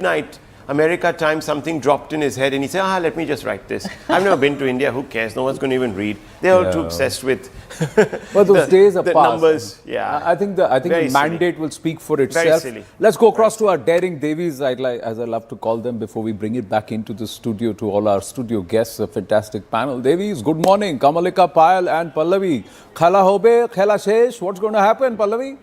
Night, America time, something dropped in his head and he said, let me just write this. I've never been to India, who cares? No one's going to even read. They're all too obsessed with but those days are the past. Numbers. Yeah. I think the mandate will speak for itself. Very silly. Let's go across to our daring Devis, as I love to call them, before we bring it back into the studio to all our studio guests, a fantastic panel. Devis, good morning. Kamalika, Payal and Pallavi. Khala hobe, khela shesh. What's going to happen, Pallavi?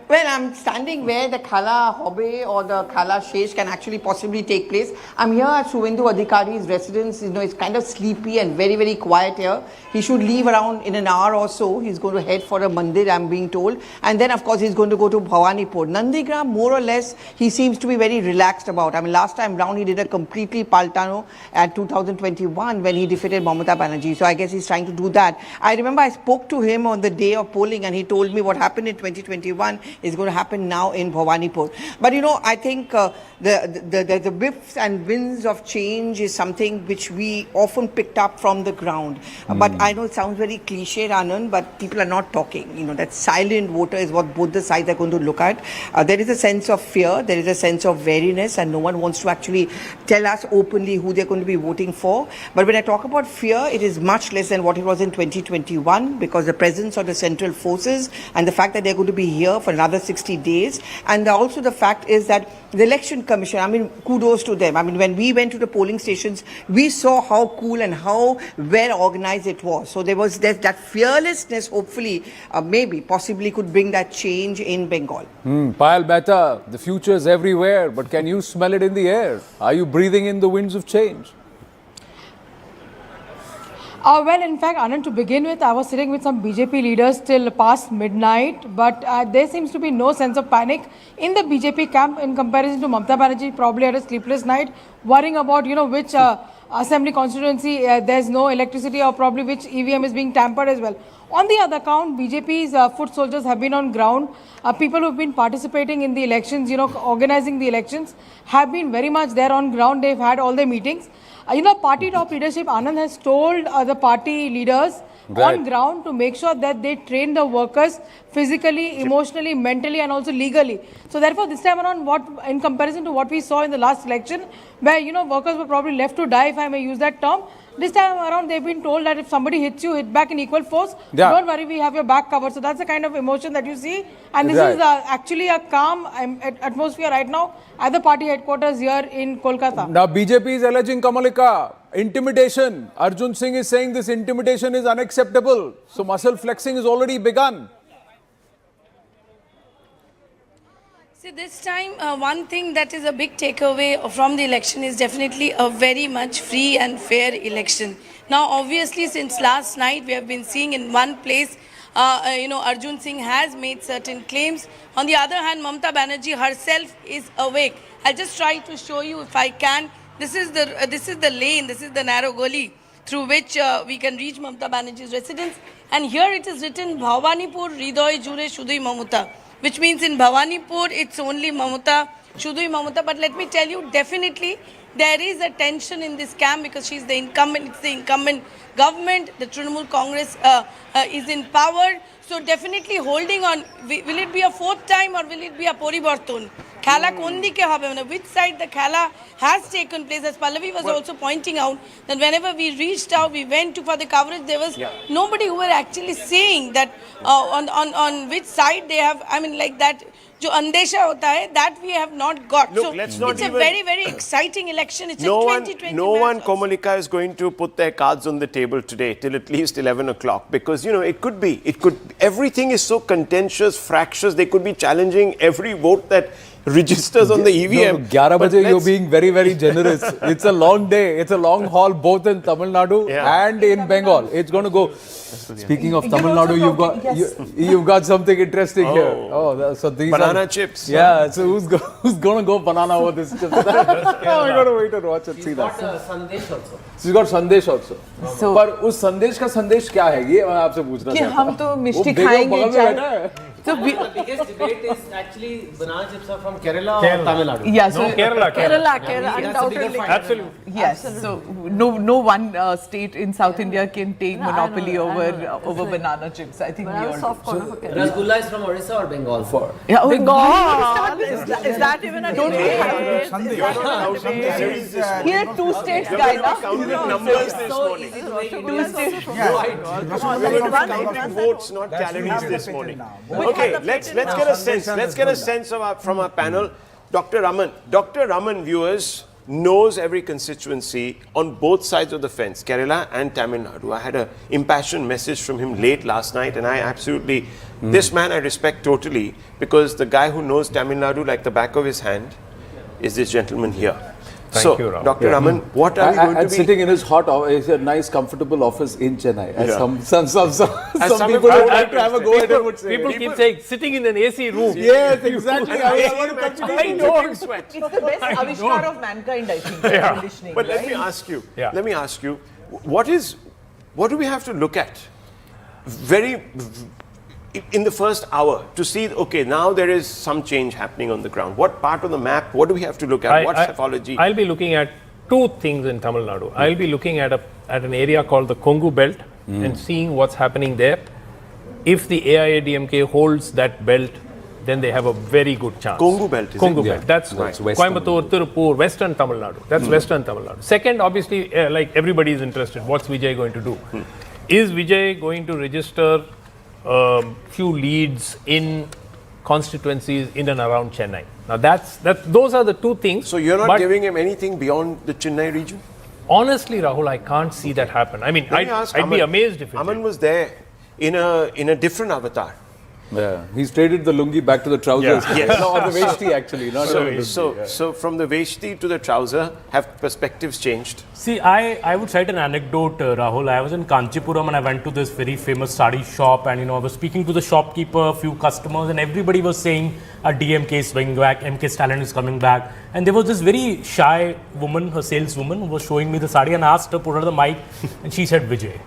Well, I'm standing where the Khala Hobe or the Khala Shesh can actually possibly take place. I'm here at Suvendu Adhikari's residence. It's kind of sleepy and very, very quiet here. He should leave around in an hour or so. He's going to head for a mandir, I'm being told. And then, of course, he's going to go to Bhavanipur. Nandigram, more or less, he seems to be very relaxed about. I mean, last time round, he did a completely paltano at 2021 when he defeated Mamata Banerjee. So I guess he's trying to do that. I remember I spoke to him on the day of polling and he told me what happened in 2021 is going to happen now in Bhavanipur. But I think the whiffs and winds of change is something which we often picked up from the ground. But I know it sounds very cliche, Anand, but people are not talking. That silent voter is what both the sides are going to look at. There is a sense of fear, there is a sense of wariness, and no one wants to actually tell us openly who they're going to be voting for. But when I talk about fear, it is much less than what it was in 2021 because the presence of the central forces and the fact that they're going to be here for another 60 days. And also the fact is that the election commission, kudos to them. When we went to the polling stations, we saw how cool and how well organized it was. So there was that fearlessness, hopefully, possibly could bring that change in Bengal. Payal Mehta, the future is everywhere, but can you smell it in the air? Are you breathing in the winds of change? Well, in fact, Anand, to begin with, I was sitting with some BJP leaders till past midnight, but there seems to be no sense of panic in the BJP camp in comparison to Mamata Banerjee. Probably had a sleepless night, worrying about, which assembly constituency there's no electricity or probably which EVM is being tampered as well. On the other count, BJP's foot soldiers have been on ground. People who have been participating in the elections, organizing the elections, have been very much there on ground. They've had all their meetings. Party top leadership, Anand has told the party leaders on ground to make sure that they train the workers physically, emotionally, mentally and also legally. So therefore, this time around, in comparison to what we saw in the last election, where, workers were probably left to die, if I may use that term, this time around, they've been told that if somebody hits you, hit back in equal force. Yeah. Don't worry, we have your back covered. So that's the kind of emotion that you see. And this is actually a calm atmosphere right now at the party headquarters here in Kolkata. Now, BJP is alleging, Kamalika, intimidation. Arjun Singh is saying this intimidation is unacceptable. So muscle flexing is already begun. See, this time, one thing that is a big takeaway from the election is definitely a very much free and fair election. Now, obviously, since last night, we have been seeing in one place, Arjun Singh has made certain claims. On the other hand, Mamata Banerjee herself is awake. I'll just try to show you if I can. This is the lane, this is the narrow gully through which we can reach Mamata Banerjee's residence. And here it is written, Bhavanipur, Hridoy Jure Shudui Mamata. Which means in Bhavanipur, it's only Mamata, Shudui Mamata. But let me tell you, definitely, there is a tension in this camp because she's the incumbent, it's the incumbent government, the Trinamool Congress is in power. So definitely holding on, will it be a fourth time or will it be a poribarton? Khala kondi ke hobe, which side the Khala has taken place, as Pallavi was also pointing out, that whenever we reached out, we went for the coverage, there was nobody who were actually saying that on which side they have, like that, jo andesha hota hai, that we have not got. Look, so let's not it's a very, very exciting election. It's no a 2020 No one, match Komalika, is going to put their cards on the table today till at least 11 o'clock because, everything is so contentious, fractious, they could be challenging every vote that registers on the EVM. 11 baje, you're being very, very generous. It's a long day. It's a long haul both in Tamil Nadu and in Bengal. It's going to go. Speaking of Tamil Nadu, you've got something interesting here. Oh, so these banana chips. Yeah, so who's going to go banana over this chips? We're going to wait and watch and see that. She's got sandesh also. So, पर उस संदेश का संदेश क्या है ये मैं आपसे पूछना चाहता हूँ. कि हम तो मिष्टी खाएंगे. So the biggest debate is actually banana chips are from Kerala or Tamil Nadu? Yeah, so Kerala, undoubtedly. Absolutely. Yes, so no one state in South India can take monopoly over banana chips. I think we all. Rasgulla is from Orissa or Bengal? Yeah, God, is that even a debate? Here, two states, guys. Counting numbers this morning. Two states. Counting votes, not calories this morning. Okay, let's get a sense. Let's get a sense of from our panel. Dr. Raman. Dr. Raman, viewers, knows every constituency on both sides of the fence, Kerala and Tamil Nadu. I had an impassioned message from him late last night, and I absolutely, this man I respect totally, because the guy who knows Tamil Nadu like the back of his hand is this gentleman here. Thank you, Ram. Dr. Raman, what are we going to be... sitting in his is a nice, comfortable office in Chennai. As some people would like to have a go at it would say. People keep saying sitting in an AC room. Yes, exactly. I want to continue. I know. Sweat. It's the best avishkar of mankind, I think. Air conditioning. But right? let me ask you, what do we have to look at in the first hour to see, okay, now there is some change happening on the ground? What part of the map, what do we have to look at? What typology? I'll be looking at two things in Tamil Nadu. I'll be looking at an area called the Kongu Belt and seeing what's happening there. If the AIADMK holds that belt, then they have a very good chance. Kongu Belt, is Kongu it? Belt. That's Coimbatore, Tirupur, Western Tamil Nadu. That's Western Tamil Nadu. Second, obviously, like everybody is interested, what's Vijay going to do? Is Vijay going to register few leads in constituencies in and around Chennai? Now those are the two things. So you're not giving him anything beyond the Chennai region? Honestly, Rahul, I can't see that happen. I mean, I'd be amazed if it Aman did. was there in a different avatar. Yeah, he's traded the lungi back to the trousers. Yeah. Yes. No, or the veshti actually. Not So from the veshti to the trouser, have perspectives changed? See, I would cite an anecdote, Rahul. I was in Kanchipuram and I went to this very famous sari shop, and I was speaking to the shopkeeper, a few customers, and everybody was saying a DMK is swinging back, MK Stalin is coming back. And there was this very shy woman, her saleswoman, who was showing me the sari, and I asked her, put her the mic, and she said Vijay.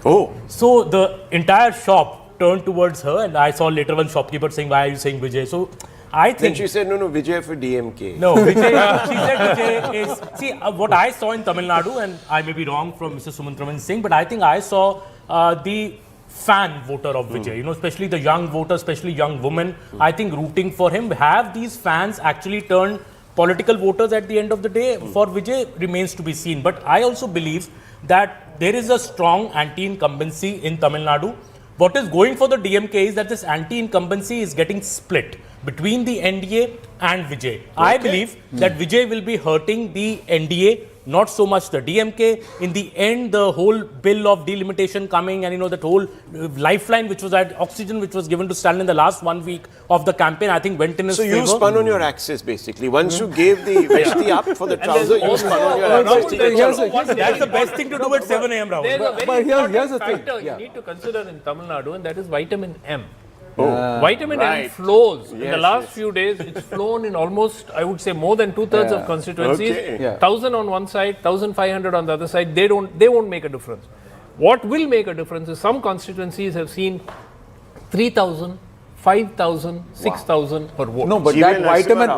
Oh. So the entire shop turned towards her, and I saw later one shopkeeper saying, why are you saying Vijay? So I think... Then she said, no, Vijay for DMK. No, Vijay, she said Vijay is... See, what I saw in Tamil Nadu, and I may be wrong from Mr. Sumantraman Singh, but I think I saw the fan voter of Vijay, especially the young voter, especially young women, I think rooting for him. Have these fans actually turned political voters at the end of the day? For Vijay remains to be seen. But I also believe that there is a strong anti-incumbency in Tamil Nadu. What is going for the DMK is that this anti-incumbency is getting split between the NDA and Vijay. Okay. I believe that Vijay will be hurting the NDA, not so much the DMK. In the end, the whole bill of delimitation coming, and that whole lifeline which was that oxygen which was given to Stalin in the last 1 week of the campaign, I think went in his favor. So you spun on your axis basically. Once you gave the veshti up for the trouser, you spun on your axis. That's the best thing to do at 7 a.m. Rahul. There's a very important factor you need to consider in Tamil Nadu, and that is vitamin M. Vitamin M flows. In the last few days, it's flown in almost, I would say, more than 2/3 of constituencies. 1,000 on one side, 1,500 on the other side. They won't make a difference. What will make a difference is some constituencies have seen 3,000, 5,000, 6,000 per vote. No, but that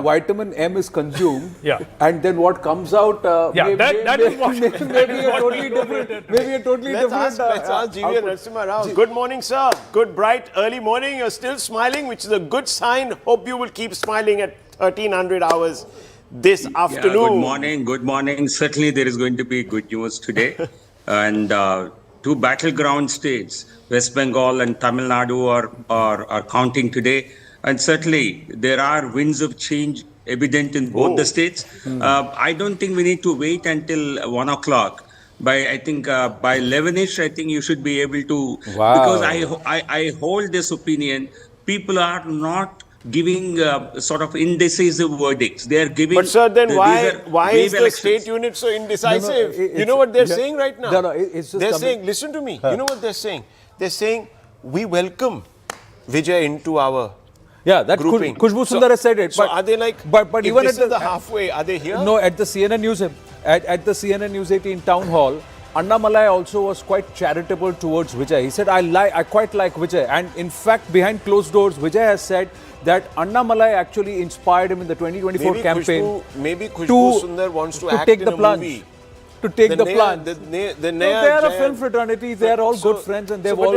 vitamin M is consumed, and then what comes out that is what maybe a totally different. Let's ask G.V. Narasimha Rao. Good morning, sir. Good, bright, early morning. You're still smiling, which is a good sign. Hope you will keep smiling at 1,300 hours this afternoon. Good morning. Certainly there is going to be good news today. And two battleground states, West Bengal and Tamil Nadu, are counting today. And certainly there are winds of change evident in both the states. I don't think we need to wait until 1 o'clock. By 11ish, I think you should be able to, because I hold this opinion, people are not giving sort of indecisive verdicts. They are giving... But sir, then why is the state unit so indecisive? You know what they're saying right now? They're saying, listen to me, you know what they're saying? They're saying, we welcome Vijay into our grouping. Kushbu Sundar has said it. So are they like, but even at the halfway, are they here? No, at the CNN News, at the CNN News 18 town hall, Annamalai also was quite charitable towards Vijay. He said, I quite like Vijay. And in fact, behind closed doors, Vijay has said that Annamalai actually inspired him in the 2024 campaign. Maybe Kushbu Sundar wants to act take in the a plunge. movie. To take the plunge. They are a film fraternity. They are all good friends, and they've all.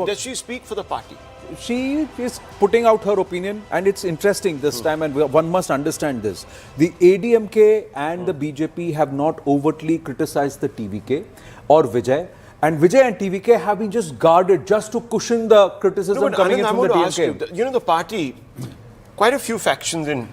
Does she speak for the party? she is putting out her opinion, and it's interesting this time, and one must understand this. The ADMK and the BJP have not overtly criticized the TVK or Vijay. And Vijay and TVK have been just guarded just to cushion the criticism coming in from the DMK. You know, the party, quite a few factions in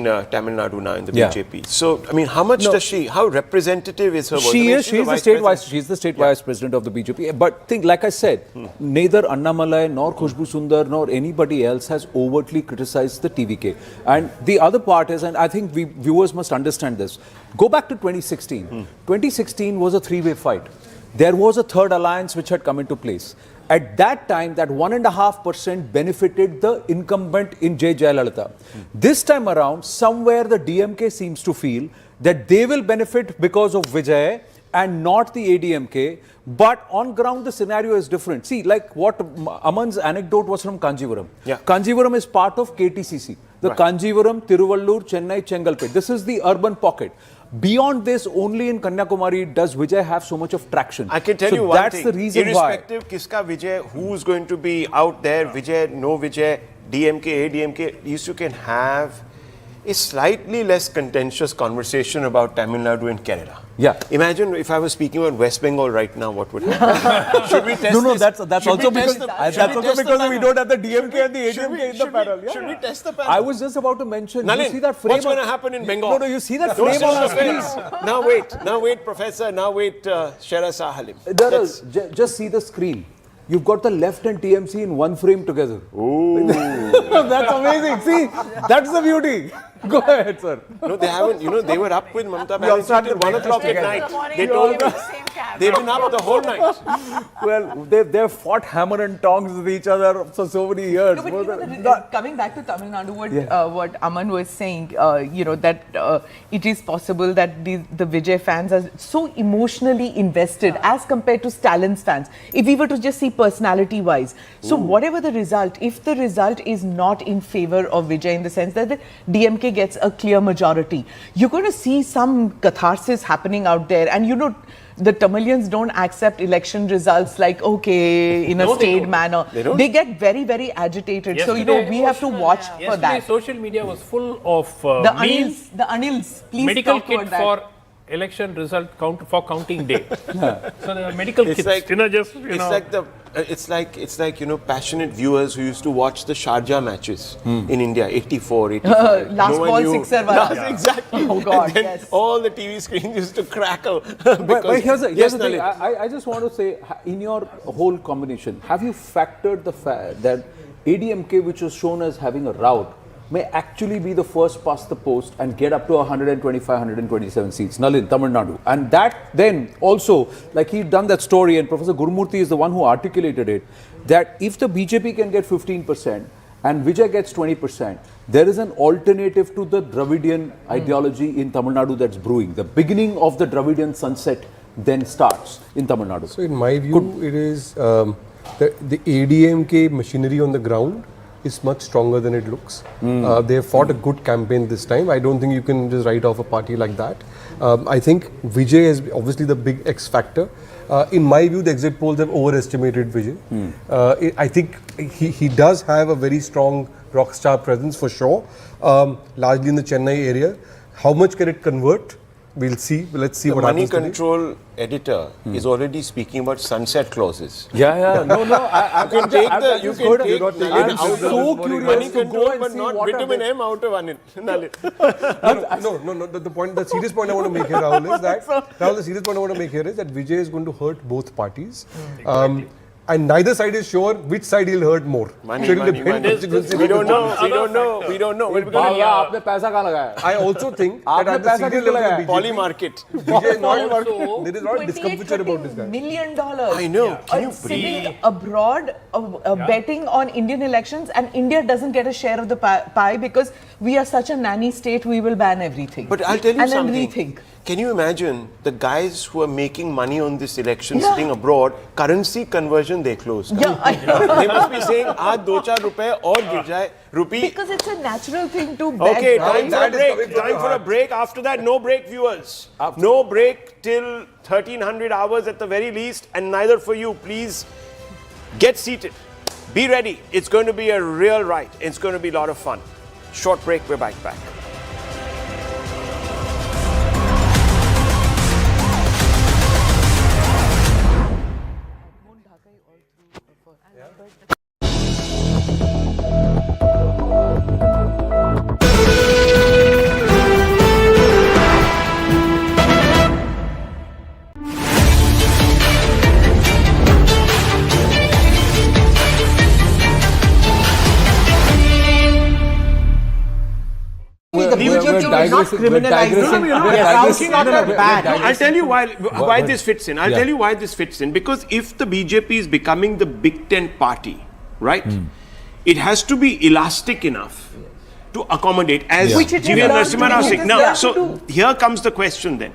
Tamil Nadu now in the BJP. So, I mean, how much does she, how representative is her voice? She's the state vice president of the BJP. But think, like I said, neither Annamalai nor Khushbu Sundar nor anybody else has overtly criticized the TVK. And the other part is, and I think viewers must understand this, go back to 2016. 2016 was a three-way fight. There was a third alliance which had come into place. At that time, that 1.5% benefited the incumbent in J. Jayalalitha. This time around, somewhere the DMK seems to feel that they will benefit because of Vijay and not the ADMK. But on ground, the scenario is different. See, like what Aman's anecdote was from Kanjivaram. Kanjivaram is part of KTCC. The Kanjivaram, Tiruvallur, Chennai, Chengalpet. This is the urban pocket. Beyond this, only in Kanyakumari does Vijay have so much of traction. I can tell you one that's thing. The reason irrespective Kiska Vijay, who's going to be out there, Vijay, no Vijay, DMK, ADMK, you can have a slightly less contentious conversation about Tamil Nadu and Kerala. Yeah. Imagine if I was speaking about West Bengal right now, what would happen? Should we test No, this? that's also because we don't have the DMK and the ADMK in the panel. Should we test the panel? I was just about to mention, Nalin, you see that frame what's going to happen in Bengal? No, you see that Don't frame on the screen. Now wait, Professor, Shera Sahalim. Just see the screen. You've got the left and TMC in one frame together. Ooh. That's amazing. See, that's the beauty. Go ahead, sir. No, they haven't. You know, they were up with Mamata Banerjee till 1 o'clock at night. They told me they've been up the whole night. Well, they've fought hammer and tongs with each other for so many years. No, but coming back to Tamil Nadu, what Aman was saying, that it is possible that the Vijay fans are so emotionally invested as compared to Stalin's fans. If we were to just see personality-wise, so whatever the result, if the result is not in favor of Vijay in the sense that the DMK gets a clear majority, you're going to see some catharsis happening out there, and you know, the Tamilians don't accept election results like, okay, in a stayed manner. They get very, very agitated. So, you know, we have to watch for that. Social media was full of the Anils, please medical talk kit about that. for election result for counting day. So the medical kits, Like, you know, just, it's like, you know, passionate viewers who used to watch the Sharjah matches in India, 84, 85. Last ball sixer. Exactly. Oh God, and then yes. all the TV screens used to crackle. But here's the thing. Nalin. I just want to say, in your whole combination, have you factored the fact that ADMK, which was shown as having a rout, may actually be the first past the post and get up to 125, 127 seats. Nalin, Tamil Nadu. And that then also, like he'd done that story, and Professor Gurumurthy is the one who articulated it, that if the BJP can get 15% and Vijay gets 20%, there is an alternative to the Dravidian ideology in Tamil Nadu that's brewing. The beginning of the Dravidian sunset then starts in Tamil Nadu. So in my view, it is the ADMK machinery on the ground is much stronger than it looks. They have fought a good campaign this time. I don't think you can just write off a party like that. I think Vijay is obviously the big X factor. In my view, the exit polls have overestimated Vijay. I think he does have a very strong rock star presence for sure, largely in the Chennai area. How much can it convert? We'll see. Let's see what happens. The money control editor is already speaking about sunset clauses. Yeah. No. I You can take I'm so curious money to go control, and but see not what vitamin M out of it. No. The serious point I want to make here, Rahul, is that Vijay is going to hurt both parties. And neither side is sure which side he'll hurt more. Money. We don't know. आपने पैसा कहाँ लगाया? I also think that at the senior level of BJP, Poly market. Vijay is not, there is a lot of discomfiture about this guy. $28 million. I know. Can you Sitting abroad, betting on Indian elections, and India doesn't get a share of the pie because we are such a nanny state, we will ban everything. But I'll tell you something. And then rethink. Can you imagine the guys who are making money on this election sitting abroad, currency conversion they closed? Yeah, I know. They must be saying, aaj 2-4 rupees or gir jaye, rupee. Because it's a natural thing to bet. Okay, right? time for a break. After that, no break, viewers. No break till 1300 hours at the very least, and neither for you. Please get seated. Be ready. It's going to be a real ride. It's going to be a lot of fun. Short break. We're back. I'll tell you why this fits in. I'll tell you why this fits in. Because if the BJP is becoming the big tent party, right, it has to be elastic enough to accommodate, as G.V. Narasimha Rao said. Now, so here comes the question then.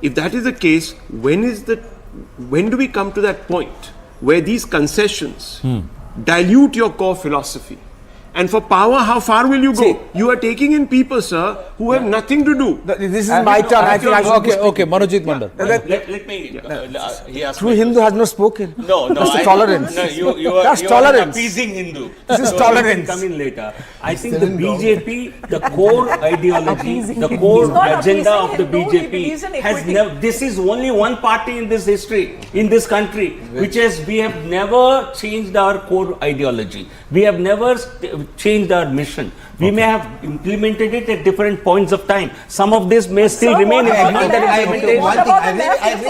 If that is the case, when do we come to that point where these concessions dilute your core philosophy? And for power, how far will you go? See, you are taking in people, sir, who have nothing to do. This is my turn. I think I should okay, Manojit Mandal. Let me. He asked True Hindu has not spoken. No. That's tolerance. No, you That's are tolerance. appeasing Hindu. This is tolerance. Come in later. I think the BJP, the core ideology, the core agenda of the BJP has never. This is only one party in this history, in this country, we have never changed our core ideology. We have never changed our mission. We may have implemented it at different points of time. Some of this may still remain. I agree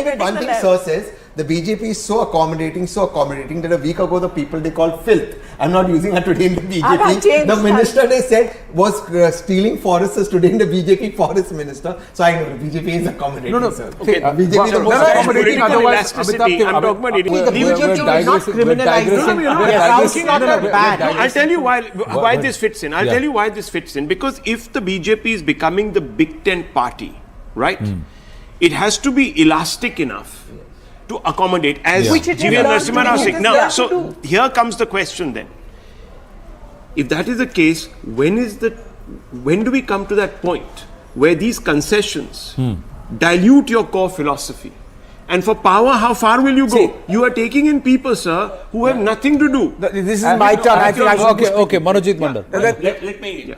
with one thing sir says. The BJP is so accommodating that a week ago the people they called filth. I'm not using her today in the BJP. The minister they said was stealing forests today in the BJP forest minister. So I know the BJP is accommodating. Sir. Okay. BJP is the most accommodating. Otherwise, I'm talking about it. The BJP is not criminalizing. I'll tell you why this fits in. I'll tell you why this fits in. Because if the BJP is becoming the big tent party, right, it has to be elastic enough to accommodate, as G.V. Narasimha Rao said. Now, so here comes the question then. If that is the case, when do we come to that point where these concessions dilute your core philosophy? And for power, how far will you go? See, you are taking in people, sir, who have nothing to do. This is my turn. I think I should okay, Manojit Mandal. Let me.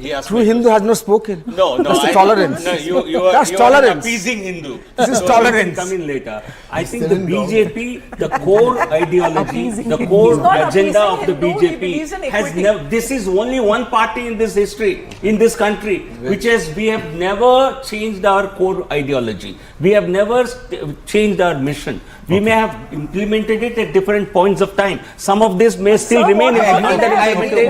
He asked True Hindu has not spoken. No. That's tolerance. No, you That's are tolerance. appeasing Hindu. This is tolerance. Come in later. I think the BJP, the core ideology, the core agenda of the BJP has never. This is only one party in this history, in this country, we have never changed our core ideology. We have never changed our mission. We may have implemented it at different points of time. Some of this may still remain. I agree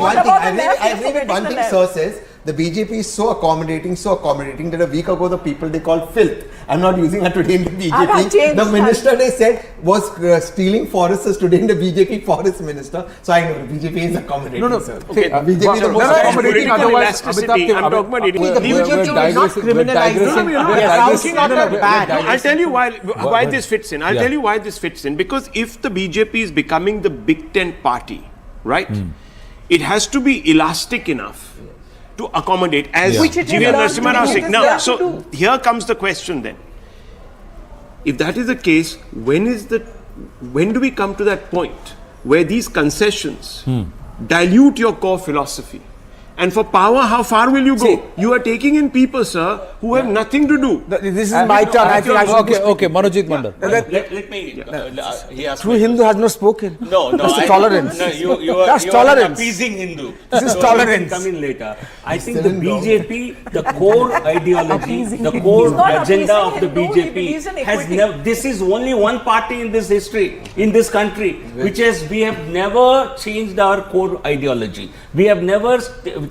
with one thing sir says. The BJP is so accommodating that a week ago the people they called filth. I'm not using her today in the BJP. The minister they said was stealing forests today in the BJP forest minister. So I know the BJP is accommodating. Sir. Okay. BJP is the most accommodating. Otherwise, I'm talking about it. The BJP is not criminalizing. I'll tell you why this fits in. I'll tell you why this fits in. Because if the BJP is becoming the big tent party, right, it has to be elastic enough to accommodate, as G.V. Narasimha Rao said. Now, so here comes the question then. If that is the case, when do we come to that point where these concessions dilute your core philosophy? And for power, how far will you go? See, you are taking in people, sir, who have nothing to do. This is my turn. I think I should okay, Manojit Mandal. Let me. He asked True Hindu has not spoken. No. That's tolerance. No, you That's are tolerance. appeasing Hindu. This is tolerance. Come in later. I think the BJP, the core ideology, the core agenda of the BJP has never. This is only one party in this history, in this country, we have never changed our core ideology. We have never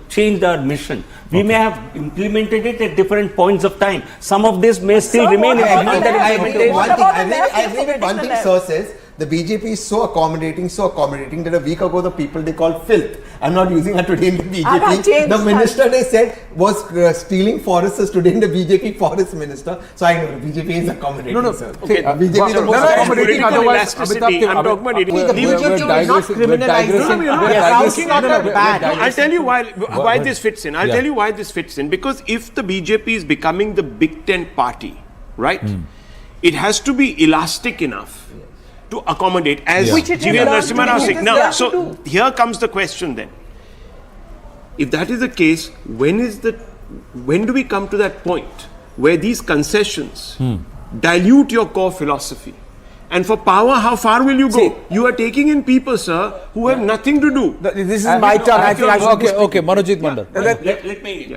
changed our mission. We may have implemented it at different points of time. Some of this may still remain. I agree with one thing sir says. The BJP is so accommodating that a week ago the people they called filth. I'm not using her today in the BJP. The minister they said was stealing forests today in the BJP forest minister. So I know the BJP is accommodating. Sir. Okay. BJP is the most accommodating. Otherwise, I'm talking about it. The BJP is not criminalizing. I'll tell you why this fits in. I'll tell you why this fits in. Because if the BJP is becoming the big tent party, right, it has to be elastic enough to accommodate, as Which it G.V. has learned Narasimha to Rao do. said. It has Now, learned so to do. here comes the question then. If that is the case, when do we come to that point where these concessions dilute your core philosophy? And for power, how far will you go? See, you are taking in people, sir, who have nothing to do. This is my turn. I think I should Okay, Manojit Mandal. Let me.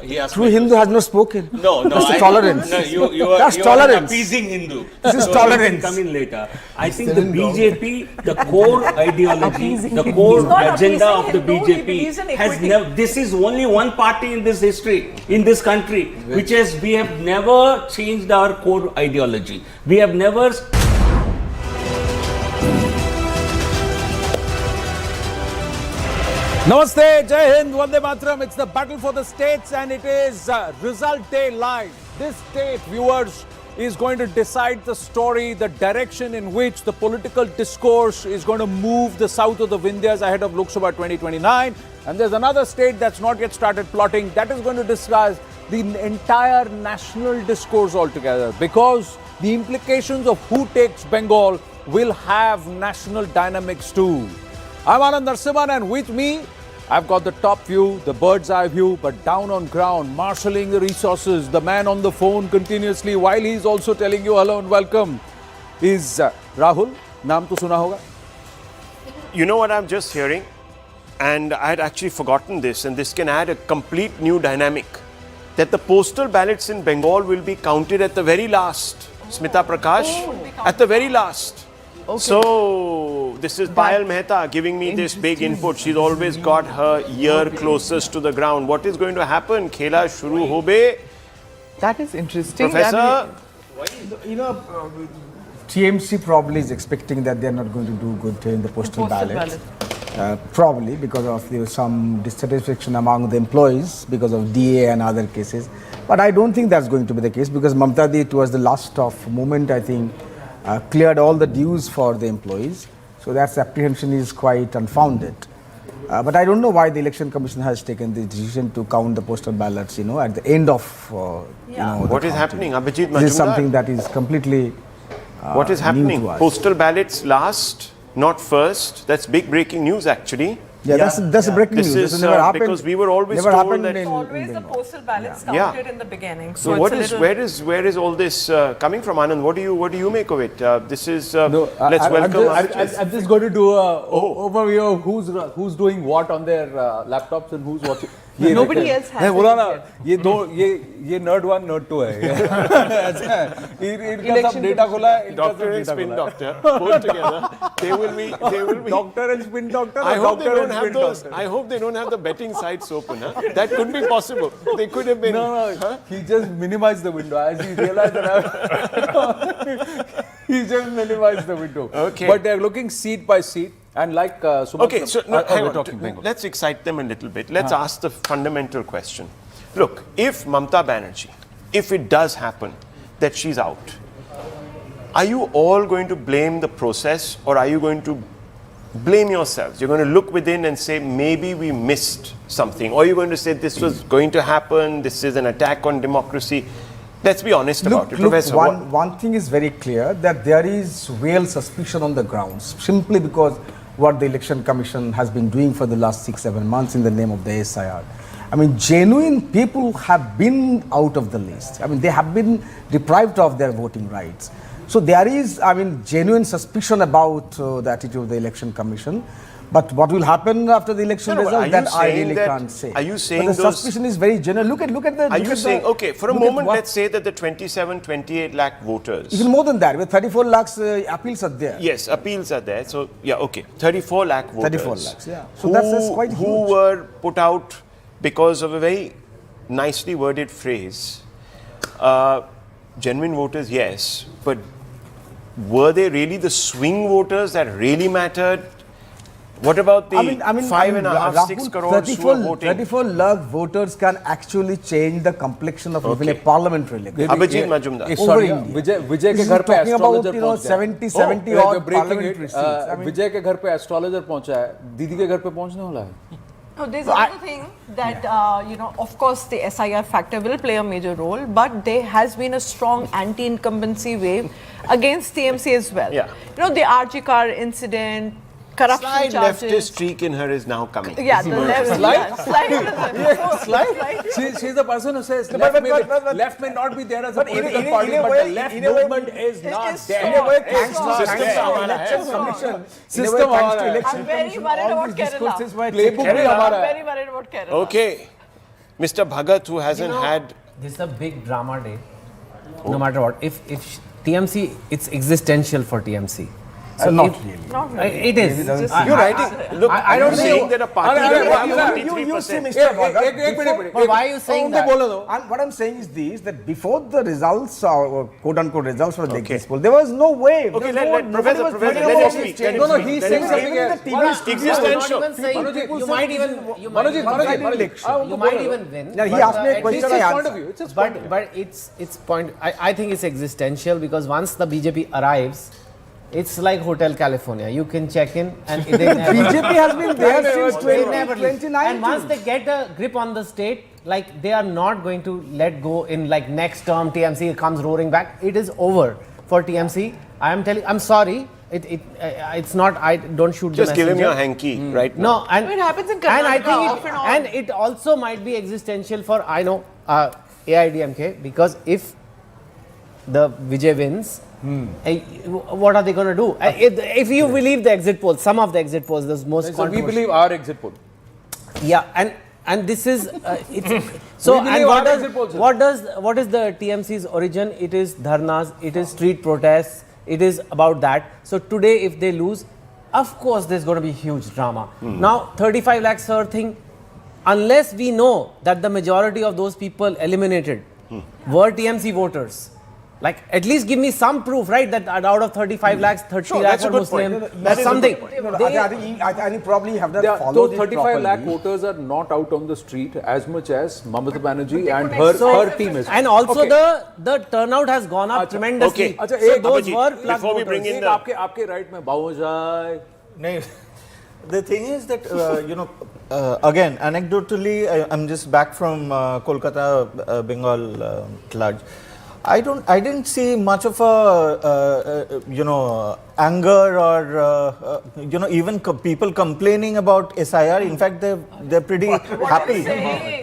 He asked True me Hindu has not spoken. No, That's the tolerance. No, you are, That's you tolerance. are an appeasing Hindu. This is So tolerance. you can come in later. I think the BJP, the core ideology, the core agenda of the BJP has never. This is only one party in this history, in this country, we have never changed our core ideology. We have never. Namaste, Jai Hind, Vande Mataram. It's the battle for the states and it is result day live. This state, viewers, is going to decide the story, the direction in which the political discourse is going to move the south of the Vindhyas ahead of Lok Sabha 2029. And there's another state that's not yet started plotting that is going to discuss the entire national discourse altogether, because the implications of who takes Bengal will have national dynamics too. I'm Anand Narasimhan, and with me, I've got the top view, the bird's eye view, but down on ground, marshalling the resources, the man on the phone continuously while he's also telling you hello and welcome is Rahul. Naam to suna hoga? You know what I'm just hearing? And I had actually forgotten this, and this can add a complete new dynamic. That the postal ballots in Bengal will be counted at the very last. Smita Prakash, at the very last. Okay. So, this is Payal Mehta giving me this big input. She's always got her ear closest to the ground. What is going to happen? Khela shuru hobe. That is interesting. Professor? TMC probably is expecting that they are not going to do good in the postal ballot. Probably because of some dissatisfaction among the employees because of DA and other cases. But I don't think that's going to be the case, because Mamata Di, towards the last of moment, I think, cleared all the dues for the employees. So that apprehension is quite unfounded. But I don't know why the Election Commission has taken the decision to count the postal ballots, at the end of, What is happening? Abhijit Majumdar? This is something that is completely What is happening? new to us. Postal ballots last, not first. That's big breaking news actually. Yeah, that's a breaking This news. is This never happened. because we were always never told happened that in Always the Bengal. postal ballots Yeah. counted in the beginning. So it's where is all this coming from, Anand? What do you make of it? This is let's I'm welcome. I'm just going to do an overview of who's doing what on their laptops and who's watching. Nobody else has बोला it ना ये nerd 1 nerd 2 है इनका सब data खोला है Doctor and spin doctor, both together. They will be. doctor and spin doctor. I hope they doctor don't and have spin those. doctor. I hope they don't have the betting sites open. Huh? That could be possible. They could have been. No, he just minimized the window as he realized that he just minimized the window. Okay. But they're looking seat by seat, and like Sumatra, Okay, so hang we're on. talking Bengal. Let's excite them a little bit. Let's ask the fundamental question. Look, if Mamata Banerjee, if it does happen that she's out, are you all going to blame the process, or are you going to blame yourselves? You're going to look within and say, maybe we missed something, or you're going to say this was going to happen, this is an attack on democracy. Let's be honest about it. Professor, one thing is very clear, that there is real suspicion on the grounds, simply because what the Election Commission has been doing for the last 6-7 months in the name of the SIR. I mean, genuine people have been out of the list. I mean, they have been deprived of their voting rights. So there is, genuine suspicion about the attitude of the Election Commission. But what will happen after the election result, that I really can't say. Are you saying but the suspicion is very genuine. Look at the. Are you saying, okay, for a moment, let's say that the 28 lakh voters. Even more than that, with 34 lakhs appeals are there. Yes, appeals are there. So, yeah, okay. 34 lakh voters. 34 lakhs, yeah. So that's quite huge. Who were put out because of a very nicely worded phrase. Genuine voters, yes. But were they really the swing voters that really mattered? What about the 5.5, 6 crores who are voting? 34 lakh voters can actually change the complexion of even a parliamentary election. Abhijit Majumdar. Sorry, Vijay के घर पे astrologer पहुंचा है. 70 odd parliamentary seats. Vijay के घर पे astrologer पहुंचा है. दीदी के घर पे पहुंचने वाला है. No, there's another thing that, of course, the SIR factor will play a major role, but there has been a strong anti-incumbency wave against TMC as well. Yeah. The RG car incident, corruption Slight charges. leftist streak in her is now coming. Yeah, the She's the person who says left may not be there as a political party, but the left movement is not there. In a way, thanks to election commission. System thanks to election I'm very worried about Kerala. Playbook bhi I'm hamara hai. very worried about Kerala. Okay. Mr. Bhagat, who hasn't had... This is a big drama day, no matter what. If TMC, it's existential for TMC. So not really. Not really. It is. You're writing... Look, I don't saying that a party will have You see, 43%. Mr. Bhagat, But why are you saying that? what I'm saying is this, that before the results, or quote-unquote results for the exit poll, there was no way. Okay, Professor, let him speak. No, he's saying something else. Existential. You might even win. Yeah, he asked me a question, I answered. It's but it's point. I think it's existential because once the BJP arrives, it's like Hotel California. You can check in and they never, BJP has been there since they never leave. 2019. And once they get a grip on the state, like they are not going to let go in like next term TMC comes roaring back. It is over for TMC. I am telling. I'm sorry. It's not. I don't shoot Just the messenger. give him your hanky right now. No, and It happens in and I Karnataka think and it also might be existential for AIDMK because if the Vijay wins, what are they going to do? If you believe the exit polls, some of the exit polls, the most So we believe our exit poll. Yeah, and this is so. And what is the TMC's origin? It is dharnas, it is street protests, it is about that. So today, if they lose, of course, there's going to be huge drama. Now, 35 lakh sir thing, unless we know that the majority of those people eliminated were TMC voters. Like, at least give me some proof, right, that out of 35 lakhs, 30 lakhs are Muslim, That is something. I think probably you have not followed Those it 35 properly. lakh voters are not out on the street as much as Mamata Banerjee and her team is. And also the turnout has gone up tremendously. Okay. So those were Abhijit, plug before we voters. bring in the... आपके right में बावजाय. The thing is that, again, anecdotally, I'm just back from Kolkata, Bengal flood. I didn't see much of a, anger or, even people complaining about SIR. In fact, they're pretty happy.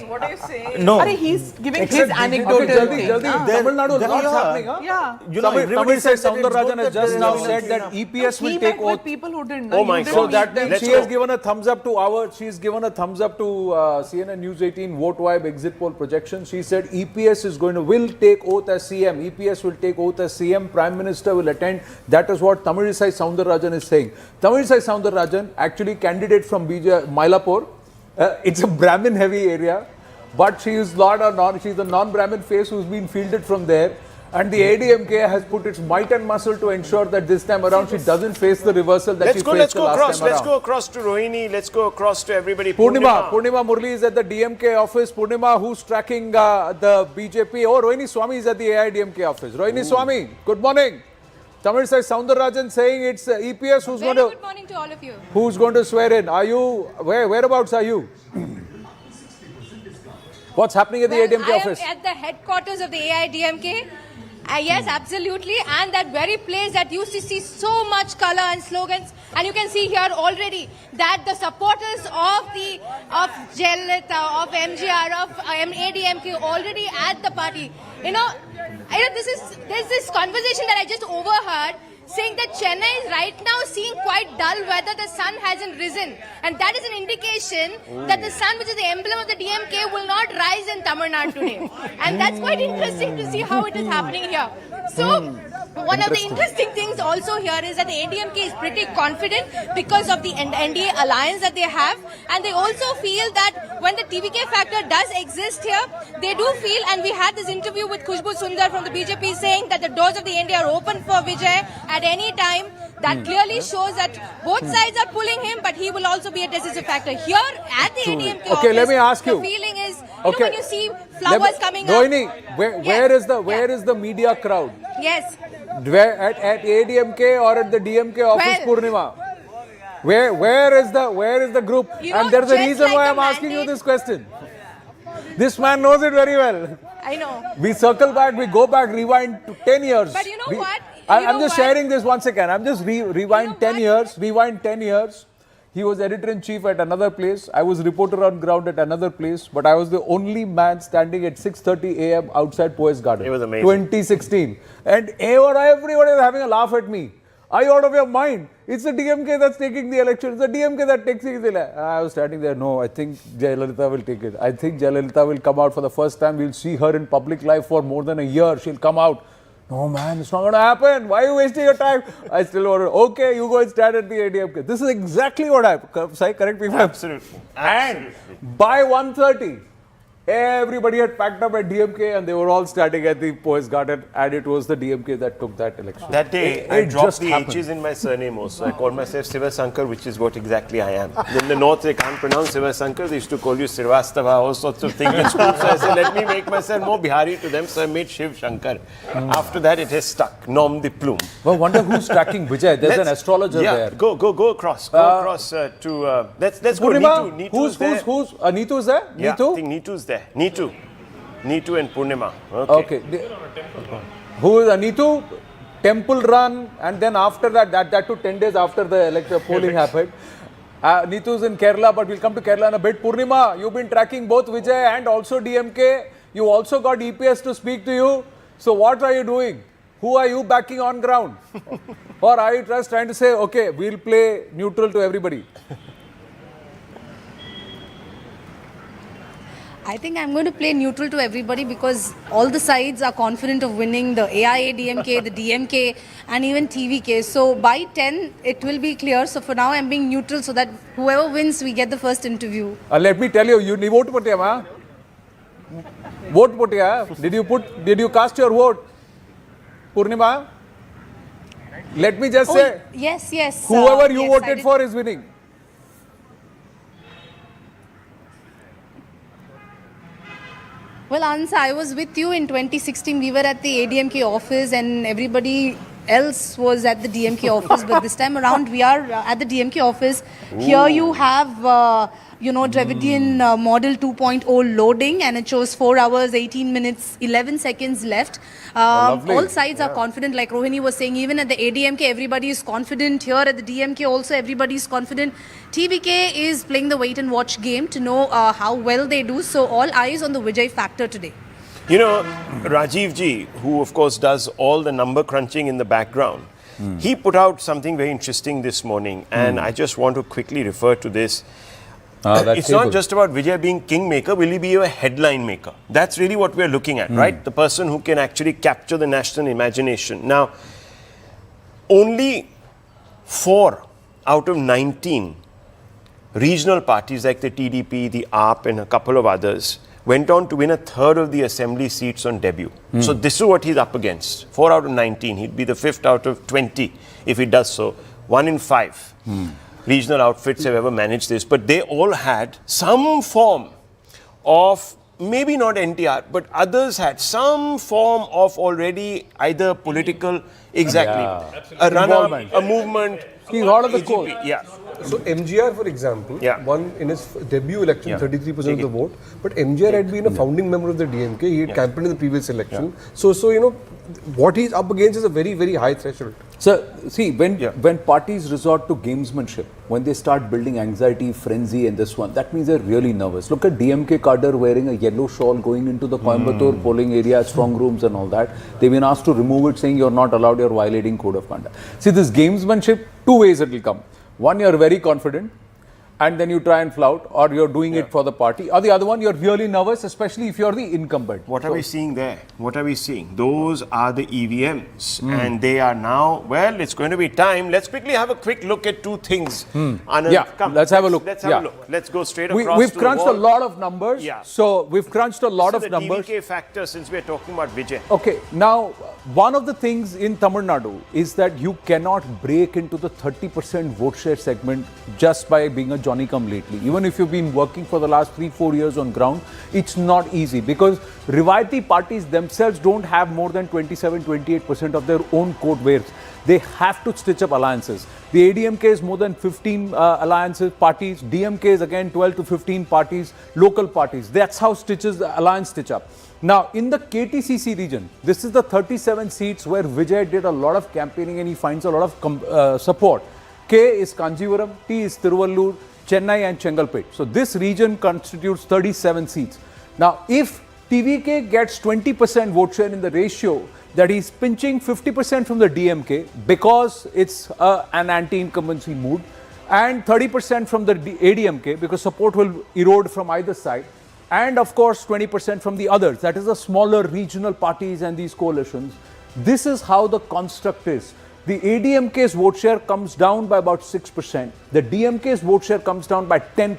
What are you saying? No. He's giving his anecdotal thing. Tamil Nadu, lots happening, huh? Yeah. Tamil Sai Soundararajan has just now said that EPS will He take met with oath. people who didn't. Oh my you God. didn't So meet that them. means she has given a thumbs up to she's given a thumbs up to CNN News 18 vote vibe exit poll projection. She said EPS will take oath as CM. EPS will take oath as CM. Prime Minister will attend. That is what Tamil Sai Soundararajan is saying. Tamil Sai Soundararajan actually candidate from Mylapore. It's a Brahmin heavy area, but she is she's a non-Brahmin face who's been fielded from there. And the ADMK has put its might and muscle to ensure that this time around she doesn't face the reversal that she faced the last time around. Let's go across to Rohini. Let's go across to everybody. Purnima Murli is at the DMK office. Purnima, who's tracking the BJP? Oh, Rohini Swami is at the AIDMK office. Rohini Swami, good morning. Tamil Sai Soundararajan saying it's EPS who's going to... Good morning to all of you. Who's going to swear in? Are you... Whereabouts are you? What's happening at the AIDMK office? I am at the headquarters of the AIDMK. Yes, absolutely. And that very place that used to see so much color and slogans, and you can see here already that the supporters of Jayalalitha, of MGR, of ADMK already at the party. There's this conversation that I just overheard saying that Chennai is right now seeing quite dull weather, the sun hasn't risen. And that is an indication that the sun, which is the emblem of the DMK, will not rise in Tamil Nadu today. And that's quite interesting to see how it is happening here. So, one of the interesting things also here is that the ADMK is pretty confident because of the NDA alliance that they have. And they also feel that when the TVK factor does exist here, they do feel, and we had this interview with Khushbu Sundar from the BJP saying that the doors of the NDA are open for Vijay at any time. That clearly shows that both sides are pulling him, but he will also be a decisive factor. Here at the ADMK office, let me ask you. The feeling is, when you see flowers coming Rohini, up. where is the media crowd? Yes. Where at ADMK or at the DMK office, Purnima? Where is the group? You know, And there's a just reason like why the I'm asking you mandate- this question. This man knows it very well. I know. We circle back, we go back, rewind to 10 years. But you know what? I'm just sharing this once again. I'm just rewind 10 years. Rewind 10 years. He was editor-in-chief at another place. I was reporter on ground at another place. But I was the only man standing at 6:30 a.m. outside Poets Garden. It was amazing. 2016. And everybody was having a laugh at me. Are you out of your mind? It's the DMK that's taking the election. It's the DMK that takes the election. I was standing there. No, I think Jayalalitha will take it. I think Jayalalitha will come out for the first time. We'll see her in public life for more than a year. She'll come out. No, man, it's not going to happen. Why are you wasting your time? I still want to, okay, you go and stand at the ADMK. This is exactly what happened. Sai, correct me if I'm... Absolutely. And by 1:30, everybody had packed up at DMK and they were all standing at the Poets Garden, and it was the DMK that took that election. That day, I It dropped just the happened. H's in my surname also. I called myself Sivasankar, which is what exactly I am. In the north, they can't pronounce Sivasankar. They used to call you Srivastava, all sorts of things in school. So I said, let me make myself more Bihari to them. So I made Shiv Shankar. After that, it has stuck. Nom de plume. Well, wonder who's tracking Vijay. There's an astrologer there. Go across. Go across to... let's go to Purnima, Neetu. who's Neetu is there? Yeah, Neetu? I think Neetu's there. Neetu and Purnima. Okay. Who is Neetu? Temple run, and then after that too 10 days after the polling happened. Neetu's in Kerala, but we'll come to Kerala in a bit. Purnima, you've been tracking both Vijay and also DMK. You also got EPS to speak to you. So what are you doing? Who are you backing on ground? Or are you just trying to say, okay, we'll play neutral to everybody? I think I'm going to play neutral to everybody because all the sides are confident of winning, the AIADMK, the DMK and even TVK. So by 10, it will be clear. So for now, I'm being neutral so that whoever wins, we get the first interview. Let me tell you, you vote putiya, ma? Vote putiya. Did you cast your vote? Purnima? Let me just say, Yes. whoever you yes, voted for is winning. Well, Ansa, I was with you in 2016. We were at the ADMK office and everybody else was at the DMK office. But this time around, we are at the DMK office. Ooh. Here you have, Dravidian model 2.0 loading and it shows 4 hours, 18 minutes, 11 seconds left. All sides are confident. Like Rohini was saying, even at the ADMK, everybody is confident. Here at the DMK also, everybody is confident. TVK is playing the wait and watch game to know how well they do. So all eyes on the Vijay factor today. You know, Rajiv ji, who of course does all the number crunching in the background, he put out something very interesting this morning, and I just want to quickly refer to this. It's not just about Vijay being kingmaker, will he be a headline maker? That's really what we're looking at, right? The person who can actually capture the national imagination. Now, only 4 out of 19 regional parties like the TDP, the AAP and a couple of others went on to win a third of the assembly seats on debut. So this is what he's up against. 4 out of 19. He'd be the 5th out of 20 if he does so. 1 in 5 regional outfits have ever managed this. But they all had some form of, maybe not NTR, but others had some form of already either political, a run-up, a movement. He's out of the court. Yeah. So MGR, for example, won in his debut election 33% of the vote. But MGR had been a founding member of the DMK. He had campaigned in the previous election. So you know, what he's up against is a very, very high threshold. So, see, when parties resort to gamesmanship, when they start building anxiety, frenzy and this one, that means they're really nervous. Look at DMK cadre wearing a yellow shawl going into the Coimbatore polling area, strong rooms and all that. They've been asked to remove it, saying you're not allowed, you're violating code of conduct. See, this gamesmanship, 2 ways it will come. One, you're very confident and then you try and flout, or you're doing it for the party. Or the other one, you're really nervous, especially if you're the incumbent. What are we seeing there? What are we seeing? Those are the EVMs and they are now, well, it's going to be time. Let's quickly have a quick look at 2 things. Anand, come, let's have a look. Let's have a look. Let's go straight across We've to crunched the a lot of numbers. So we've crunched a lot of numbers. The TVK factor, since we're talking about Vijay. Okay, now one of the things in Tamil Nadu is that you cannot break into the 30% vote share segment just by being a Johnny-come-lately. Even if you've been working for the last 3-4 years on ground, it's not easy because Rivayati parties themselves don't have more than 27-28% of their own vote weights. they have to stitch up alliances. The ADMK is more than 15 alliances, parties. DMK is again 12 to 15 parties, local parties. That's how the alliance stitch up. Now, in the KTCC region, this is the 37 seats where Vijay did a lot of campaigning and he finds a lot of support. K is Kanjivaram, T is Tiruvallur, Chennai and Chengalpet. So this region constitutes 37 seats. Now, if TVK gets 20% vote share in the ratio that he's pinching 50% from the DMK because it's an anti-incumbency mood, and 30% from the ADMK because support will erode from either side, and of course 20% from the others, that is the smaller regional parties and these coalitions. This is how the construct is. The ADMK's vote share comes down by about 6%. The DMK's vote share comes down by 10%.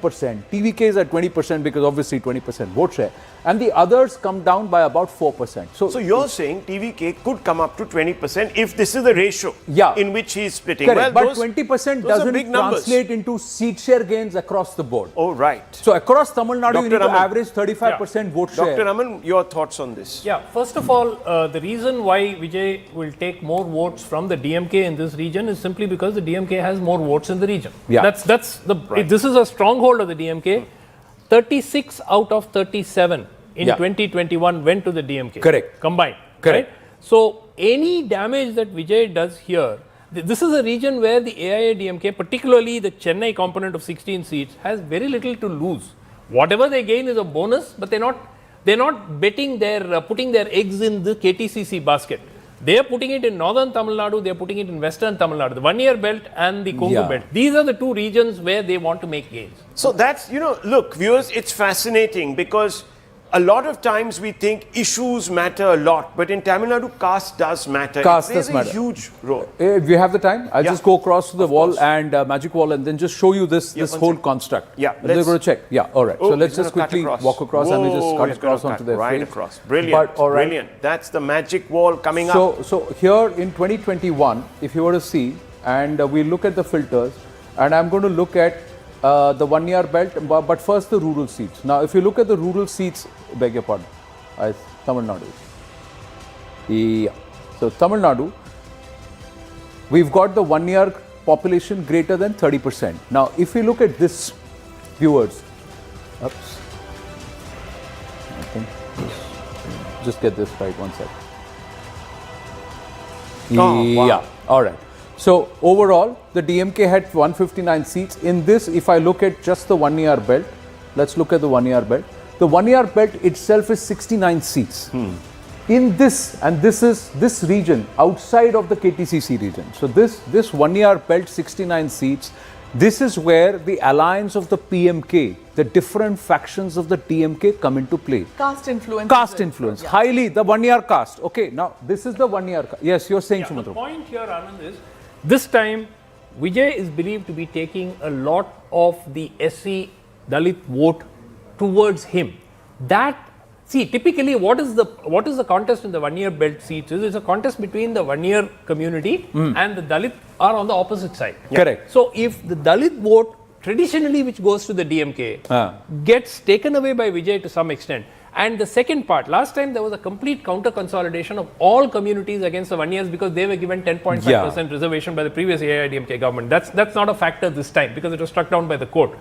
TVK is at 20% because obviously 20% vote share. And the others come down by about 4%. So you're saying TVK could come up to 20% if this is the ratio in which he's splitting. Correct, well, but 20% doesn't translate into seat share gains across the board. Oh, right. So across Tamil Nadu, you need to average 35% vote share. Dr. Aman, your thoughts on this? Yeah, first of all, the reason why Vijay will take more votes from the DMK in this region is simply because the DMK has more votes in the region. Yeah. This is a stronghold of the DMK. 36 out of 37 in 2021 went to the DMK. Correct. Combined. Correct. Right? So any damage that Vijay does here, this is a region where the AIADMK, particularly the Chennai component of 16 seats, has very little to lose. Whatever they gain is a bonus, but they're not betting putting their eggs in the KTCC basket. They are putting it in northern Tamil Nadu, they are putting it in western Tamil Nadu, the 1 year belt and the Kongu belt. These are the two regions where they want to make gains. So that's, look, viewers, it's fascinating because a lot of times we think issues matter a lot, but in Tamil Nadu, caste does matter. Caste does matter. A huge role. If you have the time, I'll just go across to the wall and magic wall and then just show you this whole construct. Yeah, let's go to check. Yeah, all right. Oh, so let's just quickly walk across and we just cut across onto the right across. Brilliant. Brilliant. That's the magic wall coming up. So here in 2021, if you were to see, and we look at the filters, and I'm going to look at the 1 year belt, but first the rural seats. Now, if you look at the rural seats, beg your pardon, Tamil Nadu. Yeah. So Tamil Nadu, we've got the 1 year population greater than 30%. Now, if we look at this, viewers, oops, I think just get this right, one sec. Oh, wow. Yeah, all right. So overall, the DMK had 159 seats. In this, if I look at just the 1 year belt, let's look at the 1 year belt. The 1 year belt itself is 69 seats. In this, and this is this region outside of the KTCC region. So this 1 year belt, 69 seats. This is where the alliance of the PMK, the different factions of the DMK come into play. Caste influence. Caste influence, highly, the 1 year caste. Okay, now this is the 1 year. Yes, you're saying, Sumatra. The point here, Anand, is this time Vijay is believed to be taking a lot of the SC Dalit vote towards him. Typically what is the contest in the 1 year belt seats is it's a contest between the 1 year community and the Dalit are on the opposite side. Correct. So if the Dalit vote traditionally which goes to the DMK gets taken away by Vijay to some extent. And the second part, last time there was a complete counter consolidation of all communities against the 1 years because they were given 10.5% reservation by the previous AIDMK government. That's not a factor this time because it was struck down by the court.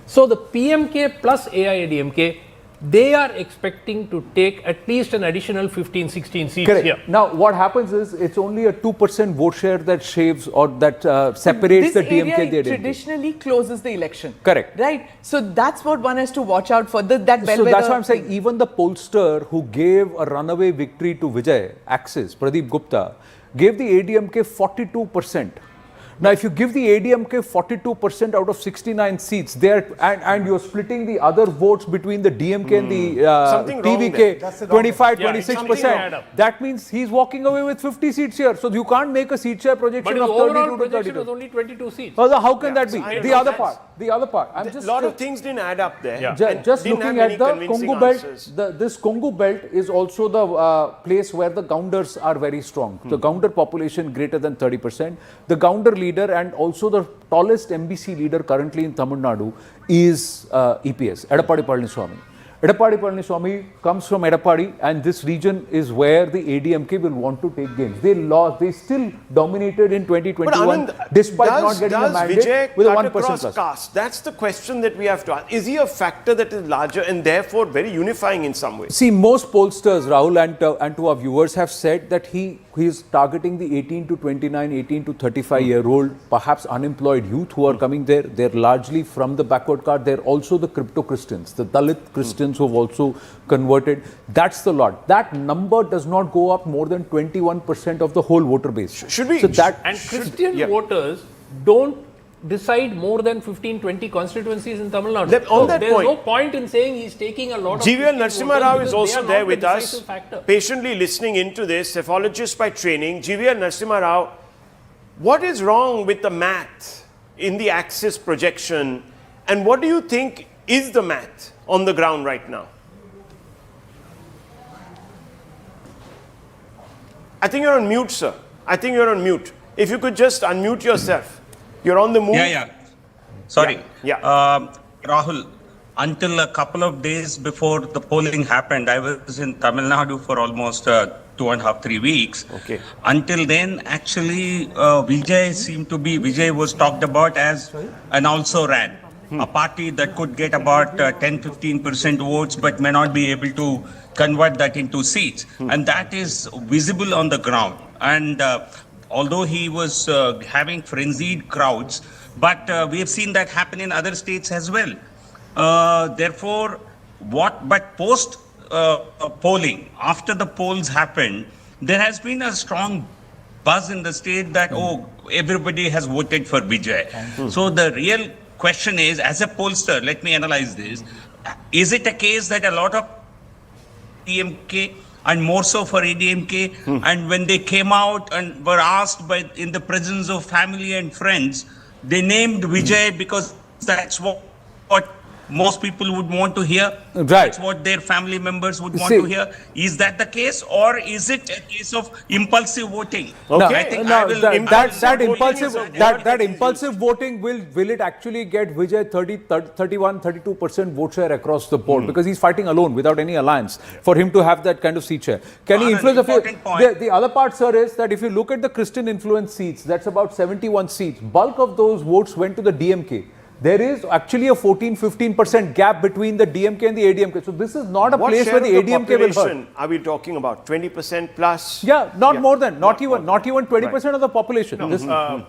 So the PMK plus AIDMK, they are expecting to take at least an additional 15, 16 seats here. Now, what happens is it's only a 2% vote share that shaves or that separates the DMK. This area traditionally closes the election. Correct. Right. So that's what one has to watch out for. That bellwether. So that's why I'm saying even the pollster who gave a runaway victory to Vijay, Axis, Pradeep Gupta, gave the ADMK 42%. Now, if you give the ADMK 42% out of 69 seats, and you're splitting the other votes between the DMK and the TVK, 25, 26%, that means he's walking away with 50 seats here. So you can't make a seat share projection of 32 to 32. Was only 22 seats. So how can that be? The other part. I'm just a lot of things didn't add up there. Just looking at the Kongu belt, this Kongu belt is also the place where the Gaundars are very strong. The Gounder population greater than 30%. The Gounder leader and also the tallest MBC leader currently in Tamil Nadu is EPS, Edappadi Palaniswamy. Edappadi Palaniswamy comes from Edappadi, and this region is where the ADMK will want to take gains. They lost, they still dominated in 2021 despite not getting a mandate Vijay with a cut 1% across plus. caste? That's the question that we have to ask. Is he a factor that is larger and therefore very unifying in some ways? See, most pollsters, Rahul, and to our viewers have said that he is targeting the 18 to 29, 18 to 35-year-old, perhaps unemployed youth who are coming there. They're largely from the backward caste. They're also the crypto Christians, the Dalit Christians who have also converted. That's the lot. That number does not go up more than 21% of the whole voter base. Should we? So that and Christian voters don't decide more than 15-20 constituencies in Tamil Nadu. There's no point in saying he's taking a lot of GVL Narasimha Rao is also there with us, factor. patiently listening into this, psephologist by training. GVL Narasimha Rao, what is wrong with the math in the axis projection, and what do you think is the math on the ground right now? I think you're on mute, sir. I think you're on mute. If you could just unmute yourself. You're on the move. Yeah. Sorry. Yeah. Rahul, until a couple of days before the polling happened, I was in Tamil Nadu for almost 2.5, 3 weeks. Okay. Until then, actually, Vijay was talked about as an also ran. A party that could get about 10-15% votes but may not be able to convert that into seats. And that is visible on the ground. And although he was having frenzied crowds, but we have seen that happen in other states as well. Therefore, but post polling, after the polls happened, there has been a strong buzz in the state that, everybody has voted for Vijay. So the real question is, as a pollster, let me analyze this. Is it a case that a lot of DMK and more so for ADMK, and when they came out and were asked in the presence of family and friends, they named Vijay because that's what most people would want to hear. Right. That's what their family members would want to hear. Is that the case, or is it a case of impulsive voting? Okay. That impulsive voting will it actually get Vijay 31-32% vote share across the board, because he's fighting alone without any alliance for him to have that kind of seat share. Can he influence the other part, sir, is that if you look at the Christian influence seats, that's about 71 seats. Bulk of those votes went to the DMK. There is actually a 14-15% gap between the DMK and the ADMK. So this is not a place where the ADMK will hurt. Are we talking about 20% plus? Yeah, more than, not even 20% of the population.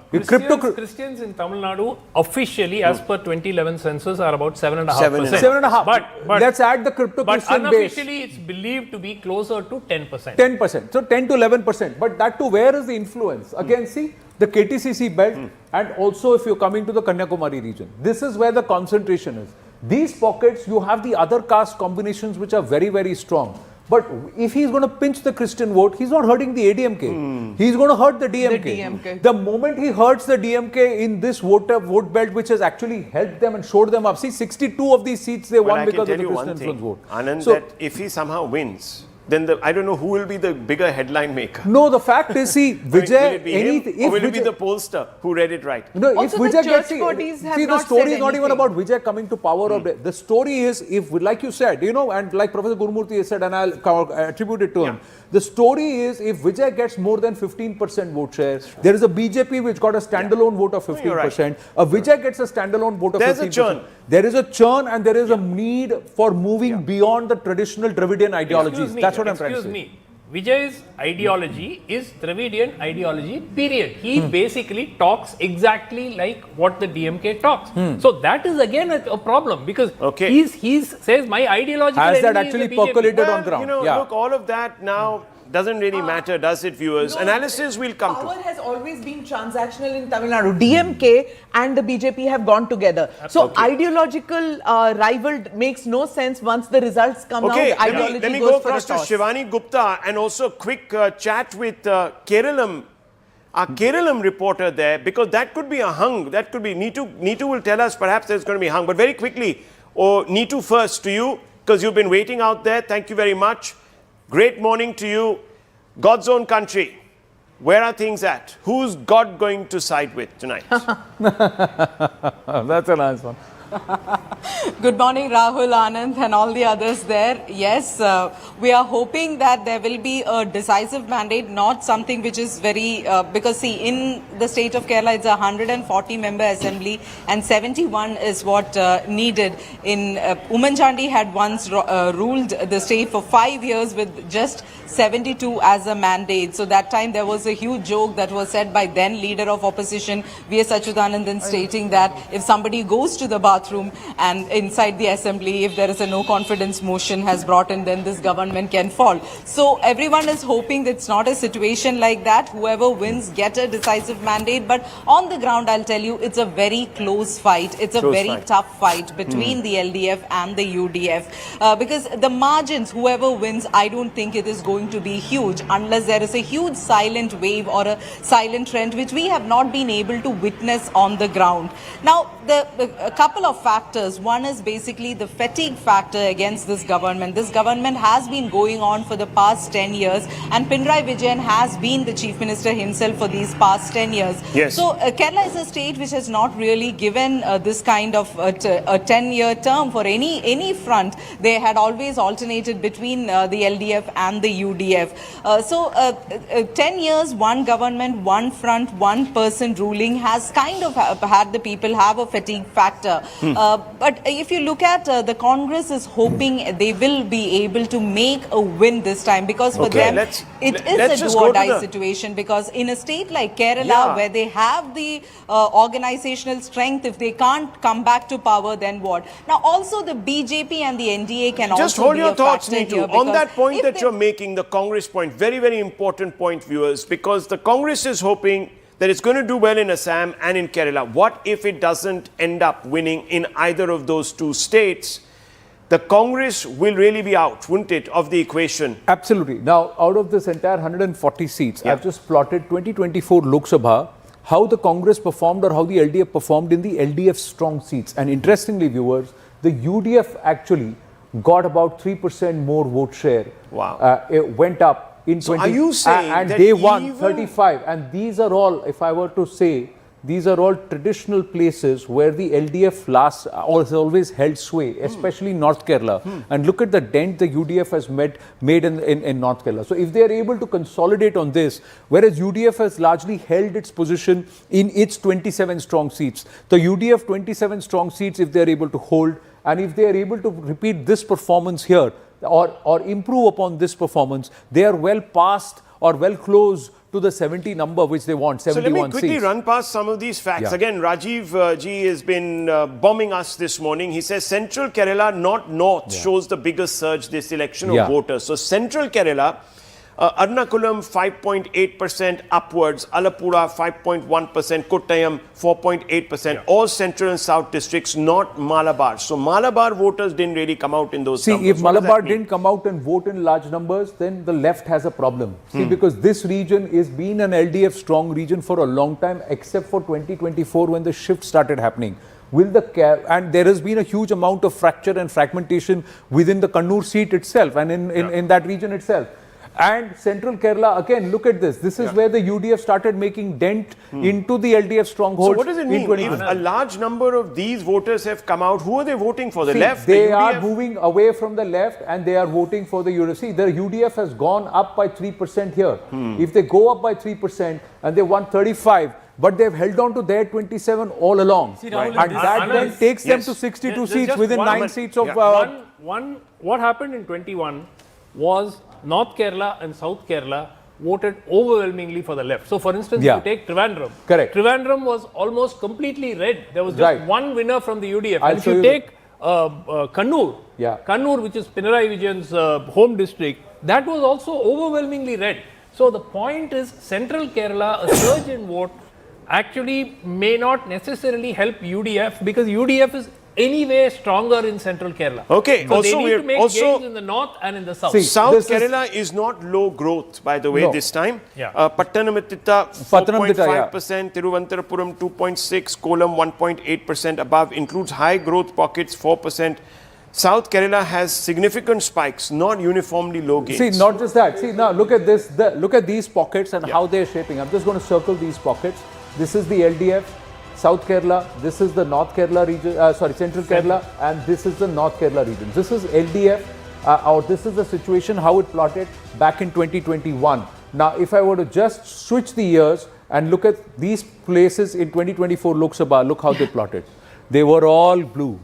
Christians in Tamil Nadu officially, as per 2011 census, are about 7.5%. 7.5. But let's add the crypto Christian base. But unofficially, it's believed to be closer to 10%. 10%. So 10 to 11%. But that too, where is the influence? Again, see, the KTCC belt, and also if you're coming to the Kanyakumari region. This is where the concentration is. These pockets, you have the other caste combinations which are very, very strong. But if he's going to pinch the Christian vote, he's not hurting the ADMK. He's going to hurt the DMK. The moment he hurts the DMK in this vote belt, which has actually helped them and showed them up. See, 62 of these seats they won because of the Christian influence vote. Anand, that if he somehow wins, then I don't know who will be the bigger headline maker. No, the fact is, see, Vijay, will it be the pollster who read it right? No, also, if Vijay gets the story is not even about Vijay coming to power. The story is, if, like you said, and like Professor Gurumurthy said, and I'll attribute it to him. The story is, if Vijay gets more than 15% vote share, there is a BJP which got a standalone vote of 15%. A Vijay gets a standalone vote of 15%. There's a churn. There is a churn, and there is a need for moving beyond the traditional Dravidian ideologies. That's what I'm trying to say. Vijay's ideology is Dravidian ideology, period. He basically talks exactly like what the DMK talks. So that is again a problem, because he says my ideological has that enemy actually is the BJP. percolated on ground? Look, all of that now doesn't really matter, does it, viewers? No, Analysis will come Power has always been transactional in Tamil Nadu. DMK and the BJP have gone together. So ideological rival makes no sense once the results come out. Ideology let me goes go for a across to toss. Shivani Gupta, and also quick chat with Keralam, our Keralam reporter there, because that could be a hung. That could be Neetu will tell us perhaps there's going to be hung. But very quickly, Neetu first to you, because you've been waiting out there. Thank you very much. Great morning to you. God's own country. Where are things at? Who's God going to side with tonight? That's a nice one. Good morning, Rahul, Anand, and all the others there. Yes, we are hoping that there will be a decisive mandate, not something which is very, because see, in the state of Kerala, it's a 140-member assembly, and 71 is what needed. In Umman Chandi had once ruled the state for 5 years with just 72 as a mandate. So that time there was a huge joke that was said by then leader of opposition V.S. Achyutanandan stating that if somebody goes to the bathroom and inside the assembly, if there is a no confidence motion has brought in, then this government can fall. So everyone is hoping that it's not a situation like that. Whoever wins get a decisive mandate. But on the ground, I'll tell you, it's a very close fight. It's a very tough fight between the LDF and the UDF. Because the margins, whoever wins, I don't think it is going to be huge unless there is a huge silent wave or a silent trend which we have not been able to witness on the ground. Now, a couple of factors. One is basically the fatigue factor against this government. This government has been going on for the past 10 years and Pinarayi Vijayan has been the Chief Minister himself for these past 10 years. Yes. So, Kerala is a state which has not really given this kind of a 10-year term for any front. They had always alternated between the LDF and the UDF. 10 years, one government, one front, one person ruling has kind of had the people have a fatigue factor. But if you look at the Congress is hoping they will be able to make a win this time because for them it is a do or die situation because in a state like Kerala where they have the organizational strength, if they can't come back to power, then what? Now also the BJP and the NDA can just also hold be your a thoughts, factor Neetu, here on that point that they- you're making, the Congress point, very, very important point, viewers, because the Congress is hoping that it's going to do well in Assam and in Kerala. What if it doesn't end up winning in either of those two states? The Congress will really be out, wouldn't it, of the equation? Absolutely. Now, out of this entire 140 seats, I've just plotted 2024 Lok Sabha, how the Congress performed or how the LDF performed in the LDF strong seats. And interestingly, viewers, the UDF actually got about 3% more vote share. Wow. It went up in So 20. are you saying and that they won even 35. And these are all, if I were to say, these are all traditional places where the LDF has always held sway, especially North Kerala. And look at the dent the UDF has made in North Kerala. So if they are able to consolidate on this, whereas UDF has largely held its position in its 27 strong seats, the UDF 27 strong seats, if they are able to hold, and if they are able to repeat this performance here, or improve upon this performance, they are well past or well close to the 70 number which they want, 71 So let me quickly seats. run past some of these facts. Yeah. Again, Rajiv ji has been bombing us this morning. He says Central Kerala, not North, shows the biggest surge this election of voters. So Central Kerala, Ernakulam 5.8% upwards, Alappuzha 5.1%, Kottayam 4.8%, all central and south districts, not Malabar. So Malabar voters didn't really come out in those numbers. See, if Malabar didn't come out and vote in large numbers, then the left has a problem. See, because this region is been an LDF strong region for a long time, except for 2024 when the shift started happening. And there has been a huge amount of fracture and fragmentation within the Kannur seat itself and in that region itself. And Central Kerala, again, look at this. This is where the UDF started making dent into the LDF stronghold. So what does it mean? If a large number of these voters have come out, who are they voting for? The left? They the are moving away from the left and they are voting for the UDF. See, the UDF has gone up by 3% here. If they go up by 3% and they won 35, but they've held on to their 27 all along. See, Rahul, and that then takes them to 62 seats within 9 seats of... What happened in 21 was North Kerala and South Kerala voted overwhelmingly for the left. So, for instance, if you take Trivandrum. Correct. Trivandrum was almost completely red. There was just one winner from the UDF. I'll and if you take Kannur, Kannur, which is Pinarayi Vijayan's home district, that was also overwhelmingly red. So, the point is Central Kerala, a surge in vote actually may not necessarily help UDF because UDF is anyway stronger in Central Kerala. Okay, so also they need to make also gains in the north and in the south. See, South Kerala is not low growth, by the way, this time. Pattanamthitta 4.5%, Thiruvananthapuram 2.6%, Kollam 1.8% above, includes high growth pockets 4%. South Kerala has significant spikes, not uniformly low gains. See, not just that. See, now look at this. Look at these pockets and how they're shaping. I'm just going to circle these pockets. This is the LDF. South Kerala, this is the North Kerala region, Central Kerala, and this is the North Kerala region. This is LDF, or this is the situation how it plotted back in 2021. Now, if I were to just switch the years and look at these places in 2024 Lok Sabha, look how they plotted. They were all blue.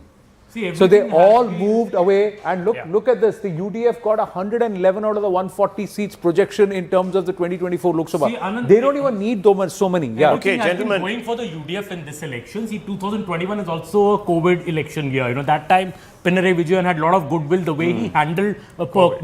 So they all moved away, and look at this. The UDF got 111 out of the 140 seats projection in terms of the 2024 Lok Sabha. See, Anand, they don't even need so many. Yeah. Okay, gentlemen. Going for the UDF in this election. See, 2021 is also a COVID election year. You know, that time Pinarayi Vijayan had a lot of goodwill. The way he handled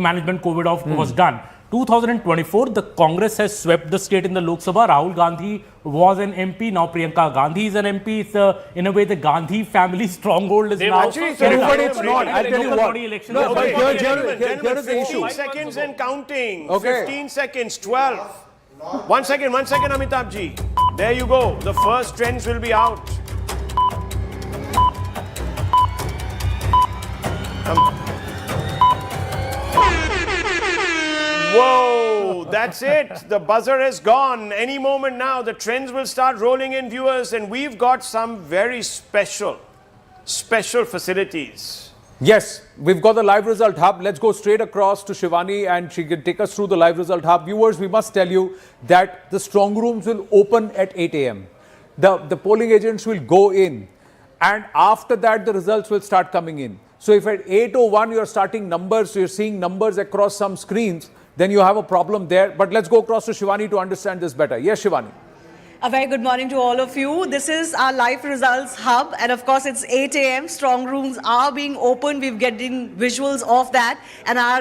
management COVID was done. 2024, the Congress has swept the state in the Lok Sabha. Rahul Gandhi was an MP. Now Priyanka Gandhi is an MP. It's in a way the Gandhi family stronghold is now. Actually, but it's not. I'll tell you what. No, okay, gentlemen, 15 seconds and counting. Okay. 15 seconds, 12. 1 second, Amitabh ji. There you go. The first trends will be out. Whoa, that's it. The buzzer has gone. Any moment now, the trends will start rolling in, viewers, and we've got some very special facilities. Yes, we've got the live result hub. Let's go straight across to Shivani and she can take us through the live result hub. Viewers, we must tell you that the strong rooms will open at 8 a.m. The polling agents will go in, and after that the results will start coming in. So if at 8:01 you're starting numbers, so you're seeing numbers across some screens, then you have a problem there. But let's go across to Shivani to understand this better. Yes, Shivani. A very good morning to all of you. This is our live results hub, and of course it's 8 a.m. Strong rooms are being opened. We're getting visuals of that, and our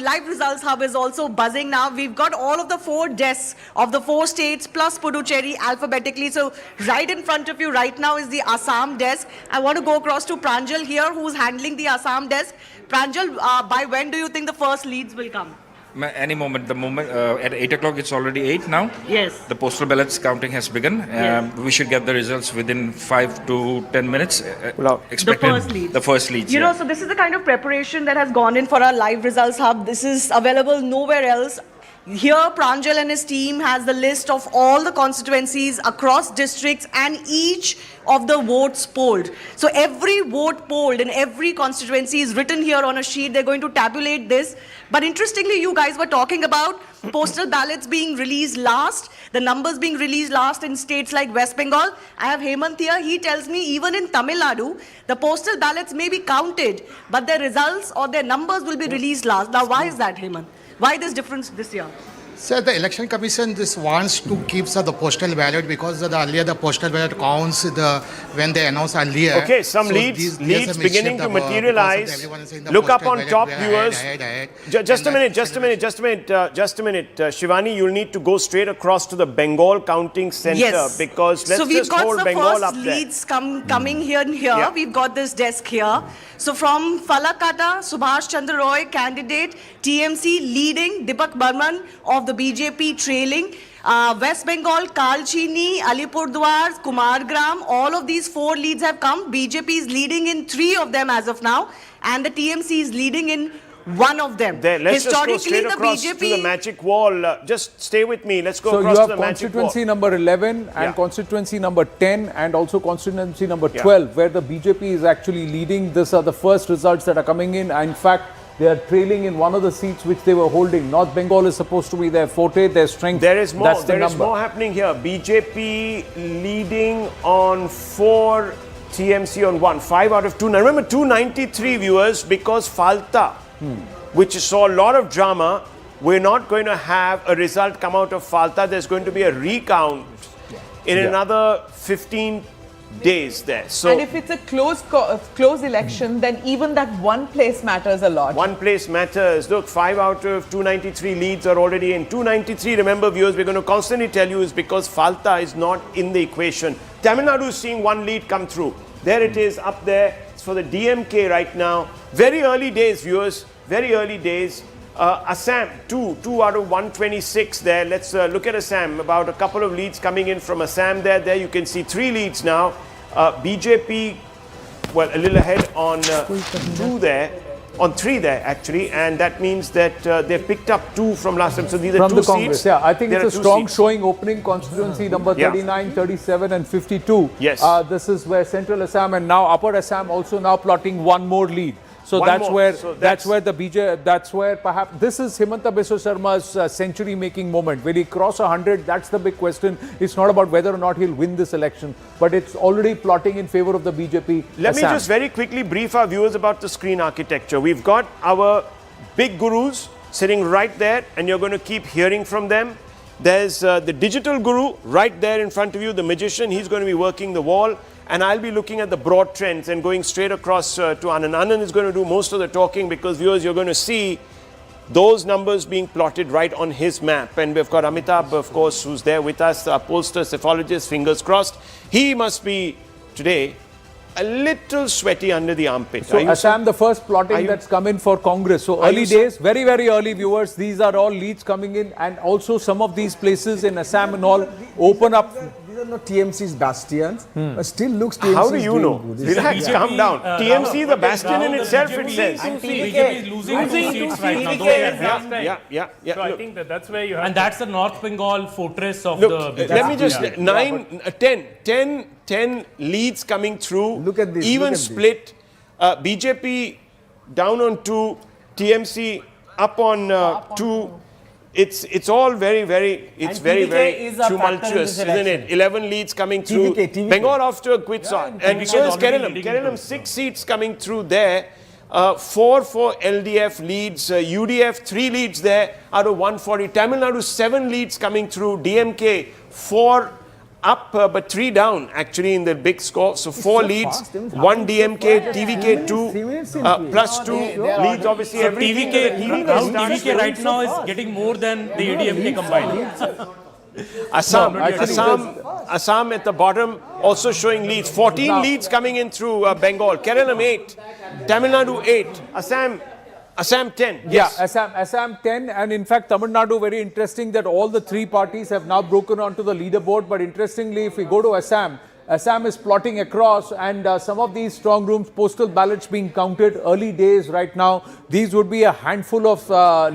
live results hub is also buzzing now. We've got all of the 4 desks of the 4 states plus Puducherry alphabetically. So right in front of you right now is the Assam desk. I want to go across to Pranjal here, who's handling the Assam desk. Pranjal, by when do you think the first leads will come? Any moment. The moment at 8 o'clock, it's already 8 now. Yes. The postal ballots counting has begun. Yes. We should get the results within 5 to 10 minutes. The first leads. You know, so this is the kind of preparation that has gone in for our live results hub. This is available nowhere else. Here, Pranjal and his team has the list of all the constituencies across districts and each of the votes polled. So every vote polled in every constituency is written here on a sheet. They're going to tabulate this. But interestingly, you guys were talking about postal ballots being released last, the numbers being released last in states like West Bengal. I have Hemant here. He tells me even in Tamil Nadu, the postal ballots may be counted, but their results or their numbers will be released last. Now, why is that, Hemant? Why this difference this year? Sir, the Election Commission just wants to keep the postal ballot because earlier the postal ballot counts when they announce earlier. Okay, some leads beginning to materialize. Look up on top, viewers. Just a minute. Shivani, you'll need to go straight across to the Bengal counting center because let's just hold Bengal up there. So we've got the first leads coming here and here. Yeah. We've got this desk here. So from Falakata, Subhash Chandra Roy, candidate, TMC leading, Deepak Burman of the BJP trailing, West Bengal, Kalchini, Alipurdwar, Kumargram, all of these 4 leads have come. BJP is leading in 3 of them as of now, and the TMC is leading in 1 of them. Let's just go straight across to the magic wall. Just stay with me. Let's go across to the magic wall. So you have constituency number 11 and constituency number 10 and also constituency number 12 where the BJP is actually leading. These are the first results that are coming in. In fact, they are trailing in one of the seats which they were holding. North Bengal is supposed to be their forte, their strength. There is more. There is more happening here. BJP leading on 4, TMC on 1. 5 out of 2. Now remember, 293 viewers because Falta, which saw a lot of drama. We're not going to have a result come out of Falta. There's going to be a recount in another 15 days there. So, and if it's a close election, then even that one place matters a lot. One place matters. Look, 5 out of 293 leads are already in. 293, remember viewers, we're going to constantly tell you is because Falta is not in the equation. Tamil Nadu is seeing 1 lead come through. There it is up there. It's for the DMK right now. Very early days, viewers. Very early days. Assam, 2 out of 126 there. Let's look at Assam. About a couple of leads coming in from Assam there. There you can see 3 leads now. BJP, well, a little ahead on 2 there. on 3 there actually, and that means that they've picked up 2 from last time. So these are From 2 the seats. Congress, yeah. I think There it's a are 2 strong seats. showing opening constituency number Yeah. 39, 37 and 52. Yes. This is where Central Assam and now Upper Assam also now plotting one more lead. So One that's more. where So that's where the that's where perhaps this is Himanta Biswa Sarma's century making moment. Will he cross 100? That's the big question. It's not about whether or not he'll win this election, but it's already plotting in favor of the BJP. Let me Assam. just very quickly brief our viewers about the screen architecture. We've got our big gurus sitting right there, and you're going to keep hearing from them. There's the digital guru right there in front of you, the magician. He's going to be working the wall, and I'll be looking at the broad trends and going straight across to Anand. Anand is going to do most of the talking because viewers, you're going to see those numbers being plotted right on his map. And we've got Amitabh, of course, who's there with us, our pollster, psephologist, fingers crossed. He must be today a little sweaty under the armpit. So Assam, the first plotting you- that's come in for Congress. So Are early you, days, very, very early viewers. These are all leads coming in, and also some of these places in Assam and all open up. These are not TMC's bastions, but still looks TMC. How do you know? Relax, calm down. TMC is a bastion in itself, it says. BJP is losing 2 seats right now. Yeah. So I Look. think that's where you have. And that's the North Bengal fortress of Look, the BJP. let me just 10 leads coming through. Look at this, Even look at this. split. BJP down on 2, TMC up on 2. It's all very, very, it's And very, TVK very is a factor in tumultuous, this isn't it? election. 11 leads coming through. TVK. Bengal off to a quick start. And TVK so is is already Kerala. leading Kerala, into 6 seats coming through there. 4 for LDF leads, UDF 3 leads there out of 140. Tamil Nadu 7 leads coming through. DMK 4 up but 3 down actually in the big score. So 4 leads, 1 DMK, TVK 2 plus 2 leads obviously So everything. TVK right now is getting more than the ADMK combined. Assam at the bottom also showing leads. 14 leads coming in through Bengal. Kerala 8, Tamil Nadu 8, Assam 10. Yes. Yeah, Assam 10, and in fact Tamil Nadu, very interesting that all the 3 parties have now broken onto the leaderboard. But interestingly, if we go to Assam is plotting across, and some of these strong rooms, postal ballots being counted, early days right now. These would be a handful of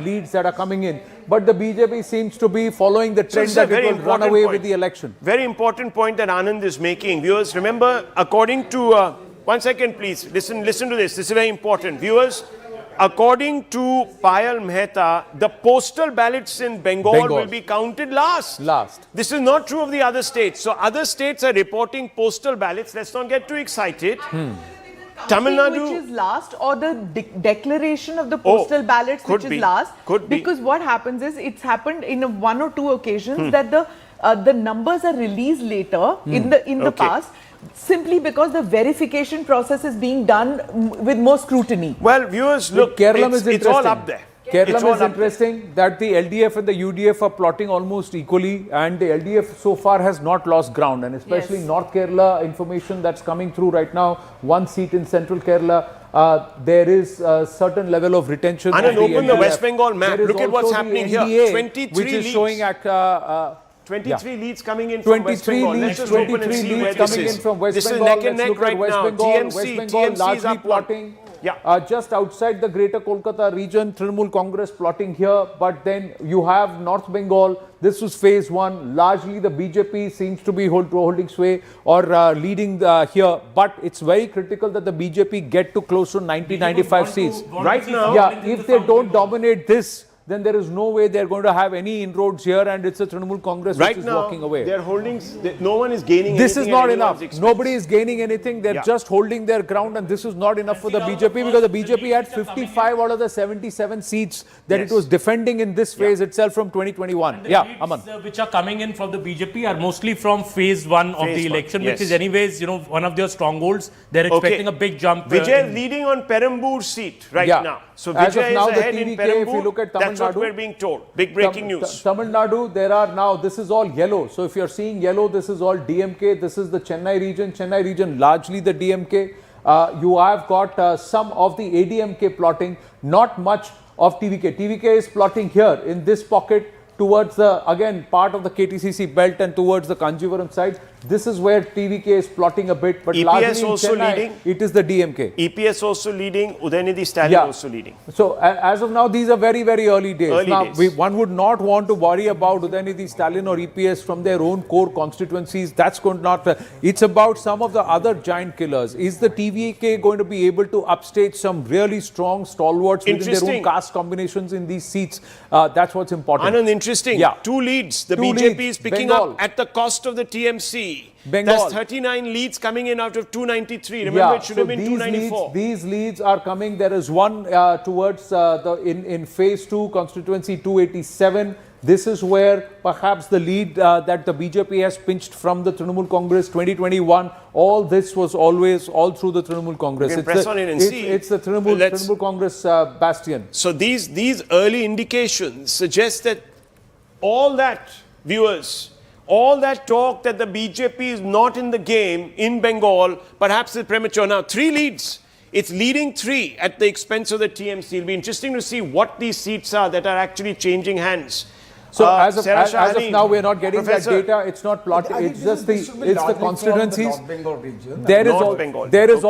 leads that are coming in. But the BJP seems to be following the trend that it will run away with the election. Very important point that Anand is making. Viewers, remember, according to... 1 second, please. Listen to this. This is very important. Viewers, according to Payal Mehta, the postal ballots in Bengal will be counted last. This is not true of the other states. So other states are reporting postal ballots. Let's not get too excited. Tamil Nadu, which is last, or the declaration of the postal ballots which is last, because what happens is it's happened in 1 or 2 occasions that the numbers are released later in the past, simply because the verification process is being done with more scrutiny. Well, viewers, look, it's all up there. Kerala is interesting that the LDF and the UDF are plotting almost equally, and the LDF so far has not lost ground, and especially North Kerala information that's coming through right now, 1 seat in Central Kerala, there is a certain level of retention. And open the West Bengal map. Look at what's happening here. 23 which is leads. showing at 23 leads coming in from West 23 Bengal. leads, Let's just open and see where this coming in is. from West This is Bengal. neck and Let's neck look at right West now. Bengal, TMC, West Bengal is largely up plotting. Yeah. Just outside the greater Kolkata region, Trinamool Congress plotting here, but then you have North Bengal. This was phase 1. Largely the BJP seems to be holding sway or leading here, but it's very critical that the BJP get to close to 90-95 seats. Right now, if they don't dominate this, then there is no way they're going to have any inroads here, and it's a Trinamool Congress which is walking away. They're holding, no one is gaining This is anything not at enough. anyone's expense. Nobody is gaining anything. They're just holding their ground, and this is not enough for the BJP, because the BJP had 55 out of the 77 seats that it was defending in this phase itself from 2021. Yeah, Aman. Which are coming in from the BJP are mostly from phase 1 of the election, which is anyways, one of their strongholds. They're expecting a big jump. Vijay is leading on Perambur seat right now. So Vijay now, is ahead the in TVK, Perambur. if you look at Tamil That's what Nadu, we're being told. Big breaking news. Tamil Nadu, there are now, this is all yellow. So if you're seeing yellow, this is all DMK. This is the Chennai region, largely the DMK. You have got some of the ADMK plotting, not much of TVK. TVK is plotting here in this pocket towards the, again, part of the KTCC belt and towards the Kanjivaram side. This is where TVK is plotting a bit, but EPS largely in also Chennai, leading. it is the DMK. EPS also leading, Udayanidhi Stalin also leading. So as of now, these are very, very early days. One would not want to worry about Udayanidhi Stalin or EPS from their own core constituencies. That's going not. It's about some of the other giant killers. Is the TVK going to be able to upstage some really strong stalwarts within their own caste combinations in these seats? That's what's important. Anand, interesting. Yeah. 2 leads. The Two BJP leads. is picking Bengal. up at the cost of the TMC. Bengal. That's 39 leads coming in out of 293. Remember, it should have been 294. These leads are coming. There is one towards in phase 2 constituency 287. This is where perhaps the lead that the BJP has pinched from the Trinamool Congress 2021. All this was always all through the Trinamool Congress. You can press on it and see. It's the Trinamool Congress bastion. So these early indications suggest that all that, viewers, all that talk that the BJP is not in the game in Bengal, perhaps is premature. Now, 3 leads. It's leading 3 at the expense of the TMC. It'll be interesting to see what these seats are that are actually changing hands. So as of now, we're not getting that data. It's not plotted. It's just the constituencies. North Bengal region. There is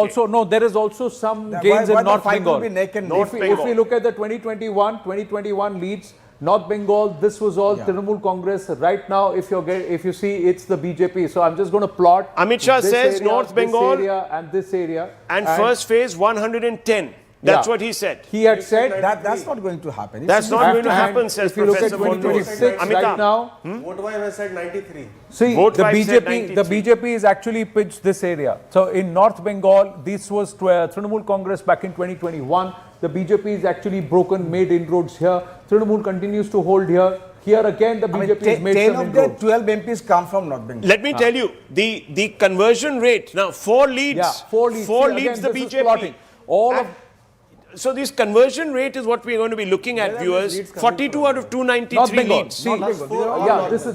also some gains in North Bengal. If we look at the 2021 leads, North Bengal, this was all Trinamool Congress. Right now, if you see, it's the BJP. So I'm just going to plot. Amit Shah says area, North Bengal this area and this area. And first phase 110. That's what he said. He had said that's not going to happen. That's not going to happen, says if you look at Professor 2026 right now. Vote has said 93. See, the BJP is actually pitched this area. So in North Bengal, this was Trinamool Congress back in 2021. The BJP is actually made inroads here. Trinamool continues to hold here. Here again, the BJP has made 10 some of the inroads. 12 MPs come from North Bengal. Let me tell you, the conversion rate, now 4 leads. Yeah, 4 leads. Four See, leads again, the this is BJP. plotting. So this conversion rate is what we're going to be looking at, viewers. 42 out of 293 leads. See,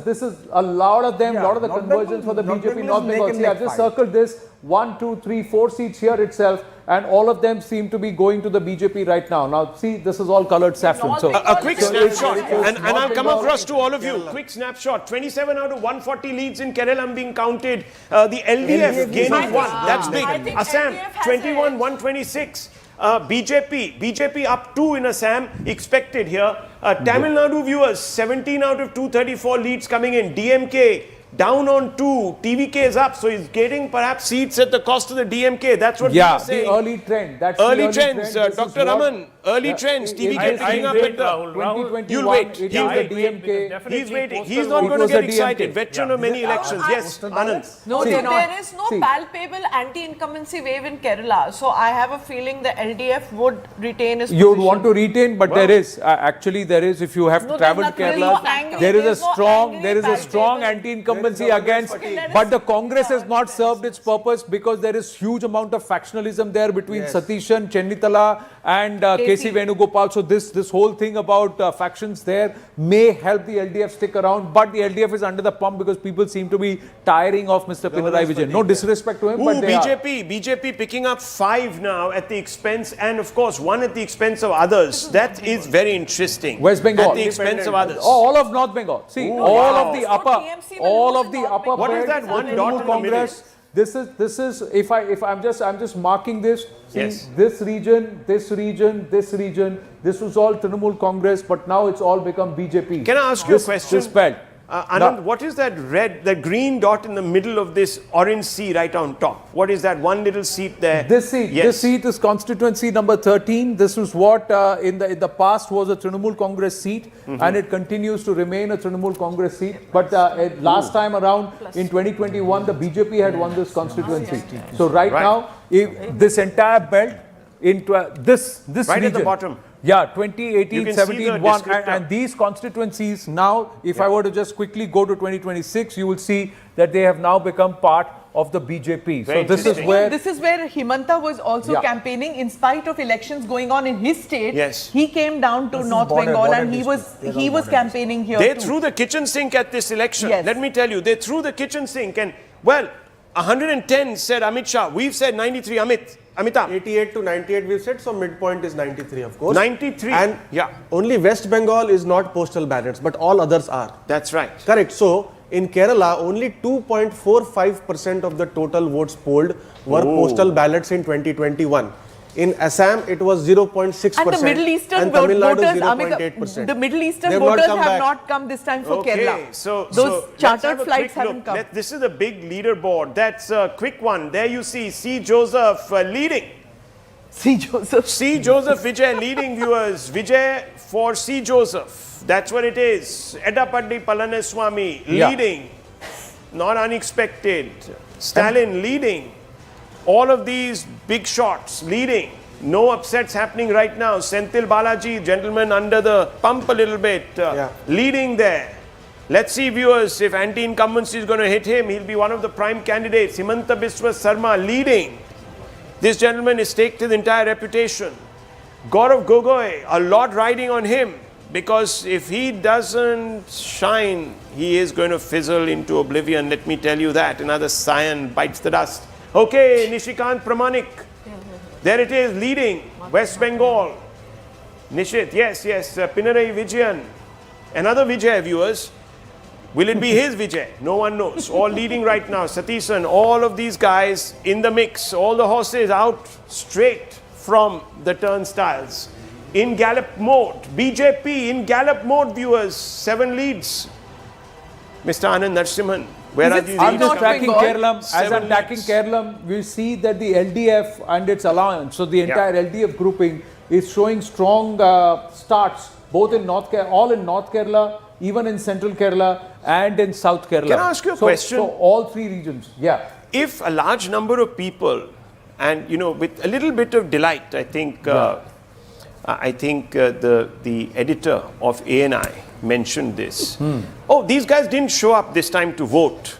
this is a lot of them, lot of the conversions for the BJP North Bengal. See, I've just circled this 1, 2, 3, 4 seats here itself, and all of them seem to be going to the BJP right now. Now, see, this is all coloured saffron. So a quick snapshot, and I'll come across to all of you. Quick snapshot: 27 out of 140 leads in Kerala being counted. The LDF gaining 1. That's big. Assam 21, 126. BJP up 2 in Assam, expected here. Tamil Nadu viewers, 17 out of 234 leads coming in. DMK down on 2, TVK is up, so he's getting perhaps seats at the cost of the DMK. That's what we are saying. The early trend. That's early the trends, Dr. Raman. Early trends. TVK picking up at the 2021. You'll wait. It is the DMK. He's waiting. He's not going to get excited. Veteran of many elections. Yes, Anand. No, there is no palpable anti-incumbency wave in Kerala. So I have a feeling the LDF would retain its You would position. want to retain, but there is actually there is. If you have to travel to Kerala, there is a strong anti-incumbency against. But the Congress has not served its purpose because there is huge amount of factionalism there between Satishan, Chennitala, and KC Venugopal. So this whole thing about factions there may help the LDF stick around, but the LDF is under the pump because people seem to be tiring of Mr. Pinarayi Vijay. No disrespect to him, but they BJP picking up 5 now at the expense, and of course 1 at the expense of others. That is very interesting. West Bengal at the expense of others. All of North Bengal. See, all of the upper. What is that one dot in the Congress? This is if I'm just marking this. See, yes. This region. This was all Trinamool Congress, but now it's all become BJP. Can I ask you a question? This belt. Anand, what is that green dot in the middle of this orange sea right on top? What is that one little seat there? This seat is constituency number 13. This is what in the past was a Trinamool Congress seat, and it continues to remain a Trinamool Congress seat. But last time around in 2021, the BJP had won this constituency. So right now, this entire belt into this right region, at the bottom. Yeah, 2018, 17, 1, and these constituencies now, if I were to just quickly go to 2026, you will see that they have now become part of the BJP. So this is where Himanta was also campaigning in spite of elections going on in his state. Yes. He came down to North Bengal and he was campaigning here. They threw the kitchen sink at this election. Yes. Let me tell you, they threw the kitchen sink, and 110 said Amit Shah. We've said 93. Amitabh. 88 to 98 we've said, so midpoint is 93 of course. 93. And only West Bengal is not postal ballots, but all others are. That's right. Correct. So In Kerala, only 2.45% of the total votes polled were postal ballots in 2021. In Assam, it was 0.6%. And the Middle Eastern and Tamil Nadu, voters, 0.8%. the Middle Eastern They've voters not have back. not come this time for Kerala. So those let's chartered have a flights quick haven't look. come. This is a big leaderboard. That's a quick one. There you see C. Joseph leading. C. Joseph. C. Joseph Vijay leading, viewers. Vijay for C. Joseph. That's what it is. Edappadi Palaniswamy leading. Not unexpected. Stalin leading. All of these big shots leading. No upsets happening right now. Senthil Balaji, gentleman under the pump a little bit, leading there. Let's see, viewers, if anti-incumbency is going to hit him. He'll be one of the prime candidates. Himanta Biswa Sarma leading. This gentleman is staked his entire reputation. Gaurav Gogoi, a lot riding on him, because if he doesn't shine, he is going to fizzle into oblivion. Let me tell you that. Another scion bites the dust. Okay, Nishikant Pramanik. There it is, leading West Bengal. Nishit, yes, Pinarayi Vijayan. Another Vijay, viewers. Will it be his Vijay? No one knows. All leading right now. Satishan, all of these guys in the mix. All the horses out straight from the turnstiles. In gallop mode. BJP in gallop mode, viewers. 7 leads. Mr. Anand Narasimhan. Where are these I'm leads just coming? tracking Kerala. As 7 I'm tracking leads. Kerala, we see that the LDF and its alliance, so the entire LDF grouping, is showing strong starts, both in all in North Kerala, even in Central Kerala and in South Kerala. Can I ask you a question? So all 3 regions, If a large number of people, and with a little bit of delight, I think, the editor of ANI mentioned this. Oh, these guys didn't show up this time to vote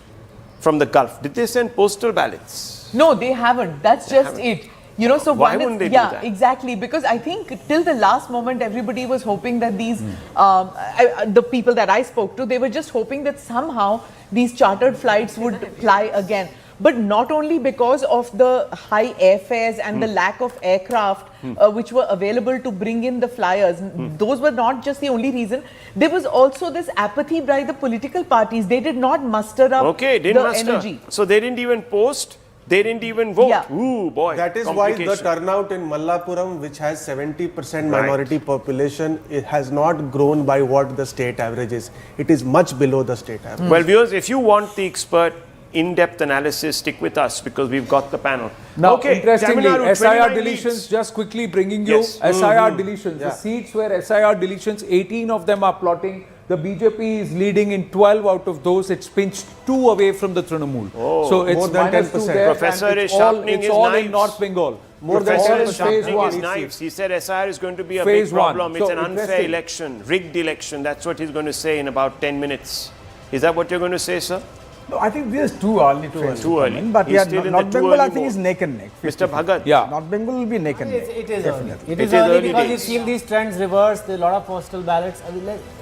from the Gulf. Did they send postal ballots? No, they haven't. That's just it. So why wouldn't they do that? Exactly. Because I think till the last moment, everybody was hoping that these, the people that I spoke to, they were just hoping that somehow these chartered flights would fly again. But not only because of the high airfares and the lack of aircraft which were available to bring in the flyers. Those were not just the only reason. There was also this apathy by the political parties. They did not muster up the energy. So they didn't even post. They didn't even vote. Yeah. Ooh, boy. That is why the turnout in Mallapuram, which has 70% minority population, it has not grown by what the state average is. It is much below the state average. Well, viewers, if you want the expert in-depth analysis, stick with us because we've got the panel. Now, okay, interestingly, Tamil Nadu, SIR 29 deletions, leads. just quickly bringing you SIR deletions. The seats where SIR deletions, 18 of them are plotting. The BJP is leading in 12 out of those. It's pinched 2 away from the Trinamool. So it's more than -2 there. Professor and is it's all, sharpening it's his all knives. in North Bengal. Professor is phase sharpening one. his knives. He said SIR is going to be a Phase big problem. one. It's So an unfair interesting. election, rigged election. That's what he's going to say in about 10 minutes. Is that what you're going to say, sir? No, I think this is too early to early. But He's still in the North too Bengal, I early think, mode. is neck and neck. Mr. Bhagat. North Bengal will be neck and neck. It is early. Definitely. It is early because you've seen these trends reverse. There are a lot of postal ballots.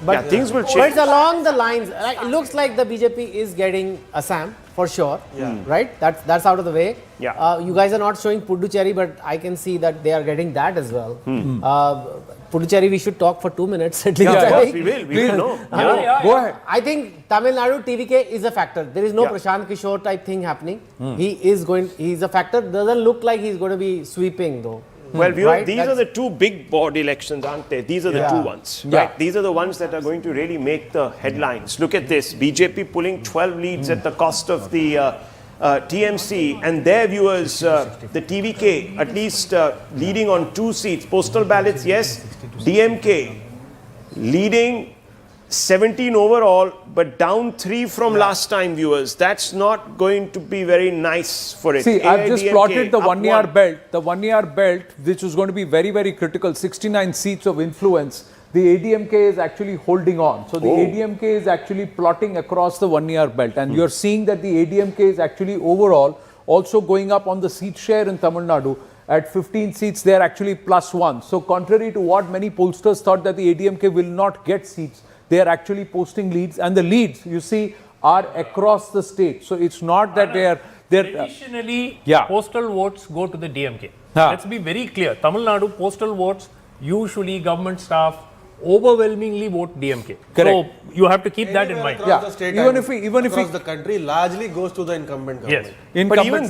But things will change. But it's along the lines. It looks like the BJP is getting Assam for sure. Right? That's out of the way. You guys are not showing Puducherry, but I can see that they are getting that as well. Puducherry, we should talk for 2 minutes at least. Yes, we will. We will know. Go ahead. I think Tamil Nadu TVK is a factor. There is no Prashant Kishore type thing happening. He's a factor. Doesn't look like he's going to be sweeping though. Well, these are the 2 big board elections, aren't they? These are the 2 ones, right? These are the ones that are going to really make the headlines. Look at this. BJP pulling 12 leads at the cost of the TMC, and their viewers, the TVK, at least leading on 2 seats. Postal ballots, yes. DMK leading 17 overall, but down 3 from last time, viewers. That's not going to be very nice for it. See, I've just AIDMK plotted the up 1 year 1. belt. The 1 year belt, which was going to be very, very critical, 69 seats of influence. The ADMK is actually holding on. So the ADMK is actually plotting across the 1 year belt. And you're seeing that the ADMK is actually overall also going up on the seat share in Tamil Nadu. At 15 seats, they're actually +1. So contrary to what many pollsters thought that the ADMK will not get seats, they are actually posting leads. And the leads, you see, are across the state. So it's not that they're traditionally, postal votes go to the DMK. Let's be very clear. Tamil Nadu postal votes, usually government staff overwhelmingly vote DMK. Correct. you have to keep that in mind. Across the state, even if across the country largely goes to the incumbent government. Yes. But even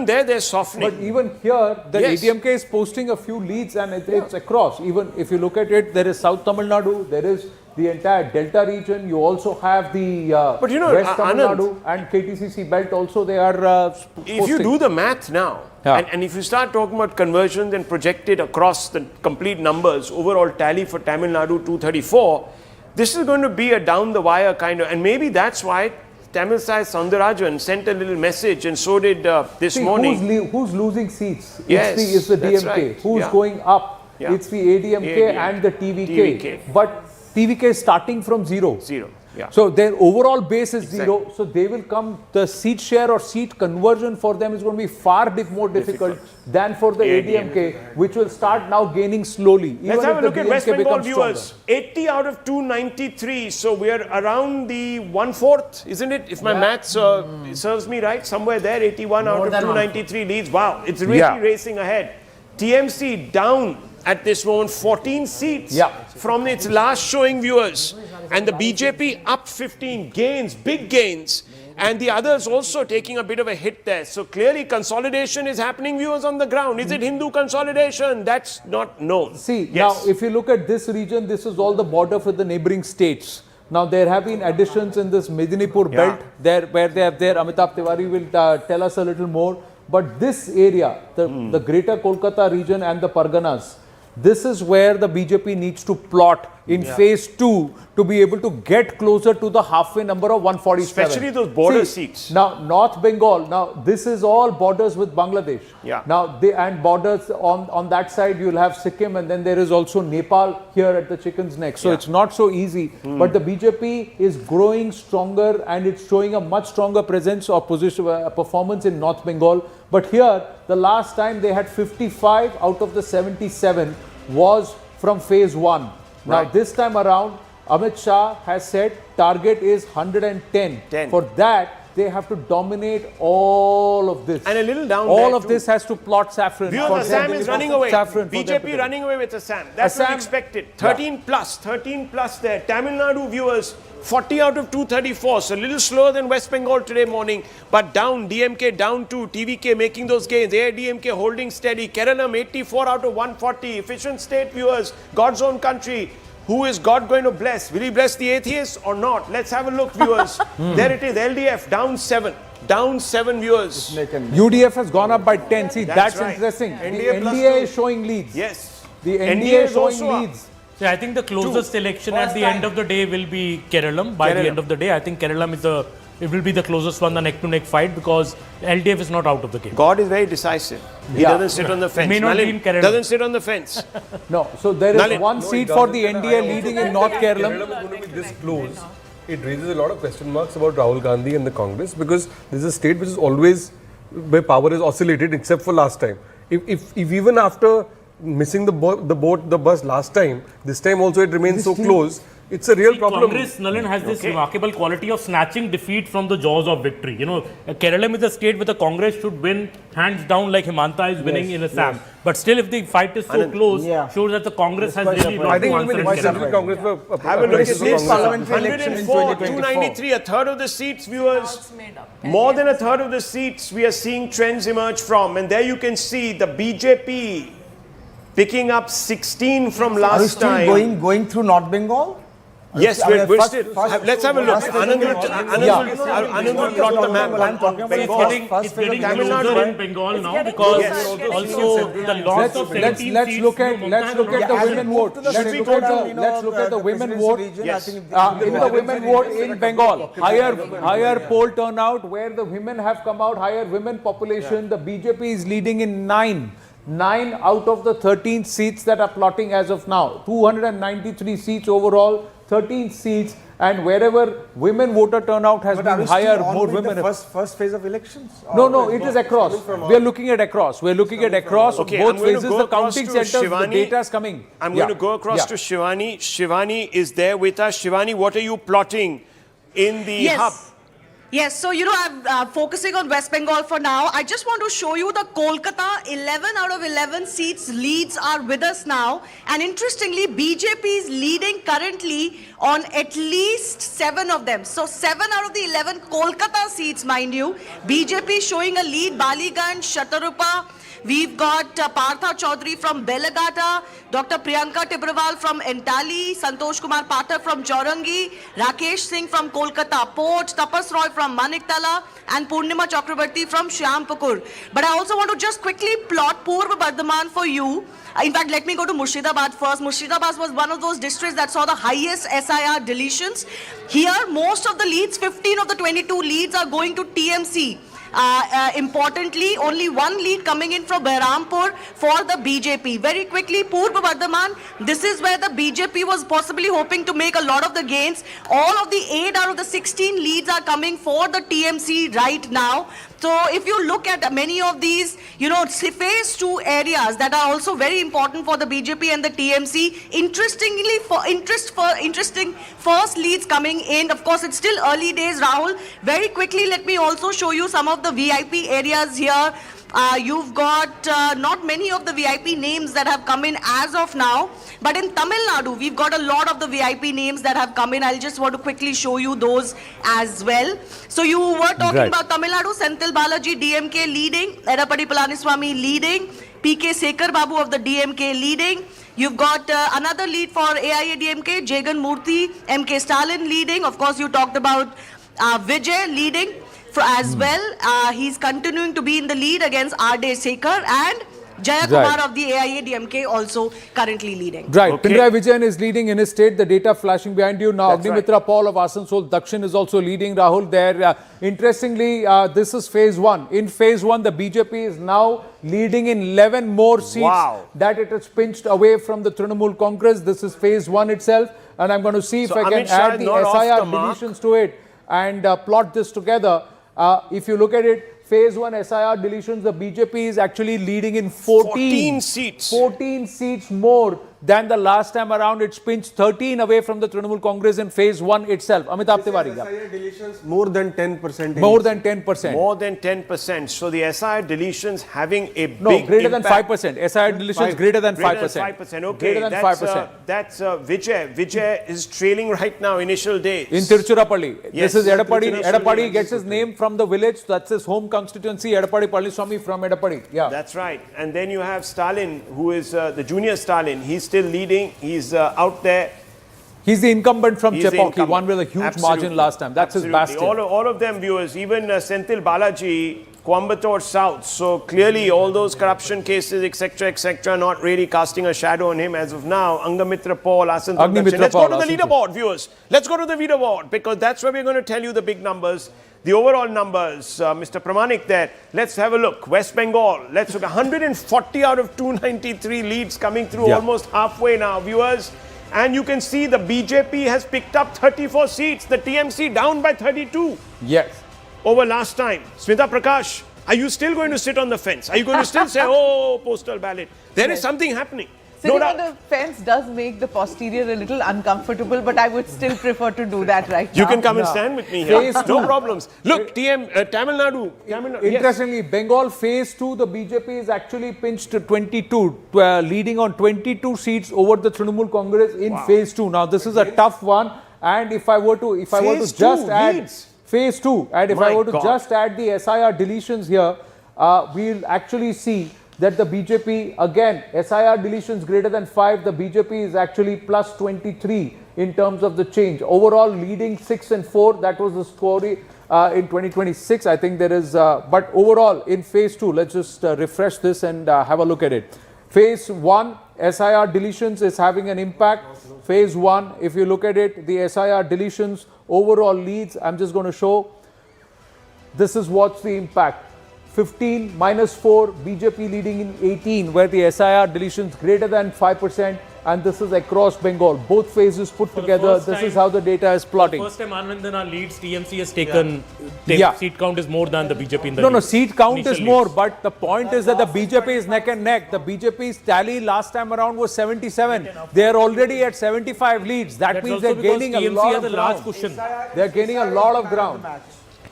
there, they're softening. But even here, the Yes. ADMK is posting a few leads, and it's across. Even if you look at it, there is South Tamil Nadu, there is the entire Delta region. You also have the But you know, West Tamil Anand, Nadu and KTCC belt also. They are if you do the math now, Yeah. and if you start talking about conversions and projected across the complete numbers, overall tally for Tamil Nadu 234, this is going to be a down the wire kind of, and maybe that's why Tamil Sai Soundarajan sent a little message, and so did this morning. Who's losing seats? Yes, it's the that's DMK. right. Who's Yeah. going up? Yeah. It's the ADMK and the TVK. But TVK is starting from zero. Zero. Yeah. So their overall base is zero. So they will come, the seat share or seat conversion for them is going to be far more difficult than for the ADMK, which will start now gaining slowly. Let's have a look at West Bengal viewers. Stronger. 80 out of 293. So we're around the 1/4, isn't it? If my maths serves me right, somewhere there, 81 out of 293 leads. Wow, it's really racing ahead. TMC down at this moment, 14 seats from its last showing, viewers. And the BJP up 15, gains, big gains. And the others also taking a bit of a hit there. So clearly consolidation is happening, viewers, on the ground. Is it Hindu consolidation? That's not known. See, now if you look at this region, this is all the border for the neighboring states. Now there have been additions in this Medinipur belt, where they have there. Amitabh Tiwari will tell us a little more. But this area, the greater Kolkata region and the Parganas, this is where the BJP needs to plot in phase 2 to be able to get closer to the halfway number of 147. Especially those border seats. Now, North Bengal, now this is all borders with Bangladesh. Yeah. Now, and borders on that side, you'll have Sikkim, and then there is also Nepal here at the chicken's neck. So it's not so easy. But the BJP is growing stronger, and it's showing a much stronger presence or position, performance in North Bengal. But here, the last time they had 55 out of the 77 was from phase 1. Now, this time around, Amit Shah has said target is 110. For that, they have to dominate all of this. And a little down all there of too. this has to plot saffron. Viewers, Assam is running away. Saffron BJP running away with Assam. That's not expected. 13 plus there. Tamil Nadu, viewers, 40 out of 234. So a little slower than West Bengal today morning. But down, DMK down 2. TVK making those gains. AIDMK holding steady. Kerala 84 out of 140. Efficient state, viewers. God's own country. Who is God going to bless? Will he bless the atheists or not? Let's have a look, viewers. There it is. LDF down 7. Down 7, viewers. UDF has gone up by 10. See, that's right. interesting. The NDA plus NDA 2. is showing leads. Yes. The NDA is showing also leads. So I think the closest election at the end of the day will be Kerala. By the end of the day, I think Kerala it will be the closest one, the neck-to-neck fight, because LDF is not out of the game. God is very decisive. He doesn't sit on the fence. may not be in Kerala. Doesn't sit on the fence. No, so there is one seat for the NDA leading in North Kerala. Kerala is going to be this close. It raises a lot of question marks about Rahul Gandhi and the Congress, because this is a state which is always where power is oscillated, except for last time. If even after missing the bus last time, this time also it remains so close. It's a real problem. Congress, Nalin, has this remarkable quality of snatching defeat from the jaws of victory. You know, Kerala is a state where the Congress should win hands down, like Himanta is winning in Assam. But still, if the fight is so close, shows that the Congress has really I think even Congress have a look at this. 104, 293, a third of the seats, viewers. More than a third of the seats we are seeing trends emerge from. And there you can see the BJP picking up 16 from last time. Are we still going through North Bengal? Yes, we're still. Let's have a look. Anand will plot the map on Bengal. It's getting closer in Bengal now, because also the loss of 17 let's seats. look at the women vote. Let's look at the women vote. Yes. In the women vote in Bengal, higher poll turnout, where the women have come out, higher women population. The BJP is leading in 9 out of the 13 seats that are plotting as of now. 293 seats overall, 13 seats, and wherever women voter turnout has been higher, more women. The first phase of elections? No, it is across. We are looking at across. We are looking at across both phases. The counting centers, the data is coming. I'm going to go across to Shivani. Shivani is there with us. Shivani, what are you plotting in the hub? Yes, so I'm focusing on West Bengal for now. I just want to show you the Kolkata 11 out of 11 seats leads are with us now. And interestingly, BJP is leading currently on at least 7 of them. So 7 out of the 11 Kolkata seats, mind you. BJP showing a lead, Baliganj, Shatarupa. We've got Partha Chaudhary from Belagata, Dr. Priyanka Tibrawal from Entali, Santosh Kumar Pathak from Chaurangi, Rakesh Singh from Kolkata Port, Tapas Roy from Maniktala, and Purnima Chakrabarti from Shyampukur. But I also want to just quickly plot Purva Bardhaman for you. In fact, let me go to Murshidabad first. Murshidabad was one of those districts that saw the highest SIR deletions. Here, most of the leads, 15 of the 22 leads are going to TMC. Importantly, only one lead coming in from Behrampur for the BJP. Very quickly, Purva Bardhaman, this is where the BJP was possibly hoping to make a lot of the gains. All of the 8 out of the 16 leads are coming for the TMC right now. So if you look at many of these, phase 2 areas that are also very important for the BJP and the TMC, interesting first leads coming in. Of course, it's still early days, Rahul. Very quickly, let me also show you some of the VIP areas here. You've got not many of the VIP names that have come in as of now, but in Tamil Nadu, we've got a lot of the VIP names that have come in. I'll just want to quickly show you those as well. So you were talking about Tamil Nadu, Senthil Balaji, DMK leading, Edapadi Palaniswamy leading, PK Sekhar Babu of the DMK leading. You've got another lead for AIADMK, Jagan Murthy, MK Stalin leading. Of course, you talked about Vijay leading. As well, he's continuing to be in the lead against R.D. Sekhar, and Jaya Kumar of the AIADMK also currently leading. Right. Okay. Pinarayi Vijayan is leading in his state. The data flashing behind you now. Agnimitra Paul of Asansol Dakshin is also leading. Rahul there. Interestingly, this is phase 1. In phase 1, the BJP is now leading in 11 more seats that it has pinched away from the Trinamool Congress. This is phase 1 itself. And I'm going to see if I can add the SIR deletions to it and plot this together. If you look at it, phase 1 SIR deletions, the BJP is actually leading in 14 seats. 14 seats more than the last time around. It's pinched 13 away from the Trinamool Congress in phase 1 itself. Amitabh Tiwari. SIR deletions more than 10%. More than 10%. More than 10%. So the SIR deletions having a big greater impact. than 5%. SIR deletions greater than 5%. Greater than 5%. Okay. Greater than 5%. That's Vijay. Vijay is trailing right now, initial days. In Tiruchirappalli. Yes. This is Edapadi. Edapadi gets his name from the village. That's his home constituency. Edapadi Palaniswamy from Edapadi. Yeah. That's right. And then you have Stalin, who is the junior Stalin. He's still leading. He's out there. He's the incumbent from Chepauk. He won with a huge margin last time. That's his bastion. All of them, viewers, even Senthil Balaji, Coimbatore South. So clearly all those corruption cases, etc., not really casting a shadow on him as of now. Angamitra Paul, Asansol. Let's go to the leaderboard, viewers. Let's go to the leaderboard, because that's where we're going to tell you the big numbers. The overall numbers, Mr. Pramanik there. Let's have a look. West Bengal, let's look. 140 out of 293 leads coming through, almost halfway now, viewers. And you can see the BJP has picked up 34 seats. The TMC down by 32. Yes. Over last time. Smita Prakash, are you still going to sit on the fence? Are you going to still say, oh, postal ballot? There is something happening. Sitting on the fence does make the posterior a little uncomfortable, but I would still prefer to do that right now. You can come and stand with me here. No problems. Look, Tamil Nadu. Interestingly, Bengal phase 2, the BJP is actually pinched to 22, leading on 22 seats over the Trinamool Congress in phase 2. Now, this is a tough one. And if I were to just add phase 2, and if I were to just add the SIR deletions here, we'll actually see that the BJP, again, SIR deletions greater than 5, the BJP is actually plus 23 in terms of the change. Overall, leading 6 and 4, that was the story in 2026. I think there is, but overall, in phase 2, let's just refresh this and have a look at it. Phase 1, SIR deletions is having an impact. Phase 1, if you look at it, the SIR deletions, overall leads, I'm just going to show. This is what's the impact. 15 minus 4, BJP leading in 18, where the SIR deletions greater than 5%, and this is across Bengal. Both phases put together, this is how the data is plotting. First time Anandana leads, TMC has taken, seat count is more than the BJP in the No, seat count is more, but the point is that the BJP is neck and neck. The BJP's tally last time around was 77. They are already at 75 leads. That means they're gaining a lot of ground. They're gaining a lot of ground.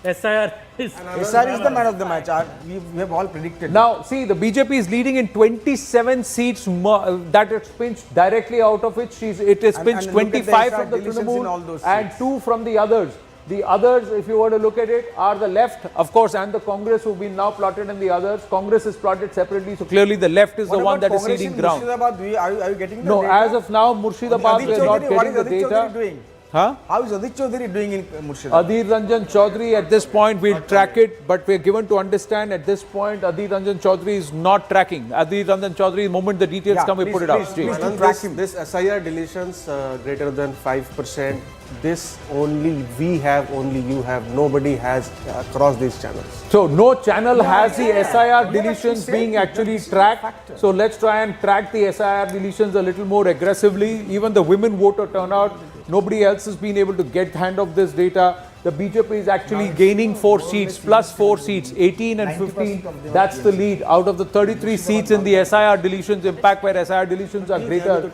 SIR is... SR is the man of the match. We have all predicted. Now, see, the BJP is leading in 27 seats that it's pinched directly out of which it is pinched 25 from the Trinamool and 2 from the others. The others, if you were to look at it, are the left, of course, and the Congress who've been now plotted in the others. Congress is plotted separately, so clearly the left is the one that is ceding ground. Are you getting the no, data? as of now, Murshidabad, we are not getting the data. Doing? Huh? How is Adit Chaudhary doing in Murshidabad? Adhir Ranjan Chaudhary, at this point, we'll track it, but we're given to understand at this point, Adhir Ranjan Chaudhary is not tracking. Adhir Ranjan Chaudhary, the moment the details come, we put it out. This SIR deletions greater than 5%, this only we have, only you have, nobody has across these channels. So no channel has the SIR deletions being actually tracked. So let's try and track the SIR deletions a little more aggressively. Even the women voter turnout, nobody else has been able to get hand of this data. The BJP is actually gaining 4 seats, plus 4 seats, 18 and 15. That's the lead. Out of the 33 seats in the SIR deletions, impact where SIR deletions are greater.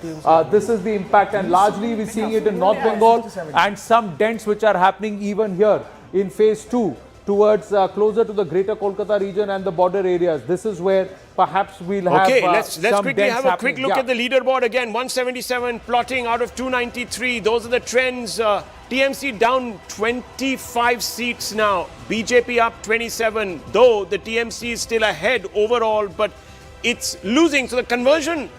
This is the impact, and largely we're seeing it in North Bengal and some dents which are happening even here in phase 2 towards closer to the greater Kolkata region and the border areas. This is where perhaps we'll have let's some quickly dents have a quick look at the leaderboard again. 177 plotting out of 293. Those are the trends. TMC down 25 seats now. BJP up 27, though the TMC is still ahead overall, but it's losing. So the conversion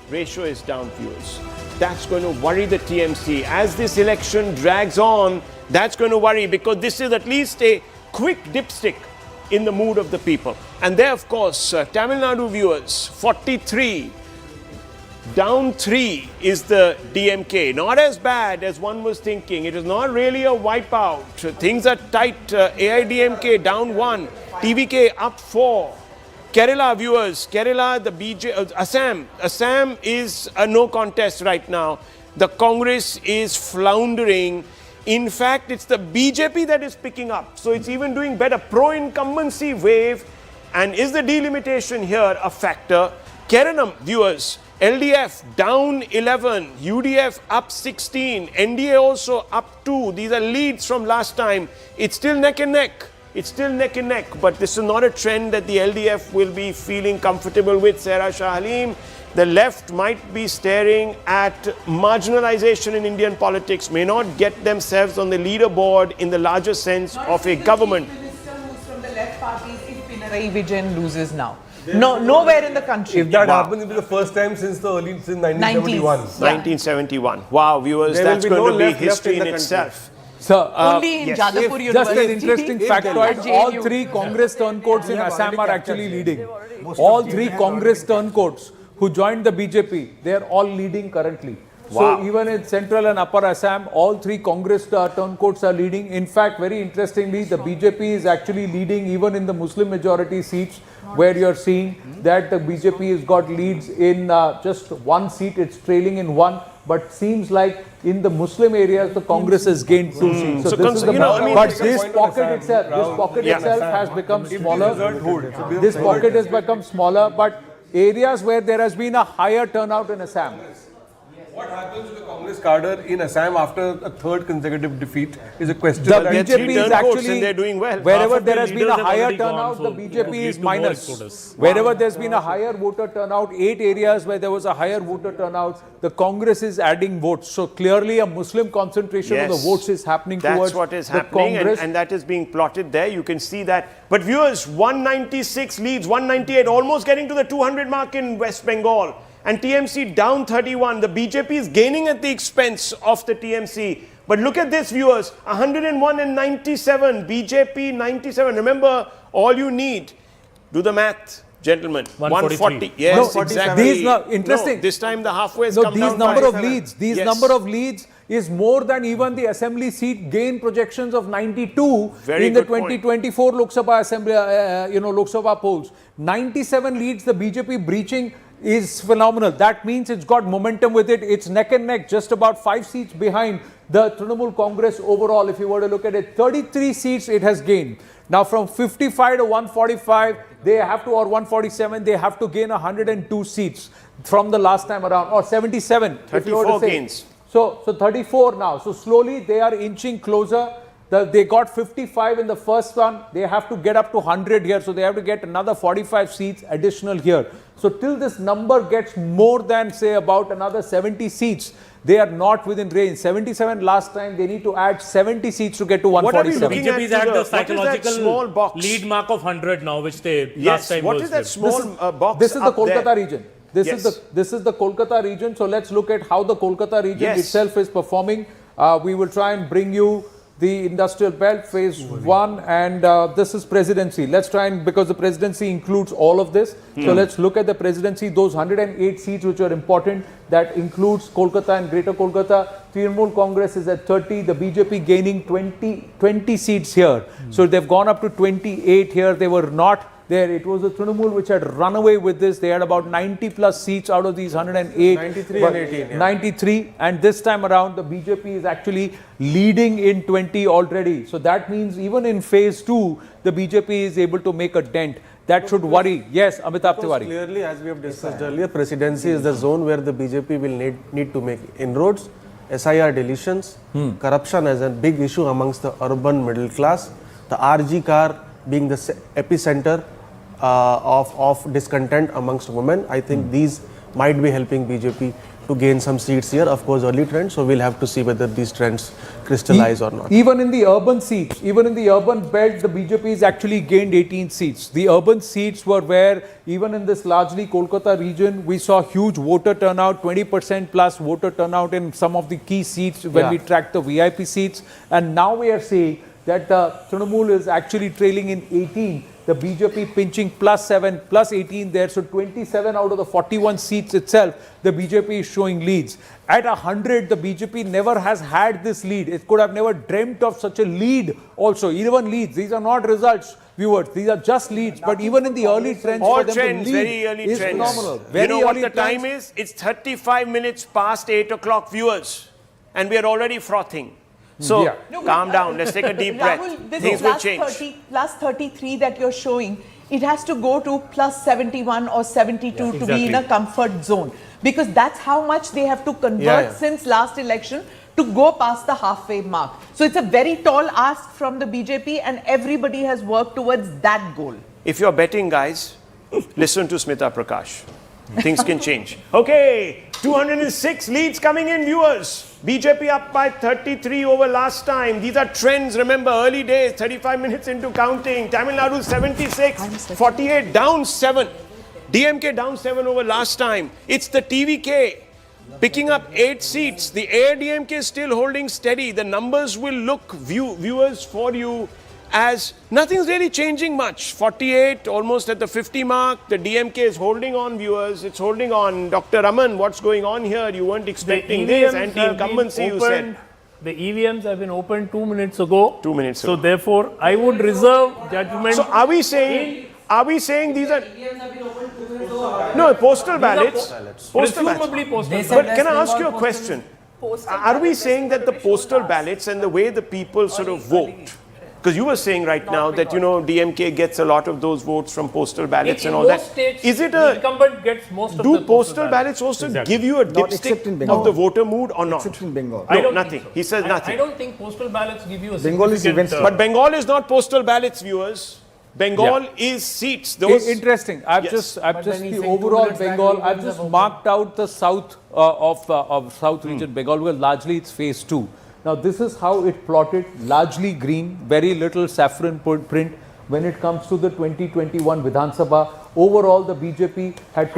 ratio is down, viewers. That's going to worry the TMC. As this election drags on, that's going to worry, because this is at least a quick dipstick in the mood of the people. And there, of course, Tamil Nadu viewers, 43. Down 3 is the DMK. Not as bad as one was thinking. It is not really a wipeout. Things are tight. AIDMK down 1. TVK up 4. Kerala viewers, Kerala, the Assam is a no contest right now. The Congress is floundering. In fact, it's the BJP that is picking up. So it's even doing better. Pro-incumbency wave. And is the delimitation here a factor? Keranam viewers, LDF down 11, UDF up 16, NDA also up 2. These are leads from last time. It's still neck and neck. It's still neck and neck, but this is not a trend that the LDF will be feeling comfortable with. Sarah Shah Halim, the left might be staring at marginalization in Indian politics, may not get themselves on the leaderboard in the larger sense of a government. From the left parties, if Pinarayi Vijay loses now. No, nowhere in the country. If that happens, it will be the first time since 1971. 1971. Wow, viewers, that's going to be history in itself. So, only in Jadavpur University. Just an interesting factoid, all 3 Congress turncoats in Assam are actually leading. All 3 Congress turncoats who joined the BJP, they are all leading currently. Wow. So even in central and upper Assam, all 3 Congress turncoats are leading. In fact, very interestingly, the BJP is actually leading even in the Muslim majority seats, where you're seeing that the BJP has got leads in just 1 seat. It's trailing in 1. But seems like in the Muslim areas, the Congress has gained 2 seats. So this is the but this pocket itself has become smaller. This pocket has become smaller, but areas where there has been a higher turnout in Assam. What happens to the Congress cadre in Assam after a 3rd consecutive defeat is a question. The BJP is actually, and they're doing well. Wherever there has been a higher turnout, the BJP is minus. Wherever there's been a higher voter turnout, 8 areas where there was a higher voter turnout, the Congress is adding votes. So clearly a Muslim concentration of the votes is happening towards That's what is the happening, Congress. and that is being plotted there. You can see that. But viewers, 196 leads, 198, almost getting to the 200 mark in West Bengal. And TMC down 31. The BJP is gaining at the expense of the TMC. But look at this, viewers. 101 and 97. BJP 97. Remember, all you need, do the math, gentlemen. 140. Yes, no, exactly. These interesting. No, this time the halfway has no, come these down. Number of leads. These number of leads is more than even the assembly seat gain projections of 92 in the 2024 Lok Sabha assembly, Lok Sabha polls. 97 leads the BJP breaching is phenomenal. That means it's got momentum with it. It's neck and neck, just about 5 seats behind the Trinamool Congress overall. If you were to look at it, 33 seats it has gained. Now from 55 to 145, they have to, or 147, they have to gain 102 seats from the last time around, or 77. 34 gains. So 34 now. So slowly they are inching closer. They got 55 in the first one. They have to get up to 100 here. So they have to get another 45 seats additional here. So till this number gets more than, say, about another 70 seats, they are not within range. 77 last time. They need to add 70 seats to get to 147. BJP is at the psychological small box? lead mark of 100 now, which they last time what was is that with. small box? This is the up Kolkata there? region. This is the Kolkata region. So let's look at how the Kolkata region itself is performing. We will try and bring you the industrial belt phase 1, and this is presidency. Let's try and, because the presidency includes all of this. So let's look at the presidency, those 108 seats which are important. That includes Kolkata and Greater Kolkata. Trinamool Congress is at 30, the BJP gaining 20 seats here. So they've gone up to 28 here. They were not there. It was the Trinamool which had run away with this. They had about 90 plus seats out of these 108. 93 and 18. Yeah. 93, and this time around the BJP is actually leading in 20 already. So that means even in phase 2, the BJP is able to make a dent. That should worry. Yes, Amitabh Tiwari. Clearly, as we have discussed earlier, presidency is the zone where the BJP will need to make inroads. SIR deletions, corruption as a big issue amongst the urban middle class, the RG car being the epicenter of discontent amongst women. I think these might be helping BJP to gain some seats here. Of course, early trends, so we'll have to see whether these trends crystallize or not. Even in the urban seats, even in the urban belt, the BJP has actually gained 18 seats. The urban seats were where, even in this largely Kolkata region, we saw huge voter turnout, 20% plus voter turnout in some of the key seats when we tracked the VIP seats. And now we are seeing that Trinamool is actually trailing in 18. The BJP pinching +7, +18 there. So 27 out of the 41 seats itself, the BJP is showing leads. At 100, the BJP never has had this lead. It could have never dreamt of such a lead also. Even leads. These are not results, viewers. These are just leads. But even in the early trends, all for them trends, to lead very early is trends. phenomenal. You know what the trends. time is? It's 35 minutes past 8 o'clock, viewers. And we are already frothing. So, calm down. Let's take a deep breath. Rahul, this Things will change. plus 33 that you're showing, it has to go to plus 71 or 72 to be in a comfort zone. Because that's how much they have to convert since last election to go past the halfway mark. So it's a very tall ask from the BJP, and everybody has worked towards that goal. If you're betting, guys, listen to Smita Prakash. Things can change. Okay, 206 leads coming in, viewers. BJP up by 33 over last time. These are trends. Remember, early days, 35 minutes into counting. Tamil Nadu 76, 48 down 7. DMK down 7 over last time. It's the TVK picking up 8 seats. The AIDMK is still holding steady. The numbers will look, viewers, for you as nothing's really changing much. 48, almost at the 50 mark. The DMK is holding on, viewers. It's holding on. Dr. Raman, what's going on here? You weren't expecting this. Anti-incumbency, you said. The EVMs have been opened 2 minutes ago. 2 minutes ago. So therefore, I would reserve judgment. So are we saying these are... No, postal ballots. Postal ballots. Postal. But can I ask you a question? Are we saying that the postal ballots and the way the people sort of vote, because you were saying right now that, you know, DMK gets a lot of those votes from postal ballots and all that. Is it a... incumbent gets most of do the postal ballots also give you a dipstick of the voter mood or not? Except in Bengal. No, nothing. He says I nothing. don't think postal ballots give you a Bengal is significant... events. But Bengal is not postal ballots, viewers. Bengal is seats. Those Interesting. I've just the overall Bengal. I've just marked out the south of South region Bengal, where largely it's phase 2. Now this is how it plotted, largely green, very little saffron print. When it comes to the 2021 Vidhan Sabha, overall the BJP had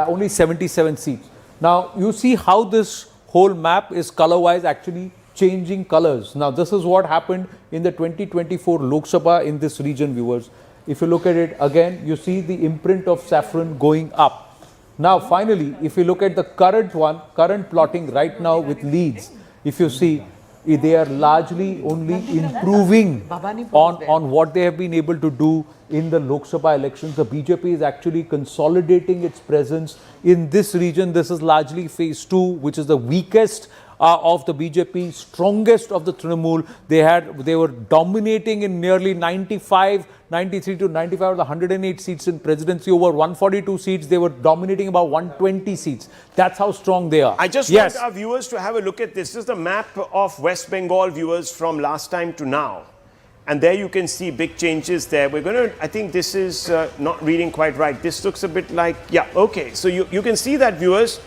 only 77 seats. Now you see how this whole map is color-wise actually changing colors. Now this is what happened in the 2024 Lok Sabha in this region, viewers. If you look at it again, you see the imprint of saffron going up. Now finally, if you look at the current plotting right now with leads, if you see, they are largely only improving on what they have been able to do in the Lok Sabha elections. The BJP is actually consolidating its presence in this region. This is largely phase 2, which is the weakest of the BJP, strongest of the Trinamool. They were dominating in nearly 93 to 95 of the 108 seats in presidency. Over 142 seats, they were dominating about 120 seats. That's how strong they are. I just want our viewers to have a look at this. This is the map of West Bengal, viewers, from last time to now. And there you can see big changes there. We're going to, I think this is not reading quite right. This looks a bit like, yeah, okay. So you can see that, viewers.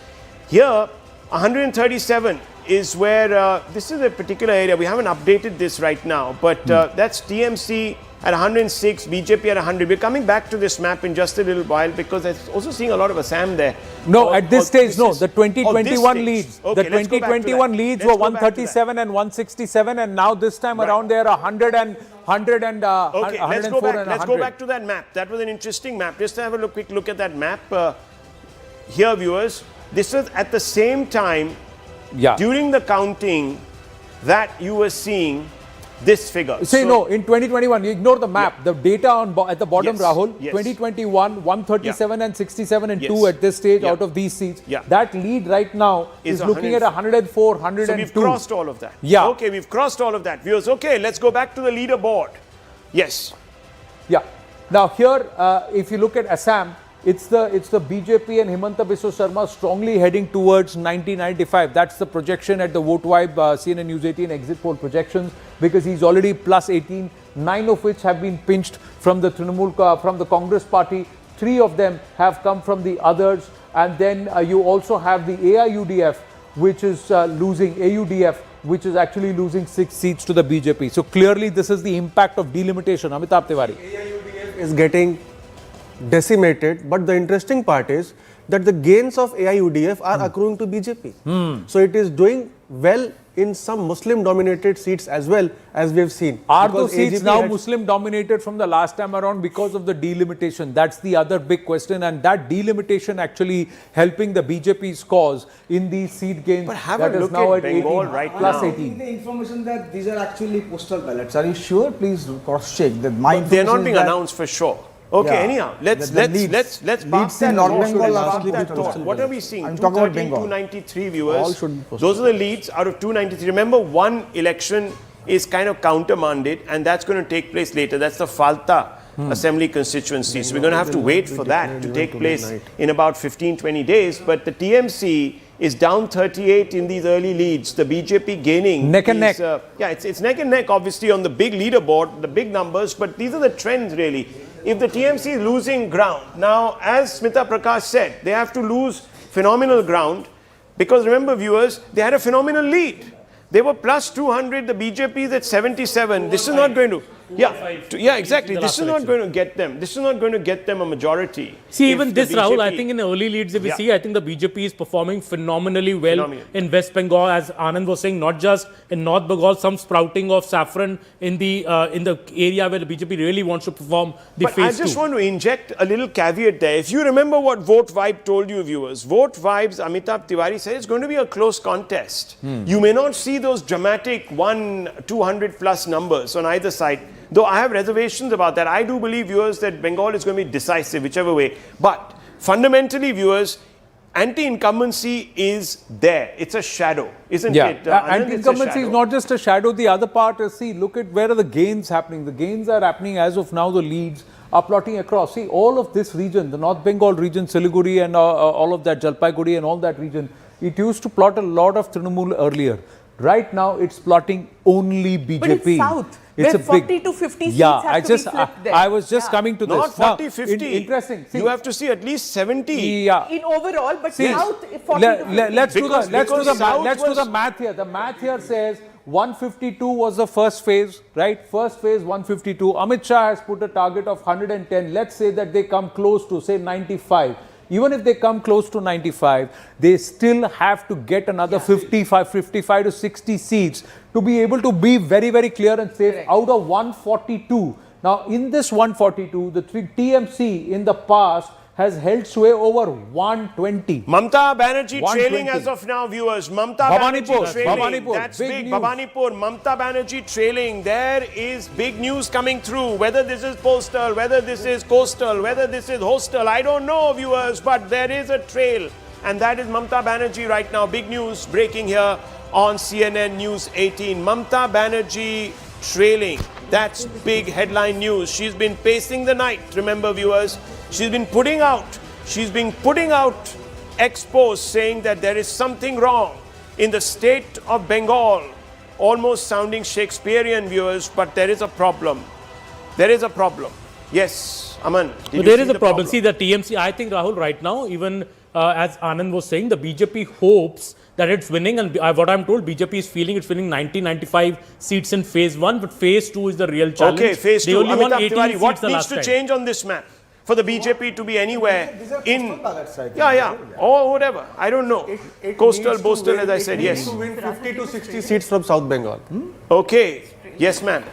Here, 137 is where, this is a particular area. We haven't updated this right now, but that's TMC at 106, BJP at 100. We're coming back to this map in just a little while because I'm also seeing a lot of Assam there. No, at this stage, no. The 2021 leads. Okay, the 2021 leads were 137 and 167, and now this time around they are 100 and 100 and okay, 104 and 100. Let's go back to that map. That was an interesting map. Just to have a quick look at that map. Here, viewers, this was at the same time during the counting that you were seeing this figure. Say no, in 2021, you ignore the map. The data at the bottom, Rahul, 2021, 137 and 67 and 2 at this stage out of these seats. That lead right now is looking at 104, 102. So we've crossed all of that. Yeah. Okay, we've crossed all of that. Viewers, okay, let's go back to the leaderboard. Yes. Yeah. Now here, if you look at Assam, it's the BJP and Himanta Biswa Sarma strongly heading towards 90-95. That's the projection at the Vote Vibe CNN News 18 exit poll projections, because he's already plus 18, 9 of which have been pinched from the Trinamool, from the Congress party. 3 of them have come from the others. And then you also have the AIUDF, which is losing, AUDF, which is actually losing 6 seats to the BJP. So clearly this is the impact of delimitation. Amitabh Tiwari. AIUDF is getting decimated, but the interesting part is that the gains of AIUDF are accruing to BJP. So it is doing well in some Muslim-dominated seats as well, as we have seen. Are those seats now Muslim-dominated from the last time around because of the delimitation? That's the other big question, and that delimitation actually helping the BJP's cause in these seat gains. But have a look now at Bengal right plus now. 18. The information that these are actually postal ballots. Are you sure? Please cross-check. That they're not being announced for sure. Okay, anyhow, let's park that thought. What are we seeing? I'm talking about Bengal. 293 viewers. Those are the leads out of 293. Remember, one election is kind of countermanded, and that's going to take place later. That's the Falta Assembly constituency. So we're going to have to wait for that to take place in about 15-20 days. But the TMC is down 38 in these early leads. The BJP gaining neck and neck. Yeah, it's neck and neck, obviously, on the big leaderboard, the big numbers. But these are the trends, really. If the TMC is losing ground, now, as Smita Prakash said, they have to lose phenomenal ground, because remember, viewers, they had a phenomenal lead. They were plus 200, the BJP is at 77. This is not going to, exactly. This is not going to get them. This is not going to get them a majority. See, even this, Rahul, I think in the early leads, if we see, I think the BJP is performing phenomenally well in West Bengal, as Anand was saying, not just in North Bengal, some sprouting of saffron in the area where the BJP really wants to perform the phase 2. But I just want to inject a little caveat there. If you remember what Vote Vibe told you, viewers, Vote Vibe's Amitabh Tiwari said it's going to be a close contest. You may not see those dramatic 200 plus numbers on either side. Though I have reservations about that. I do believe, viewers, that Bengal is going to be decisive, whichever way. But fundamentally, viewers, anti-incumbency is there. It's a shadow, isn't it? Anti-incumbency is not just a shadow. The other part is, see, look at where are the gains happening. The gains are happening as of now. The leads are plotting across. See, all of this region, the North Bengal region, Siliguri and all of that, Jalpaiguri and all that region, it used to plot a lot of Trinamool earlier. Right now, it's plotting only BJP. But it's South. It's where a 40 big, to 50 seats have to be flipped there. I was just coming to not this. 40, now, 50. Interesting. See, you have to see at least 70. Yeah. In overall, but see, South 40 to 50. Let's do the math here. The math here says 152 was the first phase, right? First phase 152. Amit Shah has put a target of 110. Let's say that they come close to, say, 95. Even if they come close to 95, they still have to get another 55 to 60 seats to be able to be very, very clear and safe out of 142. Now, in this 142, the TMC in the past has held sway over 120. Mamata Banerjee trailing as of now, viewers. Mamata Banerjee trailing. Bhavanipur, That's big. news. Bhavanipur, Mamata Banerjee trailing. There is big news coming through. Whether this is Postal, whether this is Coastal, whether this is Hostel, I don't know, viewers, but there is a trail. And that is Mamata Banerjee right now. Big news breaking here on CNN News 18. Mamata Banerjee trailing. That's big headline news. She's been pacing the night. Remember, viewers, she's been putting out expos saying that there is something wrong in the state of Bengal. Almost sounding Shakespearean, viewers, but there is a problem. There is a problem. Yes, Aman. There is a problem. See, the TMC, I think, Rahul, right now, even as Anand was saying, the BJP hopes that it's winning, and what I'm told, BJP is feeling it's winning 90-95 seats in phase 1, but phase 2 is the real challenge. Okay, phase 2. They only won Amitabh 18 Tiwari, seats what the needs last to time. change on this map for the BJP to be anywhere in? Ballots, I think. Yeah, or whatever. I don't know. Coastal, Postal, as I said, It yes. needs to win 50 to 60 seats from South Bengal. Okay. Yes, ma'am.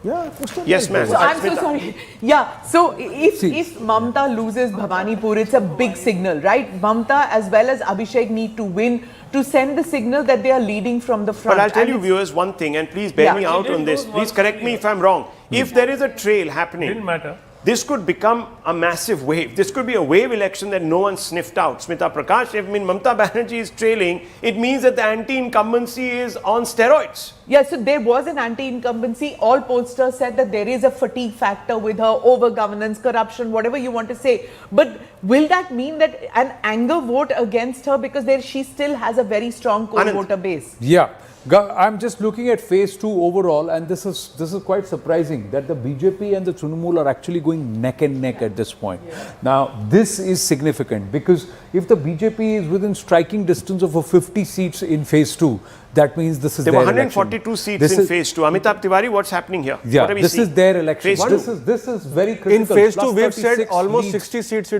Yeah, Postal. Yes, ma'am. So I'm so sorry. Yeah. So if Mamata loses Bhavanipur, it's a big signal, right? Mamata as well as Abhishek need to win to send the signal that they are leading from the front. But I'll tell you, viewers, one thing, and please bear me out on this. Please correct me if I'm wrong. If there is a trail happening, Didn't matter. this could become a massive wave. This could be a wave election that no one sniffed out. Smita Prakash, if Mamata Banerjee is trailing, it means that the anti-incumbency is on steroids. Yeah, so there was an anti-incumbency. All pollsters said that there is a fatigue factor with her, over governance, corruption, whatever you want to say. But will that mean that an anger vote against her, because she still has a very strong core Anand. voter base? Yeah. I'm just looking at phase 2 overall, and this is quite surprising that the BJP and the Trinamool are actually going neck and neck at this point. Now, this is significant because if the BJP is within striking distance of 50 seats in phase 2, that means this is There their were 142 election. seats This in is- phase 2. Amitabh Tiwari, what's happening here? Yeah, What are we this seeing? is their election. Phase two. This is very critical. In phase 2, Plus we've said 36 almost leads. 60 seats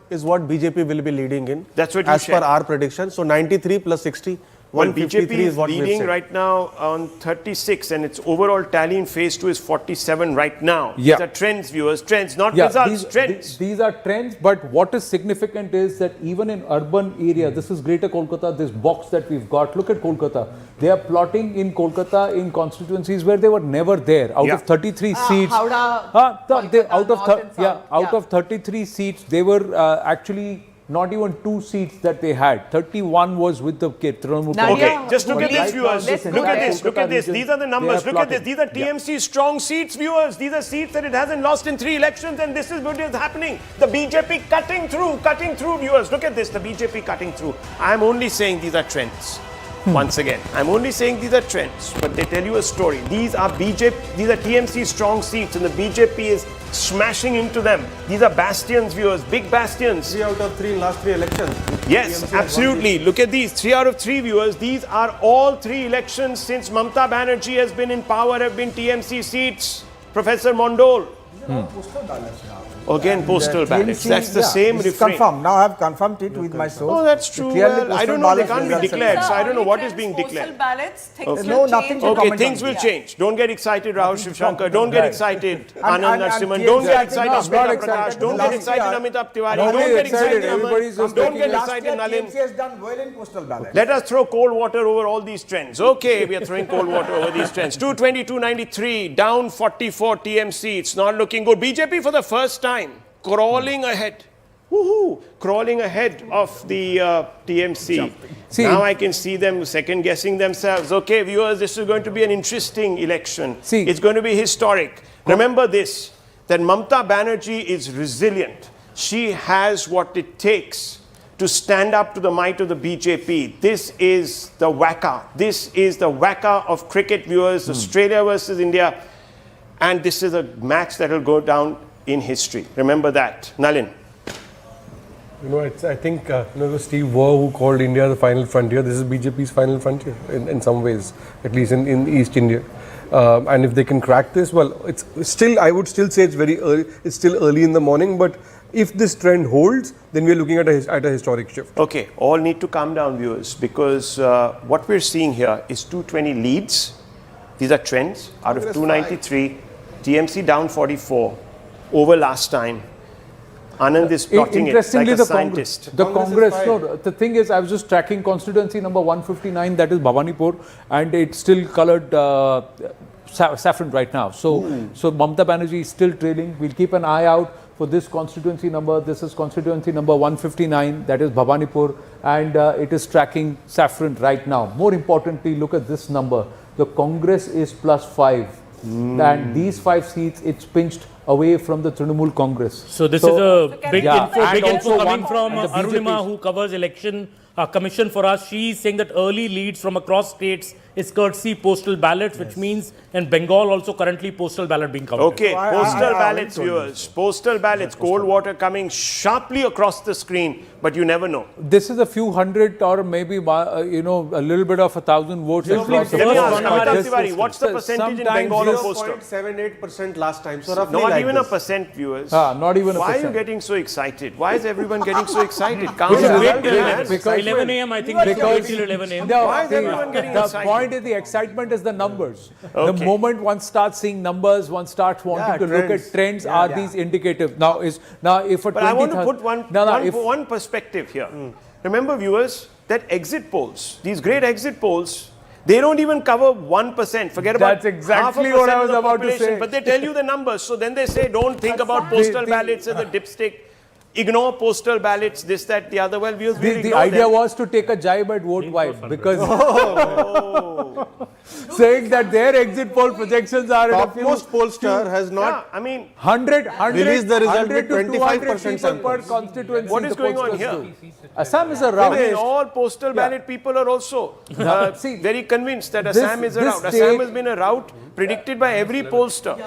is what BJP will be leading in. That's what you as per said. our prediction. So 93 plus 60. Well, 153 BJP is what we've leading said. right now on 36, and its overall tally in phase 2 is 47 right now. Yeah. These are trends, viewers. Trends, not Yeah, results. Trends. These are trends, but what is significant is that even in urban area, this is Greater Kolkata, this box that we've got, look at Kolkata. They are plotting in Kolkata in constituencies where they were never there. Out of 33 seats, Howrah, out Kolkata, North and of 33 seats, they were actually not even 2 seats that they had. 31 was with the Trinamool. Nadia, Okay, just look at this, let's viewers. let's Look at this, compare. look at this. Kolkata These are the numbers. they are Look at this. plotting. These are TMC strong seats, viewers. These are seats that it hasn't lost in 3 elections, and this is what is happening. The BJP cutting through, viewers. Look at this, the BJP cutting through. I'm only saying these are trends. Once again, I'm only saying these are trends, but they tell you a story. These are TMC strong seats, and the BJP is smashing into them. These are bastions, viewers, big bastions. 3 out of 3 in last 3 elections. Yes, TMC has absolutely. Look at these. 3 out of 3, viewers. These are all 3 elections since Mamata Banerjee has been in power have been TMC seats. Professor Mondol. Postal ballots now. Again, postal ballots. TMC, That's the yeah, same it's refrain. confirmed. Now I have confirmed it with my source. Oh, that's true. Clearly, Well, I postal don't know. They ballots can't be results are declared, there. so I don't know what is being Postal declared. ballots, things Okay. will No, nothing change. to Okay, comment things on will it. change. Don't get excited, Rahul Shivshankar. Don't get Right. excited, And- Anand and Narasimhan. TMC, Don't get I think, excited, no, Smita not Prakash. excited. Don't get Last excited, year- Amitabh Tiwari. Nobody Don't get excited. excited, Everybody's just Aman. Don't making get it. Last excited, year, Nalin. TMC has done well in postal ballots. Let us throw cold water over all these trends. Okay, we are throwing cold water over these trends. 220, 293, down 44 TMC. It's not looking good. BJP for the first time crawling ahead. Woohoo! Crawling ahead of the TMC. See, now I can see them second guessing themselves. Okay, viewers, this is going to be an interesting election. See, it's going to be historic. Remember this, that Mamata Banerjee is resilient. She has what it takes to stand up to the might of the BJP. This is the whacker. This is the whacker of cricket, viewers. Australia versus India. And this is a match that will go down in history. Remember that. Nalin. You know, I think it was Steve Waugh who called India the final frontier. This is BJP's final frontier in some ways, at least in East India. And if they can crack this, well, it's still, I would still say it's very early. It's still early in the morning, but if this trend holds, then we're looking at a historic shift. Okay, all need to calm down, viewers, because what we're seeing here is 220 leads. These are trends. Out of 293, TMC down 44 over last time. Anand is plotting it like a scientist. The Congress, no, the thing is, I was just tracking constituency number 159, that is Bhavanipur, and it's still colored saffron right now. So Mamata Banerjee is still trailing. We'll keep an eye out. for this constituency number. This is constituency number 159, that is Bhavanipur, and it is tracking saffron right now. More importantly, look at this number. The Congress is +5, and these 5 seats, it's pinched away from the Trinamool Congress. So this is a big info coming one, from and the Arunima, BJP who covers election commission for us. She is saying that early leads from across states is courtesy postal ballots, which means in Bengal also currently postal ballot being counted. Okay, postal ballots, viewers. Postal ballots, cold water coming sharply across the screen, but you never know. This is a few hundred or maybe, a little bit of 1,000 votes. Let me ask Mamata Tiwari, what's the percentage in Bengal of postal? 0.78% last time. So roughly Not like even this. a percent, viewers. Not even a Why are you percent. getting so excited? Why is everyone getting so excited? Calm Wait down. till 11. Because- 11 a.m. I think we should wait till 11 a.m. Why is everyone getting the excited? point is the excitement is the numbers. Okay. The moment one starts seeing numbers, one starts wanting to look at trends. Are these indicative? Now if a But I want to 20,000 put one perspective here. Remember, viewers, that exit polls, these great exit polls, they don't even cover 1%. Forget about That's exactly half a what I percent was of the about to population, say. But they tell you the numbers. So then they say, don't think about postal ballots as a dipstick. Ignore postal ballots, this, that, the other. Well, viewers, we'll the ignore idea them. was to take a jibe at vote wipe because saying that their exit poll projections are at a few Topmost pollster has not Yeah, I mean, 100 released the result 100 with to 200 25% people per samples. constituency. What is the going on pollsters here? do. Assam is a I rout. mean, all postal ballot people are also See, very convinced that this- Assam is a this rout. state- Assam has been a rout predicted by every pollster.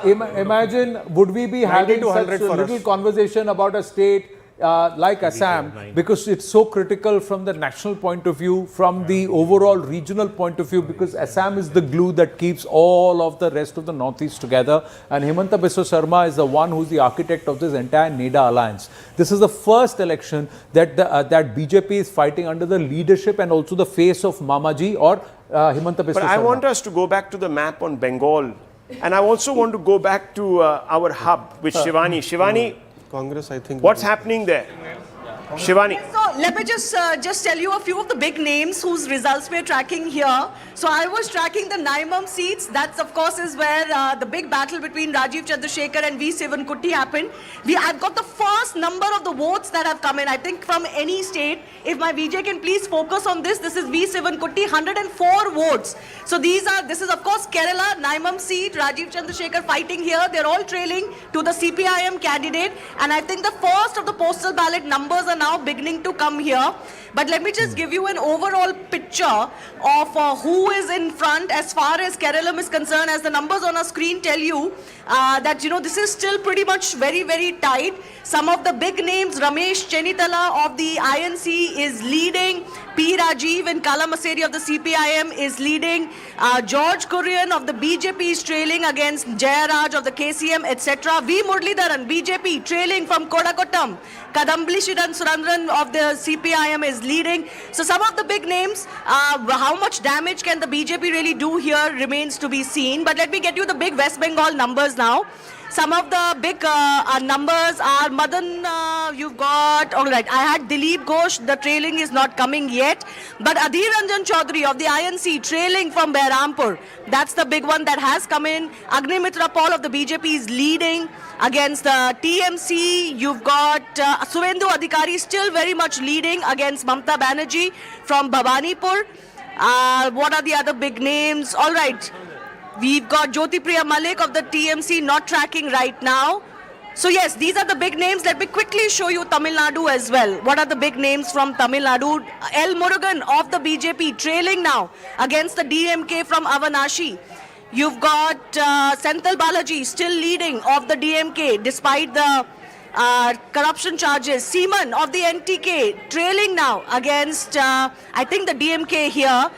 Imagine, would we be having to such 100 a for little us. conversation about a state like Assam, because it's so critical from the national point of view, from the overall regional point of view, because Assam is the glue that keeps all of the rest of the Northeast together. And Himanta Biswa Sarma is the one who's the architect of this entire NEDA alliance. This is the first election that that BJP is fighting under the leadership and also the face of Mamaji or Himanta Biswa But I Sarma. want us to go back to the map on Bengal. And I also want to go back to our hub with Shivani. Shivani, Congress, I think. what's happening there? Shivani. So let me just tell you a few of the big names whose results we're tracking here. So I was tracking the Naimam seats. That's of course is where the big battle between Rajiv Chandrasekhar and V. Sivankutti happened. I've got the first number of the votes that have come in. I think from any state. If my Vijay can please focus on this. This is V. Sivankutti, 104 votes. So this is of course Kerala, Naimam seat, Rajiv Chandrasekhar fighting here. They're all trailing to the CPIM candidate. And I think the first of the postal ballot numbers are now beginning to come here. But let me just give you an overall picture of who is in front as far as Kerala is concerned. As the numbers on our screen tell you that, this is still pretty much very, very tight. Some of the big names, Ramesh Chenitala of the INC is leading. P. Rajiv and Kala Maseri of the CPIM is leading. George Kurian of the BJP is trailing against Jayaraj of the KCM, etc. V. Muralidharan, BJP, trailing from Kodakottam. Kadambli Shiran Surandran of the CPIM is leading. So some of the big names, how much damage can the BJP really do here remains to be seen. But let me get you the big West Bengal numbers now. Some of the big numbers are Madan, you've got, all right, I had Dilip Ghosh, the trailing is not coming yet. But Adhir Ranjan Chaudhary of the INC trailing from Behrampur. That's the big one that has come in. Agnimitra Paul of the BJP is leading against the TMC. You've got Suvendu Adhikari still very much leading against Mamata Banerjee from Bhavanipur. What are the other big names? All right. We've got Jyotipriya Malik of the TMC not tracking right now. So yes, these are the big names. Let me quickly show you Tamil Nadu as well. What are the big names from Tamil Nadu? L. Murugan of the BJP trailing now against the DMK from Avanashi. You've got Senthil Balaji still leading of the DMK despite the corruption charges. Seaman of the NTK trailing now against, I think, the DMK here.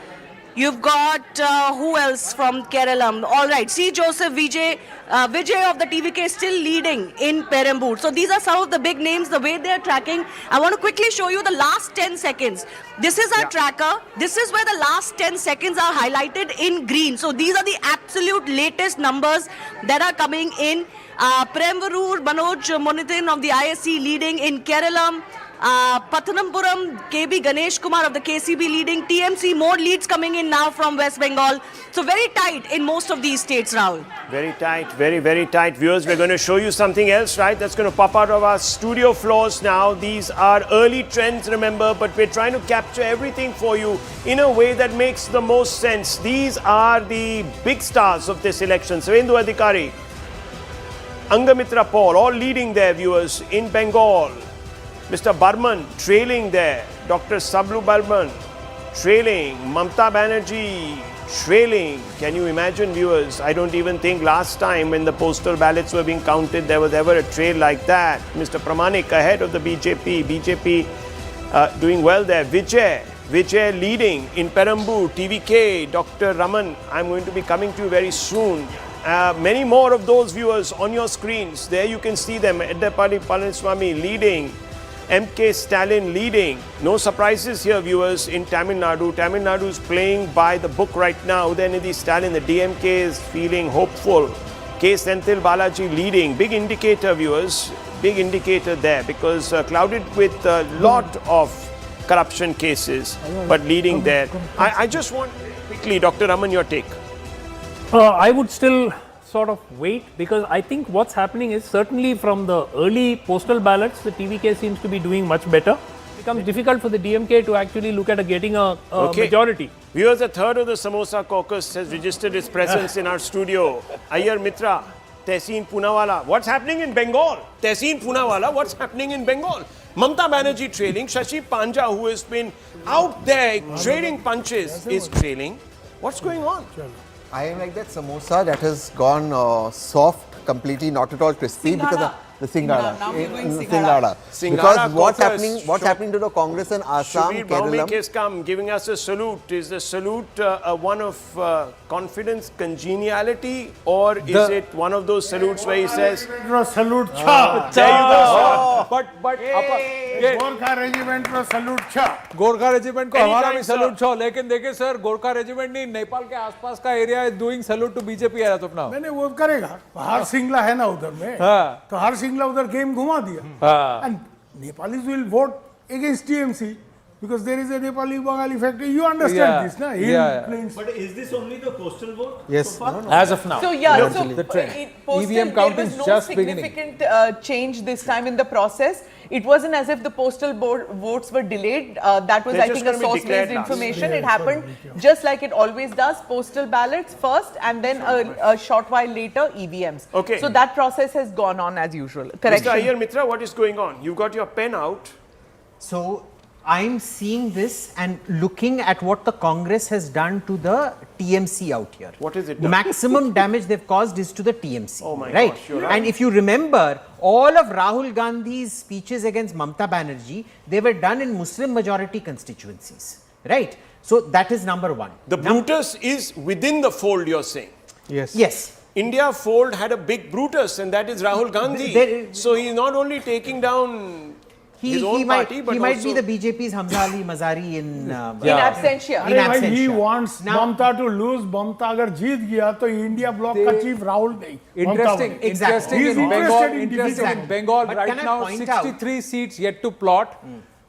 You've got, who else from Kerala? All right, C. Joseph Vijay of the TVK still leading in Perambur. So these are some of the big names, the way they're tracking. I want to quickly show you the last 10 seconds. This is our tracker. This is where the last 10 seconds are highlighted in green. So these are the absolute latest numbers that are coming in. Perambur, Manoj Monithan of the ISC leading in Kerala. Pathanampuram, KB Ganesh Kumar of the KCB leading. TMC, more leads coming in now from West Bengal. So very tight in most of these states, Rahul. Very tight, very, very tight. Viewers, we're going to show you something else, right? That's going to pop out of our studio floors now. These are early trends, remember, but we're trying to capture everything for you in a way that makes the most sense. These are the big stars of this election. Suvendu Adhikari, Angamitra Paul, all leading there, viewers, in Bengal. Mr. Barman trailing there. Dr. Sablu Barman trailing. Mamata Banerjee trailing. Can you imagine, viewers? I don't even think last time when the postal ballots were being counted there was ever a trail like that. Mr. Pramanik ahead of the BJP. BJP doing well there. Vijay leading in Perambur. TVK, Dr. Raman. I'm going to be coming to you very soon. Many more of those, viewers, on your screens. There you can see them. Eddapadi Palaniswamy leading. MK Stalin leading. No surprises here, viewers, in Tamil Nadu. Tamil Nadu is playing by the book right now. Udayanidhi Stalin, the DMK is feeling hopeful. K. Senthil Balaji leading. Big indicator, viewers. Big indicator there because clouded with a lot of corruption cases, but leading there. I just want quickly, Dr. Raman, your take. I would still sort of wait because I think what's happening is certainly from the early postal ballots, the TVK seems to be doing much better. It becomes difficult for the DMK to actually look at getting a majority. Viewers, a third of the Samosa Caucus has registered its presence in our studio. Ayyar Mitra, Tehseen Poonawala. What's happening in Bengal? Tehseen Poonawala, what's happening in Bengal? Mamata Banerjee trailing. Shashi Panja, who has been out there trading punches, is trailing. What's going on? I am like that samosa that has gone soft, completely not at all crispy because of the Singhara. Now we're going Singhara. Because what's happening to the Congress in Assam, Shubir Bhaumik Kerala? has come giving us a salute. Is the salute one of confidence, congeniality, or is it one of those salutes where he says, salute there you go, but Gorkha regiment को salute छा Gorkha regiment को हमारा भी salute छो लेकिन देखिए sir Gorkha regiment नहीं नेपाल के आसपास का area is doing salute to BJP as of now मैंने वो करेगा हर सिंगला है ना उधर में तो हर सिंगला उधर गेम घुमा दिया and Nepalese will vote against TMC because there is a Nepali Bengali factor. You understand this, na? But is this only the postal vote? Yes, so far? as of now. So yeah, so the trend. Postal, EVM counting there was no just significant change this time in the process. It wasn't as if the postal votes were delayed. That was, I think, a source-based information. It happened just like it always does. Postal ballots first, and then a short while later, EVMs. Okay. So that process has gone on as usual. Correction. Mr. Ayyar Mitra, what is going on? You've got your pen out. So I'm seeing this and looking at what the Congress has done to the TMC out here. What is it done? Maximum damage they've caused is to the TMC. Oh my right? gosh, you're right. And if you remember, all of Rahul Gandhi's speeches against Mamata Banerjee, they were done in Muslim majority constituencies. Right? So that is number one. The Brutus is within the fold, you're saying? Yes. Yes. India fold had a big Brutus, and that is Rahul Gandhi. So he's not only taking down his own party, but he might be the BJP's Hamza Ali Mazari in absentia. In absentia. He wants Mamata to lose. Mamata अगर जीत गया तो India bloc का chief Rahul नहीं. Interesting in Bengal But right can I now point 63 out? seats yet to plot.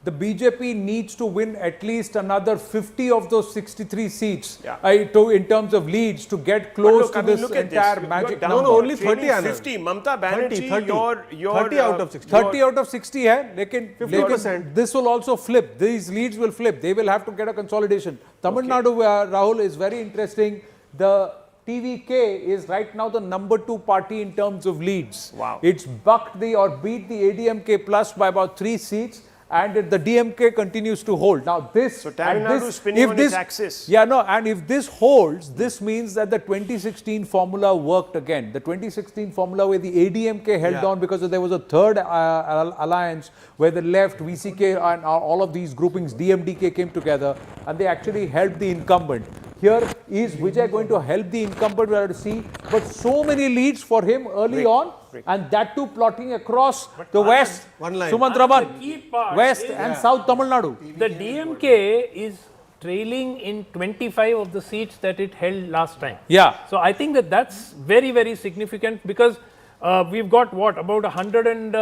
The BJP needs to win at least another 50 of those 63 seats in terms of leads to get close to this entire magic number. No, only 30 50. Mamata Banerjee, 30 out of 60. 30 out of 60 hai, lekin this will also flip. These leads will flip. They will have to get a consolidation. Tamil Nadu, Rahul, is very interesting. The TVK is right now the number 2 party in terms of leads. Wow. It's bucked beat the ADMK plus by about 3 seats. And the DMK continues to hold. Now this, so Tamil Nadu is spinning on its axis. Yeah, no, and if this holds, this means that the 2016 formula worked again. The 2016 formula where the ADMK held on because there was a third alliance where the left, VCK and all of these groupings, DMDK came together and they actually helped the incumbent. Here is Vijay going to help the incumbent, we have to see, but so many leads for him early on, and that too plotting across the west, Sumantraman, west and south Tamil Nadu. The DMK is trailing in 25 of the seats that it held last time. Yeah. So I think that that's very, very significant because we've got what, about 100 and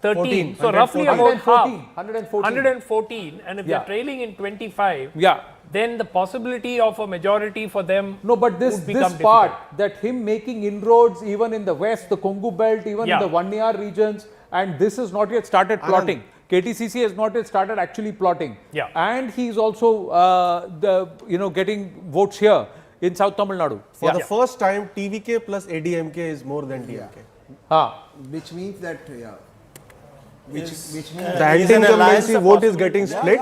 13. So roughly about half. 114. And if Yeah. they're trailing in 25, Yeah. then the possibility of a majority for them No, but this would become part, difficult. that him making inroads even in the west, the Congo belt, even in the 1 year regions, and this has not yet started plotting. KTCC has not yet started actually plotting. Yeah. And he's also getting votes here in South Tamil Nadu. For the first time, TVK plus ADMK is more than DMK. Which means that, which means The anti-incumbency vote is getting split,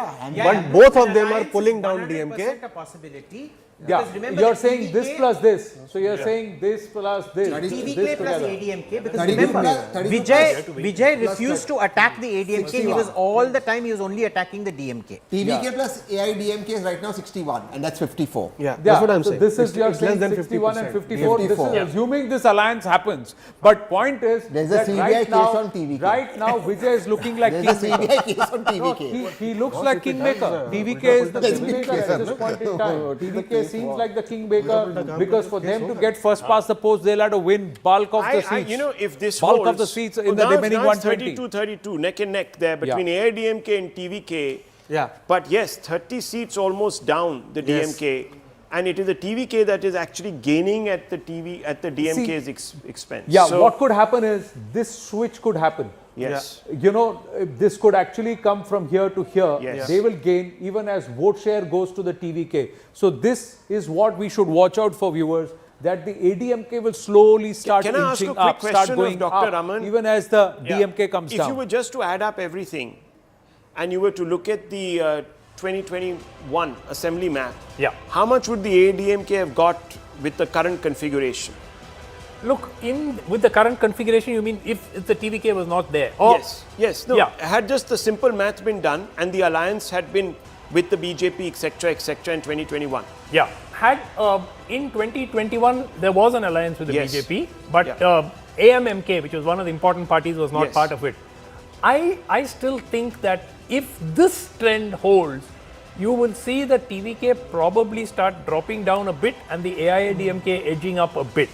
but both of them are pulling down DMK. A possibility. Yeah, Because remember you're the saying this TVK plus this. So you're saying this plus this. TVK this plus together. ADMK, because 32 remember, plus- 32 Vijay plus refused to attack the ADMK. He 61. was all the time, he was only attacking the DMK. TVK plus AIDMK is right now 61, and that's 54. Yeah, that's what I'm so saying. this is you're It's less saying than 61 and 50%. 54. This 54. is assuming this alliance happens. But point is There's a that CBI right case now, on TVK. right now Vijay is looking like There's a kingmaker. CBI case on No, TVK. he looks like kingmaker. TVK is the kingmaker at this point in time. TVK seems like the kingmaker because for them to get first past the post, they'll have to win bulk of the seats. If this bulk holds, of the seats in the remaining now it's 120. 32-32, neck and neck there between AIDMK and TVK. Yeah. But yes, 30 seats almost down the DMK, and it is the TVK that is actually gaining at the DMK's expense. Yeah, So, what could happen is this switch could happen. Yes. This could actually come from here to here. Yes. They will gain even as vote share goes to the TVK. So this is what we should watch out for, viewers, that the ADMK will slowly start Can I ask a inching quick up, start question going of Dr. up, Raman? even as the DMK comes if down. you were just to add up everything, and you were to look at the 2021 assembly map, how much would the ADMK have got with the current configuration? Look, with the current configuration, you mean if the TVK was not there? Yes. No, had just the simple math been done and the alliance had been with the BJP, etc., in 2021. Yeah. Had in 2021, there was an alliance with the BJP, but AMMK, which was one of the important parties, was not part of it. I still think that if this trend holds, you will see the TVK probably start dropping down a bit and the AIADMK edging up a bit.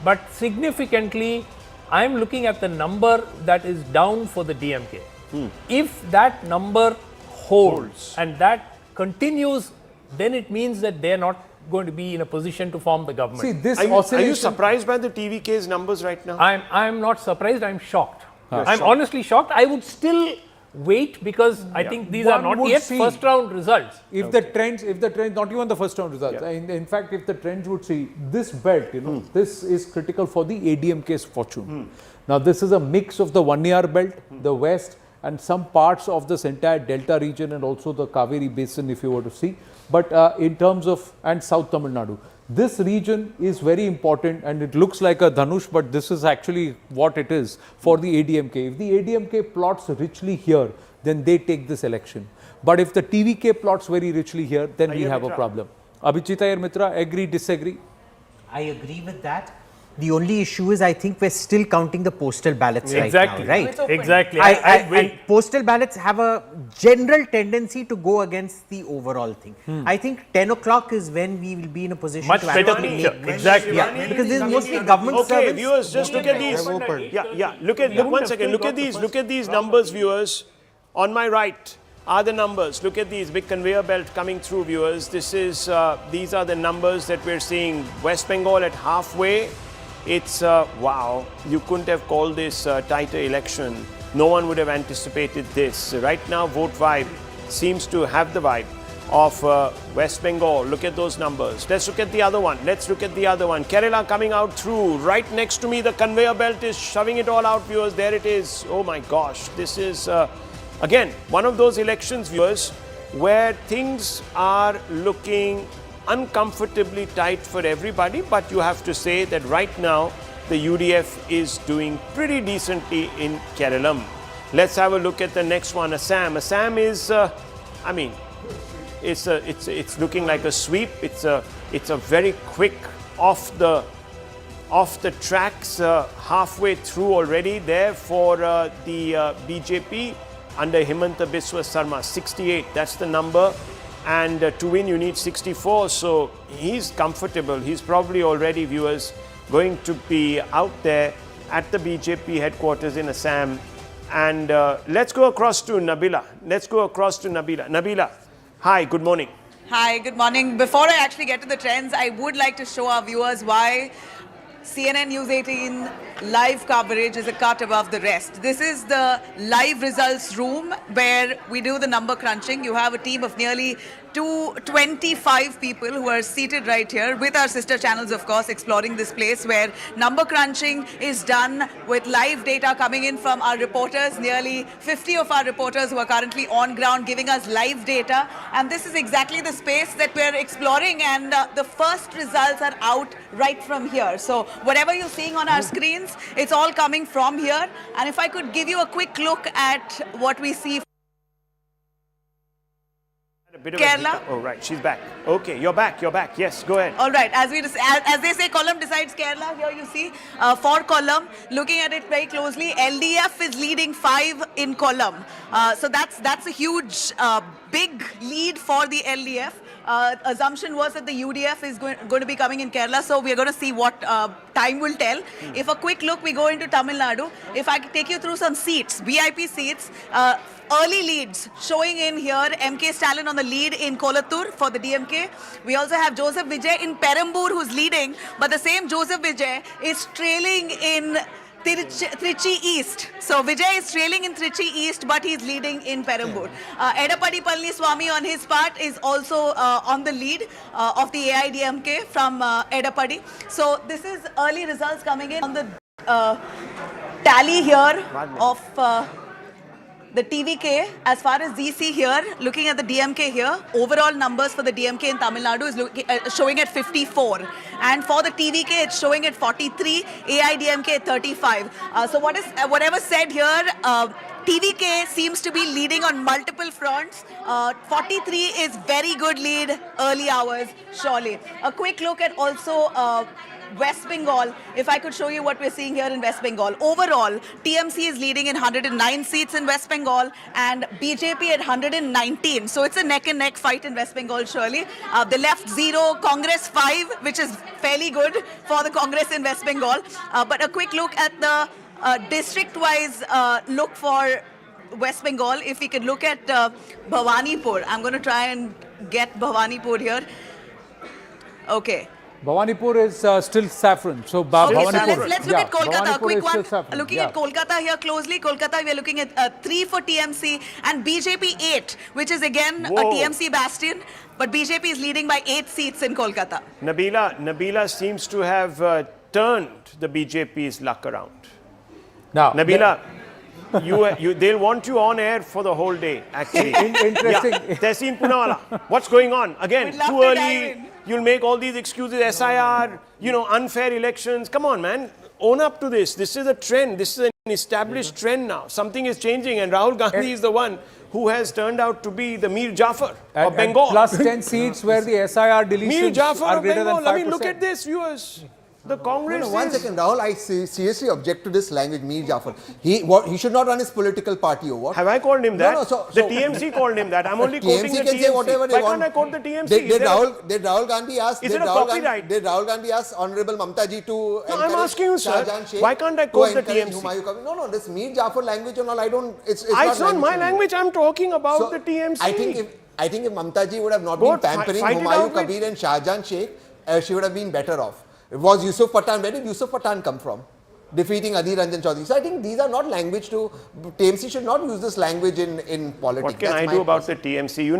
But significantly, I'm looking at the number that is down for the DMK. If that number holds and that continues, then it means that they're not going to be in a position to form the government. See, this Are you surprised by the TVK's numbers right now? I'm not surprised, I'm shocked. I'm honestly shocked. I would still wait because I think these are not yet first round results. If the trends, not even the first round results, in fact, if the trends would see this belt, this is critical for the ADMK's fortune. Now, this is a mix of the 1 year belt, the west, and some parts of this entire delta region and also the Kaveri basin, if you were to see. But in terms of, and South Tamil Nadu, this region is very important and it looks like a Dhanush, but this is actually what it is for the ADMK. If the ADMK plots richly here, then they take this election. But if the TVK plots very richly here, then we have a problem. Abhichita Iyer Mitra, agree, disagree? I agree with that. The only issue is I think we're still counting the postal ballots right now, right? Exactly. And postal ballots have a general tendency to go against the overall thing. I think 10 o'clock is when we will be in a position Much to better actually picture. make Exactly. because this is mostly government Okay, servants. viewers, just look at these. Look one second. Look at these numbers, viewers. On my right are the numbers. Look at these big conveyor belt coming through, viewers. These are the numbers that we're seeing. West Bengal at halfway. It's wow. You couldn't have called this tighter election. No one would have anticipated this. Right now, vote vibe seems to have the vibe of West Bengal. Look at those numbers. Let's look at the other one. Kerala coming out through. Right next to me, the conveyor belt is shoving it all out, viewers. There it is. Oh my gosh. This is, again, one of those elections, viewers, where things are looking uncomfortably tight for everybody. But you have to say that right now, the UDF is doing pretty decently in Kerala. Let's have a look at the next one, Assam. Assam is, it's looking like a sweep. It's a very quick off the tracks, halfway through already there for the BJP under Himanta Biswa Sarma. 68, that's the number. And to win, you need 64. So he's comfortable. He's probably already, viewers, going to be out there at the BJP headquarters in Assam And let's go across to Nabila. Nabila, hi, good morning. Hi, good morning. Before I actually get to the trends, I would like to show our viewers why CNN News 18 live coverage is a cut above the rest. This is the live results room where we do the number crunching. You have a team of nearly 225 people who are seated right here with our sister channels, of course, exploring this place where number crunching is done with live data coming in from our reporters, nearly 50 of our reporters who are currently on ground giving us live data. And this is exactly the space that we're exploring, and the first results are out right from here. So whatever you're seeing on our screens, it's all coming from here. And if I could give you a quick look at what we see. Kerala. Oh, right, she's back. Okay, you're back. Yes, go ahead. All right, as they say, column decides Kerala. Here you see for column, looking at it very closely, LDF is leading 5 in column. So that's a huge, big lead for the LDF. Assumption was that the UDF is going to be coming in Kerala, so we are going to see what time will tell. If a quick look, we go into Tamil Nadu. If I take you through some seats, VIP seats, early leads showing in here. MK Stalin on the lead in Kolattur for the DMK. We also have Joseph Vijay in Perambur who's leading, but the same Joseph Vijay is trailing in Trichy East. So Vijay is trailing in Trichy East, but he's leading in Perambur. Edapadi Palniswamy on his part is also on the lead of the AIDMK from Edapadi. So this is early results coming in on the tally here of the TVK. As far as DC here, looking at the DMK here, overall numbers for the DMK in Tamil Nadu is showing at 54. And for the TVK, it's showing at 43, AIDMK at 35. So whatever said here, TVK seems to be leading on multiple fronts. 43 is very good lead early hours, surely. A quick look at also West Bengal, if I could show you what we're seeing here in West Bengal. Overall, TMC is leading in 109 seats in West Bengal and BJP at 119. So it's a neck and neck fight in West Bengal, surely. The left 0, Congress 5, which is fairly good for the Congress in West Bengal. But a quick look at the district-wise look for West Bengal. If we could look at Bhavanipur. I'm going to try and get Bhavanipur here. Okay. Bhavanipur is still saffron. So Bhavanipur. So let's look at Kolkata. A quick one. Looking at Kolkata here closely. Kolkata, we are looking at 3 for TMC and BJP 8, which is again a TMC bastion. But BJP is leading by 8 seats in Kolkata. Nabila seems to have turned the BJP's luck around. Now, Nabila, they'll want you on air for the whole day, actually. Interesting. Tehseen Poonawalla, what's going on? Again, too early. You'll make all these excuses, SIR, unfair elections. Come on, man. Own up to this. This is a trend. This is an established trend now. Something is changing, and Rahul Gandhi is the one who has turned out to be the Mir Jafar of Bengal. Plus 10 seats where the SIR deletions Mir Jafar are of greater Bengal. than 5%. I mean, look at this, viewers. The Congress One second, Rahul, I seriously object to this language, Mir Jafar. He should not run his political party, or what? Have I called him that? No, the TMC called him that. I'm only quoting the TMC can say whatever they Why want. can't I quote the TMC? Did Rahul Gandhi ask? Is it a copyright? Did Rahul Gandhi ask Honorable Mamata ji to No, I'm asking you, sir. Why can't I quote the TMC? No, this Mir Jafar language and all, I don't. It's not my language. I'm talking about the TMC. I think if Mamata ji would have not been pampering Humayun Kabir and Shahjahan Sheikh, she would have been better off. It was Yusuf Pathan. Where did Yusuf Pathan come from? Defeating Adhir Ranjan Chaudhary. So I think these are not language to... TMC should not use this language in politics. What can I do about the TMC?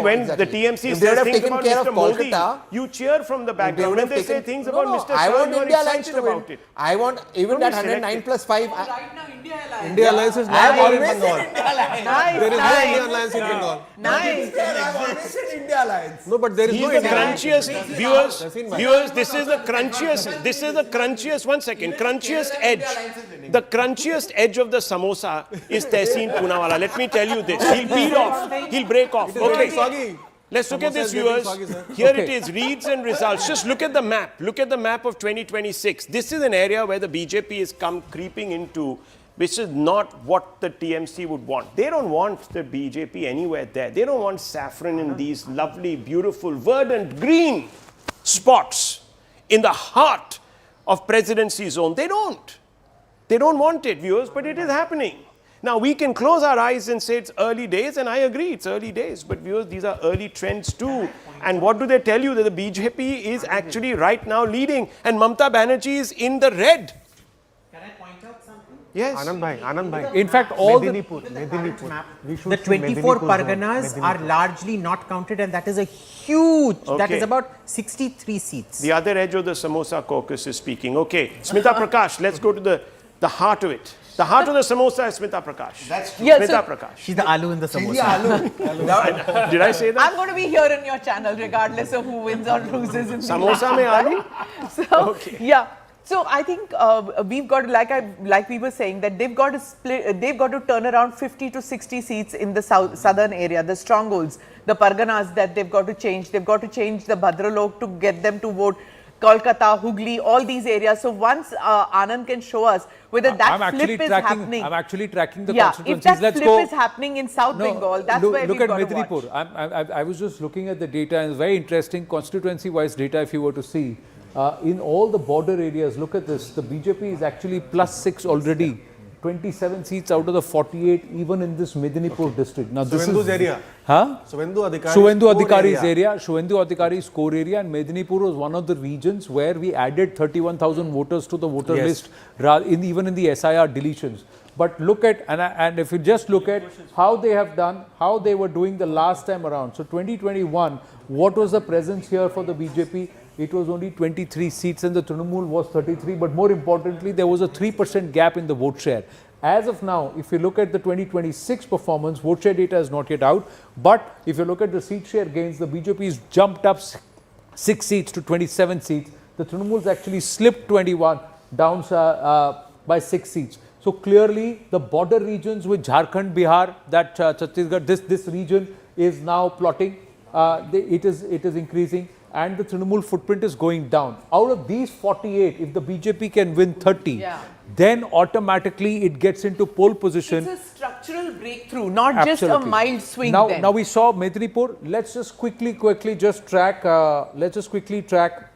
When the TMC says things about Mr. Modi, you cheer from the background. When they say things about Mr. Shah, you are excited about it. I want even that 109 plus 5... Right now, India Alliance is not there in Bengal. There is no India Alliance in Bengal. Nice. India Alliance. No, but there is no India Alliance. Viewers, this is the crunchiest, one second, crunchiest edge. The crunchiest edge of the samosa is Tehseen Poonawalla. Let me tell you this. He'll peel off. He'll break off. Okay. Let's look at this, viewers. Here it is, reads and results. Just look at the map. Look at the map of 2026. This is an area where the BJP has come creeping into, which is not what the TMC would want. They don't want the BJP anywhere there. They don't want saffron in these lovely, beautiful, verdant green spots in the heart of presidency zone. They don't want it, viewers, but it is happening. Now, we can close our eyes and say it's early days, and I agree, it's early days. But viewers, these are early trends too. And what do they tell you? That the BJP is actually right now leading, and Mamata Banerjee is in the red. Can I point out something? Yes. Anand bhai. In fact, all Medinipur. The 24 Parganas are largely not counted, and that is a huge, that is about 63 seats. The other edge of the Samosa Caucus is speaking. Okay, Smita Prakash, let's go to the heart of it. The heart of the samosa is Smita Prakash. That's true. Yeah, Smita so Prakash. She's the aloo in the She's samosa. the aloo. Did I say that? I'm going to be here in your channel regardless of who wins or loses. In Samosa mein aloo? So, Okay. yeah. So I think we've got, like we were saying, that they've got to split, they've got to turn around 50 to 60 seats in the southern area, the strongholds, the Parganas that they've got to change. They've got to change the Bhadralok to get them to vote. Kolkata, Hooghly, all these areas. So once Anand can show us whether that flip is happening. I'm actually tracking the if constituencies. that Let's flip go. is happening in South Bengal, that's where look we've at got to Medinipur. watch. I was just looking at the data, and it's very interesting constituency-wise data if you were to see. In all the border areas, look at this. The BJP is actually +6 already. 27 seats out of the 48, even in this Medinipur district. Now this Suvendu's is area. Huh? Suvendu Adhikari's area. Suvendu Adhikari's core area, and Medinipur was one of the regions where we added 31,000 voters to the voter list, even in the SIR deletions. But look at, and if you just look at how they have done, how they were doing the last time around. So 2021, what was the presence here for the BJP? It was only 23 seats and the Trinamool was 33. But more importantly, there was a 3% gap in the vote share. As of now, if you look at the 2026 performance, vote share data is not yet out. But if you look at the seat share gains, the BJP has jumped up 6 seats to 27 seats. The Trinamool's actually slipped 21 down by 6 seats. So clearly, the border regions with Jharkhand, Bihar, that Chhattisgarh, this region is now plotting. It is increasing, and the Trinamool footprint is going down. Out of these 48, if the BJP can win 30, then automatically it gets into pole position. It's a structural breakthrough, not just a mild swing. Now we saw Medinipur. Let's just quickly track. Let's just quickly track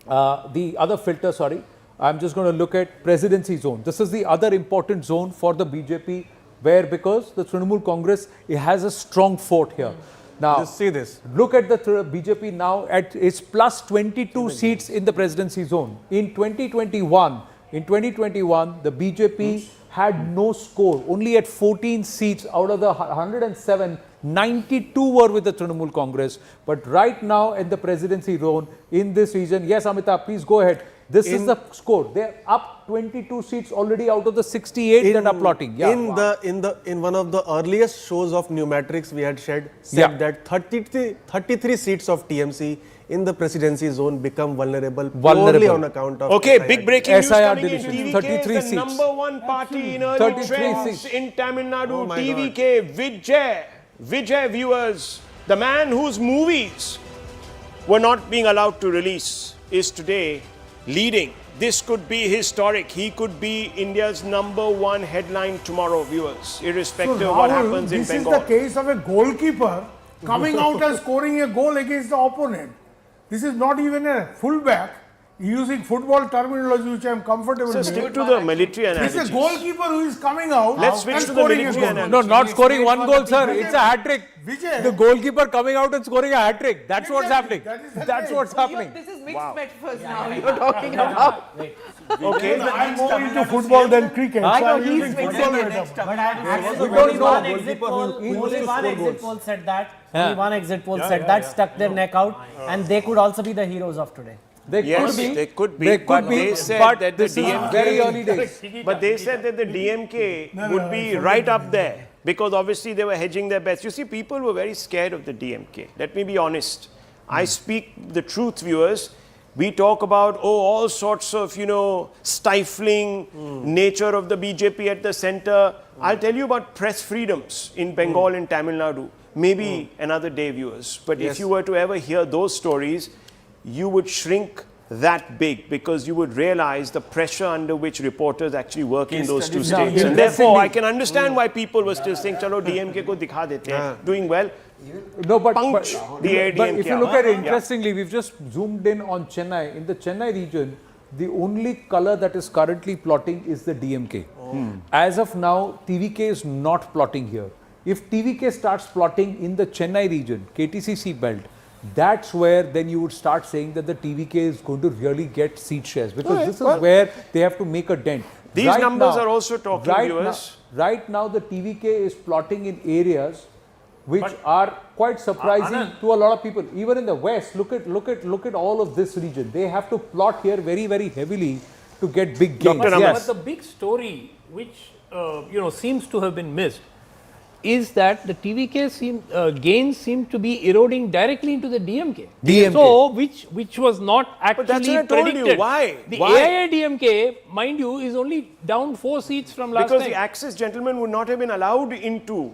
the other filter. Sorry. I'm just going to look at presidency zone. This is the other important zone for the BJP, where because the Trinamool Congress, it has a strong fort here. Now, just see this. Look at the BJP now at its +22 seats in the presidency zone. In 2021, the BJP had no score, only at 14 seats out of the 107. 92 were with the Trinamool Congress. But right now in the presidency zone in this region, yes, Amitabh, please go ahead. This is the score. They're up 22 seats already out of the 68 that are plotting. Yeah. In one of the earliest shows of Numerics, we had said that 33 seats of TMC in the presidency zone become vulnerable purely on account of SIR. Big breaking news SIR coming in. deletion. TVK 33 is the seats. #1 party in early trends in Tamil Nadu. TVK, Vijay viewers, the man whose movies were not being allowed to release, is today leading. This could be historic. He could be India's #1 headline tomorrow, viewers, irrespective of what happens in Bengal. This is the case of a goalkeeper coming out and scoring a goal against the opponent. This is not even a fullback. Using football terminology, which I am comfortable with. Stick to the military analogy. This is a goalkeeper who is coming out. Let's switch to the military analogy. No, not scoring one goal, sir. It's a hat-trick. Vijay. The goalkeeper coming out and scoring a hat-trick. That's what's happening. That's what's happening. This is mixed metaphors now you're talking about. Okay. I'm more into football than cricket. I so know I'm he's using mixing football it. metaphor. But actually, We don't only know. one exit poll said that. Only one exit poll said that, stuck their neck out, and they could also be the heroes of today. They could be. But they said that the DMK, very early days. But they said that the DMK would be right up there, because obviously they were hedging their bets. You see, people were very scared of the DMK. Let me be honest. I speak the truth, viewers. We talk about, all sorts of, stifling nature of the BJP at the center. I'll tell you about press freedoms in Bengal and Tamil Nadu. Maybe another day, viewers. But if you were to ever hear those stories, you would shrink that big, because you would realize the pressure under which reporters actually work in those two states. And therefore, I can understand why people were still saying, chalo DMK ko dikha dete hain, doing well. No, but if you look at it, interestingly, we've just zoomed in on Chennai. In the Chennai region, the only color that is currently plotting is the DMK. As of now, TVK is not plotting here. If TVK starts plotting in the Chennai region, KTCC belt, that's where then you would start saying that the TVK is going to really get seat shares, because this is where they have to make a dent. These numbers are also talking, viewers. Right now, the TVK is plotting in areas which are quite surprising to a lot of people. Even in the West, look at all of this region. They have to plot here very, very heavily to get big gains. But the big story, which seems to have been missed, is that the TVK gains seem to be eroding directly into the DMK. So, which was not actually that's what I told predicted. you. Why? The AIADMK, mind you, is only down 4 seats from last Because time. the Axis gentleman would not have been allowed into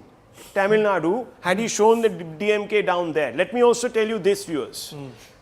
Tamil Nadu had he shown the DMK down there. Let me also tell you this, viewers.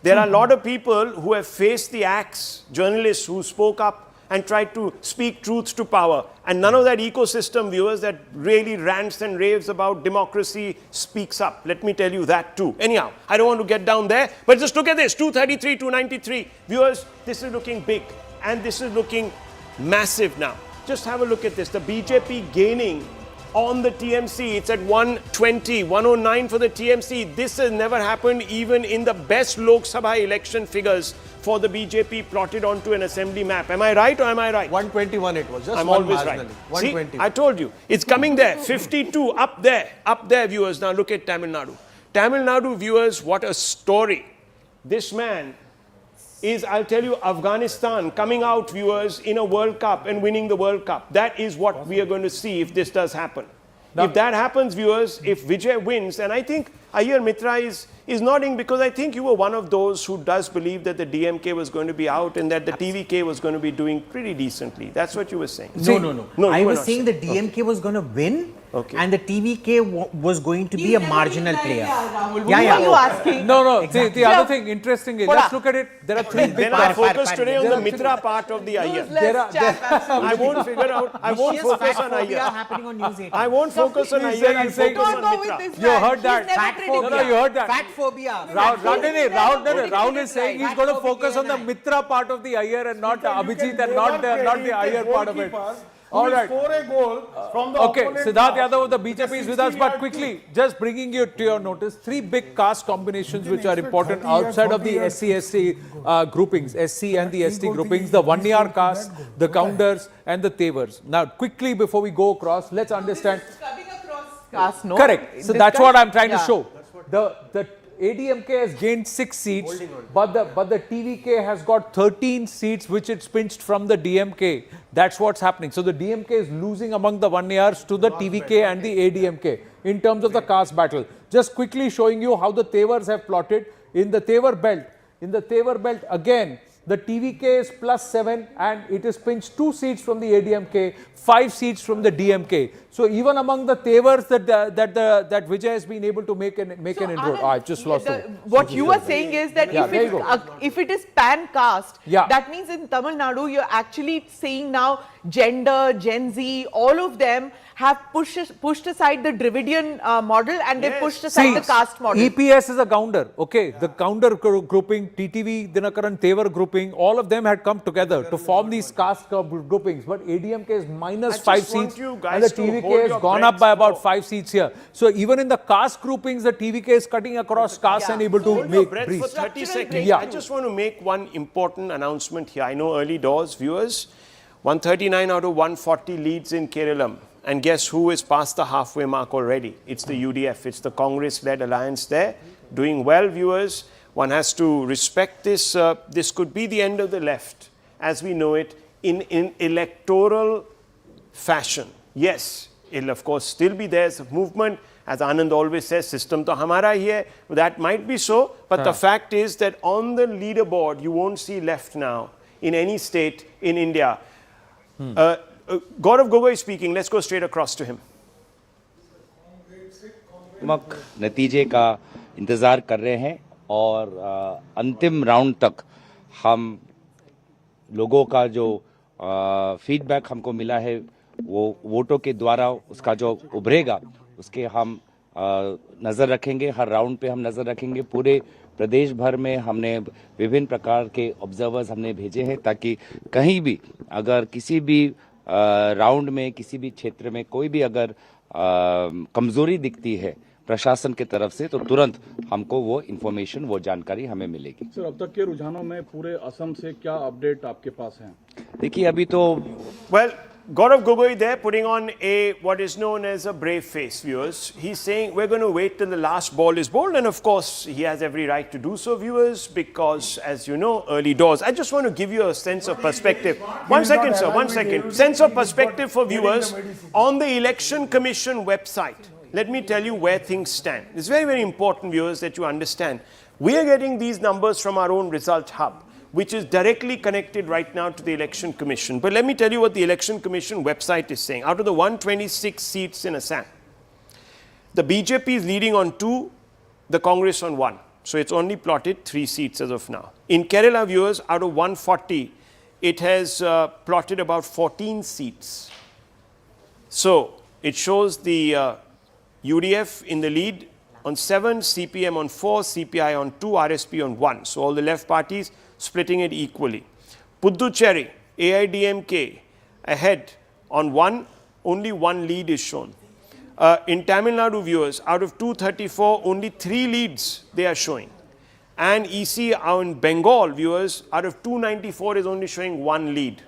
There are a lot of people who have faced the axe, journalists who spoke up and tried to speak truths to power. And none of that ecosystem, viewers, that really rants and raves about democracy speaks up. Let me tell you that too. Anyhow, I don't want to get down there, but just look at this, 233, 293. Viewers, this is looking big and this is looking massive now. Just have a look at this. The BJP gaining on the TMC. It's at 120, 109 for the TMC. This has never happened even in the best Lok Sabha election figures for the BJP plotted onto an assembly map. Am I right or am I right? 121 it was. Just I'm one always marginally. right. 120. See, I told you. It's coming there. 52 up there, viewers. Now look at Tamil Nadu. Tamil Nadu, viewers, what a story. This man is, I'll tell you, Afghanistan coming out, viewers, in a World Cup and winning the World Cup. That is what we are going to see if this does happen. If that happens, viewers, if Vijay wins, and I think Ayyar Mitra is nodding, because I think you were one of those who does believe that the DMK was going to be out and that the TVK was going to be doing pretty decently. That's what you were saying. No. I was saying the DMK was going to win and the TVK was going to be a marginal player. What are you asking? No. Exactly. The other thing interesting is, let's look at it. There are three big Then I focus today on the Mitra part of the Ayyar. I won't figure out, I won't focus on Ayyar. Happening on News 18. I won't focus on Ayyar, I'll focus on Mitra. You heard that? You heard that? Fat phobia. Rahul is saying he's going to focus on the Mitra part of the Ayyar and not Abhijit and not the Ayyar part of it. All right. Okay, Siddharth Yadav of the BJP is with us, but quickly, just bringing you to your notice, three big caste combinations which are important outside of the SC groupings, SC and the ST groupings, the Vanniyar caste, the Counters and the Tevars. Now, quickly before we go across, let's understand. Caste, no? Correct. So that's what I'm trying to show. The ADMK has gained 6 seats, but the TVK has got 13 seats which it's pinched from the DMK. That's what's happening. So the DMK is losing among the Vanniyars to the TVK and the ADMK in terms of the caste battle. Just quickly showing you how the Tevars have plotted in the Tevar belt. In the Tevar belt again, the TVK is +7 and it is pinched 2 seats from the ADMK, 5 seats from the DMK. So even among the Tevars that Vijay has been able to make an inroad. I just lost it. What you are saying is that if it is pan caste, that means in Tamil Nadu you're actually seeing now gender, Gen Z, all of them have pushed aside the Dravidian model and they pushed aside the caste model. EPS is a counter, okay. The counter grouping, TTV, Dinakaran, Tevar grouping, all of them had come together to form these caste groupings. But ADMK is -5 seats and the TVK has gone up by about 5 seats here. So even in the caste groupings, the TVK is cutting across caste and able to make breeze. For 30 seconds, I just want to make one important announcement here. I know early doors, viewers, 139 out of 140 leads in Kerala. And guess who is past the halfway mark already? It's the UDF. It's the Congress-led alliance there. Doing well, viewers. One has to respect this. This could be the end of the left as we know it in electoral fashion. Yes, it'll of course still be there as a movement. As Anand always says, system to hamara hi hai. That might be so. But the fact is that on the leaderboard, you won't see left now in any state in India. Gaurav Gogoi speaking. Let's go straight across to him. नतीजे का इंतज़ार कर रहे हैं और अंतिम round तक हम लोगों का जो फीडबैक हमको मिला है वो वोटों के द्वारा उसका जो उभरेगा उसके हम नज़र रखेंगे। हर राउंड पे हम नज़र रखेंगे। पूरे प्रदेश भर में हमने विभिन्न प्रकार के ऑब्जर्वर्स हमने भेजे हैं ताकि कहीं भी अगर किसी भी राउंड में किसी भी क्षेत्र में कोई भी अगर कमजोरी दिखती है प्रशासन की तरफ से तो तुरंत हमको वो इंफॉर्मेशन, वो जानकारी हमें मिलेगी। सर, अब तक के रुझानों में पूरे असम से क्या अपडेट आपके पास है? देखिए अभी तो Well, Gaurav Gogoi there putting on what is known as a brave face, viewers. He's saying we're going to wait till the last ball is bowled, and of course he has every right to do so, viewers, because as you know, early doors. I just want to give you a sense of perspective. One second, sir, one second. Sense of perspective for viewers on the Election Commission website. Let me tell you where things stand. It's very, very important, viewers, that you understand. We are getting these numbers from our own result hub, which is directly connected right now to the Election Commission. But let me tell you what the Election Commission website is saying. Out of the 126 seats in Assam, the BJP is leading on 2, the Congress on 1. So it's only plotted 3 seats as of now. In Kerala, viewers, out of 140, it has plotted about 14 seats. So it shows the UDF in the lead on 7, CPM on 4, CPI on 2, RSP on 1. So all the left parties splitting it equally. Puducherry, AIDMK ahead on 1, only 1 lead is shown. In Tamil Nadu, viewers, out of 234, only 3 leads they are showing. And EC in Bengal, viewers, out of 294 is only showing 1 lead.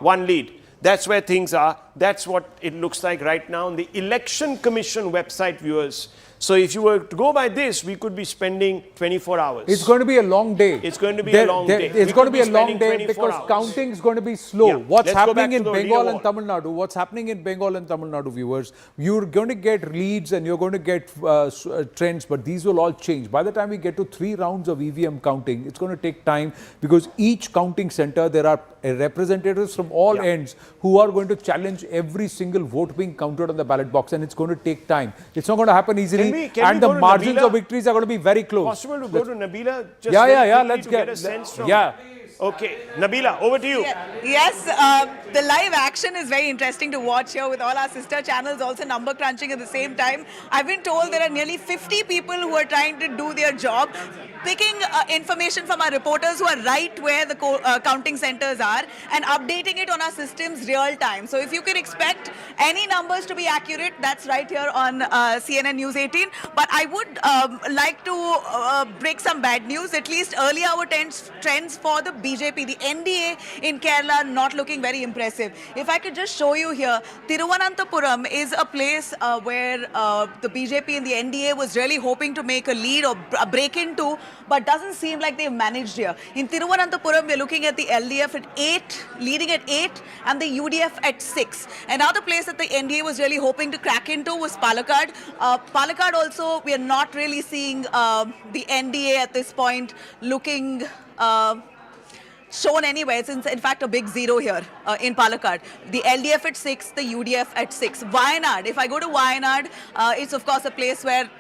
1 lead. That's where things are. That's what it looks like right now on the Election Commission website, viewers. So if you were to go by this, we could be spending 24 hours. It's going to be a long day. It's going to be a long day. It's going to be a long day because counting is going to be slow. Yeah. What's happening in the Bengal and Tamil Nadu? What's happening in Bengal and Tamil Nadu, viewers? You're going to get leads and you're going to get trends, but these will all change. By the time we get to 3 rounds of EVM counting, it's going to take time because each counting center, there are representatives from all ends who are going to challenge every single vote being counted on the ballot box, and it's going to take time. It's not going to happen easily. And the margins of victories are going to be very close. Possible to go to Nabila? Just let's get a sense from... Yeah. Okay, Nabila, over to you. Yes, the live action is very interesting to watch here with all our sister channels also number crunching at the same time. I've been told there are nearly 50 people who are trying to do their job, picking information from our reporters who are right where the counting centers are and updating it on our systems real time. So if you can expect any numbers to be accurate, that's right here on CNN News 18. But I would like to break some bad news. At least early hour trends for the BJP, the NDA in Kerala, not looking very impressive. If I could just show you here, Thiruvananthapuram is a place where the BJP and the NDA was really hoping to make a lead or break into, but doesn't seem like they've managed here. In Thiruvananthapuram, we're looking at the LDF at 8, leading at 8, and the UDF at 6. Another place that the NDA was really hoping to crack into was Palakkad. Palakkad also, we are not really seeing the NDA at this point looking shown anywhere. It's in fact a big 0 here in Palakkad. The LDF at 6, the UDF at 6. Wayanad, if I go to Wayanad, it's of course a place where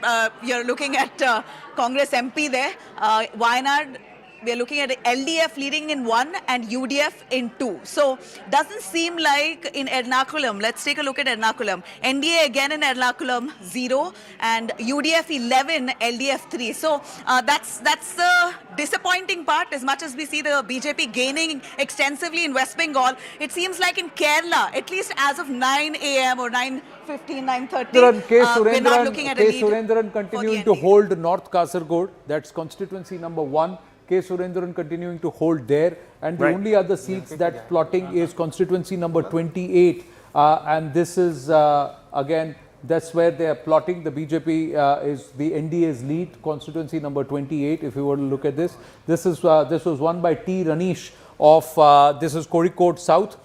you're looking at Congress MP there. Wayanad, we are looking at LDF leading in 1 and UDF in 2. So doesn't seem like in Ernakulam. Let's take a look at Ernakulam. NDA again in Ernakulam 0 and UDF 11, LDF 3. So that's the disappointing part. As much as we see the BJP gaining extensively in West Bengal, it seems like in Kerala, at least as of 9 a.m. or 9:15, 9:30, we're not looking at a lead. Surendran continuing to hold North Kasargod. That's constituency number 1. K. Surendran continuing to hold there, and the only other seats that plotting is constituency number 28, and this is again, that's where they are plotting. The BJP is the NDA's lead, constituency number 28. If you were to look at this, this was won by T. Ranish of this is Kozhikode South,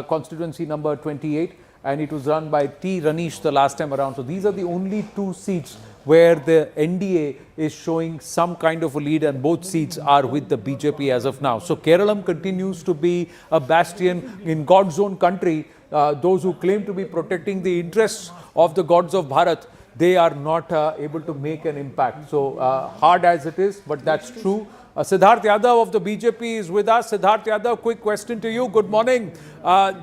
constituency number 28, and it was run by T. Ranish the last time around. So these are the only 2 seats where the NDA is showing some kind of a lead, and both seats are with the BJP as of now. So Kerala continues to be a bastion in God's own country. Those who claim to be protecting the interests of the gods of Bharat, they are not able to make an impact. So hard as it is, but that's true. Siddharth Yadav of the BJP is with us. Siddharth Yadav, quick question to you. Good morning.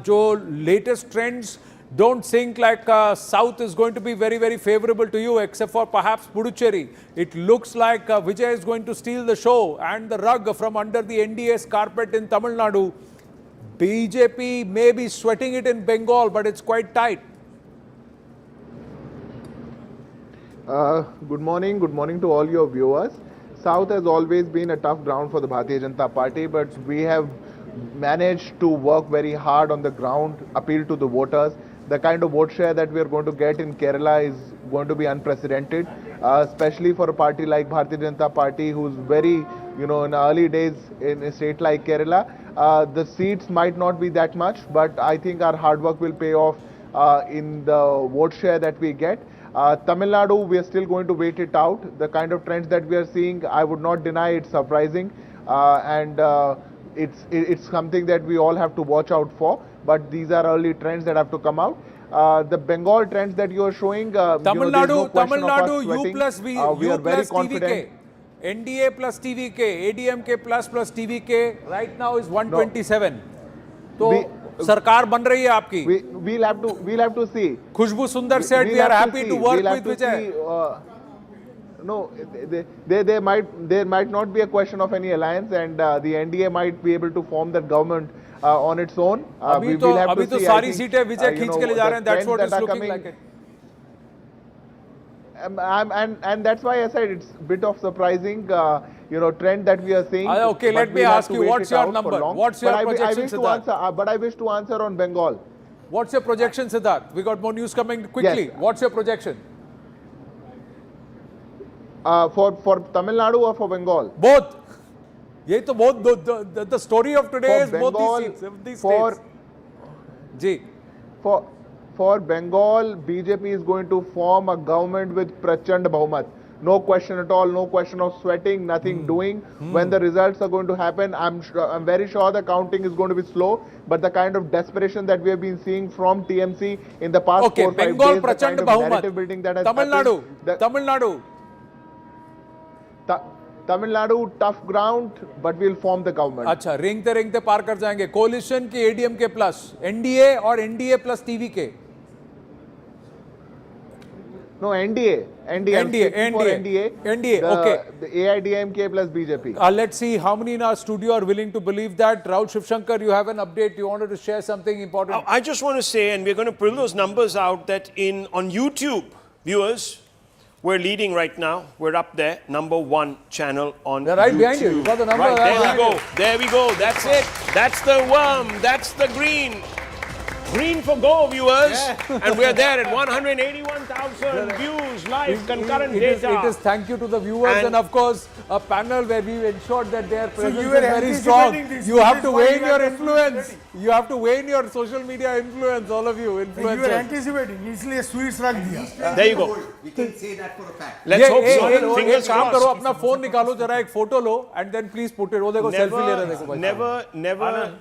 Jo latest trends don't think like South is going to be very, very favorable to you, except for perhaps Puducherry. It looks like Vijay is going to steal the show and the rug from under the NDA's carpet in Tamil Nadu. BJP may be sweating it in Bengal, but it's quite tight. Good morning to all your viewers. South has always been a tough ground for the Bharatiya Janata Party, but we have managed to work very hard on the ground, appeal to the voters. The kind of vote share that we are going to get in Kerala is going to be unprecedented, especially for a party like Bharatiya Janata Party, who's very, in the early days in a state like Kerala. The seats might not be that much, but I think our hard work will pay off in the vote share that we get. Tamil Nadu, we are still going to wait it out. The kind of trends that we are seeing, I would not deny it's surprising, and it's something that we all have to watch out for. But these are early trends that have to come out. The Bengal trends that you are showing, Tamil Nadu, U plus V, we U are very plus confident. TVK, NDA plus TVK, ADMK plus TVK, right now is 127. So, सरकार बन रही है आपकी. We'll have to see. खुशबू सुंदर said we are happy to work with Vijay. No, there might not be a question of any alliance, and the NDA might be able to form that government on its own. अभी तो सारी सीटें विजय खींच के ले जा रहे हैं. That's what is looking like it. And that's why I said it's a bit of surprising, trend that we are seeing. Okay, let me ask you, what's your number? What's your projection, Siddharth? But I wish to answer on Bengal. What's your projection, Siddharth? We got more news coming quickly. Yes. What's your projection? For Tamil Nadu or for Bengal? Both. यही तो बहुत the story of today is both these states. Ji. For Bengal, BJP is going to form a government with Prachand Bhahumat. No question at all, no question of sweating, nothing doing. When the results are going to happen, I'm very sure the counting is going to be slow, but the kind of desperation that we have been seeing from TMC in the past 4 or 5 Bengal, days, Prachand the kind of Bhahumat. narrative building that has Tamil Nadu. Tamil Nadu, tough ground, but we'll form the government. अच्छा, रेंगते पार कर जाएंगे. Collision की ADMK plus, NDA और NDA plus TVK. No, NDA. Okay. The AIDMK plus BJP. Let's see how many in our studio are willing to believe that. Rahul Shivshankar, you have an update. You wanted to share something important. I just want to say, and we're going to pull those numbers out, that on YouTube, viewers, we're leading right now. We're up there, #1 channel on They're right YouTube. behind you. You got the number. Right, there we go. That's it. That's the worm. That's the green. Green for go, viewers. Yeah. And we're there at 181,000 views, live, concurrent data. It is thank you to the viewers and of course a panel where we ensured that their presence you is were very strong. You have to weigh in your this influence. You have to weigh in your social media influence, all of you. You were anticipating. इसलिए sweets रख दिया. There you go. We can say that for a fact. Let's hope so. Fingers काम crossed. करो, अपना phone निकालो जरा एक photo low and then please put it. वो देखो selfie ले रहे देखो.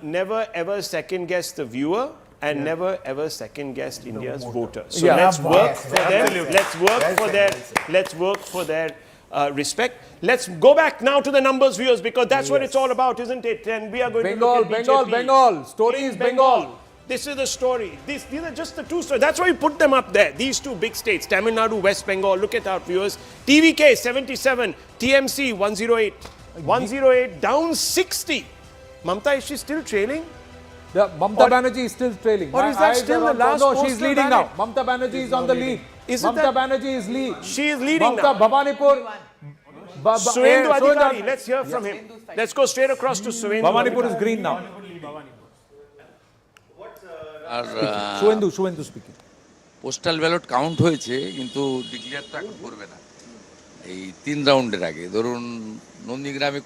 Never ever second guess the viewer. And never ever second guess India's voters. So let's work for them. Let's work for their respect. Let's go back now to the numbers, viewers, because that's what it's all about, isn't it? And we are going to look at BJP. Bengal. Story is Bengal. This is the story. These are just the two stories. That's why we put them up there. These two big states, Tamil Nadu, West Bengal. Look at our viewers. TVK 77, TMC 108. 108 down 60. Mamata, is she still trailing? Mamata Banerjee is still trailing. Or is that still the last No, she's postal leading ballot? now. Mamata Banerjee is on the lead. Mamata Banerjee is lead. She is leading now. Bhavanipur. Suvendu Adhikari, let's hear from him. Let's go straight across to Suvendu. Bhavanipur is green now. Suvendu speaking. Postal ballot count হয়েছে কিন্তু declare তো এখন করবে না এই 3 রাউন্ডের আগে ধরুন নন্দীগ্রামে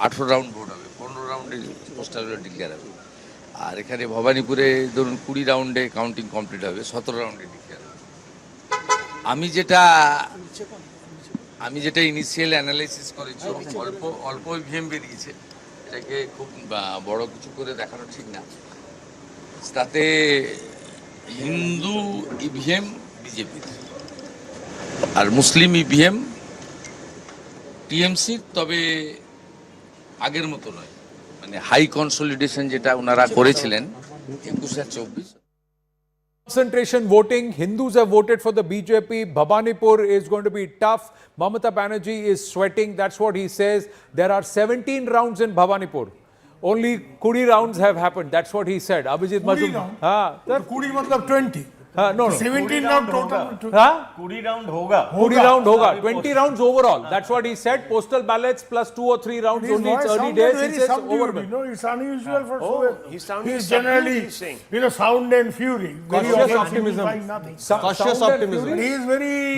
18 রাউন্ড ভোট হবে 15 রাউন্ডে পোস্টাল ব্যালট ডিক্লেয়ার হবে আর এখানে ভবানীপুরে ধরুন 20 রাউন্ডে কাউন্টিং কমপ্লিট হবে 17 রাউন্ডে ডিক্লেয়ার হবে আমি যেটা ইনিশিয়াল অ্যানালাইসিস করেছি অল্প ইভিএম বেরিয়েছে এটাকে খুব বড় কিছু করে দেখানো ঠিক না তাতে হিন্দু ইভিএম বিজেপির আর মুসলিম ইভিএম টিএমসি তবে আগের মতো নয় মানে হাই কনসলিডেশন যেটা ওনারা করেছিলেন 21-24 Concentration voting. Hindus have voted for the BJP. Bhavanipur is going to be tough. Mamata Banerjee is sweating. That's what he says. There are 17 rounds in Bhavanipur. only 20 rounds have happened. That's what he said. Abhijit 20 Mazumdar. round? 20 matlab 20. No. 17 round total. 20 round hoga. 20 round hoga. 20 rounds overall. That's what he said. Postal ballots plus 2 or 3 rounds only. It's early days. He says overwhelmed. It's unusual for he's generally, sound and fury. Cautious optimism. Cautious optimism. He is very,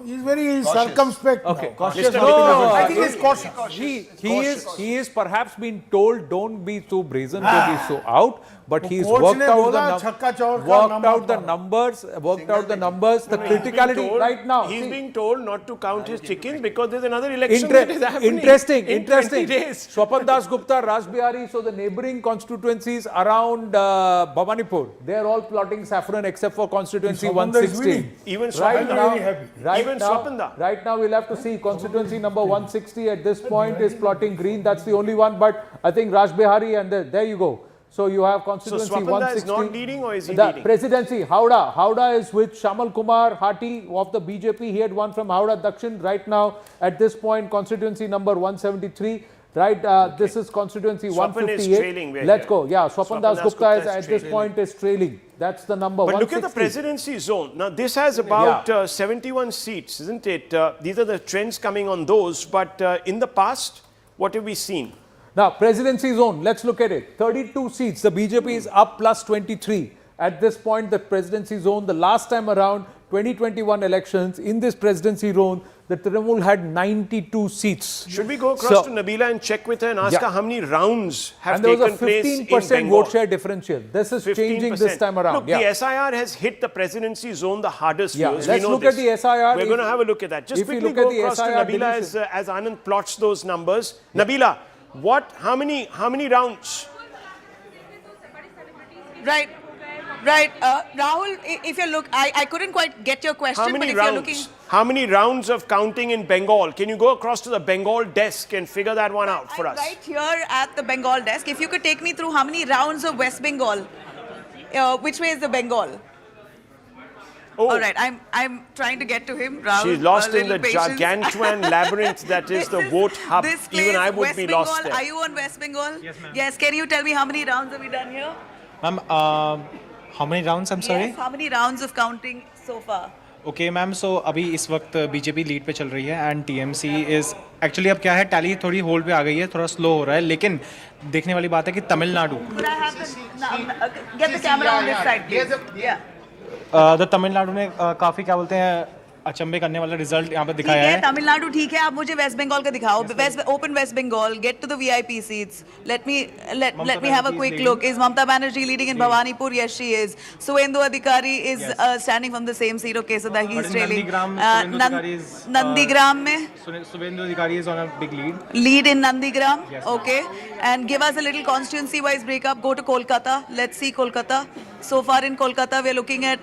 he's very circumspect. Okay. Cautious optimism. I think he's cautious. He is perhaps been told, don't be too brazen, don't be so out. But he's worked out the numbers, the criticality right now. He's being told not to count his chickens because there's another election that is happening. Interesting. In 20 days. Swapan Das Gupta, Raj Bihari, so the neighboring constituencies around Bhavanipur, they are all plotting saffron except for constituency 160. Even Swapanda. Right now we'll have to see constituency number 160 at this point is plotting green. That's the only one, but I think Raj Bihari and there you go. So you have constituency 160. Is not leading or is he the leading? Presidency, Howrah. Howrah is with Shamal Kumar Hati of the BJP. He had won from Howrah Dakshin. Right now, at this point, constituency number 173. Right, this is constituency 158. Is trailing. Let's go. Yeah, Swapan Das Gupta is at this point is trailing. That's the number. But 160. look at the presidency zone. Now, this has about 71 seats, isn't it? These are the trends coming on those. But in the past, what have we seen? Now, presidency zone, let's look at it. 32 seats, the BJP is up plus 23. At this point, the presidency zone, the last time around, 2021 elections, in this presidency zone, the Trinamool had 92 seats. Should we go across to Nabila and check with her and ask her how many rounds have taken place in Bengal? And there was a 15% vote share differential. This is 15%. Changing this time around. Look, the SIR has hit the presidency zone the hardest. Let's look at the SIR. We're going to have a look at that. Just quickly go across to Nabila as Anand plots those numbers. Nabila, how many rounds? Right. Rahul, if you look, I couldn't quite get your question. How many rounds? How many rounds of counting in Bengal? Can you go across to the Bengal desk and figure that one out for us? Right here at the Bengal desk. If you could take me through how many rounds of West Bengal? Which way is the Bengal? Oh. All right, I'm trying to get to him. Rahul, she's lost in the gargantuan labyrinth that is the vote hub. Even I would West be Bengal, lost there. Are you on West Bengal? Yes, ma'am. Yes, can you tell me how many rounds have we done here? Ma'am, how many rounds? I'm sorry. Yes, how many rounds of counting so far? Okay, ma'am. So अभी इस वक्त BJP lead पे चल रही है and TMC is actually अब क्या है टैली थोड़ी होल्ड पे आ गई है थोड़ा स्लो हो रहा है लेकिन देखने वाली बात है कि Tamil Nadu Get the camera on this side, please. Yeah. तो तमिलनाडु ने काफी क्या बोलते हैं अचंभे करने वाला रिजल्ट यहाँ पे दिखाया है तमिलनाडु ठीक है आप मुझे वेस्ट बंगाल का दिखाओ open West Bengal gate to the VIP seats let me have a quick look. Is Mamata Banerjee leading in Bhavanipur? Yes, she is. Suvendu Adhikari is standing from the same seat. Okay, so that he's trailing. Nandigram mein Suvendu Adhikari is on a big lead in Nandigram. Okay, and give us a little constituency wise breakup. Go to Kolkata. Let's see Kolkata. So far in Kolkata we're looking at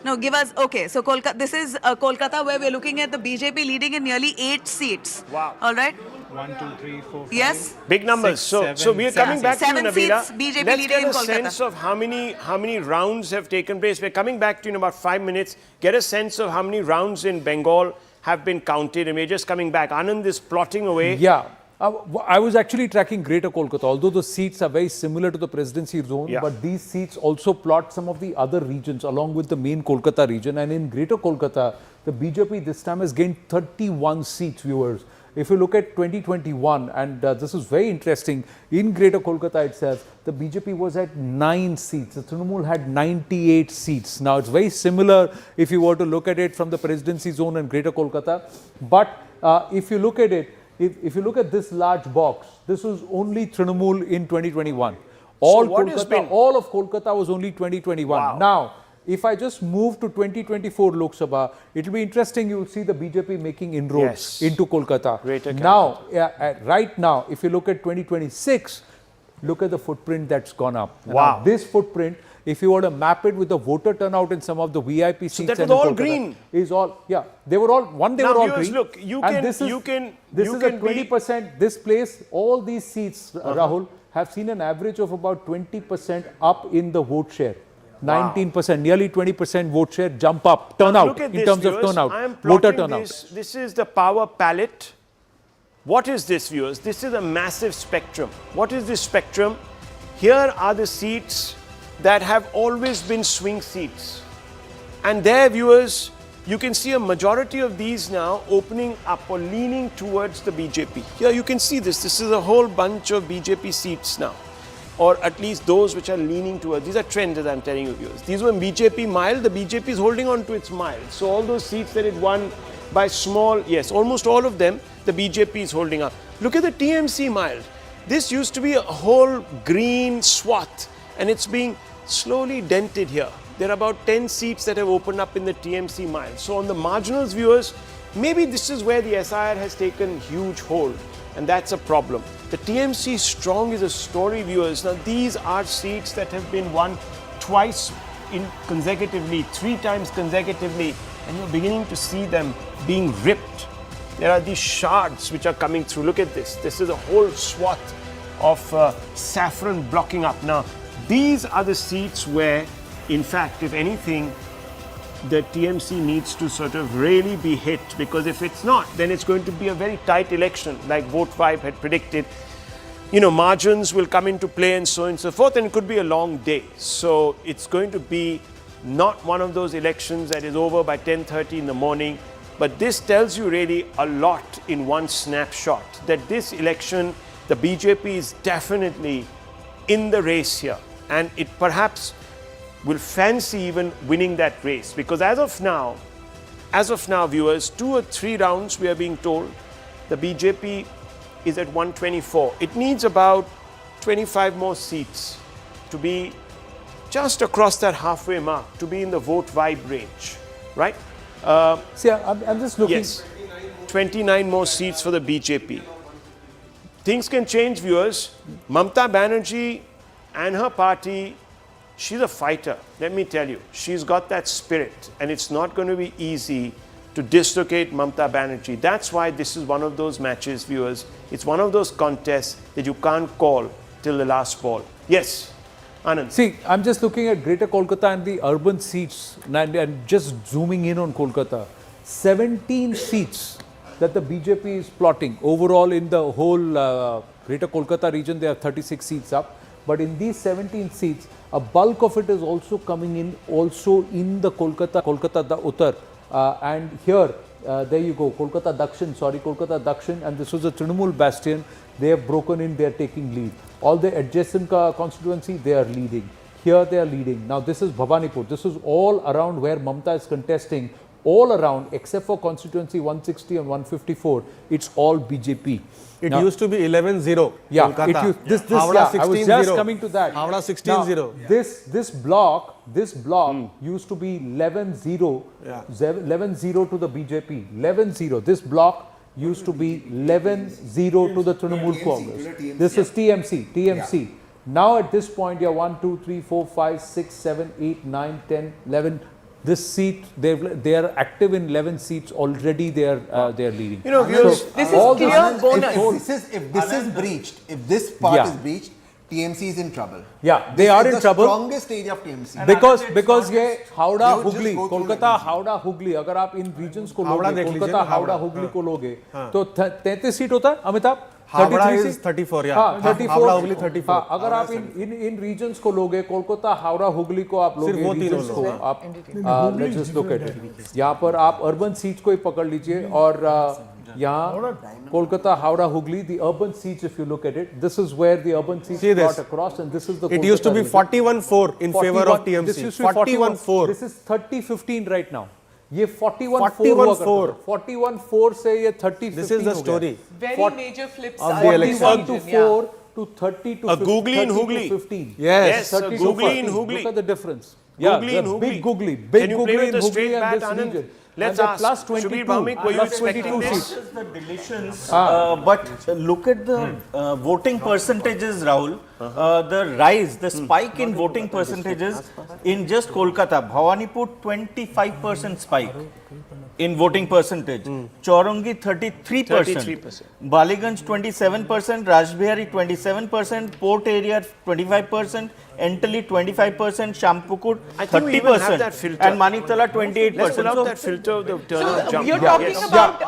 no, give us, okay, so this is Kolkata where we're looking at the BJP leading in nearly 8 seats. Wow. All right. 1, 2, 3, 4, 5. Yes. Big numbers. 6, so we are coming back to you, 7 Nabila. seats, BJP Let's leading get in a Kolkata. sense of how many rounds have taken place. We're coming back to you in about 5 minutes. Get a sense of how many rounds in Bengal have been counted. And we're just coming back. Anand is plotting away. Yeah. I was actually tracking Greater Kolkata, although the seats are very similar to the presidency zone, but these seats also plot some of the other regions along with the main Kolkata region. And in Greater Kolkata, the BJP this time has gained 31 seats, viewers. If you look at 2021, and this is very interesting, in Greater Kolkata itself, the BJP was at 9 seats. The Trinamool had 98 seats. Now, it's very similar if you were to look at it from the presidency zone in Greater Kolkata. But if you look at it, if you look at this large box, this was only Trinamool in 2021. All of Kolkata was only 2021. Wow. Now, if I just move to 2024 Lok Sabha, it will be interesting. You will see the BJP making inroads into Kolkata. Now, right now, if you look at 2026, look at the footprint that's gone up. Wow. Now, this footprint, if you were to map it with the voter turnout in some of the VIP seats, so that was all green. Is all they were all They were all green. Look, this is a 20%. This place, all these seats, Rahul, have seen an average of about 20% up in the vote share. 19%, nearly 20% vote share jump up, turnout in terms of turnout, voter turnout. This is the power palette What is this, viewers? This is a massive spectrum. What is this spectrum? Here are the seats that have always been swing seats. And there, viewers, you can see a majority of these now opening up or leaning towards the BJP. Here you can see this. This is a whole bunch of BJP seats now, or at least those which are leaning towards. These are trends, as I'm telling you, viewers. These were BJP mild. The BJP is holding on to its mild. So all those seats that it won by small, yes, almost all of them, the BJP is holding up. Look at the TMC mild. This used to be a whole green swath, and it's being slowly dented here. There are about 10 seats that have opened up in the TMC mild. So on the marginals, viewers, maybe this is where the SIR has taken huge hold, and that's a problem. The TMC strong is a story, viewers. Now these are seats that have been won twice consecutively, 3 times consecutively, and you're beginning to see them being ripped. There are these shards which are coming through. Look at this. This is a whole swath of saffron blocking up. Now, these are the seats where, in fact, if anything, the TMC needs to sort of really be hit, because if it's not, then it's going to be a very tight election, like Vote 5 had predicted. You know, margins will come into play and so on and so forth, and it could be a long day. So it's going to be not one of those elections that is over by 10:30 in the morning. But this tells you really a lot in one snapshot, that this election, the BJP is definitely in the race here. And it perhaps will fancy even winning that race. Because as of now, viewers, 2 or 3 rounds, we are being told, the BJP is at 124. It needs about 25 more seats to be just across that halfway mark, to be in the vote vibe range, right? See, I'm just looking. Yes, 29 more seats for the BJP. Things can change, viewers. Mamata Banerjee and her party, she's a fighter, let me tell you. She's got that spirit, and it's not going to be easy to dislocate Mamata Banerjee. That's why this is one of those matches, viewers. It's one of those contests that you can't call till the last ball. Yes, Anand. See, I'm just looking at Greater Kolkata and the urban seats, and just zooming in on Kolkata. 17 seats that the BJP is plotting. Overall, in the whole Greater Kolkata region, there are 36 seats up. But in these 17 seats, a bulk of it is also coming in, also in the Kolkata the Uttar. And here, there you go, Kolkata Dakshin, and this was a Trinamool bastion. They have broken in, they are taking lead. All the adjacent constituency, they are leading. Here they are leading. Now this is Bhavanipur. This is all around where Mamata is contesting. All around, except for constituency 160 and 154, it's all BJP. It used to be 11-0. Yeah, Kolkata. I was just coming to that. Howrah 16-0. This block used to be 11-0. 11-0 to the BJP. 11-0. This block used to be 11-0 to the Trinamool Congress. This is TMC. Yeah. Now at this point, you're 1, 2, 3, 4, 5, 6, 7, 8, 9, 10, 11. This seat, they are active in 11 seats already. They are leading. You know, viewers, this is clear bonus. If this is breached, if this part is breached, TMC is in trouble. Yeah, they are in trouble. The strongest stage of TMC. Because ये हावड़ा हुगली, कोलकाता हावड़ा हुगली, अगर आप इन regions को लोगे, कोलकाता हावड़ा हुगली को लोगे, तो 33 seat होता है, Amitabh? Howrah is 34, yeah. 34. Howrah Hooghly 34. अगर आप इन regions को लोगे, कोलकाता हावड़ा हुगली को आप लोगे, regions को आप, let's just look at it. यहाँ पर आप urban seats को ही पकड़ लीजिए, और यहाँ Kolkata, Howrah, Hooghly, the urban seats, if you look at it, this is where the urban seats got across, and this is the It used to be 41-4 in favor of TMC. This used to be 41-4. This is 30-15 right now. ये 41-4 41-4 से ये 30-15 This is the story. Very major flips of the election. 41-4 to 30 to 15. A googly in Hooghly. 15. Yes, a googly in Hooghly. Look at the difference. Googly in Hooghly. Big googly. Can you play with a straight bat, Anand? Let's ask. Plus 22. Shubir Bhaumik, were you expecting this? This is the deletions, but look at the voting percentages, Rahul. The rise, the spike in voting percentages in just Kolkata. Bhavanipur 25% spike in voting percentage. Chaurangi 33%. Baliganj 27%. Rajbihari 27%. Port area 25%. Entally 25%, Shampukur 30%, and Manitala 28%. Let's pull out that filter of the turnout jump. You're talking about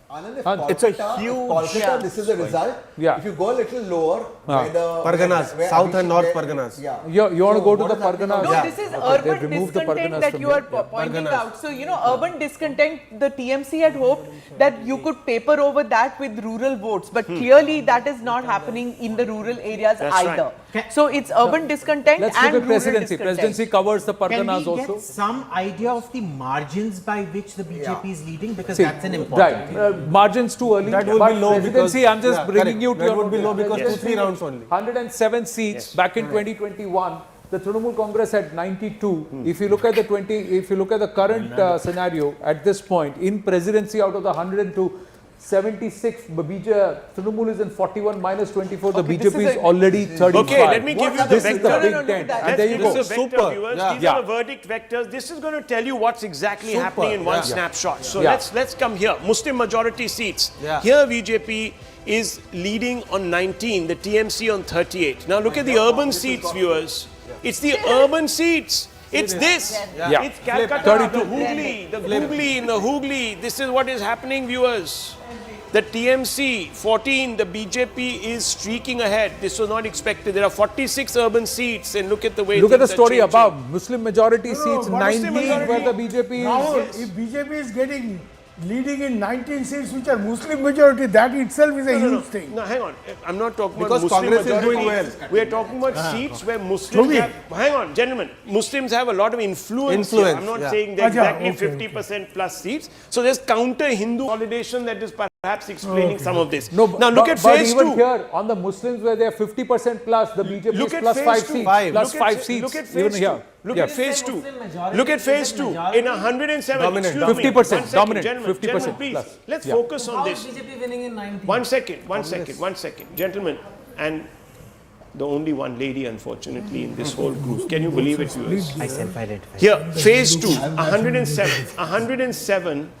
It's a huge. Kolkata, this is the result. Yeah. If you go a little lower, by the Parganas, where South and Abhishek- North Parganas. Yeah. You want to go to the Parganas? No, this is urban discontent that you are here. pointing out. So, urban discontent, the TMC had hoped that you could paper over that with rural votes. But clearly that is not happening in the rural areas either. Right. So, it's urban discontent Let's and look at rural presidency. discontent. Presidency covers the Parganas Can we also. get some idea of the margins by which the BJP is leading? Because See, that's an important thing. right. Margins too early. That will but be low presidency, because- I'm just yeah, bringing correct. you to That your would be low because Presidency, 2-3 rounds only. 107 seats back in 2021. The Trinamool Congress had 92. If you look at the current scenario at this point in presidency, out of the 102, 76. Trinamool is in 41 minus 24. The BJP is already 35. Okay, let me give you the This is the vector. big tent. And there you This go. is a vector, viewers. These are the verdict vectors. This is going to tell you what's exactly happening in one snapshot. So let's come here. Muslim majority seats. Here BJP is leading on 19, the TMC on 38. Now look at the urban seats, viewers. It's the urban seats. It's this. It's Calcutta, the Hooghly. This is what is happening, viewers. The TMC 14, the BJP is streaking ahead. This was not expected. There are 46 urban seats, and look at the way. Look at the things are story changing. above. Muslim majority seats, but 19 Muslim where the BJP Rahul, is. if BJP is getting leading in 19 seats which are Muslim majority, that itself is a huge thing. No, hang on. I'm not talking Because about Muslim Congress is majority. doing well. We are talking about seats where Muslims have... Hang on, gentlemen. Muslims have a lot of influence here. I'm not saying they're exactly 50% plus seats. So there's counter-Hindu consolidation that is perhaps explaining some of this. No, now look at but phase even 2. here, on the Muslims where they are 50% plus, the BJP Look is at plus phase 5 two. seats. Plus Look 5 at- seats. Look at Even phase here. 2. Look at phase 2. Look at phase 2. In 107. Dominant. Excuse me. 50%, One second, dominant. Gentlemen, 50% gentlemen, please. plus. Let's focus on this. BJP winning in 19? One second. Gentlemen, and the only one lady, unfortunately, in this whole group. Can you believe it, viewers? I self-identify. Here, phase 2, 107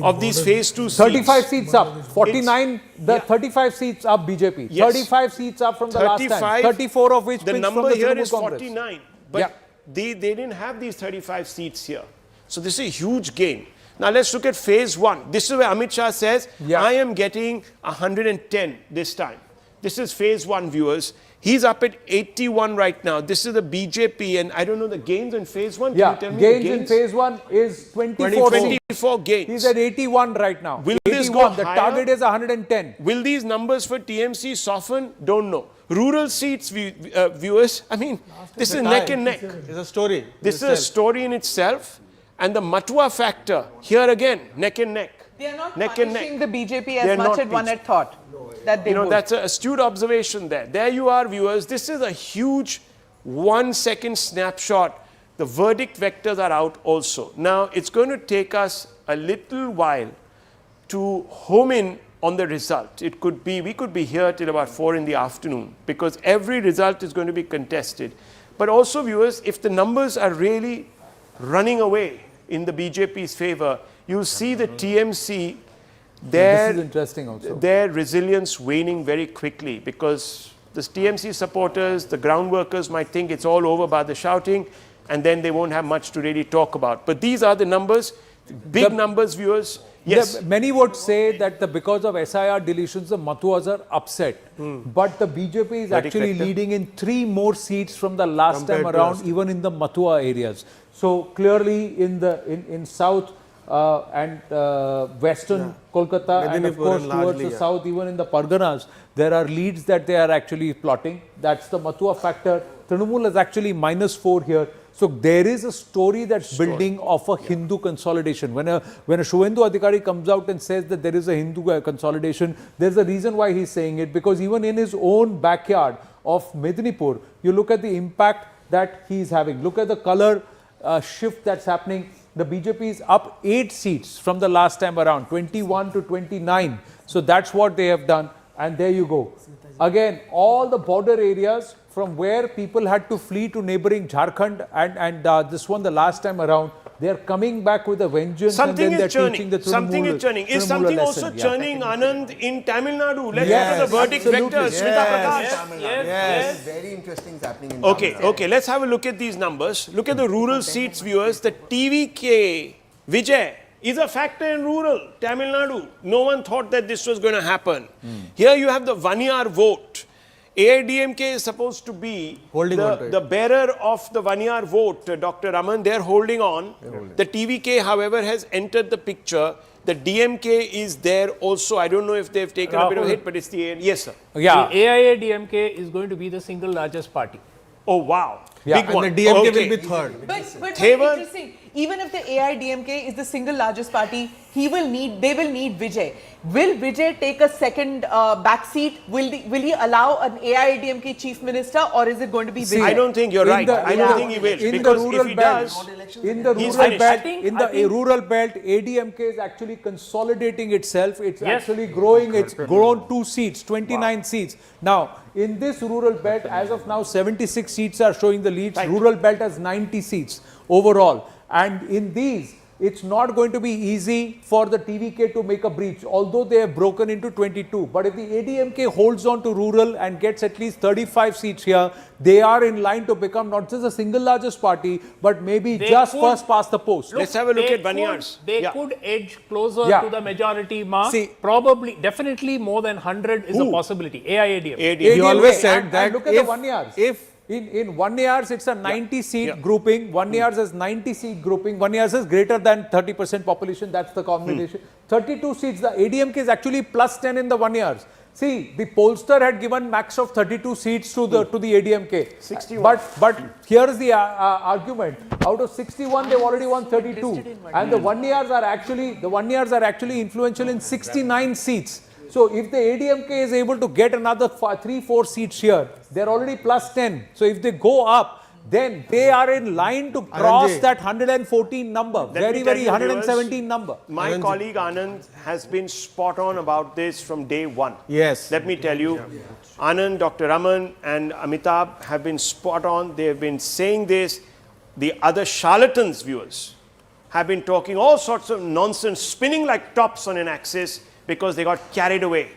of these phase 2 seats. 35 seats up. 49, 35 seats up BJP. Yes. 35 seats up from the last time. 34 of which the pins number from the here Trinamool is Congress. 49. But they didn't have these 35 seats here. So this is a huge gain. Now let's look at phase 1. This is where Amit Shah says, I am getting 110 this time. This is phase 1, viewers. He's up at 81 right now. This is the BJP, and I don't know the gains in phase 1. Can you tell me gains the in phase 1 is 24 24 gains. He's at 81 right now. Will 81. this go The higher? target is 110. Will these numbers for TMC soften? Don't know. Rural seats, viewers, I mean, this is neck and neck. It's a story. This is a story in itself. And the Matua factor, here again, neck and neck. They are not Neck and punishing neck. the BJP They are as much not as one punishing. had thought that they would. That's an astute observation there. There you are, viewers. This is a huge 1 second snapshot. The verdict vectors are out also. Now, it's going to take us a little while to home in on the result. It could be, we could be here till about 4 in the afternoon because every result is going to be contested. But also, viewers, if the numbers are really running away in the BJP's favor, you'll see the TMC, This is interesting also. their resilience waning very quickly because the TMC supporters, the ground workers might think it's all over by the shouting and then they won't have much to really talk about. But these are the numbers, big numbers, viewers. Yes. Many would say that because of SIR deletions, the Matuas are upset. But the BJP is actually leading in 3 more seats from the last time around, even in the Matua areas. So clearly in South and Western Kolkata and of course towards the South, even in the Parganas, there are leads that they are actually plotting. That's the Matua factor. Trinamool is actually -4 here. So there is a story that's building of a Hindu consolidation. When a Shuvendu Adhikari comes out and says that there is a Hindu consolidation, there's a reason why he's saying it, because even in his own backyard of Medinipur, you look at the impact that he's having. Look at the color shift that's happening. The BJP is up 8 seats from the last time around, 21 to 29. So that's what they have done. And there you go. Again, all the border areas from where people had to flee to neighboring Jharkhand and this one the last time around, they are coming back with a vengeance. Something and then is they're churning. teaching the Something is churning. Is something also churning, Anand, in Tamil Nadu? Let's look at the verdict vectors. Smita Prakash. Yes. Very interesting is happening in Okay, Tamil Nadu. okay. Let's have a look at these numbers. Look at the rural seats, viewers. The TVK, Vijay, is a factor in rural Tamil Nadu. No one thought that this was going to happen. Here you have the 1 year vote. AIDMK is supposed to be the bearer of the 1 year vote, Dr. Raman. They're holding on. The TVK, however, has entered the picture. The DMK is there also. I don't know if they've taken a bit of a hit, but it's the yes, sir. Yeah. The AIADMK is going to be the single largest party. Oh, wow. Yeah, Big one. And the DMK will be third. But interesting. Even if the AIDMK is the single largest party, they will need Vijay. Will Vijay take a second back seat? Will he allow an AIDMK chief minister, or is it going to be Vijay? I don't think you're right. I don't think he will. Because if he does, in the rural belt, ADMK is actually consolidating itself. It's actually growing. It's grown 2 seats, 29 seats. Now, in this rural belt, as of now, 76 seats are showing the leads. Right. Rural belt has 90 seats overall. And in these, it's not going to be easy for the TVK to make a breach, although they have broken into 22. But if the ADMK holds on to rural and gets at least 35 seats here, they are in line to become not just the single largest party, but maybe first past the post. Let's have a look at Banyar's. They could edge closer to the majority mark. See, probably, definitely more than 100 is a possibility. AIADMK. He always said that look at the 1 years. In 1 years, it's a 90 seat grouping. 1 years is 90 seat grouping. 1 years is greater than 30% population. That's the combination. 32 seats. The ADMK is actually plus 10 in the 1 years. See, the pollster had given max of 32 seats to the ADMK. 61. But here's the argument. Out of 61, they've already won 32, and the 1 years are actually influential in 69 seats. So if the ADMK is able to get another 3-4 seats here, they're already plus 10. So if they go up, then they are in line to cross that 114 number. Very 117 number. My colleague Anand has been spot on about this from day one. Yes. Let me tell you, Anand, Dr. Raman and Amitabh have been spot on. They have been saying this. The other charlatans, viewers, have been talking all sorts of nonsense, spinning like tops on an axis, because they got carried away.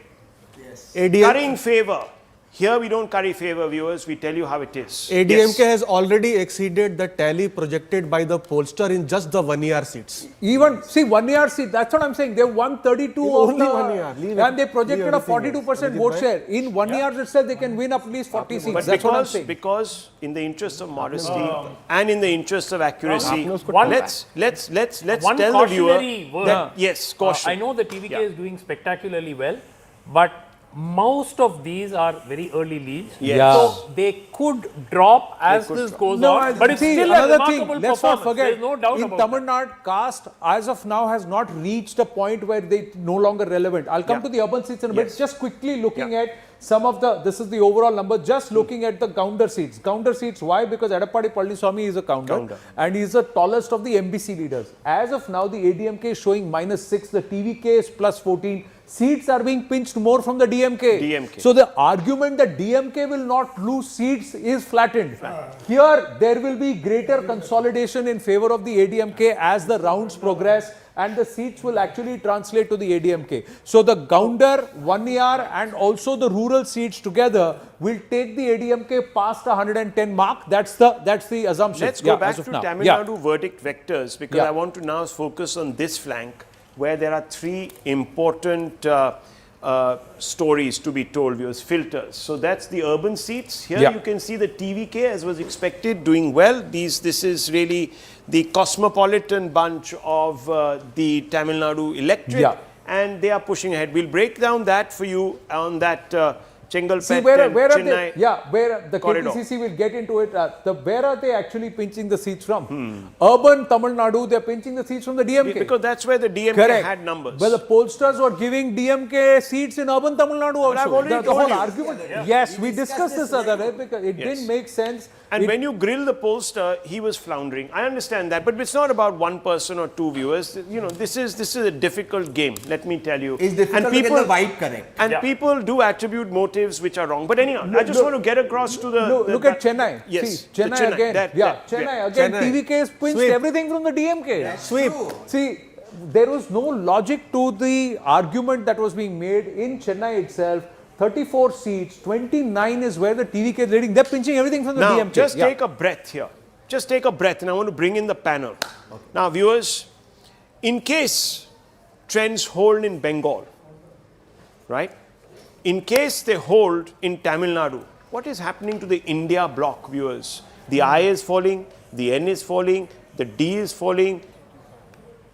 Yes. Currying favor. Here we don't curry favor, viewers. We tell you how it is. ADMK has already exceeded the tally projected by the pollster in just the 1 year seats. Even, see, 1 year seat, that's what I'm saying. They won 32 only 1 year. And they projected a 42% vote share. In 1 year itself, they can win at least 40 seats. But that's what I'm saying. Because in the interest of modesty and in the interest of accuracy, let's tell the viewer that, yes, caution. I know the TVK is doing spectacularly well, but most of these are very early leads. Yes. So they could drop as this goes on. But it's still a remarkable let's not forget, There's no doubt in Tamil Nadu, Caste, as of now, has not reached a point where they no longer relevant. I'll come to the urban seats in a bit. Just quickly looking at some of this is the overall number, just looking at the counter seats. Counter seats, why? Because Edappadi Palaniswamy is a counter. And he's the tallest of the MBC leaders. As of now, the ADMK is showing -6, the TVK is plus 14. Seats are being pinched more from the DMK. So the argument that DMK will not lose seats is flattened. Here, there will be greater consolidation in favor of the ADMK as the rounds progress, and the seats will actually translate to the ADMK. So the Gounder, 1 year and also the rural seats together will take the ADMK past the 110 mark. That's the assumption. Let's go back to Tamil Nadu verdict vectors, because I want to now focus on this flank, where there are 3 important stories to be told, viewers, filters. So that's the urban seats. Here you can see the TVK, as was expected, doing well. This is really the cosmopolitan bunch of the Tamil Nadu electorate, and they are pushing ahead. We'll break down that for you on that Chengalpet and Chennai where the corridor. KPCC will get into it. Where are they actually pinching the seats from? Urban Tamil Nadu, they're pinching the seats from the DMK. Because that's where the DMK had numbers. But the pollsters were giving DMK seats in urban Tamil Nadu also. The whole argument. Yes, we discussed this other day because it didn't make sense. And when you grill the pollster, he was floundering. I understand that, but it's not about one person or 2 viewers. You know, this is a difficult game. Let me tell you. It's difficult to get the vibe correct. And people do attribute motives which are wrong. But anyhow, I just want to get across to the. Look at Chennai. Yes, see, Chennai again. Chennai again. TVK has pinched everything from the DMK. Sweep. See, there was no logic to the argument that was being made in Chennai itself. 34 seats, 29 is where the TVK is leading. They're pinching everything from the DMK. Now, just take a breath here. Just take a breath, and I want to bring in the panel. Now, viewers, in case trends hold in Bengal, right? In case they hold in Tamil Nadu, what is happening to the India bloc, viewers? The I is falling, the N is falling, the D is falling.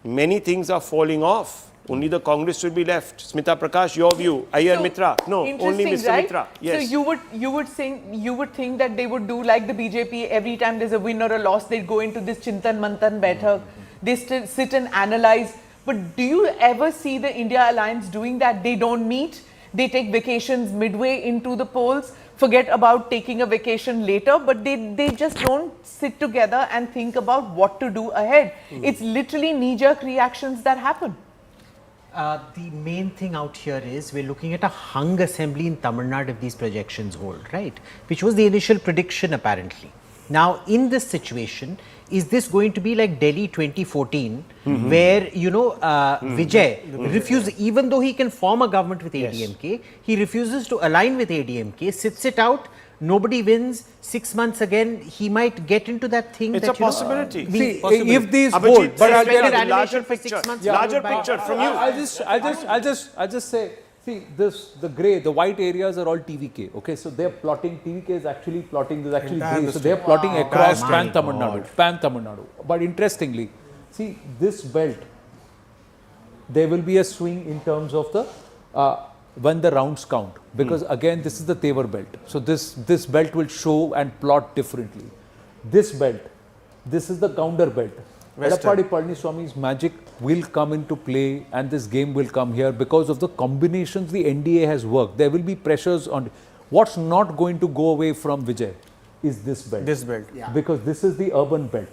Many things are falling off. Only the Congress should be left. Smita Prakash, your view. Ayyar Mitra. No, only Mr. Right? Mitra. Yes. So you would think that they would do like the BJP. Every time there's a win or a loss, they'd go into this Chintan Manthan Baithak. They sit and analyze. But do you ever see the India Alliance doing that? They don't meet. They take vacations midway into the polls. Forget about taking a vacation later, but they just don't sit together and think about what to do ahead. It's literally knee-jerk reactions that happen. The main thing out here is we're looking at a hung assembly in Tamil Nadu if these projections hold, right? Which was the initial prediction apparently. Now, in this situation, is this going to be like Delhi 2014, where, you know, Vijay refuses, even though he can form a government with ADMK, he refuses to align with ADMK, sits it out, nobody wins, 6 months again, he might get into that thing. It's that, a possibility. See, if these Abhijit, hold, but I'll tell you, larger picture, larger picture from you. I'll just say, see, the white areas are all TVK. Okay, so they're plotting. TVK is actually plotting. There's actually grey. So they're plotting across Pan Tamil Nadu. But interestingly, see this belt. There will be a swing in terms of the when the rounds count, because again this is the Tevar belt. So this belt will show and plot differently. This belt, this is the counter belt. Edappadi Palaniswamy's magic will come into play, and this game will come here because of the combinations the NDA has worked. There will be pressures on. What's not going to go away from Vijay is this belt. This belt. Because this is the urban belt.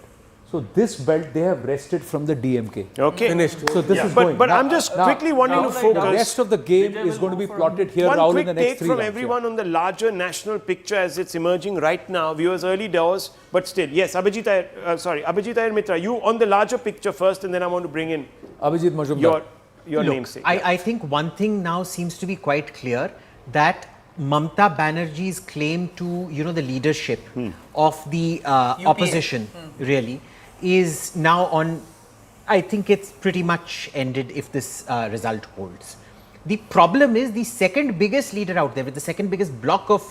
So this belt they have wrested from the DMK. Okay. Finished. So this is but going. But I'm just quickly wanting to focus. The rest of the game is going to be plotted here, Rahul, in the next 3 rounds. One quick take from everyone on the larger national picture as it's emerging right now. Viewers, early doors, but still. Yes, Abhijit Iyer Mitra, you on the larger picture first, and then I want to bring in Abhijit Majumdar. Your namesake. I think one thing now seems to be quite clear, that Mamata Banerjee's claim to, you know, the leadership of the opposition really is now on, I think it's pretty much ended if this result holds. The problem is the second biggest leader out there with the second biggest block of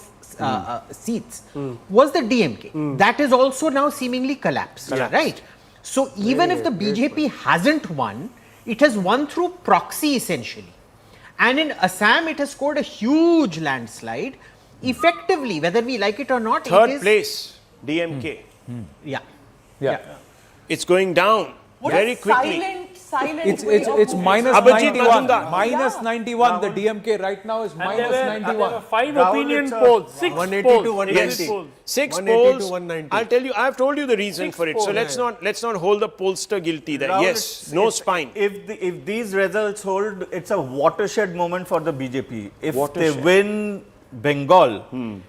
seats was the DMK. That is also now seemingly collapsed, right? So even if the BJP hasn't won, it has won through proxy essentially. And in Assam, it has scored a huge landslide. Effectively, whether we like it or not, Third it is place, DMK. Yeah. It's going down very quickly. Silent. It's minus Abhijit 91. Majumdar. Minus 91. The DMK right now is minus There 91. were 5 opinion polls, 6 180 polls. to 190. Polls. 6 180 to polls. 190. I'll tell you, I've told you the reason 6 for it. So let's not hold the pollster guilty there. Rahul, Yes, no spine. If these results hold, it's a watershed moment for the BJP. If Watershed. they win Bengal,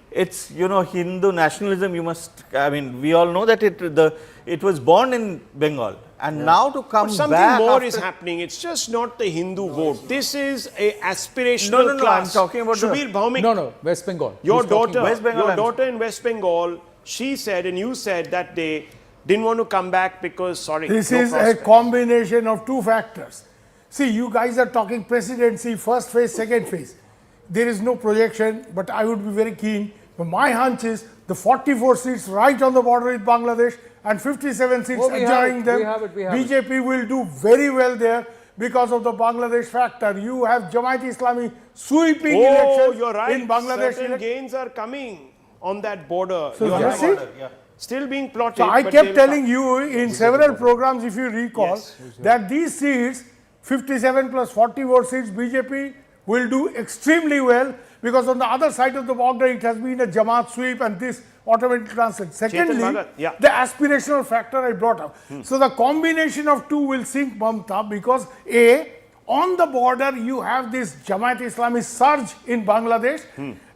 it's, you know, Hindu nationalism. You must. I mean, we all know that it was born in Bengal, and now to come But something back more after, is happening. It's just not the Hindu vote. This is a aspirational No, class. I'm talking about Shubir Bhaumik. No, West Bengal. Your He's talking daughter, West Bengal, your daughter in West Bengal, she said and you said that they didn't want to come back because, sorry, This no is prospect. a combination of two factors. See, you guys are talking presidency, first phase, second phase. There is no projection, but I would be very keen. But my hunch is the 44 seats right on the border with Bangladesh and 57 seats adjoining them. We have it. BJP will do very well there because of the Bangladesh factor. You have Jamaat Islami sweeping elections you're right. in Bangladesh. Certain gains are coming on that border. So You're you right. see? Still being plotted. So I but kept they'll telling come. you in several programs, if you recall, Yes. that these seats, 57 plus 44 seats, BJP will do extremely well because on the other side of the border, it has been a Jamaat sweep and this automatic transit. Secondly, Bhagat, yeah. the aspirational factor I brought up. So the combination of two will sink Mamata because on the border, you have this Jamaat Islami surge in Bangladesh.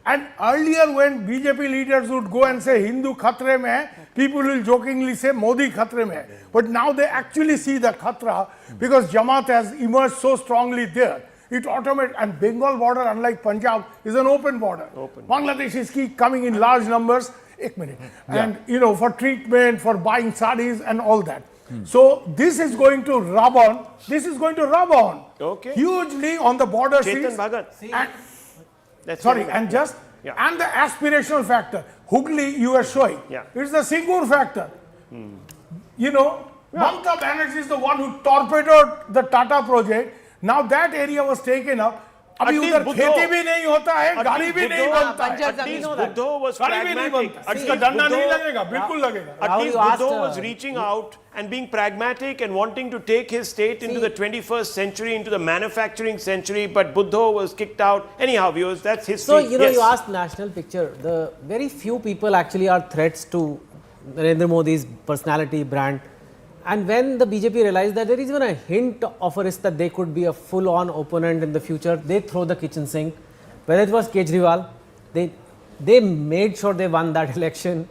And earlier when BJP leaders would go and say Hindu khatre mein hai, people will jokingly say Modi khatre mein hai. But now they actually see the khatra because Jamaat has emerged so strongly there. It and Bengal border, unlike Punjab, is an open border. Bangladesh is coming in large numbers. And, you know, for treatment, for buying sarees and all that. So this is going to rub on. This is going to rub on hugely on the border Chetan seats. Bhagat. And, sorry, and just and the aspirational factor. Hooghly you are showing. It's the Singur factor. You know, Mamata Banerjee is the one who torpedoed the Tata project. Now that area was taken up. अभी उधर खेती भी नहीं होता है, गाड़ी भी नहीं बनता है. At least Buddho was गाड़ी भी नहीं pragmatic. बनता. इसका डंडा नहीं लगेगा, बिल्कुल लगेगा. At least Buddho was reaching out and being pragmatic and wanting to take his state into the 21st century, into the manufacturing century, but Buddho was kicked out. Anyhow, viewers, that's history. So, you know, you asked national picture. The very few people actually are threats to Narendra Modi's personality, brand. And when the BJP realized that there is even a hint of a risk that they could be a full-on opponent in the future, they throw the kitchen sink. Whether it was Kejriwal, they made sure they won that election.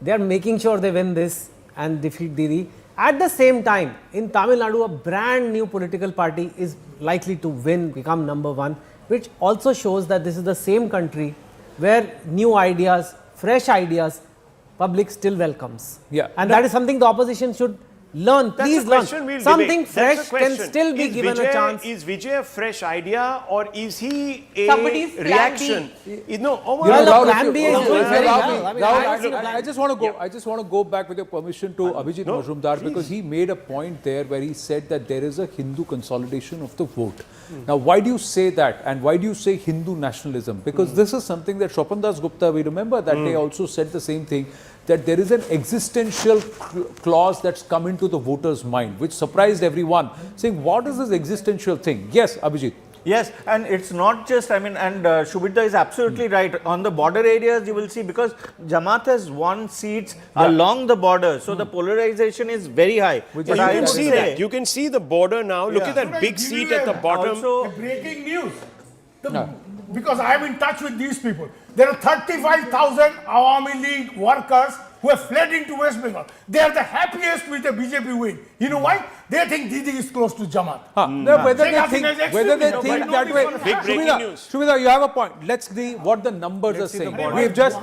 They are making sure they win this and defeat Didi. At the same time, in Tamil Nadu, a brand new political party is likely to win, become number one, which also shows that this is the same country where new ideas, fresh ideas, public still welcomes. Yeah. And that is something the opposition should learn. Please learn. Something fresh can still be given a chance. Is Vijay a fresh idea or is he a Somebody's plan B. reaction? No, plan B is doing very well. I just want to go back with your permission to Abhijit Majumdar because he made a point there where he said that there is a Hindu consolidation of the vote. Now, why do you say that and why do you say Hindu nationalism? Because this is something that Shwapan Das Gupta, we remember that they also said the same thing, that there is an existential clause that's come into the voters' mind, which surprised everyone, saying, what is this existential thing? Yes, Abhijit. Yes, and it's not just, I mean, and Shubhita is absolutely right. On the border areas, you will see, because Jamaat has won seats along the border, so the polarization is very high. But you can see that. You can see the border now. Look at that big seat at the bottom. Also, breaking news. Because I am in touch with these people. There are 35,000 Awami League workers who have fled into West Bengal. They are the happiest with the BJP win. You know why? They think Didi is close to Jamaat. Whether they think that way. Big breaking news. Shubhita, you have a point. Let's see what the numbers are saying. We've just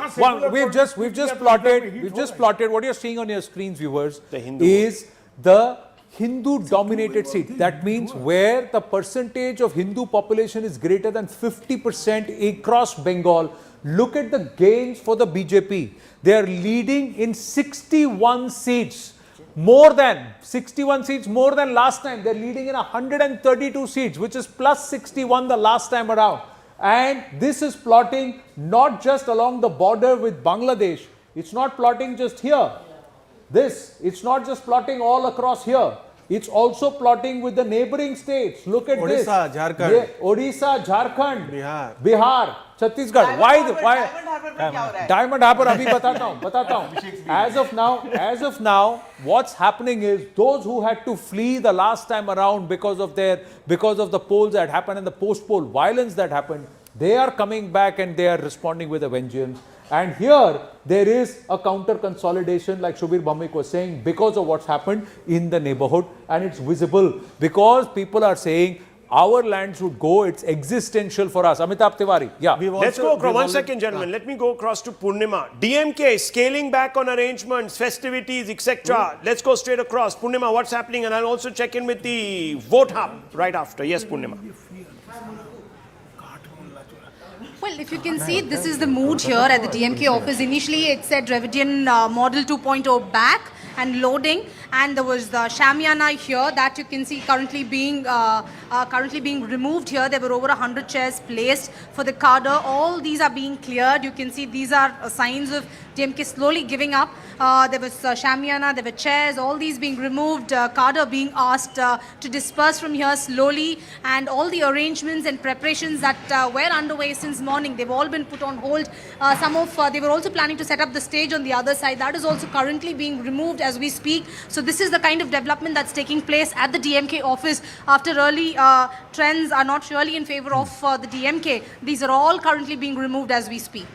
plotted. What you're seeing on your screens, viewers, is the Hindu-dominated seat. That means where the percentage of Hindu population is greater than 50% across Bengal. Look at the gains for the BJP. They are leading in 61 seats. More than 61 seats, more than last time. They're leading in 132 seats, which is plus 61 the last time around. And this is plotting not just along the border with Bangladesh. It's not plotting just here. It's not just plotting all across here. It's also plotting with the neighboring states. Look at this. Odisha, Jharkhand, Bihar, Chhattisgarh. Why? Diamond Harbour, abhi batata hu. As of now, what's happening is those who had to flee the last time around because of the polls that happened and the post-poll violence that happened, they are coming back and they are responding with a vengeance. And here, there is a counter consolidation, like Shubir Bhaumik was saying, because of what's happened in the neighborhood. And it's visible because people are saying, our land should go, it's existential for us. Amitabh Tiwari, Let's go across. 1 second, gentlemen. Let me go across to Purnima. DMK scaling back on arrangements, festivities, etc. Let's go straight across. Purnima, what's happening? And I'll also check in with the vote hub right after. Yes, Purnima. Well, if you can see, this is the mood here at the DMK office. Initially, it said Dravidian Model 2.0 back and loading, and there was the Shamiana here that you can see currently being removed here. There were over 100 chairs placed for the cadre. All these are being cleared. You can see these are signs of DMK slowly giving up. There was Shamiana, there were chairs, all these being removed, cadre being asked to disperse from here slowly, and all the arrangements and preparations that were underway since morning, they've all been put on hold. They were also planning to set up the stage on the other side. That is also currently being removed as we speak. So this is the kind of development that's taking place at the DMK office after early trends are not surely in favor of the DMK. These are all currently being removed as we speak.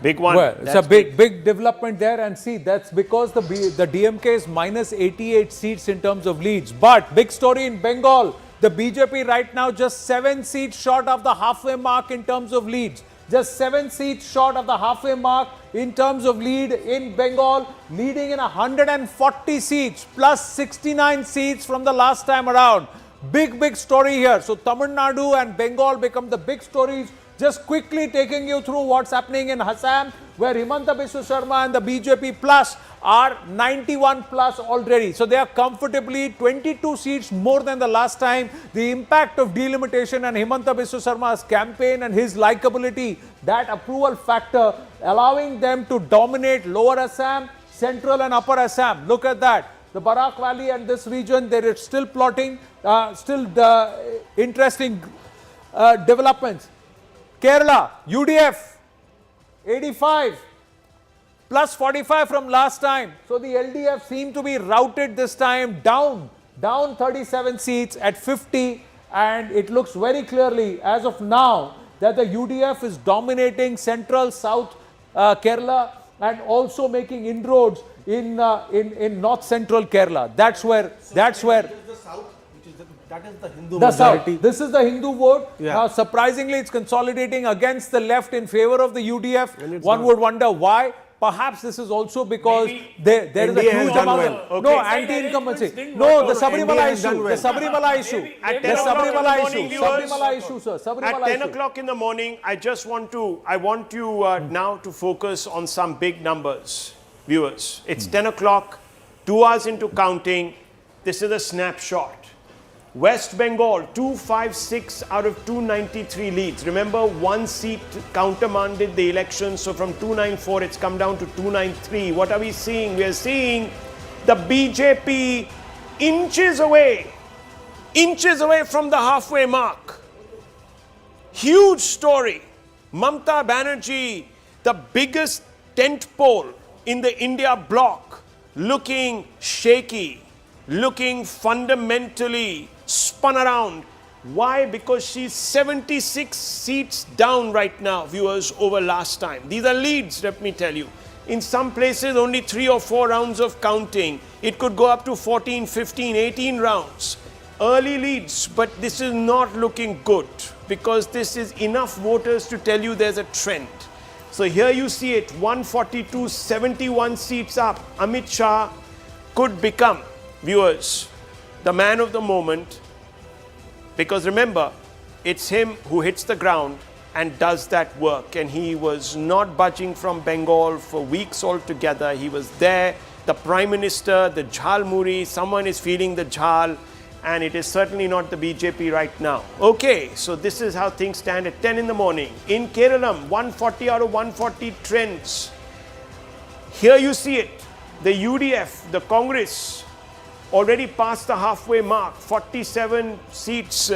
Big one. Well, it's a big development there, and see, that's because the DMK is minus 88 seats in terms of leads. But big story in Bengal, the BJP right now just 7 seats short of the halfway mark in terms of leads. just 7 seats short of the halfway mark in terms of lead in Bengal, leading in 140 seats plus 69 seats from the last time around. Big story here. So Tamil Nadu and Bengal become the big stories. Just quickly taking you through what's happening in Assam, where Himanta Biswa Sharma and the BJP plus are 91 plus already. So they are comfortably 22 seats more than the last time. The impact of delimitation and Himanta Biswa Sharma's campaign and his likability, that approval factor, allowing them to dominate lower Assam, central and upper Assam. Look at that. The Barak Valley and this region, there is still plotting, interesting developments. Kerala, UDF, 85 plus 45 from last time. So the LDF seem to be routed this time, down 37 seats at 50, and it looks very clearly as of now that the UDF is dominating central, south Kerala and also making inroads in north central Kerala. That's where that is the Hindu the majority. South. This is the Hindu vote. Yeah. Now, surprisingly, it's consolidating against the left in favor of the UDF. One would wonder why. Perhaps this is also because there is a huge amount of no anti-incumbency. No, the Sabrimala issue. The Sabrimala issue. At The 10 o'clock in the Sabrimala morning, issue. viewers, Sabrimala issue, sir. At Sabrimala 10 issue. o'clock in the morning, I want you now to focus on some big numbers, viewers. It's 10 o'clock, 2 hours into counting. This is a snapshot. West Bengal, 256 out of 293 leads. Remember, 1 seat countermanded the election. So from 294, it's come down to 293. What are we seeing? We are seeing the BJP inches away from the halfway mark. Huge story. Mamata Banerjee, the biggest tent pole in the India bloc, looking shaky, looking fundamentally spun around. Why? Because she's 76 seats down right now, viewers, over last time. These are leads, let me tell you. In some places, only 3 or 4 rounds of counting. It could go up to 14, 15, 18 rounds. Early leads, but this is not looking good because this is enough voters to tell you there's a trend. So here you see it, 142, 71 seats up. Amit Shah could become, viewers, the man of the moment, because remember, it's him who hits the ground and does that work, and he was not budging from Bengal for weeks altogether. He was there, the Prime Minister, the Jhal Muri, someone is feeling the Jhal, and it is certainly not the BJP right now. Okay, so this is how things stand at 10 in the morning. In Kerala, 140 out of 140 trends. Here you see it, the UDF, the Congress, already past the halfway mark, 47 seats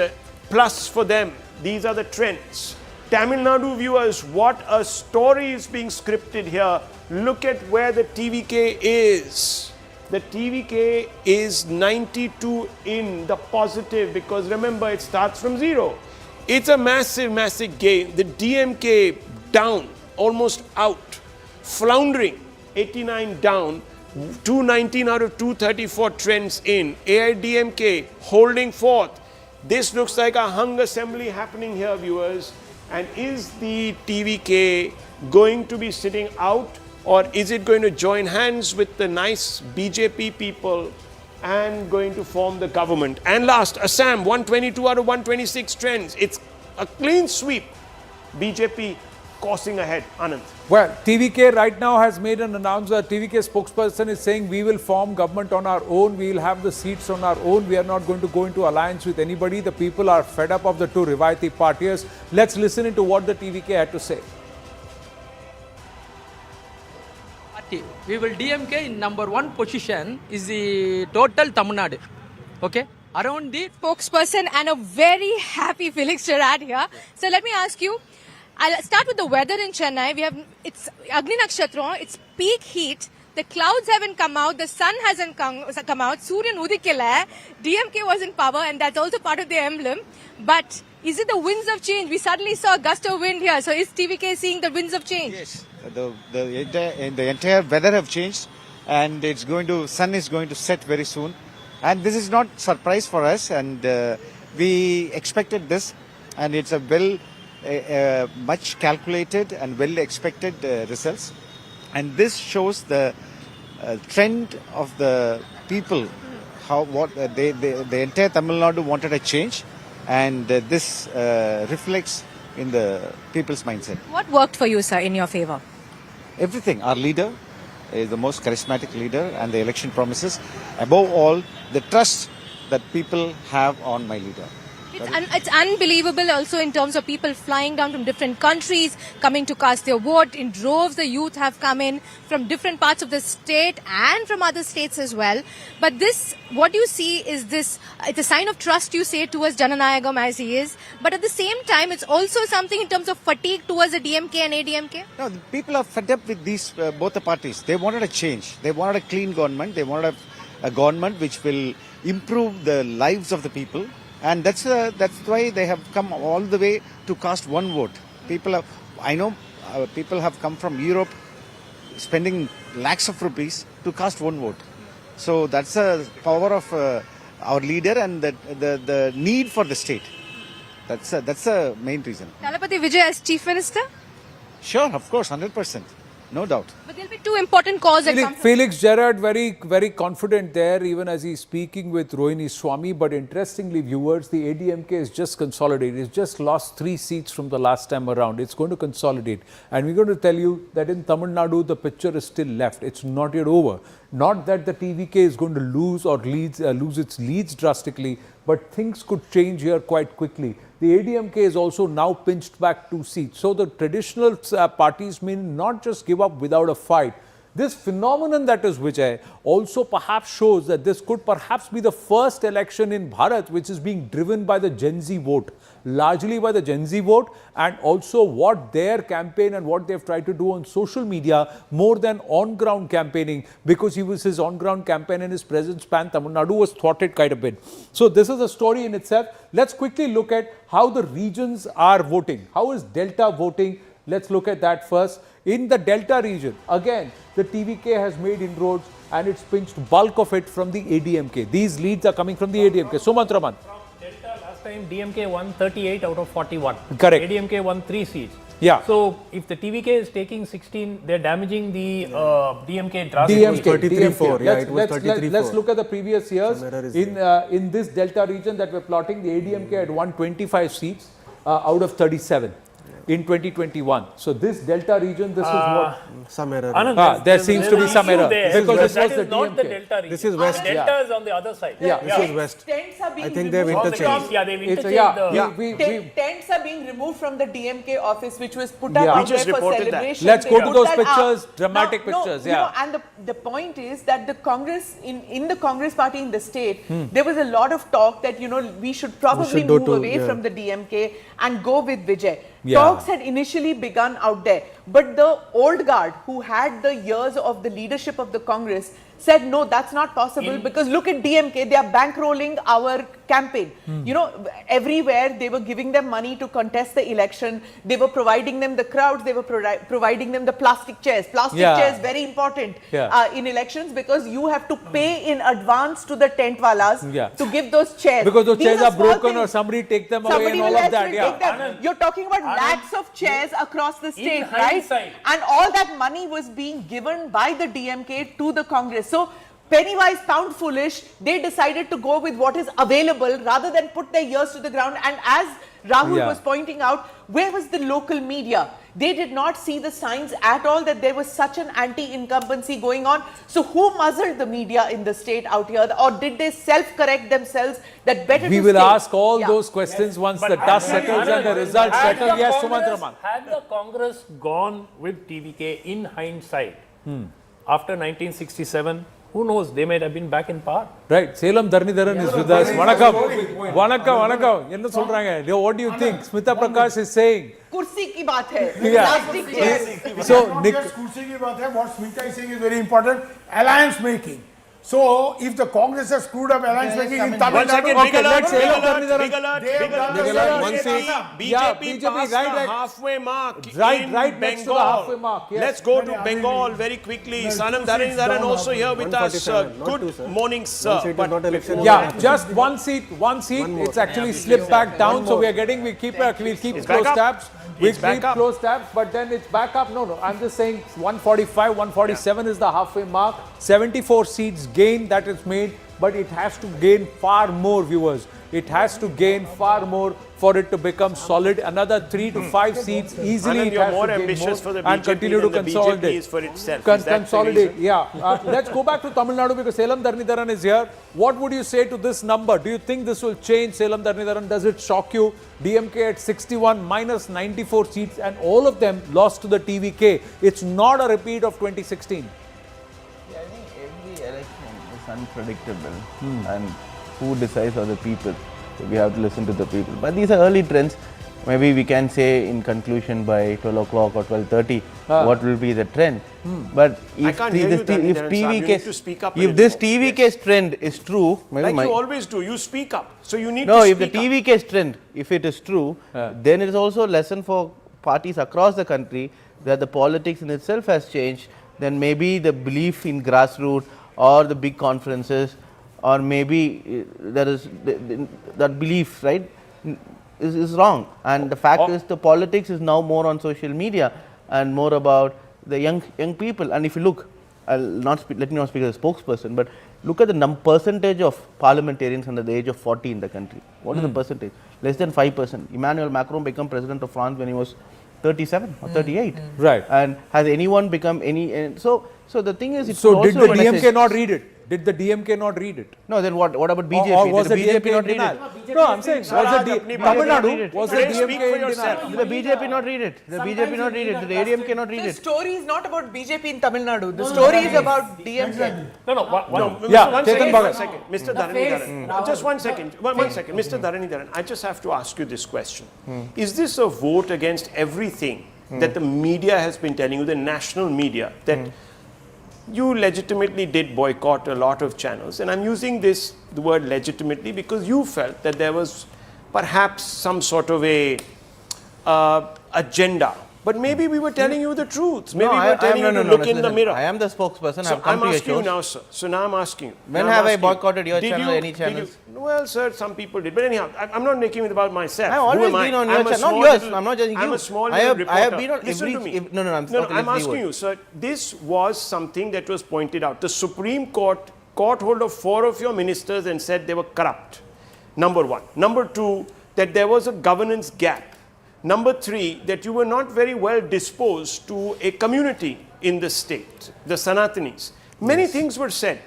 plus for them. These are the trends. Tamil Nadu, viewers, what a story is being scripted here. Look at where the TVK is. The TVK is 92 in the positive, because remember, it starts from 0. It's a massive gain. The DMK down, almost out, floundering, 89 down. 219 out of 234 trends in. AIDMK holding forth. This looks like a hung assembly happening here, viewers. And is the TVK going to be sitting out, or is it going to join hands with the nice BJP people and going to form the government? And last, Assam, 122 out of 126 trends. It's a clean sweep. BJP coursing ahead. Anand. Well, TVK right now has made an announcement. TVK spokesperson is saying we will form government on our own. We will have the seats on our own. We are not going to go into alliance with anybody. The people are fed up of the two Rivaiti partiers. Let's listen into what the TVK had to say. We will DMK in #1 position is the total Tamil Nadu. Okay? Around the spokesperson and a very happy Felix Gerard here. So let me ask you, I'll start with the weather in Chennai. It's Agni Nakshatra, it's peak heat. The clouds haven't come out, the sun hasn't come out, Suryan Udikila, DMK was in power, and that's also part of the emblem. But is it the winds of change? We suddenly saw a gust of wind here. So is TVK seeing the winds of change? Yes, the entire weather have changed, and sun is going to set very soon. And this is not surprise for us, and we expected this, and it's a well much calculated and well expected results, and this shows the trend of the people, how what the entire Tamil Nadu wanted a change, and this reflects in the people's mindset. What worked for you, sir, in your favor? Everything. Our leader is the most charismatic leader, and the election promises. Above all, the trust that people have on my leader. It's unbelievable also in terms of people flying down from different countries, coming to cast their vote. In droves, the youth have come in from different parts of the state and from other states as well. But this, what you see is this, it's a sign of trust, you say, towards Jananayagam as he is. But at the same time, it's also something in terms of fatigue towards the DMK and ADMK. No, the people are fed up with these both the parties. They wanted a change. They wanted a clean government. They wanted a government which will improve the lives of the people. And that's why they have come all the way to cast one vote. I know people have come from Europe spending lakhs of rupees to cast one vote. So that's the power of our leader and the need for the state. That's the main reason. Talapati Vijay as Chief Minister? Sure, of course, 100%. No doubt. But there'll be two important calls that come. Felix Gerard very, very confident there, even as he's speaking with Rohini Swami. But interestingly, viewers, the ADMK is just consolidated. It's just lost 3 seats from the last time around. It's going to consolidate. And we're going to tell you that in Tamil Nadu, the picture is still left. It's not yet over. Not that the TVK is going to lose or lose its leads drastically, but things could change here quite quickly. The ADMK is also now pinched back 2 seats. So the traditional parties may not just give up without a fight. This phenomenon that is Vijay also perhaps shows that this could perhaps be the first election in Bharat which is being driven by the Gen Z vote, largely by the Gen Z vote, and also what their campaign and what they've tried to do on social media more than on-ground campaigning, because his on-ground campaign and his presence span Tamil Nadu was thwarted quite a bit. So this is a story in itself. Let's quickly look at how the regions are voting. How is Delta voting? Let's look at that first. In the Delta region, again, the TVK has made inroads and it's pinched bulk of it from the ADMK. These leads are coming from the ADMK. Sumantraman. Delta, last time DMK won 38 out of 41. Correct. ADMK won 3 seats. Yeah. So if the TVK is taking 16, they're damaging the DMK drastically. DMK. 33-4. Yeah, it was 33-4. Let's look at the previous years. In this Delta region that we're plotting, the ADMK had won 25 seats out of 37. In 2021. So this Delta region, this is what... Some error. Anand, there seems to be some error. Because this was the not the Delta region. This is West. Delta is on the other side. This is West. Tents are being I think they've interchanged. Yeah, they've interchanged Tents are being removed from the DMK office, which was put up out there for celebration. Let's go to those that pictures, dramatic pictures. And the point is that the Congress, in the Congress party in the state, there was a lot of talk that, we should probably move away from the DMK and go with Vijay. Talks had initially begun out there, but the old guard who had the years of the leadership of the Congress said no, that's not possible, because look at DMK, they are bankrolling our campaign. Everywhere they were giving them money to contest the election, they were providing them the crowds, they were providing them the plastic chairs. Chairs, very important in elections, because you have to pay in advance to the tent walas to give those chairs. Because those chairs are broken or somebody take them away and all of that. You're talking about lakhs of chairs across the state, right? And all that money was being given by the DMK to the Congress. So penny wise, pound foolish, they decided to go with what is available rather than put their ears to the ground. And as Rahul was pointing out, where was the local media? They did not see the signs at all that there was such an anti-incumbency going on. So who muzzled the media in the state out here? Or did they self-correct themselves that better we will ask all those questions once the dust settles and the results settle. Yes, Sumantraman. Had the Congress gone with TVK in hindsight, after 1967, who knows, they might have been back in power. Right. Salem Dharnidharan is with us. Vanakkam. What do you think? Smita Prakash is saying. Kursi ki baat hai. Plastic chairs. So, kursi ki baat hai. What Smita is saying is very important. Alliance making. So, if the Congress has screwed up alliance making in Tamil Nadu, big alert. One seat. BJP passed the halfway mark in next to the Bengal. halfway mark. Yes. Let's go to Bengal very quickly. Sanam Dharanidharan also here with us. Good morning, sir. Yeah, just one seat. It's actually slipped back down, so we'll keep close tabs. We keep close tabs, but then it's back up. No, I'm just saying 145, 147 is the halfway mark. 74 seats gain that is made, but it has to gain far more, viewers. It has to gain far more for it to become solid. Another 3 to 5 seats easily. Anand, you're more ambitious for the BJP and continue to than the consolidate. BJP is for itself. Consolidate, yeah. Let's go back to Tamil Nadu because Selam Dharanidharan is here. What would you say to this number? Do you think this will change, Selam Dharanidharan? Does it shock you? DMK at 61 minus 94 seats and all of them lost to the TVK. It's not a repeat of 2016. Yeah, I think every election is unpredictable and who decides are the people. So we have to listen to the people. But these are early trends. Maybe we can say in conclusion by 12 o'clock or 12:30 what will be the trend. But if this TVK's trend is true, maybe like you always do, you speak up. So you need no, to if the TVK's trend, if it is true, then it is also a lesson for parties across the country that the politics in itself has changed. Then maybe the belief in grassroots or the big conferences, or maybe there is that belief, right, is wrong. And the fact is the politics is now more on social media and more about the young people. And if you look, let me not speak as a spokesperson, but look at the percentage of parliamentarians under the age of 40 in the country. What is the percentage? Less than 5%. Emmanuel Macron became president of France when he was 37 or 38. Right. And has anyone become any? So the thing is, it's so did the DMK not read it? Did the DMK not read it? No, then what about BJP? Or was did the BJP DMK not read denial? it? No, I'm saying, was the Tamil Nadu, was the DMK in denial? Did the BJP not read it? The BJP not read it? Did the ADMK not read The it? story is not about BJP in Tamil Nadu. The story is about DMK. One second, Mr. Dharanidharan. Just one second. Mr. Dharanidharan, I just have to ask you this question. Is this a vote against everything that the media has been telling you, the national media, that you legitimately did boycott a lot of channels? And I'm using the word legitimately because you felt that there was perhaps some sort of a agenda. But maybe we were telling you the truth. Maybe we were telling you to look in the mirror. I am the spokesperson. So I'm asking you now, sir. So now I'm asking you. When have I boycotted your channel or any channels? Well, sir, some people did. But anyhow, I'm not making it about myself. I have always been on your channel. Not yours. I'm not judging you. I'm a small I have been on Listen every... to me. No, I'm asking you, sir. This was something that was pointed out. The Supreme Court caught hold of 4 of your ministers and said they were corrupt. Number 1. Number 2, that there was a governance gap. Number 3, that you were not very well disposed to a community in the state, the Sanatanis. Many things were said.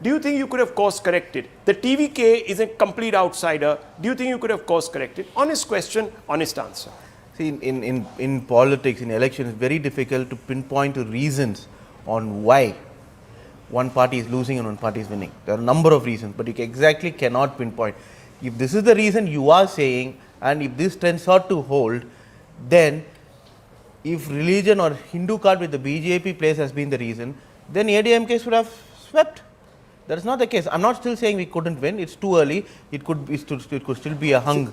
Do you think you could have course corrected? The TVK is a complete outsider. Do you think you could have course corrected? Honest question, honest answer. See, in politics, in elections, it's very difficult to pinpoint the reasons on why one party is losing and one party is winning. There are a number of reasons, but you exactly cannot pinpoint. If this is the reason you are saying, and if this trend ought to hold, then if religion or Hindu card with the BJP place has been the reason, then ADMK should have swept. That is not the case. I'm not still saying we couldn't win. It's too early. It could still be a hung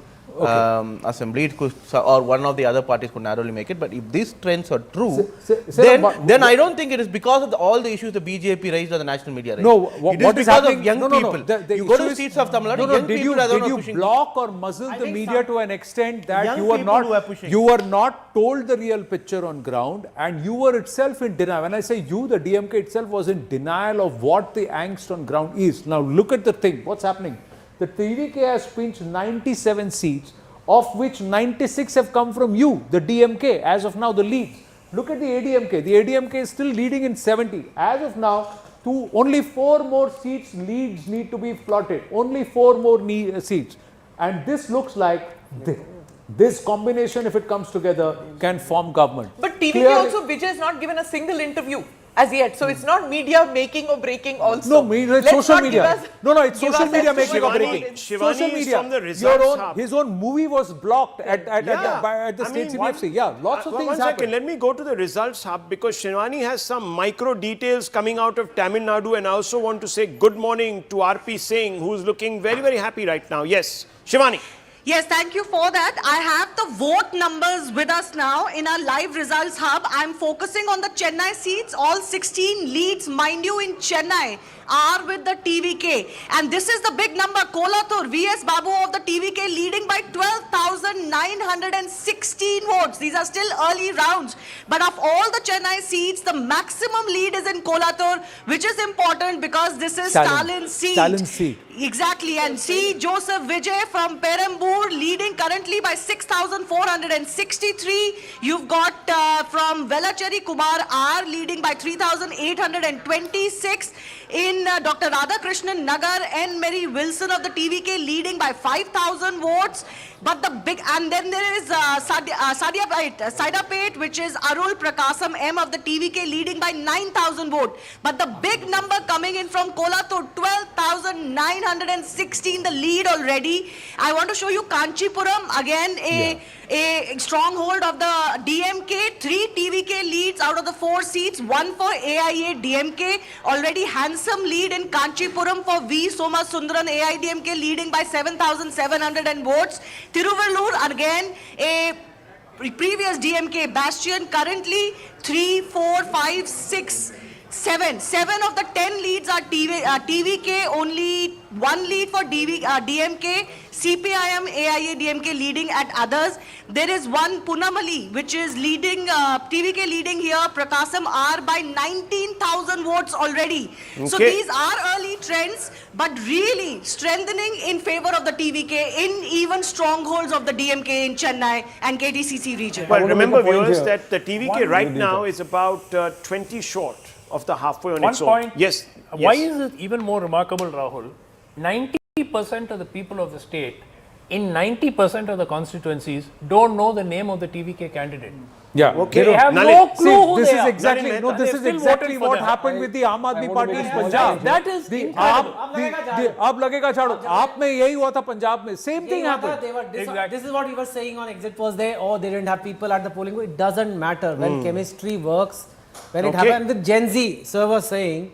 assembly. It could, or one of the other parties could narrowly make it. But if these trends are true, then I don't think it is because of all the issues the BJP raised or the national media raised. No, it is because of young people. You go to seats of Tamil Nadu, did you block or muzzle the media to an extent that you were not told the real picture on ground, and you were itself in denial? When I say you, the DMK itself was in denial of what the angst on ground is. Now look at the thing. What's happening? The TVK has pinched 97 seats, of which 96 have come from you, the DMK, as of now the lead. Look at the ADMK. The ADMK is still leading in 70. As of now, only 4 more seats leads need to be plotted. Only 4 more seats. And this looks like this combination, if it comes together, can form government. But TVK also, Vijay has not given a single interview. as yet. So it's not media making or breaking also. No, media, it's Let's social not media. give us- No, it's give social us media as making or too much breaking. confidence. Shivani Social is media. from the results hub. His own movie was blocked at the I state mean, CBFC. Yeah, lots of one things second, happen. let me go to the results hub because Shivani has some micro details coming out of Tamil Nadu, and I also want to say good morning to RP Singh, who's looking very, very happy right now. Yes, Shivani. Yes, thank you for that. I have the vote numbers with us now in our live results hub. I'm focusing on the Chennai seats. All 16 leads, mind you, in Chennai are with the TVK. And this is the big number. Kolathur, VS Babu of the TVK leading by 12,916 votes. These are still early rounds. But of all the Chennai seats, the maximum lead is in Kolathur, which is important because this is Stalin's seat. Stalin's seat. Exactly, and C. Joseph Vijay from Perambur leading currently by 6,463. You've got from Velachery Kumar R leading by 3,826. In Dr. Radhakrishnan Nagar and Mary Wilson of the TVK leading by 5,000 votes. But the big, and then there is Saidapet, which is Arul Prakasam M of the TVK leading by 9,000 votes. But the big number coming in from Kolathur, 12,916, the lead already. I want to show you Kanchipuram, again a stronghold of the DMK. 3 TVK leads out of the 4 seats, 1 for AIA DMK. Already handsome lead in Kanchipuram for V. Soma Sundaran AIDMK leading by 7,700 votes. Tiruvallur, again a previous DMK bastion, currently 3, 4, 5, 6, 7. 7 of the 10 leads are TVK, only 1 lead for DMK, CPIM, AIA, DMK leading at others. There is one Punamali, which is leading, TVK leading here, Prakasam R by 19,000 votes already. So Okay. these are early trends, but really strengthening in favor of the TVK in even strongholds of the DMK in Chennai and KTCC region. Well, remember, viewers, that the TVK right now is about 20 short of the halfway on One its own. point. Yes. Why yes. is it even more remarkable, Rahul? 90% of the people of the state in 90% of the constituencies don't know the name of the TVK candidate. Yeah, Okay. They have Nalin. no clue who this they is are. exactly Nalin no. Mehta. This They is still exactly voted for what them. happened with the Aam Aadmi Party in Punjab. That is The incredible. अब लगेगा झाड़ू. आप में यही हुआ था पंजाब में. Same thing happened. This is what we were saying on exit polls. They didn't have people at the polling booth. It doesn't matter when chemistry works. When it Okay. happened with Gen Z, sir was saying,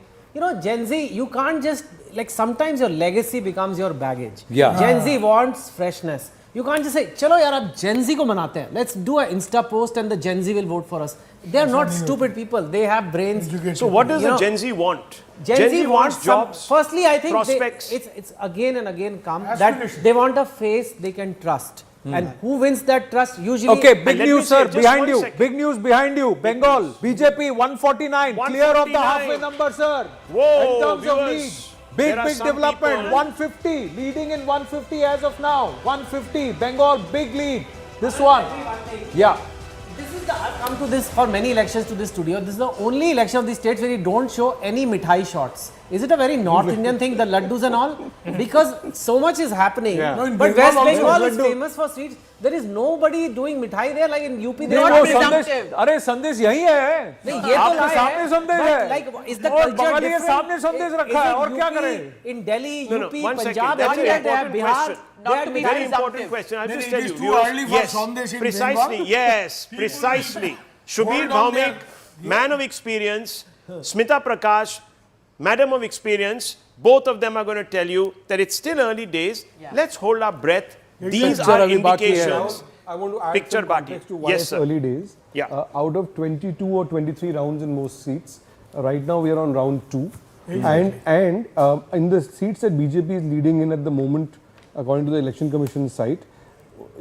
Gen Z, you can't just sometimes your legacy becomes your baggage. Yeah. Gen Z wants freshness. You can't just say, "Chalo yaar, ab Gen Z ko manate hain. Let's do an Insta post and the Gen Z will vote for us." They are not stupid people. They have brains. So what does the Gen Z want? Gen Z wants jobs. Firstly, I think prospects. it's again and again come that they want a face they can trust. And who wins that trust? Usually. Okay, big let me news, say, sir, just behind one you. second. Big news behind you. Bengal, BJP 149, clear of the 149. halfway number, sir. Whoa, in terms of viewers, lead. Big there are some development. people- 150, leading in 150 as of now. 150, Bengal, big lead. This one. Yeah. I've come to this for many elections to this studio. This is the only election of the states where you don't show any mithai shots. Is it a very North Indian thing, the laddus and all? Because so much is happening. Yeah. No, in But Bengal West also Bengal is laddu. famous for sweets. There is nobody doing mithai there like in UP. They Not don't presumptive. अरे संदेश यही है. नहीं, ये तो आपके lie सामने है. संदेश But है. like, is the और culture बंगाली के different? सामने संदेश Is रखा है. it और क्या UP, करें? In Delhi, No, no, UP, one second. Punjab, That's an everywhere they have important Bihar. question. They have Very mithai. important question. I'll Then just it tell is you. too viewers, early for yes, Sandesh in precisely. Bengal. Yes, precisely. Shubir Hold on Bhaumik, man of experience, Smita Prakash, madam of experience, both of them are going to tell you that it's still early days. Let's hold our breath. These Picture are abhi baki hai. indications. I want to add Picture some baki. context to why Yes, it's sir. early days. Yeah. Out of 22 or 23 rounds in most seats, right now we are on round 2. And in the seats that BJP is leading in at the moment, according to the Election Commission site,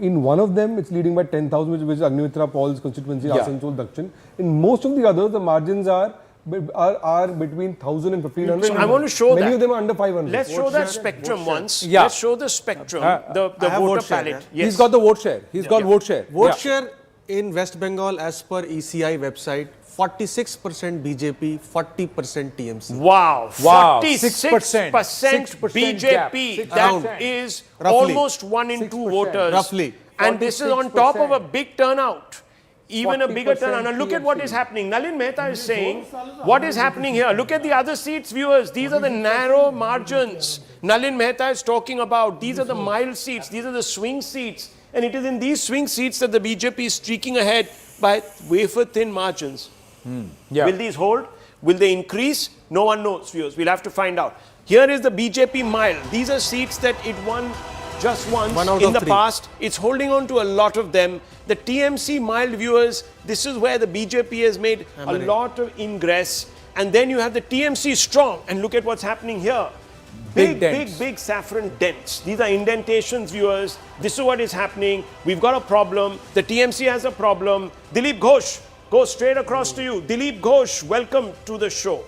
in one of them it's leading by 10,000, which is Agnimitra Paul's constituency, Yeah. Asansol, Dakshin. In most of the others, the margins are between 1,000 and 1,500. So I want to show Many that. of them are under 500. Let's show that spectrum once. Yeah. Let's show the spectrum, the I have voter vote share, palette. yeah. Yes. He's got the vote share. He's got vote share. Vote Yeah. share in West Bengal as per ECI website, 46% BJP, 40% TMC. Wow, Wow, 46% 6% gap. BJP. 6%. That is Roughly. almost 1 in 2 6%. voters. Roughly. And this is on top of a 46%. big turnout. even a bigger turnout. Now look at what is happening. Nalin Mehta is saying, what is happening here? Look at the other seats, viewers. These are the narrow margins Nalin Mehta is talking about. These are the mild seats. These are the swing seats. And it is in these swing seats that the BJP is streaking ahead by wafer-thin margins. Will these hold? Will they increase? No one knows, viewers. We'll have to find out. Here is the BJP mild. These are seats that it won just once in the past. It's holding on to a lot of them. The TMC mild, viewers, this is where the BJP has made a lot of ingress. And then you have the TMC strong. And look at what's happening here. Big saffron dents. These are indentations, viewers. This is what is happening. We've got a problem. The TMC has a problem. Dilip Ghosh, go straight across to you. Dilip Ghosh, welcome to the show.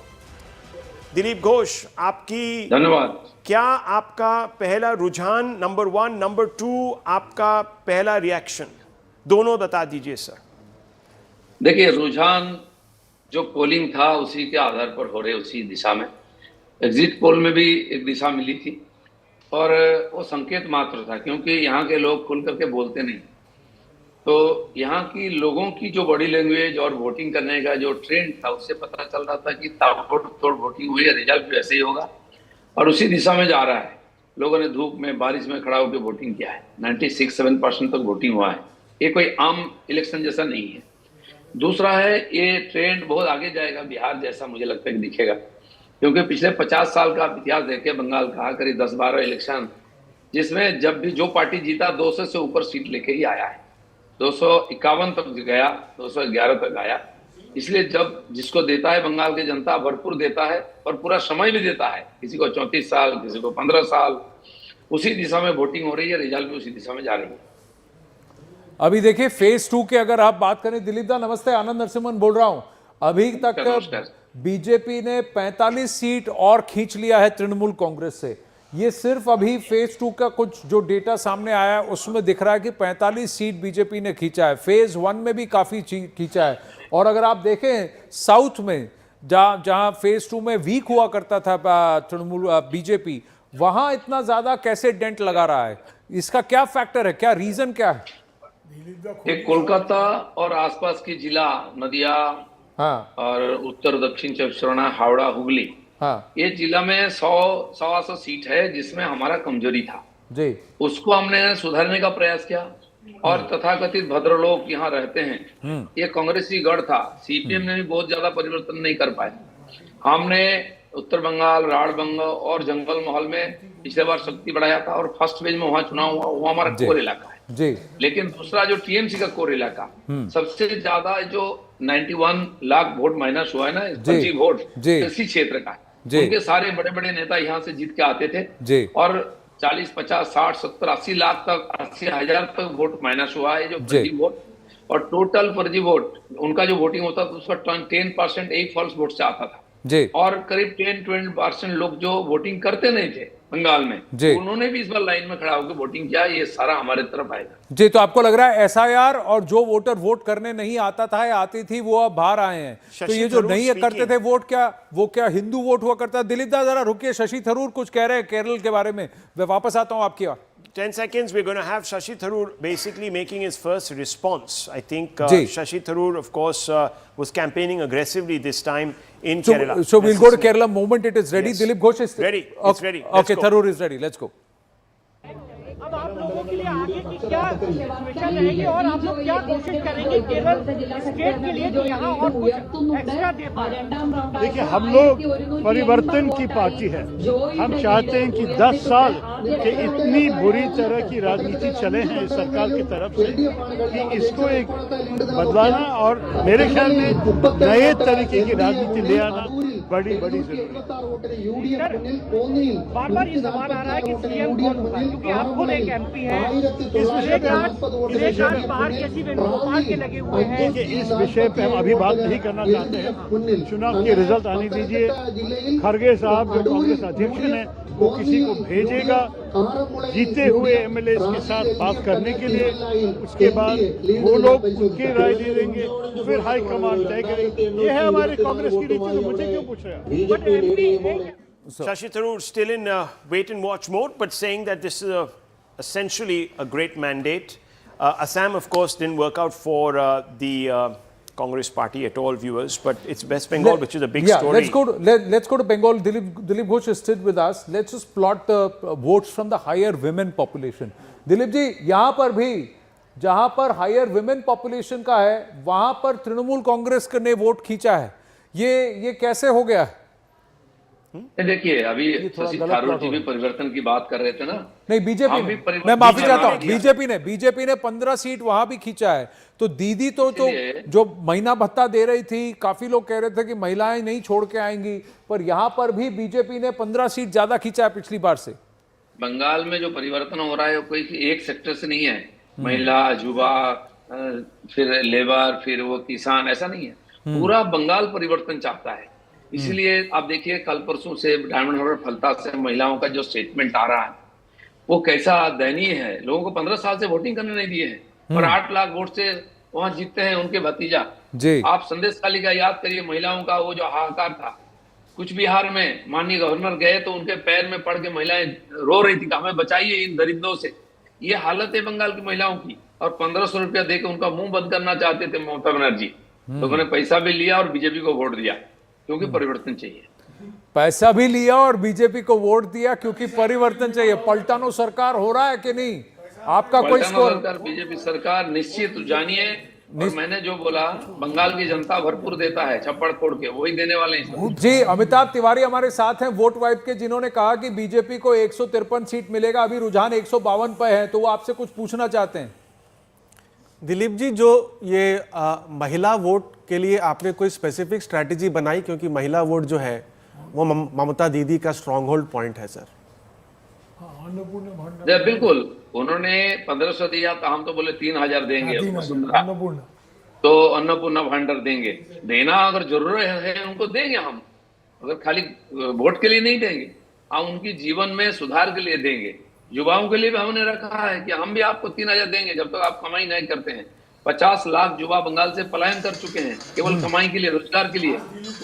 Dilip Ghosh, आपकी धन्यवाद. क्या आपका पहला रुझान number 1, number 2, आपका पहला reaction दोनों बता दीजिए सर. देखिए, रुझान जो पोलिंग था उसी के आधार पर हो रहे, उसी दिशा में. एग्जिट पोल में भी एक दिशा मिली थी और वो संकेत मात्र था, क्योंकि यहाँ के लोग खुल करके बोलते नहीं. तो यहाँ की लोगों की जो बॉडी लैंग्वेज और वोटिंग करने का जो ट्रेंड था, उससे पता चल रहा था कि ताबड़तोड़ वोटिंग हुई है, रिजल्ट भी वैसे ही होगा और उसी दिशा में जा रहा है. लोगों ने धूप में बारिश में खड़ा होकर वोटिंग किया है. 96-7% तक वोटिंग हुआ है. ये कोई आम इलेक्शन जैसा नहीं है. दूसरा है, ये ट्रेंड बहुत आगे जाएगा, बिहार जैसा मुझे लगता है कि दिखेगा, क्योंकि पिछले 50 साल का इतिहास देखे बंगाल का, करीब 10-12 इलेक्शन जिसमें जब भी जो पार्टी जीता 200 से ऊपर सीट लेके ही आया है. 251 तक गया, 211 तक आया. इसलिए जब जिसको देता है बंगाल की जनता, भरपूर देता है और पूरा समय भी देता है. किसी को 34 साल, किसी को 15 साल. उसी दिशा में वोटिंग हो रही है, रिजल्ट भी उसी दिशा में जा रही है. अभी देखिए फेज 2 के अगर आप बात करें, दिलीप दा नमस्ते, आनंद नरसिम्हन बोल रहा हूं. अभी तक बीजेपी ने 45 सीट और खींच लिया है तृणमूल कांग्रेस से. ये सिर्फ अभी फेज 2 का कुछ जो डेटा सामने आया है उसमें दिख रहा है कि 45 सीट बीजेपी ने खींचा है. फेज 1 में भी काफी खींचा है. और अगर आप देखें साउथ में जहां फेज 2 में वीक हुआ करता था तृणमूल बीजेपी, वहां इतना ज्यादा कैसे डेंट लगा रहा है? इसका क्या फैक्टर है, क्या रीजन क्या है? एक कोलकाता और आसपास की जिला, नदिया और उत्तर दक्षिण 24 परगना, हावड़ा, हुगली, ये जिला में 100 सीट है जिसमें हमारा कमजोरी था जी. उसको हमने सुधारने का प्रयास किया. और तथाकथित भद्रलोक यहाँ रहते हैं, ये कांग्रेसी गढ़ था. सीपीएम ने भी बहुत ज्यादा परिवर्तन नहीं कर पाए. हमने उत्तर बंगाल, राढ़बंग और जंगल महल में पिछले बार शक्ति बढ़ाया था और फर्स्ट फेज में वहां चुनाव हुआ. वो हमारा कोर इलाका है जी. लेकिन दूसरा जो टीएमसी का कोर इलाका, सबसे ज्यादा जो 91 लाख वोट माइनस हुआ है ना, फर्जी वोट इसी क्षेत्र का. उनके सारे बड़े बड़े नेता यहाँ से जीत के आते थे और 40, 50, 60, 70, 80 लाख तक, 80,000 तक वोट माइनस हुआ है जो फर्जी वोट. और टोटल फर्जी वोट उनका जो वोटिंग होता था उसका 10% एक फॉल्स वोट से आता था जी. और करीब 10-20% लोग जो वोटिंग करते नहीं थे बंगाल में, उन्होंने भी इस बार लाइन में खड़ा होकर वोटिंग किया. ये सारा हमारे तरफ आएगा जी. तो आपको लग रहा है एसआईआर और जो वोटर वोट करने नहीं आता था या आती थी वो अब बाहर आए हैं, तो ये जो नहीं करते थे वोट, क्या हिंदू वोट हुआ करता? दिलीप दा जरा रुकिए, शशि थरूर कुछ कह रहे हैं केरल के बारे में. मैं वापस आता हूं आपकी ओर. 10 seconds, we're going to have Shashi Tharoor basically making his first response. I think Shashi Tharoor, of course, was campaigning aggressively this time in Kerala. So we'll go to Kerala moment it is ready. Yes. Dilip Ghosh is ready. It's ready. Okay, Tharoor is ready. Let's go. अब आप लोगों के लिए आगे की क्या situation रहेगी और आप लोग क्या कोशिश करेंगे केरल स्टेट के लिए जो यहाँ और कुछ एक्स्ट्रा दे पाए? देखिए, हम लोग परिवर्तन की पार्टी है. हम चाहते हैं कि 10 साल के इतनी बुरी तरह की राजनीति चले हैं इस सरकार की तरफ से कि इसको एक बदलाना और मेरे ख्याल में नए तरीके की राजनीति ले आना बड़ी जरूरी है. बार बार ये सवाल आ रहा है कि सीएम कौन होगा, क्योंकि आप खुद एक एमपी हैं. इस विषय पे बाहर कैसी भोपाल के लगे हुए हैं. इस विषय पे हम अभी बात नहीं करना चाहते हैं. चुनाव के रिजल्ट आने दीजिए. खरगे साहब जो कांग्रेस अध्यक्ष हैं वो किसी को भेजेगा जीते हुए एमएलए के साथ बात करने के लिए. उसके बाद वो लोग उनकी राय दे देंगे, फिर हाईकमान तय करेंगे. ये है हमारे कांग्रेस की नीति. तो मुझे क्यों पूछ रहे हैं? Shashi Tharoor still in wait and watch mode, but saying that this is essentially a great mandate. Assam, of course, didn't work out for the Congress party at all, viewers, but it's West Bengal, which is a big story. Let's go to Bengal. Dilip Ghosh is still with us. Let's just plot the votes from the higher women population. Dilip ji, यहाँ पर भी जहाँ पर higher women population का है वहाँ पर तृणमूल कांग्रेस ने वोट खींचा है, ये कैसे हो गया? देखिए, अभी शशि थरूर जी भी परिवर्तन की बात कर रहे थे ना। नहीं, बीजेपी ने, मैं माफी चाहता हूँ, बीजेपी ने 15 सीट वहां भी खींचा है। तो दीदी तो जो महीना भत्ता दे रही थी, काफी लोग कह रहे थे कि महिलाएं नहीं छोड़ के आएंगी, पर यहाँ पर भी बीजेपी ने 15 सीट ज्यादा खींचा है पिछली बार से। बंगाल में जो परिवर्तन हो रहा है वो कोई एक सेक्टर से नहीं है, महिला, युवा, फिर लेबर, फिर वो किसान, ऐसा नहीं है। पूरा बंगाल परिवर्तन चाहता है। इसलिए आप देखिए, कल परसों से डायमंड हार्बर फलता से महिलाओं का जो स्टेटमेंट आ रहा है वो कैसा दयनीय है। लोगों को 15 साल से वोटिंग करने नहीं दिए हैं और 8 लाख वोट से वहां जीतते हैं उनके भतीजा जी। आप संदेश तालिका याद करिए, महिलाओं का वो जो हाहाकार था, कुछ बिहार में माननीय गवर्नर गए तो उनके पैर में पड़ के महिलाएं रो रही थी कि हमें बचाइए इन दरिद्रों से। ये हालत है बंगाल की महिलाओं की। और 1500 रुपया देकर उनका मुंह बंद करना चाहते थे ममता बनर्जी, तो उन्होंने पैसा भी लिया और बीजेपी को वोट दिया क्योंकि परिवर्तन चाहिए। पैसा भी लिया और बीजेपी को वोट दिया क्योंकि परिवर्तन चाहिए। पलटानो सरकार हो रहा है कि नहीं? आपका कोई स्कोर? बीजेपी सरकार निश्चित जानिए, और मैंने जो बोला, बंगाल की जनता भरपूर देता है, छप्पड़ फोड़ के वही देने वाले हैं जी। अमिताभ तिवारी हमारे साथ हैं वोट वाइब के, जिन्होंने कहा कि बीजेपी को 153 सीट मिलेगा, अभी रुझान 152 पे है, तो वो आपसे कुछ पूछना चाहते हैं। दिलीप जी, जो ये महिला वोट के लिए आपने कोई स्पेसिफिक स्ट्रैटेजी बनाई, क्योंकि महिला वोट जो है वो ममता दीदी का स्ट्रॉन्ग होल्ड पॉइंट है सर? बिल्कुल, उन्होंने 1500 दिया तो हम तो बोले 3000 देंगे, तो अन्नपूर्णा भंडार देंगे। देना अगर जरूरत है उनको देंगे हम, अगर खाली वोट के लिए नहीं देंगे, हम उनकी जीवन में सुधार के लिए देंगे। युवाओं के लिए भी हमने रखा है कि हम भी आपको 3000 देंगे जब तक आप कमाई नहीं करते हैं। 50 लाख युवा बंगाल से पलायन कर चुके हैं केवल कमाई के लिए, रोजगार के लिए।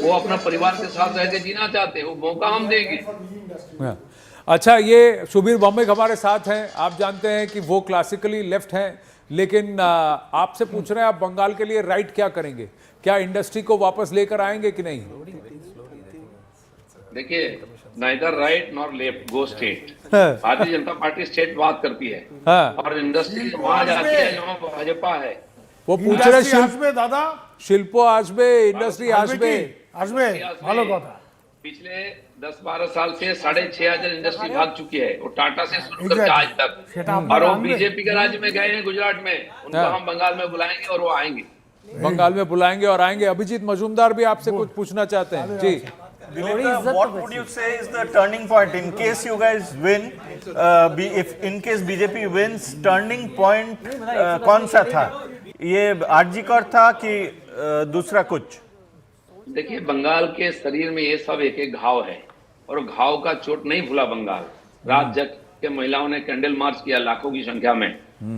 वो अपना परिवार के साथ रहकर जीना चाहते हैं, वो मौका हम देंगे। अच्छा, ये सुबीर बॉम्बे हमारे साथ हैं। आप जानते हैं कि वो क्लासिकली लेफ्ट हैं, लेकिन आपसे पूछ रहे हैं आप बंगाल के लिए राइट क्या करेंगे? क्या इंडस्ट्री को वापस लेकर आएंगे कि नहीं? देखिए, नाइदर राइट नॉर लेफ्ट, गो state. Bharatiya Janata party state बात करती है और इंडस्ट्री वहां जाती है जहां भाजपा है। वो पूछ रहे दादा शिल्पो आसबे, इंडस्ट्री आसबे ভালো কথা। पिछले 10-12 साल से 6500 इंडस्ट्री भाग चुकी है, वो टाटा से शुरू करके आज तक, और वो बीजेपी के राज्य में गए हैं, गुजरात में। उनको हम बंगाल में बुलाएंगे और वो आएंगे, बंगाल में बुलाएंगे और आएंगे। अभिजीत मजूमदार भी आपसे कुछ पूछना चाहते हैं जी। What would you say is the turning point in case you guys win? If in case BJP wins, turning point कौन सा था? ये आरजीकर था कि दूसरा कुछ? देखिए, बंगाल के शरीर में ये सब एक एक घाव है और घाव का चोट नहीं भूला बंगाल। रात जग के महिलाओं ने कैंडल मार्च किया लाखों की संख्या में,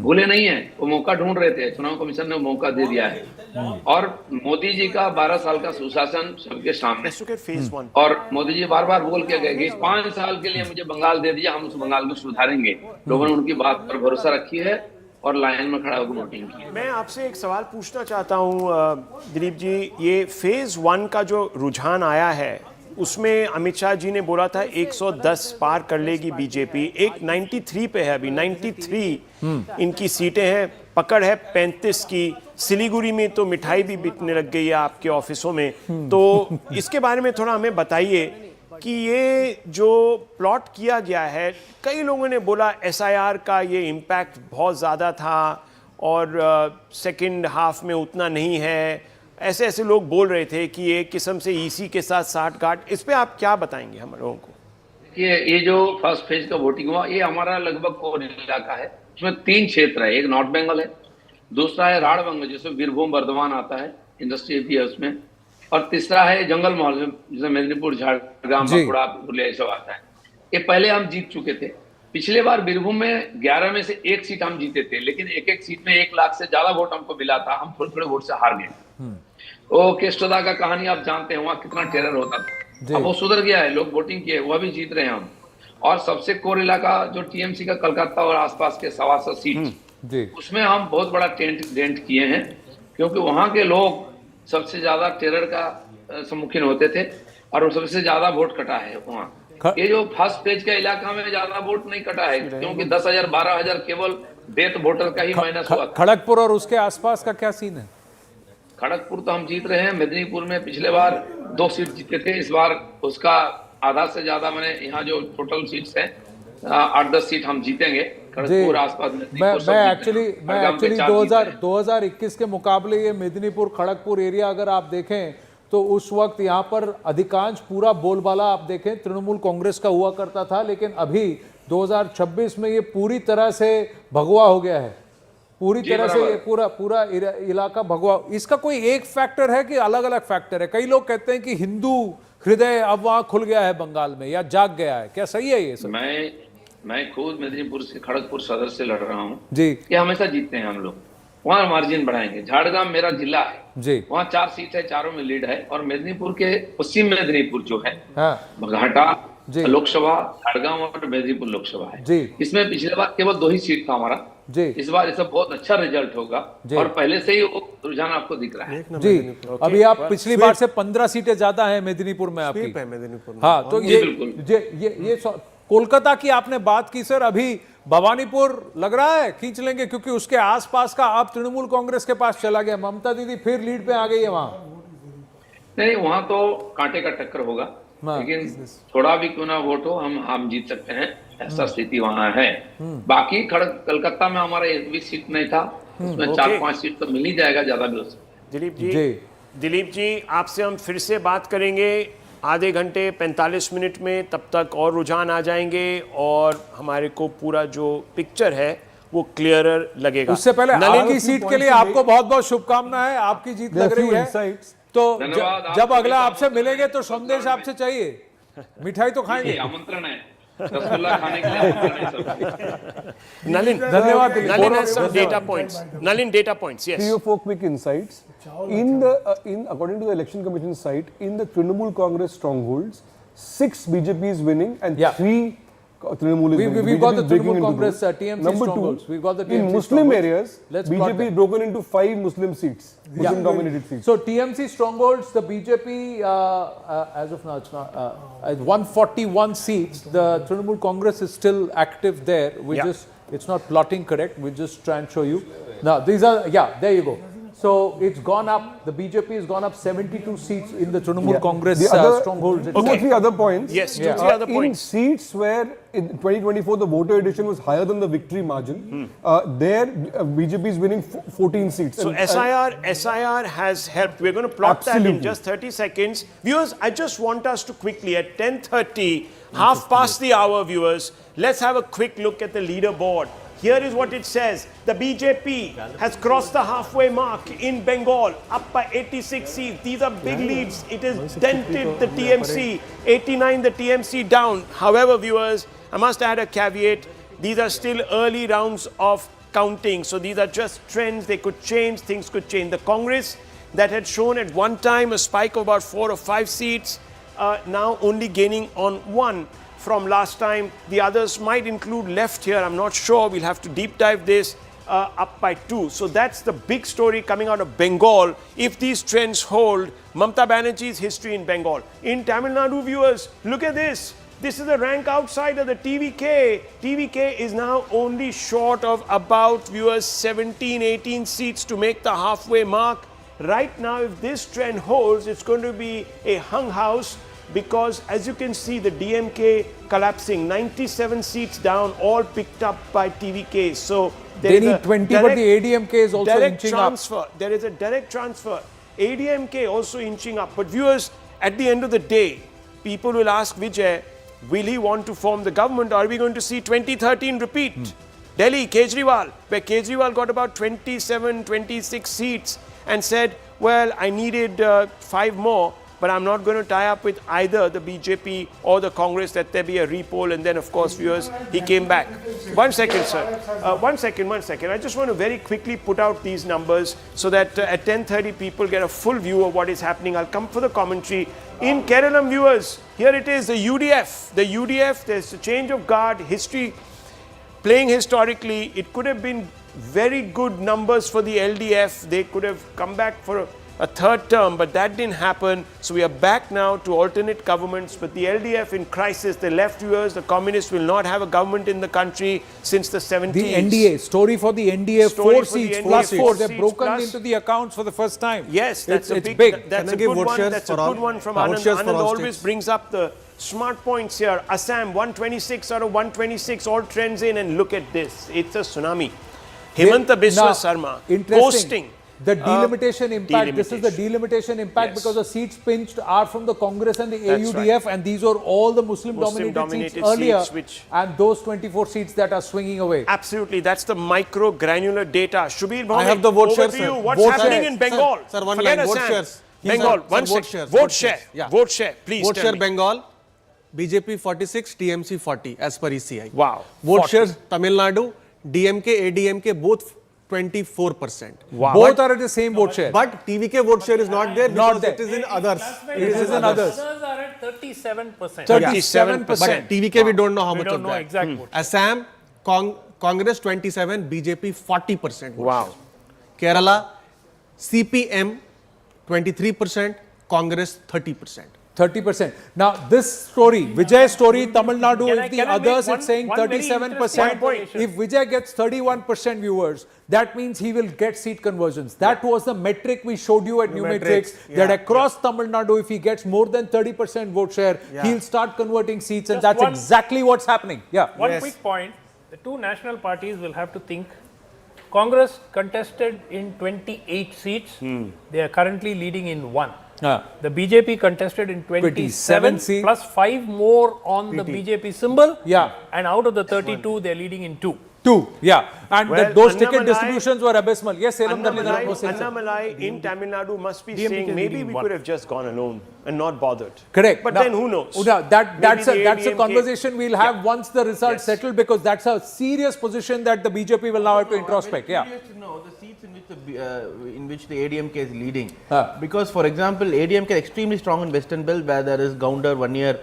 भूले नहीं है। वो मौका ढूंढ रहे थे, चुनाव कमीशन ने मौका दे दिया है। और मोदी जी का 12 साल का सुशासन सबके सामने, और मोदी जी बार बार बोल के गए कि 5 साल के लिए मुझे बंगाल दे दिया, हम उस बंगाल को सुधारेंगे। लोगों ने उनकी बात पर भरोसा रखी है और लाइन में खड़ा होकर वोटिंग की। मैं आपसे एक सवाल पूछना चाहता हूं दिलीप जी, ये फेज 1 का जो रुझान आया है उसमें अमित शाह जी ने बोला था 110 पार कर लेगी बीजेपी, एक 93 पे है अभी, 93 इनकी सीटें हैं, पकड़ है 35 की। सिलीगुड़ी में तो मिठाई भी बिकने लग गई है आपके ऑफिसों में, तो इसके बारे में थोड़ा हमें बताइए कि ये जो प्लॉट किया गया है, कई लोगों ने बोला एसआईआर का ये इम्पैक्ट बहुत ज़्यादा था और सेकंड हाफ में उतना नहीं है, ऐसे लोग बोल रहे थे कि एक किस्म से ईसी के साथ साठगांठ। इस पे आप क्या बताएंगे हम लोगों को? ये जो फर्स्ट फेज का वोटिंग हुआ, ये हमारा लगभग कोर इलाका है। उसमें 3 क्षेत्र है, एक नॉर्थ बंगाल है, दूसरा है राढ़बंग जिसमें बीरभूम बर्धमान आता है, इंडस्ट्री भी है उसमें, और तीसरा है जंगल महल जिसमें मेदिनीपुर, झारग्राम, बांकुड़ा, पुरुलिया ये सब आता है। ये पहले हम जीत चुके थे। पिछले बार बीरभूम में 11 में से 1 सीट हम जीते थे, लेकिन एक सीट में 1 लाख से ज्यादा वोट हमको मिला था, हम थोड़े वोट से हार गए। वो केस्टोदा का कहानी आप जानते हैं, वहाँ कितना टेरर होता था। अब वो सुधर गया है, लोग वोटिंग किए, वह भी जीत रहे हैं हम। और सबसे कोर इलाका जो टीएमसी का कलकत्ता और आसपास के 125 सीट, उसमें हम बहुत बड़ा डेंट किए हैं, क्योंकि वहाँ के लोग सबसे ज्यादा टेरर का सम्मुखीन होते थे और सबसे ज्यादा वोट कटा है वहाँ। ये जो फर्स्ट पेज का इलाका में ज्यादा वोट नहीं कटा है, क्योंकि 10,000 12,000 केवल डेथ वोटर का ही माइनस हुआ था। खड़गपुर और उसके आसपास का क्या सीन है? खड़गपुर तो हम जीत रहे हैं। मेदिनीपुर में पिछले बार 2 सीट जीते थे, इस बार उसका आधा से ज्यादा, मैंने यहाँ जो टोटल सीट्स हैं 8-10 सीट हम जीतेंगे। खड़गपुर आसपास मैं एक्चुअली 2021 के मुकाबले ये मेदिनीपुर खड़गपुर एरिया अगर आप देखें तो उस वक्त यहाँ पर अधिकांश पूरा बोलबाला आप देखें तृणमूल कांग्रेस का हुआ करता था, लेकिन अभी 2026 में ये पूरी तरह से भगवा हो गया है, पूरी तरह से ये पूरा इलाका भगवा। इसका कोई एक फैक्टर है कि अलग अलग फैक्टर है? कई लोग कहते हैं कि हिंदू हृदय अब वहां खुल गया है बंगाल में या जाग गया है, क्या सही है ये सब? मैं खुद मेदिनीपुर से खड़गपुर सदर से लड़ रहा हूँ जी, ये हमेशा जीतते हैं हम लोग, वहाँ मार्जिन बढ़ाएंगे। झाड़ग्राम मेरा जिला है जी, वहाँ 4 सीट है, चारों में लीड है। और मेदिनीपुर के पश्चिम मेदिनीपुर जो है, घाटा लोकसभा, झाड़ग्राम और मेदिनीपुर लोकसभा है जी। इसमें पिछले बार केवल 2 ही सीट था हमारा जी। इस बार ये सब बहुत अच्छा रिजल्ट होगा और पहले से ही रुझान आपको दिख रहा है जी। अभी आप पिछली बार से 15 सीटें ज्यादा है मेदिनीपुर में आपकी। हाँ, तो ये कोलकाता की आपने बात की सर, अभी भवानीपुर लग रहा है खींच लेंगे, क्योंकि उसके आसपास का अब तृणमूल कांग्रेस के पास चला गया। ममता दीदी फिर लीड पे आ गई है वहां। नहीं, वहां तो कांटे का टक्कर होगा, लेकिन थोड़ा भी क्यों ना वोट हो हम जीत सकते हैं, ऐसा स्थिति वहां है। बाकी कलकत्ता में हमारा एक भी सीट नहीं था, उसमें 4-5 सीट तो मिल ही जाएगा, ज्यादा भी हो सकता है। दिलीप जी आपसे हम फिर से बात करेंगे आधे घंटे 45 मिनट में, तब तक और रुझान आ जाएंगे और हमारे को पूरा जो पिक्चर है वो क्लियरर लगेगा। उससे पहले नलिन की सीट के लिए आपको बहुत बहुत शुभकामनाएं, आपकी जीत लग रही है। तो जब अगला आपसे मिलेंगे तो संदेश आपसे चाहिए, मिठाई तो खाएंगे, आमंत्रण है रसगुल्ला खाने के लिए। Nalin, धन्यवाद। Nalin has some data points. Nalin, data points. Yes. 3 or 4 quick insights. According to the election commission site, in the Trinamool Congress strongholds, 6 BJP is winning and 3 Trinamool is winning. We've got the Trinamool Congress TMC Number strongholds. 2, We've got the TMC in Muslim strongholds. areas, BJP is broken into 5 Muslim seats, Muslim-dominated seats. So TMC strongholds, the BJP, as of now, it's not 141 seats. The Trinamool Congress is still active there. It's not plotting correct. We just try and show you. Now these are there you go. So it's gone up. The BJP has gone up 72 seats in the Trinamool Congress strongholds. 2 or 3 other points. Yes, 2 or 3 other points. In seats where in 2024 the voter addition was higher than the victory margin, there BJP is winning 14 seats. So SIR has helped. We're going to plot that in just 30 seconds. Viewers, I just want us to quickly at 10:30, half past the hour, viewers, let's have a quick look at the leaderboard. Here is what it says. The BJP has crossed the halfway mark in Bengal, up by 86 seats. These are big leads. It has dented the TMC. 89 the TMC down. However, viewers, I must add a caveat. These are still early rounds of counting. So these are just trends. They could change. Things could change. The Congress that had shown at one time a spike of about 4 or 5 seats, now only gaining on 1. From last time. The others might include left here, I'm not sure, we'll have to deep dive this, up by 2. So that's the big story coming out of Bengal. If these trends hold, Mamata Banerjee's history in Bengal. In Tamil Nadu, viewers, look at this. This is the rank outside of the TVK. TVK is now only short of about, viewers, 17-18 seats to make the halfway mark. Right now, if this trend holds, it's going to be a hung house, because as you can see, the DMK collapsing, 97 seats down, all picked up by TVK. So they need 20, but the ADMK is also inching up. There is a direct transfer. ADMK also inching up. But viewers, at the end of the day, people will ask Vijay, will he want to form the government, or are we going to see 2013 repeat? Delhi, Kejriwal, where Kejriwal got about 27, 26 seats and said, well, I needed 5 more. But I'm not going to tie up with either the BJP or the Congress, that there be a repoll. And then, of course, viewers, he came back. 1 second, sir. 1 second. I just want to very quickly put out these numbers so that at 10:30 people get a full view of what is happening. I'll come for the commentary. In Kerala, viewers, here it is, the UDF. The UDF, there's a change of guard, history, playing historically. It could have been very good numbers for the LDF. They could have come back for a third term, but that didn't happen. So we are back now to alternate governments. But the LDF in crisis, the left viewers, the communists will not have a government in the country since the 70s. The NDA, story for the NDA, Story 4 for the seats, NDA, plus 4. 4 They've seats broken plus. into the accounts for the first time. Yes, that's it's big, big. That's a good one. That's a good one from Anand. Anand always states. brings up the smart points here. Assam, 126 out of 126, all trends in, and look at this. It's a tsunami. Hemanta Biswa Sarma posting. The delimitation impact, this is the delimitation impact because the seats pinched are from the Congress and the AUDF, and these are all the Muslim-dominated seats earlier, and those 24 seats that are swinging away. Absolutely, that's the micro granular data. Shubir Bhaumik, I have the vote shares. What's happening in Bengal? Sir, one Forget line, vote Assam. shares. Bengal, one vote sec. shares. Vote share. Yeah. Vote share, please. Vote tell share me. Bengal, BJP 46, TMC 40 as per ECI. Wow. Vote 40. shares Tamil Nadu, DMK, ADMK both 24%. Wow. Both are at the same vote share. But TVK vote share is not there because it is in others. It is in others. Others are at 37%. 37%. But TVK we don't know how much don't of know that. exact vote. Assam, Congress 27, BJP 40%. Wow. Kerala, CPM 23%, Congress 30%. 30%. Now, this story, Vijay's story, Tamil Nadu, Can I- if the can I make others, one- it's saying one very 37%. interesting If Vijay gets 31% viewers, that means he will get seat conversions. That was the metric we showed you at Numetrics, that across Tamil Nadu, if he gets more than 30% vote share, he'll start converting seats, and Just that's one- exactly what's happening. Yeah. One quick point, the two national parties will have to think. Congress contested in 28 seats. They are currently leading in 1. The BJP contested in 27 seats. plus 5 more on the BJP symbol. Yeah. And out of the 32, they're leading in 2. 2, yeah. And Well, those ticket Annamalai- distributions were abysmal. Yes, Selam Dhalli was saying something. Annamalai in Tamil Nadu must be DMK saying is maybe leading we one. could have just gone alone and not bothered. Correct. But Now- then who knows? That's Maybe the a ADMK conversation we'll have once the results settle, because that's a serious position that the BJP will now have to introspect. I'm curious to know the seats in which the ADMK is leading. Because, for example, ADMK is extremely strong in Western Belt, where there is Gounder 1 year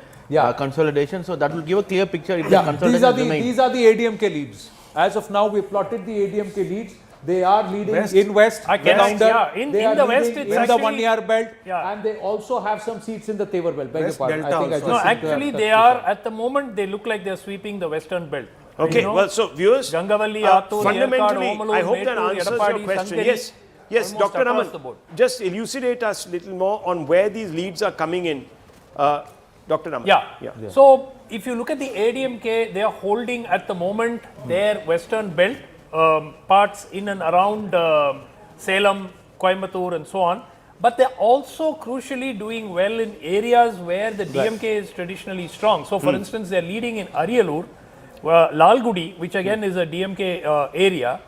consolidation. So that will give a clear picture if the consolidation remains. These are the ADMK leads. As of now, we plotted the ADMK leads. They are leading in West. I guess, Gounder. yeah. In They are the West, leading it's in the actually- 1 year belt, Yeah. and they also have some seats in the Tevar belt. Beg your West pardon. Delta I think I also. just No, seem to have actually, touched they this are, up. at the moment, they look like they're sweeping the Western belt. Okay, You know, well, so viewers, Gangavalli, Attur, fundamentally, Yerkad, Omalur, I hope that Mettur, answers Edappadi, your question. Sankari, Yes, yes, almost Dr. across Raman, the board. just elucidate us a little more on where these leads are coming in. Dr. Raman. Yeah. So, if you look at the ADMK, they are holding at the moment their Western belt, parts in and around Salem, Coimbatore and so on. But they're also crucially doing well in areas where the DMK is traditionally strong. So, for instance, they're leading in Ariyalur, Lalgudi, which again is a DMK area.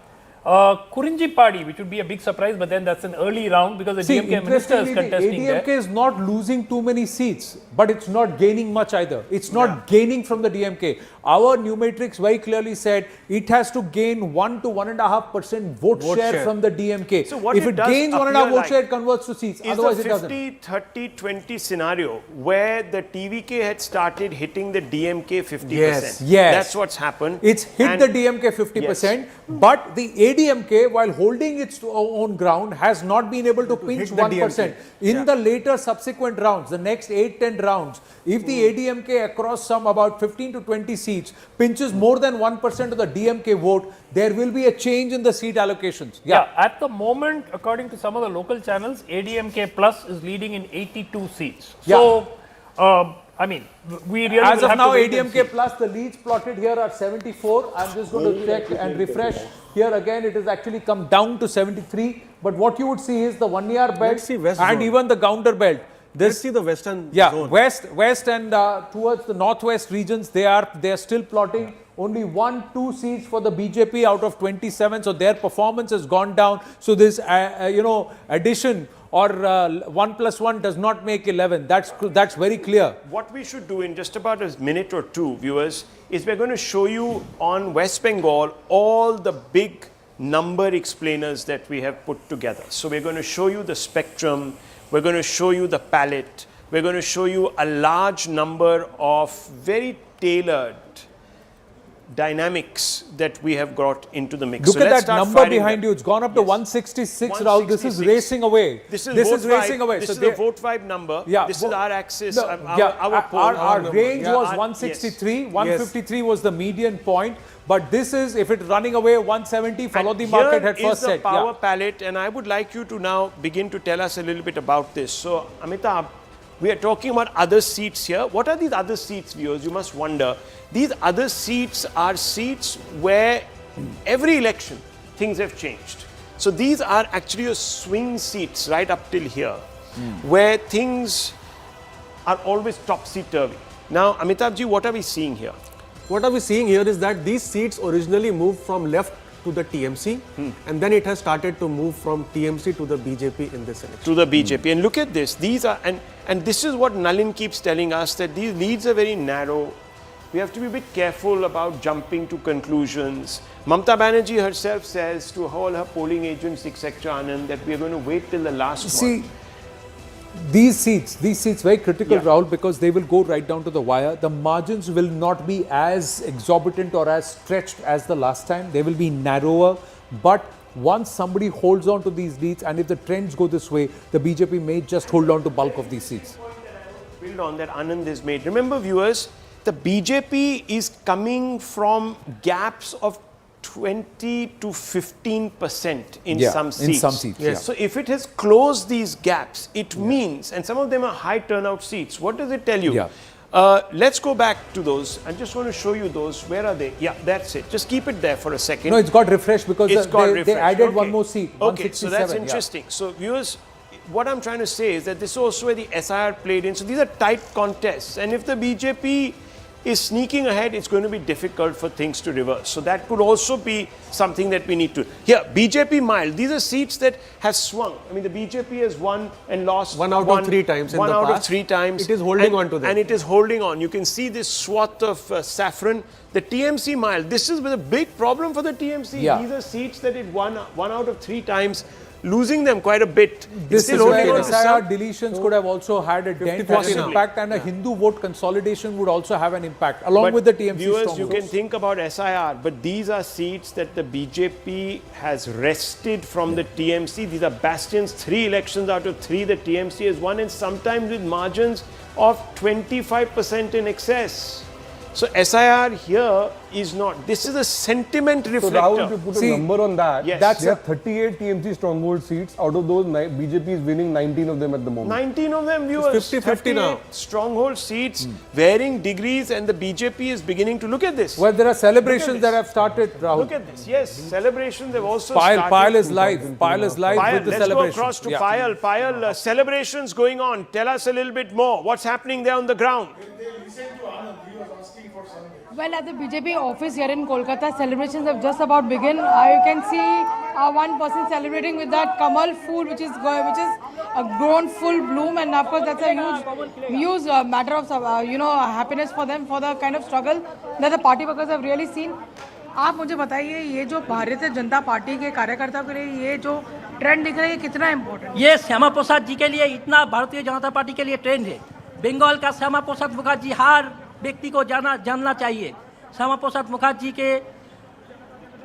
Kurinjipadi, which would be a big surprise, but then that's an early round because the DMK minister is interestingly, contesting the ADMK there. is not losing too many seats, but it's not gaining much either. It's not gaining from the DMK. Our Numetrics very clearly said it has to gain 1 to 1.5% vote share from the DMK. So what if it does gains 1.5 appear vote like share, it converts to seats. Is Otherwise, the it doesn't. 50-30-20 scenario where the TVK had started hitting the DMK 50%. Yes. That's what's happened. It's hit And the DMK 50%, but the ADMK, while holding its own ground, has not been able to pinch 1%. In the later subsequent rounds, the next 8-10 rounds, if the ADMK across some about 15 to 20 seats pinches more than 1% of the DMK vote, there will be a change in the seat allocations. Yeah, at the moment, according to some of the local channels, ADMK Plus is leading in 82 seats. So, I mean, we really As will of have now, to wait and ADMK see. plus, the leads plotted here are 74. I'm just going to check and refresh. Here again, it has actually come down to 73. But what you would see is the 1 year belt Let's see West and zone. even the Gounder belt. Let's see the Western zone. West and towards the northwest regions, they are still plotting only 1-2 seats for the BJP out of 27. So their performance has gone down. So this addition or 1 plus 1 does not make 11. That's very clear. what we should do in just about a minute or two, viewers, is we're going to show you on West Bengal all the big number explainers that we have put together. So we're going to show you the spectrum, we're going to show you the palette, we're going to show you a large number of very tailored dynamics that we have got into the mix. Look So at let's that start number firing behind them. you. It's gone up to 166, Rahul. This is racing away. This is racing away. This So is the vote vibe number. Yeah, this is our axis. No, our poll. our range was Our- 163. yes. 153 was the median point. But this is, if it's running away, 170. Follow the market head Here first is the set. power palette, and I would like you to now begin to tell us a little bit about this. So, Amitabh, we are talking about other seats here. What are these other seats, viewers? You must wonder. These other seats are seats where every election things have changed. So these are actually your swing seats right up till here, where things are always topsy-turvy. Now, Amitabh ji, what are we seeing here? What are we seeing here is that these seats originally moved from left to the TMC, and then it has started to move from TMC to the BJP in this election. To the BJP. And look at this. These are, and this is what Nalin keeps telling us, that these leads are very narrow. We have to be a bit careful about jumping to conclusions. Mamata Banerjee herself says to all her polling agents, etc., Anand, that we are going to wait till the last one. These seats very critical, Rahul, because they will go right down to the wire. The margins will not be as exorbitant or as stretched as the last time. They will be narrower. But once somebody holds on to these leads, and if the trends go this way, the BJP may just hold on to bulk of these seats. Build on that Anand has made. Remember, viewers, the BJP is coming from gaps of 20 to 15% in some seats. In some seats, So if it has closed these gaps, it means, and some of them are high turnout seats. What does it tell you? Let's go back to those. I just want to show you those. Where are they? Yeah, that's it. Just keep it there for a second. No, it's got refreshed because they added one more seat. Okay, so that's interesting. So viewers, what I'm trying to say is that this is also where the SIR played in. So these are tight contests. And if the BJP is sneaking ahead, it's going to be difficult for things to reverse. So that could also be something that we need to. Here, BJP mild. These are seats that have swung. I mean, the BJP has won and lost one out of 3 times. One out of 3 times. It is holding on to them. And it is holding on. You can see this swath of saffron. The TMC mild. This is a big problem for the TMC. These are seats that it won 1 out of 3 times, losing them quite a bit. This is where SIR deletions could have also had a dent and an impact, and a Hindu vote consolidation would also have an impact, along with the TMC viewers, you can think about SIR, but these are seats that the BJP has wrested from the TMC. These are bastions. 3 elections out of 3 the TMC has won, and sometimes with margins of 25% in excess. So SIR here is not. This is a sentiment reflector. So Rahul, if you put a number on that, that's there are 38 TMC stronghold seats. Out of those, BJP is winning 19 of them at the moment. 19 of them, viewers. 50-50 now. Stronghold seats, varying degrees, and the BJP is beginning to look at this. Well, there are celebrations that have started, Rahul. Look at this. Yes, celebrations have also started. Pile is live. Pile is live with the celebration. Let's go across to Payal. Payal, celebrations going on. Tell us a little bit more. What's happening there on the ground? Well, at the BJP office here in Kolkata, celebrations have just about begun. You can see one person celebrating with that Kamal fool, which is grown full bloom, and of course that's a huge matter of happiness for them, for the kind of struggle that the party workers have really seen. आप मुझे बताइए ये जो Bharatiya Janata party के कार्यकर्ताओं के लिए ये जो ट्रेंड दिख रहा है ये कितना इम्पोर्टेंट? ये श्यामा प्रसाद जी के लिए इतना भारतीय जनता पार्टी के लिए ट्रेंड है. बंगाल का श्यामा प्रसाद मुखर्जी हर व्यक्ति को जानना चाहिए. श्यामा प्रसाद मुखर्जी के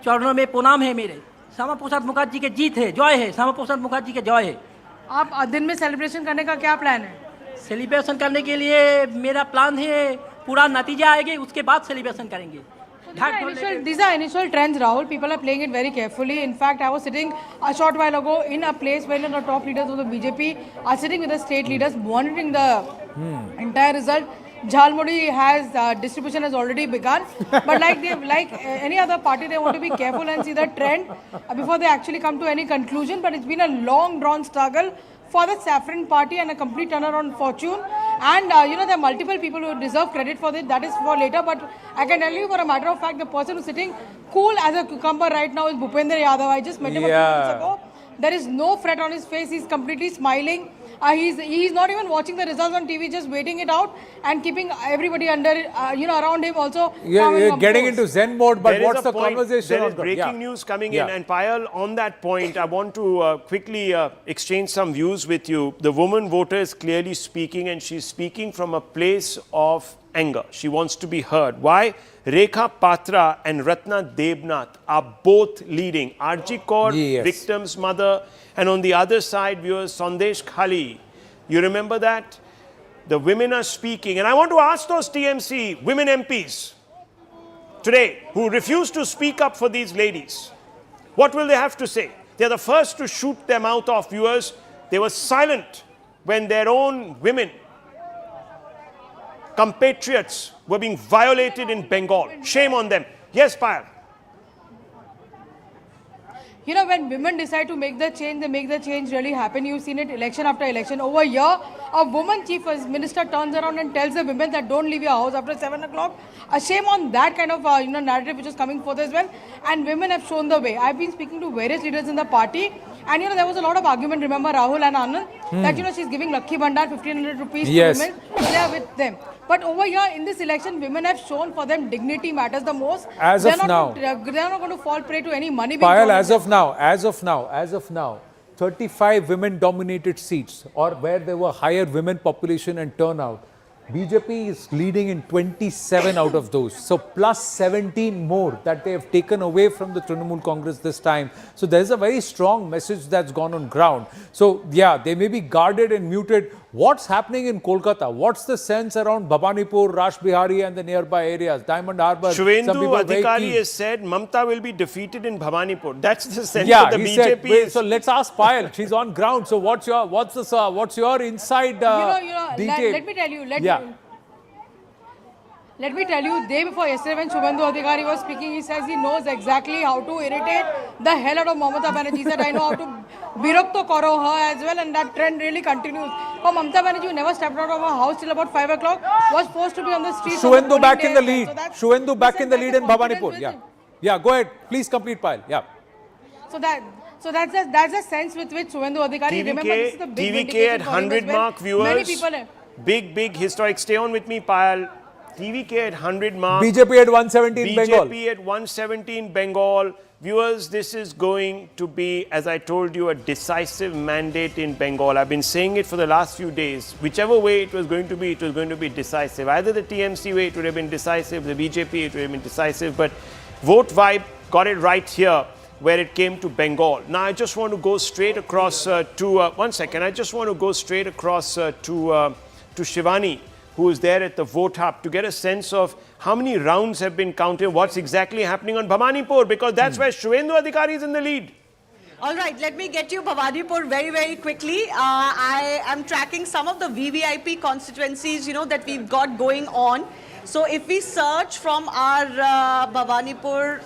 चरणों में प्रणाम है मेरे. श्यामा प्रसाद मुखर्जी के जीत है, जय है. श्यामा प्रसाद मुखर्जी के जय है. आप दिन में सेलिब्रेशन करने का क्या प्लान है? सेलिब्रेशन करने के लिए मेरा प्लान है, पूरा नतीजा आएगा उसके बाद सेलिब्रेशन करेंगे. These are initial trends, Rahul. People are playing it very carefully. In fact, I was sitting a short while ago in a place where the top leaders of the BJP are sitting with the state leaders, monitoring the entire result. Jhalmudi has distribution has already begun, but like any other party, they want to be careful and see the trend before they actually come to any conclusion. But it's been a long drawn struggle for the Saffron party and a complete turnaround fortune. And there are multiple people who deserve credit for this. That is for later. But I can tell you for a matter of fact, the person who's sitting cool as a cucumber right now is Bhupender Yadav. I just met him a few minutes ago. There is no fret on his face. He's completely smiling. He's not even watching the results on TV, just waiting it out and keeping everybody under, around him also. You're getting into Zen mode, but what's the conversation? There is breaking news coming in. And Payal, on that point, I want to quickly exchange some views with you. The woman voter is clearly speaking, and she's speaking from a place of anger. She wants to be heard. Why? Rekha Patra and Ratna Debnath are both leading. RG Kaur, victim's mother, and on the other side, viewers, Sandesh Khali. You remember that? The women are speaking. And I want to ask those TMC women MPs today who refuse to speak up for these ladies, what will they have to say? They're the first to shoot their mouth off, viewers. They were silent when their own women, compatriots, were being violated in Bengal. Shame on them. Yes, Payal. You know, when women decide to make the change, they make the change really happen. You've seen it election after election. Over here, a woman chief minister turns around and tells the women that don't leave your house after 7 o'clock. A shame on that kind of narrative which is coming forth as well. And women have shown the way. I've been speaking to various leaders in the party. And there was a lot of argument, remember Rahul and Anand, that she's giving Lakhi Bhandar 1500 rupees to women. They are with them. But over here in this election, women have shown for them dignity matters the most. As of now, they're not going to fall prey to any money. Payal, as of now, 35 women-dominated seats, or where there were higher women population and turnout, BJP is leading in 27 out of those. So plus 17 more that they have taken away from the Trinamool Congress this time. So there's a very strong message that's gone on ground. So yeah, they may be guarded and muted. What's happening in Kolkata? What's the sense around Bhavanipur, Rashbihari and the nearby areas? Diamond Harbour. Shwendu Adhikari has said Mamata will be defeated in Bhavanipur. That's the sense of the BJP. Said, so let's ask Payal. She's on ground. So what's your inside detail? Let me tell you. Let me tell you, day before yesterday when Shubhendu Adhikari was speaking, he says he knows exactly how to irritate the hell out of Mamata Banerjee. He said, I know how to birakto karo her as well, and that trend really continues. For Mamata Banerjee, who never stepped out of her house till about 5 o'clock, was forced to be on the streets. Shubhendu back in the lead. Shubhendu back in the lead in Bhavanipur. Yeah, go ahead. Please complete, Payal. Yeah. So that's the sense with which Shubhendu Adhikari, remember, this is the big TVK at 100 mark, viewers. Many people big historic. Stay on with me, Payal. TVK at 100 mark. BJP at 117 Bengal. BJP at 117 Bengal. Viewers, this is going to be, as I told you, a decisive mandate in Bengal. I've been saying it for the last few days. Whichever way it was going to be decisive. Either the TMC way, it would have been decisive. The BJP, it would have been decisive. But Vote Vibe got it right here where it came to Bengal. Now, I just want to go straight across to... one second. I just want to go straight across to Shivani, who is there at the vote hub, to get a sense of how many rounds have been counted, what's exactly happening on Bhavanipur, because that's where Shubhendu Adhikari is in the lead. All right, let me get you Bhavanipur very quickly. I am tracking some of the VVIP constituencies, that we've got going on. So if we search from our Bhavanipur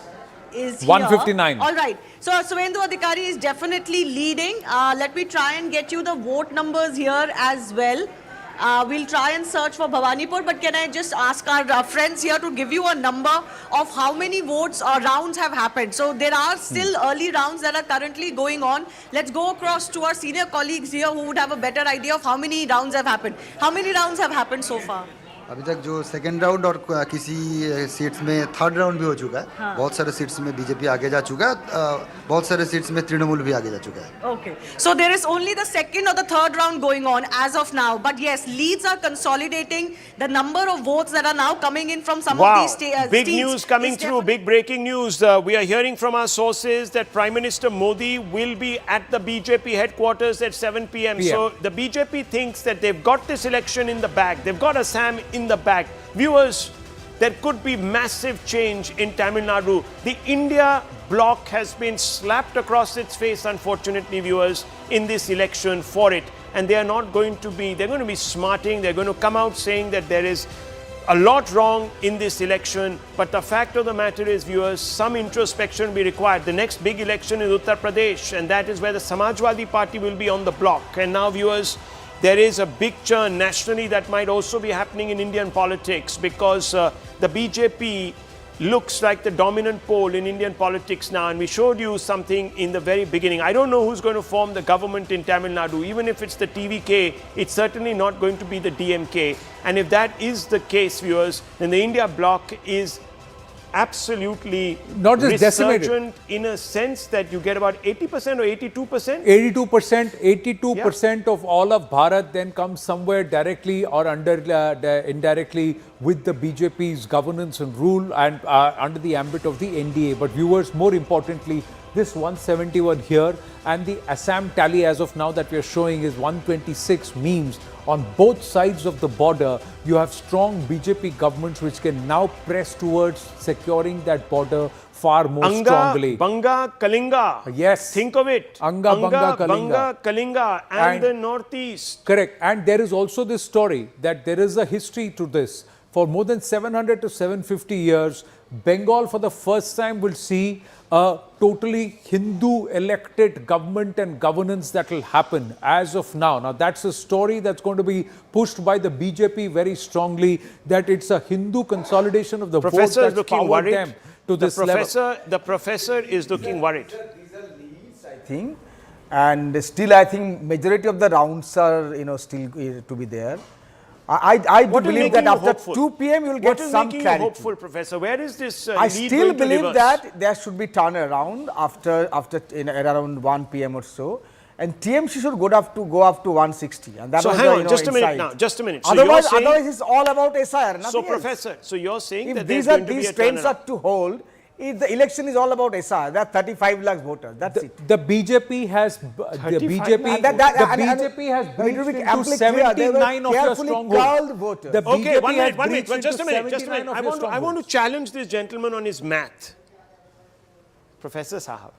is 159. Here. All right. So Shubhendu Adhikari is definitely leading. Let me try and get you the vote numbers here as well. We'll try and search for Bhavanipur, but can I just ask our friends here to give you a number of how many votes or rounds have happened? So there are still early rounds that are currently going on. Let's go across to our senior colleagues here who would have a better idea of how many rounds have happened. How many rounds have happened so far? अभी तक जो second round और किसी seats में third round भी हो चुका है. हाँ. बहुत सारे सीट्स में बीजेपी आगे जा चुका है. बहुत सारे सीट्स में तृणमूल भी आगे जा चुका है. Okay. So there is only the second or the third round going on as of now. But yes, leads are consolidating. The number of votes that are now coming in from some of these states. Big news coming through. Big breaking news. We are hearing from our sources that Prime Minister Modi will be at the BJP headquarters at 7 p.m. So the BJP thinks that they've got this election in the bag. They've got Assam in the bag. Viewers, there could be massive change in Tamil Nadu. The India bloc has been slapped across its face, unfortunately, viewers, in this election for it. And they are not going to be, they're going to be smarting. They're going to come out saying that there is a lot wrong in this election. But the fact of the matter is, viewers, some introspection will be required. The next big election is Uttar Pradesh, and that is where the Samajwadi Party will be on the block. And now, viewers, there is a big churn nationally that might also be happening in Indian politics, because the BJP looks like the dominant pole in Indian politics now. And we showed you something in the very beginning. I don't know who's going to form the government in Tamil Nadu. Even if it's the TVK, it's certainly not going to be the DMK. And if that is the case, viewers, then the India bloc is absolutely not just decimated resurgent in a sense that you get about 80% or 82%? 82% of all of Bharat then comes somewhere directly or indirectly with the BJP's governance and rule and under the ambit of the NDA. But viewers, more importantly, this 171 here and the Assam tally as of now that we are showing is 126 means on both sides of the border. You have strong BJP governments which can now press towards securing that border far more strongly. Banga, Kalinga. Yes. Think of it. Anga, Banga, Banga, Kalinga and the northeast. Correct. And there is also this story that there is a history to this. For more than 700 to 750 years, Bengal for the first time will see a totally Hindu elected government and governance that will happen as of now. Now that's a story that's going to be pushed by the BJP very strongly, that it's a Hindu consolidation of the vote that's powered them to this level. The professor is looking worried. These are leads, I think, and still I think majority of the rounds are still to be there. I do believe that after 2 p.m. you will get some clarity. What is making you hopeful, Professor? Where is this I lead still going to believe reverse? that there should be turnaround after around 1 p.m. or so, and TMC should go up to 160. And that so was hang on, the, just a minute insight. now. Just a minute. So Otherwise, you're saying, it's all about SIR. Nothing so, else. Professor, so you're saying If that there's going to be a these trends are turnaround. to hold, the election is all about SIR. There are 35 lakh voters. That's it. The BJP has BJP has breached into 79 of your stronghold. Voters. The Okay, BJP one minute, has breached just a minute, just a 79 minute. of your I want to strongholds. challenge this gentleman on his math. Professor Sahab,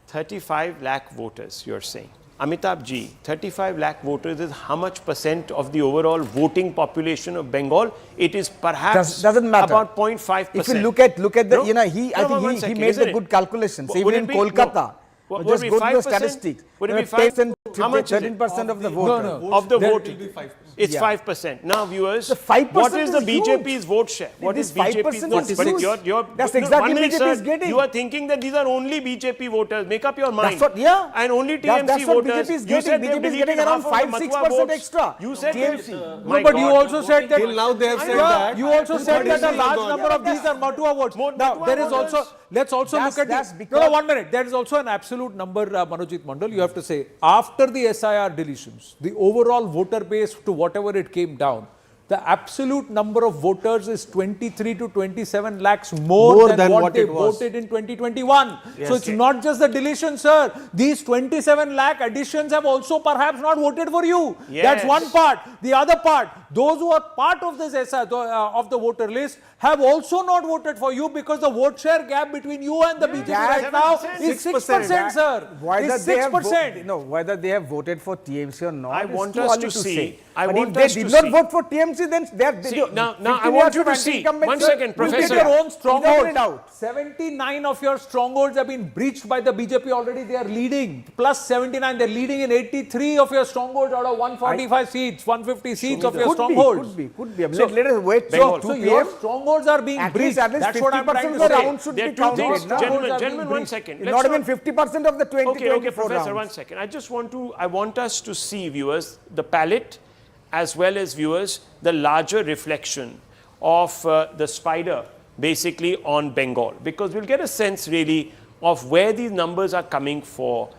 35 lakh voters, you're saying. Amitabh ji, 35 lakh voters is how much percent of the overall voting population of Bengal? It is perhaps doesn't matter. about 0.5%. If you look at the, No? I think he made the good calculations. Would Even it in be- Kolkata, no. just Would it go be to the 5%? statistics. Would it be 5%? How much is it? 13% of the voters. Of the voting. It will be 5%. It's Yeah. 5%. Now, viewers, The 5% what is the is BJP's huge. vote share? What This is BJP's 5% vote is share? huge. That's no, exactly 1 minute, BJP sir. is getting. You are thinking that these are only BJP voters. Make up your mind. That's what, yeah. And only TMC That's what voters. BJP is You getting. said BJP is they've getting deleted around half of the 5-6% votes. extra. You said TMC. No, but you also said that Till now they have said that. You also said that a Thirty-six large gone. number of these are Matua votes. Now there is also, let's also look at that's the, because- no, 1 minute. There is also an absolute number, Manojit Mandal. You have to say after the SIR deletions, the overall voter base to whatever it came down, the absolute number of voters is 23 to 27 lakhs more than what they voted in 2021. So it's not just the deletion, sir. These 27 lakh additions have also perhaps not voted for you. That's one part. The other part, those who are part of this SIR, of the voter list, have also not voted for you because the vote share gap between you and the BJP right now is 6%, sir. Whether It's they have 6%. whether they have voted for TMC or not, I it's want too us early to see. say. I But want if they us to did not see. vote for TMC, then they are. See, now I want you to see. 1 second, Look at Professor. your own strongholds. Out. 79 of your strongholds have been breached by the BJP already. They are leading. Plus 79, they're leading in 83 of your strongholds out of 145 seats, 150 seats of your strongholds. Could be. So- Let us wait So, till 2 your p.m. strongholds are being breached. At least That's what I'm 50% trying of to the say. round should There be are two things. counted. no? Gentlemen, 1 second. Not Let's even 50% of the 2024 Okay, Professor, rounds. 1 second. I want us to see, viewers, the palette as well as viewers, the larger reflection of the spider basically on Bengal, because we'll get a sense really of where these numbers are coming for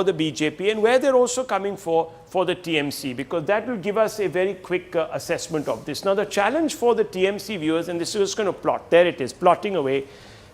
the BJP and where they're also coming for the TMC, because that will give us a very quick assessment of this. Now, the challenge for the TMC viewers, and this is just going to plot, there it is, plotting away.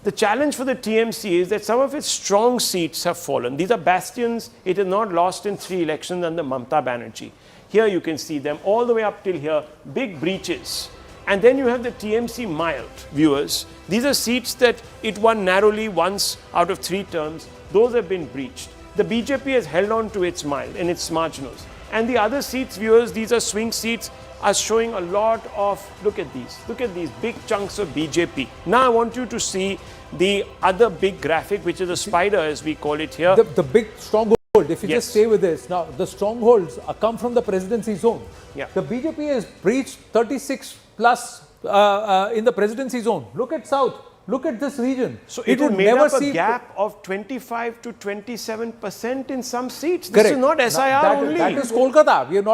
The challenge for the TMC is that some of its strong seats have fallen. These are bastions. It has not lost in 3 elections under Mamata Banerjee. Here you can see them all the way up till here, big breaches. And then you have the TMC mild, viewers. These are seats that it won narrowly once out of 3 terms. Those have been breached. The BJP has held on to its mild and its marginals. And the other seats, viewers, these are swing seats, are showing a lot of, look at these big chunks of BJP. Now I want you to see the other big graphic, which is a spider as we call it here. The big stronghold, if you just stay with this, now the strongholds come from the presidency zone. Yeah. The BJP has breached 36 plus in the presidency zone. Look at South. Look at this region. So it would never see a gap of 25 to 27% in some seats. This is not SIR only. That is Kolkata. We've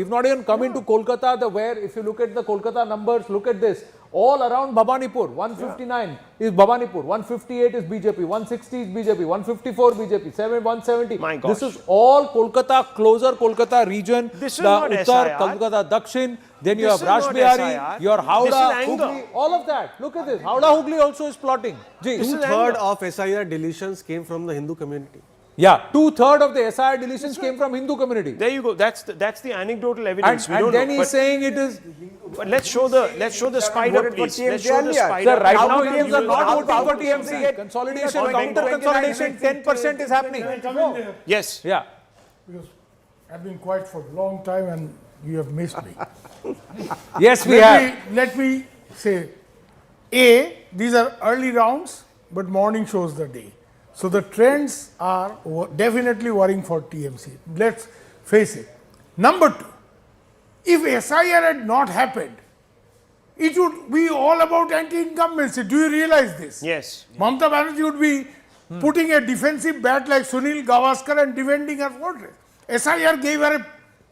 not even come into Kolkata, where if you look at the Kolkata numbers, look at this. all around Bhavanipur. 159 is Bhavanipur, 158 is BJP, 160 is BJP, 154 BJP, 170. My gosh. This is all Kolkata, closer Kolkata region. This is the not Uttar, SIR. Kolkata, Dakshin. Then you This have is not Rashbihari, SIR. your This Howrah, is anger. Hooghly, all of that. Look at this. Howrah, Hooghly also is plotting. Gee. Two-thirds of SIR deletions came from the Hindu community. Yeah, 2/3 of the SIR deletions came from Hindu community. There you go. That's the anecdotal evidence. And then he's saying it is. But let's show the spider, please. Let's show the spider. Sir, right How now many TMs are not viewers- voting for TMC. Consolidation, counter consolidation, 10% is happening. Yes. Yeah. Because I've been quiet for a long time and you have missed me. Yes, we have. Let me say, A, these are early rounds, but morning shows the day. So the trends are definitely worrying for TMC. Let's face it. Number two, if SIR had not happened, it would be all about anti-incumbency. Do you realize this? Yes. Mamata Banerjee would be putting a defensive bat like Sunil Gavaskar and defending her fortress. SIR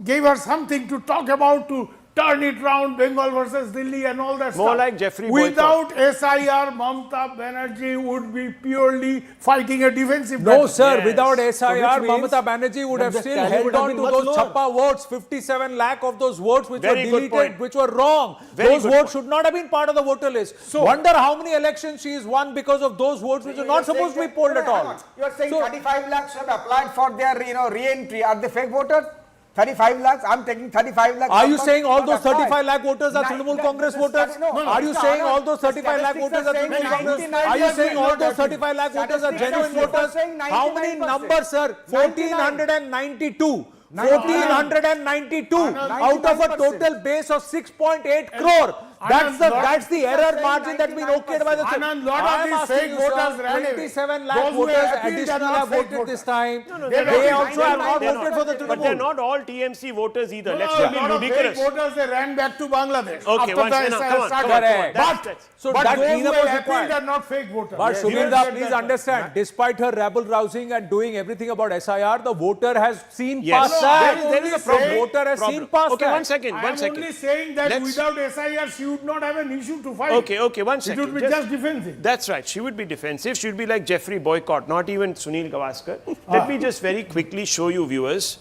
gave her something to talk about, to turn it round, Bengal versus Delhi and all that More stuff. like Jeffrey Without SIR, Mamata Banerjee would be purely fighting a defensive No, battle. sir. Yes. Without SIR, So which means Mamata Banerjee would that have the still tally held would have on been to much those lower. chappa votes, 57 lakh of those votes which Very were good deleted, point. which were wrong. Very Those good votes point. should not have been part of the voter list. So, wonder how many elections she has won because of those votes which are not supposed to be polled at all. You are saying So- 35 lakhs have applied for their re-entry. Are they fake voters? 35 lakhs? I'm taking 35 lakhs. Are you numbers saying all not those applied. 35 lakh voters are Trinamool Congress voters? Are you saying all those 35 lakh voters are Trinamool Congress? Are you saying all those 35 lakh voters are genuine voters? How many numbers, sir? 1492. 1492 out of a total base of 6.8 crore. That's the error margin that's been okayed by the Anand, lot of I am these asking fake you, voters sir, ran away. 27 lakh Those who voters appealed are additional not have fake voted voters. this time. they're They not. also have not They're voted for the But they're Trinamool. not all TMC voters either. Let's No, not be a lot of fake ludicrous. voters, they ran back to Bangladesh. Okay, after once, the no, SIR come on, started. come on, Correct. that's- So But that those who cleanup have was appealed required. are not fake voters. But Yes. Shubirda, Yes. please understand, despite her rabble rousing and doing everything about SIR, the voter has seen Yes. past No, that. there is a The problem. voter has Problem. seen past Okay, that. one second, I one am second. only saying that Let's- without SIR, she would not have an issue to fight. Okay, one It second. would be just defensive. That's right. She would be defensive. She would be like Jeffrey Boycott, not even Sunil Gavaskar. Let me just very quickly show you, viewers,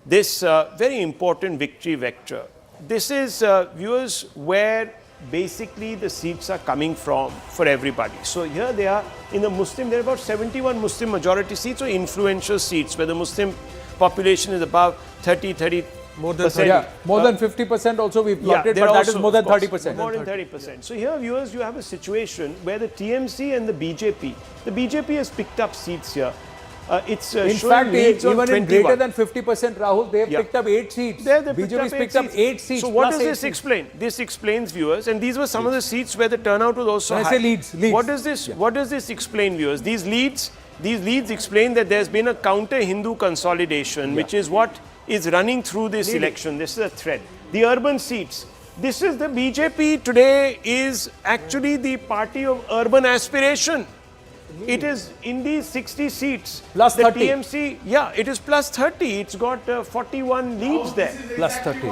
this very important victory vector. This is, viewers, where basically the seats are coming from for everybody. So here they are in the Muslim, there are about 71 Muslim majority seats or influential seats where the Muslim population is above 30 More than 30%. Yeah, more than 50% also we've plotted, they're but that is also, more than of course, 30%. More than 30%. So here, viewers, you have a situation where the TMC and the BJP has picked up seats here. It's In showing fact, leads on even in 21. greater than 50%, Rahul, they have Yeah. picked up 8 seats. There they BJP's picked up seats. 8 seats. So what plus does 8 this seats. explain? This explains, viewers, and these were some of the seats where the turnout was also When I high. say leads. What does this? What does this explain, viewers? These leads explain that there's been a counter-Hindu consolidation, which is what is running through this election. This is a thread. The urban seats. This is the BJP today is actually the party of urban aspiration. It is in these 60 seats. Plus the 30. TMC, yeah, it is plus 30. It's got 41 leads there. Plus 30.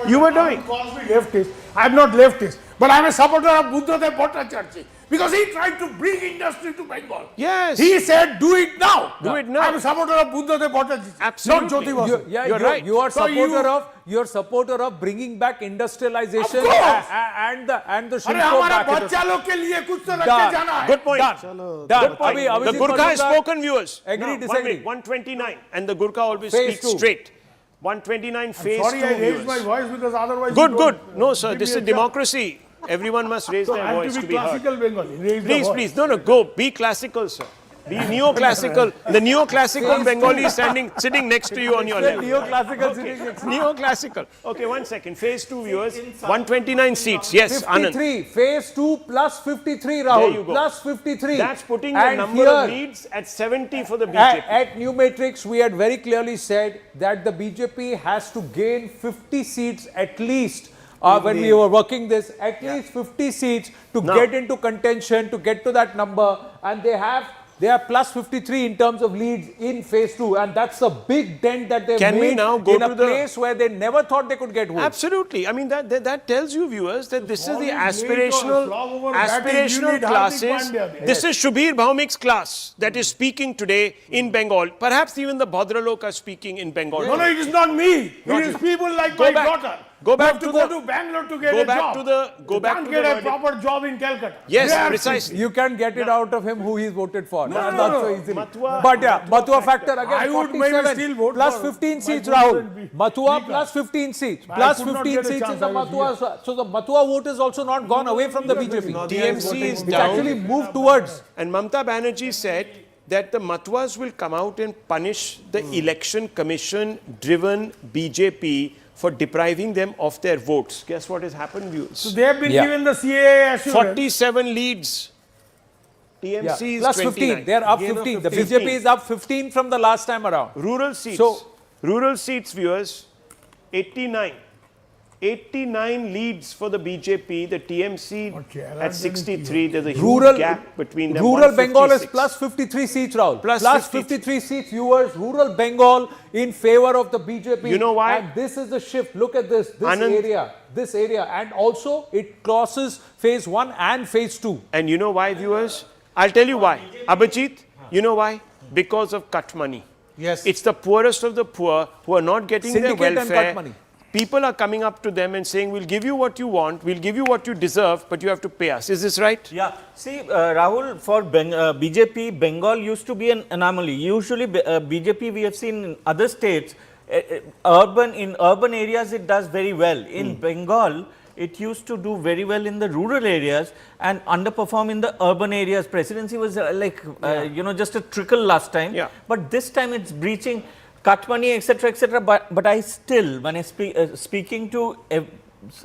You were doing. Calls me leftist. I am not leftist, but I am a supporter of Buddhadev Bhattacharya because he tried to bring industry to Bengal. Yes. He said, "Do it now." Do it now. I am a supporter of Buddhadev Bhattacharya, Absolutely. not Jyoti Basu. You're right. You are So supporter of bringing back industrialization Of course. and the अरे Shilpo हमारा back. बच्चा लोग के लिए कुछ तो रख के Done. जाना है. Good point. Done. Good point. Abhi The Gurkha has spoken, viewers. Agree, Now, disagree. 129, and the Gurkha always Phase speaks 2. straight. 129 phase Sorry, 2, I raised viewers. my voice because otherwise. Good, you good. don't No, sir, give this me is a chance. democracy. Everyone must raise So their I have voice to to be be heard. classical Bengali. Raise the Please, voice. please. No, go. Be classical, sir. Be neoclassical. The neoclassical Bengali is sitting next to you on your left. Neoclassical sitting next to you. Neoclassical. Okay, 1 second. Phase 2, viewers. 129 seats. Yes, Anand. 53. Phase 2 plus 53, Rahul. There you go. Plus 53. That's putting the And number of here, leads at 70 for the BJP. At New Matrix, we had very clearly said that the BJP has to gain 50 seats at least. When we were working this, at least 50 seats to Now- get into contention, to get to that number, and they have They are plus 53 in terms of leads in phase 2, and that's a big dent that they've Can we made now go in a to the- place where they never thought they could get votes. Absolutely. I mean, that tells you, viewers, that this is the Flog over batting, aspirational you need Hardik classes. Pandya there. This is Shubir Bhaumik's class that is speaking today in Bengal. Perhaps even the Bhadralok are speaking in Bengal. No, it is not me. Not It is you. people like Go my back. daughter. Go back who to have the- to go to Bangalore to get go a back job. to the- go back can't to get the a verdict. proper job in Calcutta. Yes, They are precisely. You can get it out of him who he's voted for. No, Not no, so no. easily. Mathua- But yeah, Mathua factor again. I would maybe 47 still vote plus for 15 my seats, good Rahul. friend Mathua Bika. plus 15 seats. I Plus could not 15 get a seats chance, is the I was Mathua. So the Mathua vote is also not gone away from the BJP. TMC is It's down. actually moved towards. And Mamata Banerjee said that the Matwas will come out and punish the election commission driven BJP for depriving them of their votes. Guess what has happened, viewers? So they have been given the CAA assurance. 47 leads. TMC is Plus 29. 15. They're up Gain of 15. The 15. BJP is up 15 from the last time around. Rural seats. So- Rural seats, viewers, 89. 89 leads for the BJP, the TMC at 63. There's a huge Rural gap between them. Rural Bengal is 156. plus 53 seats, Rahul. Plus Plus 53 53 seats, viewers. Rural Bengal in favor of the BJP. You know why? And this is the shift. Look at this. Anand- This area. And also, it crosses phase 1 and phase 2. And you know why, viewers? I'll tell you why. Abhijit, you know why? Because of cut money. Yes. It's the poorest of the poor who are not getting Syndicate their and welfare. cut money. People are coming up to them and saying, we'll give you what you want, we'll give you what you deserve, but you have to pay us. Is this right? Yeah, see, Rahul, for BJP, Bengal used to be an anomaly. Usually, BJP we have seen in other states, in urban areas it does very well. In Bengal, it used to do very well in the rural areas and underperform in the urban areas. Presidency was just a trickle last time. Yeah. But this time it's breaching cut money, etc., etc. But I still, when I speaking to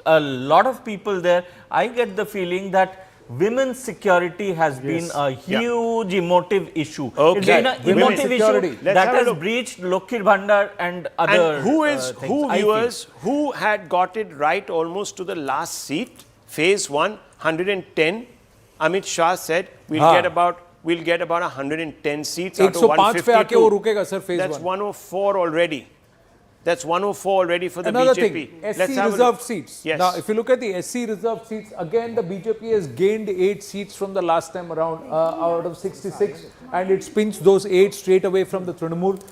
a lot of people there, I get the feeling that women's security has been a huge emotive issue. Okay. It's been an Women's emotive security. issue Let's that have a has look. breached Lokhir Bhandar and other And who things, I feel. viewers, who had got it right almost to the last seat, phase 1, 110, Amit Shah said, we'll get about 110 seats out of 105 पे आके वो 152. रुकेगा sir phase 1. That's 104 already. That's 104 already for the Another BJP. thing, Let's SC have a reserved look. seats. Yes. Now, if you look at the SC reserved seats, again the BJP has gained 8 seats from the last time around out of 66, and it's pinched those 8 straight away from the Trinamool.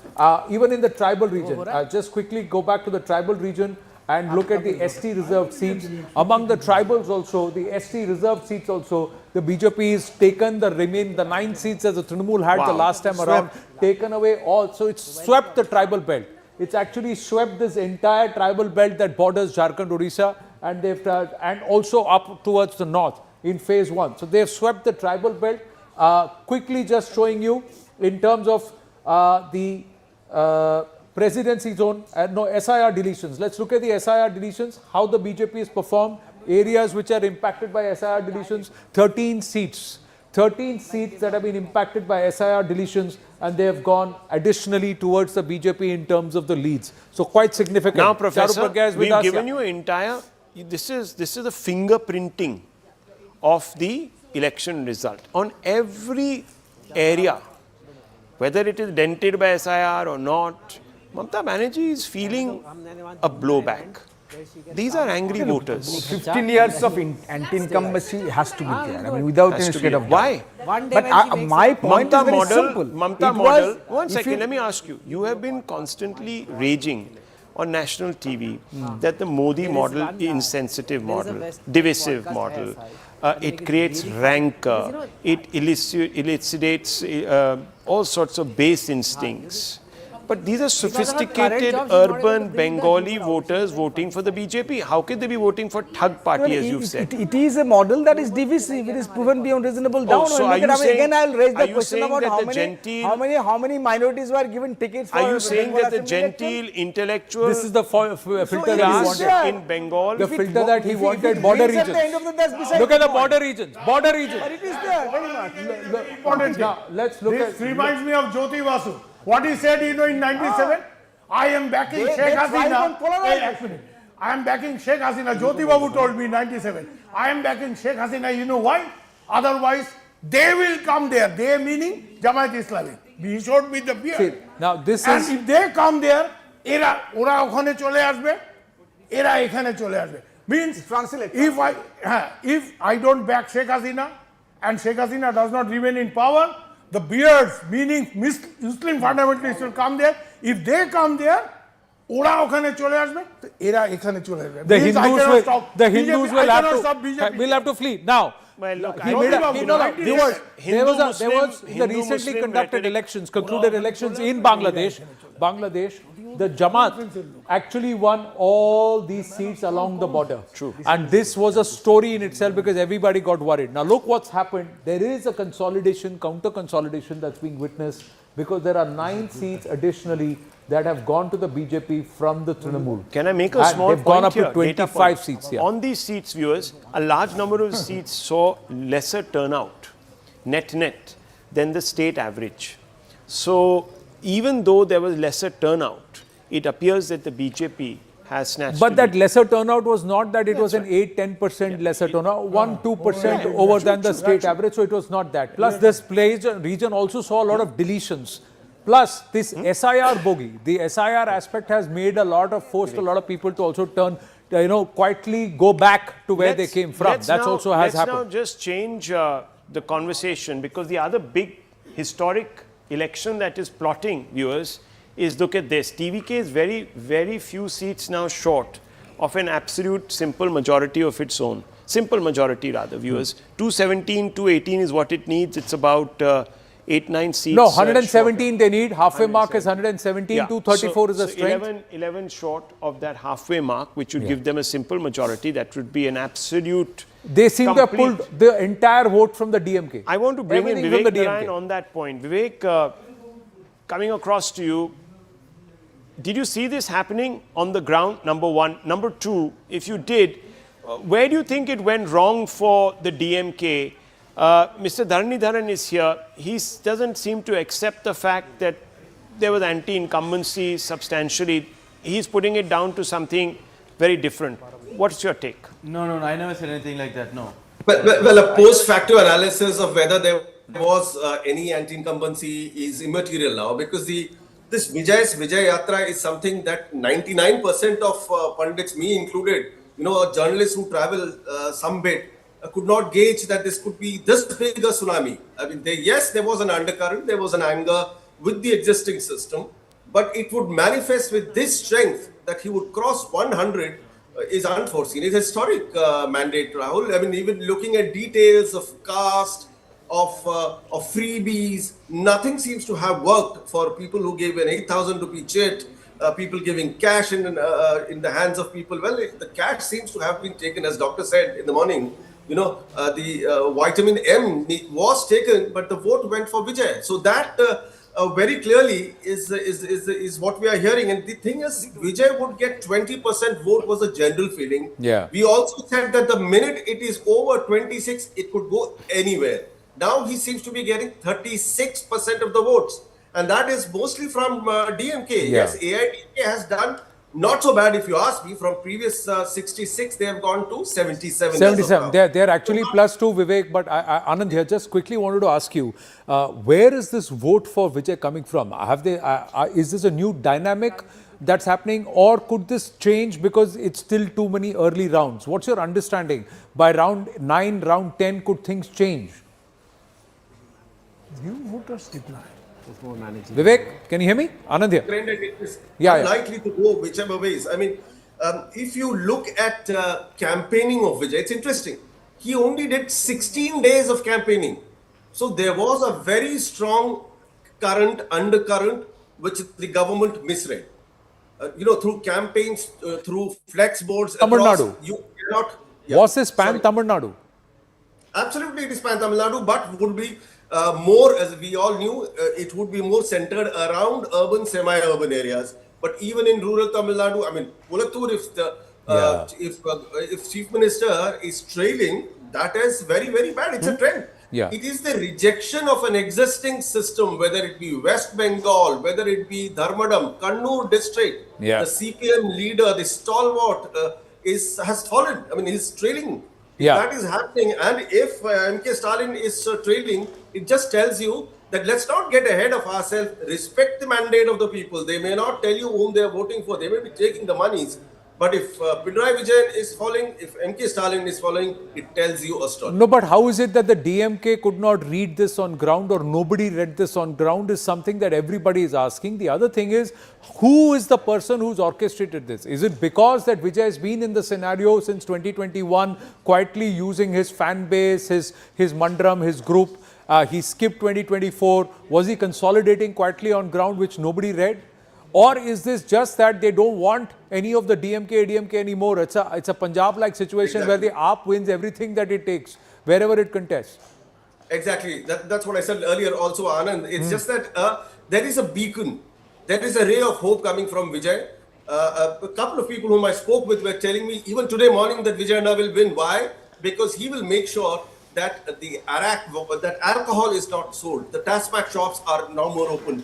Even in the tribal region, just quickly go back to the tribal region and look at the ST reserved seats. Among the tribals also, the ST reserved seats also, the BJP has taken the 9 seats as the Trinamool had the last time around, taken away all. So it's swept the tribal belt. It's actually swept this entire tribal belt that borders Jharkhand, Odisha, and and also up towards the north in phase 1. So they've swept the tribal belt. Quickly just showing you in terms of the presidency zone, SIR deletions. Let's look at the SIR deletions, how the BJP has performed. Areas which are impacted by SIR deletions, 13 seats. 13 seats that have been impacted by SIR deletions, and they have gone additionally towards the BJP in terms of the leads. So quite significant. Now, Professor, Charu Pragya is with we've us, given you an entire, this is the fingerprinting of the election result on every area, whether it is dented by SIR or not. Mamata Banerjee is feeling a blowback. These are angry voters. 15 years of anti-incumbency has to be there. I mean, without any shade of doubt. Why? But my point is very simple. Mamata model. One second, let me ask you. You have been constantly raging on national TV that the Modi model is insensitive model, divisive model. It creates rancor. It elucidates all sorts of base instincts. But these are sophisticated urban Bengali voters voting for the BJP. How can they be voting for Thug party, as you've said? It is a model that is divisive. It is proven beyond reasonable doubt. So are you saying, again, I'll raise are the you question saying about that how many minorities were given tickets for. Are you saying Bengal that the Assembly genteel intellectual This is the filter that he class wanted. in Bengal? The filter that he wanted, border regions. Look at the border regions. Border regions. It is there, very much. Important. Now, let's look This at. reminds me of Jyoti Vasu. What he said, in 97, I am backing Sheikh Hasina. Hey, I am backing Sheikh Hasina. Jyoti Babu told me in 97. I am backing Sheikh Hasina. You know why? Otherwise, They will come there. They meaning Jamaat Islami. He showed me the beard. See, now this and is. if they come there, ওরা ওখানে চলে আসবে, এরা এখানে চলে আসবে. Means translate. If I don't back Sheikh Hasina and Sheikh Hasina does not remain in power, the beards, meaning Muslim fundamentalists will come there. If they come there, ওরা ওখানে চলে আসবে, তো এরা এখানে চলে আসবে. The Hindus will have to flee. Now, well, look, there was the recently conducted elections, concluded elections in Bangladesh. The Jamaat actually won all these seats along the border. True. And this was a story in itself because everybody got worried. Now look what's happened. There is a consolidation, counter consolidation that's being witnessed because there are 9 seats additionally that have gone to the BJP from the Trinamool. Can I make a small they've point gone up here? to 25 seats. Yeah. On these seats, viewers, a large number of seats saw lesser turnout, net, than the state average. So even though there was lesser turnout, it appears that the BJP has snatched. But that lesser turnout was not that it was an 8-10% lesser turnout, 1-2% over than the state average. So it was not that. Plus, this region also saw a lot of deletions. Plus, this SIR bogey, the SIR aspect has made forced a lot of people to also turn, quietly go back to where they came from. That also has happened. Let's now just change the conversation because the other big historic election that is plotting, viewers, is look at this. TVK is very, very few seats now short of an absolute simple majority of its own. Simple majority rather, viewers. 217, 218 is what it needs. It's about 8-9 seats. No, 117 they need. Halfway mark is 117. Yeah. 234 is a strength. 11 short of that halfway mark, which would give them a simple majority. That would be an absolute. They seem to have pulled the entire vote from the DMK. I want to bring in Vivek Narayan on that point. Vivek, coming across to you, did you see this happening on the ground, number one? Number two, if you did, where do you think it went wrong for the DMK? Mr. Dharanidharan is here. He doesn't seem to accept the fact that there was anti-incumbency substantially. He's putting it down to something very different. What's your take? No, I never said anything like that, no. Well, a post-facto analysis of whether there was any anti-incumbency is immaterial now because this Vijay Yatra is something that 99% of pundits, me included, journalists who travel some bit, could not gauge that this could be this big a tsunami. I mean, yes, there was an undercurrent, there was an anger with the existing system, but it would manifest with this strength that he would cross 100 is unforeseen. It's a historic mandate, Rahul. I mean, even looking at details of caste, of freebies, nothing seems to have worked for people who gave an 8,000 rupee chit, people giving cash in the hands of people. Well, the cash seems to have been taken, as doctor said in the morning. The vitamin M was taken, but the vote went for Vijay. So that very clearly is what we are hearing. And the thing is, Vijay would get 20% vote was a general feeling. Yeah. We also said that the minute it is over 26, it could go anywhere. Now he seems to be getting 36% of the votes. And that is mostly from DMK. Yeah. Yes, AIDMK has done not so bad if you ask me. From previous 66, they have gone to 77. 77. They're actually +2, Vivek. But Anand here, just quickly wanted to ask you, where is this vote for Vijay coming from? Is this a new dynamic that's happening, or could this change because it's still too many early rounds? What's your understanding? By round 9, round 10, could things change? New voters decline. Vivek, can you hear me? Anand here. It is unlikely to go whichever ways. I mean, if you look at campaigning of Vijay, it's interesting. He only did 16 days of campaigning. So there was a very strong undercurrent, which the government misread. Through campaigns, through flex boards. Tamil Nadu. You cannot. Was this pan Tamil Nadu? Absolutely, it is pan Tamil Nadu, but would be more, as we all knew, it would be more centered around urban, semi-urban areas. But even in rural Tamil Nadu, I mean, Pulatur, if Chief Minister is trailing, that is very, very bad. It's a trend. Yeah. It is the rejection of an existing system, whether it be West Bengal, whether it be Dharmadam, Kannur district. Yeah. The CPM leader, the stalwart, has fallen. I mean, he's trailing. If that is happening, and if MK Stalin is trailing, it just tells you that let's not get ahead of ourselves. Respect the mandate of the people. They may not tell you whom they are voting for. They may be taking the monies. But if Pinarayi Vijayan is following, if MK Stalin is following, it tells you a story. No, but how is it that the DMK could not read this on ground, or nobody read this on ground, is something that everybody is asking. The other thing is, who is the person who's orchestrated this? Is it because that Vijay has been in the scenario since 2021, quietly using his fan base, his mandram, his group? He skipped 2024. Was he consolidating quietly on ground, which nobody read? Or is this just that they don't want any of the DMK, ADMK anymore? It's a Punjab-like situation where the AAP wins everything that it takes, wherever it contests. Exactly. That's what I said earlier also, Anand. It's just that there is a beacon. There is a ray of hope coming from Vijay. A couple of people whom I spoke with were telling me even today morning that Vijay will win. Why? Because he will make sure that that alcohol is not sold. The TASMAC shops are now more open.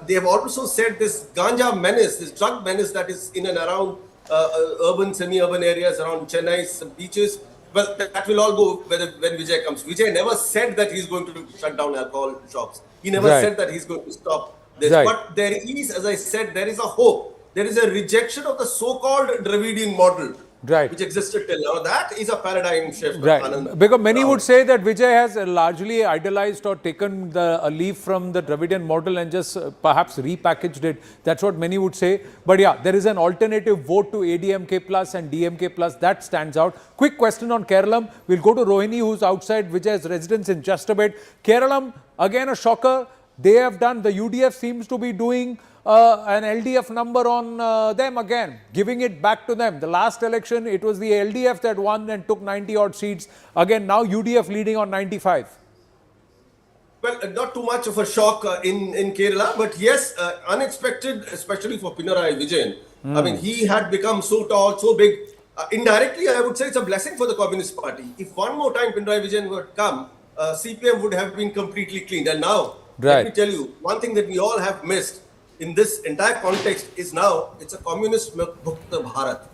They have also said this ganja menace, this drug menace that is in and around urban, semi-urban areas around Chennai's beaches. Well, that will all go when Vijay comes. Vijay never said that he's going to shut down alcohol shops. He never said that he's going to stop this. But there is, as I said, there is a hope. There is a rejection of the so-called Dravidian model. Which existed till now. That is a paradigm shift. Right. Because many would say that Vijay has largely idolized or taken a leaf from the Dravidian model and just perhaps repackaged it. That's what many would say. But yeah, there is an alternative vote to ADMK plus and DMK plus that stands out. Quick question on Keralam. We'll go to Rohini, who's outside Vijay's residence in just a bit. Keralam, again a shocker. They have done, the UDF seems to be doing an LDF number on them again, giving it back to them. The last election, it was the LDF that won and took 90 odd seats. Again, now UDF leading on 95. Well, not too much of a shock in Kerala, but yes, unexpected, especially for Pinarayi Vijayan. I mean, he had become so tall, so big. Indirectly, I would say it's a blessing for the Communist Party. If one more time Pinarayi Vijayan would come, CPM would have been completely cleaned. And now, let me tell you, one thing that we all have missed in this entire context is now it's a communist Mukta Bharat.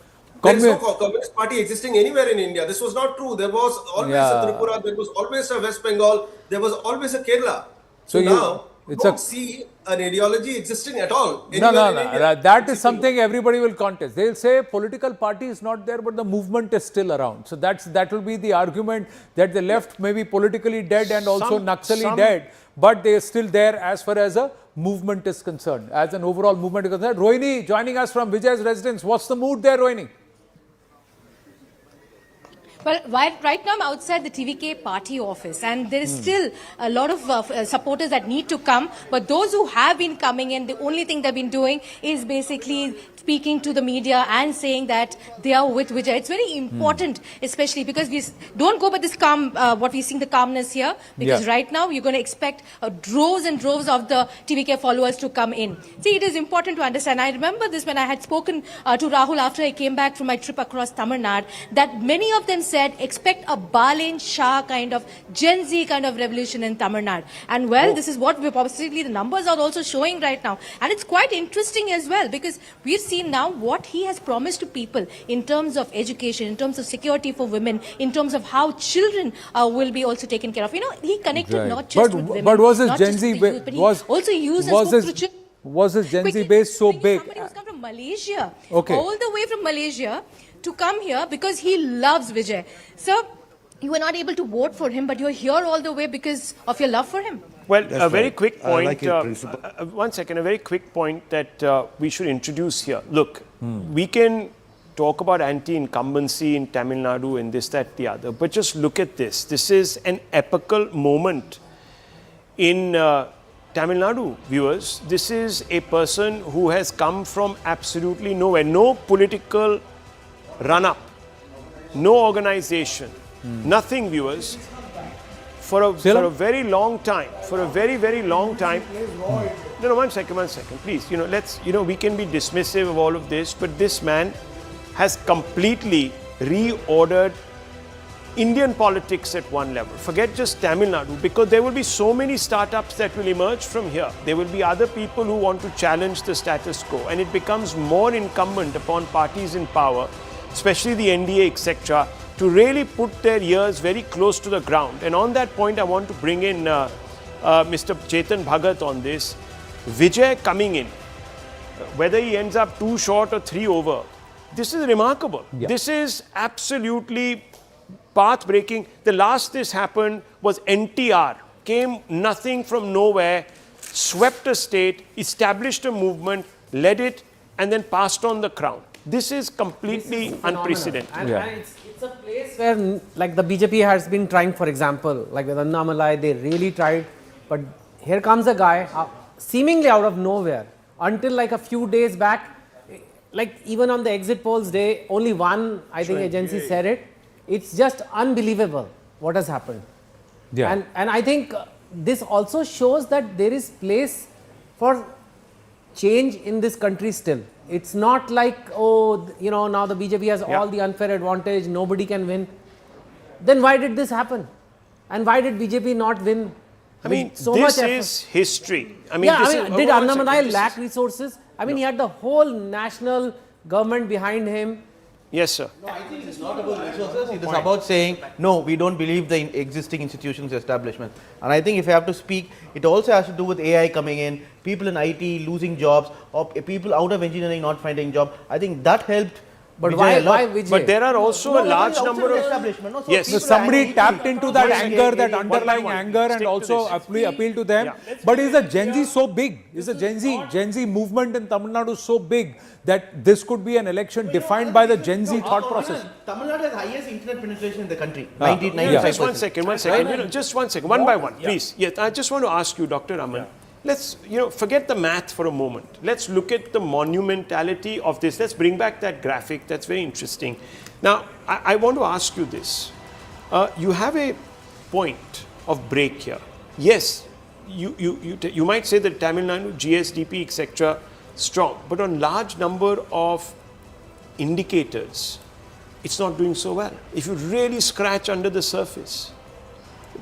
There is no Communist Party existing anywhere in India. This was not true. There was always a Tripura, there was always a West Bengal, there was always a Kerala. So now, you don't see an ideology existing at all. No. That is something everybody will contest. They'll say political party is not there, but the movement is still around. So that will be the argument that the left may be politically dead and also Naxali dead, but they are still there as far as a movement is concerned, as an overall movement is concerned. Rohini joining us from Vijay's residence. What's the mood there, Rohini? Well, right now I'm outside the TVK party office and there is still a lot of supporters that need to come. But those who have been coming in, the only thing they've been doing is basically speaking to the media and saying that they are with Vijay. It's very important, especially because we don't go by this calm, what we're seeing the calmness here. Because right now you're going to expect droves and droves of the TVK followers to come in. See, it is important to understand. I remember this when I had spoken to Rahul after I came back from my trip across Tamil Nadu, that many of them said expect a Balin Shah kind of Gen Z kind of revolution in Tamil Nadu. And well, this is what we're possibly the numbers are also showing right now. And it's quite interesting as well because we've seen now what he has promised to people in terms of education, in terms of security for women, in terms of how children will be also taken care of. You know, he connected not just with women, but was his not Gen just Z with the youth, but he also used was his Gen Z base so big? Somebody who's come from Malaysia, all the way from Malaysia to come here because he loves Vijay. So you were not able to vote for him, but you're here all the way because of your love for him. Well, a very quick point, one second, a very quick point that we should introduce here. Look, we can talk about anti-incumbency in Tamil Nadu and this, that, the other, but just look at this. This is an epical moment in Tamil Nadu, viewers. This is a person who has come from absolutely nowhere, no political run-up, no organization, nothing, viewers. For a very long time, for a very, very long time. No, one second, please. We can be dismissive of all of this, but this man has completely reordered Indian politics at one level. Forget just Tamil Nadu, because there will be so many startups that will emerge from here. There will be other people who want to challenge the status quo, and it becomes more incumbent upon parties in power, especially the NDA, etc., to really put their ears very close to the ground. And on that point, I want to bring in Mr. Chetan Bhagat on this. Vijay coming in, whether he ends up 2 short or 3 over, this is remarkable. Yeah. This is absolutely path-breaking. The last this happened was NTR, came nothing from nowhere, swept a state, established a movement, led it, and then passed on the crown. This is completely unprecedented. And it's a place where, like, the BJP has been trying, for example, like with Annamalai, they really tried. But here comes a guy, seemingly out of nowhere, until like a few days back, like even on the exit polls day, only one, I think, agency said it. It's just unbelievable what has happened. Yeah. And I think this also shows that there is place for change in this country still. It's not like, oh, you know, now the BJP has all the unfair advantage, nobody can win. Then why did this happen? And why did BJP not win? I mean, so this much is history. I mean, did Annamalai lack resources? I mean, he had the whole national government behind him. Yes, sir. No, I think it's not about resources. It is about saying, no, we don't believe the existing institutions establishment. And I think if I have to speak, it also has to do with AI coming in, people in IT losing jobs, or people out of engineering not finding job. I think that helped. But Vijay why Vijay? But there are also a large number of establishment. No, so yes. people Somebody are tapped into that anger, that one underlying by one. anger, and Stick to also this. appeal to them. But is the Gen Z so big? Is the Gen Z movement in Tamil Nadu so big that this could be an election defined by the Gen Z thought process? Tamil Nadu has highest internet penetration in the country. Yeah. 95%. Just one second. You know, just 1 second, one by one, please. Yes, I just want to ask you, Dr. Aman. Let's, forget the math for a moment. Let's look at the monumentality of this. Let's bring back that graphic. That's very interesting. Now, I want to ask you this. You have a point of break here. Yes, you might say that Tamil Nadu, GSDP, etc., strong, but on large number of indicators, it's not doing so well. If you really scratch under the surface,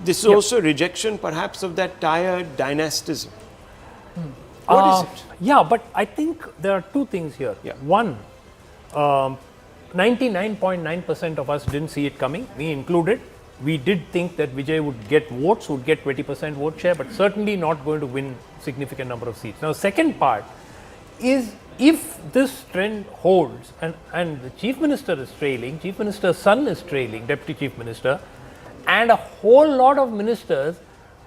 this is also a rejection, perhaps, of that tired dynastism. What is it? Yeah, but I think there are 2 things here. Yeah. One, 99.9% of us didn't see it coming, me included. We did think that Vijay would get votes, would get 20% vote share, but certainly not going to win significant number of seats. Now, second part is, if this trend holds and the Chief Minister is trailing, Chief Minister's son is trailing, Deputy Chief Minister, and a whole lot of ministers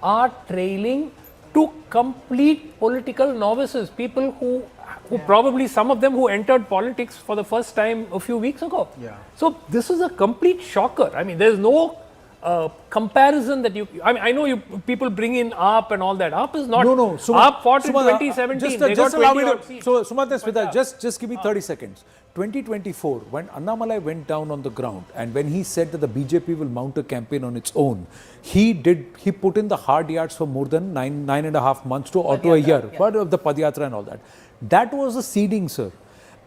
are trailing to complete political novices, people who probably, some of them who entered politics for the first time a few weeks ago. Yeah. So this is a complete shocker. I mean, there's no comparison that I know people bring in AAP and all that. AAP is not. No. AAP fought in 2017. Just allow me to. So, Sumant Smita, just give me 30 seconds. 2024, when Annamalai went down on the ground and when he said that the BJP will mount a campaign on its own, he put in the hard yards for more than 9.5 months to a year, but of the Padyatra and all that. That was the seeding, sir.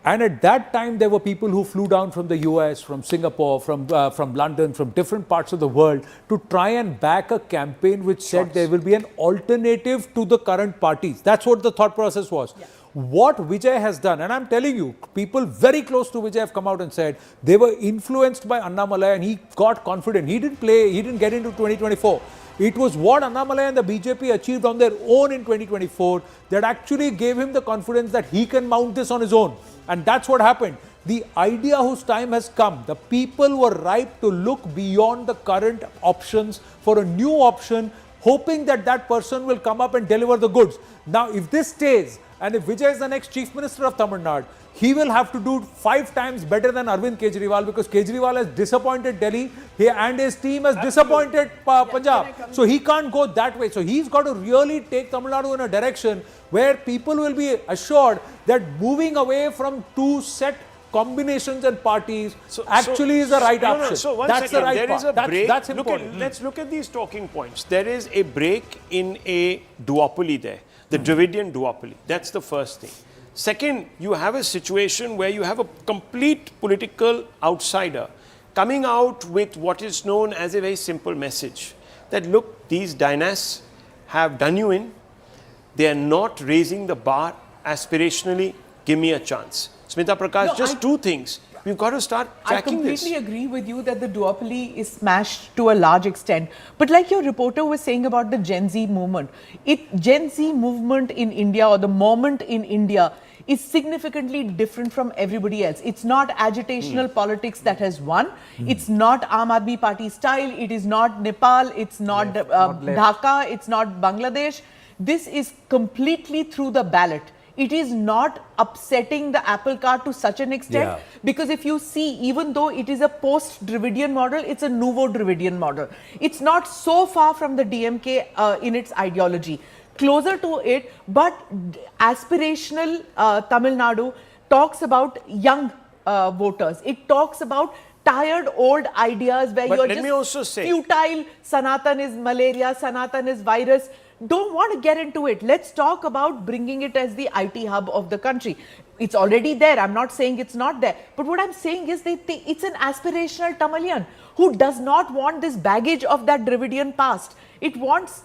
And at that time, there were people who flew down from the US, from Singapore, from London, from different parts of the world to try and back a campaign which said there will be an alternative to the current parties. That's what the thought process was. Yeah. What Vijay has done, and I'm telling you, people very close to Vijay have come out and said they were influenced by Annamalai and he got confident. He didn't get into 2024. It was what Annamalai and the BJP achieved on their own in 2024 that actually gave him the confidence that he can mount this on his own. And that's what happened. The idea whose time has come, the people were ripe to look beyond the current options for a new option, hoping that that person will come up and deliver the goods. Now, if this stays, and if Vijay is the next Chief Minister of Tamil Nadu, he will have to do 5 times better than Arvind Kejriwal, because Kejriwal has disappointed Delhi and his team has disappointed Punjab. So he can't go that way. So he's got to really take Tamil Nadu in a direction where people will be assured that moving away from 2 set combinations and parties is the right option. So one that's second, the right there is part. a break. That's important. Let's look at these talking points. There is a break in a duopoly there, the Dravidian duopoly. That's the first thing. Second, you have a situation where you have a complete political outsider coming out with what is known as a very simple message. That look, these dynasts have done you in. They are not raising the bar aspirationally. Give me a chance. Smita Prakash, 2 things. We've got to start I tracking this. completely agree with you that the duopoly is smashed to a large extent. But like your reporter was saying about the Gen Z movement, Gen Z movement in India, or the moment in India, is significantly different from everybody else. It's not agitational politics that has won. It's not Aam Aadmi Party style. It is not Nepal. It's not Dhaka. It's not Bangladesh. This is completely through the ballot. It is not upsetting the apple cart to such an extent, because if you see, even though it is a post-Dravidian model, it's a nouveau Dravidian model. It's not so far from the DMK in its ideology. Closer to it, but aspirational Tamil Nadu talks about young voters. It talks about tired old ideas where But you're let just me also say, futile. Sanatan is malaria, Sanatan is virus. Don't want to get into it. Let's talk about bringing it as the IT hub of the country. It's already there. I'm not saying it's not there. But what I'm saying is it's an aspirational Tamilian who does not want this baggage of that Dravidian past. It wants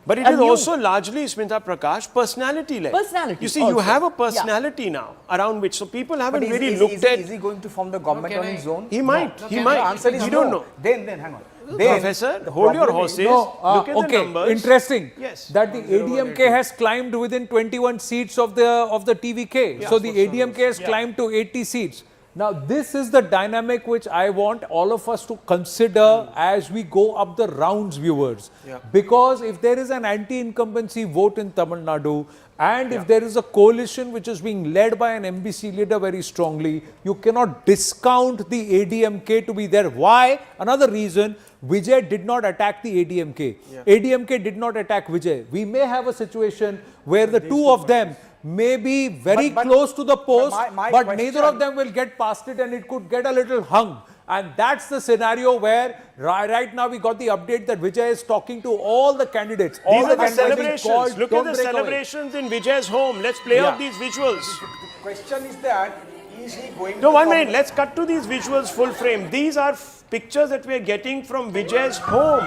but it is also largely, Smita Prakash, personality-led. Personality. You see, you have a personality now around which, so people haven't really looked at... Is he going to form the government on his own? He might. He might. The answer is we no. don't know. Then hang on. Professor, hold your horses. Look at the numbers. Interesting. Yes. That the ADMK has climbed within 21 seats of the TVK. So the ADMK has climbed to 80 seats. Now this is the dynamic which I want all of us to consider as we go up the rounds, viewers. Because if there is an anti-incumbency vote in Tamil Nadu, and if there is a coalition which is being led by an MBC leader very strongly, you cannot discount the ADMK to be there. Why? Another reason, Vijay did not attack the ADMK. ADMK did not attack Vijay. We may have a situation where the two of them may be very close to the post, but neither of them will get past it and it could get a little hung. And that's the scenario where right now we got the update that Vijay is talking to all the candidates. These are the celebrations. Look at the celebrations in Vijay's home. Let's play out these visuals. The question is that, is he going No, 1 minute. Let's cut to these visuals full frame. These are pictures that we are getting from Vijay's home.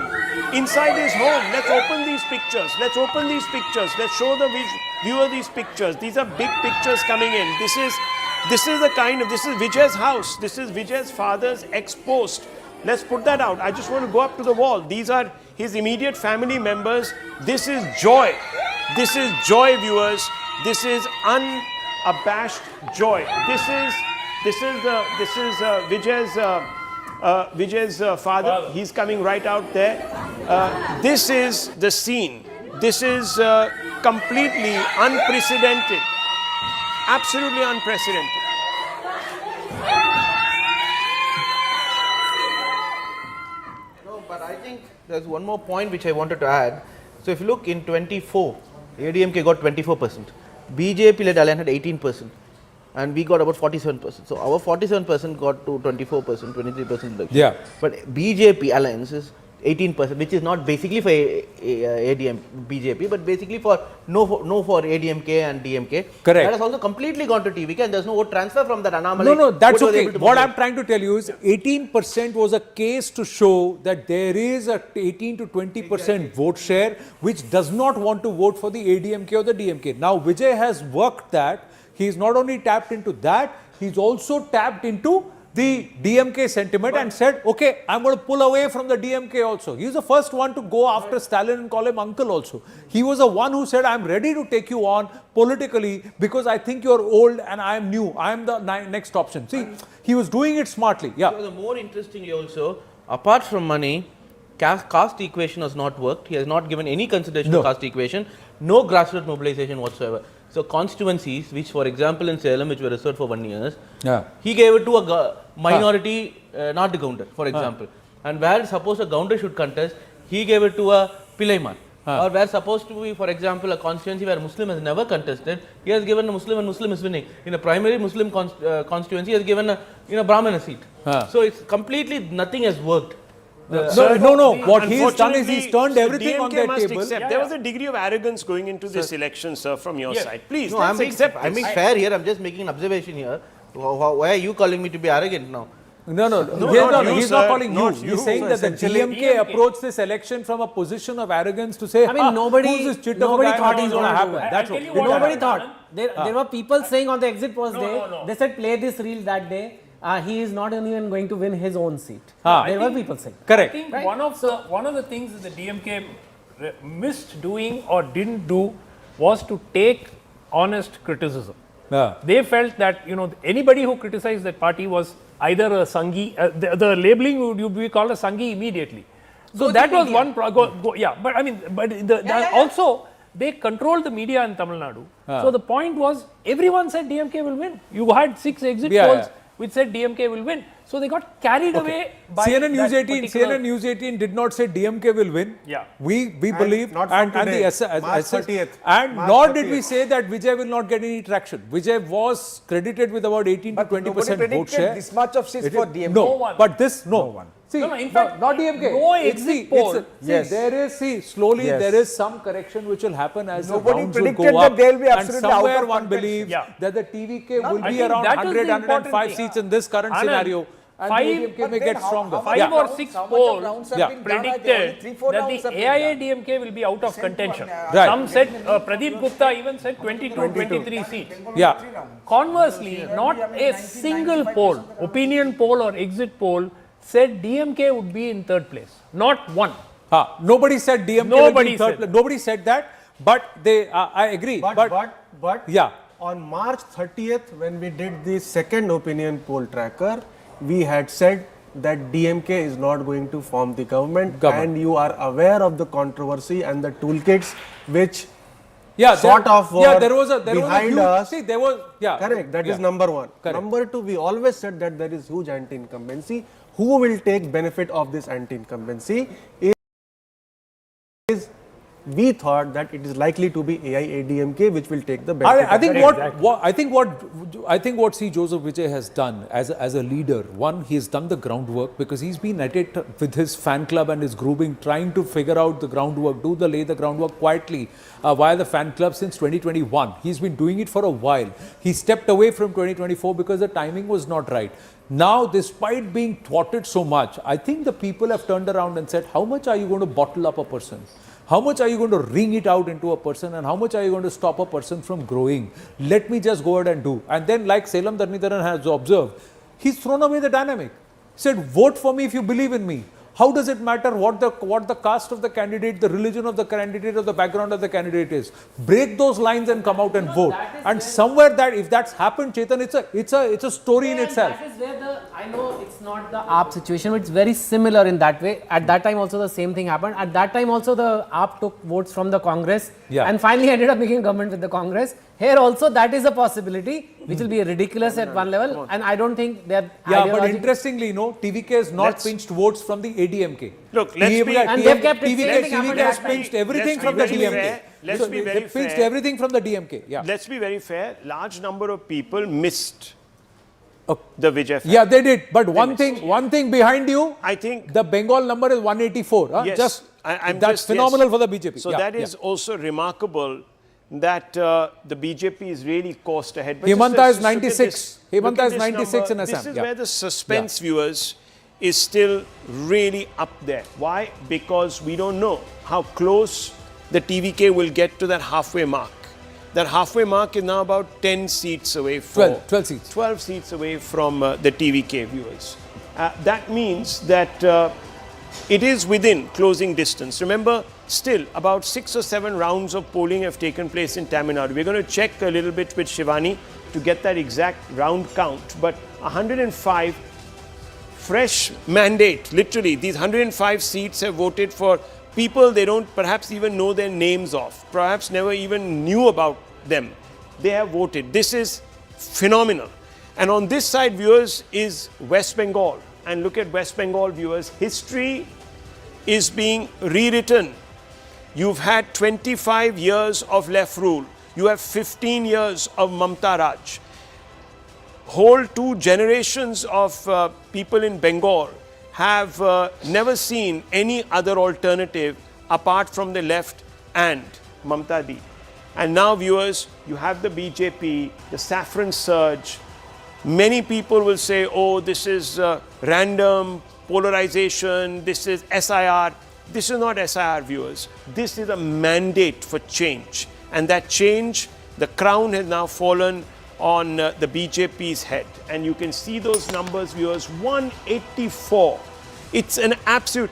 Inside his home. Let's open these pictures. Let's open these pictures. Let's show the viewer these pictures. These are big pictures coming in. This is Vijay's house. This is Vijay's father's ex-post. Let's put that out. I just want to go up to the wall. These are his immediate family members. This is joy. This is joy, viewers. This is unabashed joy. This is Vijay's father. He's coming right out there. This is the scene. This is completely unprecedented. Absolutely unprecedented. No, but I think there's one more point which I wanted to add. So if you look in 24, ADMK got 24%. BJP-led alliance had 18%. And we got about 47%. So our 47% got to 24%, 23% election. But BJP alliance is 18%, which is not basically for BJP, but basically for no for ADMK and DMK. Correct. That has also completely gone to TVK, and there's no vote transfer from that anomaly. No, that's okay. What I'm trying to tell you is 18% was a case to show that there is a 18 to 20% vote share which does not want to vote for the ADMK or the DMK. Now Vijay has worked that. He's not only tapped into that, he's also tapped into the DMK sentiment and said, okay, I'm going to pull away from the DMK also. He's the first one to go after Stalin and call him uncle also. He was the one who said, I'm ready to take you on politically because I think you're old and I am new. I am the next option. See, he was doing it smartly. So the more interestingly also, apart from money, caste equation has not worked. He has not given any consideration to caste equation. No grassroots mobilization whatsoever. So constituencies, which for example in Salem, which were reserved for 1 year, he gave it to a minority, not the Gounder, for example. And where suppose a Gounder should contest, he gave it to a Pilaiman. Or where supposed to be, for example, a constituency where Muslim has never contested, he has given a Muslim and Muslim is winning. In a primary Muslim constituency, he has given a Brahmin a seat. So it's completely, nothing has worked. No. What he's done is he's turned everything on their table. There was a degree of arrogance going into this election, sir, from your side. Please, no, I'm being fair here. I'm just making an observation here. Why are you calling me to be arrogant now? No, he's not calling you. He's saying that the DMK approached this election from a position of arrogance to say, nobody thought he's going to happen. That's what. Nobody thought. There were people saying on the exit poll day, they said play this reel that day. he is not even going to win his own seat. Ah. There were people saying. Correct. I think one of the things that the DMK missed doing or didn't do was to take honest criticism. Yeah. They felt that anybody who criticized that party was either a Sanghi, the labeling would be called a Sanghi immediately. So Go that to was media. one yeah, but I mean, but also they controlled the media in Tamil Nadu. So the point was everyone said DMK will win. You had 6 exit polls which said DMK will win. So they got carried away by CNN News that 18. particular- CNN News 18 did not say DMK will win. Yeah. We believe not from today, March 30th. And March nor did 30th. we say that Vijay will not get any traction. Vijay was credited with about 18 to 20% vote share. This much of seats for DMK. No, one. but this no one. See, No, in fact, not DMK. no It's exit the- it's poll. a- Yes. There is slowly Yes. there is some correction which will happen as Nobody the rounds will predicted go that up. they will be And absolutely out somewhere of one contention. believes Yeah. that the TVK will I be think around that was 100, the important 105 thing. seats in this current Anand, scenario. And five- the ADMK may But get then stronger. Five Yeah. or 6 polls Yeah. predicted Only 3-4 that rounds have the been AIA done. DMK will be out of contention. Right. Some said, Pradeep Gupta even said 22, 23 seats. Yeah. Conversely, not a single poll, opinion poll or exit poll said DMK would be in 3rd place. Not one. Nobody said DMK will Nobody be third said. place. Nobody said that. But they, I agree. But yeah. on March 30th, when we did the second opinion poll tracker, we had said that DMK is not going to form the government, and you are aware of the controversy and the toolkits which sort of were there was a behind huge, us. See, there was Correct. That is number one. Correct. Number two, we always said that there is huge anti-incumbency. Who will take benefit of this anti-incumbency is we thought that it is likely to be AIADMK which will take the benefit. I think of I think what C. Joseph Vijay has done as a leader, one, he has done the groundwork because he's been at it with his fan club and his grouping, trying to figure out the groundwork, lay the groundwork quietly via the fan club since 2021. He's been doing it for a while. He stepped away from 2024 because the timing was not right. Now, despite being thwarted so much, I think the people have turned around and said, how much are you going to bottle up a person? How much are you going to wring it out into a person, and how much are you going to stop a person from growing? Let me just go ahead and do. And then, like Selam Dharnidharan has observed, he's thrown away the dynamic. He said, vote for me if you believe in me. How does it matter what the caste of the candidate, the religion of the candidate, or the background of the candidate is? Break those lines and come out and vote. And somewhere that if that's happened, Chetan, it's a story in itself. That is where I know it's not the AAP situation, but it's very similar in that way. At that time also the same thing happened. At that time also the AAP took votes from the Congress and finally ended up making government with the Congress. Here also that is a possibility, which will be ridiculous at one level, and I don't think they're but interestingly, TVK has not pinched votes from the ADMK. Look, let's be... And they've kept it TVK same. has pinched everything from the DMK. Let's be very They pinched fair. everything from the DMK. Yeah. Let's be very fair. Large number of people missed the Vijay factor. Yeah, they did. But one thing behind you, I think the Bengal number is 184. Yes, That's phenomenal for the BJP. So that is also remarkable that the BJP is really coursed ahead. But Hemanta just is 96. look Hemanta at is this 96 in number. Assam. This is where the suspense, viewers, is still really up there. Why? Because we don't know how close the TVK will get to that halfway mark. That halfway mark is now about 10 seats away from 12 seats. 12 seats away from the TVK, viewers. That means that it is within closing distance. Remember, still about 6 or 7 rounds of polling have taken place in Tamil Nadu. We're going to check a little bit with Shivani to get that exact round count. But 105 fresh mandate, literally, these 105 seats have voted for people they don't perhaps even know their names of, perhaps never even knew about them. They have voted. This is phenomenal. And on this side, viewers, is West Bengal. And look at West Bengal, viewers. History is being rewritten. You've had 25 years of left rule. You have 15 years of Mamata Raj. Whole 2 generations of people in Bengal have never seen any other alternative apart from the left and Mamata Di. And now, viewers, you have the BJP, the saffron surge. Many people will say, oh, this is random polarization, this is SIR. This is not SIR, viewers. This is a mandate for change. And that change, the crown has now fallen on the BJP's head. And you can see those numbers, viewers, 184. It's an absolute.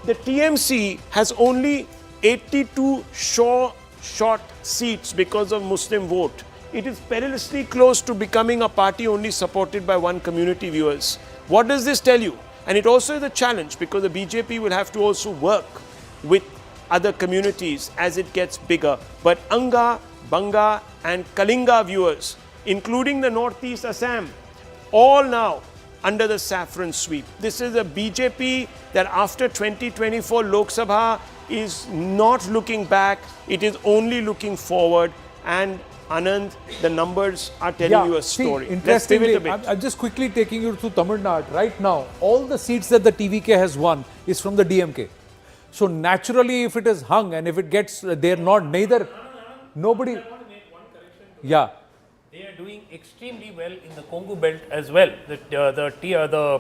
The TMC has only 82 short seats because of Muslim vote. It is perilously close to becoming a party only supported by one community, viewers. What does this tell you? And it also is a challenge because the BJP will have to also work with other communities as it gets bigger. But Anga, Banga and Kalinga, viewers, including the Northeast Assam, all now under the saffron sweep. This is a BJP that after 2024 Lok Sabha is not looking back, it is only looking forward. And Anand, the numbers are telling you a story. Let's give it a bit. I'm just quickly taking you to Tamil Nadu. Right now, all the seats that the TVK has won is from the DMK. So naturally, if it is hung and if it gets, they're not neither, nobody. Yeah. They are doing extremely well in the Kongu belt as well. The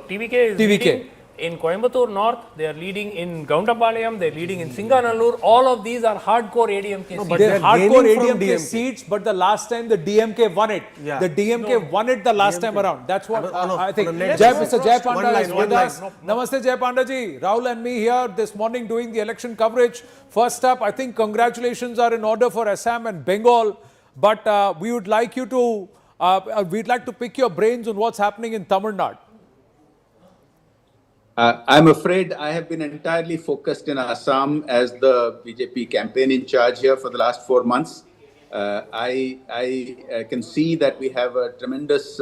TVK is leading in Coimbatore North, they are leading in Gaundapalayam, they are leading in Singanallur. All of these are hardcore ADMK seats. But they're hardcore ADMK seats, but the last time the DMK won it. Yeah. The DMK won it the last time around. That's what I think. Mr. Jay Panda is with us. Namaste Jay Panda ji. Rahul and me here this morning doing the election coverage. First up, I think congratulations are in order for Assam and Bengal. But we would like you to, we'd like to pick your brains on what's happening in Tamil Nadu. I'm afraid I have been entirely focused in Assam as the BJP campaign in charge here for the last 4 months. I can see that we have a tremendous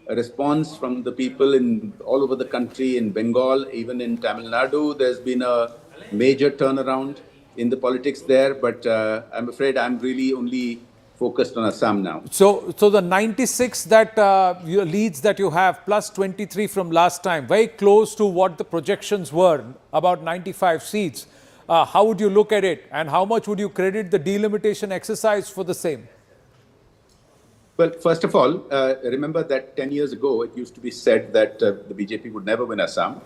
response from the people in all over the country, in Bengal, even in Tamil Nadu. There's been a major turnaround in the politics there, but I'm afraid I'm really only focused on Assam now. So the 96 that your leads that you have plus 23 from last time, very close to what the projections were, about 95 seats. How would you look at it, and how much would you credit the delimitation exercise for the same? Well, first of all, remember that 10 years ago, it used to be said that the BJP would never win Assam.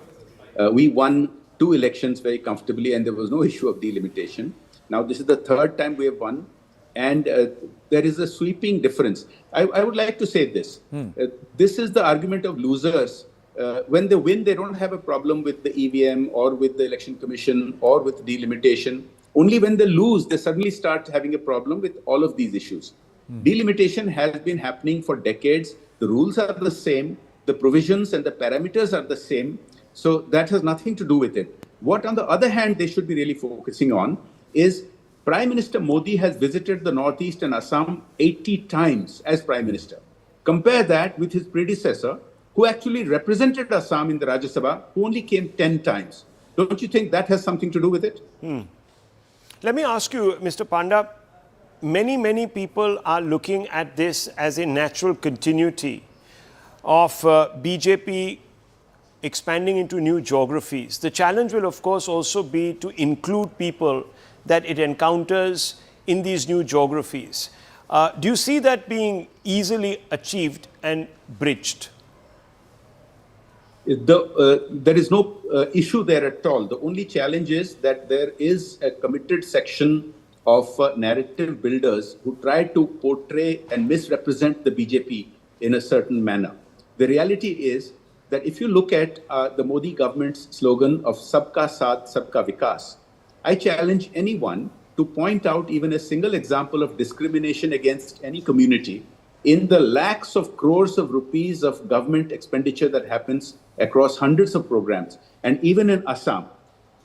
We won 2 elections very comfortably, and there was no issue of delimitation. Now, this is the 3rd time we have won. And there is a sweeping difference. I would like to say this. This is the argument of losers. When they win, they don't have a problem with the EVM or with the Election Commission or with delimitation. Only when they lose, they suddenly start having a problem with all of these issues. Delimitation has been happening for decades. The rules are the same. The provisions and the parameters are the same. So that has nothing to do with it. What, on the other hand, they should be really focusing on is Prime Minister Modi has visited the Northeast and Assam 80 times as Prime Minister. Compare that with his predecessor, who actually represented Assam in the Rajya Sabha, who only came 10 times. Don't you think that has something to do with it? Let me ask you, Mr. Panda, many people are looking at this as a natural continuity of BJP expanding into new geographies. The challenge will, of course, also be to include people that it encounters in these new geographies. Do you see that being easily achieved and bridged? There is no issue there at all. The only challenge is that there is a committed section of narrative builders who try to portray and misrepresent the BJP in a certain manner. The reality is that if you look at the Modi government's slogan of Sabka Saath, Sabka Vikas, I challenge anyone to point out even a single example of discrimination against any community in the lakhs of crores of rupees of government expenditure that happens across hundreds of programs, and even in Assam.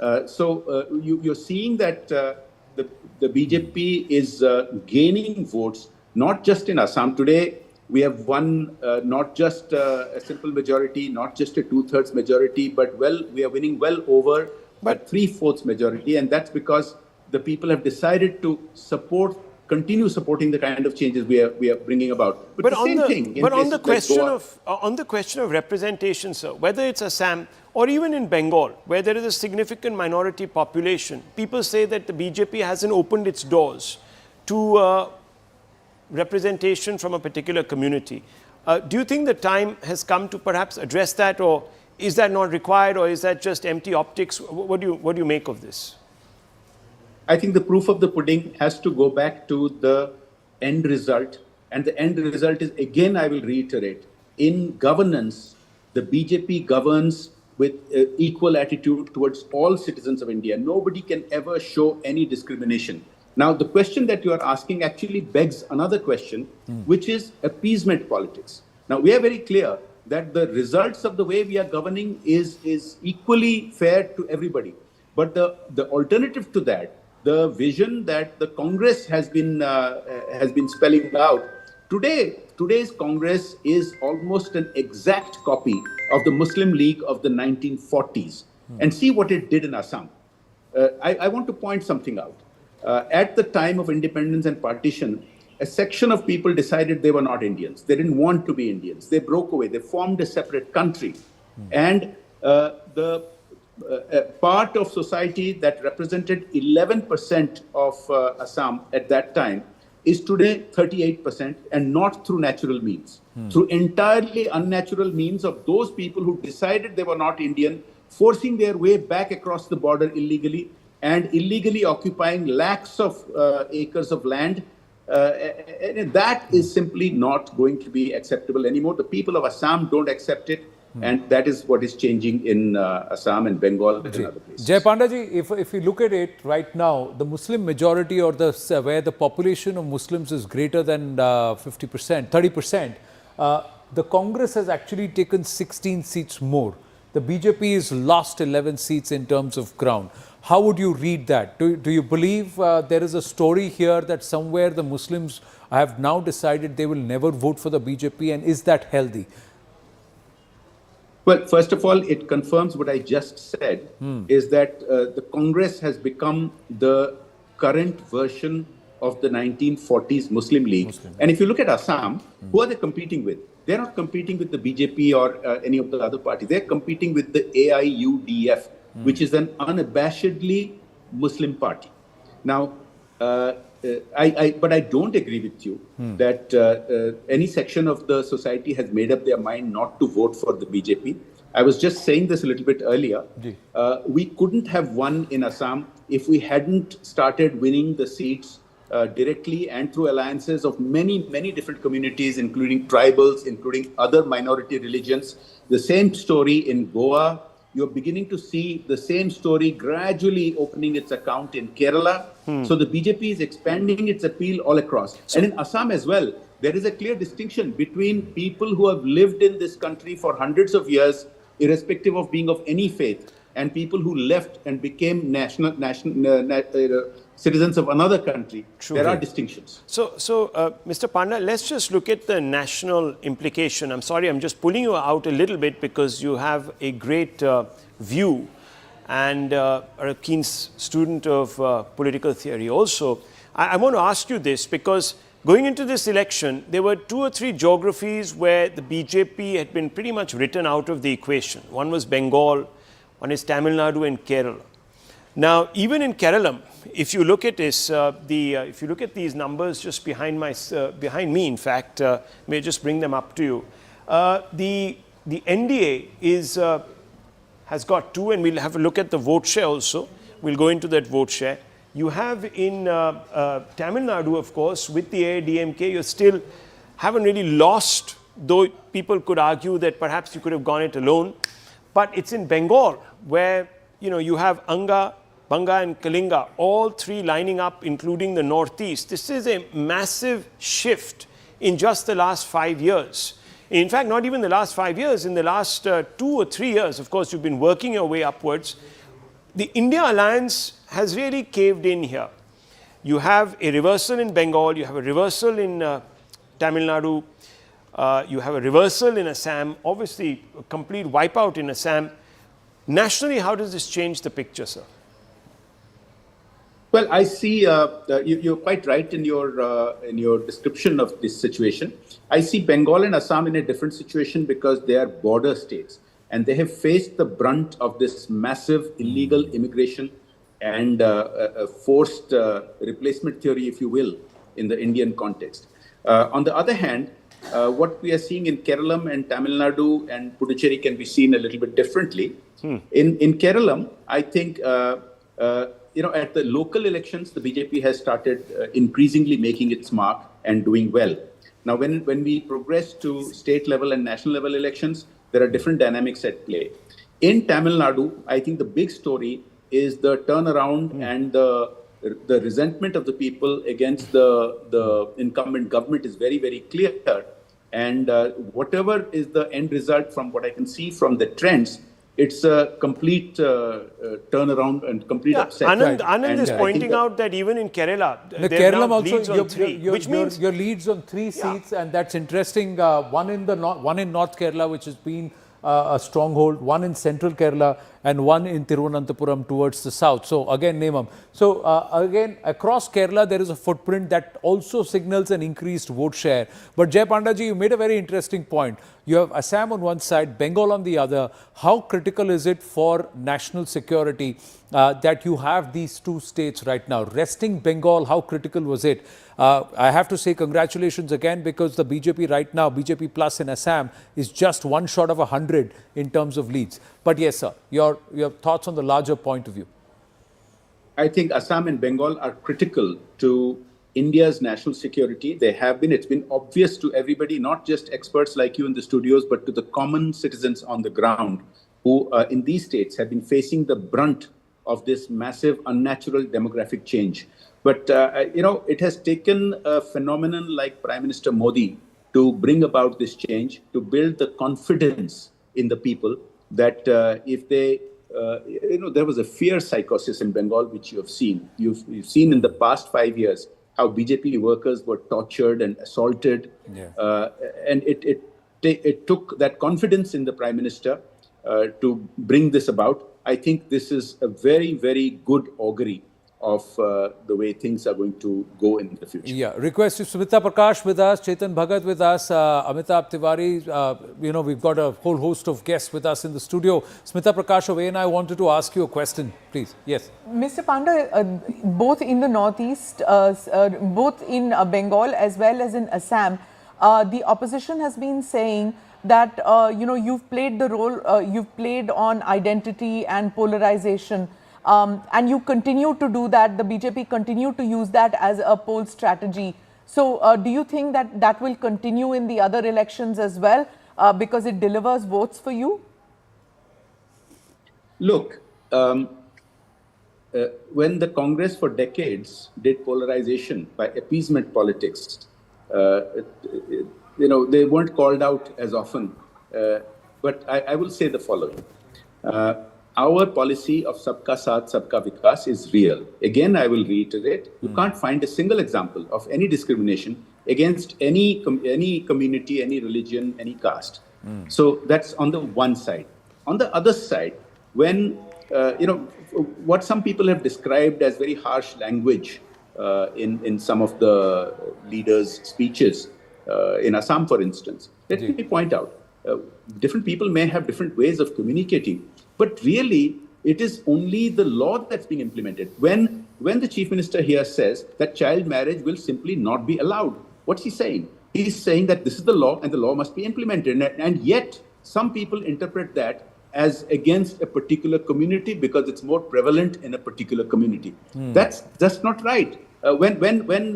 You're seeing that the BJP is gaining votes, not just in Assam. Today, we have won not just a simple majority, not just a 2/3 majority, but we are winning well over a 3/4 majority, and that's because the people have decided to continue supporting the kind of changes we are bringing about. But on the question of representation, sir, whether it's Assam or even in Bengal, where there is a significant minority population, people say that the BJP hasn't opened its doors to representation from a particular community. Do you think the time has come to perhaps address that, or is that not required, or is that just empty optics? What do you make of this? I think the proof of the pudding has to go back to the end result And the end result is, again, I will reiterate, in governance, the BJP governs with equal attitude towards all citizens of India. Nobody can ever show any discrimination. Now, the question that you are asking actually begs another question, which is appeasement politics. Now, we are very clear that the results of the way we are governing is equally fair to everybody. But the alternative to that, the vision that the Congress has been spelling out, today's Congress is almost an exact copy of the Muslim League of the 1940s. And see what it did in Assam. I want to point something out. At the time of independence and partition, a section of people decided they were not Indians. They didn't want to be Indians. They broke away. They formed a separate country. And the part of society that represented 11% of Assam at that time is today 38%, and not through natural means, through entirely unnatural means of those people who decided they were not Indian, forcing their way back across the border illegally and illegally occupying lakhs of acres of land. And that is simply not going to be acceptable anymore. The people of Assam don't accept it. And that is what is changing in Assam and Bengal and other places. Jay Pandaji, if we look at it right now, the Muslim majority, or where the population of Muslims is greater than 50%, 30%, the Congress has actually taken 16 seats more. The BJP has lost 11 seats in terms of ground. How would you read that? Do you believe there is a story here that somewhere the Muslims have now decided they will never vote for the BJP, and is that healthy? Well, first of all, it confirms what I just said, is that the Congress has become the current version of the 1940s Muslim League. And if you look at Assam, who are they competing with? They're not competing with the BJP or any of the other parties. They're competing with the AIUDF, which is an unabashedly Muslim party. Now, but I don't agree with you that any section of the society has made up their mind not to vote for the BJP. I was just saying this a little bit earlier. We couldn't have won in Assam if we hadn't started winning the seats directly and through alliances of many, many different communities, including tribals, including other minority religions. The same story in Goa. You're beginning to see the same story gradually opening its account in Kerala. So the BJP is expanding its appeal all across. And in Assam as well, there is a clear distinction between people who have lived in this country for hundreds of years, irrespective of being of any faith, and people who left and became citizens of another country. There are distinctions. So Mr. Panda, let's just look at the national implication. I'm sorry, I'm just pulling you out a little bit because you have a great view and are a keen student of political theory also. I want to ask you this because going into this election, there were 2 or 3 geographies where the BJP had been pretty much written out of the equation. One was Bengal, one is Tamil Nadu and Kerala. Now, even in Kerala, if you look at this, if you look at these numbers just behind me, in fact, may I just bring them up to you. The NDA has got 2, and we'll have a look at the vote share also. We'll go into that vote share. You have in Tamil Nadu, of course, with the AIDMK, you still haven't really lost, though people could argue that perhaps you could have gone it alone. But it's in Bengal where you have Anga, Banga and Kalinga, all 3 lining up, including the Northeast. This is a massive shift in just the last 5 years. In fact, not even the last 5 years, in the last 2 or 3 years, of course, you've been working your way upwards. The India alliance has really caved in here. You have a reversal in Bengal, you have a reversal in Tamil Nadu, you have a reversal in Assam, obviously a complete wipeout in Assam. Nationally, how does this change the picture, sir? Well, I see you're quite right in your description of this situation. I see Bengal and Assam in a different situation because they are border states and they have faced the brunt of this massive illegal immigration and forced replacement theory, if you will, in the Indian context. On the other hand, what we are seeing in Kerala and Tamil Nadu and Puducherry can be seen a little bit differently. In Kerala, I think at the local elections, the BJP has started increasingly making its mark and doing well. Now, when we progress to state level and national level elections, there are different dynamics at play. In Tamil Nadu, I think the big story is the turnaround and the resentment of the people against the incumbent government is very, very clear. And whatever is the end result from what I can see from the trends, it's a complete turnaround and complete upset. Anand is pointing out that even in Kerala, Kerala also leads on three, which means your leads on 3 seats, and that's interesting. One in North Kerala, which has been a stronghold, one in central Kerala, and one in Thiruvananthapuram towards the south. So again, name them. So again, across Kerala, there is a footprint that also signals an increased vote share. But Jay Pandaji, you made a very interesting point. You have Assam on one side, Bengal on the other. How critical is it for national security that you have these two states right now? Resting Bengal, how critical was it? I have to say congratulations again, because the BJP right now, BJP plus in Assam, is just one short of 100 in terms of leads. But yes, sir, your thoughts on the larger point of view. I think Assam and Bengal are critical to India's national security. They have been. It's been obvious to everybody, not just experts like you in the studios, but to the common citizens on the ground who in these states have been facing the brunt of this massive, unnatural demographic change. But, it has taken a phenomenon like Prime Minister Modi to bring about this change, to build the confidence in the people that if they, there was a fear psychosis in Bengal, which you have seen. You've seen in the past 5 years how BJP workers were tortured and assaulted. And it took that confidence in the Prime Minister to bring this about. I think this is a very, very good augury of the way things are going to go in the future. Yeah, request to Smita Prakash with us, Chetan Bhagat with us, Amitabh Tiwari. We've got a whole host of guests with us in the studio. Smita Prakash of ANI wanted to ask you a question, please. Yes. Mr. Panda, both in the northeast, both in Bengal as well as in Assam, the opposition has been saying that, you've played the role, you've played on identity and polarization. And you continue to do that. The BJP continue to use that as a poll strategy. So do you think that that will continue in the other elections as well because it delivers votes for you? Look, when the Congress for decades did polarization by appeasement politics, they weren't called out as often. But I will say the following. Our policy of Sabka Saath, Sabka Vikas is real. Again, I will reiterate, you can't find a single example of any discrimination against any community, any religion, any caste. So that's on the one side. On the other side, when, what some people have described as very harsh language in some of the leaders' speeches, in Assam, for instance, let me point out, different people may have different ways of communicating. But really, it is only the law that's being implemented. When the Chief Minister here says that child marriage will simply not be allowed, what's he saying? He's saying that this is the law and the law must be implemented. And yet, some people interpret that as against a particular community because it's more prevalent in a particular community. That's not right. When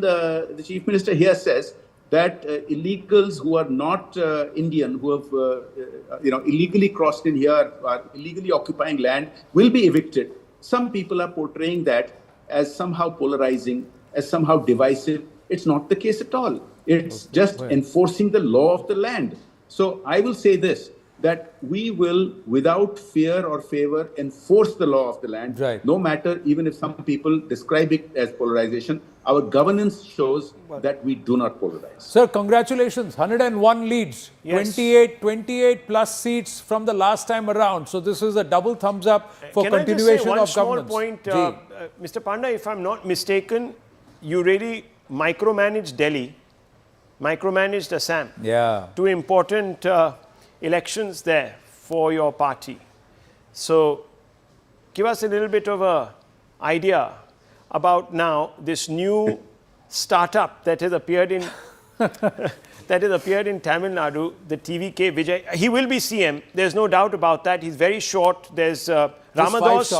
the Chief Minister here says that illegals who are not Indian, who have illegally crossed in here, are illegally occupying land, will be evicted. Some people are portraying that as somehow polarizing, as somehow divisive. It's not the case at all. It's just enforcing the law of the land. So I will say this, that we will, without fear or favor, enforce the law of the land, no matter, even if some people describe it as polarization. Our governance shows that we do not polarize. Sir, congratulations. 101 leads, 28 plus seats from the last time around. So this is a double thumbs up for continuation of governance. Can I just say one small point? Mr. Panda, if I'm not mistaken, you really micromanaged Delhi, micromanaged Assam. Two important elections there for your party. So give us a little bit of an idea about now this new startup that has appeared in Tamil Nadu, the TVK Vijay. He will be CM. There's no doubt about that. He's very short. There's Ramadas,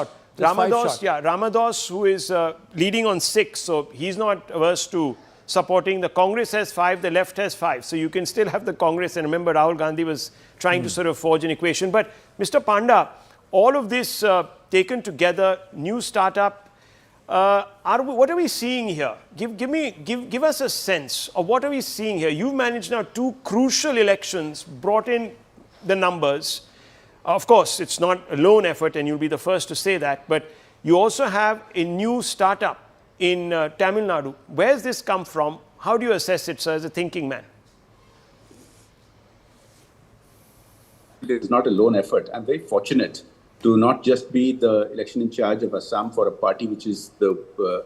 who is leading on 6. So he's not averse to supporting. The Congress has 5, the left has 5. So you can still have the Congress. And remember, Rahul Gandhi was trying to sort of forge an equation. But Mr. Panda, all of this taken together, new startup, what are we seeing here? Give us a sense of what are we seeing here. You've managed now 2 crucial elections, brought in the numbers. Of course, it's not a lone effort, and you'll be the first to say that, but you also have a new startup in Tamil Nadu. Where's this come from? How do you assess it, sir, as a thinking man? It is not a lone effort. I'm very fortunate to not just be the election in charge of Assam for a party which is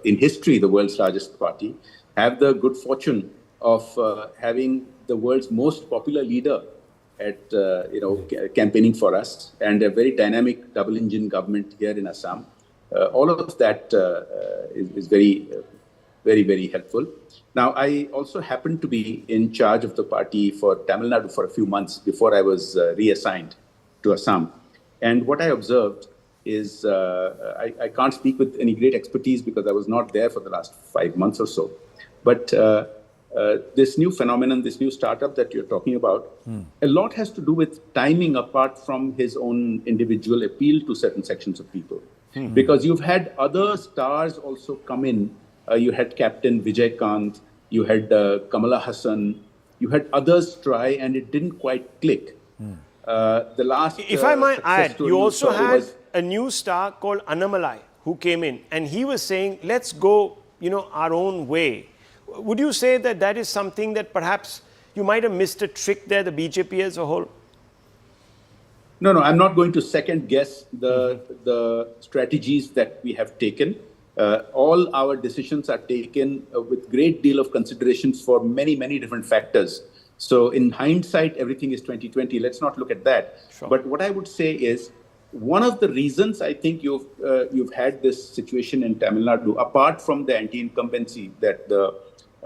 in history the world's largest party, have the good fortune of having the world's most popular leader at campaigning for us, and a very dynamic double-engine government here in Assam. All of that is very, very helpful. Now, I also happened to be in charge of the party for Tamil Nadu for a few months before I was reassigned to Assam. And what I observed is, I can't speak with any great expertise because I was not there for the last 5 months or so. But this new phenomenon, this new startup that you're talking about, a lot has to do with timing apart from his own individual appeal to certain sections of people. Because you've had other stars also come in. You had Captain Vijay Kant, you had Kamala Hassan, you had others try, and it didn't quite click. The last, if I might add, you also had a new star called Annamalai who came in, and he was saying, let's go, our own way. Would you say that that is something that perhaps you might have missed a trick there, the BJP as a whole? No, I'm not going to second guess the strategies that we have taken. All our decisions are taken with great deal of considerations for many, many different factors. So in hindsight, everything is 2020. Let's not look at that. Sure. But what I would say is, one of the reasons I think you've had this situation in Tamil Nadu, apart from the anti-incumbency that the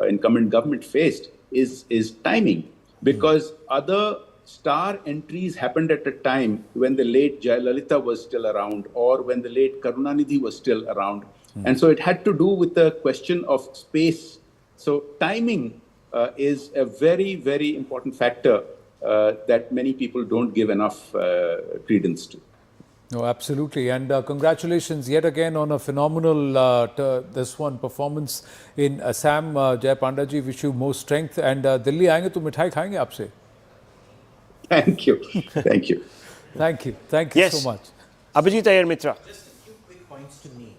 incumbent government faced, is timing. Because other star entries happened at a time when the late Jayalalitha was still around, or when the late Karunanidhi was still around. And so it had to do with the question of space. So timing is a very, very important factor that many people don't give enough credence to. No, absolutely. And congratulations yet again on a phenomenal performance in Assam. Jai Pandaji, wish you more strength. And Delhi aayenge to mithai khayenge aapse. Thank you. Thank you. Thank you. Thank you so much. Abhijit Iyer Mitra. Just a few quick points to me.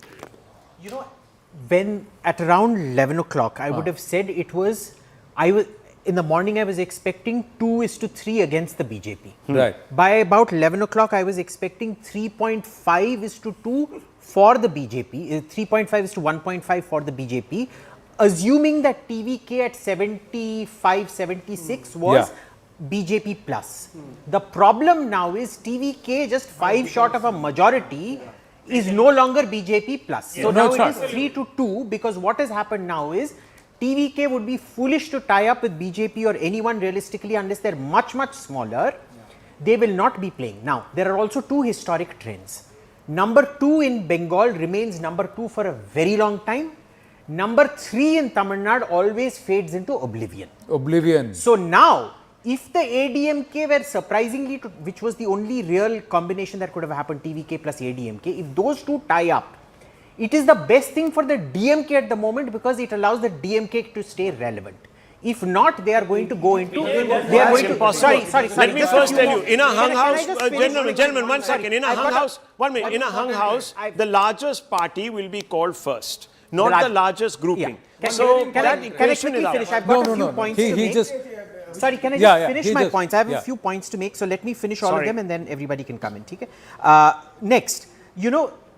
When at around 11 o'clock, I would have said in the morning I was expecting 2:3 against the BJP. Right. By about 11 o'clock, I was expecting 3.5:2 for the BJP, 3.5:1.5 for the BJP, assuming that TVK at 75, 76 was BJP plus. The problem now is TVK just 5 short of a majority is no longer BJP plus. So now it is 3-2, because what has happened now is TVK would be foolish to tie up with BJP or anyone realistically unless they're much, much smaller. They will not be playing. Now, there are also 2 historic trends. Number 2 in Bengal remains number 2 for a very long time. Number 3 in Tamil Nadu always fades into oblivion. So now, if the ADMK were surprisingly, which was the only real combination that could have happened, TVK plus ADMK, if those 2 tie up, it is the best thing for the DMK at the moment because it allows the DMK to stay relevant. If not, they are going to go into. They are going to. Sorry. Let me first tell you, in a hung house, gentlemen, 1 second. In a hung house, 1 minute. In a hung house, the largest party will be called first, not the largest grouping. So can I quickly finish? I've got a few points to make. Sorry, can I just finish my points? I have a few points to make, so let me finish all of them and then everybody can come in. Okay? Next,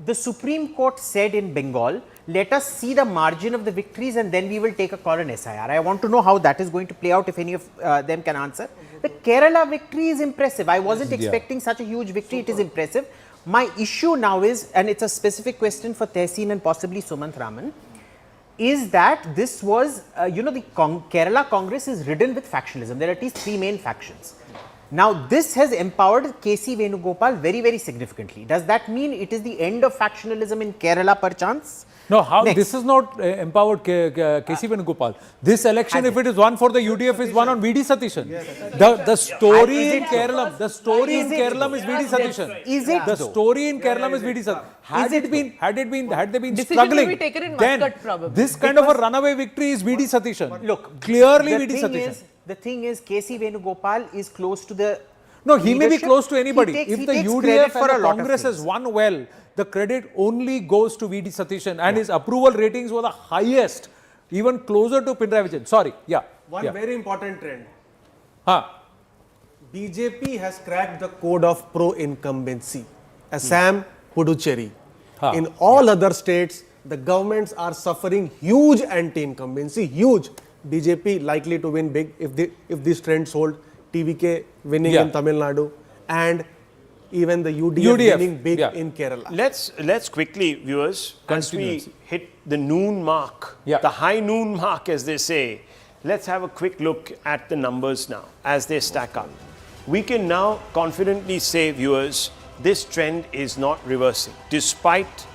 the Supreme Court said in Bengal, let us see the margin of the victories and then we will take a call on SIR. I want to know how that is going to play out, if any of them can answer. The Kerala victory is impressive. I wasn't expecting such a huge victory. It is impressive. My issue now is, and it's a specific question for Tehseen and possibly Sumant Raman, is that this was, the Kerala Congress is ridden with factionalism. There are at least 3 main factions. Now, this has empowered K.C. Venugopal very, very significantly. Does that mean it is the end of factionalism in Kerala, perchance? No, how this is not empowered K.C. Venugopal. This election, if it is won for the UDF, is won on V.D. Satishan. The story in Kerala, the story in Kerala is V.D. Satishan. Is it the story in Kerala is V.D. Satishan. Had they been Decision struggling, will be taken in then Muscat probably. this kind of a runaway victory is V.D. Satishan. Look, clearly V.D. Satishan. The thing is, K.C. Venugopal is close to the. No, he may be leadership. close to anybody. He If the takes UDF credit for and a the lot of Congress has things. won well, the credit only goes to V.D. Satishan, and his approval ratings were the highest, even closer to Pinarayi Vijayan. Sorry, One very important trend. Huh. BJP has cracked the code of pro-incumbency. Assam, Puducherry. In all other states, the governments are suffering huge anti-incumbency, huge. BJP likely to win big if these trends hold. TVK winning in Tamil Nadu, and even the UDF winning big in Kerala. Let's quickly, viewers, as we hit the noon mark, the high noon mark, as they say, let's have a quick look at the numbers now as they stack up. We can now confidently say, viewers, this trend is not reversing, despite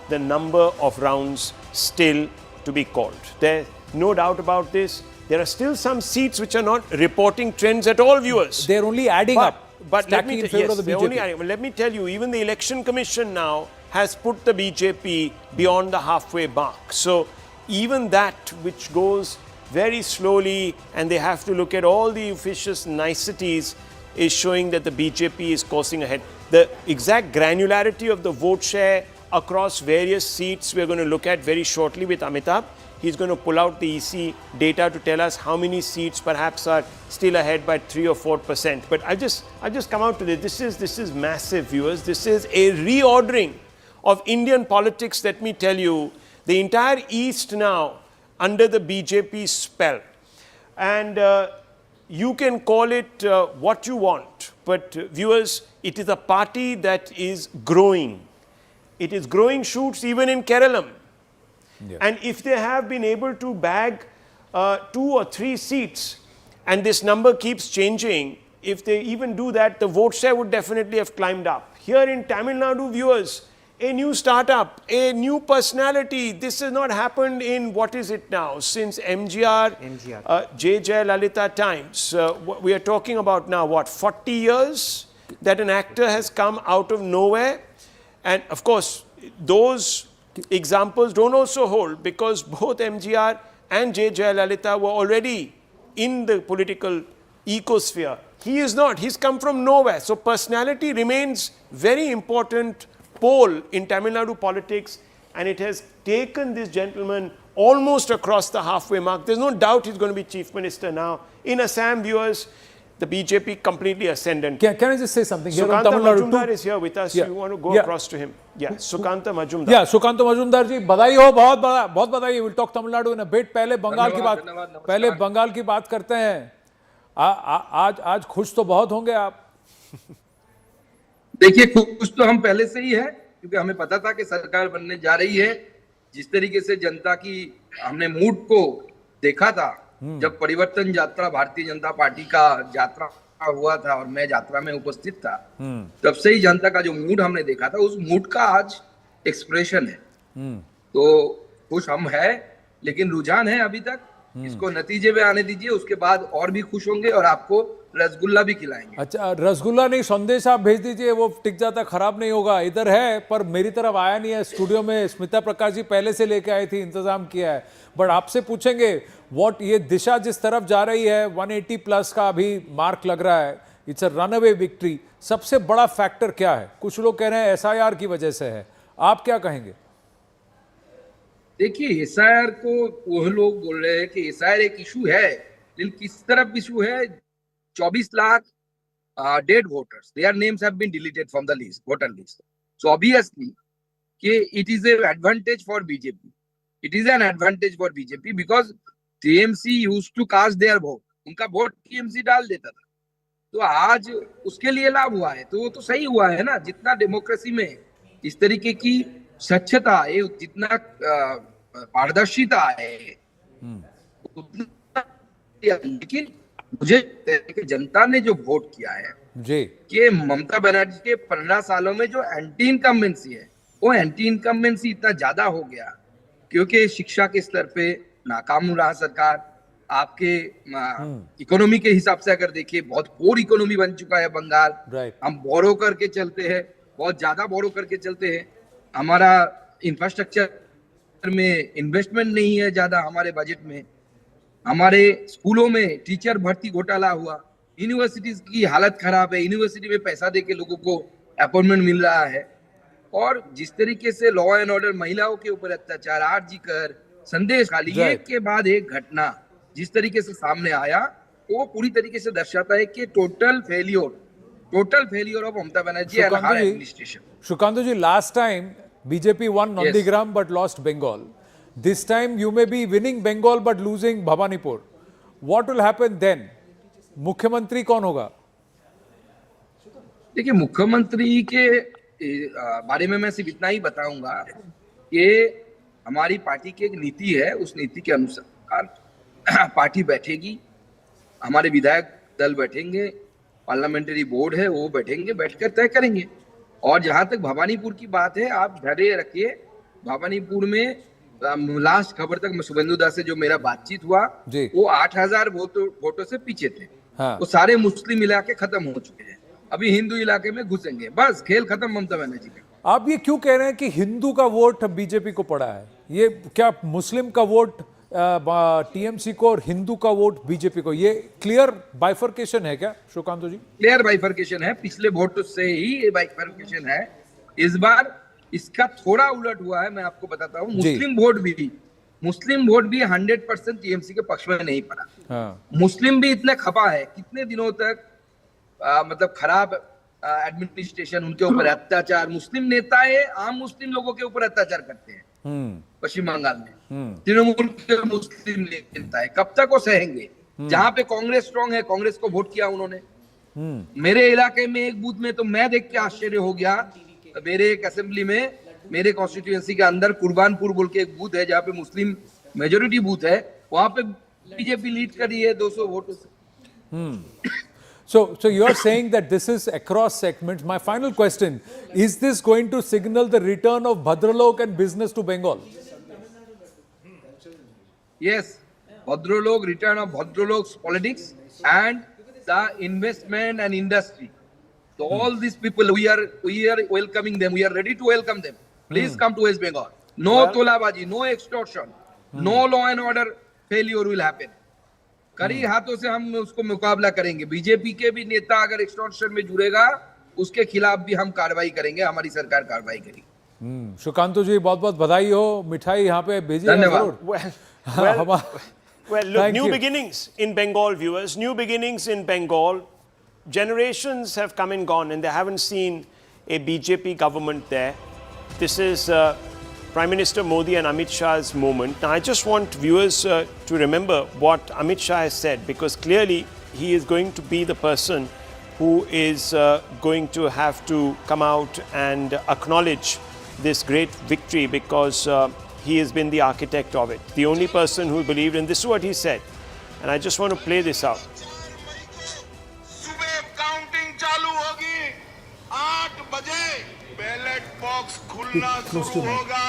the number of rounds still to be called. There's no doubt about this. There are still some seats which are not reporting trends at all, viewers. They're only adding up. But let me, BJP. let me tell you, even the Election Commission now has put the BJP beyond the halfway mark. So even that which goes very slowly and they have to look at all the officious niceties is showing that the BJP is coursing ahead. The exact granularity of the vote share across various seats we're going to look at very shortly with Amitabh. He's going to pull out the EC data to tell us how many seats perhaps are still ahead by 3 or 4%. But I'll just come out to this. This is massive, viewers. This is a reordering of Indian politics, let me tell you. The entire East now under the BJP spell. And you can call it what you want. But viewers, it is a party that is growing. It is growing shoots even in Kerala. And if they have been able to bag 2 or 3 seats, and this number keeps changing, if they even do that, the vote share would definitely have climbed up. Here in Tamil Nadu, viewers, a new startup, a new personality. This has not happened in, what is it now, since MGR. J. Lalita times. We are talking about now, what, 40 years that an actor has come out of nowhere. And of course, those examples don't also hold because both MGR and J. Lalita were already in the political ecosphere. He is not. He's come from nowhere. So personality remains very important pole in Tamil Nadu politics, and it has taken this gentleman almost across the halfway mark. There's no doubt he's going to be chief minister now. In Assam, viewers, the BJP completely ascendant. Can I just say something? Sukanta Majumdar is here with us. You want to go across to him? Yeah, Sukanta Majumdar. Yeah, Sukanta Majumdar ji, बधाई हो, बहुत बधाई. We'll talk Tamil Nadu in a bit. पहले बंगाल की बात करते हैं. आज खुश तो बहुत होंगे आप. देखिए, खुश तो हम पहले से ही है, क्योंकि हमें पता था कि सरकार बनने जा रही है. जिस तरीके से जनता की हमने मूड को देखा था, जब परिवर्तन यात्रा भारतीय जनता पार्टी का यात्रा हुआ था और मैं यात्रा में उपस्थित था, तब से ही जनता का जो मूड हमने देखा था, उस मूड का आज एक्सप्रेशन है. तो खुश हम है, लेकिन रुझान है अभी तक. इसको नतीजे में आने दीजिए, उसके बाद और भी खुश होंगे और आपको रसगुल्ला भी खिलाएंगे. अच्छा, रसगुल्ला नहीं, संदेश आप भेज दीजिए, वो टिक जाता, खराब नहीं होगा. इधर है पर मेरी तरफ आया नहीं है. स्टूडियो में स्मिता प्रकाश जी पहले से लेके आई थी, इंतजाम किया है. बट आपसे पूछेंगे, व्हाट ये दिशा जिस तरफ जा रही है, 180 प्लस का अभी मार्क लग रहा है, इट्स अ रनअवे विक्ट्री. सबसे बड़ा फैक्टर क्या है? कुछ लोग कह रहे हैं SIR की वजह से है, आप क्या कहेंगे? देखिए, SIR को वो लोग बोल रहे हैं कि SIR एक इशू है, लेकिन किस तरफ इशू है? 24 lakh dead voters, their names have been deleted from the list, voter list. So obviously, it is an advantage for BJP. It is an advantage for BJP because TMC used to cast their vote. उनका vote TMC डाल देता था. तो आज उसके लिए लाभ हुआ है, तो वो तो सही हुआ है ना. जितना डेमोक्रेसी में इस तरीके की स्वच्छता है, जितना पारदर्शिता है, लेकिन मुझे जनता ने जो वोट किया है कि ममता बनर्जी के 15 सालों में जो एंटी इनकम्बेंसी है, वो एंटी इनकम्बेंसी इतना ज्यादा हो गया क्योंकि शिक्षा के स्तर पे नाकाम रहा सरकार। आपके इकोनॉमी के हिसाब से अगर देखिए, बहुत पोर इकोनॉमी बन चुका है बंगाल। हम बोरो करके चलते हैं, बहुत ज्यादा बोरो करके चलते हैं। हमारा इंफ्रास्ट्रक्चर में इन्वेस्टमेंट नहीं है ज्यादा हमारे बजट में। हमारे स्कूलों में टीचर भर्ती घोटाला हुआ, यूनिवर्सिटीज की हालत खराब है, यूनिवर्सिटी में पैसा देके लोगों को अपॉइंटमेंट मिल रहा है। और जिस तरीके से लॉ एंड ऑर्डर, महिलाओं के ऊपर अत्याचार, आरजी कर, संदेश खाली, एक के बाद एक घटना जिस तरीके से सामने आया, वो पूरी तरीके से दर्शाता है कि total failure of Mamata Banerjee and her administration. Shukantu ji, last time BJP won Nandigram but lost Bengal. This time you may be winning Bengal but losing Bhavanipur. What will happen then? मुख्यमंत्री कौन होगा? देखिए, मुख्यमंत्री के बारे में मैं सिर्फ इतना ही बताऊंगा कि हमारी पार्टी की एक नीति है, उस नीति के अनुसार पार्टी बैठेगी, हमारे विधायक दल बैठेंगे, पार्लियामेंट्री बोर्ड है वो बैठेंगे, बैठकर तय करेंगे। और जहां तक भवानीपुर की बात है, आप धैर्य रखिए। भवानीपुर में लास्ट खबर तक शुभेंदु दास से जो मेरा बातचीत हुआ, वो 8000 वोटों से पीछे थे। वो सारे मुस्लिम इलाके खत्म हो चुके हैं, अभी हिंदू इलाके में घुसेंगे, बस खेल खत्म ममता बनर्जी का। आप ये क्यों कह रहे हैं कि हिंदू का वोट बीजेपी को पड़ा है? ये क्या मुस्लिम का वोट टीएमसी को और हिंदू का वोट बीजेपी को, ये क्लियर बाइफर्केशन है क्या शुकांतु जी? क्लियर बाइफर्केशन है, पिछले वोट से ही ये बाइफर्केशन है। इस बार इसका थोड़ा उलट हुआ है, मैं आपको बताता हूँ। मुस्लिम वोट भी 100% टीएमसी के पक्ष में नहीं पड़ा। मुस्लिम भी इतने खपा है, कितने दिनों तक मतलब खराब एडमिनिस्ट्रेशन, उनके ऊपर अत्याचार, मुस्लिम नेताएं आम मुस्लिम लोगों के ऊपर अत्याचार करते हैं पश्चिम बंगाल में। तृणमूल के मुस्लिम नेताएं कब तक वो सहेंगे? जहां पे कांग्रेस स्ट्रांग है, कांग्रेस को वोट किया उन्होंने। मेरे इलाके में एक बूथ में तो मैं देख के आश्चर्य हो गया, मेरे एक असेंबली में, मेरे कॉन्स्टिट्यूएंसी के अंदर कुर्बानपुर बोल के एक बूथ है जहाँ पे मुस्लिम मेजोरिटी बूथ है, वहां पे बीजेपी लीड कर रही है 200 वोटों से। So you are saying that this is across segments. My final question, is this going to signal the return of Bhadralok and business to Bengal? Yes, Bhadralok, return of Bhadralok's politics and the investment and industry. So all these people, we are welcoming them. We are ready to welcome them. Please come to West Bengal. No tolabaji, no extortion, no law and order failure will happen. कड़ी हाथों से हम उसको मुकाबला करेंगे। BJP के भी नेता अगर एक्सटॉर्शन में जुड़ेगा, उसके खिलाफ भी हम कार्रवाई करेंगे, हमारी सरकार कार्रवाई करेगी। शुकांतु जी, बहुत बहुत बधाई हो, मिठाई यहाँ पे भेजिए। धन्यवाद। Well, look, new beginnings in Bengal, viewers. New beginnings in Bengal. Generations have come and gone, and they haven't seen a BJP government there. This is Prime Minister Modi and Amit Shah's moment. Now, I just want viewers to remember what Amit Shah has said, because clearly he is going to be the person who is going to have to come out and acknowledge this great victory, because he has been the architect of it. The only person who believed, and this is what he said. And I just want to play this out. Ballot box खुलना शुरू होगा।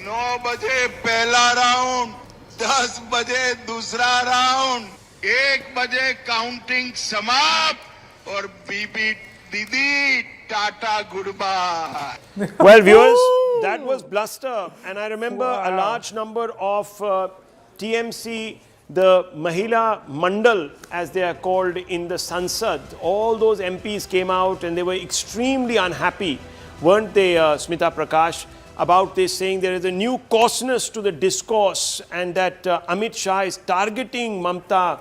9 बजे पहला round, 10 बजे दूसरा round, 1 बजे counting समाप्त और बीबी दीदी टाटा goodbye. Well, viewers, that was bluster, and I remember a large number of TMC, the Mahila Mandal, as they are called in the Sansad, all those MPs came out and they were extremely unhappy, weren't they, Smita Prakash, about this, saying there is a new coarseness to the discourse and that Amit Shah is targeting Mamata.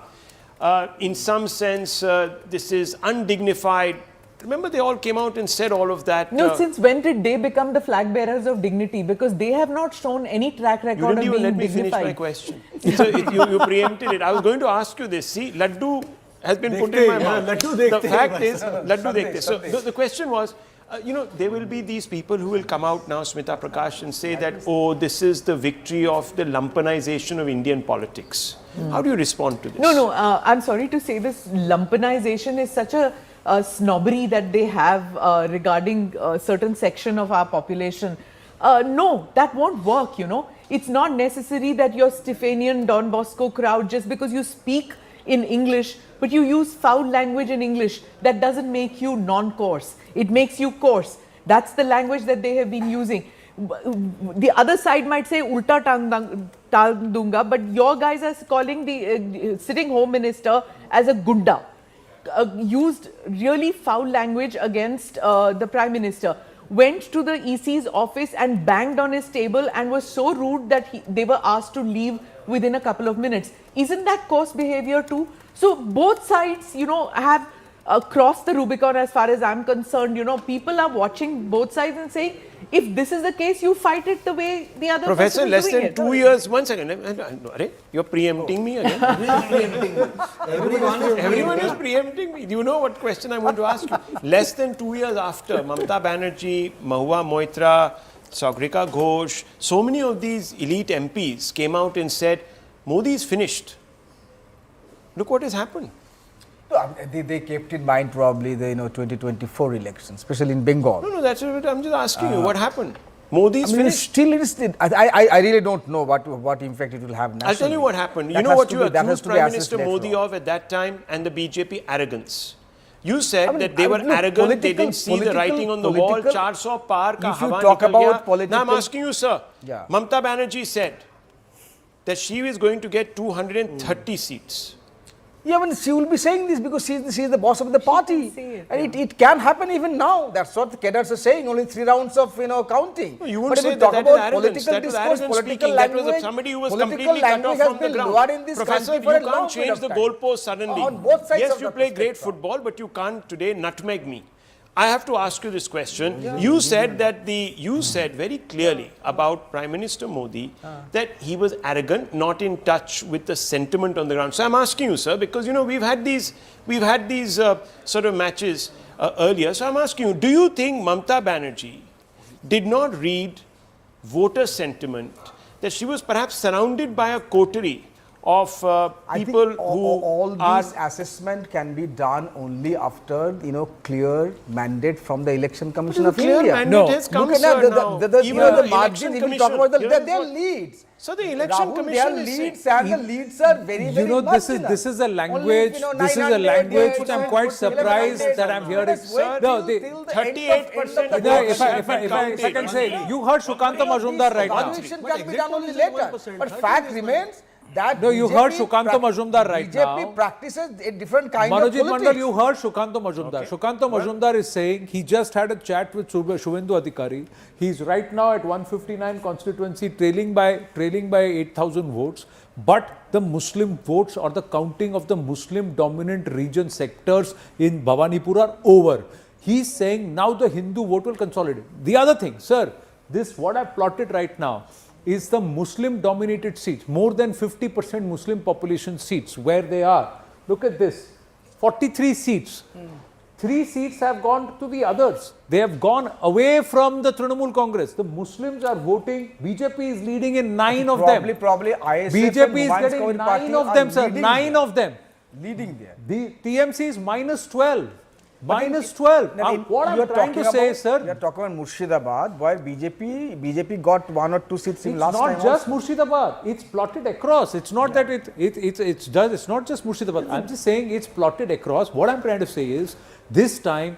In some sense, this is undignified. Remember, they all came out and said all of that. No, since when did they become the flag bearers of dignity? Because they have not shown any track record of being dignified. You didn't even let me finish my question. So you preempted it. I was going to ask you this. See, Laddu has been put in my mouth. The fact is, Laddu dekhte. So the question was, there will be these people who will come out now, Smita Prakash, and say that, oh, this is the victory of the lumpenization of Indian politics. How do you respond to this? No, I'm sorry to say this. Lumpenization is such a snobbery that they have regarding a certain section of our population. No, that won't work, It's not necessary that you're Stephanian Don Bosco crowd just because you speak in English, but you use foul language in English. That doesn't make you non-coarse. It makes you coarse. That's the language that they have been using. The other side might say ulta tal dunga, but your guys are calling the sitting home minister as a gunda. Used really foul language against the prime minister. Went to the EC's office and banged on his table and was so rude that they were asked to leave within a couple of minutes. Isn't that coarse behavior too? So both sides, have crossed the Rubicon as far as I'm concerned. People are watching both sides and saying, if this is the case, you fight it the way the other Professor, person is less doing than it. 2 years, 1 second, you're preempting me again. Everyone is preempting me. Do you know what question I'm going to ask you? Less than 2 years after Mamata Banerjee, Mahua Moitra, Sagrika Ghosh, so many of these elite MPs came out and said, Modi is finished. Look what has happened. They kept in mind probably the 2024 elections, especially in Bengal. No, that's what I'm just asking you. What happened? Modi is finished. Still, it is. I really don't know what impact it will have nationally. I'll tell you what happened. You know what you accused Prime Minister Modi of at that time and the BJP? Arrogance. You said that they were arrogant, they didn't see the writing on the wall, 400 par ka If you hawa talk nikal about gaya. political... Now I'm asking you, sir. Yeah. Mamata Banerjee said that she is going to get 230 seats. Yeah, I mean, she will be saying this because she is the boss of the party. And it can happen even now. That's what the cadres are saying, only 3 rounds of counting. No, you won't but say if we that talk that is about arrogance. political That was discourse, arrogance political speaking. That was language, somebody who was political completely cut language off has from the been ground. lowered in this Professor, country for you a long can't period change the of time. goalpost suddenly. On both sides yes, of you the play great spectrum. football, but you can't today nutmeg me. I have to ask you this question. You said very clearly about Prime Minister Modi that he was arrogant, not in touch with the sentiment on the ground. So I'm asking you, sir, because we've had these sort of matches earlier. So I'm asking you, do you think Mamata Banerjee did not read voter sentiment, that she was perhaps surrounded by a coterie of people who all these assessment can be done only after clear mandate from the Election Commission of clear India. mandate has come, sir, now. The margin, if you talk about their leads. So the Election Rahul, Commission their is leads saying, and the leads are very, very marginal. this is a language. This is a language which I'm quite surprised that I'm hearing. No, 38%. No, if I can say, you heard Shukanta Majumdar right now. Evaluation can be done only later. But fact remains that no, you heard Shukanta Majumdar right now. BJP practices a different kind Manojit of politics. Mandal, you heard Shukanta Majumdar. Shukanta Majumdar is saying he just had a chat with Shuvendu Adhikari. He's right now at 159 constituency, trailing by 8,000 votes. But the Muslim votes or the counting of the Muslim dominant region sectors in Bhavanipur are over. He's saying now the Hindu vote will consolidate. The other thing, sir, this what I've plotted right now is the Muslim dominated seats, more than 50% Muslim population seats, where they are. Look at this, 43 seats. 3 seats have gone to the others. They have gone away from the Trinamool Congress. The Muslims are voting. BJP is leading in 9 of them. Probably ISF BJP is getting 9 of them, sir. 9 of them. Leading there. The TMC is minus 12. Minus 12. What I'm trying to say, sir. You are talking about Murshidabad, where BJP got 1 or 2 seats in last time. It's not just Murshidabad. It's plotted across. It's not that it's not just Murshidabad. I'm just saying it's plotted across. What I'm trying to say is this time,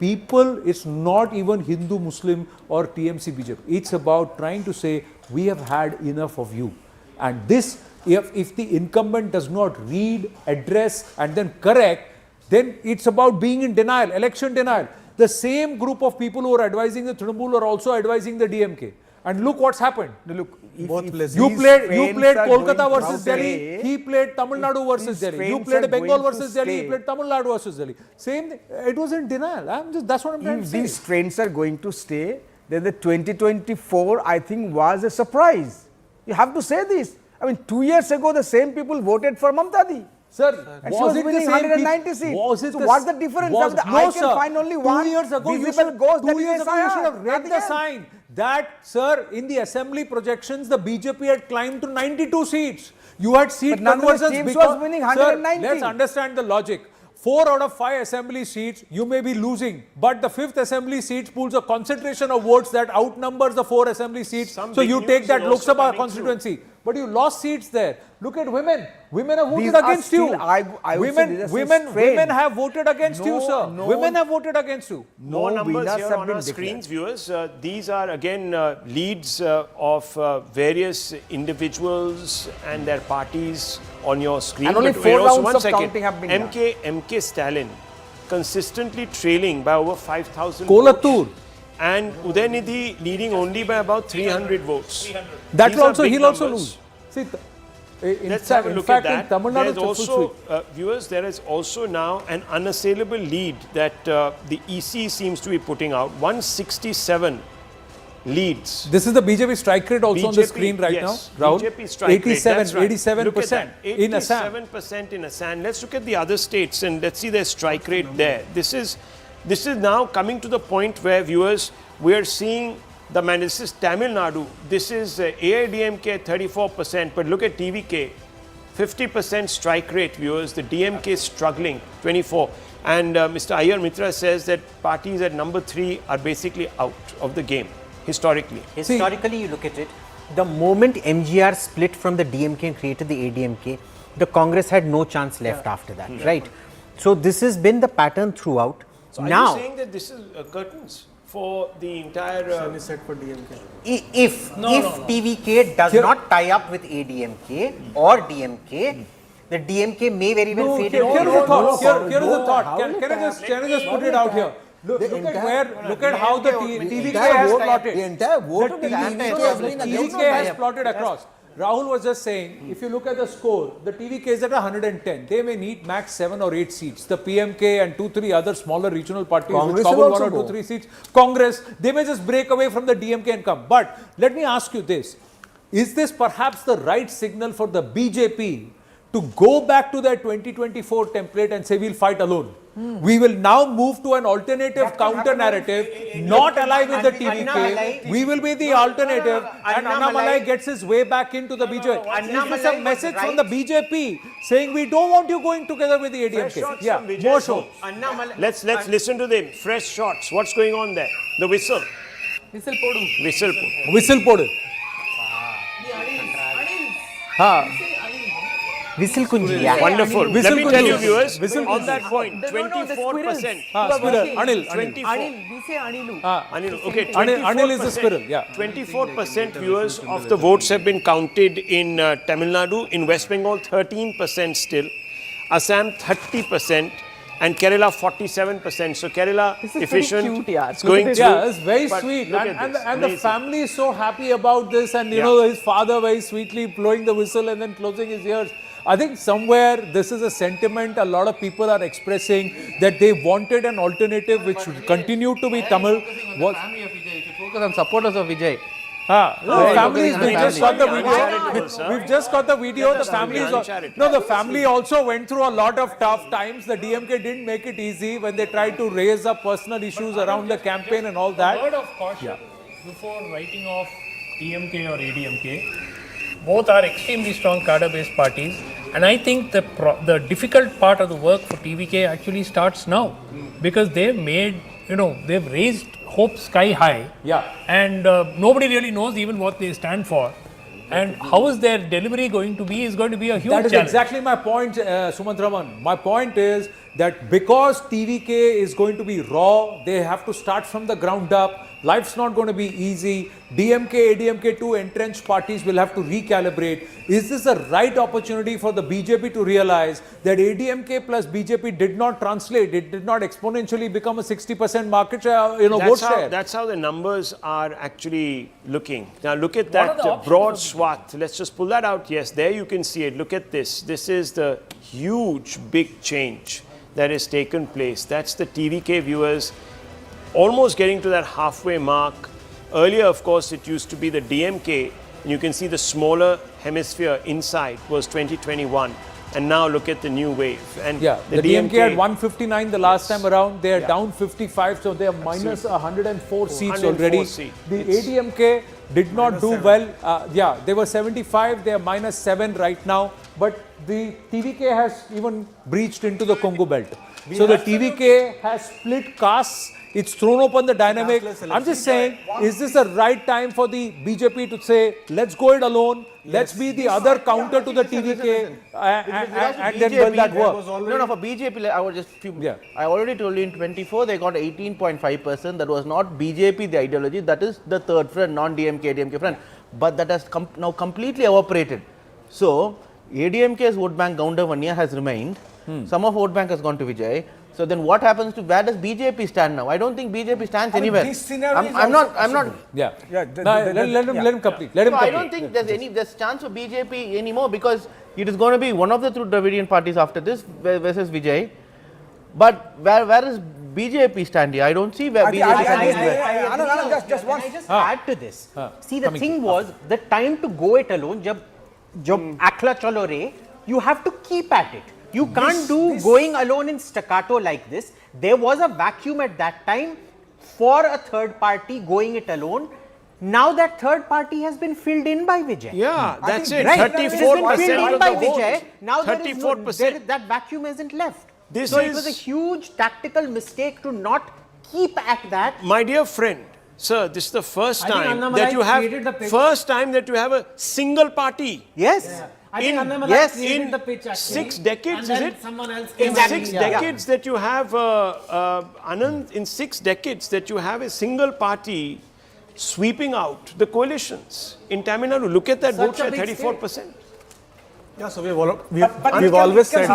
people, it's not even Hindu, Muslim or TMC, BJP. It's about trying to say we have had enough of you. And this, if the incumbent does not read, address, and then correct, then it's about being in denial, election denial. The same group of people who are advising the Trinamool are also advising the DMK. And look what's happened. Look, you played Kolkata versus Delhi. He played Tamil Nadu versus Delhi. You played Bengal versus Delhi. He played Tamil Nadu versus Delhi. Same thing. It was in denial. That's what I'm trying to say. These trends are going to stay. Then the 2024, I think, was a surprise. You have to say this. I mean, 2 years ago, the same people voted for Mamata. Sir, and was it winning 190 seats. So what's the difference? I can find only one 2 years ago, visible ghost. 2 years ago, you should have read the sign that, sir, in the assembly projections, the BJP had climbed to 92 seats. You had seat conversions because was winning 190. Sir, let's understand the logic. 4 out of 5 assembly seats, you may be losing. But the 5th assembly seat pulls a concentration of votes that outnumbers the 4 assembly seats. So you take that Lok Sabha constituency. But you lost seats there. Look at women. Women have voted against you. Women have voted against you, sir. Women have voted against you. More numbers here on our screens, viewers. These are again leads of various individuals and their parties on your screen. And only but 4 rounds one of second. counting have been done. MK Stalin consistently trailing by over 5,000 Kolattur. votes. And Udaynidhi leading only by about 300 votes. That These will are also, big he'll also numbers. lose. See, Let's have a look at that. in Tamil Nadu, There's also, viewers, there is also now an unassailable lead that the EC seems to be putting out. 167 leads. This is the BJP strike rate also on the screen right now, Rahul. BJP strike rate, that's right. 87% in Assam. 87% in Assam. Let's look at the other states and let's see their strike rate there. This is now coming to the point where, viewers, we are seeing this is Tamil Nadu. This is AIDMK 34%, but look at TVK, 50% strike rate, viewers. The DMK is struggling, 24. And Mr. Iyer Mitra says that parties at number 3 are basically out of the game, historically. Historically, you look at it, the moment MGR split from the DMK and created the ADMK, the Congress had no chance left after that, right? So this has been the pattern throughout. So now, are you saying that this is curtains for the entire... set for DMK. If TVK does not tie up with ADMK or DMK, the DMK may very well fade. Here is the thought. Can I just put it out here? Look at how the TVK has plotted. The entire vote of the TVK has plotted across. Rahul was just saying, if you look at the score, the TVK is at 110. They may need max 7 or 8 seats. The PMK and 2-3 other smaller regional parties which cover 1 or 2-3 seats. Congress, they may just break away from the DMK and come. But let me ask you this. Is this perhaps the right signal for the BJP to go back to their 2024 template and say we'll fight alone? We will now move to an alternative counter narrative, not ally with the TVK. We will be the alternative, and Annamalai gets his way back into the BJP. Is this a message from the BJP saying we don't want you going together with the ADMK? Yeah, more shots. Let's listen to them. Fresh shots. What's going on there? The whistle. Whistle podu. Whistle podu. Whistle podu. Whistle kunji. Yeah. Wonderful. Whistle Let me tell you, viewers, Whistle on that point, 24%. Anil. 24. We say Anilu. Anil, okay. Anil is the squirrel, yeah. 24% viewers of the votes have been counted in Tamil Nadu. In West Bengal, 13% still. Assam, 30%. And Kerala, 47%. So Kerala, efficient, it's going through. Yeah, it's very sweet. And the family is so happy about this. And, you know, his father very sweetly blowing the whistle and then closing his ears. I think somewhere this is a sentiment a lot of people are expressing that they wanted an alternative which should continue to be Tamil. Focus on supporters of Vijay. Families, we just got the video. We've just got the video. The families, the family also went through a lot of tough times. The DMK didn't make it easy when they tried to raise up personal issues around the campaign and all that. A word of caution before writing off DMK or ADMK. Both are extremely strong cadre-based parties, and I think the difficult part of the work for TVK actually starts now, because they've made, they've raised hope sky high, and nobody really knows even what they stand for, and how is their delivery going to be is going to be a huge challenge. That is exactly my point, Sumantraman. My point is that because TVK is going to be raw, they have to start from the ground up. Life's not going to be easy. DMK, ADMK, two entrenched parties will have to recalibrate. Is this the right opportunity for the BJP to realize that ADMK plus BJP did not translate? It did not exponentially become a 60% market share, vote share. That's how the numbers are actually looking. Now look at that broad swath. Let's just pull that out. Yes, there you can see it. Look at this. This is the huge, big change that has taken place. That's the TVK viewers almost getting to that halfway mark. Earlier, of course, it used to be the DMK. And you can see the smaller hemisphere inside was 2021. And now look at the new wave. And the DMK had 159 the last time around. They are down 55, so they are minus 104 seats already. The ADMK did not do well. They were 75. They are minus 7 right now. But the TVK has even breached into the Congo belt. So the TVK has split castes. It's thrown open the dynamic. I'm just saying, is this the right time for the BJP to say, let's go it alone, let's be the other counter to the TVK and then will that work? No, for BJP, I was just I already told you in 24 they got 18.5%. That was not BJP, the ideology. That is the third front, non-DMK, ADMK front. But that has now completely evaporated. So ADMK's vote bank counter 1 year has remained. Some of vote bank has gone to Vijay. So then what happens to, where does BJP stand now? I don't think BJP stands anywhere. I'm not. Yeah. Let him complete. Let him complete. I don't think there's chance for BJP anymore, because it is going to be one of the two Dravidian parties after this versus Vijay. But where is BJP stand here? I don't see where BJP stands anywhere. Just add to this. See, the thing was, the time to go it alone, jab akla chalo re, you have to keep at it. You can't do going alone in staccato like this. There was a vacuum at that time for a third party going it alone. Now that third party has been filled in by Vijay. Yeah, that's it. Right. 34% It has been filled in by of the Vijay. vote. Now 34%. that vacuum isn't left. So it was a huge tactical mistake to not keep at that. My dear friend, sir, this is the first time that you have a single party. Yes. I think in 6 decades, is it? Someone else In 6 decades that you have, Anand, in 6 decades that you have a single party sweeping out the coalitions in Tamil Nadu. Look at that vote share, 34%. Yeah, so we've always said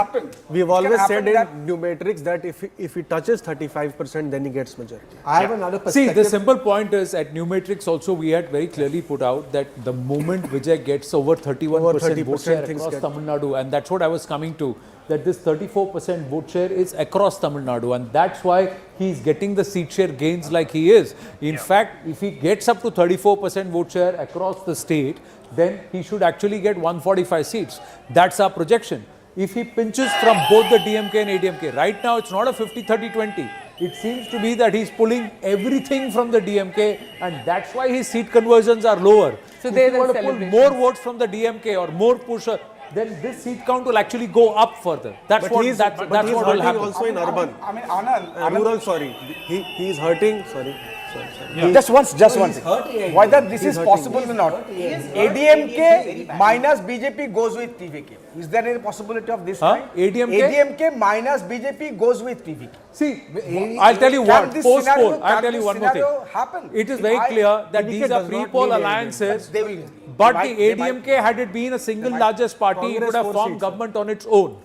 in numerics that if he touches 35%, then he gets majority. I have another perspective. See, the simple point is at numerics also we had very clearly put out that the moment Vijay gets over 31% vote share across Tamil Nadu, and that's what I was coming to, that this 34% vote share is across Tamil Nadu, and that's why he's getting the seat share gains like he is. In fact, if he gets up to 34% vote share across the state, then he should actually get 145 seats. That's our projection. If he pinches from both the DMK and ADMK, right now it's not a 50-30-20. It seems to be that he's pulling everything from the DMK, and that's why his seat conversions are lower. So if you want to pull more votes from the DMK or more pusher, then this seat count will actually go up further. That's what will happen. Also in urban. I mean, Anand, rural, sorry. He is hurting. Sorry. Yeah. Just one thing. Whether this is possible or not, ADMK minus BJP goes with TVK. Is there any possibility of this kind? ADMK minus BJP goes with TVK. See, I'll tell you what, post-poll, I'll tell you one more thing. It is very clear that these are pre-poll alliances, but the ADMK, had it been a single largest party, it would have formed government on its own.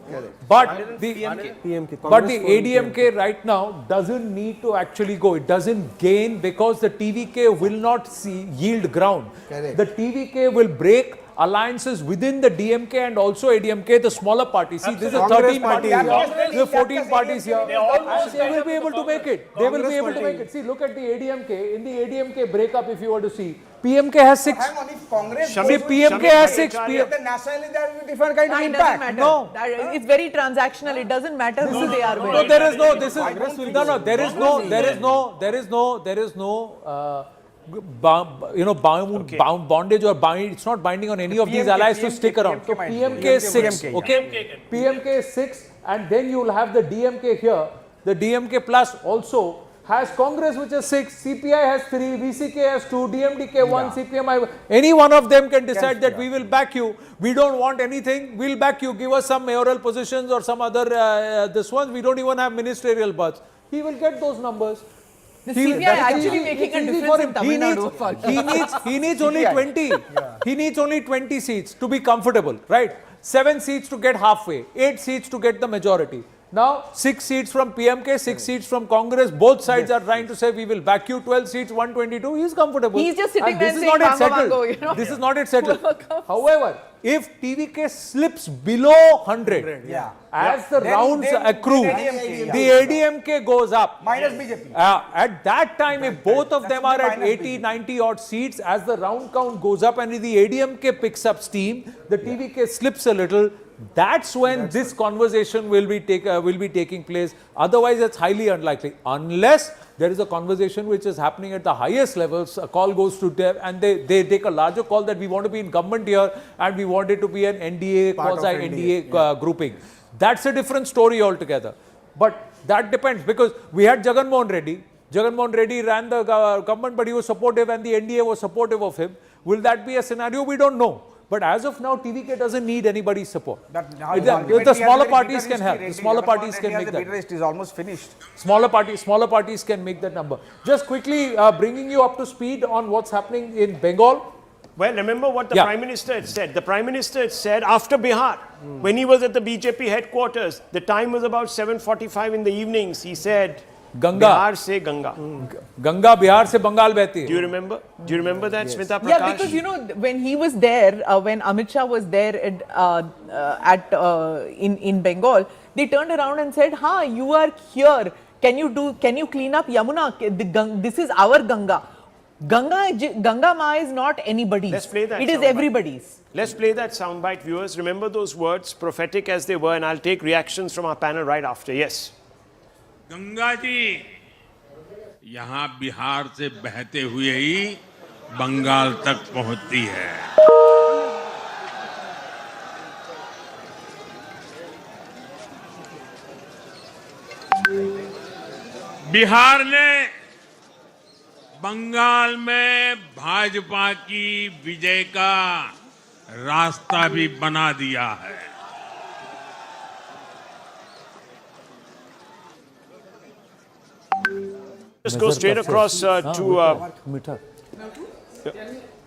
But the ADMK right now doesn't need to actually go. It doesn't gain because the TVK will not yield ground. The TVK will break alliances within the DMK and also ADMK, the smaller parties. See, this is 13 parties here. There are 14 parties here. They will be able to make it. They will be able to make it. See, look at the ADMK. In the ADMK breakup, if you were to see, PMK has 6. Hang on, if Congress See, PMK has 6. the nationally there will be different kind of It impact. doesn't matter. It's very transactional. It doesn't matter who they are with. No, there is no. This is no. There is no. Bondage or bind. It's not binding on any of these allies to stick around. So PMK is 6. Okay, PMK is 6, and then you will have the DMK here. The DMK plus also has Congress, which is 6, CPI has 3, VCK has 2, DMDK 1, CPM. Any one of them can decide that we will back you. We don't want anything. We'll back you. Give us some mayoral positions or some other this one. We don't even have ministerial berths. He will get those numbers. The CPI actually making a difference in Tamil Nadu. He needs only 20. He needs only 20 seats to be comfortable, right? 7 seats to get halfway, 8 seats to get the majority. Now, 6 seats from PMK, 6 seats from Congress. Both sides are trying to say we will back you. 12 seats, 122. He's comfortable. He's just sitting there saying, This is not it settled. However, if TVK slips below 100, as the rounds accrue, the ADMK goes up. Minus BJP. At that time, if both of them are at 80, 90 odd seats, as the round count goes up and if the ADMK picks up steam, the TVK slips a little. That's when this conversation will be taking place. Otherwise, it's highly unlikely. Unless there is a conversation which is happening at the highest levels, a call goes to them and they take a larger call that we want to be in government here and we want it to be an NDA, quasi-NDA grouping. That's a different story altogether. But that depends, because we had Jagan Mohan Reddy. Jagan Mohan Reddy ran the government, but he was supportive and the NDA was supportive of him. Will that be a scenario? We don't know. But as of now, TVK doesn't need anybody's support. The smaller parties can help. The smaller parties can make that. It is almost finished. Smaller parties can make that number. Just quickly bringing you up to speed on what's happening in Bengal. Well, remember what the Prime Minister had said. The Prime Minister had said after Bihar, when he was at the BJP headquarters, the time was about 7:45 in the evenings. He said, Ganga. Bihar se Ganga. Ganga Bihar se Bengal behti hai. Do you remember? Do you remember that, Smita Prakash? Yeah, because when he was there, when Amit Shah was there in Bengal, they turned around and said, "Ha, you are here. Can you clean up Yamuna? This is our Ganga. Ganga Ma is not anybody's. Let's play that. It is everybody's." Let's play that soundbite, viewers. Remember those words, prophetic as they were, and I'll take reactions from our panel right after. Yes. Ganga ji यहाँ बिहार से बहते हुए ही बंगाल तक पहुंचती है। बिहार ने बंगाल में भाजपा की विजय का रास्ता भी बना दिया है। Just go straight across to...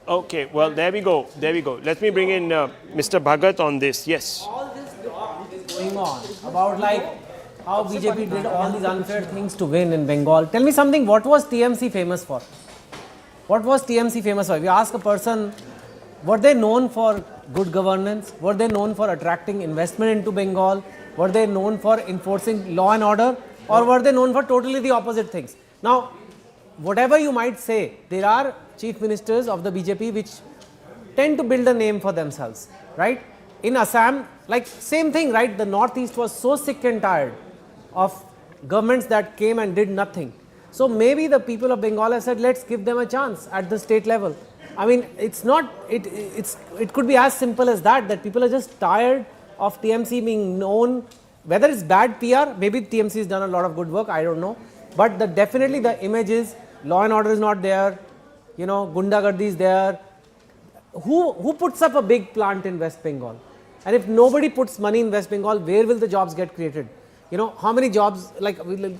Okay, well, there we go. There we go. Let me bring in Mr. Bhagat on this. Yes. All this talk is going on about how BJP did all these unfair things to win in Bengal. Tell me something, what was TMC famous for? What was TMC famous for? If you ask a person, were they known for good governance? Were they known for attracting investment into Bengal? Were they known for enforcing law and order? Or were they known for totally the opposite things? Now, whatever you might say, there are chief ministers of the BJP which tend to build a name for themselves, right? In Assam, same thing, right? The Northeast was so sick and tired of governments that came and did nothing. So maybe the people of Bengal have said, let's give them a chance at the state level. I mean, it's not, it could be as simple as that people are just tired of TMC being known. Whether it's bad PR, maybe TMC has done a lot of good work, I don't know. But definitely the image is, law and order is not there, Gundagardi is there. Who puts up a big plant in West Bengal? And if nobody puts money in West Bengal, where will the jobs get created? How many jobs will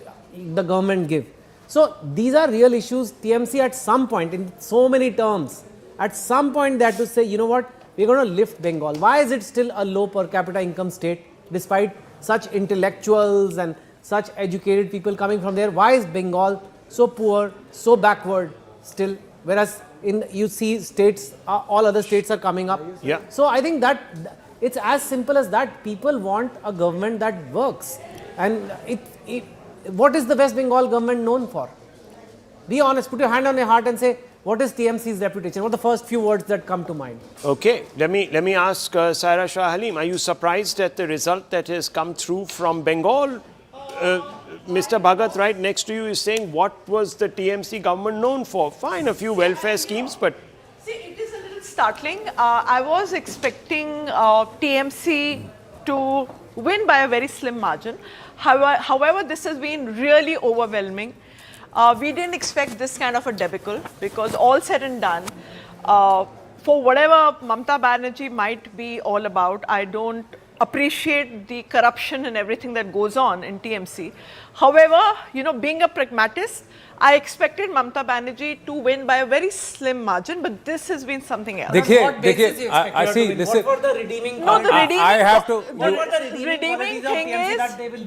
the government give? So these are real issues. TMC at some point, in so many terms, at some point they had to say, you know what, we're going to lift Bengal. Why is it still a low per capita income state, despite such intellectuals and such educated people coming from there? Why is Bengal so poor, so backward still? Whereas you see states, all other states are coming up. Yeah. So I think that it's as simple as that. People want a government that works. And what is the West Bengal government known for? Be honest, put your hand on your heart and say, what is TMC's reputation? What are the first few words that come to mind? Okay, let me ask Saira Shah Halim, are you surprised at the result that has come through from Bengal? Mr. Bhagat right next to you is saying, what was the TMC government known for? Fine, a few welfare schemes, but... See, it is a little startling. I was expecting TMC to win by a very slim margin. However, this has been really overwhelming. We didn't expect this kind of a debacle, because all said and done, for whatever Mamata Banerjee might be all about, I don't appreciate the corruption and everything that goes on in TMC. However, being a pragmatist, I expected Mamata Banerjee to win by a very slim margin, but this has been something else. I see. Listen. What were the redeeming points? The redeeming thing is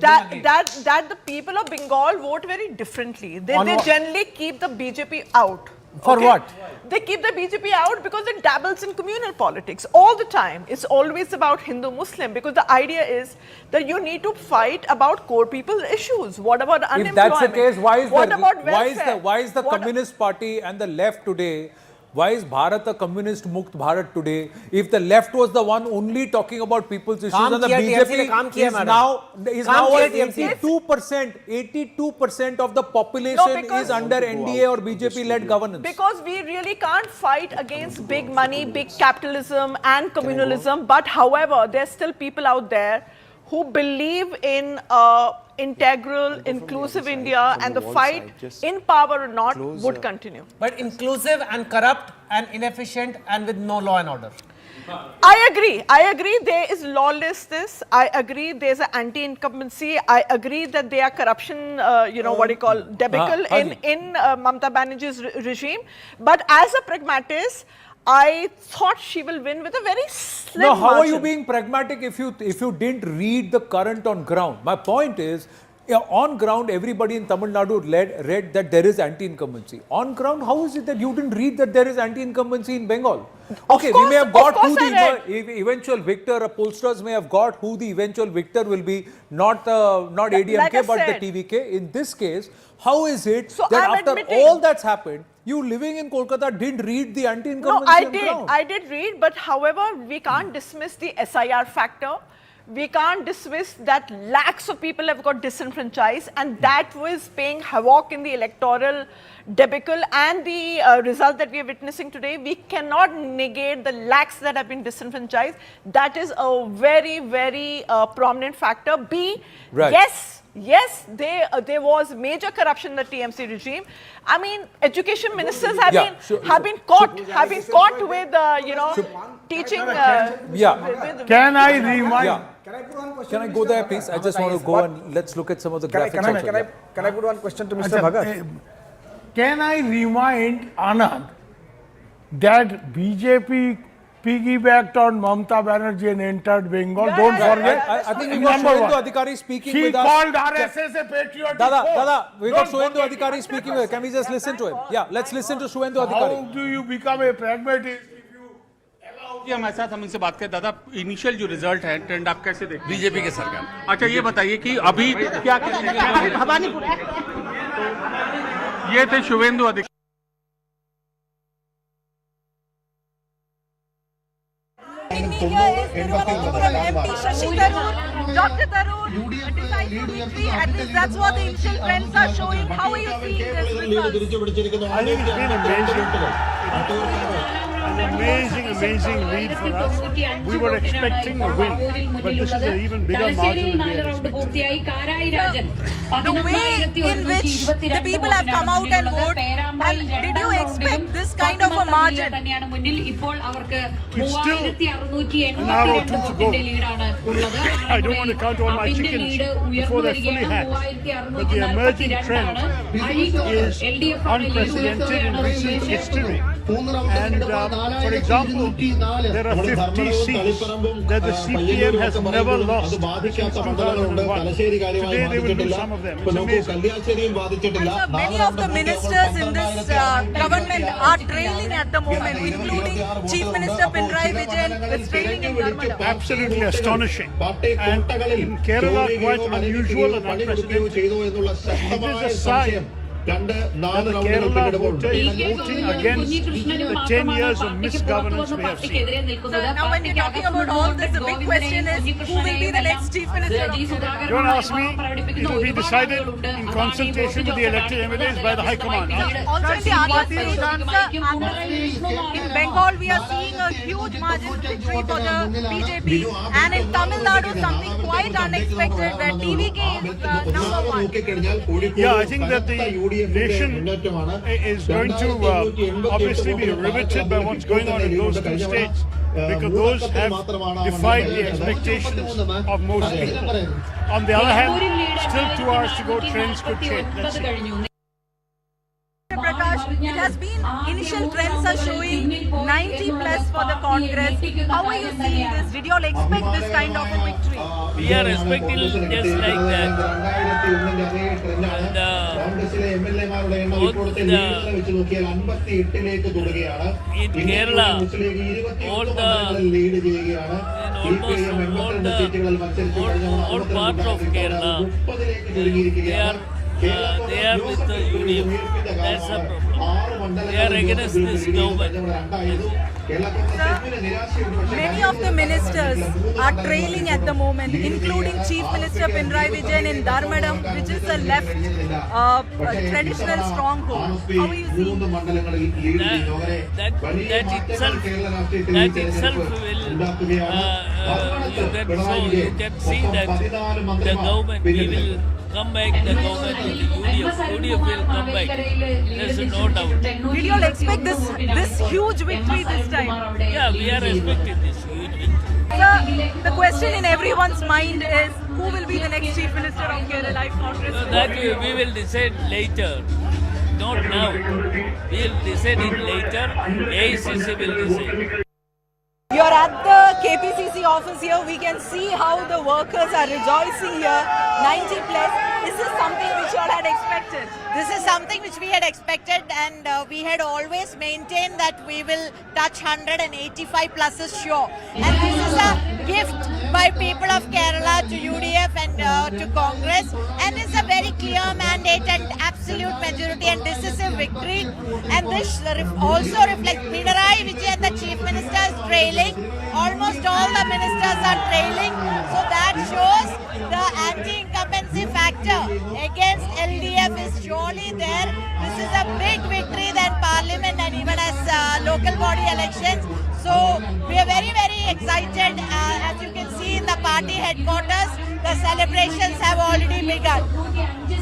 that the people of Bengal vote very differently. They generally keep the BJP out. For what? They keep the BJP out because it dabbles in communal politics all the time. It's always about Hindu-Muslim, because the idea is that you need to fight about core people issues. What about unemployment? If that's the case, why is the Communist Party and the left today, why is Bharat a communist Mukt Bharat today? If the left was the one only talking about people's issues, and the BJP is now at 82% of the population is under NDA or BJP-led governance. Because we really can't fight against big money, big capitalism and communalism. But however, there's still people out there who believe in integral, inclusive India and the fight in power or not would continue. But inclusive and corrupt and inefficient and with no law and order. I agree there is lawlessness. I agree there's an anti-incumbency. I agree that there are corruption, debacle in Mamata Banerjee's regime. But as a pragmatist, I thought she will win with a very slim Now, how margin. are you being pragmatic if you didn't read the current on ground? My point is, on ground, everybody in Tamil Nadu read that there is anti-incumbency. On ground, how is it that you didn't read that there is anti-incumbency in Bengal? Okay, we may have got who the eventual victor, pollsters may have got who the eventual victor will be, not ADMK, like but the TVK. In this case, how is it that after all that's happened, you living in Kolkata didn't read the anti-incumbency on ground? I did read, but however, we can't dismiss the SIR factor. We can't dismiss that lakhs of people have got disenfranchised, and that was paying havoc in the electoral debacle and the result that we are witnessing today. We cannot negate the lakhs that have been disenfranchised. That is a very, very prominent factor. Right. Yes, there was major corruption in the TMC regime. I mean, education ministers have been caught with teaching. Can I remind? Can I go there, please? I just want to go and let's look at some of the graphics. Can I put one question to Mr. Bhagat? Can I remind Anand that BJP piggybacked on Mamata Banerjee and entered Bengal? Don't forget. I think we got Suvendu Adhikari speaking with us. She called RSS a patriotic Dada, we got Suvendu Adhikari speaking with us. Can we just listen to him? Yeah, let's listen to Suvendu Adhikari. How do you become a pragmatist? जी हमारे साथ हम इनसे बात करें दादा initial जो result है trend आप कैसे देखते हैं बीजेपी के सरकार अच्छा ये बताइए कि अभी क्या भवानीपुर ये थे शुभेंदु अधिकारी Dr. Tarun, decisive victory, at least that's what the initial trends are showing. How are you seeing this result? I think it's been amazing. An amazing lead for us. We were expecting a win, but this is an even bigger margin than we had expected. The way in which the people have come out and voted, and did you expect this kind of a margin? It's still an hour or two to go. I don't want to count all my chickens before they're fully hatched, but the emerging trend is unprecedented in recent history. And for example, there are 50 seats that the CPM has never lost since 2001. Today they will lose some of them. It's amazing. Many of the ministers in this government are trailing at the moment, including Chief Minister Pinarayi Vijay is trailing in Narmada. Absolutely astonishing. And in Kerala, quite unusual and unprecedented. It is a sign that the Kerala voter is voting against the 10 years of misgovernance we have seen. So now when you're talking about all this, the big question is who will be the next Chief Minister of Kerala? Don't ask me. It will be decided in consultation with the elected MLAs by the High Command. Also in the other states, in Bengal we are seeing a huge margin of victory for the BJP, and in Tamil Nadu something quite unexpected where TVK is number one. Yeah, I think that the nation is going to obviously be riveted by what's going on in those two states, because those have defied the expectations of most people. On the other hand, still 2 hours to go, trends could change. Let's see. Prakash, it has been, initial trends are showing 90 plus for the Congress. How are you seeing this? Did you all expect this kind of a victory? We are expecting just like that. And in Kerala, all part of Kerala, they are with the UDF. That's the problem. They are against this government. Many of the ministers are trailing at the moment, including Chief Minister Pinarayi Vijay in Dharmadam, which is a left traditional stronghold. How are you seeing that itself will, you can see that the government will come back the government with the UDF. UDF will come back. There's no doubt. Did you all expect this huge victory this time? Yeah, we are expecting this huge victory. Sir, the question in everyone's mind is who will be the next Chief Minister of Kerala if Congress? So that we will decide later. Not now. We will decide it later. AICC will decide. You're at the KPCC office here. We can see how the workers are rejoicing here. 90 plus. This is something which you all had expected. This is something which we had expected, and we had always maintained that we will touch 185 plus is sure. And this is a gift by people of Kerala to UDF and to Congress, and it's a very clear mandate and absolute majority and decisive victory. And this also reflects Pinarayi Vijay, the Chief Minister, is trailing. Almost all the ministers are trailing. So that shows the anti-incumbency factor against LDF is surely there. This is a big victory than Parliament and even as local body elections. So we are very, very excited. As you can see in the party headquarters, the celebrations have already begun.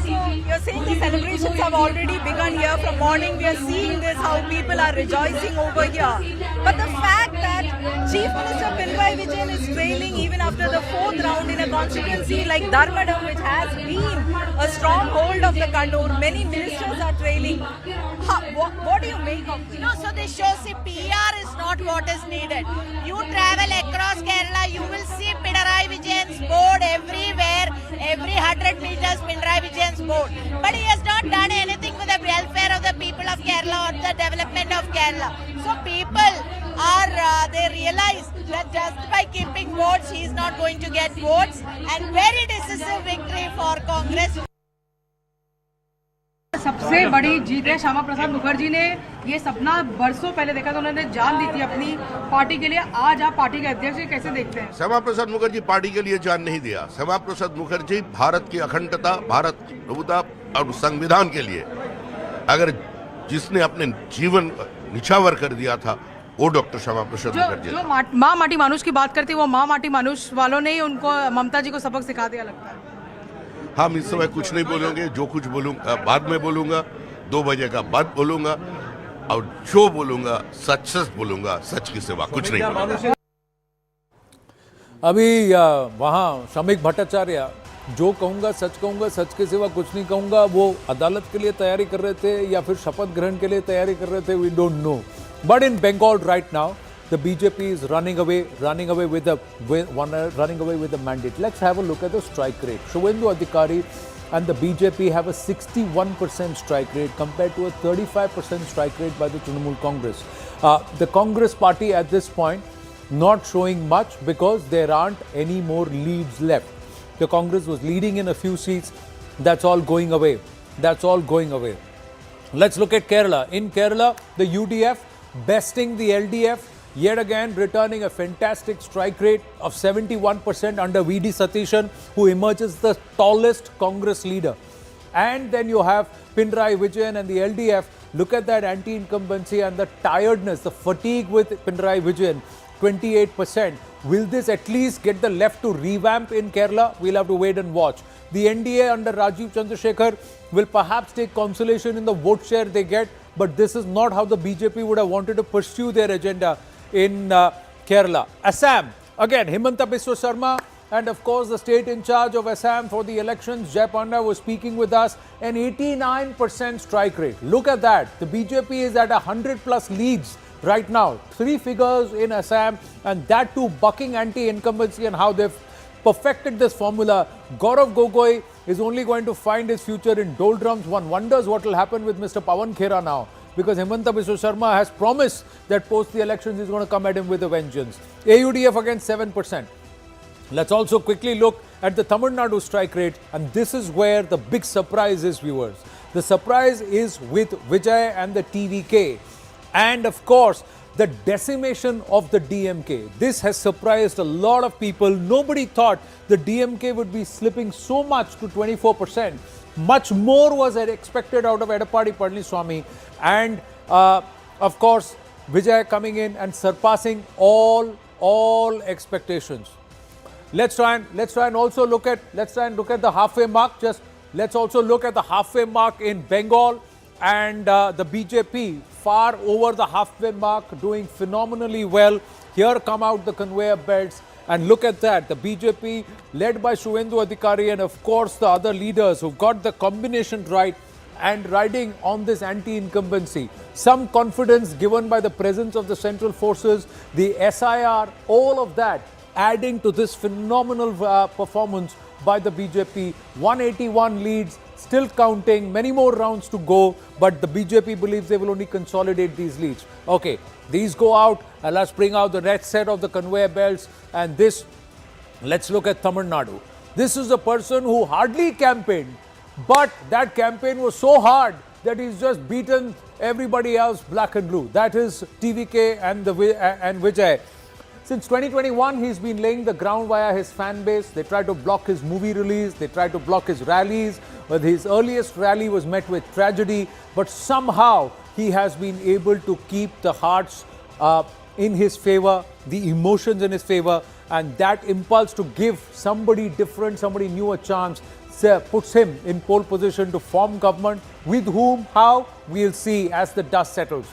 So you're saying the celebrations have already begun here. From morning we are seeing this, how people are rejoicing over here. But the fact that Chief Minister Pinarayi Vijay is trailing even after the fourth round in a constituency like Dharmadam, which has been a stronghold of the Kannur, many ministers are trailing. What do you make of this? No, so this shows the PR is not what is needed. You travel across Kerala, you will see Pinarayi Vijay's board everywhere. Every 100 meters, Pinarayi Vijay's board. But he has not done anything for the welfare of the people of Kerala or the development of Kerala. So people are, they realize that just by keeping votes, he is not going to get votes. And very decisive victory for Congress. सबसे बड़ी जीत है। श्यामा प्रसाद मुखर्जी ने ये सपना बरसों पहले देखा था, उन्होंने जान दी थी अपनी पार्टी के लिए। आज आप पार्टी के अध्यक्ष कैसे देखते हैं? श्यामा प्रसाद मुखर्जी पार्टी के लिए जान नहीं दिया। श्यामा प्रसाद मुखर्जी भारत की अखंडता, भारत प्रभुता और संविधान के लिए अगर जिसने अपने जीवन निछावर कर दिया था वो डॉक्टर श्यामा प्रसाद मुखर्जी। जो माँ माटी मानुष की बात करती है, वो माँ माटी मानुष वालों ने ही उनको, ममता जी को सबक सिखा दिया लगता है। हम इस समय कुछ नहीं बोलेंगे, जो कुछ बोलूंगा बाद में बोलूंगा, 2 बजे का बाद बोलूंगा, और जो बोलूंगा सच सच बोलूंगा, सच के सिवा कुछ नहीं बोलूंगा। अभी वहाँ श्रमिक भट्टाचार्य जो कहूँगा सच के सिवा कुछ नहीं कहूँगा, वो अदालत के लिए तैयारी कर रहे थे या फिर शपथ ग्रहण के लिए तैयारी कर रहे थे, we don't know. But in Bengal right now the BJP is running away with the mandate. Let's have a look at the strike rate. Shubhendu Adhikari and the BJP have a 61% strike rate compared to a 35% strike rate by the Trinamool Congress. The Congress party at this point not showing much because there aren't any more leads left. The Congress was leading in a few seats. That's all going away. Let's look at Kerala. In Kerala, the UDF besting the LDF, yet again returning a fantastic strike rate of 71% under VD Satishan, who emerges the tallest Congress leader. And then you have Pinarayi Vijay and the LDF. Look at that anti-incumbency and the tiredness, the fatigue with Pinarayi Vijay, 28%. Will this at least get the left to revamp in Kerala? We'll have to wait and watch. The NDA under Rajiv Chandrasekhar will perhaps take consolation in the vote share they get, but this is not how the BJP would have wanted to pursue their agenda in Kerala. Assam, again, Himanta Biswa Sarma and of course the state in charge of Assam for the elections, Jay Panda, was speaking with us. An 89% strike rate. Look at that. The BJP is at 100 plus leads right now. 3 figures in Assam, and that too bucking anti-incumbency and how they've perfected this formula. Gaurav Gogoi is only going to find his future in doldrums. One wonders what will happen with Mr. Pawan Khera now, because Himanta Biswa Sarma has promised that post the elections he's going to come at him with a vengeance. AUDF against 7%. Let's also quickly look at the Tamil Nadu strike rate, and this is where the big surprise is, viewers. The surprise is with Vijay and the TVK, and of course the decimation of the DMK. This has surprised a lot of people. Nobody thought the DMK would be slipping so much to 24%. Much more was expected out of Edappadi Palaniswamy, and of course Vijay coming in and surpassing all expectations. Let's try and also look at the halfway mark. Just Let's also look at the halfway mark in Bengal, and the BJP far over the halfway mark, doing phenomenally well. Here come out the conveyor belts, and look at that, the BJP led by Suvendu Adhikari and of course the other leaders who got the combination right and riding on this anti-incumbency. Some confidence given by the presence of the central forces, the SIR, all of that adding to this phenomenal performance by the BJP. 181 leads, still counting, many more rounds to go, but the BJP believes they will only consolidate these leads. Okay, these go out, and let's bring out the next set of the conveyor belts, and this, let's look at Tamil Nadu. This is a person who hardly campaigned, but that campaign was so hard that he's just beaten everybody else black and blue. That is TVK and Vijay. Since 2021, he's been laying the ground via his fan base. They tried to block his movie release. They tried to block his rallies. But his earliest rally was met with tragedy. But somehow, he has been able to keep the hearts in his favor, the emotions in his favor. And that impulse to give somebody different, somebody new a chance, puts him in pole position to form government. With whom, how, we'll see as the dust settles.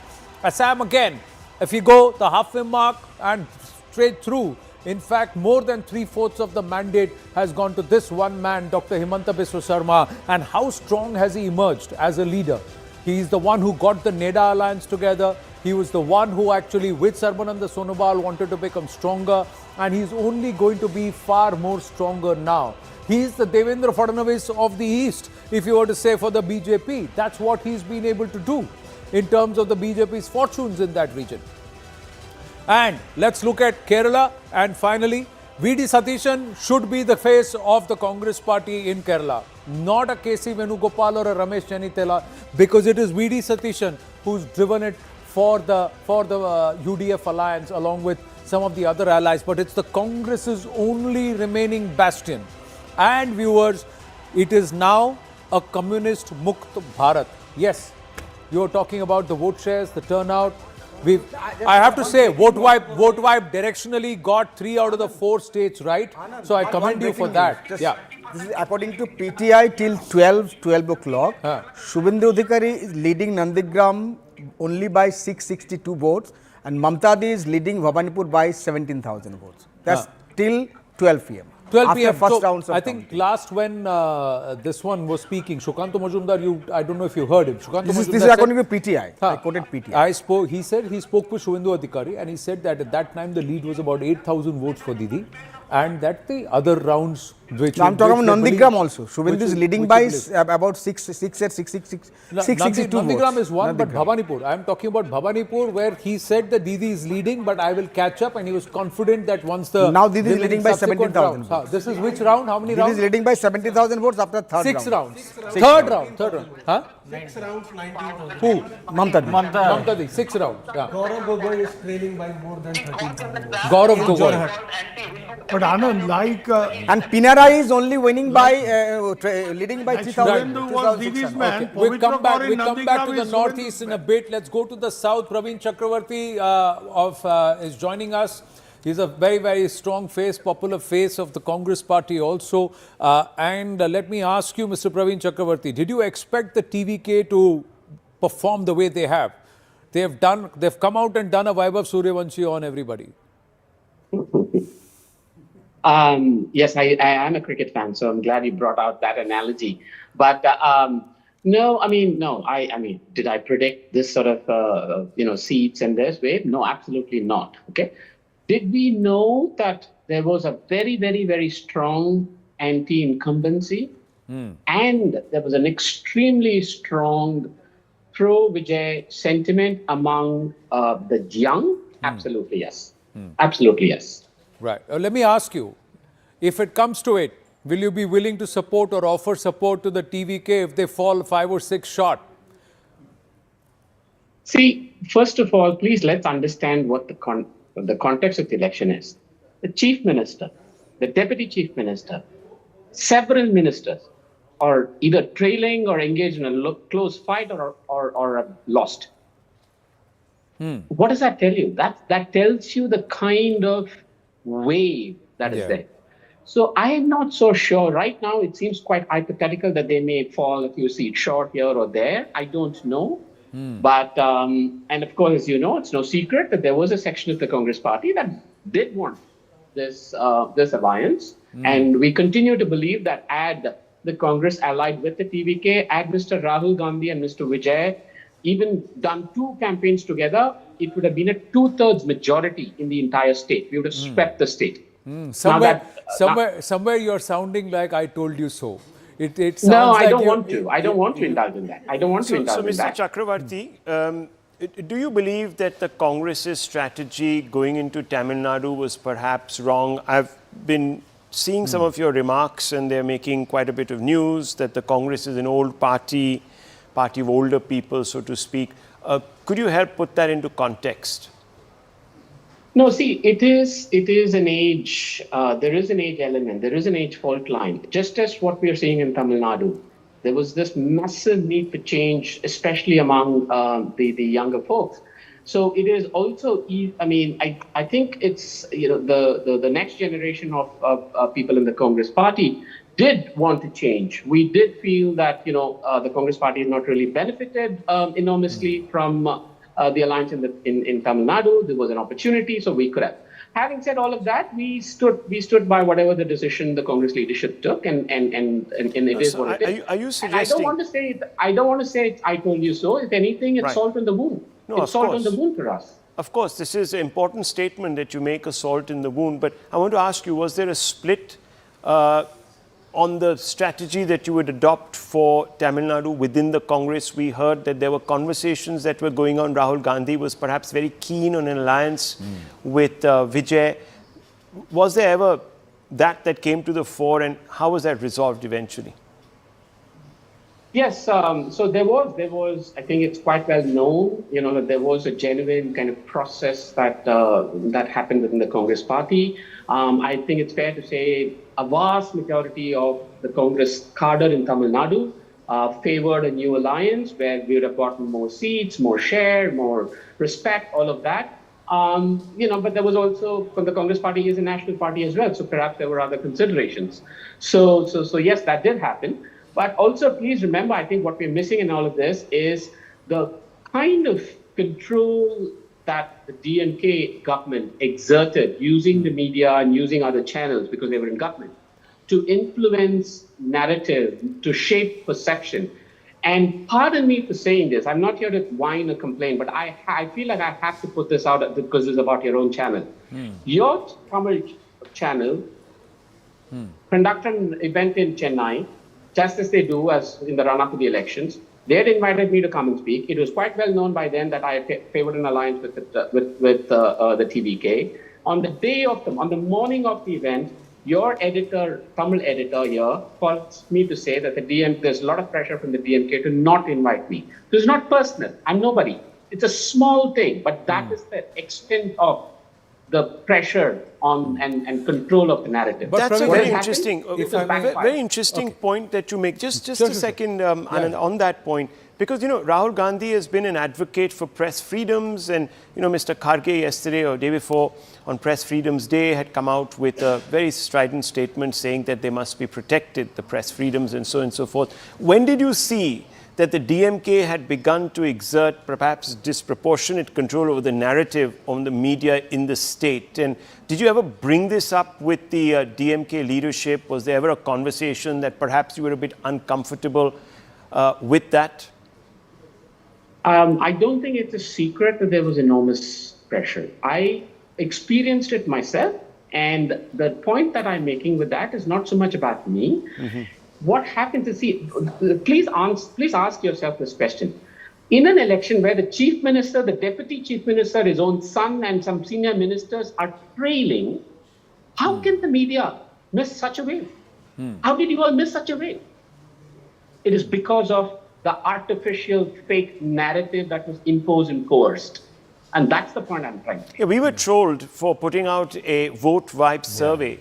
Assam again, if you go the halfway mark and straight through, in fact, more than 3/4 of the mandate has gone to this one man, Dr. Himanta Biswa Sarma. And how strong has he emerged as a leader? He is the one who got the NEDA alliance together. He was the one who actually, with Sarbananda Sonobal, wanted to become stronger. And he's only going to be far more stronger now. He is the Devendra Fadnavis of the East, if you were to say, for the BJP. That's what he's been able to do in terms of the BJP's fortunes in that region. And let's look at Kerala. And finally, V.D. Satishan should be the face of the Congress party in Kerala. Not a K.C. Venugopal or a Ramesh Chanitela, because it is V.D. Satishan who's driven it for the UDF alliance along with some of the other allies. But it's the Congress's only remaining bastion. And viewers, it is now a communist Mukt Bharat. Yes, you're talking about the vote shares, the turnout. I have to say, vote wipe directionally got 3 out of the 4 states right. So I commend you for that. Yeah. This is according to PTI till 12 o'clock. Shubhendu Adhikari is leading Nandigram only by 662 votes, and Mamata is leading Bhavanipur by 17,000 votes. That's till 12 p.m. 12 p.m. First so rounds of I think last when this one was speaking, Shukanto Majumdar, I don't know if you heard him. This is according to PTI. I quoted PTI. He said he spoke with Suvendu Adhikari, and he said that at that time the lead was about 8,000 votes for Didi, and that the other rounds which... I'm talking about Nandigram also. Suvendu is leading by about 662 Nandigram votes. is one, but Bhavanipur. I'm talking about Bhavanipur, where he said that Didi is leading, but I will catch up, and he was confident that once the... Now Didi is leading by 17,000 votes. This is which round? How many rounds? Didi is leading by 70,000 votes after third round. 6 rounds. Third round. Huh? 6 rounds, 19,000. Who? Mamata. 6 rounds. Yeah. Gaurav Gogoi is trailing by more than 13,000 votes. Gaurav Gogoi. But Anand, like... and Pinarayi is only winning by, leading by 3,000. was Didi's man. Okay. We'll come back to the northeast in a bit. Let's go to the south. Praveen Chakravarti is joining us. He's a very, very strong face, popular face of the Congress party also. And let me ask you, Mr. Praveen Chakravarti, did you expect the TVK to perform the way they have? They've come out and done a Vaibhav Suryavanshi on everybody. Yes, I am a cricket fan, so I'm glad you brought out that analogy. But no, I mean, did I predict this sort of, seats and this way? No, absolutely not. Okay. Did we know that there was a very, very, very strong anti-incumbency and there was an extremely strong pro-Vijay sentiment among the young? Absolutely, yes. Absolutely, yes. Right. Let me ask you, if it comes to it, will you be willing to support or offer support to the TVK if they fall 5 or 6 short? See, first of all, please let's understand what the context of the election is. The chief minister, the deputy chief minister, several ministers are either trailing or engaged in a close fight or lost. What does that tell you? That tells you the kind of wave that is there. So I am not so sure. Right now, it seems quite hypothetical that they may fall a few seats short here or there. I don't know. But, and of course, as you know, it's no secret that there was a section of the Congress party that did want this alliance. And we continue to believe that had the Congress allied with the TVK, had Mr. Rahul Gandhi and Mr. Vijay even done 2 campaigns together, it would have been a 2/3 majority in the entire state. We would have swept the state. Somewhere you're sounding like I told you so. It sounds no, I like don't want to. I don't want to indulge in that. I don't want to indulge in that. So, Mr. Chakravarti, do you believe that the Congress's strategy going into Tamil Nadu was perhaps wrong? I've been seeing some of your remarks, and they're making quite a bit of news that the Congress is an old party of older people, so to speak. Could you help put that into context? No, see, it is an age, there is an age element, there is an age fault line. Just as what we are seeing in Tamil Nadu, there was this massive need for change, especially among the younger folks. So it is also, I mean, I think it's, you know, the next generation of people in the Congress party did want to change. We did feel that, you know, the Congress party has not really benefited enormously from the alliance in Tamil Nadu. There was an opportunity, so we could have. Having said all of that, we stood by whatever the decision the Congress leadership took, and it is what it is. Are you suggesting? And I don't want to say I told you so. If anything, it's salt in the wound. No, it's salt in the wound for us. Of course, this is an important statement that you make, a salt in the wound. But I want to ask you, was there a split on the strategy that you would adopt for Tamil Nadu within the Congress? We heard that there were conversations that were going on. Rahul Gandhi was perhaps very keen on an alliance with Vijay. Was there ever that came to the fore, and how was that resolved eventually? Yes, so there was, I think it's quite well known, you know, that there was a genuine kind of process that happened within the Congress party. I think it's fair to say a vast majority of the Congress cadre in Tamil Nadu favored a new alliance where we would have gotten more seats, more share, more respect, all of that. You know, but there was also, the Congress party is a national party as well, so perhaps there were other considerations. So yes, that did happen. But also, please remember, I think what we're missing in all of this is the kind of control that the DMK government exerted using the media and using other channels, because they were in government, to influence narrative, to shape perception. And pardon me for saying this, I'm not here to whine or complain, but I feel like I have to put this out because it's about your own channel. Your Tamil channel conducted an event in Chennai, just as they do as in the run-up to the elections. They had invited me to come and speak. It was quite well known by then that I favored an alliance with the TVK. On the morning of the event, your editor, Tamil editor here, calls me to say that there's a lot of pressure from the DMK to not invite me. This is not personal. I'm nobody. It's a small thing, but that is the extent of the pressure on and control of the narrative. But that's a very interesting point that you make. Just a second, Anand, on that point, because, you know, Rahul Gandhi has been an advocate for press freedoms, and, you know, Mr. Kharge yesterday or day before on Press Freedoms Day had come out with a very strident statement saying that they must be protected, the press freedoms and so on and so forth. When did you see that the DMK had begun to exert perhaps disproportionate control over the narrative on the media in the state? And did you ever bring this up with the DMK leadership? Was there ever a conversation that perhaps you were a bit uncomfortable with that? I don't think it's a secret that there was enormous pressure. I experienced it myself, and the point that I'm making with that is not so much about me. What happens is, see, please ask yourself this question. In an election where the chief minister, the deputy chief minister, his own son, and some senior ministers are trailing, how can the media miss such a wave? How did you all miss such a wave? It is because of the artificial fake narrative that was imposed and coerced. And that's the point I'm trying to make. Yeah, we were trolled for putting out a vote vibe survey,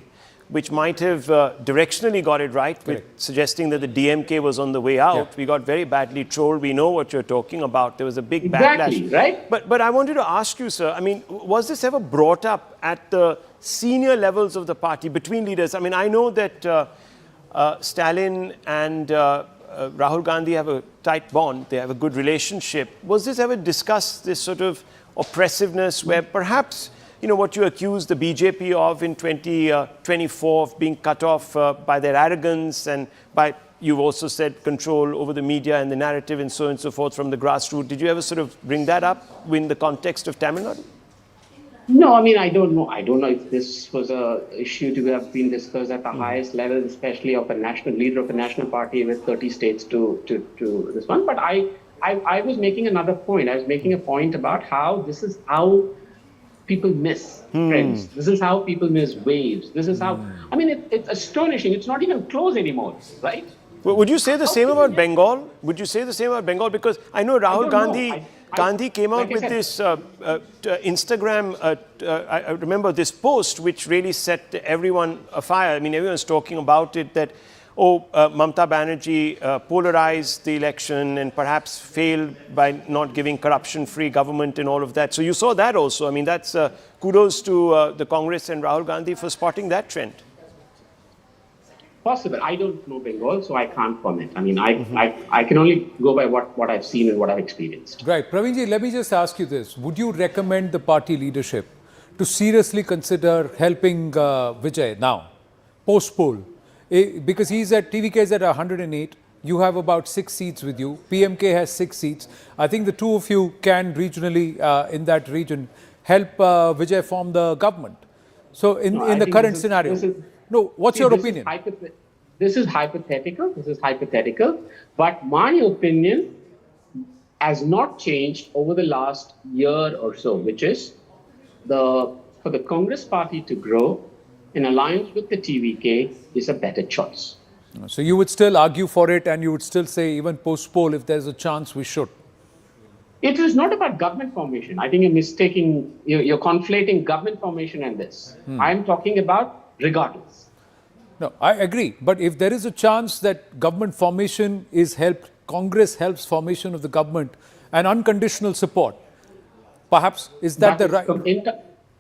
which might have directionally got it right, with suggesting that the DMK was on the way out. We got very badly trolled. We know what you're talking about. There was a big backlash. Right? But I wanted to ask you, sir, I mean, was this ever brought up at the senior levels of the party, between leaders. I mean, I know that Stalin and Rahul Gandhi have a tight bond. They have a good relationship. Was this ever discussed, this sort of oppressiveness where perhaps, you know, what you accused the BJP of in 2024 of being cut off by their arrogance and by, you've also said, control over the media and the narrative and so on and so forth from the grassroots. Did you ever sort of bring that up in the context of Tamil Nadu? No, I mean, I don't know. I don't know if this was a issue to have been discussed at the highest level, especially of a national leader of a national party with 30 states to this one. But I was making another point. I was making a point about how this is how people miss trends. This is how people miss waves. This is how, I mean, it's astonishing. It's not even close anymore, right? Well, would you say the same about Bengal? Would you say the same about Bengal? Because I know Rahul Gandhi came out with this Instagram, I remember this post which really set everyone afire. I mean, everyone's talking about it that, Mamata Banerjee polarized the election and perhaps failed by not giving corruption-free government and all of that. So you saw that also. I mean, that's kudos to the Congress and Rahul Gandhi for spotting that trend. Possible. I don't know Bengal, so I can't comment. I mean, I can only go by what I've seen and what I've experienced. Right. Praveenji, let me just ask you this. Would you recommend the party leadership to seriously consider helping Vijay now, post-poll? Because he's at, TVK is at 108. You have about 6 seats with you. PMK has 6 seats. I think the two of you can regionally, in that region, help Vijay form the government. So in the current scenario. No, what's your opinion? This is hypothetical. This is hypothetical. But my opinion has not changed over the last year or so, which is for the Congress party to grow in alliance with the TVK is a better choice. So you would still argue for it and you would still say even post-poll, if there's a chance, we should. It is not about government formation. I think you're conflating government formation and this. I'm talking about regardless. No, I agree. But if there is a chance that government formation is helped, Congress helps formation of the government and unconditional support, perhaps, is that the right?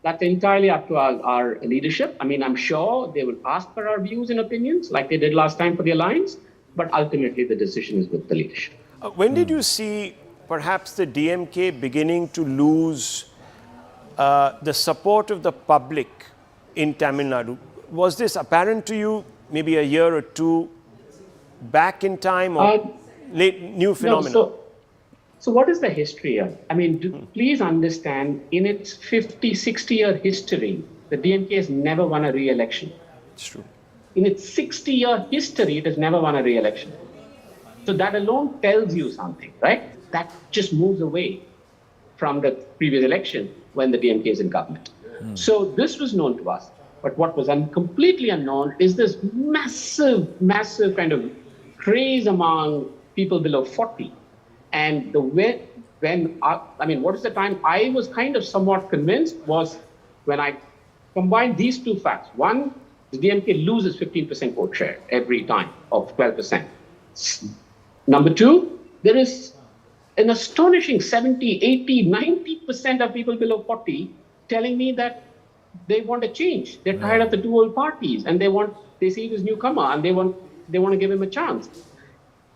That's entirely up to our leadership. I mean, I'm sure they will ask for our views and opinions like they did last time for the alliance, but ultimately the decision is with the leadership. When did you see perhaps the DMK beginning to lose the support of the public in Tamil Nadu? Was this apparent to you maybe a year or two back in time or new phenomenon? No, so what is the history here? I mean, please understand, in its 50, 60-year history, the DMK has never won a re-election. It's true. In its 60-year history, it has never won a re-election. So that alone tells you something, right? That just moves away from the previous election when the DMK is in government. So this was known to us. But what was completely unknown is this massive, massive kind of craze among people below 40. And the way, what is the time I was kind of somewhat convinced was when I combined these two facts. One, the DMK loses 15% vote share every time of 12%. Number two, there is an astonishing 70, 80, 90% of people below 40 telling me that they want a change. They're tired of the two old parties and they see this newcomer and they want to give him a chance.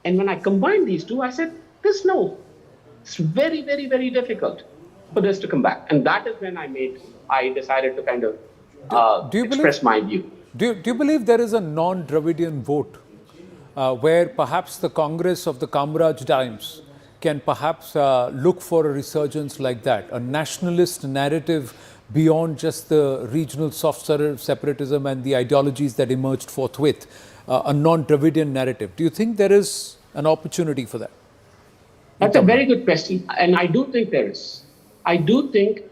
And when I combined these two, I said, it's very, very, very difficult for this to come back. And that is when I decided to kind of express my view. Do you believe there is a non-Dravidian vote where perhaps the Congress of the Kamraj times can perhaps look for a resurgence like that, a nationalist narrative beyond just the regional soft separatism and the ideologies that emerged forthwith, a non-Dravidian narrative? Do you think there is an opportunity for that? That's a very good question. And I do think there is. I do think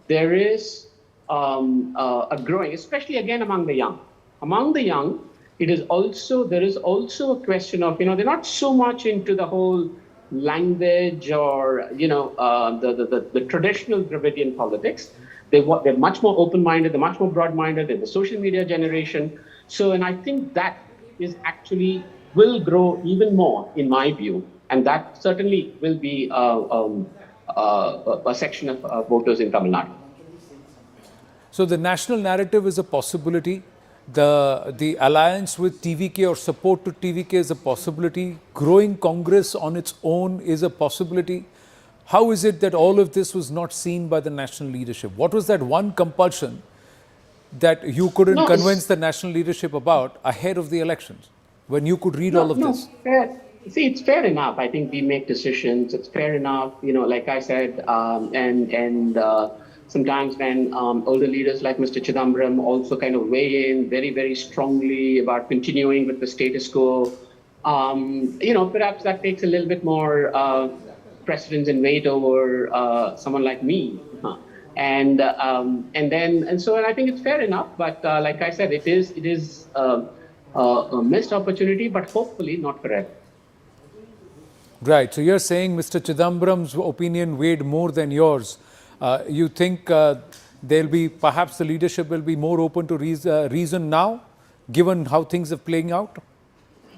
there is a growing, especially again among the young. Among the young, there is also a question of, they're not so much into the whole language or, the traditional Dravidian politics. They're much more open-minded, they're much more broad-minded, they're the social media generation. So, and I think that is actually will grow even more, in my view. And that certainly will be a section of voters in Tamil Nadu. So the national narrative is a possibility. The alliance with TVK or support to TVK is a possibility. Growing Congress on its own is a possibility. How is it that all of this was not seen by the national leadership? What was that one compulsion that you couldn't convince the national leadership about ahead of the elections, when you could read all of this? See, it's fair enough. I think we make decisions. It's fair enough, like I said, sometimes when older leaders like Mr. Chidambaram also kind of weigh in very, very strongly about continuing with the status quo, perhaps that takes a little bit more precedence and weight over someone like me. And I think it's fair enough. But like I said, it is a missed opportunity, but hopefully not forever. Right. So you're saying Mr. Chidambaram's opinion weighed more than yours. You think perhaps the leadership will be more open to reason now, given how things are playing out?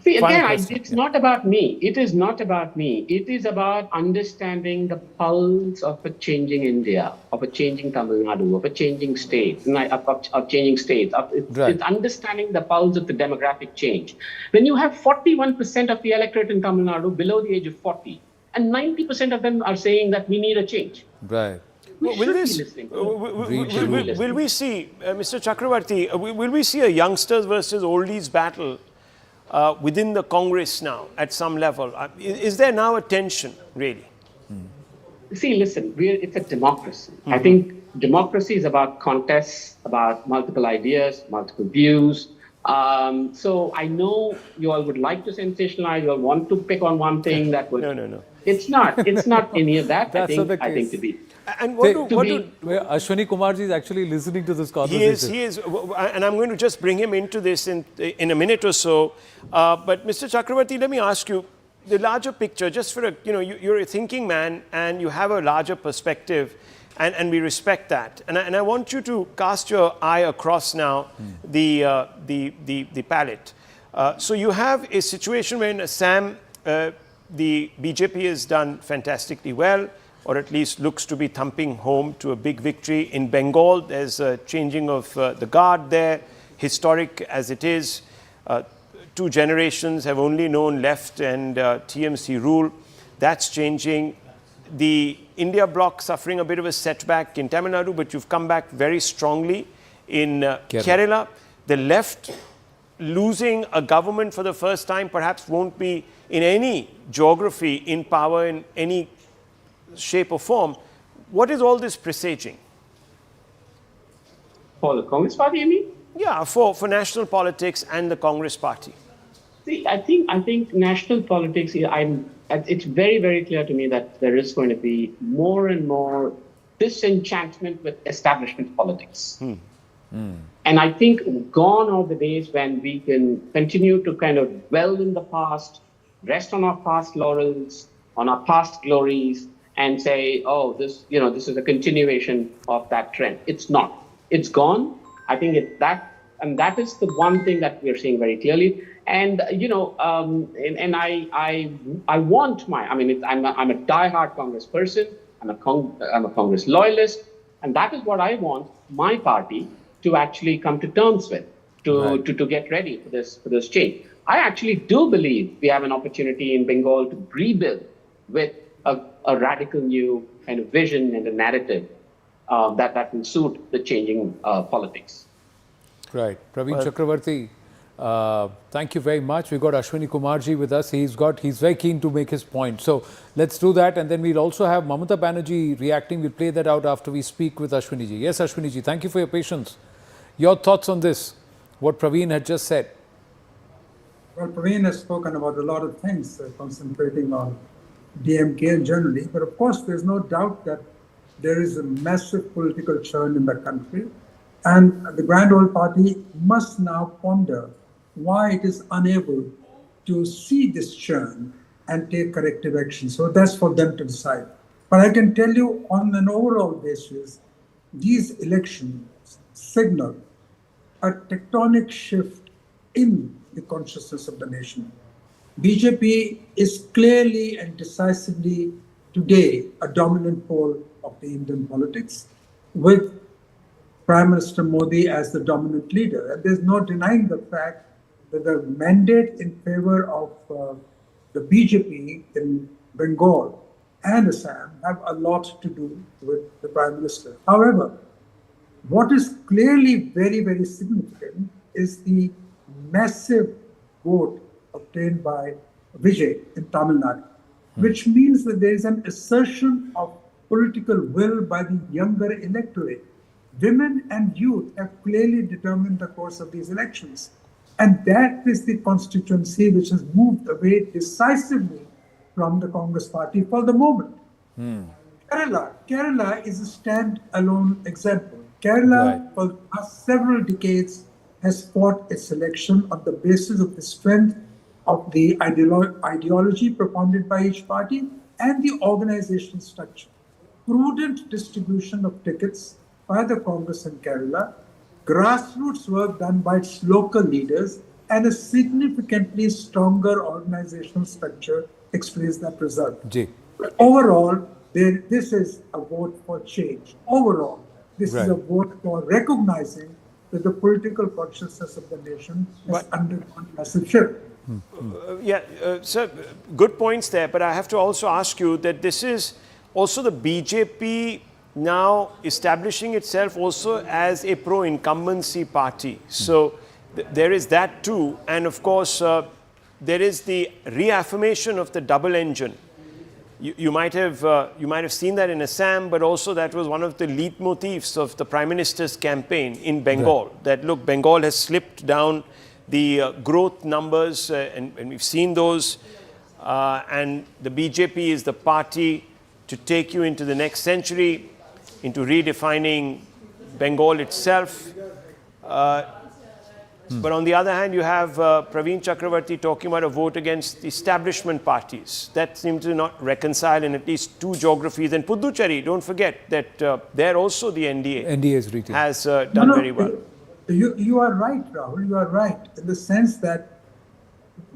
See, again, it's not about me. It is not about me. It is about understanding the pulse of a changing India, of a changing Tamil Nadu, of a changing state, of changing states. It's understanding the pulse of the demographic change. When you have 41% of the electorate in Tamil Nadu below the age of 40, and 90% of them are saying that we need a change. Right. Will we see, Mr. Chakravarti, will we see a youngsters versus oldies battle within the Congress now at some level? Is there now a tension, really? See, listen, it's a democracy. I think democracy is about contests, about multiple ideas, multiple views. So I know you all would like to sensationalize, you all want to pick on one thing that would... No. It's not any of that. I think to be... And Ashwani Kumarji is actually listening to this conversation. He is, and I'm going to just bring him into this in a minute or so. But Mr. Chakravarti, let me ask you the larger picture. Just for you're a thinking man and you have a larger perspective, and we respect that. And I want you to cast your eye across now the palette. So you have a situation where in Assam, the BJP has done fantastically well, or at least looks to be thumping home to a big victory. In Bengal, there's a changing of the guard there, historic as it is. 2 generations have only known left and TMC rule. That's changing. The India bloc suffering a bit of a setback in Tamil Nadu, but you've come back very strongly in Kerala. The left losing a government for the first time perhaps won't be in any geography in power in any shape or form. What is all this presaging? For the Congress party, you mean? Yeah, for national politics and the Congress party. See, I think national politics, it's very, very clear to me that there is going to be more and more disenchantment with establishment politics. And I think gone are the days when we can continue to kind of dwell in the past, rest on our past laurels, on our past glories, and say, oh, this is a continuation of that trend. It's not. It's gone. I think and that is the one thing that we're seeing very clearly. And I'm a diehard Congress person. I'm a Congress loyalist, and that is what I want my party to actually come to terms with, to get ready for this change. I actually do believe we have an opportunity in Bengal to rebuild with a radical new kind of vision and a narrative that will suit the changing politics. Right. Praveen Chakravarti, thank you very much. We've got Ashwani Kumarji with us. He's very keen to make his point. So let's do that. And then we'll also have Mamata Banerjee reacting. We'll play that out after we speak with Ashwani ji. Yes, Ashwani ji, thank you for your patience. Your thoughts on this, what Praveen had just said? Well, Praveen has spoken about a lot of things, concentrating on DMK generally. But of course, there's no doubt that there is a massive political churn in the country. And the Grand Old Party must now ponder why it is unable to see this churn and take corrective action. So that's for them to decide. But I can tell you on an overall basis, these elections signal a tectonic shift in the consciousness of the nation. BJP is clearly and decisively today a dominant pole of the Indian politics, with Prime Minister Modi as the dominant leader. And there's no denying the fact that the mandate in favor of the BJP in Bengal and Assam have a lot to do with the Prime Minister. However, what is clearly very, very significant is the massive vote obtained by Vijay in Tamil Nadu, which means that there is an assertion of political will by the younger electorate. Women and youth have clearly determined the course of these elections. And that is the constituency which has moved away decisively from the Congress party for the moment. Kerala is a stand-alone example. Kerala, for the past several decades, has fought its election on the basis of the strength of the ideology propounded by each party and the organizational structure. Prudent distribution of tickets by the Congress in Kerala, grassroots work done by its local leaders, and a significantly stronger organizational structure explains that result. But overall, this is a vote for change. Overall, this is a vote for recognizing that the political consciousness of the nation has undergone massive shift. Sir, good points there, but I have to also ask you that this is also the BJP now establishing itself also as a pro-incumbency party. So there is that too, and of course there is the reaffirmation of the double engine. You might have seen that in Assam, but also that was one of the leitmotifs of the Prime Minister's campaign in Bengal. That look, Bengal has slipped down the growth numbers, and we've seen those. And the BJP is the party to take you into the next century, into redefining Bengal itself. But on the other hand, you have Praveen Chakravarti talking about a vote against the establishment parties. That seems to not reconcile in at least two geographies. And Puducherry, don't forget that there also the NDA has done very well. You are right, Rahul. You are right in the sense that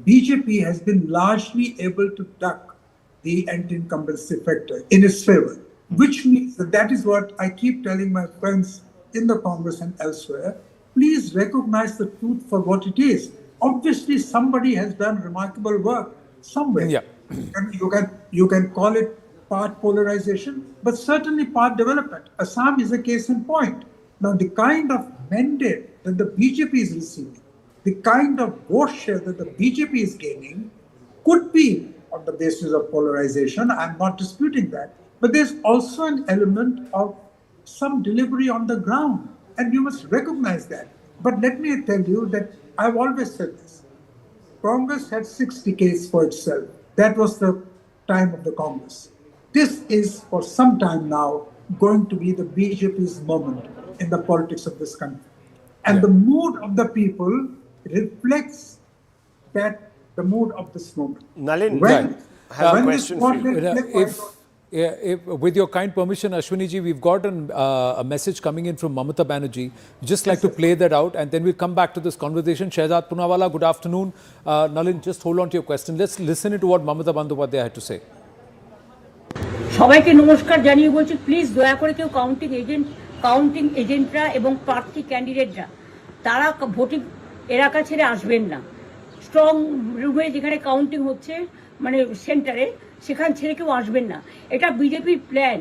BJP has been largely able to duck the anti-incumbency factor in its favor, which means that is what I keep telling my friends in the Congress and elsewhere. Please recognize the truth for what it is. Obviously, somebody has done remarkable work somewhere. And you can call it part polarization, but certainly part development. Assam is a case in point. Now, the kind of mandate that the BJP is receiving, the kind of vote share that the BJP is gaining could be on the basis of polarization. I'm not disputing that. But there's also an element of some delivery on the ground. And you must recognize that. But let me tell you that I've always said this. Congress had 6 decades for itself. That was the time of the Congress. This is, for some time now, going to be the BJP's moment in the politics of this country. And the mood of the people reflects that, the mood of this moment. Nalin, I have a question for you. If, with your kind permission, Ashwini ji, we've got a message coming in from Mamata Banerjee. Just like to play that out, and then we'll come back to this conversation. Shehzad Punawala, good afternoon. Nalin, just hold on to your question. Let's listen to what Mamata Bandyopadhyay had to say. সবাইকে নমস্কার জানিয়ে বলছি, please দয়া করে কেউ counting এজেন্টরা এবং প্রার্থী ক্যান্ডিডেটরা তারা ভোটিং এলাকা ছেড়ে আসবেন না। স্ট্রং রুমে যেখানে কাউন্টিং হচ্ছে, মানে সেন্টারে, সেখান ছেড়ে কেউ আসবেন না। এটা বিজেপির প্ল্যান।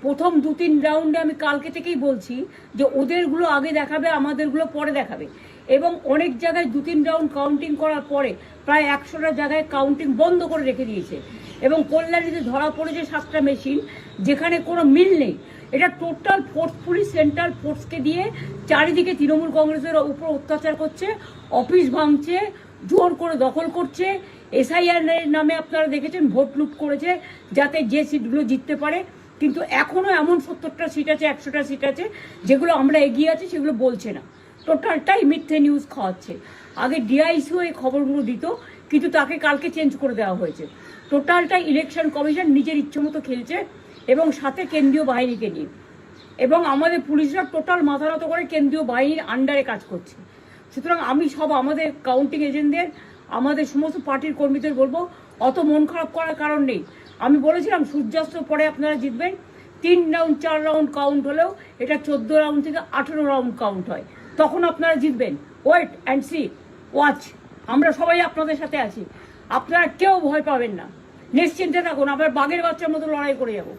প্রথম 2-3 রাউন্ডে আমি কালকে থেকেই বলছি যে ওদেরগুলো আগে দেখাবে, আমাদেরগুলো পরে দেখাবে। এবং অনেক জায়গায় 2-3 রাউন্ড কাউন্টিং করার পরে প্রায় 100টা জায়গায় কাউন্টিং বন্ধ করে রেখে দিয়েছে। এবং কল্যাণীতে ধরা পড়েছে 7টা মেশিন, যেখানে কোনো মিল নেই। এটা টোটাল ফোর্সফুলি সেন্ট্রাল ফোর্সকে দিয়ে চারিদিকে তৃণমূল কংগ্রেসের উপর অত্যাচার করছে, অফিস ভাঙছে, জোর করে দখল করছে। এসআইআর নামে আপনারা দেখেছেন ভোট লুট করেছে যাতে যে সিটগুলো জিততে পারে। কিন্তু এখনও এমন 70টা সিট আছে, 100টা সিট আছে যেগুলো আমরা এগিয়ে আছি, সেগুলো বলছে না। টোটালটাই মিথ্যে নিউজ খাওয়াচ্ছে। আগে ডিআইসিও এই খবরগুলো দিত, কিন্তু তাকে কালকে চেঞ্জ করে দেওয়া হয়েছে। টোটালটাই ইলেকশন কমিশন নিজের ইচ্ছে মতো খেলছে, এবং সাথে কেন্দ্রীয় বাহিনীকে নিয়ে। এবং আমাদের পুলিশরা টোটাল মাথা নত করে কেন্দ্রীয় বাহিনীর আন্ডারে কাজ করছে। সুতরাং আমি আমাদের কাউন্টিং এজেন্টদের, আমাদের সমস্ত পার্টির কর্মীদের বলবো, অত মন খারাপ করার কারণ নেই। আমি বলেছিলাম সূর্যাস্তের পরে আপনারা জিতবেন, 3 রাউন্ড 4 রাউন্ড কাউন্ট হলেও এটা 14 রাউন্ড থেকে 18 রাউন্ড কাউন্ট হয়, তখন আপনারা জিতবেন। ওয়েট অ্যান্ড সি, ওয়াচ, আমরা সবাই আপনাদের সাথে আছি, আপনারা কেউ ভয় পাবেন না, নিশ্চিন্তে থাকুন, আমরা বাঘের বাচ্চার মতো লড়াই করে যাবো।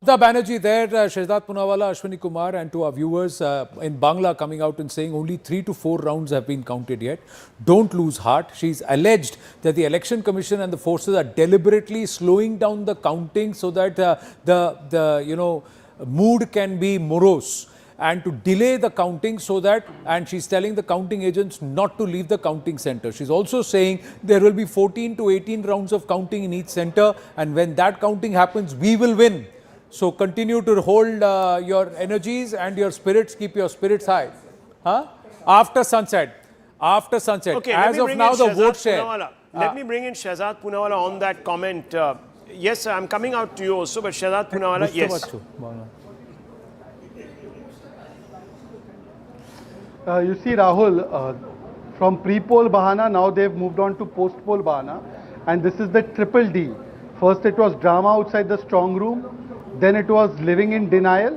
Mamata Banerjee there, Shehzad Poonawalla, Ashwini Kumar, and to our viewers in Bangla coming out and saying only 3 to 4 rounds have been counted yet. Don't lose heart. She's alleged that the Election Commission and the forces are deliberately slowing down the counting so that the mood can be morose, and to delay the counting so that, and she's telling the counting agents not to leave the counting center. She's also saying there will be 14 to 18 rounds of counting in each center, and when that counting happens, we will win. So continue to hold your energies and your spirits, keep your spirits high. After sunset. Okay, as of now, the vote share. Let me bring in Shehzad Poonawalla on that comment. Yes, I'm coming out to you also, but Shehzad Poonawalla, yes. You see, Rahul, from pre-poll Bahana, now they've moved on to post-poll Bahana, and this is the triple D. First it was drama outside the strong room, then it was living in denial,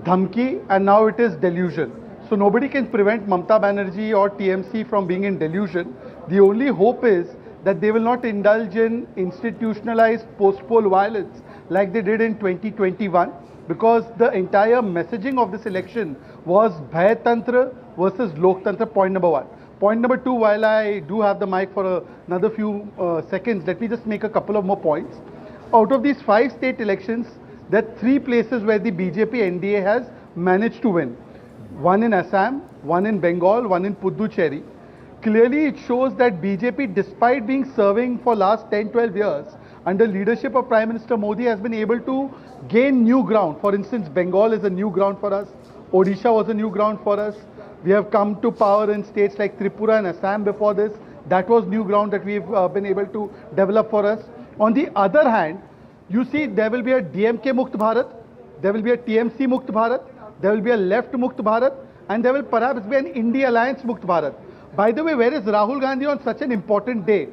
dhamki, and now it is delusion. So nobody can prevent Mamata Banerjee or TMC from being in delusion. The only hope is that they will not indulge in institutionalized post-poll violence like they did in 2021, because the entire messaging of this election was Bhai Tantra versus Lok Tantra, point number 1. Point number 2, while I do have the mic for another few seconds, let me just make a couple of more points. Out of these 5 state elections, there are 3 places where the BJP NDA has managed to win. One in Assam, one in Bengal, one in Puducherry. Clearly it shows that BJP, despite being serving for last 10-12 years, under leadership of Prime Minister Modi, has been able to gain new ground. For instance, Bengal is a new ground for us. Odisha was a new ground for us. We have come to power in states like Tripura and Assam before this. That was new ground that we've been able to develop for us. On the other hand, you see there will be a DMK Mukt Bharat, there will be a TMC Mukt Bharat, there will be a left Mukt Bharat, and there will perhaps be an India Alliance Mukt Bharat. By the way, where is Rahul Gandhi on such an important day?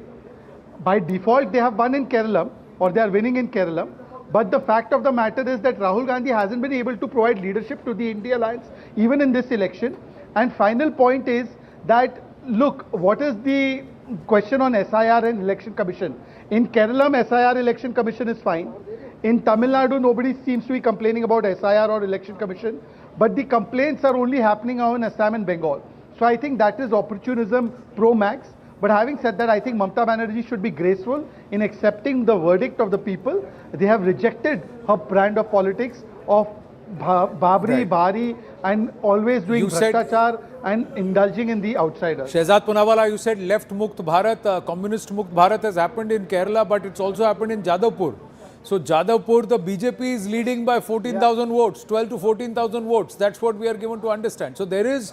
By default, they have won in Kerala, or they are winning in Kerala. But the fact of the matter is that Rahul Gandhi hasn't been able to provide leadership to the India Alliance, even in this election. And final point is that, look, what is the question on SIR and Election Commission? In Kerala, SIR Election Commission is fine. In Tamil Nadu, nobody seems to be complaining about SIR or Election Commission. But the complaints are only happening now in Assam and Bengal. So I think that is opportunism pro max. But having said that, I think Mamata Banerjee should be graceful in accepting the verdict of the people. They have rejected her brand of politics of Babri, Bhari, and always doing Bhrashtachar and indulging in the outsiders. Shehzad Poonawalla, you said left Mukt Bharat, communist Mukt Bharat has happened in Kerala, but it's also happened in Jadavpur. So Jadavpur, the BJP is leading by 14,000 votes, 12 to 14,000 votes. That's what we are given to understand. So there is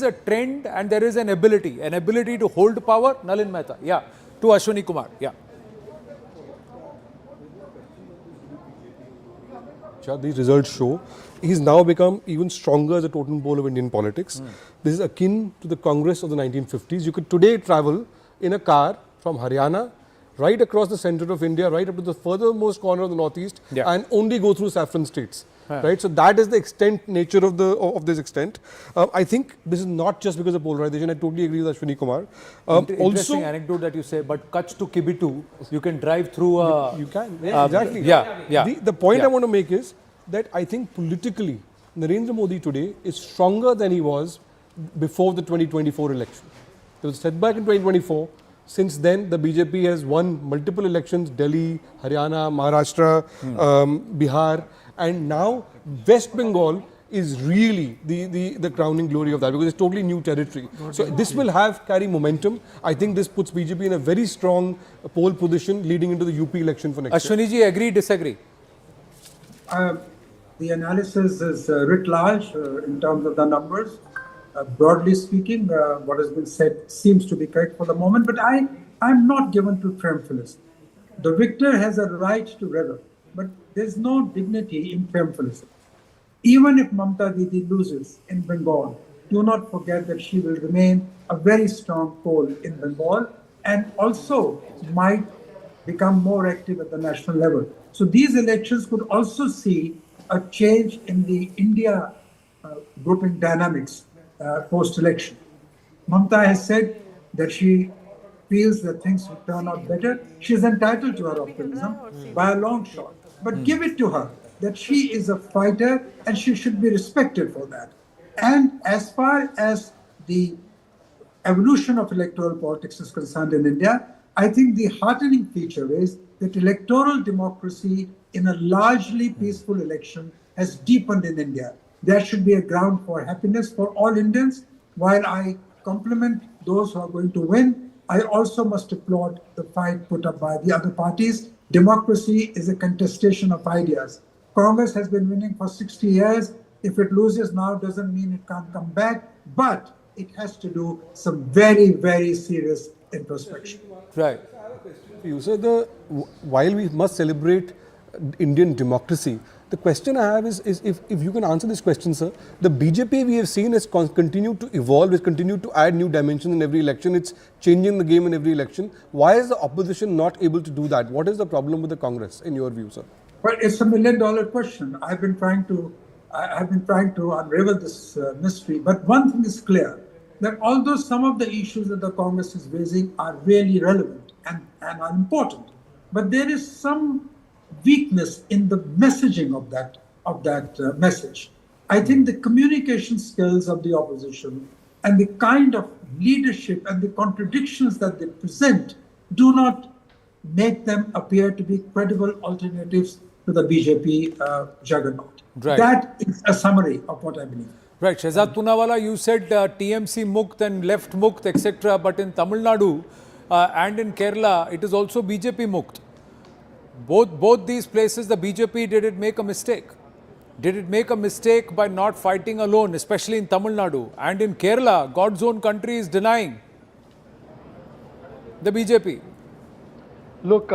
a trend and there is an ability to hold power. Nalin Mehta, yeah, to Ashwini Kumar, yeah. These results show he's now become even stronger as a totem pole of Indian politics. This is akin to the Congress of the 1950s. You could today travel in a car from Haryana right across the center of India, right up to the furthermost corner of the northeast, and only go through saffron states. Right, so that is the nature of this extent. I think this is not just because of polarization. I totally agree with Ashwini Kumar. Interesting anecdote that you say, but Kutch to Kibitu, you can drive through. You can, exactly. The point I want to make is that I think politically, Narendra Modi today is stronger than he was before the 2024 election. There was a setback in 2024. Since then, the BJP has won multiple elections: Delhi, Haryana, Maharashtra, Bihar. And now West Bengal is really the crowning glory of that, because it's totally new territory. So this will carry momentum. I think this puts BJP in a very strong pole position leading into the UP election for next year. Ashwini ji, agree, disagree? The analysis is writ large in terms of the numbers. Broadly speaking, what has been said seems to be correct for the moment, but I'm not given to triumphalism. The victor has a right to revel, but there's no dignity in triumphalism. Even if Mamata Didi loses in Bengal, do not forget that she will remain a very strong pole in Bengal, and also might become more active at the national level. So these elections could also see a change in the India grouping dynamics post-election. Mamata has said that she feels that things will turn out better. She is entitled to her optimism by a long shot. But give it to her that she is a fighter and she should be respected for that. And as far as the evolution of electoral politics is concerned in India, I think the heartening feature is that electoral democracy in a largely peaceful election has deepened in India. There should be a ground for happiness for all Indians. While I compliment those who are going to win, I also must applaud the fight put up by the other parties. Democracy is a contestation of ideas. Congress has been winning for 60 years. If it loses now, doesn't mean it can't come back, but it has to do some very, very serious introspection. Right. You said while we must celebrate Indian democracy, the question I have is if you can answer this question, sir. The BJP we have seen has continued to evolve, has continued to add new dimensions in every election. It's changing the game in every election. Why is the opposition not able to do that? What is the problem with the Congress, in your view, sir? Well, it's $1 million question. I've been trying to unravel this mystery. But one thing is clear, that although some of the issues that the Congress is raising are really relevant and are important, but there is some weakness in the messaging of that message. I think the communication skills of the opposition and the kind of leadership and the contradictions that they present do not make them appear to be credible alternatives to the BJP juggernaut. Right. That is a summary of what I believe. Right. Shehzad Poonawala, you said TMC Mukt and left Mukt, etc. But in Tamil Nadu and in Kerala, it is also BJP Mukt. Both these places, the BJP, did it make a mistake? Did it make a mistake by not fighting alone, especially in Tamil Nadu? And in Kerala, God's own country is denying the BJP. Look,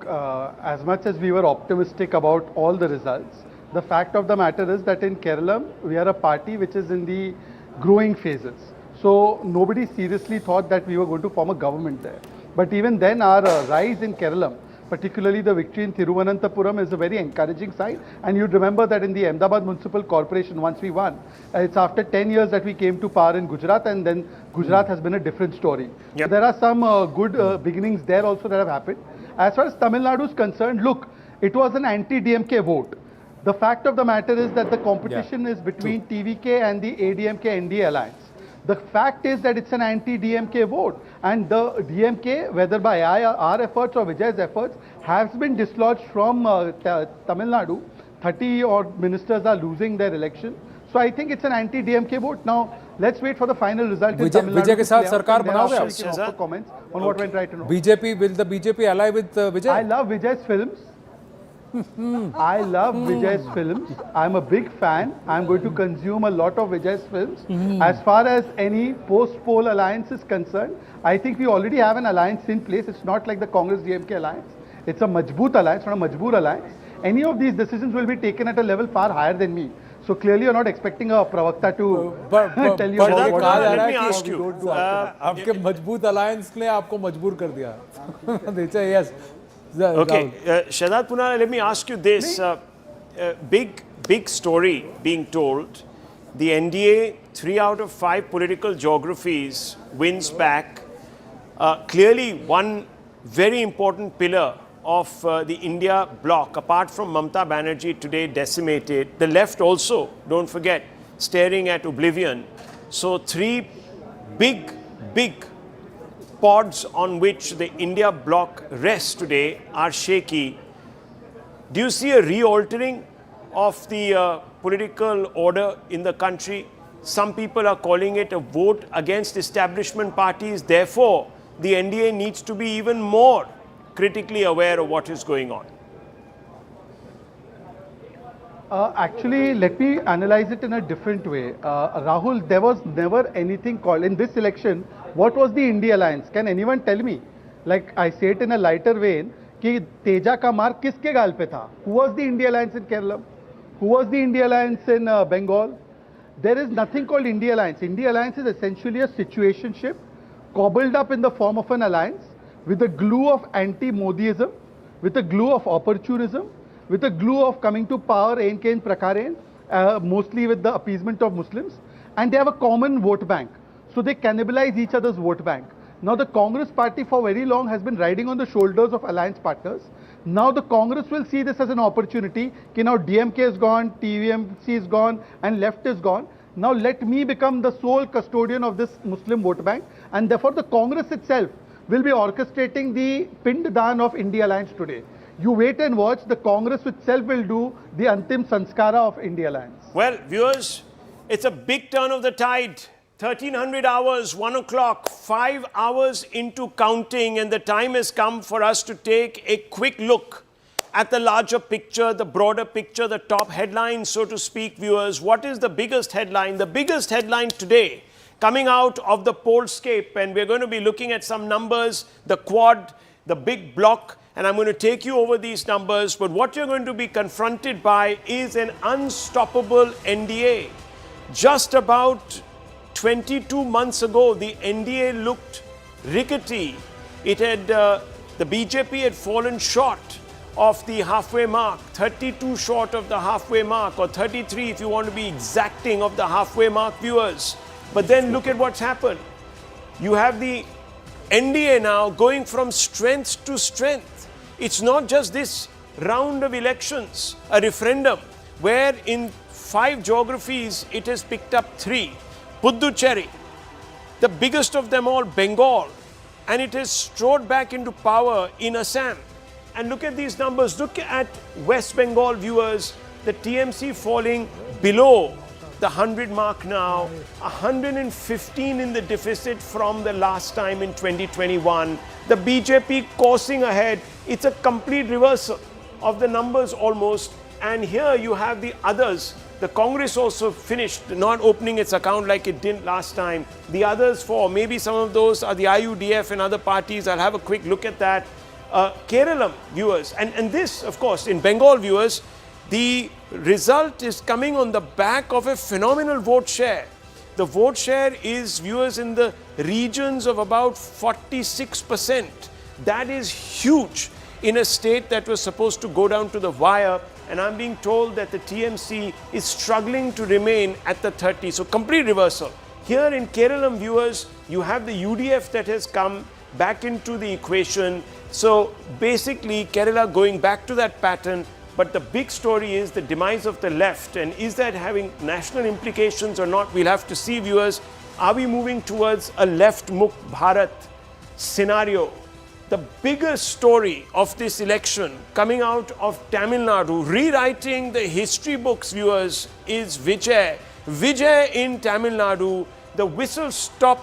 as much as we were optimistic about all the results, the fact of the matter is that in Kerala, we are a party which is in the growing phases. So nobody seriously thought that we were going to form a government there. But even then, our rise in Kerala, particularly the victory in Thiruvananthapuram, is a very encouraging sign. And you'd remember that in the Ahmedabad Municipal Corporation, once we won, it's after 10 years that we came to power in Gujarat, and then Gujarat has been a different story. Yep. So there are some good beginnings there also that have happened. As far as Tamil Nadu is concerned, look, it was an anti-DMK vote. The fact of the matter is that the competition is between TVK and the ADMK-NDA alliance. The fact is that it's an anti-DMK vote, and the DMK, whether by our efforts or Vijay's efforts, has been dislodged from Tamil Nadu. 30 odd ministers are losing their election. So I think it's an anti-DMK vote. Now, let's wait for the final result in Tamil Nadu. Vijay ke saath sarkar banaoge aap? We can offer comments on what went right and wrong. BJP, will the BJP ally with Vijay? I love Vijay's films. I love Vijay's films. I'm a big fan. I'm going to consume a lot of Vijay's films. As far as any post-poll alliance is concerned, I think we already have an alliance in place. It's not like the Congress-DMK alliance. It's a Majboot alliance, not a Majboor alliance. Any of these decisions will be taken at a level far higher than me. So clearly you're not expecting a pravakta to tell you about what let me ask you. आपके मजबूत alliance ने आपको मजबूर कर दिया. Yes. Okay, Shehzad Poonawala, let me ask you this. Big story being told. The NDA, 3 out of 5 political geographies wins back. Clearly one very important pillar of the India bloc, apart from Mamata Banerjee today decimated. The left also, don't forget, staring at oblivion. So 3 big pods on which the India bloc rests today are shaky. Do you see a re-altering of the political order in the country? Some people are calling it a vote against establishment parties. Therefore, the NDA needs to be even more critically aware of what is going on. Actually, let me analyze it in a different way. Rahul, there was never anything called in this election. What was the India alliance? Can anyone tell me? Like I say it in a lighter vein, कि तेजा का मार किसके गाल पे था? Who was the India alliance in Kerala? Who was the India alliance in Bengal? There is nothing called India alliance. India alliance is essentially a situationship cobbled up in the form of an alliance, with the glue of anti-Modiism, with the glue of opportunism, with the glue of coming to power, mostly with the appeasement of Muslims, and they have a common vote bank. So they cannibalize each other's vote bank. Now the Congress party for very long has been riding on the shoulders of alliance partners. Now the Congress will see this as an opportunity. Now DMK is gone, TVMC is gone, and left is gone. Now let me become the sole custodian of this Muslim vote bank, and therefore the Congress itself will be orchestrating the Pinddan of India Alliance today. You wait and watch, the Congress itself will do the Antim Sanskara of India Alliance. Well, viewers, it's a big turn of the tide. 1300 hours, 1 o'clock, 5 hours into counting, and the time has come for us to take a quick look at the larger picture, the broader picture, the top headlines, so to speak, viewers. What is the biggest headline? The biggest headline today coming out of the pollscape, and we're going to be looking at some numbers, the quad, the big block, and I'm going to take you over these numbers. But what you're going to be confronted by is an unstoppable NDA. Just about 22 months ago, the NDA looked rickety. It had, the BJP had fallen short of the halfway mark, 32 short of the halfway mark, or 33 if you want to be exacting of the halfway mark, viewers. But then look at what's happened. You have the NDA now going from strength to strength. It's not just this round of elections, a referendum, where in 5 geographies it has picked up 3. Puducherry, the biggest of them all, Bengal, and it has strode back into power in Assam. And look at these numbers. Look at West Bengal, viewers. The TMC falling below the 100 mark now, 115 in the deficit from the last time in 2021. The BJP coursing ahead. It's a complete reversal of the numbers almost. And here you have the others. The Congress also finished not opening its account like it did last time. The others maybe some of those are the IUDF and other parties. I'll have a quick look at that. Kerala, viewers, and this, of course, in Bengal, viewers, the result is coming on the back of a phenomenal vote share. The vote share is, viewers, in the regions of about 46%. That is huge in a state that was supposed to go down to the wire. And I'm being told that the TMC is struggling to remain at the 30. So complete reversal. Here in Kerala, viewers, you have the UDF that has come back into the equation. So basically Kerala going back to that pattern. But the big story is the demise of the left. And is that having national implications or not? We'll have to see, viewers. Are we moving towards a left Mukh Bharat scenario? The biggest story of this election coming out of Tamil Nadu, rewriting the history books, viewers, is Vijay. Vijay in Tamil Nadu, the whistle-stop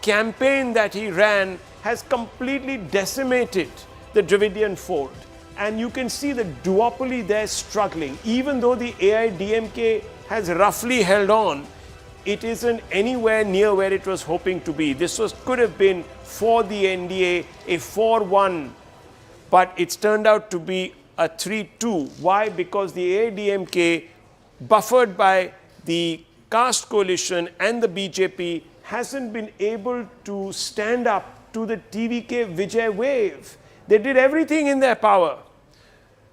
campaign that he ran has completely decimated the Dravidian fold. And you can see the duopoly there struggling. Even though the AIDMK has roughly held on, it isn't anywhere near where it was hoping to be. This could have been for the NDA a 4-1, but it's turned out to be a 3-2. Why? Because the AIDMK, buffered by the Caste coalition and the BJP, hasn't been able to stand up to the TVK Vijay wave. They did everything in their power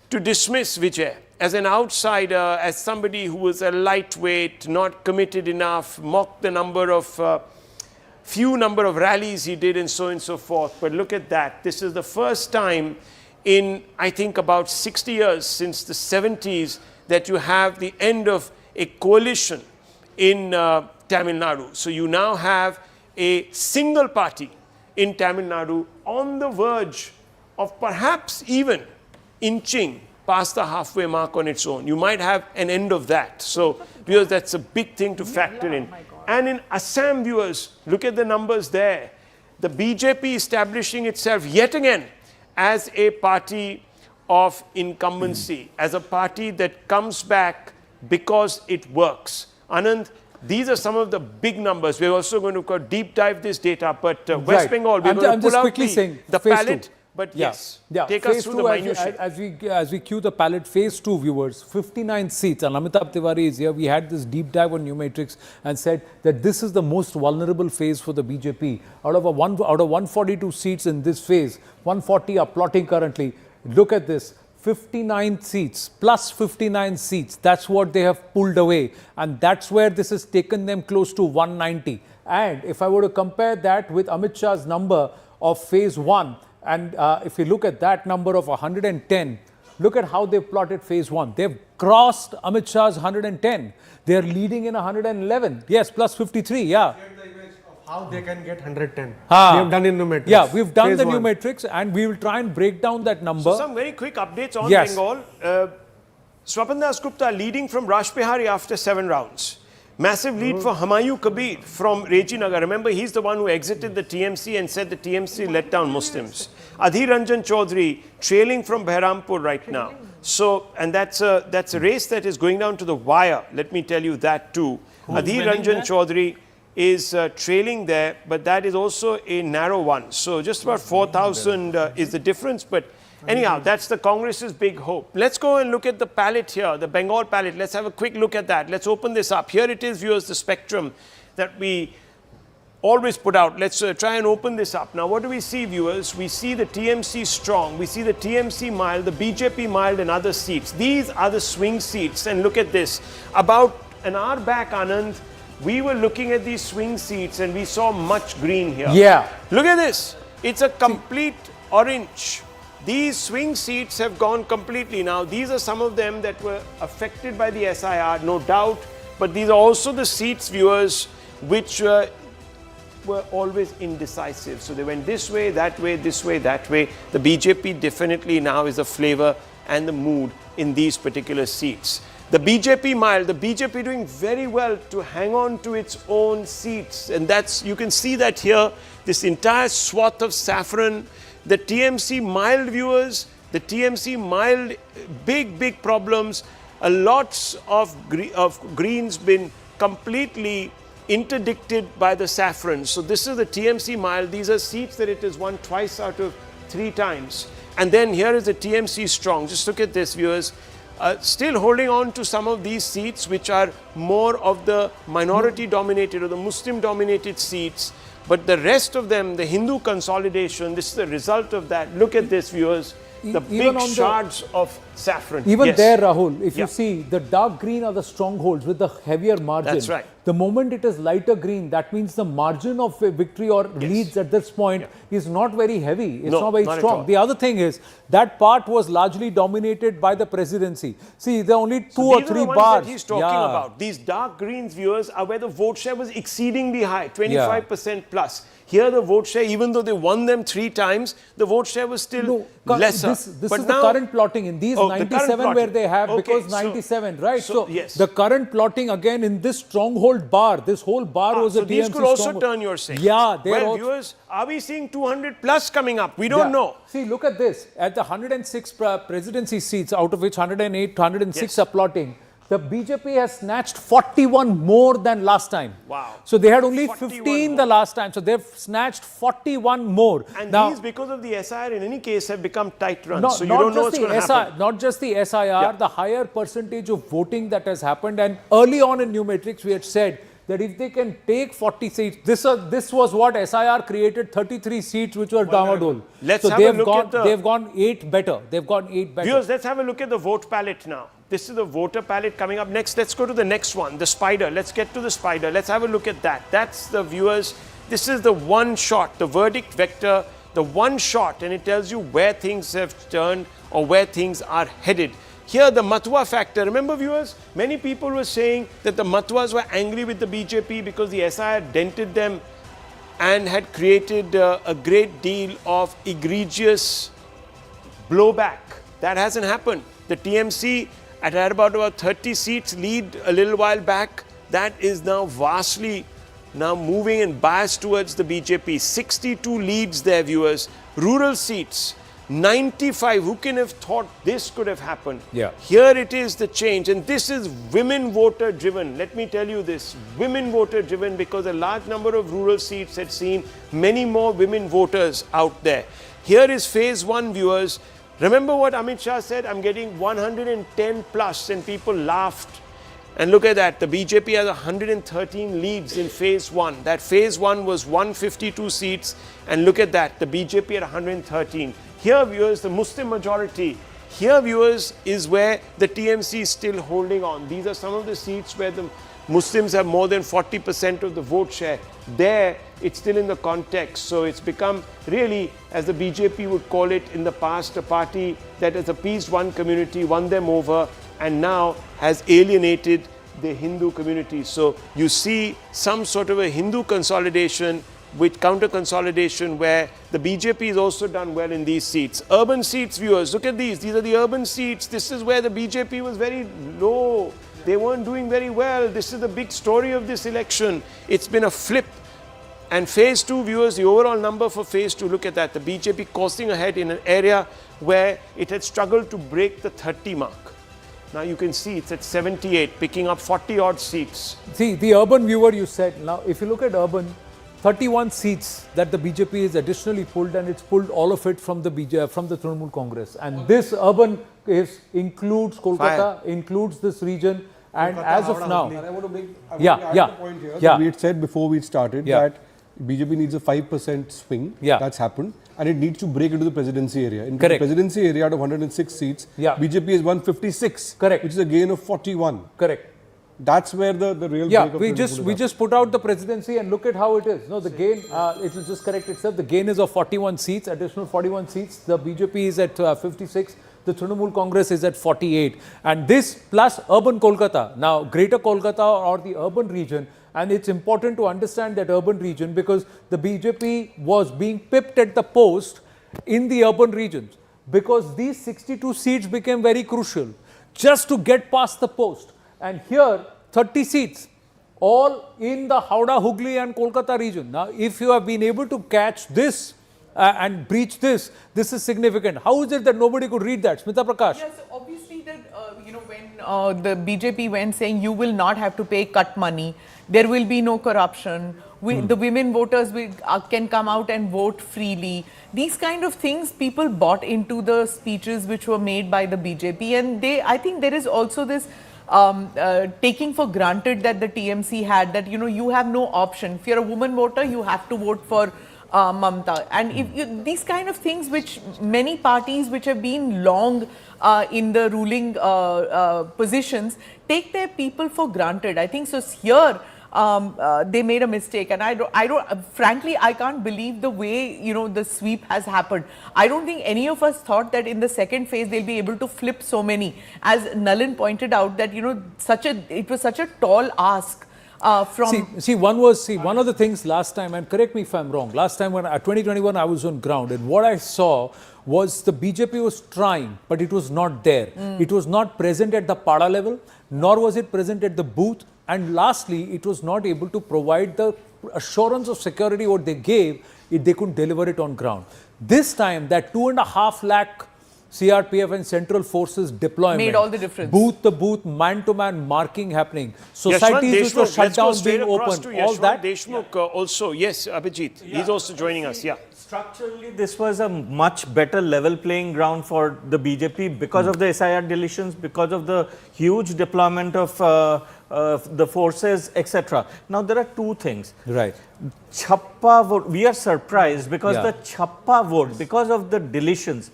to dismiss Vijay as an outsider, as somebody who was a lightweight, not committed enough, mocked the few number of rallies he did and so on and so forth. But look at that. This is the first time in, I think, about 60 years, since the 70s, that you have the end of a coalition in Tamil Nadu. So you now have a single party in Tamil Nadu on the verge of perhaps even inching past the halfway mark on its own. You might have an end of that. So, viewers, that's a big thing to factor in. And in Assam, viewers, look at the numbers there. The BJP establishing itself yet again as a party of incumbency, as a party that comes back because it works. Anand, these are some of the big numbers. We're also going to deep dive this data, but West Bengal, we're going to pull out the palette. But yes, yeah. take phase us through two, the minutiae. as we cue the palette, phase 2 viewers, 59 seats, and Amitabh Tiwari is here. We had this deep dive on New Matrix and said that this is the most vulnerable phase for the BJP. Out of 142 seats in this phase, 140 are plotting currently. Look at this. 59 seats, plus 59 seats. That's what they have pulled away. And that's where this has taken them close to 190. And if I were to compare that with Amit Shah's number of phase 1, and if you look at that number of 110, look at how they've plotted phase 1. They've crossed Amit Shah's 110. They're leading in 111. Yes, plus 53, yeah. How they can get 110. We have done in New Matrix. Yeah, we've done phase the 1. New Matrix, and we will try and break down that number. So some very quick updates on Yes. Bengal. Swapan Das Gupta leading from Rajbihari after 7 rounds. Massive lead for Humayun Kabir from Rejinagar. Remember, he's the one who exited the TMC and said the TMC let down Muslims. Adhir Ranjan Chaudhary trailing from Bhavanipur right now. So, and that's a race that is going down to the wire. Let me tell you that too. Adhir Ranjan Chaudhary is trailing there, but that is also a narrow one. So just about 4,000 is the difference. But anyhow, that's the Congress's big hope. Let's go and look at the palette here, the Bengal palette. Let's have a quick look at that. Let's open this up. Here it is, viewers, the spectrum that we always put out. Let's try and open this up. Now, what do we see, viewers? We see the TMC strong. We see the TMC mild, the BJP mild and other seats. These are the swing seats. And look at this. About an hour back, Anand, we were looking at these swing seats and we saw much green here. Yeah. Look at this. It's a complete orange. These swing seats have gone completely. Now, these are some of them that were affected by the SIR, no doubt. But these are also the seats, viewers, which were always indecisive. So they went this way, that way, this way, that way. The BJP definitely now is the flavor and the mood in these particular seats. The BJP mild, the BJP doing very well to hang on to its own seats. And that's, you can see that here, this entire swath of saffron. The TMC mild, viewers, the TMC mild, big problems. A lots of greens been completely interdicted by the saffron. So this is the TMC mild. These are seats that it has won twice out of 3 times. And then here is the TMC strong. Just look at this, viewers. Still holding on to some of these seats which are more of the minority dominated or the Muslim dominated seats. But the rest of them, the Hindu consolidation, this is the result of that. Look at this, viewers. The big shards of saffron. Even there, Rahul, if you see, the dark green are the strongholds with the heavier margin. That's right. The moment it is lighter green, that means the margin of victory or leads at this point is not very heavy. It's not very strong. The other thing is, that part was largely dominated by the presidency. See, there are only 2 or 3 these are the ones bars. that he's talking about. These dark greens, viewers, are where the vote share was exceedingly high, 25% plus. Here the vote share, even though they won them 3 times, the vote share was still lesser. This is the current plotting. In these 97 where they have, because 97, right? So the current plotting again in this stronghold bar, this whole bar was a TMC these could also stronghold. turn, you're saying. Yeah. Well, viewers, are we seeing 200 plus coming up? We don't know. See, look at this. At the 106 presidency seats, out of which 108 to 106 are plotting, the BJP has snatched 41 more than last time. Wow. So they had only 15 the last time. So they've snatched 41 more. And now, these, because of the SIR, in any case, have become tight runs. So you don't know what's going to happen. Not just the SIR, the higher percentage of voting that has happened. And early on in New Matrix, we had said that if they can take 40 seats, this was what SIR created, 33 seats which were Damadol. Let's have a look at they've gone 8 better. They've gone 8 better. Viewers, let's have a look at the vote palette now. This is the voter palette coming up next. Let's go to the next one, the spider. Let's get to the spider. Let's have a look at that. That's the viewers. This is the one shot, the verdict vector, the one shot, and it tells you where things have turned or where things are headed. Here, the Matwa factor. Remember, viewers, many people were saying that the Matwas were angry with the BJP because the SIR dented them and had created a great deal of egregious blowback. That hasn't happened. The TMC had about 30 seats lead a little while back. That is now vastly moving and biased towards the BJP. 62 leads there, viewers. Rural seats, 95. Who can have thought this could have happened? Yeah. Here it is, the change. And this is women voter driven. Let me tell you this. Women voter driven because a large number of rural seats had seen many more women voters out there. Here is phase 1, viewers. Remember what Amit Shah said? I'm getting 110 plus, and people laughed. And look at that, the BJP has 113 leads in phase 1. That phase 1 was 152 seats, and look at that, the BJP at 113. Here, viewers, the Muslim majority. Here, viewers, is where the TMC is still holding on. These are some of the seats where the Muslims have more than 40% of the vote share. There, it's still in the context. So it's become really, as the BJP would call it in the past, a party that has appeased one community, won them over, and now has alienated the Hindu community. So you see some sort of a Hindu consolidation with counter consolidation where the BJP has also done well in these seats. Urban seats, viewers, look at these. These are the urban seats. This is where the BJP was very low. They weren't doing very well. This is the big story of this election. It's been a flip. And phase 2, viewers, the overall number for phase 2, look at that. The BJP coursing ahead in an area where it had struggled to break the 30 mark. Now you can see it's at 78, picking up 40 odd seats. See, the urban viewer you said, now if you look at urban, 31 seats that the BJP is additionally pulled, and it's pulled all of it from the Trinamool Congress. And this urban includes Kolkata, includes this region, and as of now. I want to make a point here. We had said before we started that BJP needs a 5% swing. That's happened. And it needs to break into the presidency area. In the presidency area, out of 106 seats, BJP is 156. Correct. Which is a gain of 41. Correct. That's where the real break of we just put out the presidency and look at how it is. No, the gain, it will just correct itself. The gain is of 41 seats, additional 41 seats. The BJP is at 56. The Trinamool Congress is at 48. And this plus urban Kolkata. Now, greater Kolkata or the urban region. And it's important to understand that urban region because the BJP was being pipped at the post in the urban regions because these 62 seats became very crucial just to get past the post. And here, 30 seats, all in the Howrah, Hooghly and Kolkata region. Now, if you have been able to catch this and breach this, this is significant. How is it that nobody could read that? Smita Prakash. Yes, obviously that, when the BJP went saying you will not have to pay cut money, there will be no corruption, the women voters can come out and vote freely. These kind of things, people bought into the speeches which were made by the BJP, and I think there is also this taking for granted that the TMC had that, you have no option. If you're a woman voter, you have to vote for Mamata. And these kind of things which many parties which have been long in the ruling positions take their people for granted. I think so here they made a mistake, and I don't frankly I can't believe the way the sweep has happened. I don't think any of us thought that in the second phase they'll be able to flip so many. As Nalin pointed out that it was such a tall ask. One of the things last time, and correct me if I'm wrong, last time when 2021 I was on ground, and what I saw was the BJP was trying, but it was not there. It was not present at the Pada level, nor was it present at the booth, and lastly, it was not able to provide the assurance of security what they gave if they couldn't deliver it on ground. This time, that 2.5 lakh CRPF and central forces deployment made all the difference. Booth to booth, man to man marking happening. Societies which were shut down being open. All that. Deshmukh also, yes, Abhijit, he's also joining us. Structurally, this was a much better level playing ground for the BJP because of the SIR deletions, because of the huge deployment of the forces, etc. Now, there are two things. Right. Chappa vote, we are surprised because the Chappa vote, because of the deletions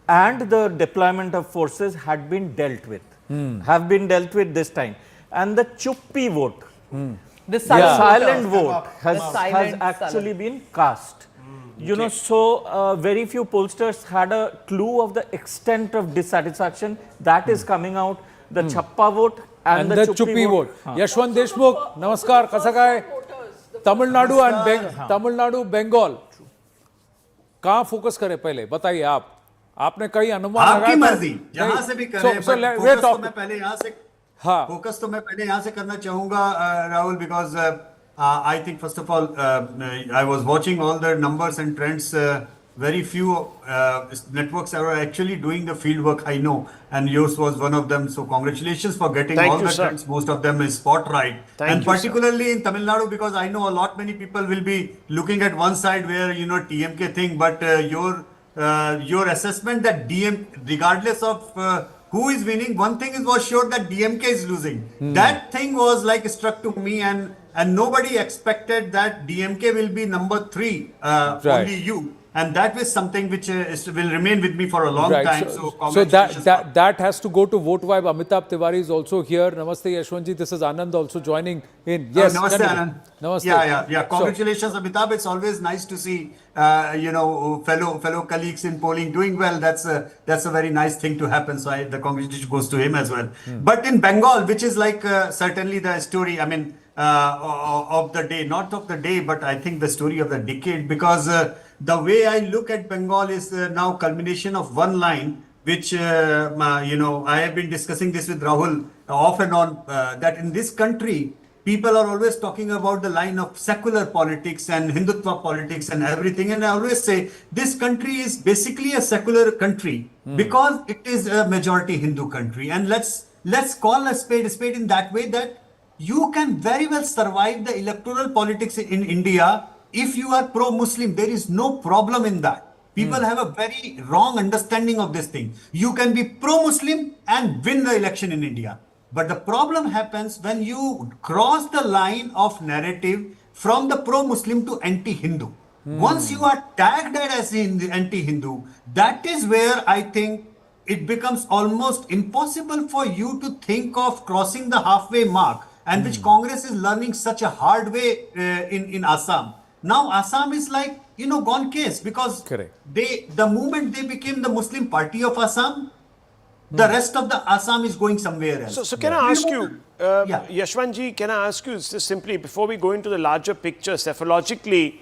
and the deployment of forces had been dealt with, have been dealt with this time. And the Chuppi vote, the silent vote has actually been cast. So very few pollsters had a clue of the extent of dissatisfaction that is coming out. The Chappa vote and the Chuppi vote. Yashwant Deshmukh, namaskar, kasakai. Tamil Nadu and Tamil Nadu, Bengal. कहाँ focus करें पहले बताइए आपने कई अनुमान आपकी मर्जी जहां से भी करें फोकस तो मैं पहले यहाँ से करना चाहूंगा Rahul because I think first of all I was watching all the numbers and trends. Very few networks are actually doing the field work, I know, and yours was one of them. So congratulations for getting all the trends. Most of them is spot right. And particularly in Tamil Nadu, because I know many people will be looking at one side where TMK thing, but your your assessment that regardless of who is winning, one thing was sure that DMK is losing. That thing was like struck to me, and nobody expected that DMK will be number 3, only you. And that was something which will remain with me for a long time. So congratulations. that has to go to Vote Vibe. Amitabh Tiwari is also here. Namaste, Yashwantji. This is Anand also joining in. Yes, namaste, Anand. Namaste. Yeah. Congratulations, Amitabh. It's always nice to see fellow colleagues in polling doing well. That's a very nice thing to happen. So the congratulations goes to him as well. But in Bengal, which is like certainly the story, of the day, not of the day, but I think the story of the decade, because the way I look at Bengal is now culmination of one line, which, I have been discussing this with Rahul off and on, that in this country, people are always talking about the line of secular politics and Hindutva politics and everything. And I always say this country is basically a secular country because it is a majority Hindu country. And let's call a spade in that way, that you can very well survive the electoral politics in India if you are pro-Muslim. There is no problem in that. People have a very wrong understanding of this thing. You can be pro-Muslim and win the election in India. But the problem happens when you cross the line of narrative from the pro-Muslim to anti-Hindu. Once you are tagged as anti-Hindu, that is where I think it becomes almost impossible for you to think of crossing the halfway mark, and which Congress is learning such a hard way in Assam. Now Assam is like, gone case, because the moment they became the Muslim party of Assam, the rest of the Assam is going somewhere else. So can I ask you, Yashwantji, can I ask you just simply, before we go into the larger picture, cephalogically,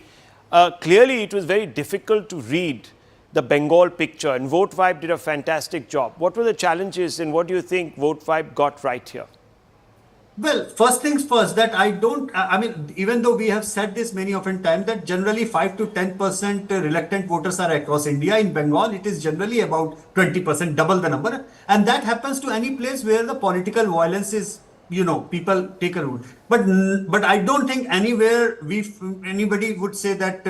clearly it was very difficult to read the Bengal picture, and Vote Vibe did a fantastic job. What were the challenges, and what do you think Vote Vibe got right here? Well, first things first, that even though we have said this many often times, that generally 5 to 10% reluctant voters are across India. In Bengal, it is generally about 20%, double the number. And that happens to any place where the political violence is, people take a route. But I don't think anywhere anybody would say that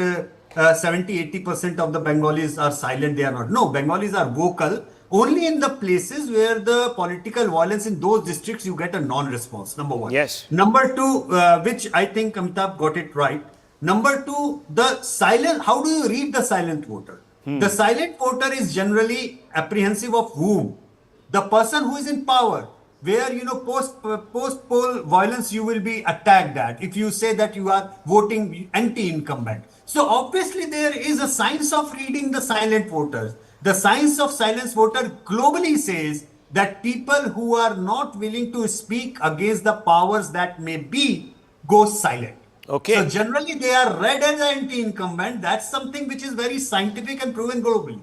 70-80% of the Bengalis are silent, they are not. No, Bengalis are vocal. Only in the places where the political violence in those districts, you get a non-response, number one. Yes. Number two, which I think Amitabh got it right. Number two, the silent, how do you read the silent voter? The silent voter is generally apprehensive of whom? The person who is in power, where, post-poll violence, you will be attacked at if you say that you are voting anti-incumbent. So obviously there is a science of reading the silent voters. The science of silence voter globally says that people who are not willing to speak against the powers that may be go silent. Okay. So generally they are read as anti-incumbent. That's something which is very scientific and proven globally.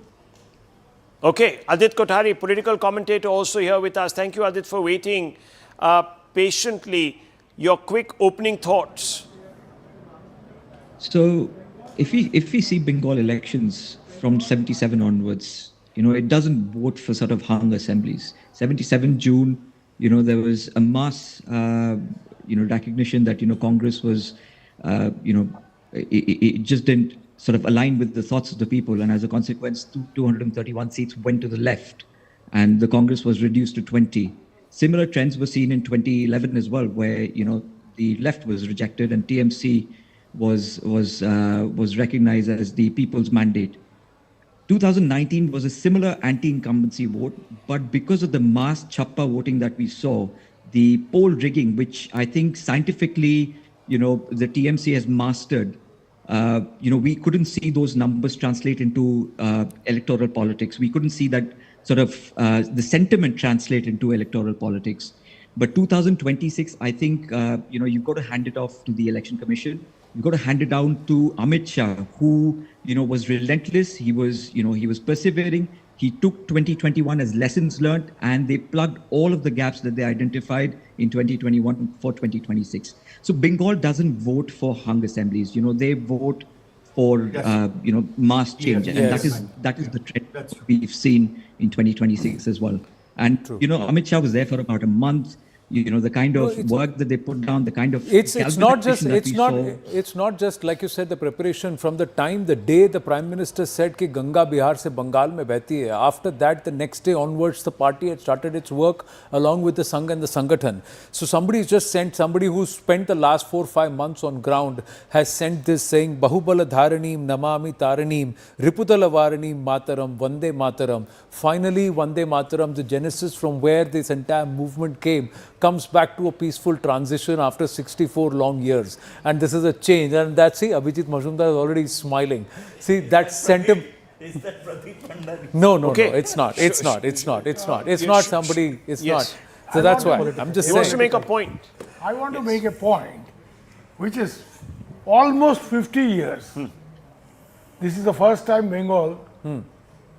Okay, Adit Kothari, political commentator, also here with us. Thank you, Adit, for waiting patiently. Your quick opening thoughts. So, if we see Bengal elections from 77 onwards, it doesn't vote for sort of hung assemblies. 77 June, there was a mass, recognition that, Congress was, it just didn't sort of align with the thoughts of the people. And as a consequence, 231 seats went to the left and the Congress was reduced to 20. Similar trends were seen in 2011 as well, where, the left was rejected and TMC was recognized as the people's mandate. 2019 was a similar anti-incumbency vote, but because of the mass chappa voting that we saw, the poll rigging, which I think scientifically, the TMC has mastered, we couldn't see those numbers translate into electoral politics. We couldn't see that sort of the sentiment translate into electoral politics. But 2026, I think, you've got to hand it off to the Election Commission. You've got to hand it down to Amit Shah, who, was relentless. He was persevering. He took 2021 as lessons learned, and they plugged all of the gaps that they identified in 2021 for 2026. So Bengal doesn't vote for hung assemblies. They vote for, mass change. And that is the trend we've seen in 2026 as well. And, Amit Shah was there for about a month. the kind of work that they put down, the kind of it's not just saw. it's not just like you said, the preparation from the time, the day the Prime Minister said कि गंगा बिहार से बंगाल में बहती है. After that, the next day onwards, the party had started its work along with the Sangh and the Sangathan. So somebody just sent, somebody who spent the last 4-5 months on ground has sent this saying Bahubala Dharaneem Namami Taraneem Riputala Varaneem Mataram Vande Mataram. Finally, Vande Mataram, the genesis from where this entire movement came, comes back to a peaceful transition after 64 long years. And this is a change. And that's, see, Abhijit Majumdar is already smiling. See, that sentiment. Is that Pradeep Bhandari? No, it's not. It's not somebody, it's not. So that's why. I'm just saying. He wants to make a point. I want to make a point, which is almost 50 years. This is the first time Bengal,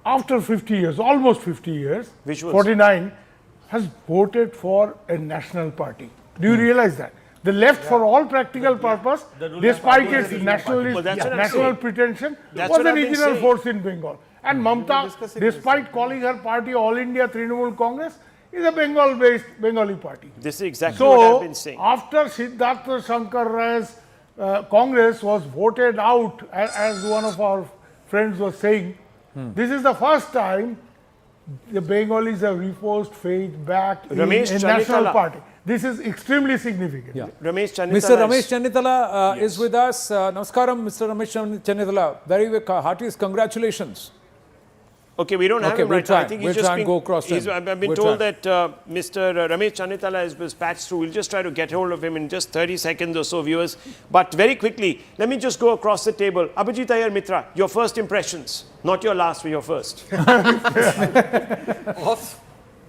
after 50 years, almost 50 years, 49, has voted for a national party. Do you realize that? The left, for all practical purpose, despite its national pretension, was a regional force in Bengal. And Mamata, despite calling her party All India Trinamool Congress, is a Bengal-based Bengali party. This is exactly what I've been saying. After Siddhartha Shankar Ray's Congress was voted out, as one of our friends was saying, this is the first time the Bengalis have reposed faith back in a national party. This is extremely significant. Yeah. Mr. Ramesh Channitala is with us. Namaskaram, Mr. Ramesh Channitala. Very heartiest congratulations. Okay, we don't have him right now. I think we'll try and go across him. I've been told that Mr. Ramesh Channitala is patched through. We'll just try to get hold of him in just 30 seconds or so, viewers. But very quickly, let me just go across the table. Abhijit Iyer Mitra, your first impressions. Not your last, but your first. Of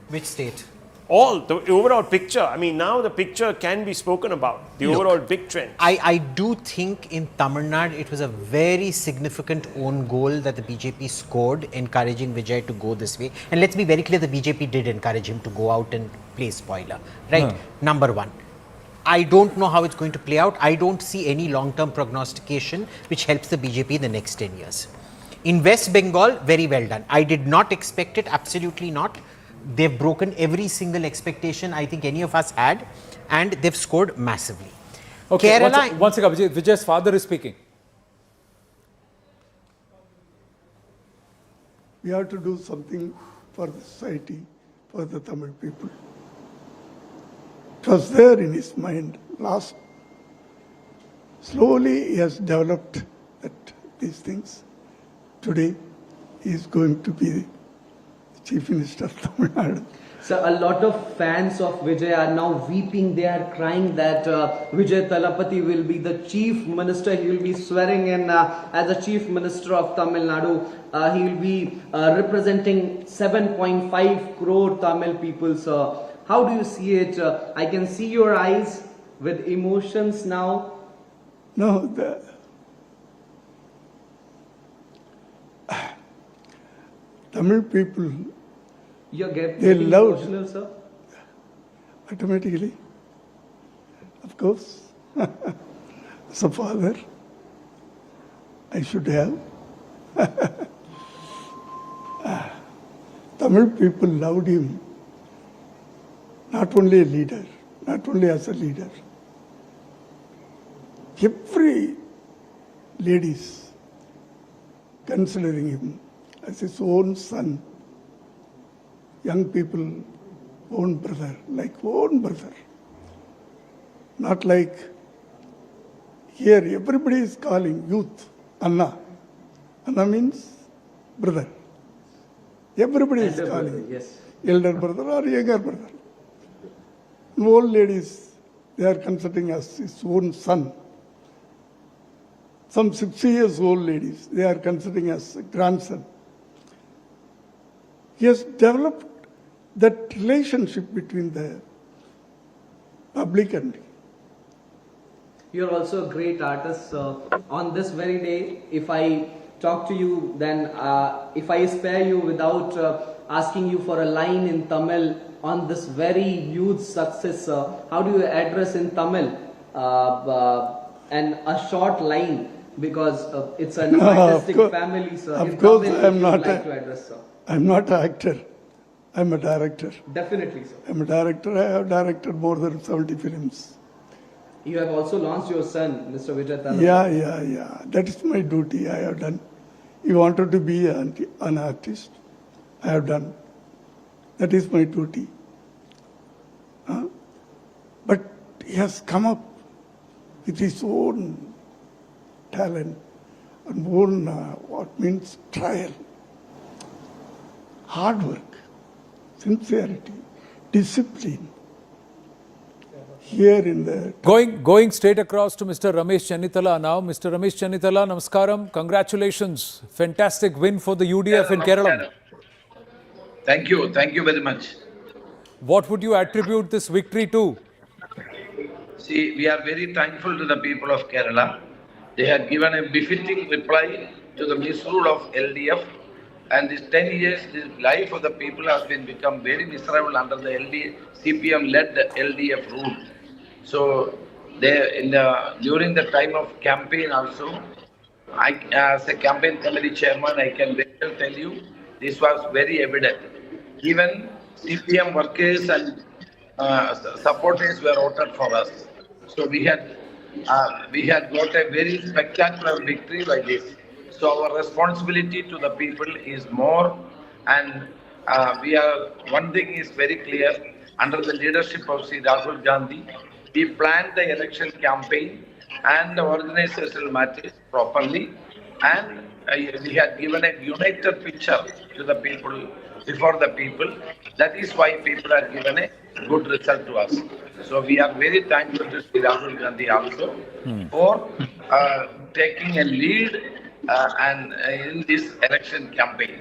which state? All, the overall picture. I mean, now the picture can be spoken about. The overall big trend. I do think in Tamil Nadu, it was a very significant own goal that the BJP scored, encouraging Vijay to go this way. And let's be very clear, the BJP did encourage him to go out and play spoiler. Right? Number one. I don't know how it's going to play out. I don't see any long-term prognostication which helps the BJP in the next 10 years. In West Bengal, very well done. I did not expect it, absolutely not. They've broken every single expectation I think any of us had, and they've scored massively. Okay, Kerala, one second, Vijay's father is speaking. We have to do something for the society, for the Tamil people. It was there in his mind last. Slowly he has developed these things. Today he is going to be the Chief Minister of Tamil Nadu. So a lot of fans of Vijay are now weeping. They are crying that Vijay Thalapathy will be the Chief Minister. He will be swearing in as the Chief Minister of Tamil Nadu. He will be representing 7.5 crore Tamil people. So how do you see it? I can see your eyes with emotions now. No, Tamil people, they loved emotional, sir? Automatically, of course. As a father, I should have. Tamil people loved him, not only a leader, not only as a leader. Every ladies considering him as his own son, young people, own brother, like own brother. Not like here everybody is calling youth Anna. Anna means brother. Everybody is calling yes. elder brother or younger brother. Old ladies, they are considering as his own son. Some 60 years old ladies, they are considering as a grandson. He has developed that relationship between the public and him. You're also a great artist. On this very day, if I talk to you, then if I spare you without asking you for a line in Tamil on this very huge success, how do you address in Tamil and a short line, because it's an artistic family, sir. Of course, I am not. Like to address, sir. I am not an actor. I'm a director. Definitely, sir. I'm a director. I have directed more than 70 films. You have also launched your son, Mr. Vijay Thalapathy. Yeah. That is my duty. I have done. He wanted to be an artist. I have done. That is my duty. But he has come up with his own talent and own what means trial, hard work, sincerity, discipline. Here in the Going straight across to Mr. Ramesh Chennithala now. Mr. Ramesh Chennithala, namaskaram. Congratulations. Fantastic win for the UDF in Kerala. Thank you very much. What would you attribute this victory to? See, we are very thankful to the people of Kerala. They have given a befitting reply to the misrule of LDF. And these 10 years, the life of the people has become very miserable under the CPM-led LDF rule. So, during the time of campaign also, as a campaign committee chairman, I can very well tell you, this was very evident. Even CPM workers and supporters were voted for us. So we had got a very spectacular victory by this. So our responsibility to the people is more, and one thing is very clear, under the leadership of Sri Rahul Gandhi, we planned the election campaign and the organizational matters properly, and we had given a united picture to the people, before the people. That is why people have given a good result to us. So we are very thankful to Sri Rahul Gandhi also for taking a lead in this election campaign.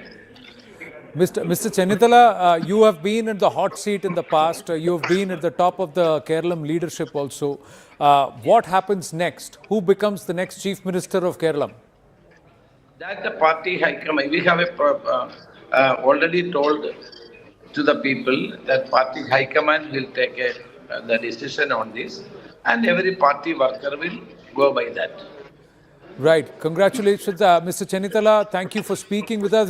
Mr. Chennithala, you have been in the hot seat in the past. You have been at the top of the Kerala leadership also. What happens next? Who becomes the next Chief Minister of Kerala? That the party high command, we have already told to the people that party high command will take the decision on this, and every party worker will go by that. Right. Congratulations, Mr. Chennithala. Thank you for speaking with us.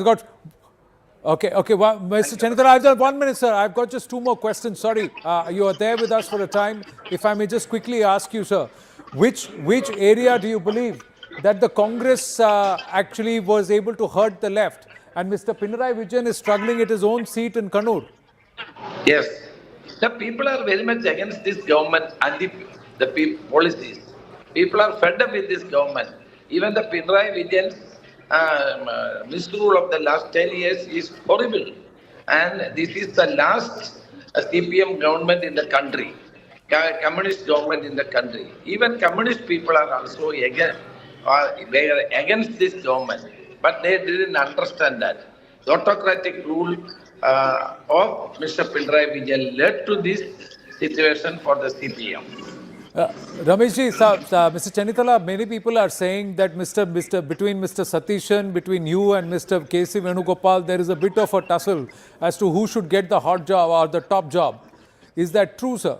Okay. Well, Mr. Chennithala, I've got 1 minute, sir. I've got just 2 more questions. Sorry, you are there with us for a time. If I may just quickly ask you, sir, which area do you believe that the Congress actually was able to hurt the left, and Mr. Pinarayi Vijayan is struggling at his own seat in Kannur? Yes, the people are very much against this government and the policies. People are fed up with this government. Even the Pinarayi Vijayan's misrule of the last 10 years is horrible. And this is the last CPM government in the country, communist government in the country. Even communist people are also against this government, but they didn't understand that. The autocratic rule of Mr. Pinarayi Vijayan led to this situation for the CPM. Rameshji, Mr. Chennithala, many people are saying that between Mr. Satishan, between you and Mr. K.C. Venugopal, there is a bit of a tussle as to who should get the hot job or the top job. Is that true, sir?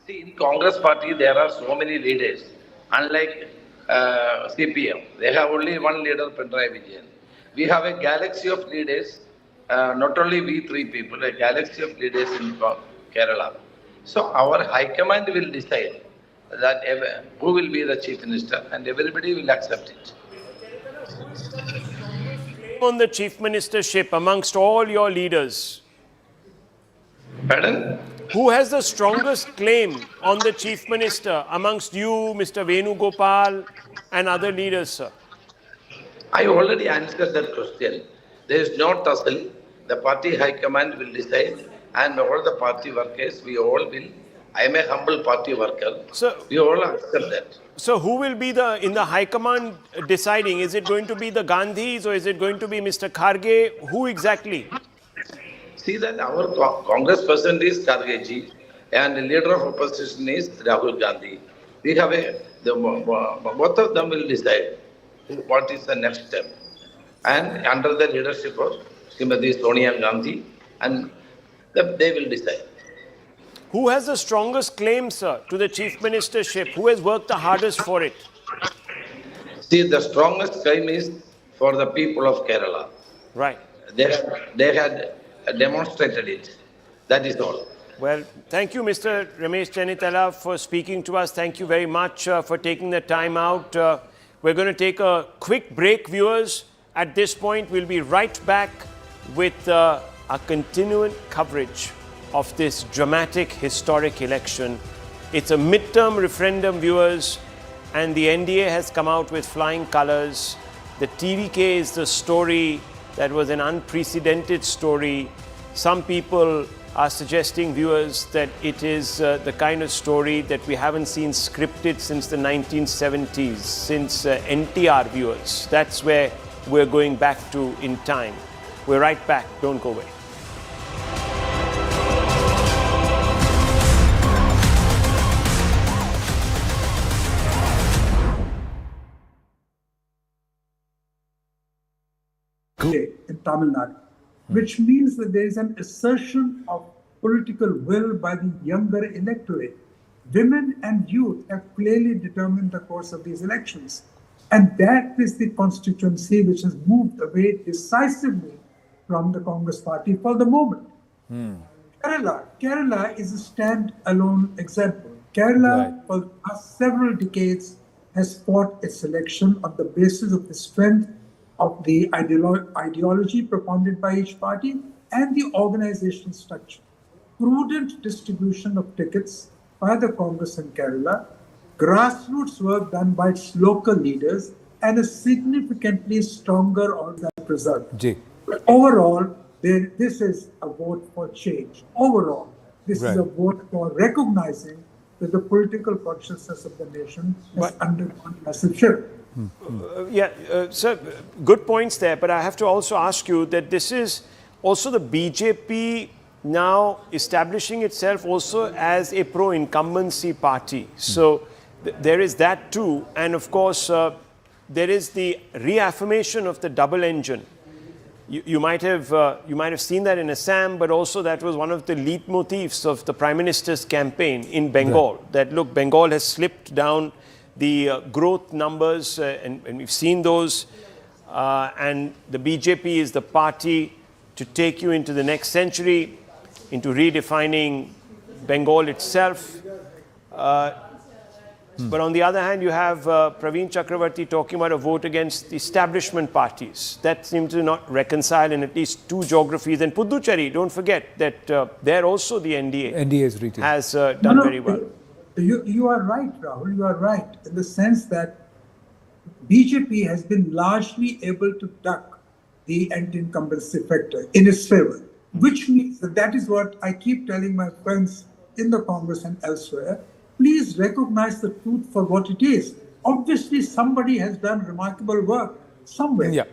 See, in Congress party, there are so many leaders. Unlike CPM, they have only one leader, Pinarayi Vijayan. We have a galaxy of leaders, not only we 3 people, a galaxy of leaders in Kerala. So our high command will decide that who will be the chief minister, and everybody will accept it. On the chief ministership amongst all your leaders? Pardon? Who has the strongest claim on the chief minister amongst you, Mr. Venugopal and other leaders, sir? I already answered that question. There is no tussle. The party high command will decide, and all the party workers, we all will. I am a humble party worker. So, we all accept that. So who will be in the high command deciding? Is it going to be the Gandhis or is it going to be Mr. Kharge? Who exactly? See that our Congress president is Kharge ji, and the leader of opposition is Rahul Gandhi. We have both of them will decide what is the next step, and under the leadership of Srimati Sonia Gandhi, and they will decide. Who has the strongest claim, sir, to the chief ministership? Who has worked the hardest for it? See, the strongest claim is for the people of Kerala. Right. They had demonstrated it. That is all. Well, thank you, Mr. Ramesh Chennithala, for speaking to us. Thank you very much for taking the time out. We're going to take a quick break, viewers. At this point, we'll be right back with a continuing coverage of this dramatic, historic election. It's a midterm referendum, viewers, and the NDA has come out with flying colors. The TVK is the story that was an unprecedented story. Some people are suggesting, viewers, that it is the kind of story that we haven't seen scripted since the 1970s, since NTR, viewers. That's where we're going back to in time. We're right back. Don't go away. In Tamil Nadu, which means that there is an assertion of political will by the younger electorate. Women and youth have clearly determined the course of these elections. And that is the constituency which has moved away decisively from the Congress party for the moment. Kerala is a stand-alone example. Kerala, for the past several decades, has fought its election on the basis of the strength of the ideology propounded by each party and the organizational structure. Prudent distribution of tickets by the Congress in Kerala, grassroots work done by its local leaders, and a significantly stronger organized result. But overall, this is a vote for change. Overall, this is a vote for recognizing that the political consciousness of the nation has undergone massive shift. Sir, good points there, but I have to also ask you that this is also the BJP now establishing itself also as a pro-incumbency party. So there is that too, and of course there is the reaffirmation of the double engine. You might have seen that in Assam, but also that was one of the leitmotifs of the Prime Minister's campaign in Bengal. That look, Bengal has slipped down the growth numbers, and we've seen those, and the BJP is the party to take you into the next century, into redefining Bengal itself. But on the other hand, you have Praveen Chakravarti talking about a vote against the establishment parties. That seems to not reconcile in at least two geographies. And Puducherry, don't forget that there also the NDA has done very well. You are right, Rahul. You are right in the sense that BJP has been largely able to duck the anti-incumbency factor in its favor, which means that is what I keep telling my friends in the Congress and elsewhere. Please recognize the truth for what it is. Obviously, somebody has done remarkable work somewhere.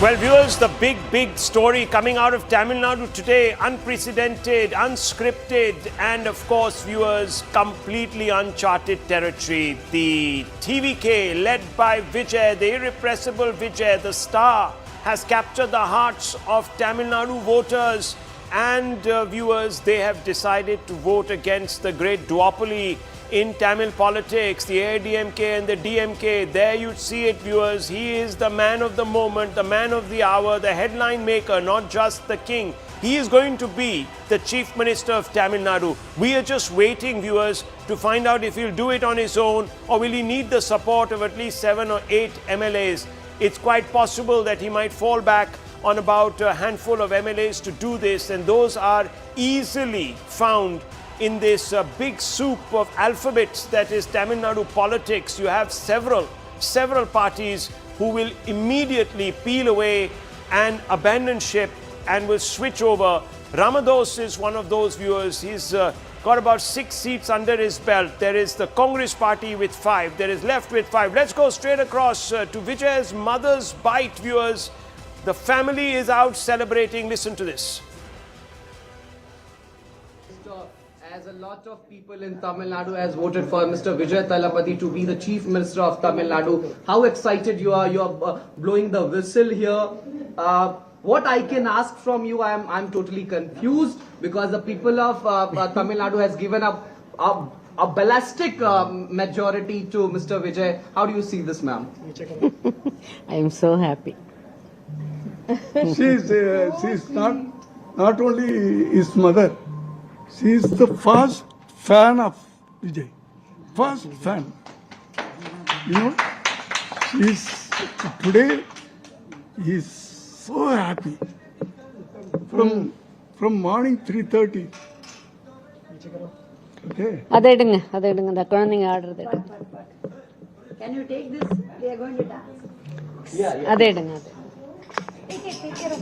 Well, viewers, the big story coming out of Tamil Nadu today, unprecedented, unscripted, and of course, viewers, completely uncharted territory. The TVK, led by Vijay, the irrepressible Vijay, the star, has captured the hearts of Tamil Nadu voters. And viewers, they have decided to vote against the great duopoly in Tamil politics, the AIDMK and the DMK. There you see it, viewers. He is the man of the moment, the man of the hour, the headline maker, not just the king. He is going to be the Chief Minister of Tamil Nadu. We are just waiting, viewers, to find out if he'll do it on his own or will he need the support of at least 7 or 8 MLAs. It's quite possible that he might fall back on about a handful of MLAs to do this, and those are easily found in this big soup of alphabets that is Tamil Nadu politics. You have several parties who will immediately peel away and abandon ship and will switch over. Ramados is one of those, viewers. He's got about 6 seats under his belt. There is the Congress party with 5. There is Left with 5. Let's go straight across to Vijay's mother's bite, viewers. The family is out celebrating. Listen to this. As a lot of people in Tamil Nadu has voted for Mr. Vijay Thalapathy to be the Chief Minister of Tamil Nadu, how excited you are? You are blowing the whistle here. What I can ask from you, I'm totally confused because the people of Tamil Nadu has given up a ballistic majority to Mr. Vijay. How do you see this, ma'am? I am so happy. She's not only his mother, she is the first fan of Vijay. First fan. You know, today he's so happy. From morning 3:30. Okay. The குழந்தைங்க ஆடுறது. Can you take this? They are going to dance. அதே எடுங்க. Take care of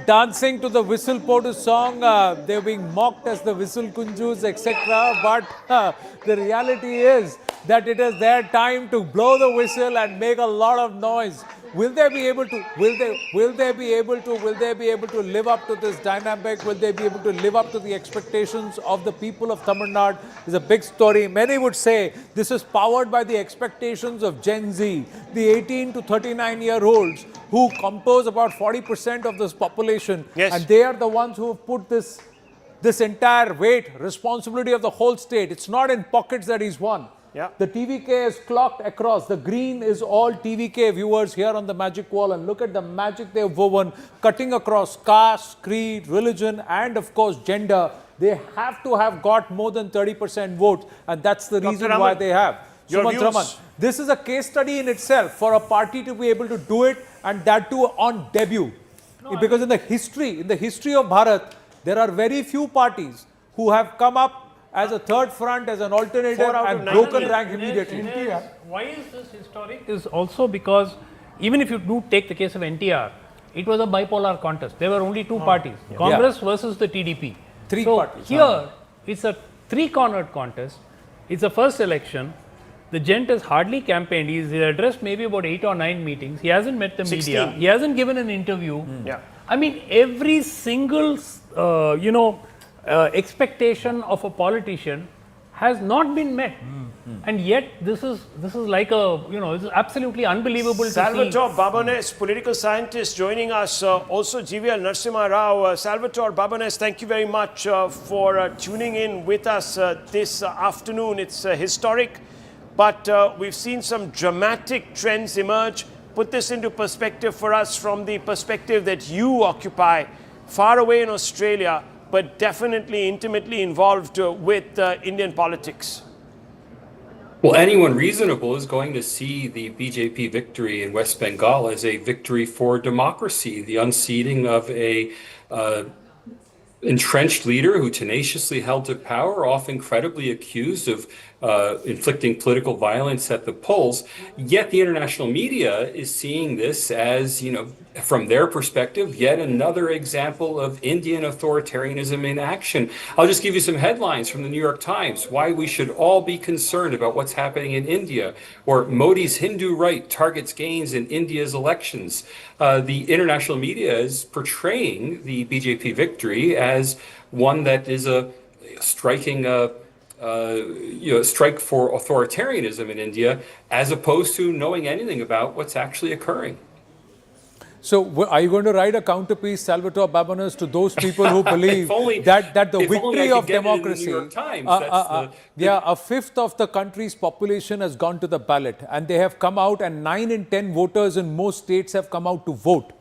Dancing to the whistle Podu song, they're being mocked as the whistle kunjus, etc. But the reality is that it is their time to blow the whistle and make a lot of noise. Will they be able to? Will they be able to live up to this dynamic? Will they be able to live up to the expectations of the people of Tamil Nadu? Is a big story. Many would say this is powered by the expectations of Gen Z, the 18 to 39-year-olds who compose about 40% of this population. Yes. And they are the ones who have put this entire weight, responsibility of the whole state. It's not in pockets that he's won. Yeah. The TVK is clocked across. The green is all TVK viewers here on the magic wall. And look at the magic they've woven, cutting across caste, creed, religion, and of course gender. They have to have got more than 30% votes. And that's the reason why they have. Your Sumant views? Raman, this is a case study in itself for a party to be able to do it, and that too on debut. Because in the history of Bharat, there are very few parties who have come up as a third front, as an alternative, and broken rank immediately. Why is this historic? Is also because even if you do take the case of NTR, it was a bipolar contest. There were only two parties, Congress versus the TDP. Three parties. Here, it's a three-cornered contest. It's the first election. The gent has hardly campaigned. He's addressed maybe about 8 or 9 meetings. He hasn't met the 16. media. He hasn't given an interview. Yeah. I mean, every single, expectation of a politician has not been met. And yet, this is like this is absolutely unbelievable to see. Salvatore Babones, political scientist, joining us. Also, GVL Narasimha Rao. Salvatore Babones, thank you very much for tuning in with us this afternoon. It's historic, but we've seen some dramatic trends emerge. Put this into perspective for us from the perspective that you occupy, far away in Australia, but definitely intimately involved with Indian politics. Well, anyone reasonable is going to see the BJP victory in West Bengal as a victory for democracy, the unseating of a entrenched leader who tenaciously held to power, often credibly accused of inflicting political violence at the polls. Yet the international media is seeing this as, from their perspective, yet another example of Indian authoritarianism in action. I'll just give you some headlines from the New York Times, why we should all be concerned about what's happening in India, or Modi's Hindu right targets gains in India's elections. The international media is portraying the BJP victory as one that is a striking strike for authoritarianism in India, as opposed to knowing anything about what's actually occurring. So, are you going to write a counterpiece, Salvatore Babones, to those people who believe that the victory of democracy, a fifth of the country's population has gone to the ballot, and they have come out, and 9 in 10 voters in most states have come out to vote.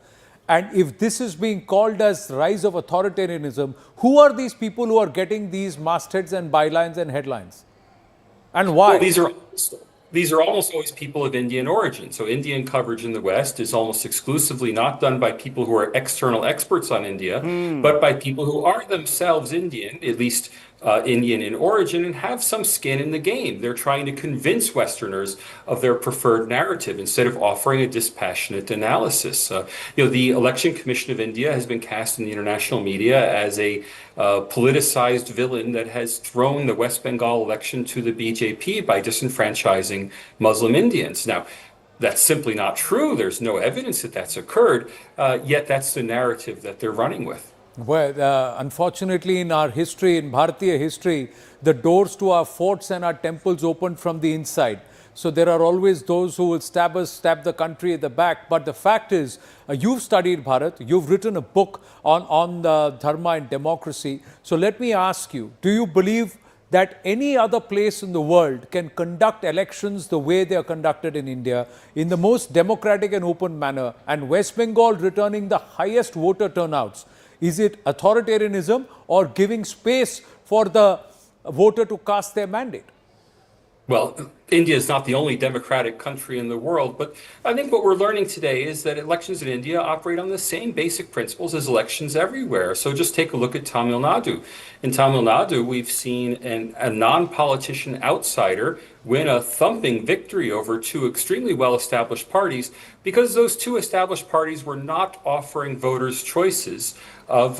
And if this is being called as rise of authoritarianism, who are these people who are getting these mastheads and bylines and headlines? And why? Well, these are almost always people of Indian origin. So Indian coverage in the West is almost exclusively not done by people who are external experts on India, but by people who are themselves Indian, at least Indian in origin and have some skin in the game. They're trying to convince Westerners of their preferred narrative instead of offering a dispassionate analysis. The Election Commission of India has been cast in the international media as a politicized villain that has thrown the West Bengal election to the BJP by disenfranchising Muslim Indians. Now, that's simply not true. There's no evidence that that's occurred, yet that's the narrative that they're running with. Well, unfortunately, in our history, in Bharatiya history, the doors to our forts and our temples opened from the inside. So there are always those who will stab the country at the back. But the fact is, you've studied Bharat, you've written a book on dharma and democracy. So let me ask you, do you believe that any other place in the world can conduct elections the way they are conducted in India, in the most democratic and open manner, and West Bengal returning the highest voter turnouts? Is it authoritarianism or giving space for the voter to cast their mandate? Well, India is not the only democratic country in the world, but I think what we're learning today is that elections in India operate on the same basic principles as elections everywhere. So just take a look at Tamil Nadu. In Tamil Nadu, we've seen a non-politician outsider win a thumping victory over two extremely well-established parties because those two established parties were not offering voters choices of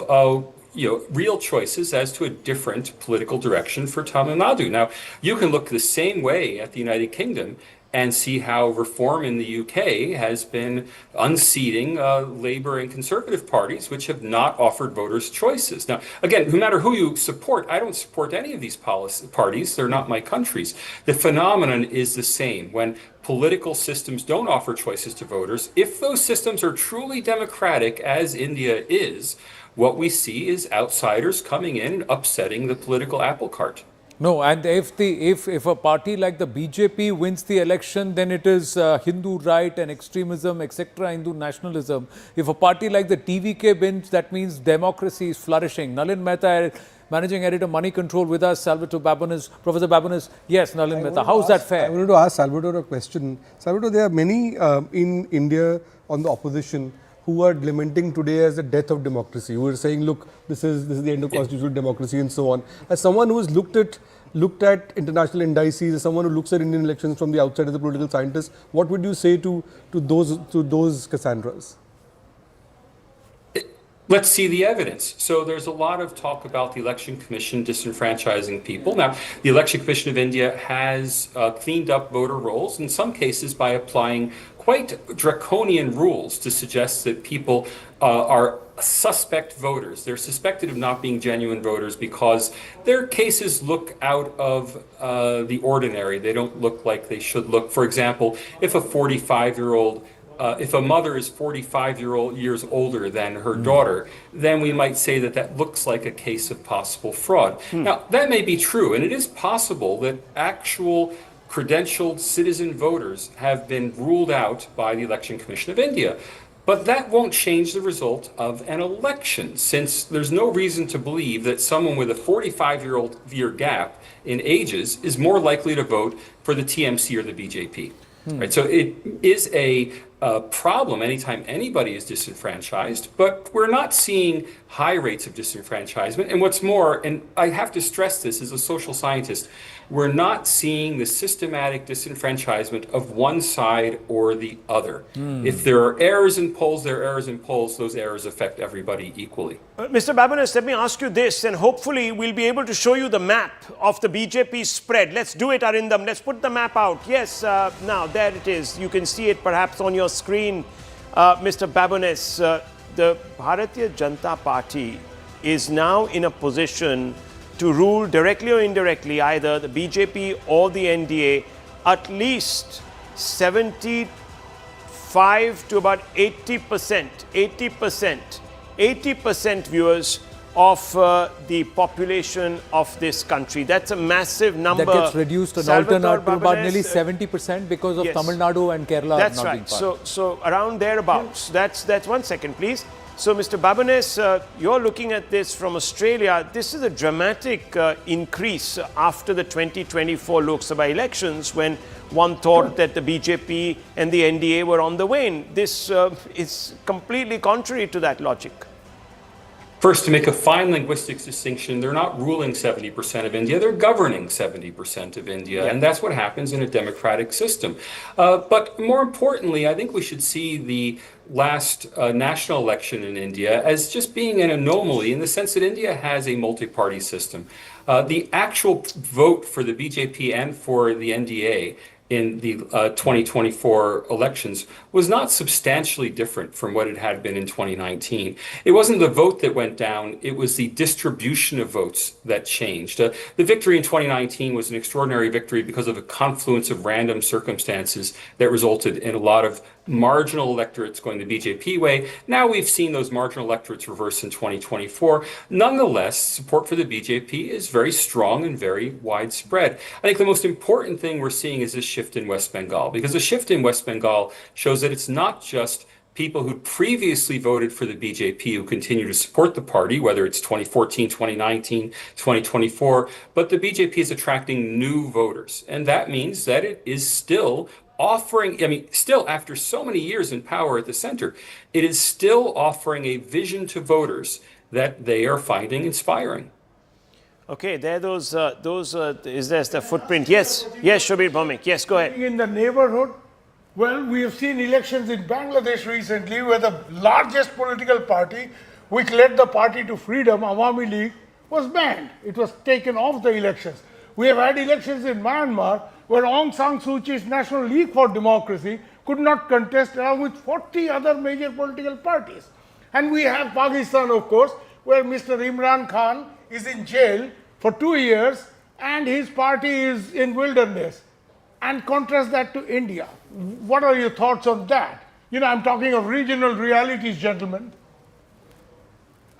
real choices as to a different political direction for Tamil Nadu. Now, you can look the same way at the United Kingdom and see how reform in the UK has been unseating Labour and Conservative parties, which have not offered voters choices. Now, again, no matter who you support, I don't support any of these parties. They're not my countries. The phenomenon is the same. When political systems don't offer choices to voters, if those systems are truly democratic, as India is, what we see is outsiders coming in and upsetting the political apple cart. No, and if a party like the BJP wins the election, then it is Hindu right and extremism, etc., Hindu nationalism. If a party like the TVK wins, that means democracy is flourishing. Nalin Mehta, Managing Editor, Money Control, with us. Salvatore Babones, Professor Babones. Yes, Nalin Mehta. How is that fair? I wanted to ask Salvatore a question. Salvatore, there are many in India on the opposition who are lamenting today as the death of democracy, who are saying, look, this is the end of constitutional democracy and so on. As someone who has looked at international indices, as someone who looks at Indian elections from the outside as a political scientist, what would you say to those Cassandras? Let's see the evidence. So there's a lot of talk about the Election Commission disenfranchising people. Now, the Election Commission of India has cleaned up voter rolls, in some cases by applying quite draconian rules to suggest that people are suspect voters. They're suspected of not being genuine voters because their cases look out of the ordinary. They don't look like they should look. For example, if a mother is 45 years older than her daughter, then we might say that looks like a case of possible fraud. Now, that may be true, and it is possible that actual credentialed citizen voters have been ruled out by the Election Commission of India. But that won't change the result of an election, since there's no reason to believe that someone with a 45-year gap in ages is more likely to vote for the TMC or the BJP. Right? So it is a problem anytime anybody is disenfranchised, but we're not seeing high rates of disenfranchisement. And what's more, and I have to stress this as a social scientist, we're not seeing the systematic disenfranchisement of one side or the other. If there are errors in polls, there are errors in polls. Those errors affect everybody equally. Mr. Babones, let me ask you this, and hopefully we'll be able to show you the map of the BJP spread. Let's do it, Arindam. Let's put the map out. Yes, now there it is. You can see it perhaps on your screen, Mr. Babones. The Bharatiya Janata Party is now in a position to rule directly or indirectly either the BJP or the NDA at least 75 to about 80% viewers of the population of this country. That's a massive number. That gets reduced to about nearly 70% because of Tamil Nadu and Kerala. That's not right. being part. So around thereabouts. That's 1 second, please. So, Mr. Babones, you're looking at this from Australia. This is a dramatic increase after the 2024 Lok Sabha elections, when one thought that the BJP and the NDA were on the wane. This is completely contrary to that logic. First, to make a fine linguistics distinction, they're not ruling 70% of India, they're governing 70% of India. And that's what happens in a democratic system. But more importantly, I think we should see the last national election in India as just being an anomaly in the sense that India has a multi-party system. The actual vote for the BJP and for the NDA in the 2024 elections was not substantially different from what it had been in 2019. It wasn't the vote that went down, it was the distribution of votes that changed. The victory in 2019 was an extraordinary victory because of a confluence of random circumstances that resulted in a lot of marginal electorates going the BJP way. Now we've seen those marginal electorates reverse in 2024. Nonetheless, support for the BJP is very strong and very widespread. I think the most important thing we're seeing is this shift in West Bengal, because the shift in West Bengal shows that it's not just people who previously voted for the BJP who continue to support the party, whether it's 2014, 2019, 2024, but the BJP is attracting new voters. And that means that it is still offering, still after so many years in power at the center, it is still offering a vision to voters that they are finding inspiring. Okay, there is there the footprint? Yes, Shobir Bhaumik. Yes, go ahead. In the neighborhood, well, we have seen elections in Bangladesh recently where the largest political party, which led the party to freedom, Awami League, was banned. It was taken off the elections. We have had elections in Myanmar where Aung San Suu Kyi's National League for Democracy could not contest along with 40 other major political parties. And we have Pakistan, of course, where Mr. Imran Khan is in jail for 2 years and his party is in wilderness. And contrast that to India. What are your thoughts on that? I'm talking of regional realities, gentlemen.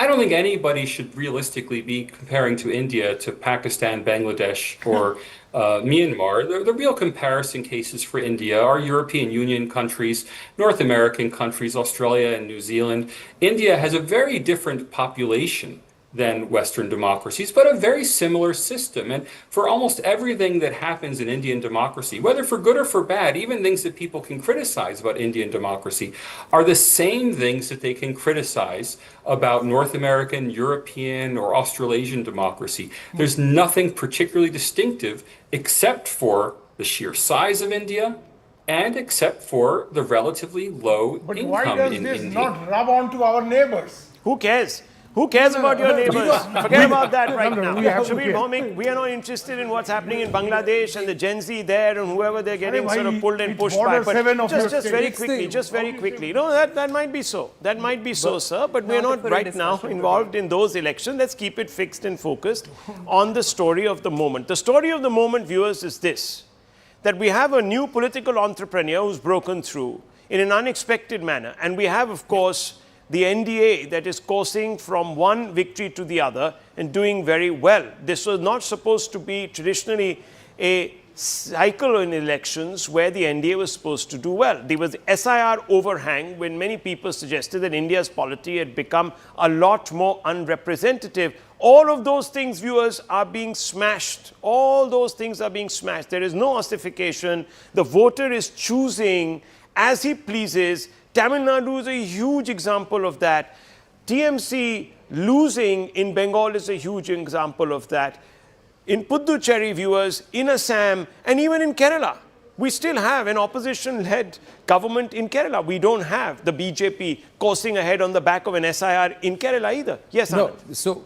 I don't think anybody should realistically be comparing to India, to Pakistan, Bangladesh, or Myanmar. The real comparison cases for India are European Union countries, North American countries, Australia and New Zealand. India has a very different population than Western democracies, but a very similar system. And for almost everything that happens in Indian democracy, whether for good or for bad, even things that people can criticize about Indian democracy are the same things that they can criticize about North American, European, or Australasian democracy. There's nothing particularly distinctive except for the sheer size of India and except for the relatively low income in India. But why does this not rub on to our neighbors? Who cares? Who cares about your neighbors? Forget about that right now. Shobir Bhaumik, we are not interested in what's happening in Bangladesh and the Gen Z there and whoever they're getting sort of pulled and pushed by. But just very quickly. No, that might be so. That might be so, sir. But we're not right now involved in those elections. Let's keep it fixed and focused on the story of the moment. The story of the moment, viewers, is this: that we have a new political entrepreneur who's broken through in an unexpected manner. And we have, of course, the NDA that is coursing from one victory to the other and doing very well. This was not supposed to be traditionally a cycle in elections where the NDA was supposed to do well. There was SIR overhang when many people suggested that India's polity had become a lot more unrepresentative. All of those things, viewers, are being smashed. All those things are being smashed. There is no ossification. The voter is choosing as he pleases. Tamil Nadu is a huge example of that. TMC losing in Bengal is a huge example of that. In Puducherry, viewers, in Assam, and even in Kerala, we still have an opposition-led government in Kerala. We don't have the BJP coursing ahead on the back of an SIR in Kerala either. Yes, no. Anand. So,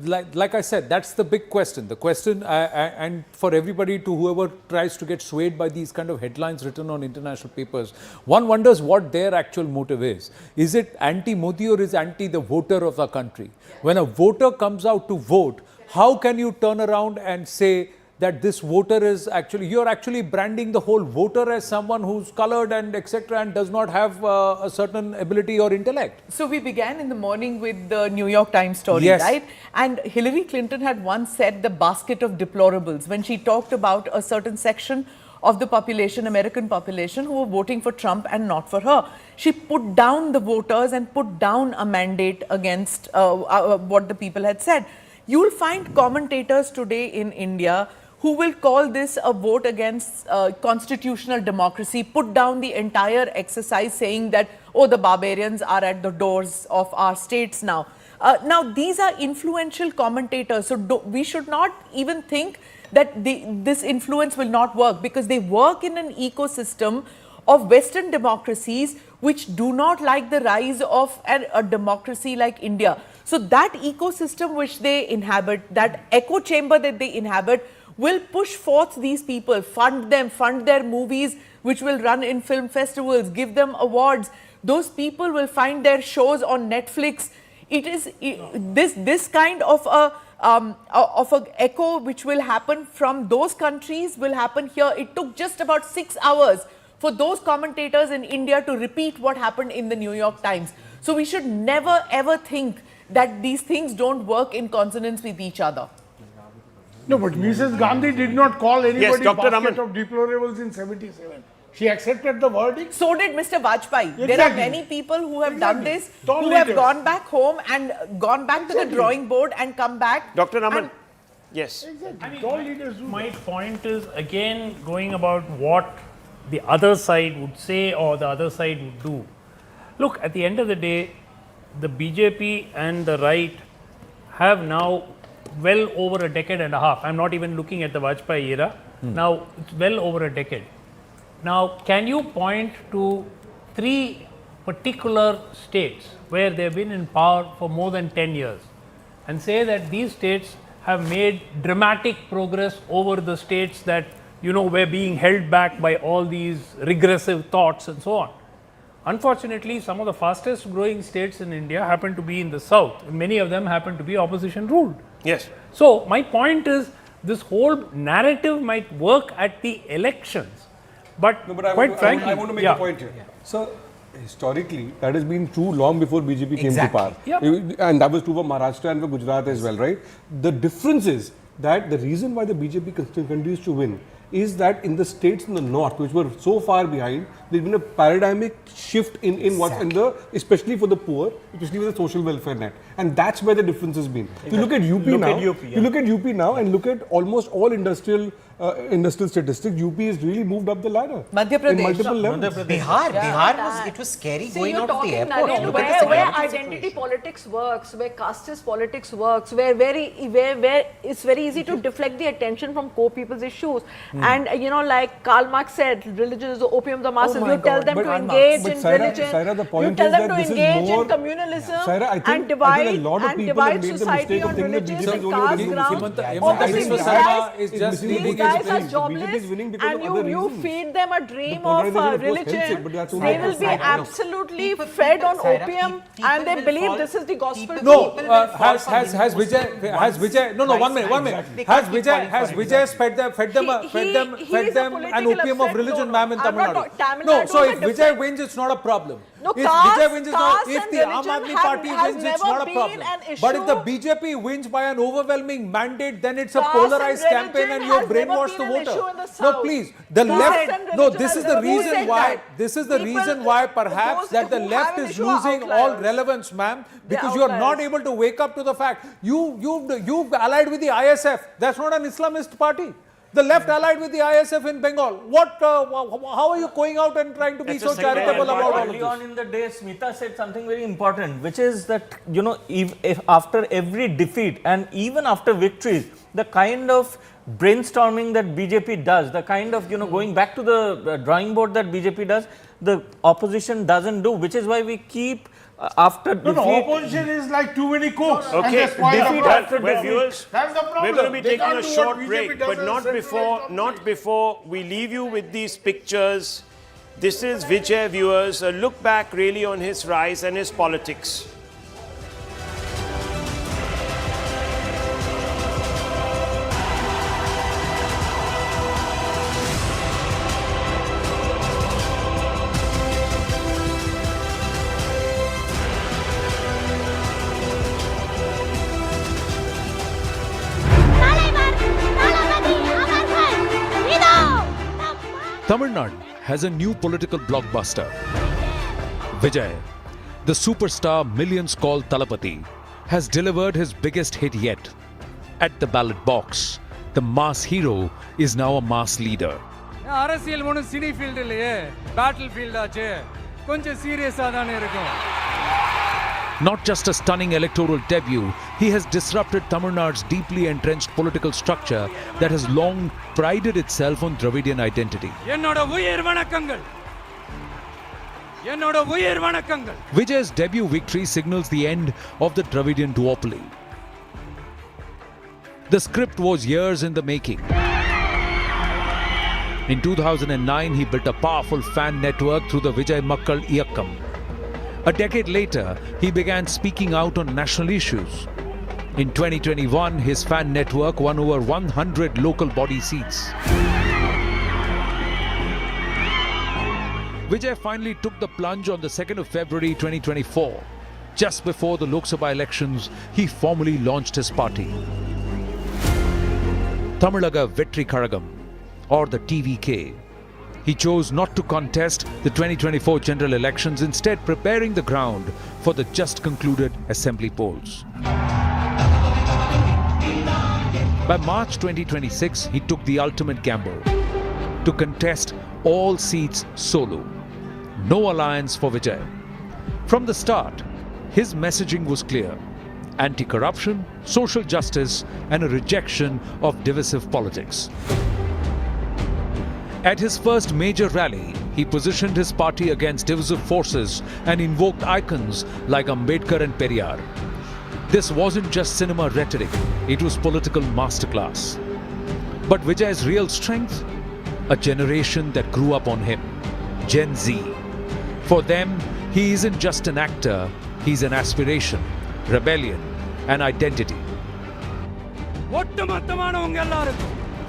like I said, that's the big question. The question, and for everybody, to whoever tries to get swayed by these kind of headlines written on international papers, one wonders what their actual motive is. Is it anti-Modi or is anti the voter of the country? When a voter comes out to vote, how can you turn around and say that this voter is actually, you're actually branding the whole voter as someone who's colored and etc. and does not have a certain ability or intellect? So we began in the morning with the New York Times story, yes, right? And Hillary Clinton had once said the basket of deplorables when she talked about a certain section of the population, American population, who were voting for Trump and not for her. She put down the voters and put down a mandate against what the people had said. You will find commentators today in India who will call this a vote against constitutional democracy, put down the entire exercise saying that, oh, the barbarians are at the doors of our states now. Now, these are influential commentators, so we should not even think that this influence will not work, because they work in an ecosystem of Western democracies which do not like the rise of a democracy like India. So that ecosystem which they inhabit, that echo chamber that they inhabit, will push forth these people, fund them, fund their movies which will run in film festivals, give them awards. Those people will find their shows on Netflix. It is this kind of a echo which will happen from those countries will happen here. It took just about 6 hours for those commentators in India to repeat what happened in the New York Times. So we should never ever think that these things don't work in consonance with each other. No, but Mrs. Gandhi did not call anybody Dr. basket Raman. of deplorables in 77. She accepted the verdict. So did Mr. Vajpayee. Exactly. There are many people who have done this, Tall who have leaders. gone back home and gone back to the drawing board and come back. Dr. Raman, yes. My point is again going about what the other side would say or the other side would do. Look, at the end of the day, the BJP and the right have now well over a decade and a half. I'm not even looking at the Vajpayee era. Now, it's well over a decade. Now, can you point to 3 particular states where they've been in power for more than 10 years and say that these states have made dramatic progress over the states that, you know, were being held back by all these regressive thoughts and so on? Unfortunately, some of the fastest growing states in India happen to be in the south. Many of them happen to be opposition ruled. Yes. So, my point is, this whole narrative might work at the elections, but, quite frankly, I want to make a point here. So, historically, that has been true long before BJP came to power. Yep. And that was true for Maharashtra and for Gujarat as well, right? The difference is that the reason why the BJP continues to win is that in the states in the north, which were so far behind, there's been a paradigmic shift in what's in the, especially for the poor, especially with the social welfare net. And that's where the difference has been. Exactly. You look at UP now, you look at UP now and look at almost all industrial statistics, UP has really moved up the ladder. Madhya Pradesh. In multiple levels. Bihar it was scary going out of the airport. Where identity politics works, where casteist politics works, where it's very easy to deflect the attention from core people's issues. And you know, like Karl Marx said, religion is the opium of the masses. You tell them to engage in religion. You tell them to engage in communalism and divide society on religious and caste grounds. Obviously, these guys are jobless, and you feed them a dream of religion. They will be absolutely fed on opium, and they believe this is the gospel. No, has Vijay? No, 1 minute. Has Vijay fed them an opium of religion, ma'am, in Tamil Nadu? No, so if Vijay wins, it's not a problem. No, if Vijay wins, if the Aam Aadmi Party wins, it's not a problem. But if the BJP wins by an overwhelming mandate, then it's a polarized campaign and you brainwash the voter. No, please, the left. No, this is the reason why. This is the reason why perhaps that the left is losing all relevance, ma'am, because you are not able to wake up to the fact you've allied with the ISF. That's not an Islamist party. The left allied with the ISF in Bengal. How are you going out and trying to be so charitable about all of Early this? on in the day, Smita said something very important, which is that, you know, if after every defeat and even after victories, the kind of brainstorming that BJP does, the kind of, you know, going back to the drawing board that BJP does, the opposition doesn't do, which is why we keep after defeat. No, opposition is like too many cooks. Okay, Viewers, that's the problem. We're going to be They taking can't a do short what break, BJP does but not before we leave you with these pictures. This is Vijay, viewers, a look back really on his rise and his politics. Tamil Nadu has a new political blockbuster. Vijay, the superstar millions call Talapati, has delivered his biggest hit yet. At the ballot box, the mass hero is now a mass leader. அரசியல் ஒன்றும் cine field இல்லையே, battle field ஆச்சு, கொஞ்சம் சீரியஸாக தானே இருக்கும். Not just a stunning electoral debut, he has disrupted Tamil Nadu's deeply entrenched political structure that has long prided itself on Dravidian identity. Vijay's debut victory signals the end of the Dravidian duopoly. The script was years in the making. In 2009, he built a powerful fan network through the Vijay Makkal Iyakkam. A decade later, he began speaking out on national issues. In 2021, his fan network won over 100 local body seats. Vijay finally took the plunge on the 2nd of February 2024. Just before the Lok Sabha elections, he formally launched his party. Tamilaga Vetri Karagam, or the TVK. He chose not to contest the 2024 general elections, instead preparing the ground for the just concluded assembly polls. By March 2026, he took the ultimate gamble to contest all seats solo. No alliance for Vijay. From the start, his messaging was clear: anti-corruption, social justice, and a rejection of divisive politics. At his first major rally, he positioned his party against divisive forces and invoked icons like Ambedkar and Periyar. This wasn't just cinema rhetoric, it was political masterclass. But Vijay's real strength? A generation that grew up on him, Gen Z. For them, he isn't just an actor, he's an aspiration, rebellion, and identity.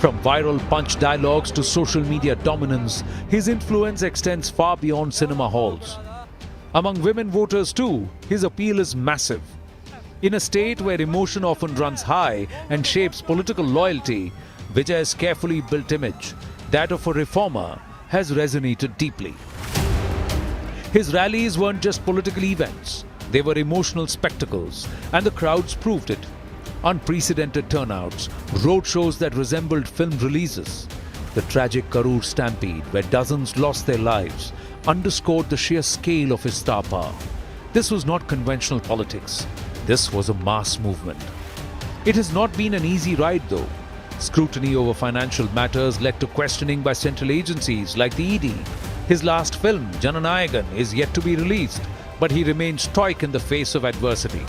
From viral punch dialogues to social media dominance, his influence extends far beyond cinema halls. Among women voters too, his appeal is massive. In a state where emotion often runs high and shapes political loyalty, Vijay's carefully built image, that of a reformer, has resonated deeply. His rallies weren't just political events, they were emotional spectacles, and the crowds proved it. Unprecedented turnouts, roadshows that resembled film releases. The tragic Karur stampede, where dozens lost their lives, underscored the sheer scale of his star power. This was not conventional politics. This was a mass movement. It has not been an easy ride though. Scrutiny over financial matters led to questioning by central agencies like the ED. His last film, Jananayagan, is yet to be released, but he remained stoic in the face of adversity.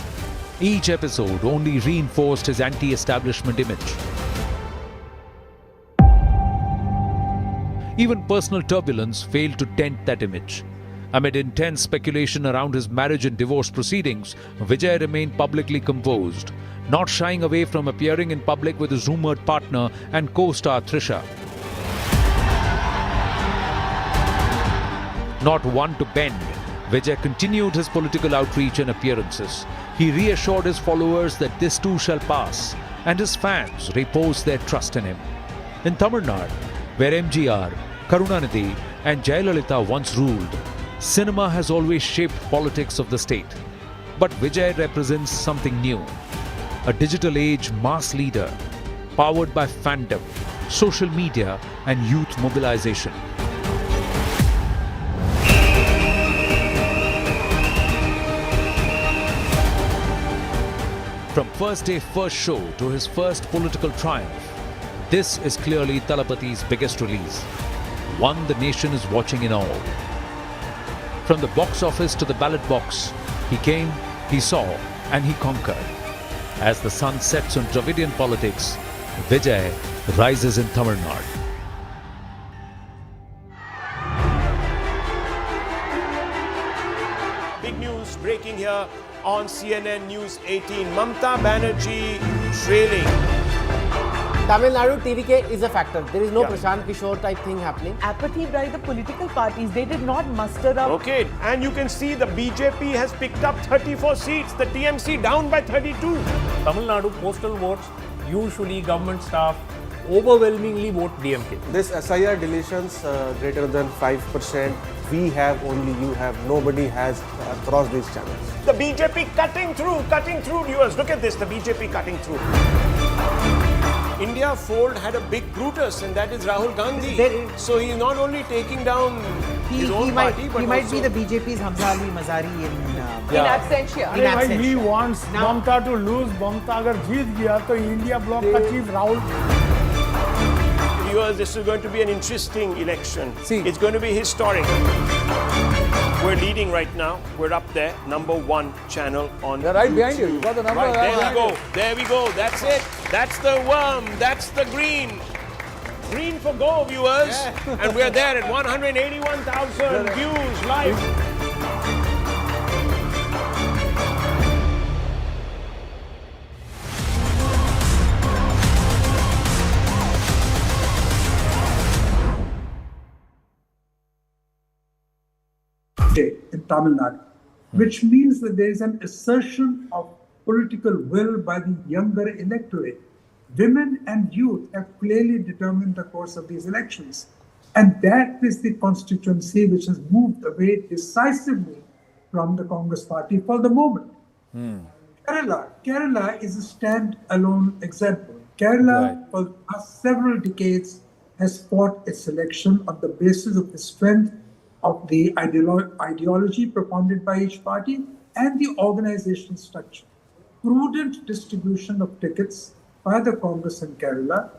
Each episode only reinforced his anti-establishment image. Even personal turbulence failed to dent that image. Amid intense speculation around his marriage and divorce proceedings, Vijay remained publicly composed, not shying away from appearing in public with his rumored partner and co-star Trisha. Not one to bend, Vijay continued his political outreach and appearances. He reassured his followers that this too shall pass, and his fans reposed their trust in him. In Tamil Nadu, where MGR, Karunanidhi and Jayalalitha once ruled, cinema has always shaped politics of the state. But Vijay represents something new. A digital age mass leader, powered by fandom, social media and youth mobilization. From first day, first show to his first political triumph, this is clearly Talapathi's biggest release. One the nation is watching in awe. From the box office to the ballot box, he came, he saw, and he conquered. As the sun sets on Dravidian politics, Vijay rises in Tamil Nadu. Big news breaking here on CNN News 18. Mamata Banerjee trailing. Tamil Nadu TVK is a factor. There is no Prashant Kishore type thing happening. Apathy by the political parties. They did not muster up. Okay, and you can see the BJP has picked up 34 seats. The TMC down by 32. Tamil Nadu postal votes, usually government staff overwhelmingly vote DMK. This SIR deletions greater than 5%. We have, only you have. Nobody has across these channels. The BJP cutting through viewers. Look at this, the BJP cutting through. India fold had a big Brutus, and that is Rahul Gandhi. So he's not only taking down his own party, but he might also be the BJP's Hamza Ali Mazari in absentia. in अरे भाई, he absentia. wants Mamata to lose. Mamata अगर जीत गया तो India block का chief Rahul. viewers, this is going to be an interesting election. See, it's going to be historic. We're leading right now. We're up there, #1 channel on. They're right behind you. You got the number. Right, there we go. You. There we go. That's it. That's the worm. That's the green. Green for go, viewers. And we're there at 181,000 views live. In Tamil Nadu, which means that there is an assertion of political will by the younger electorate. Women and youth have clearly determined the course of these elections. And that is the constituency which has moved away decisively from the Congress party for the moment. Kerala is a stand-alone example. Kerala, for the past several decades, has fought its election on the basis of the strength of the ideology propounded by each party and the organizational structure. Prudent distribution of tickets by the Congress in Kerala,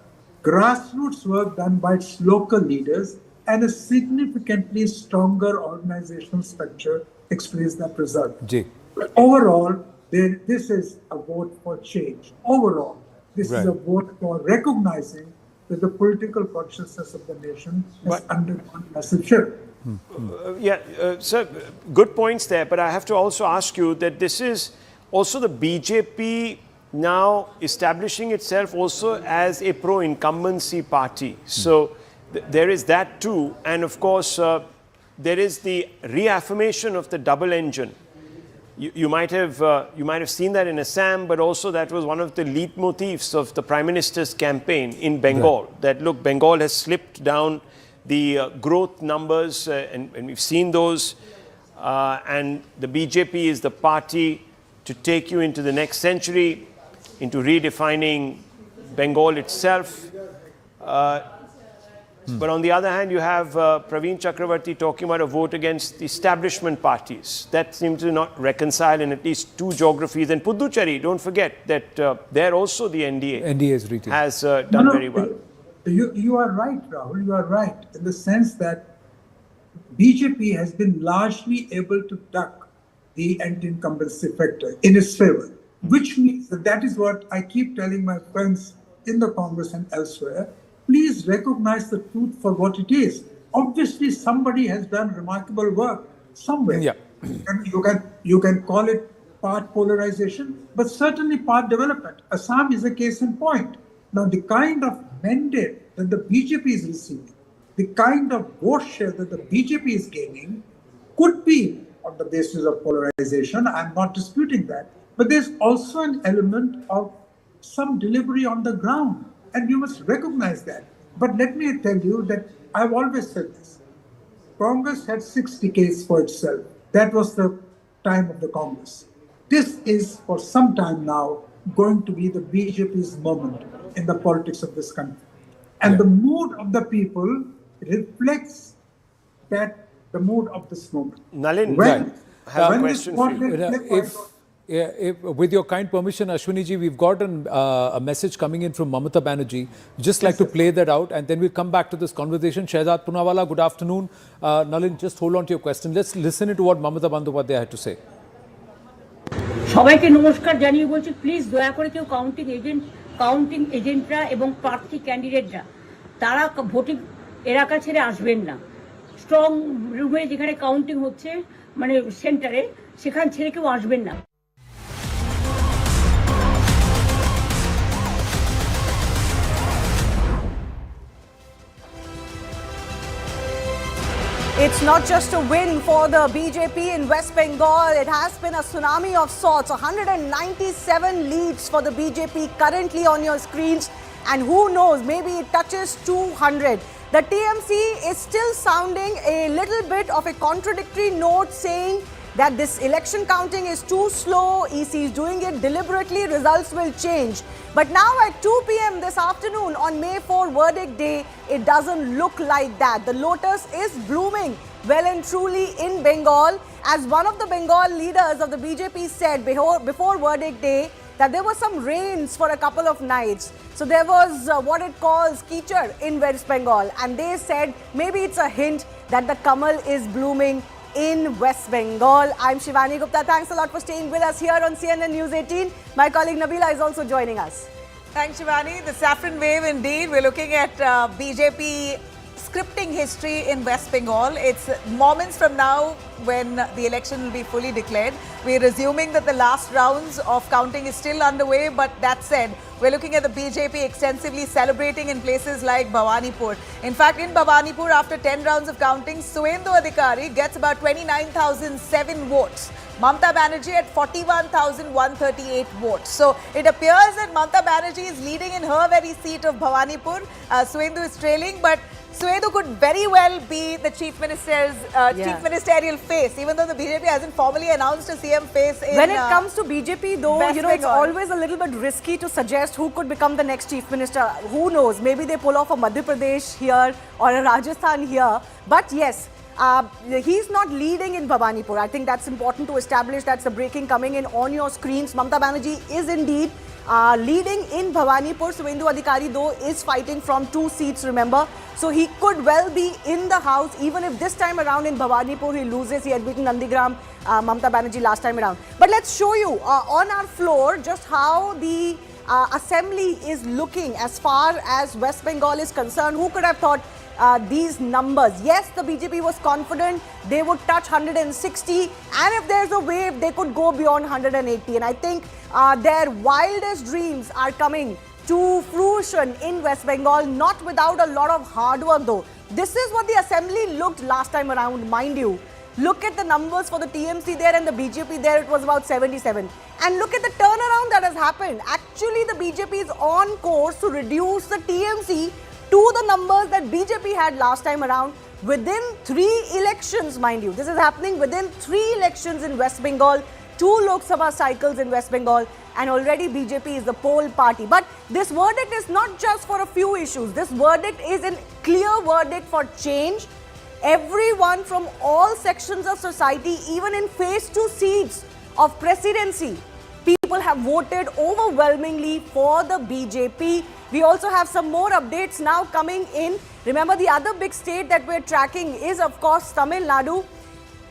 grassroots work done by its local leaders, and a significantly stronger organizational structure explains that result. But overall, this is a vote for change. Overall, this is a vote for recognizing that the political consciousness of the nation has undergone massive shift. Sir, good points there, but I have to also ask you that this is also the BJP now establishing itself also as a pro-incumbency party. So there is that too, and of course there is the reaffirmation of the double engine. You might have seen that in Assam, but also that was one of the leitmotifs of the Prime Minister's campaign in Bengal. That look, Bengal has slipped down the growth numbers, and we've seen those, and the BJP is the party to take you into the next century, into redefining Bengal itself. But on the other hand, you have Praveen Chakravarti talking about a vote against the establishment parties. That seems to not reconcile in at least two geographies. And Puducherry, don't forget that there also the NDA has done very well. You are right, Rahul. You are right in the sense that BJP has been largely able to duck the anti-incumbency factor in its favor, which means that is what I keep telling my friends in the Congress and elsewhere. Please recognize the truth for what it is. Obviously, somebody has done remarkable work somewhere. And you can call it part polarization, but certainly part development. Assam is a case in point. Now, the kind of mandate that the BJP is receiving, the kind of vote share that the BJP is gaining could be on the basis of polarization. I'm not disputing that. But there's also an element of some delivery on the ground. And you must recognize that. But let me tell you that I've always said this. Congress had 6 decades for itself. That was the time of the Congress. This is, for some time now, going to be the BJP's moment in the politics of this country. And the mood of the people reflects the mood of this moment. Nalin, I have a question for you. With your kind permission, Ashwini ji, we've got a message coming in from Mamata Banerjee. Just like to play that out, and then we'll come back to this conversation. Shehzad Punawala, good afternoon. Nalin, just hold on to your question. Let's listen to what Mamata Bandyopadhyay had to say. সবাইকে নমস্কার জানিয়ে বলছি, please দয়া করে কেউ counting এজেন্টরা এবং প্রার্থী ক্যান্ডিডেটরা তারা ভোটিং এলাকা ছেড়ে আসবেন না। স্ট্রং রুমে যেখানে কাউন্টিং হচ্ছে, মানে সেন্টারে, সেখান ছেড়ে কেউ আসবেন না। It's not just a win for the BJP in West Bengal. It has been a tsunami of sorts. 197 leads for the BJP currently on your screens. And who knows, maybe it touches 200. The TMC is still sounding a little bit of a contradictory note, saying that this election counting is too slow, EC is doing it deliberately, results will change. But now at 2 p.m. this afternoon on May 4 verdict day, it doesn't look like that. The lotus is blooming well and truly in Bengal, as one of the Bengal leaders of the BJP said before verdict day that there were some rains for a couple of nights. So there was what it calls kichad in West Bengal, and they said maybe it's a hint that the Kamal is blooming in West Bengal. I'm Shivani Gupta. Thanks a lot for staying with us here on CNN News 18. My colleague Nabila is also joining us. Thanks, Shivani. The saffron wave indeed. We're looking at BJP scripting history in West Bengal. It's moments from now when the election will be fully declared. We're assuming that the last rounds of counting is still underway, but that said, we're looking at the BJP extensively celebrating in places like Bhavanipur. In fact, in Bhavanipur, after 10 rounds of counting, Suvendu Adhikari gets about 29,007 votes. Mamata Banerjee at 41,138 votes. So it appears that Mamata Banerjee is leading in her very seat of Bhavanipur. Suvendu is trailing, but Suvendu could very well be the chief ministerial face, even though the BJP hasn't formally announced a CM face. When it comes to BJP, though, West it's Bengal. always a little bit risky to suggest who could become the next chief minister. Who knows? Maybe they pull off a Madhya Pradesh here or a Rajasthan here. But yes, he's not leading in Bhavanipur. I think that's important to establish. That's the breaking coming in on your screens. Mamata Banerjee is indeed leading in Bhavanipur. Suvendu Adhikari, though, is fighting from 2 seats, remember. So he could well be in the house, even if this time around in Bhavanipur he loses. He had beaten Nandigram, Mamata Banerjee last time around. But let's show you on our floor just how the assembly is looking as far as West Bengal is concerned. Who could have thought these numbers? Yes, the BJP was confident they would touch 160, and if there's a wave, they could go beyond 180. And I think their wildest dreams are coming to fruition in West Bengal, not without a lot of hard work though. This is what the assembly looked last time around, mind you. Look at the numbers for the TMC there and the BJP there, it was about 77. And look at the turnaround that has happened. Actually, the BJP is on course to reduce the TMC to the numbers that BJP had last time around within 3 elections, mind you. This is happening within 3 elections in West Bengal, 2 Lok Sabha cycles in West Bengal, and already BJP is the pole party. But this verdict is not just for a few issues. This verdict is a clear verdict for change. Everyone from all sections of society, even in phase 2 seats of presidency, people have voted overwhelmingly for the BJP. We also have some more updates now coming in. Remember, the other big state that we're tracking is, of course, Tamil Nadu.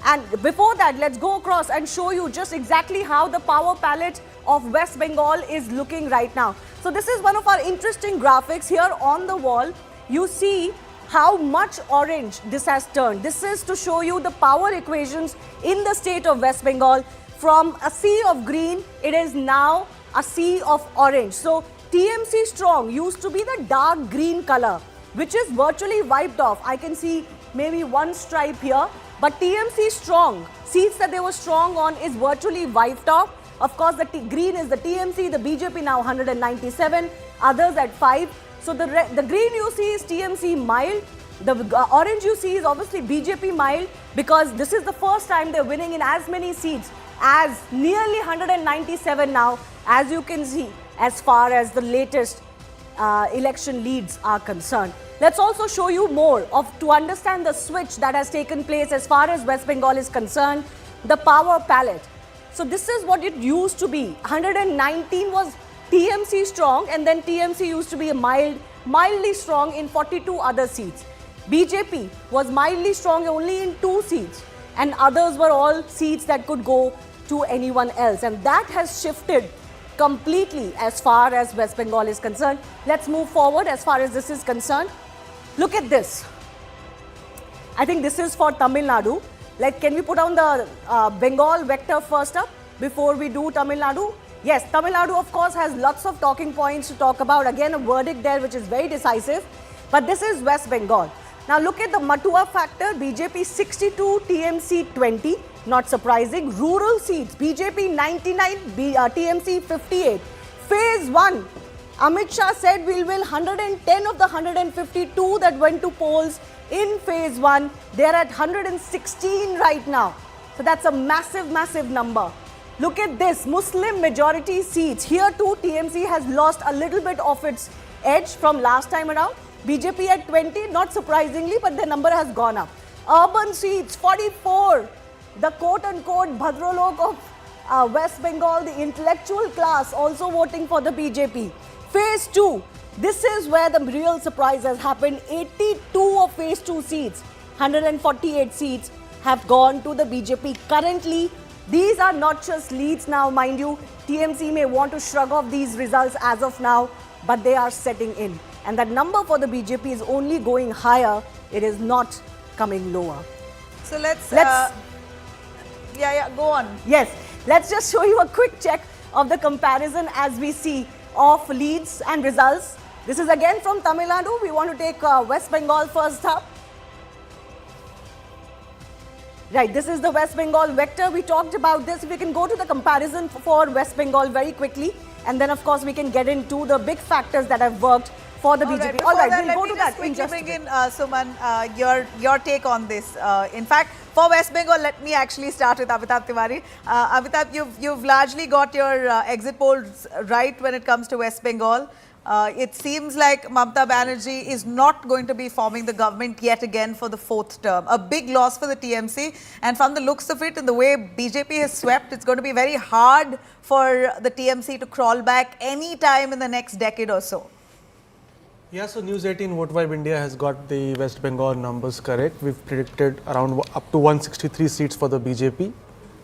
And before that, let's go across and show you just exactly how the power palette of West Bengal is looking right now. So this is one of our interesting graphics here on the wall. You see how much orange this has turned. This is to show you the power equations in the state of West Bengal. From a sea of green, it is now a sea of orange. So TMC strong used to be the dark green color, which is virtually wiped off. I can see maybe one stripe here, but TMC strong, seats that they were strong on, is virtually wiped off. Of course, the green is the TMC, the BJP now 197, others at 5. So the green you see is TMC mild. The orange you see is obviously BJP mild, because this is the first time they're winning in as many seats as nearly 197 now, as you can see, as far as the latest election leads are concerned. Let's also show you more to understand the switch that has taken place as far as West Bengal is concerned, the power palette. So this is what it used to be. 119 was TMC strong, and then TMC used to be mildly strong in 42 other seats. BJP was mildly strong only in 2 seats, and others were all seats that could go to anyone else. And that has shifted completely as far as West Bengal is concerned. Let's move forward as far as this is concerned. Look at this. I think this is for Tamil Nadu. Like, can we put on the Bengal vector first up before we do Tamil Nadu? Yes, Tamil Nadu, of course, has lots of talking points to talk about. Again, a verdict there which is very decisive. But this is West Bengal. Now, look at the Matua factor. BJP 62, TMC 20. Not surprising. Rural seats, BJP 99, TMC 58. Phase 1, Amit Shah said we'll win 110 of the 152 that went to polls in phase 1. They're at 116 right now. So that's a massive, massive number. Look at this, Muslim majority seats. Here too, TMC has lost a little bit of its edge from last time around. BJP at 20, not surprisingly, but the number has gone up. Urban seats, 44. The quote-unquote Bhadralok of West Bengal, the intellectual class also voting for the BJP. Phase 2. This is where the real surprise has happened. 82 of Phase 2 seats, 148 seats have gone to the BJP. Currently, these are not just leads now, mind you. TMC may want to shrug off these results as of now, but they are setting in. And that number for the BJP is only going higher. It is not coming lower. So let's go on. Yes, let's just show you a quick check of the comparison as we see of leads and results. This is again from Tamil Nadu. We want to take West Bengal first up. Right, this is the West Bengal vector. We talked about this. We can go to the comparison for West Bengal very quickly. And then, of course, we can get into the big factors that have worked for the BJP. All right, we'll go to that. Quickly bring in, Suman, your take on this. In fact, for West Bengal, let me actually start with Amitabh Tiwari. Amitabh, you've largely got your exit polls right when it comes to West Bengal. It seems like Mamata Banerjee is not going to be forming the government yet again for the 4th term. A big loss for the TMC. And from the looks of it and the way BJP has swept, it's going to be very hard for the TMC to crawl back any time in the next decade or so. Yeah, so News 18 Vote Vibe India has got the West Bengal numbers correct. We've predicted around up to 163 seats for the BJP.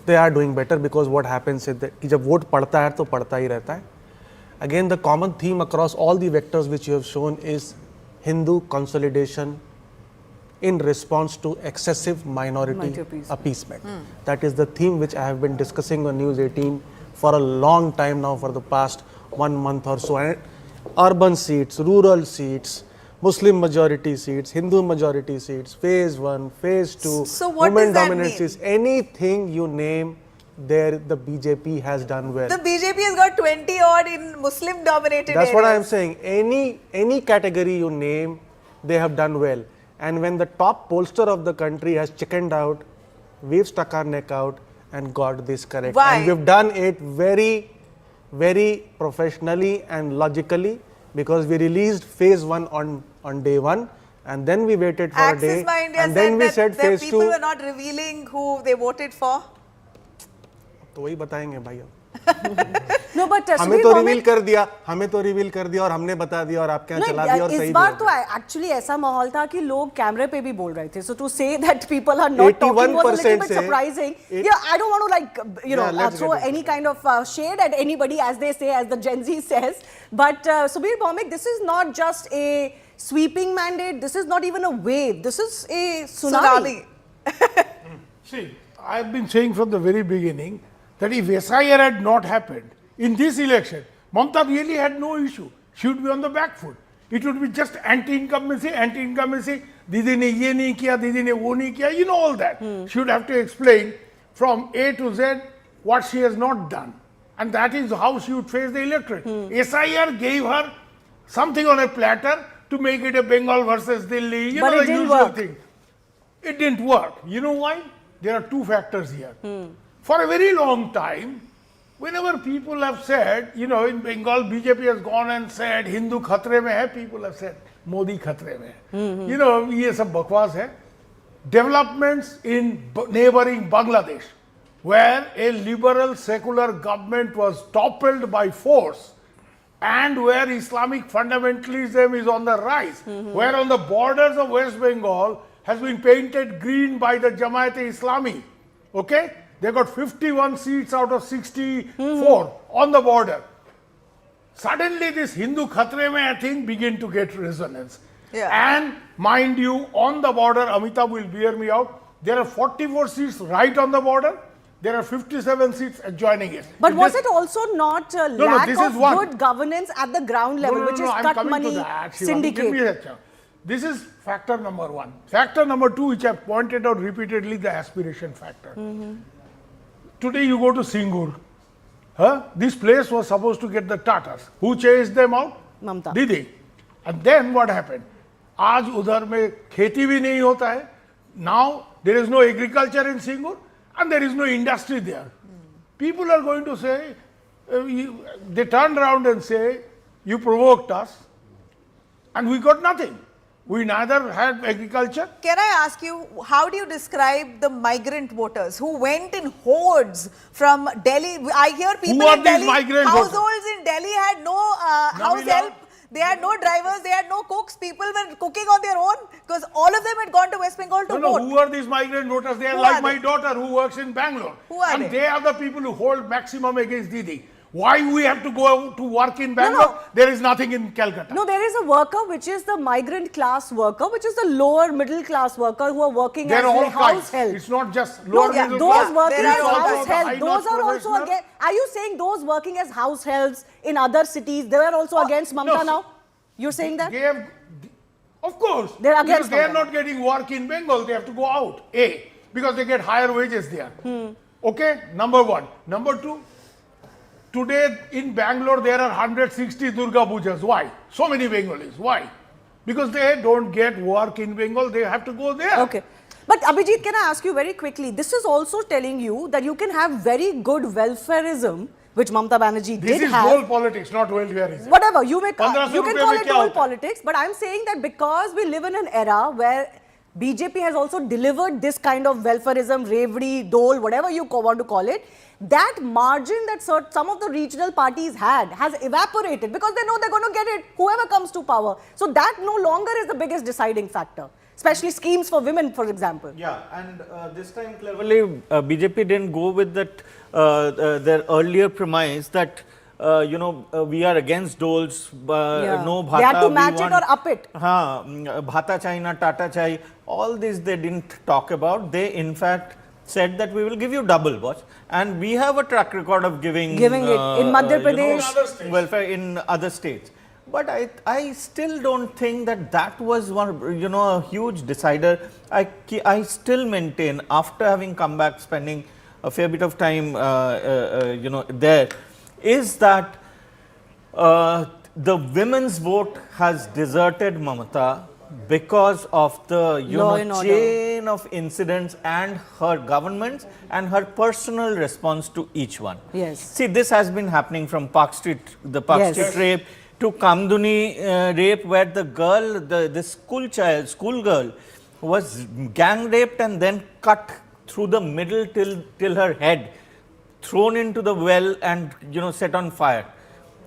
They are doing better because what happens is that जब vote पड़ता है तो पड़ता ही रहता है. Again, the common theme across all the vectors which you have shown is Hindu consolidation in response to excessive minority appeasement. That is the theme which I have been discussing on News 18 for a long time now, for the past 1 month or so. And urban seats, rural seats, Muslim majority seats, Hindu majority seats, phase 1, phase 2, so what women does that dominant mean? seats, anything you name, there the BJP has done well. The BJP has got 20 odd in Muslim dominated That's areas. what I am saying. Any category you name, they have done well. And when the top pollster of the country has chickened out, we've stuck our neck out and got this correct. Why? And we've done it very, very professionally and logically, because we released phase 1 on day 1, and then we waited for a day, and then we said phase 2. People were not revealing who they voted for. तो वही बताएंगे भाई अब. No, but हमें तो reveal कर दिया और हमने बता दिया और आपके यहाँ चला दिया और सही. इस बार तो एक्चुअली ऐसा माहौल था कि लोग कैमरे पे भी बोल रहे थे. So to say that people are not talking was a little bit surprising. Yeah, I don't want to throw any kind of shade at anybody, as they say, as the Gen Z says. But Subir Bhaumik, this is not just a sweeping mandate. This is not even a wave. This is a tsunami. See, I've been saying from the very beginning that if SIR had not happened in this election, Mamata really had no issue. She would be on the back foot. It would be just anti-incumbency. Didi ne ye nahi kiya, Didi ne wo nahi kiya. You know all that. She would have to explain from A to Z what she has not done. And that is how she would face the electorate. SIR gave her something on a platter to make it a Bengal versus Delhi. You know, the usual thing. It didn't work. You know why? There are two factors here. For a very long time, whenever people have said, in Bengal, BJP has gone and said, Hindu khatre mein hai, people have said, Modi khatre mein hai. Ye sab bakwas hai. Developments in neighboring Bangladesh, where a liberal secular government was toppled by force, and where Islamic fundamentalism is on the rise, where on the borders of West Bengal has been painted green by the Jamaat-e-Islami. Okay? They got 51 seats out of 64 on the border. Suddenly this Hindu khatre mein thing began to get resonance. Yeah. And mind you, on the border, Amitabh will bear me out, there are 44 seats right on the border. There are 57 seats adjoining it. But was it also not a lack of good governance at the ground level, which is cut money, syndicate? This is factor number 1. Factor number 2, which I have pointed out repeatedly, the aspiration factor. Today you go to Singur. This place was supposed to get the Tatars. Who chased them out? Mamata. Didi. And then what happened? आज उधर में खेती भी नहीं होता है. Now there is no agriculture in Singur and there is no industry there. People are going to say, they turn around and say, you provoked us and we got nothing. We neither had agriculture. Can I ask you, how do you describe the migrant voters who went in hordes from Delhi? I hear people are in these Delhi, migrant households voters? in Delhi had no house Nabila? help. They had no drivers, they had no cooks. People were cooking on their own because all of them had gone to West Bengal to No, vote. who are these migrant voters? They are Who like are my they? daughter who works in Bangalore. Who are and they? they are the people who hold maximum against Didi. Why we have to go to work in Bangalore? There is nothing in Calcutta. No, there is a worker which is the migrant class worker, which is the lower middle class worker who are working They're as all house kinds. help. It's not just No, lower middle those class. working There as are all house kinds. help, those are also professional. against. Are you saying those working as house helps in other cities, they are also against Mamata now? You're saying that? They have, of course. They're against because they are Mamata. not getting work in Bengal. They have to go out. A, because they get higher wages there. Okay, number one. Number two, today in Bangalore there are 160 Durga Pujas. Why? So many Bengalis. Why? Because they don't get work in Bengal. They have to go there. Okay. But Abhijit, can I ask you very quickly? This is also telling you that you can have very good welfareism, which Mamata Banerjee This did is have. goal politics, not welfareism. Whatever, you can 1500 call रुपए में it क्या all होता है? politics, but I'm saying that because we live in an era where BJP has also delivered this kind of welfareism, reverie, dole, whatever you want to call it, that margin that some of the regional parties had has evaporated because they know they're going to get it, whoever comes to power. So that no longer is the biggest deciding factor, especially schemes for women, for example. Yeah, and this time cleverly BJP didn't go with that their earlier premise that we are against doles, no bhata. They had to we match want, it or up it. Bhata chai na tata chai. All this they didn't talk about. They in fact said that we will give you double, boss. And we have a track record of giving it in Madhya Pradesh, welfare in other states. But I still don't think that was one, a huge decider. I still maintain, after having come back, spending a fair bit of time, there, is that the women's vote has deserted Mamata because of the chain of incidents and her governments and her personal response to each one. Yes. See, this has been happening from the Park Street rape to Kamduni rape, where the girl, the school girl, was gang raped and then cut through the middle till her head, thrown into the well and set on fire.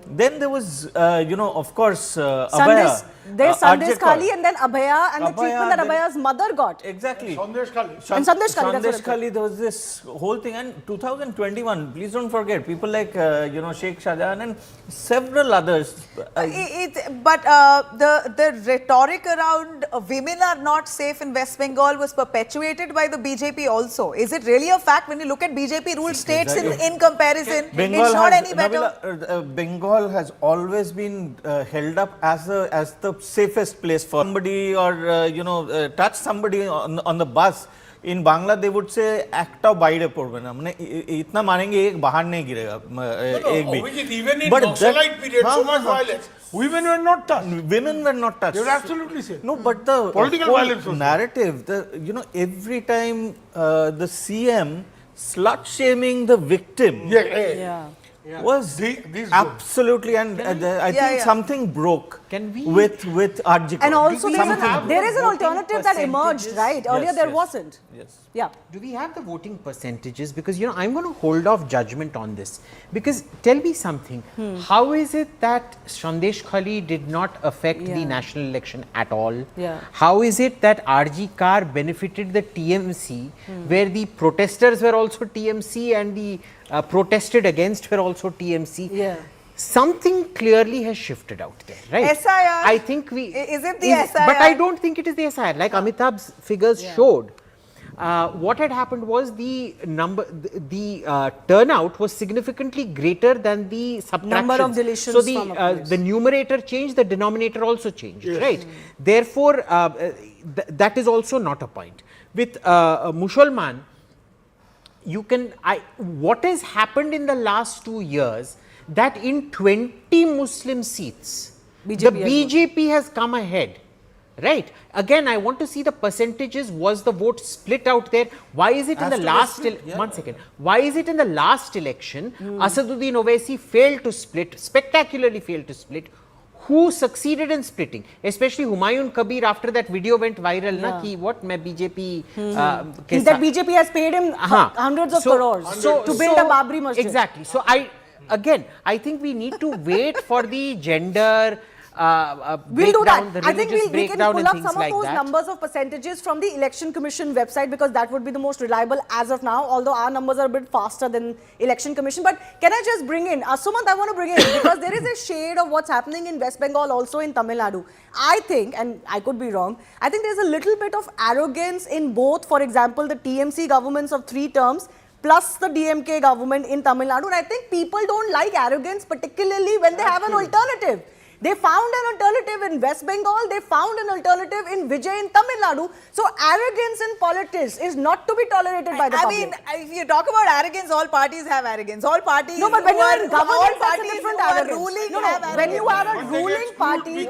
Then there was, of course, Abhaya. There's Sandesh Khali and then Abhaya and the treatment that Abhaya's mother got. Exactly. Sandesh Khali. And Sandesh Khali, that's what Sandesh Khali, there was this whole thing. And 2021, please don't forget, people like, Sheikh Shahjahan and several others. But the rhetoric around women are not safe in West Bengal was perpetuated by the BJP also. Is it really a fact when you look at BJP ruled states in comparison? It's not any better. Bengal has always been held up as the safest place for somebody or touch somebody on the bus. In Bangla, they would say act of baile porbe na. Mane itna marenge ek bahar nahi girega. Even in Naxalite period, so much violence. Women were not touched. Women were not touched. You're absolutely safe. No, but the political whole violence was narrative, every time the CM slut shaming the victim. Was absolutely, and I think something broke with RG. And also there is an alternative that emerged, right? Earlier there wasn't. Yes. Yeah. Do we have the voting percentages? Because I'm going to hold off judgment on this. Because tell me something. How is it that Sandesh Khali did not affect the national election at all? Yeah. How is it that RG Kar benefited the TMC, where the protesters were also TMC and the protested against were also TMC? Yeah. Something clearly has shifted out there, right? SIR? I think Is it the SIR? But I don't think it is the SIR. Like Amitabh's figures showed. What had happened was the turnout was significantly greater than the subtraction. Number of deletions So from a place. the numerator changed, the denominator also changed, right? Therefore, that is also not a point. With Mushalman, what has happened in the last 2 years, that in 20 Muslim seats, the BJP has come ahead. Right. Again, I want to see the percentages. Was the vote split out there? Why is it in the last... One second. Why is it in the last election, Asaduddin Owaisi failed to split, spectacularly failed to split? who succeeded in splitting, especially Humayun Kabir after that video went viral, na ki what मैं BJP that BJP has paid him hundreds of crores to build a Babri Masjid. Exactly. So I think we need to wait for the gender we'll do that. I think we can breakdown pull up and some of like those that. numbers of percentages from the Election Commission website, because that would be the most reliable as of now, although our numbers are a bit faster than Election Commission. But can I just bring in, Sumant, I want to bring in, because there is a shade of what's happening in West Bengal also in Tamil Nadu. I think, and I could be wrong, I think there's a little bit of arrogance in both, for example, the TMC governments of 3 terms, plus the DMK government in Tamil Nadu. And I think people don't like arrogance, particularly when they have an alternative. They found an alternative in West Bengal, they found an alternative in Vijay in Tamil Nadu. So arrogance in politics is not to be tolerated by the public. I mean, if you talk about arrogance, all parties have arrogance. All parties No, but when you are in government, all that's a parties different who are arrogance. ruling No, have when arrogance. you are a ruling party,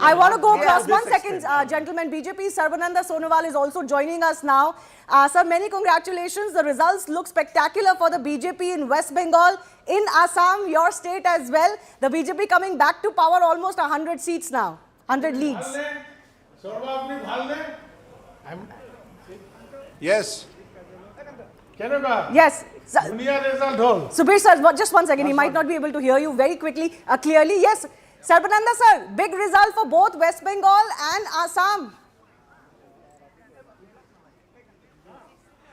I want to go across 1 second, gentlemen. BJP Sarbananda Sonowal is also joining us now. Sir, many congratulations. The results look spectacular for the BJP in West Bengal, in Assam, your state as well. The BJP coming back to power, almost 100 seats now, 100 leads. Yes. Yes. Subir sir, just 1 second. He might not be able to hear you very quickly, clearly. Yes, Sarbananda sir, big result for both West Bengal and Assam.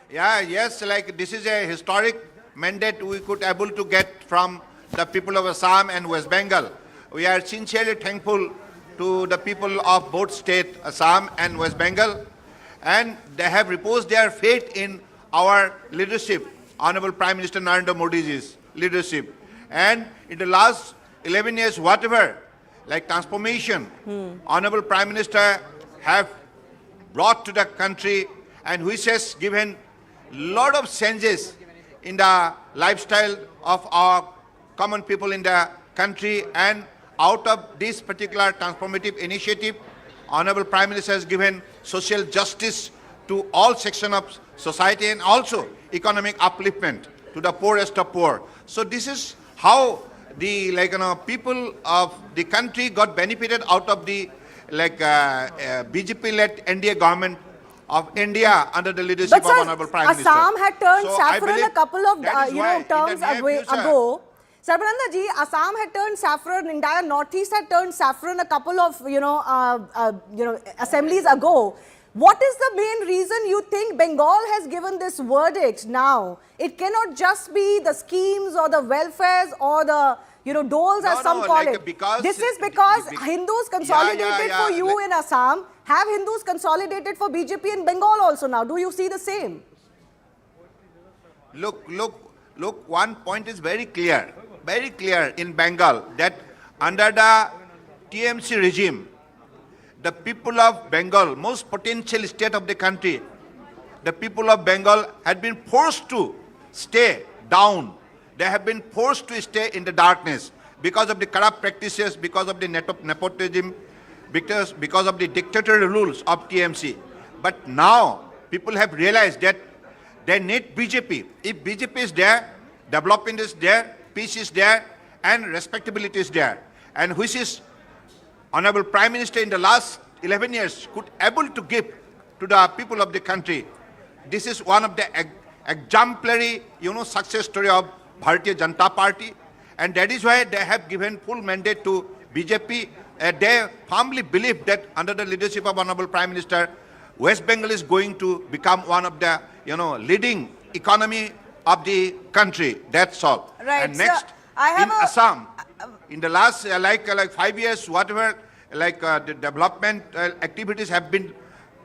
Yeah, yes, like this is a historic mandate we could able to get from the people of Assam and West Bengal. We are sincerely thankful to the people of both states, Assam and West Bengal, and they have reposed their faith in our leadership, Honorable Prime Minister Narendra Modi's leadership. And in the last 11 years, whatever, like transformation, Honorable Prime Minister have brought to the country, and which has given lot of changes in the lifestyle of our common people in the country. And out of this particular transformative initiative, Honorable Prime Minister has given social justice to all sections of society and also economic upliftment to the poorest of poor. So this is how the people of the country got benefited out of the BJP-led NDA government of India under the leadership of Honorable Prime Minister. Assam had turned So saffron a couple of terms future, ago. Sarbananda ji, Assam had turned saffron, entire Northeast had turned saffron a couple of assemblies ago. What is the main reason you think Bengal has given this verdict now? It cannot just be the schemes or the welfares or the doles, as some call it. This is because Hindus consolidated for you in Assam. Have Hindus consolidated for BJP in Bengal also now? Do you see the same? Look, one point is very clear in Bengal, that under the TMC regime, the people of Bengal, most potential state of the country, the people of Bengal had been forced to stay down. They have been forced to stay in the darkness because of the corrupt practices, because of the nepotism, because of the dictatorial rules of TMC. But now people have realized that they need BJP. If BJP is there, development is there, peace is there, and respectability is there. And which is Honorable Prime Minister in the last 11 years could able to give to the people of the country. This is one of the exemplary, success story of Bharatiya Janata Party. And that is why they have given full mandate to BJP. They firmly believe that under the leadership of Honorable Prime Minister, West Bengal is going to become one of the, leading economy of the country. That's all. Right. And next, in Assam, in the last 5 years, whatever the development activities have been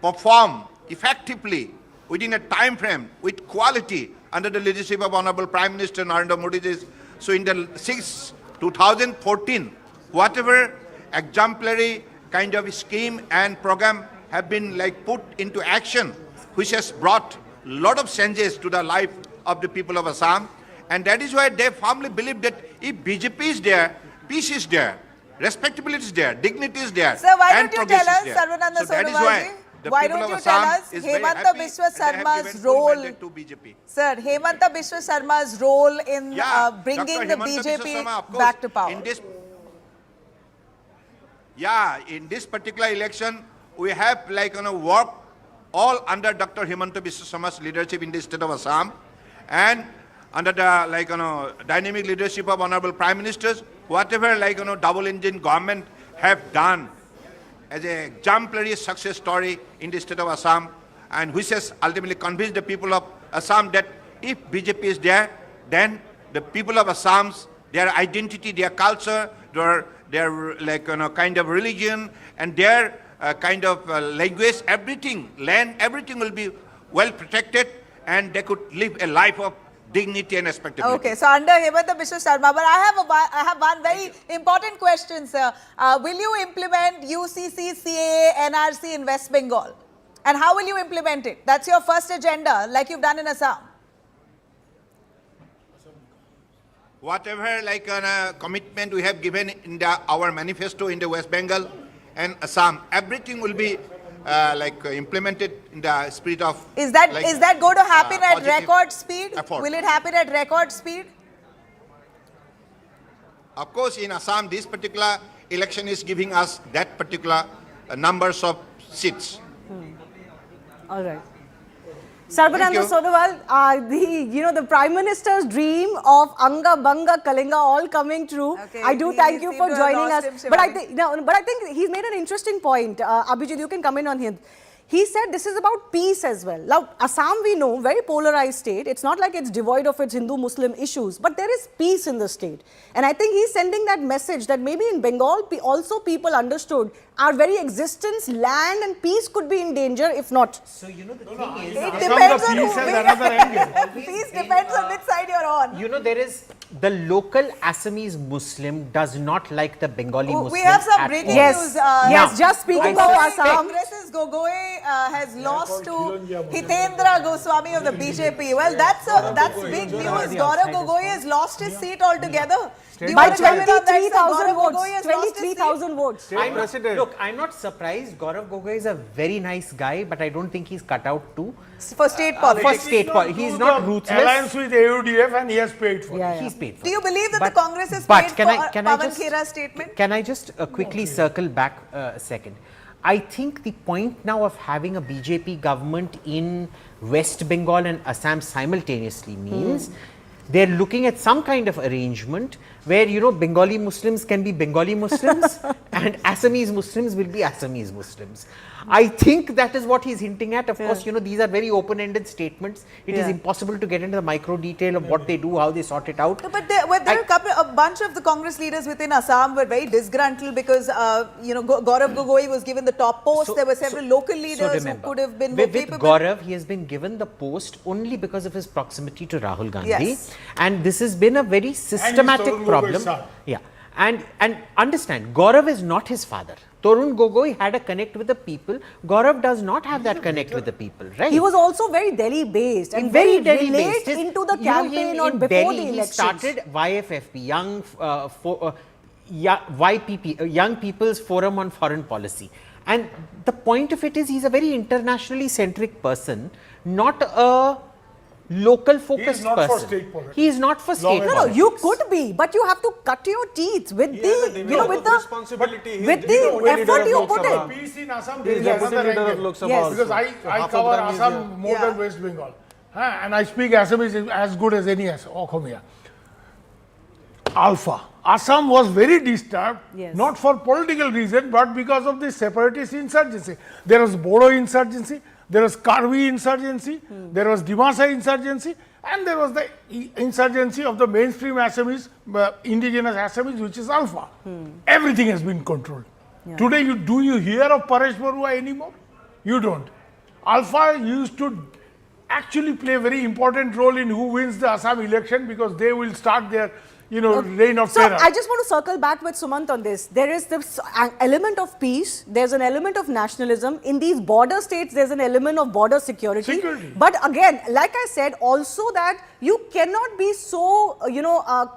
performed effectively within a time frame with quality under the leadership of Honorable Prime Minister Narendra Modi. So in the 2014, whatever exemplary kind of scheme and program have been put into action, which has brought a lot of changes to the life of the people of Assam. And that is why they firmly believe that if BJP is there, peace is there, respectability is there, dignity is there. Sir, why and don't you tell us, progress is there. Sarbananda So that is why the why people don't of you tell Assam us is very Hemanta happy Biswa and they have Sarma's given full role, mandate to BJP. Sir, Hemanta Biswa Sarma's role in bringing Dr. the Hemanta Biswa BJP Sarma, of course, back to power? In this, Yeah, in this particular election, we have work all under Dr. Himanta Biswa Sarma's leadership in the state of Assam, and under the dynamic leadership of Honorable Prime Ministers, whatever double engine government have done as a exemplary success story in the state of Assam, and which has ultimately convinced the people of Assam that if BJP is there, then the people of Assam, their identity, their culture, their kind of religion, and their kind of language, everything, land, everything will be well protected, and they could live a life of dignity and respectability. Okay, so under Himanta Biswa Sarma, but I have one very important question, sir. Will you implement UCC, CAA, NRC in West Bengal? And how will you implement it? That's your first agenda, like you've done in Assam. Whatever commitment we have given in our manifesto in the West Bengal and Assam, everything will be implemented in the spirit of. Is that going to happen at record speed? Effort. Will it happen at record speed? Of course, in Assam, this particular election is giving us that particular numbers of seats. All right. Sarbananda Sonowal, the Prime Minister's dream of Anga, Banga, Kalinga all coming true. Okay, I do thank you for joining us. Him, but I think he's made an interesting point. Abhijit, you can come in on him. He said this is about peace as well. Now, Assam, we know, very polarized state. It's not like it's devoid of its Hindu-Muslim issues, but there is peace in the state. And I think he's sending that message that maybe in Bengal, also people understood our very existence, land and peace could be in danger if not. So, the thing is... It depends on who... Peace depends on which side you're on. There is... The local Assamese Muslim does not like the Bengali Muslim. We have some breaking news. Yes, just speaking of Assam. Congress's Gogoi has lost to Hitendra Goswami of the BJP. Well, that's big news. Gaurav Gogoi has lost his seat altogether. By 23,000 votes. 23,000 votes. I'm not surprised. Gaurav Gogoi is a very nice guy, but I don't think he's cut out for state politics. He's not ruthless. Alliance with AUDF, and he has paid for it. He's paid for it. Do you believe that the Congress has paid for Pawan Khera's statement? Can I just quickly circle back a second? I think the point now of having a BJP government in West Bengal and Assam simultaneously means they're looking at some kind of arrangement where, Bengali Muslims can be Bengali Muslims and Assamese Muslims will be Assamese Muslims. I think that is what he's hinting at. Of course, these are very open-ended statements. It is impossible to get into the micro detail of what they do, how they sort it out. But there a bunch of the Congress leaders within Assam were very disgruntled because, Gaurav Gogoi was given the top post. There were several local leaders who could have been more capable. With Gaurav, he has been given the post only because of his proximity to Rahul Gandhi. Yes. And this has been a very systematic problem. Yeah. And understand, Gaurav is not his father. Torun Gogoi had a connect with the people. Gaurav does not have that connect with the people, right? He was also very Delhi-based and very Delhi-based into the campaign or before Delhi, the elections. He started YFFP, Young People's Forum on Foreign Policy. And the point of it is he's a very internationally centric person, not a local focused person. He is not for state politics. No, you could be, but you have to cut your teeth with the effort you put in. Peace in Assam, there is another angle. Because I cover Assam more than West Bengal. And I speak Assamese as good as any Okhomia. Alpha. Assam was very disturbed, not for political reason, but because of the separatist insurgency. There was Bodo insurgency, there was Karvi insurgency, there was Dimasa insurgency, and there was the insurgency of the mainstream Assamese, indigenous Assamese, which is Alpha. Everything has been controlled. Today, do you hear of Paresh Barua anymore? You don't. Alpha used to actually play a very important role in who wins the Assam election because they will start their reign of terror. So I just want to circle back with Sumant on this. There is this element of peace, there's an element of nationalism. In these border states, there's an element of border security. But again, like I said, also that you cannot be so,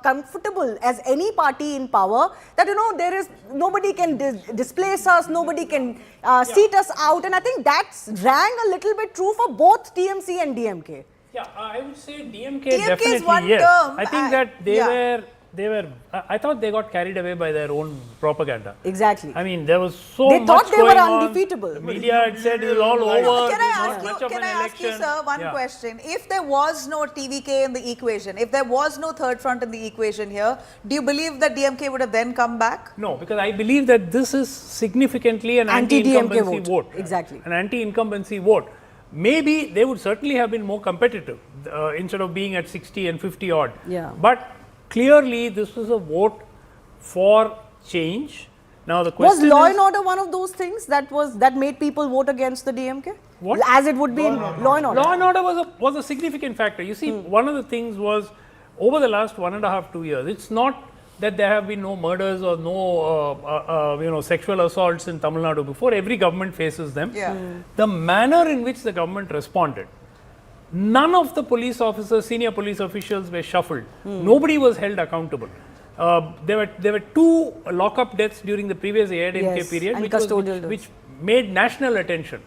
comfortable as any party in power that, there is, nobody can displace us, nobody can seat us out. And I think that's rang a little bit true for both TMC and DMK. Yeah, I would say DMK definitely, yes. I think that they were I thought they got carried away by their own propaganda. Exactly. I mean, there was so They much thought they going were on. undefeatable. The media had said it was all over. Can I Not ask much you, of an election. sir, one Yeah. question? If there was no TVK in the equation, if there was no third front in the equation here, do you believe that DMK would have then come back? No, because I believe that this is significantly an Anti-DMK anti-incumbency vote. Exactly. An anti-incumbency vote. Maybe they would certainly have been more competitive instead of being at 60 and 50 odd. Yeah. But clearly, this was a vote for change. Now the Was question law is, and order one of those things that made people vote against the DMK? What? As it would be in law and order. Law and order was a significant factor. You see, one of the things was over the last 1.5 to 2 years, it's not that there have been no murders or no sexual assaults in Tamil Nadu before. Every government faces them. Yeah. The manner in which the government responded, none of the police officers, senior police officials were shuffled. Nobody was held accountable. There were 2 lockup deaths during the previous AIDMK Yes, period, and which made national attention.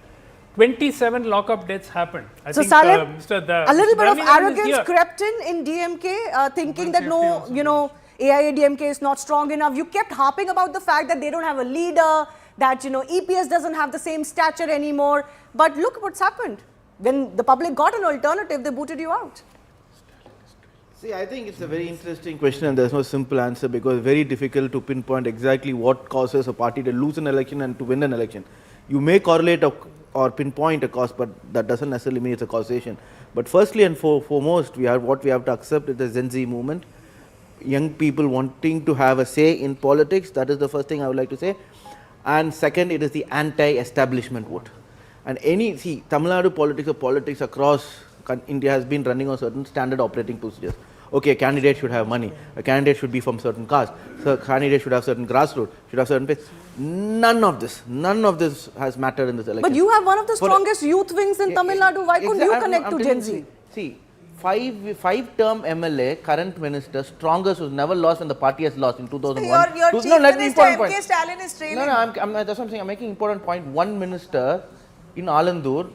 27 lockup deaths happened. I So think, Salem, Mr. a little bit of Raminathan is arrogance here. crept in DMK, thinking that no, AIADMK is not strong enough. You kept harping about the fact that they don't have a leader, that EPS doesn't have the same stature anymore. But look what's happened. When the public got an alternative, they booted you out. See, I think it's a very interesting question and there's no simple answer because it's very difficult to pinpoint exactly what causes a party to lose an election and to win an election. You may correlate or pinpoint a cause, but that doesn't necessarily mean it's a causation. But firstly and foremost, what we have to accept is the Gen Z movement. Young people wanting to have a say in politics, that is the first thing I would like to say. And second, it is the anti-establishment vote. And Tamil Nadu politics or politics across India has been running on certain standard operating procedures. Okay, a candidate should have money, a candidate should be from certain caste, so a candidate should have certain grassroots, should have certain place. None of this has mattered in this election. But you have one of the strongest youth wings in Tamil Nadu. Why couldn't you connect to Gen Z? See, five-term MLA, current minister, strongest, who's never lost when the party has lost in 2001. Your chief minister, M.K. Stalin, is trailing. That's what I'm saying. I'm making an important point. One minister in Alandur,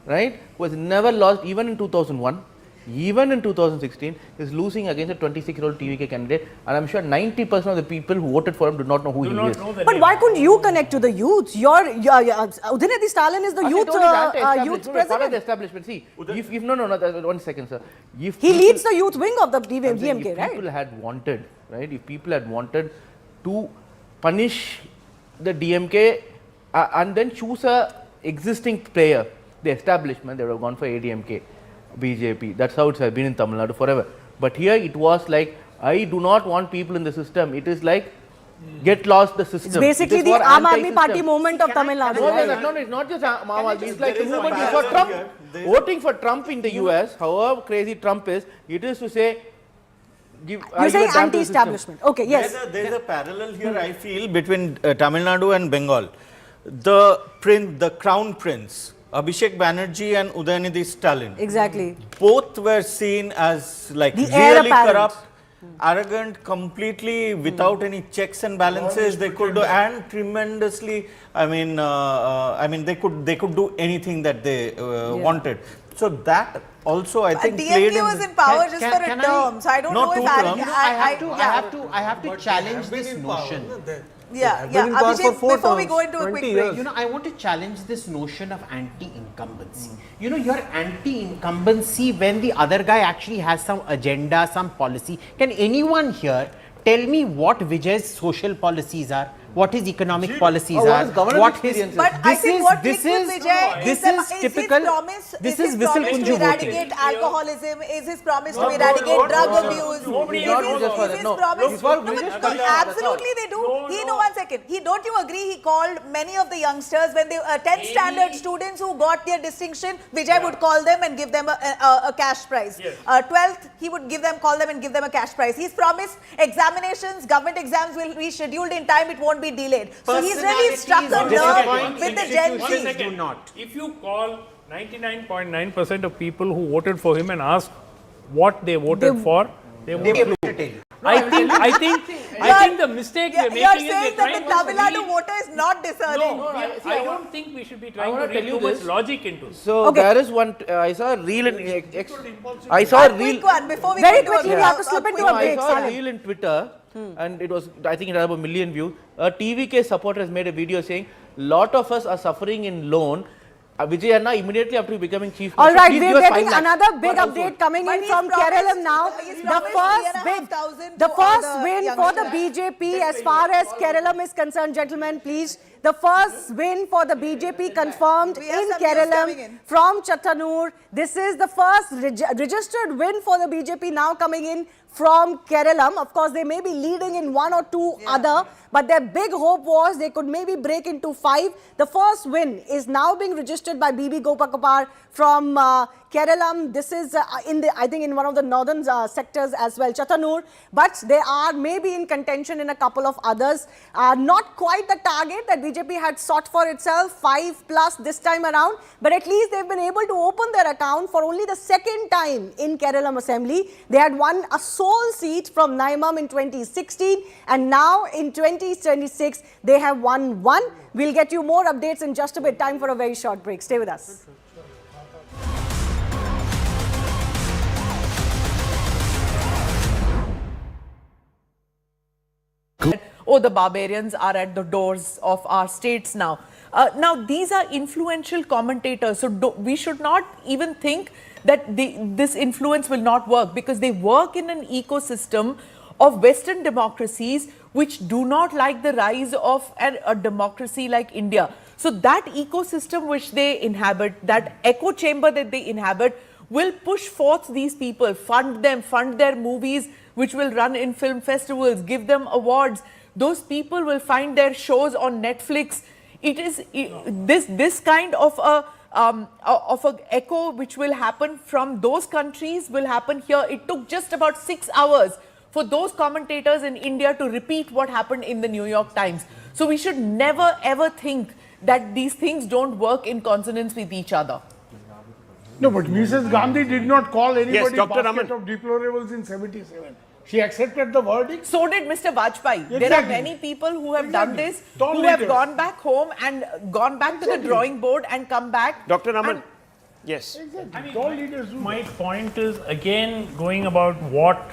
right, who has never lost even in 2001, even in 2016, is losing against a 26-year-old TVK candidate, and I'm sure 90% of the people who voted for him do not know who he is. But why couldn't you connect to the youth? Udinati Stalin is the youth president. Follow the establishment. See, one second, sir. He leads the youth wing of the DMK, right? If people had wanted to punish the DMK and then choose a existing player, the establishment, they would have gone for ADMK. BJP. That's how it has been in Tamil Nadu forever. But here it was like, I do not want people in the system. It is like, get lost the system. It's basically the Aam Aadmi Party movement of Tamil Nadu. No, it's not just Aam Aadmi. It's like the movement for Trump. Voting for Trump in the US, however crazy Trump is, it is to say, you're saying anti-establishment. Okay, yes. There's a parallel here, I feel, between Tamil Nadu and Bengal. The crown prince, Abhishek Banerjee and Udayanidhi Stalin. Exactly. Both were seen as like the really corrupt, arrogant, completely without any checks and balances. They could do, and tremendously. I mean, they could do anything that they wanted. So that also, I think, DMK was in power just for a term. So I don't know if I have to challenge this notion. Abhishek, before we go into a quick break. I want to challenge this notion of anti-incumbency. You're anti-incumbency when the other guy actually has some agenda, some policy. Can anyone here tell me what Vijay's social policies are? What his economic policies are? What his... But I think what clicked with Vijay is typical. This is his promise to eradicate alcoholism, is his promise to eradicate drug abuse. Is his promise... Absolutely they do. One second. Don't you agree he called many of the youngsters, when they 10th standard students who got their distinction, Vijay would call them and give them a cash prize. 12th, he would call them and give them a cash prize. He's promised examinations, government exams will be scheduled in time, it won't be delayed. So he's really struck a nerve with the Gen Z. If you call 99.9% of people who voted for him and ask what they voted for, they won't. I think I think the mistake we're making You're is saying we're that trying the Tamil to Nadu read- voter is not discerning. No, I don't think we should be trying to wanna read tell you too much this. logic into it. So there is one. I saw a reel in. I saw a reel. Quick one before we Very go to quickly, a- we have to slip a into quick a one. break. I saw a Salim. reel in Twitter, and it was. I think it had about 1 million views. A TVK supporter has made a video saying, "Lot of us are suffering in loan." Vijay Anna immediately after becoming chief All minister, right, please we're give us 5 getting lakhs another big per household. update coming But in he's from promised- Kerala now. he's The promised first 3,500 bid, the to first all the win for the youngsters. BJP as far as Kerala is concerned, gentlemen, please. The first win for the BJP confirmed We have in some news coming Kerala in. from Chattanoor. This is the first registered win for the BJP now coming in from Kerala. Of course, they may be leading in one or two other, but their big hope was they could maybe break into 5. The first win is now being registered by BB Gopakapar from Kerala. This is I think in one of the northern sectors as well, Chattanoor. But they are maybe in contention in a couple of others. Not quite the target that BJP had sought for itself, 5+ this time around. But at least they've been able to open their account for only the second time in Kerala Assembly. They had won a sole seat from Naimam in 2016, and now in 2026 they have won 1. We'll get you more updates in just a bit. Time for a very short break. Stay with us. Oh, the barbarians are at the doors of our states now. Now, these are influential commentators, so we should not even think that this influence will not work, because they work in an ecosystem of Western democracies which do not like the rise of a democracy like India. So that ecosystem which they inhabit, that echo chamber that they inhabit, will push forth these people, fund them, fund their movies which will run in film festivals, give them awards. Those people will find their shows on Netflix. It is this kind of a echo which will happen from those countries will happen here. It took just about 6 hours for those commentators in India to repeat what happened in the New York Times. So we should never ever think that these things don't work in consonance with each other. No, but Mrs. Gandhi did not call anybody Dr. basket Raman. of deplorables in 77. She accepted the verdict. So did Mr. Vajpayee. There are Exactly. many people who have done Exactly. this, Tall who have leaders. gone back home and gone back to the drawing board and come back. Dr. Raman, And yes. Exactly. Tall leaders do My point is again going about what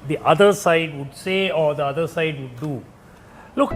the other side would say or the other side would do. Look,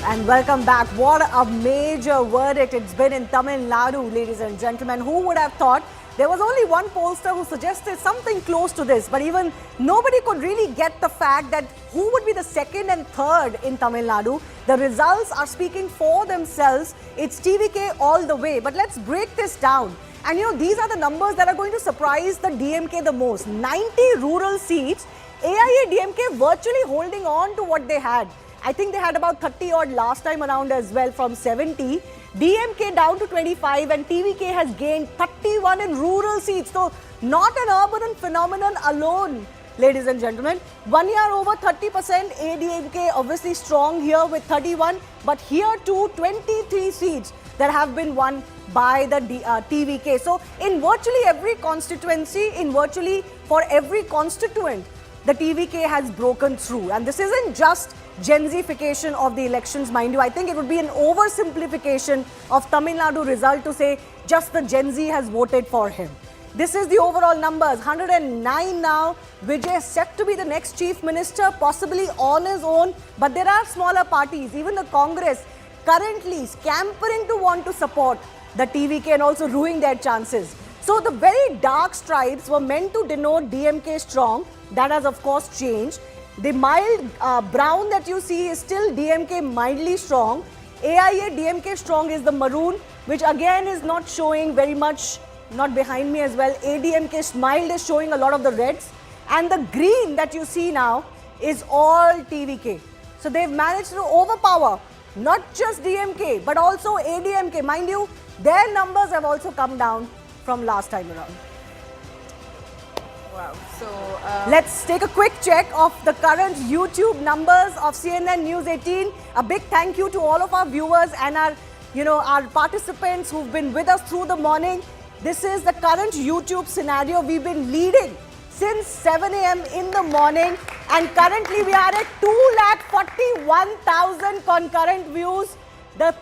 And welcome back. What a major verdict it's been in Tamil Nadu, ladies and gentlemen. Who would have thought? There was only one pollster who suggested something close to this, but even nobody could really get the fact that who would be the second and third in Tamil Nadu. The results are speaking for themselves. It's TVK all the way. But let's break this down. And you know, these are the numbers that are going to surprise the DMK the most. 90 rural seats, AIA DMK virtually holding on to what they had. I think they had about 30 odd last time around as well from 70. DMK down to 25 and TVK has gained 31 in rural seats. So not an urban phenomenon alone, ladies and gentlemen. 1 year over 30%, ADMK obviously strong here with 31. But here too, 23 seats that have been won by the TVK. So in virtually every constituency, in virtually for every constituent, the TVK has broken through. And this isn't just Gen Z-fication of the elections, mind you. I think it would be an oversimplification of Tamil Nadu result to say just the Gen Z has voted for him. This is the overall numbers, 109 now. Vijay is set to be the next chief minister, possibly on his own. But there are smaller parties, even the Congress, currently scampering to want to support the TVK and also ruining their chances. So the very dark stripes were meant to denote DMK strong. That has of course changed. The mild brown that you see is still DMK mildly strong. AIA DMK strong is the maroon, which again is not showing very much, not behind me as well. ADMK mild is showing a lot of the reds. And the green that you see now is all TVK. So they've managed to overpower not just DMK, but also ADMK. Mind you, their numbers have also come down from last time around. Wow. So let's take a quick check of the current YouTube numbers of CNN News 18. A big thank you to all of our viewers and our our participants who've been with us through the morning. This is the current YouTube scenario. We've been leading since 7 a.m. in the morning, and currently we are at 241,000 concurrent views. The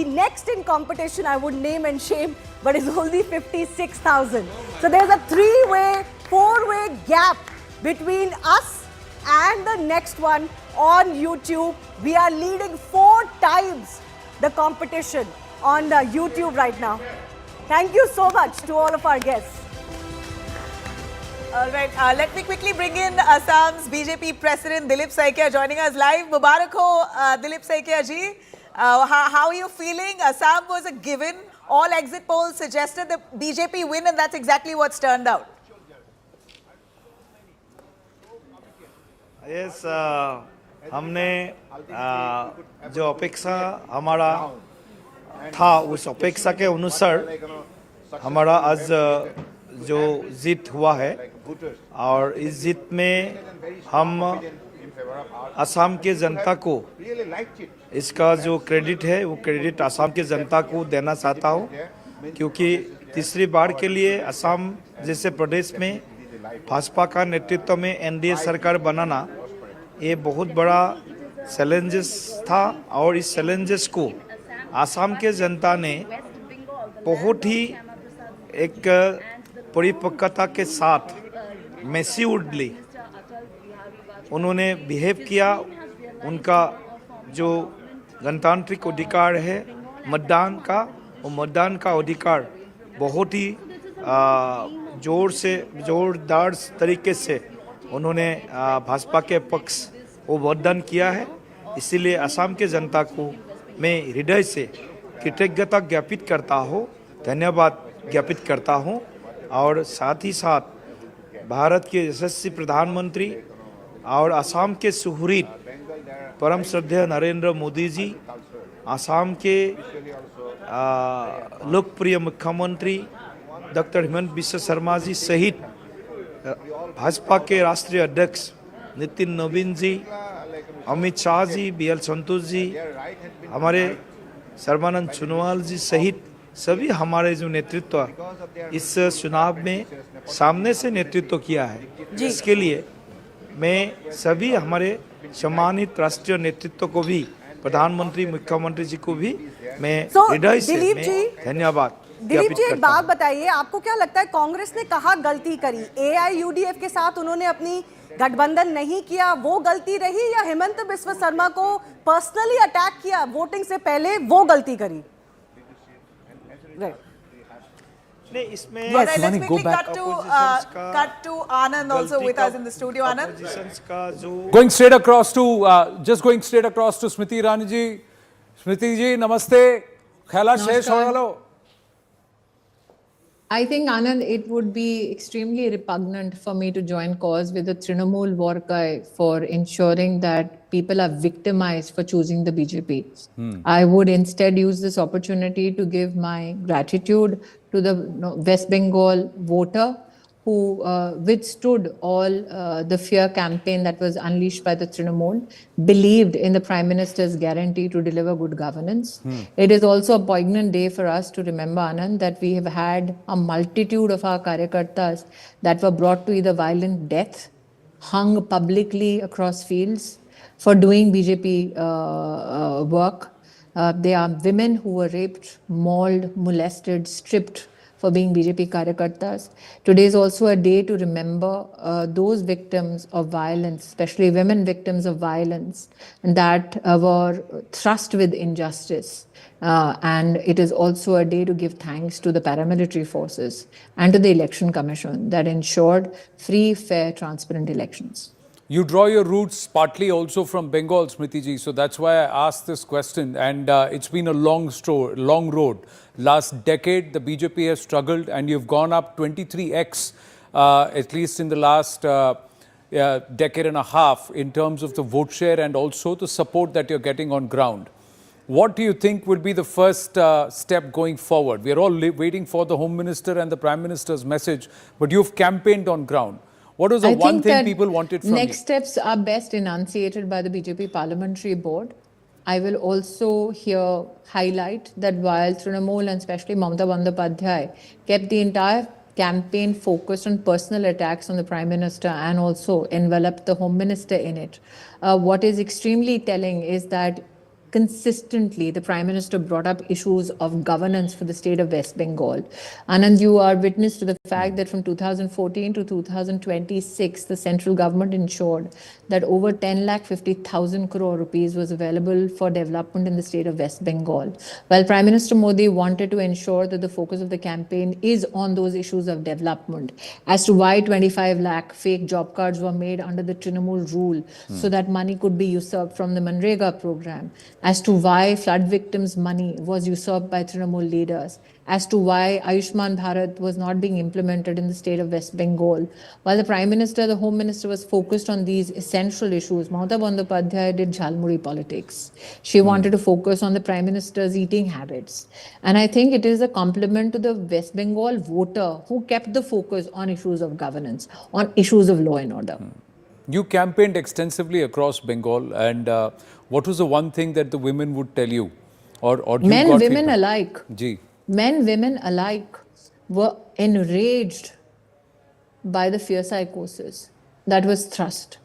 next in competition, I would name and shame, but it's only 56,000. So there's a 3-way, 4-way gap between us and the next one on YouTube. We are leading 4 times the competition on YouTube right now. Thank you so much to all of our guests. All right, let me quickly bring in Assam's BJP President Dilip Saikia joining us live. Mubarak ho, Dilip Saikia ji. How are you feeling? Assam was a given. All exit polls suggested the BJP win, and that's exactly what's turned out. Yes, हमने जो अपेक्षा हमारा था उस अपेक्षा के अनुसार हमारा आज जो जीत हुआ है, और इस जीत में हम असम के जनता को इसका जो क्रेडिट है वो क्रेडिट असम के जनता को देना चाहता हूँ, क्योंकि तीसरी बार के लिए असम जैसे प्रदेश में भाजपा का नेतृत्व में एनडीए सरकार बनाना ये बहुत बड़ा चैलेंजेस था, और इस चैलेंजेस को असम के जनता ने बहुत ही एक परिपक्वता के साथ मैच्योर्डली उन्होंने बिहेव किया। उनका जो गणतांत्रिक अधिकार है मतदान का, वो मतदान का अधिकार बहुत ही जोरदार तरीके से उन्होंने भाजपा के पक्ष वो मतदान किया है। इसीलिए असम के जनता को मैं हृदय से कृतज्ञता ज्ञापित करता हूँ, धन्यवाद ज्ञापित करता हूँ। और साथ ही साथ भारत के यशस्वी प्रधानमंत्री और असम के सुहृद परम श्रद्धेय नरेंद्र मोदी जी, असम के लोकप्रिय मुख्यमंत्री डॉक्टर हिमंत बिश्व शर्मा जी सहित भाजपा के राष्ट्रीय अध्यक्ष नितिन नवीन जी, अमित शाह जी, BL संतोष जी, हमारे सर्बानंद सोनोवाल जी सहित सभी हमारे जो नेतृत्व इस चुनाव में सामने से नेतृत्व किया है, इसके लिए मैं सभी हमारे सम्मानित राष्ट्रीय नेतृत्व को भी, प्रधानमंत्री मुख्यमंत्री जी को भी मैं हृदय से धन्यवाद। दिलीप जी, एक बात बताइए, आपको क्या लगता है कांग्रेस ने कहाँ गलती करी? AIUDF के साथ उन्होंने अपनी गठबंधन नहीं किया, वो गलती रही, या हेमंत बिस्वा शर्मा को पर्सनली अटैक किया वोटिंग से पहले, वो गलती करी? नहीं, इसमें yes, let's quickly cut to Anand also with us in the studio. Anand, going straight across to Smriti Irani ji. Smriti ji, namaste. Khaila shesh ho galo. I think, Anand, it would be extremely repugnant for me to join cause with the Trinamool war cry for ensuring that people are victimized for choosing the BJP. I would instead use this opportunity to give my gratitude to the West Bengal voter who withstood all the fear campaign that was unleashed by the Trinamool, believed in the Prime Minister's guarantee to deliver good governance. It is also a poignant day for us to remember, Anand, that we have had a multitude of our karyakartas that were brought to either violent death, hung publicly across fields for doing BJP work. They are women who were raped, mauled, molested, stripped for being BJP karyakartas. Today is also a day to remember those victims of violence, especially women victims of violence, that were thrust with injustice. And it is also a day to give thanks to the paramilitary forces and to the Election Commission that ensured free, fair, transparent elections. You draw your roots partly also from Bengal, Smriti ji, so that's why I asked this question. And it's been a long road. Last decade, the BJP has struggled, and you've gone up 23x, at least in the last decade and a half, in terms of the vote share and also the support that you're getting on ground. What do you think will be the first step going forward? We are all waiting for the Home Minister and the Prime Minister's message, but you've campaigned on ground. What was the one thing people wanted from you? Next steps are best enunciated by the BJP Parliamentary Board. I will also here highlight that while Trinamool and especially Mamata Bandyopadhyay kept the entire campaign focused on personal attacks on the Prime Minister and also enveloped the Home Minister in it, what is extremely telling is that consistently the Prime Minister brought up issues of governance for the state of West Bengal. Anand, you are witness to the fact that from 2014 to 2026, the central government ensured that over 10,50,000 crore rupees was available for development in the state of West Bengal. While Prime Minister Modi wanted to ensure that the focus of the campaign is on those issues of development, as to why 25 lakh fake job cards were made under the Trinamool rule so that money could be usurped from the Manrega program, as to why flood victims' money was usurped by Trinamool leaders, as to why Ayushman Bharat was not being implemented in the state of West Bengal. While the Prime Minister, the Home Minister was focused on these essential issues, Mamata Bandyopadhyay did jhalmuri politics. She wanted to focus on the Prime Minister's eating habits. And I think it is a compliment to the West Bengal voter who kept the focus on issues of governance, on issues of law and order. You campaigned extensively across Bengal, and what was the one thing that the women would tell you? Or you Men, got women feedback? alike. Ji. Men, women alike were enraged by the fear psychosis that was thrust.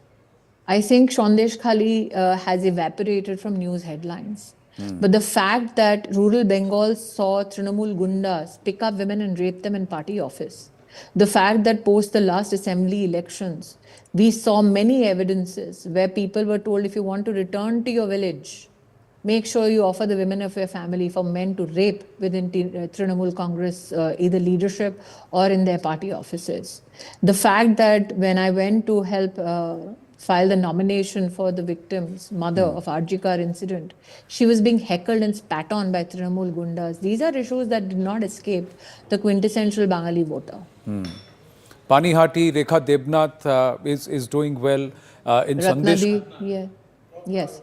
I think Sandesh Khali has evaporated from news headlines. But the fact that rural Bengal saw Trinamool Gundas pick up women and rape them in party office, the fact that post the last assembly elections, we saw many evidences where people were told, if you want to return to your village, make sure you offer the women of your family for men to rape within Trinamool Congress, either leadership or in their party offices. The fact that when I went to help file the nomination for the victim's mother of Arjikar incident, she was being heckled and spat on by Trinamool Gundas. These are issues that did not escape the quintessential Bengali voter. Panihati, Rekha Debnath is doing well in Sandesh. Yeah. Yes.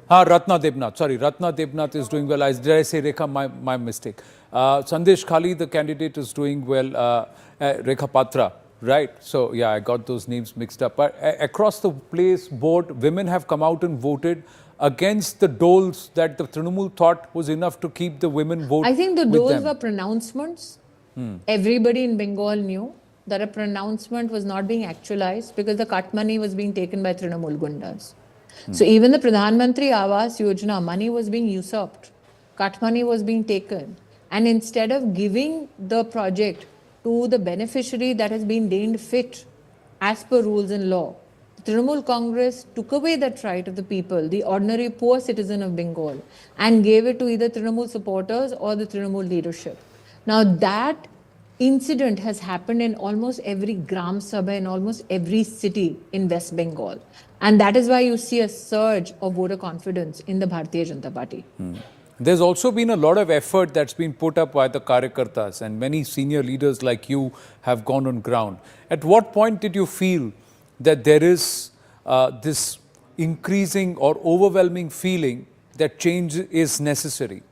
Ratna Debnath. Sorry, Ratna Debnath is doing well. Did I say Rekha? My mistake. Sandesh Khali, the candidate, is doing well. Rekha Patra, right? So, yeah, I got those names mixed up. But across the place, board, women have come out and voted against the doles that the Trinamool thought was enough to keep the women vote. I think the with doles them. were pronouncements. Everybody in Bengal knew that a pronouncement was not being actualized because the cut money was being taken by Trinamool Gundas. So even the Pradhan Mantri Awas Yojana, money was being usurped, cut money was being taken. And instead of giving the project to the beneficiary that has been deemed fit as per rules and law, the Trinamool Congress took away that right of the people, the ordinary poor citizen of Bengal, and gave it to either Trinamool supporters or the Trinamool leadership. Now that incident has happened in almost every Gram Sabha in almost every city in West Bengal. And that is why you see a surge of voter confidence in the Bharatiya Janata Party. There's also been a lot of effort that's been put up by the Karyakartas, and many senior leaders like you have gone on ground. At what point did you feel that there is this increasing or overwhelming feeling that change is necessary?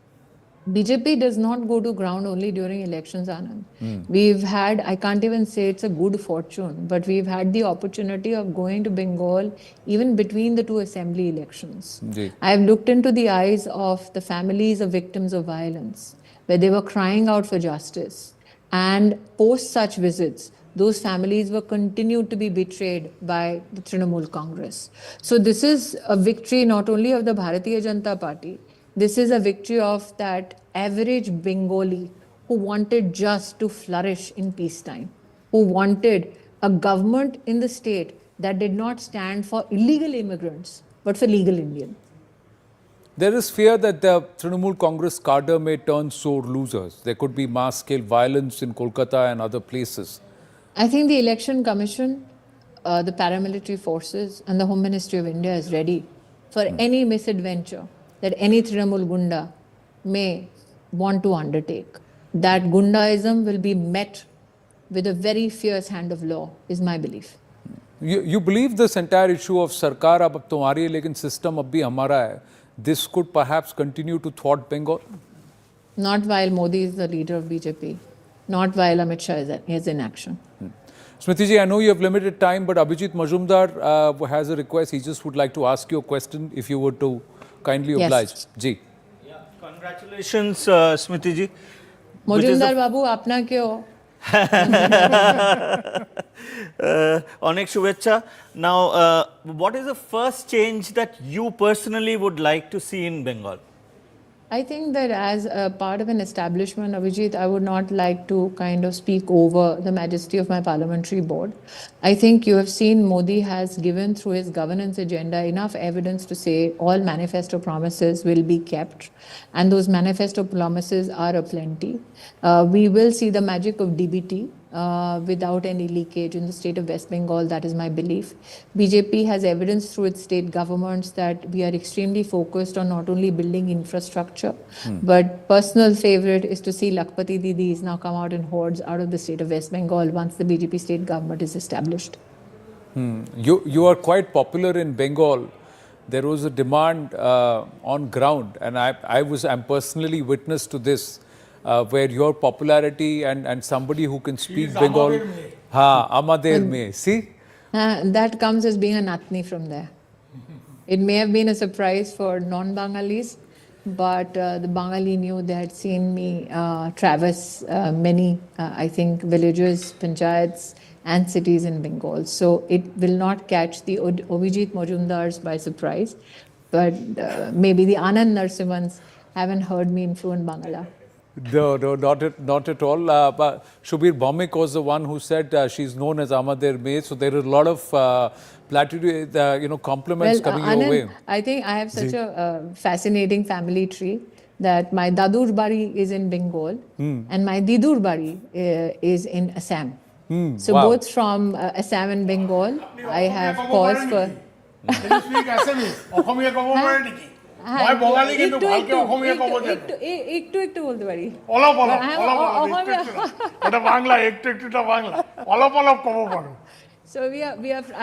BJP does not go to ground only during elections, Anand. We've had, I can't even say it's a good fortune, but we've had the opportunity of going to Bengal even between the two assembly elections. I've looked into the eyes of the families of victims of violence, where they were crying out for justice. And post such visits, those families were continued to be betrayed by the Trinamool Congress. So this is a victory not only of the Bharatiya Janata Party, this is a victory of that average Bengali who wanted just to flourish in peacetime, who wanted a government in the state that did not stand for illegal immigrants, but for legal Indians. There is fear that the Trinamool Congress cadre may turn sore losers. There could be mass-scale violence in Kolkata and other places. I think the Election Commission, the paramilitary forces and the Home Ministry of India is ready for any misadventure that any Trinamool Gunda may want to undertake. That Gundaism will be met with a very fierce hand of law, is my belief. You believe this entire issue of Sarkar ab tumhari hai, lekin system ab bhi hamara hai, this could perhaps continue to thwart Bengal? Not while Modi is the leader of BJP, not while Amit Shah is in action. Smriti ji, I know you have limited time, but Abhijit Majumdar has a request. He just would like to ask you a question, if you were to kindly oblige. Ji. Congratulations, Smriti ji. Majumdar বাবু আপনাকেও অনেক শুভেচ্ছা. Now, what is the first change that you personally would like to see in Bengal? I think that as a part of an establishment, Abhijit, I would not like to kind of speak over the majesty of my parliamentary board. I think you have seen Modi has given through his governance agenda enough evidence to say all manifesto promises will be kept, and those manifesto promises are aplenty. We will see the magic of DBT without any leakage in the state of West Bengal. That is my belief. BJP has evidence through its state governments that we are extremely focused on not only building infrastructure, but personal favorite is to see Lakpati Didis now come out in hordes out of the state of West Bengal once the BJP state government is established. You are quite popular in Bengal. There was a demand on ground, and I'm personally witness to this. Where your popularity and somebody who can speak Bengal, Amader mein, see? That comes as being a Natni from there. It may have been a surprise for non-Bangalis, but the Bengali knew they had seen me traverse many, I think, villages, panchayats and cities in Bengal. So it will not catch the Abhijit Majumdars by surprise, but maybe the Anand Narsimhans haven't heard me in fluent Bangala. No, not at all. But Shubir Bhaumik was the one who said she's known as Amader May. So there are a lot of platitude, compliments coming Anand, your way. I think I have such a fascinating family tree that my Dadur Bari is in Bengal and my Didur Bari is in Assam. So both from Assam and Bengal, I have cause for... Can you speak Assamese? Asamiya ক'ব পাৰে নেকি? মই বঙালী কিন্তু ভালকে অসমীয়া ক'ব জানো। একটু বলতে পারি। অলপ ওটা বাংলা একটুটা বাংলা অলপ ক'ব পাৰো। So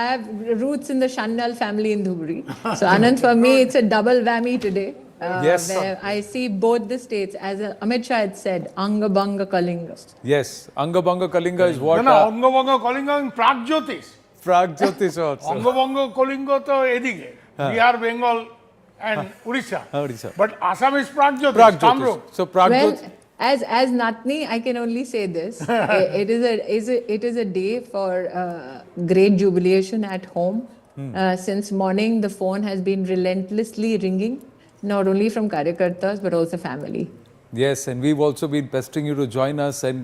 I have roots in the Shandal family in Dhubri. So Anand, for me, it's a double whammy today. Yes. Where I see both the states, as Amit Shah had said, Anga Banga Kalinga. Yes, Anga Banga Kalinga is what? না অঙ্গ বঙ্গ Kalinga Pragjyotisha. Pragjyotish also. অঙ্গ বঙ্গ কলিঙ্গ তো এদিকে Bihar Bengal and Odisha. But Assam is Pragjyotish. So Pragjyotish. Well, as Natni, I can only say this: it is a day for great jubilation at home. Since morning, the phone has been relentlessly ringing, not only from Karyakartas but also family. Yes, and we've also been pestering you to join us and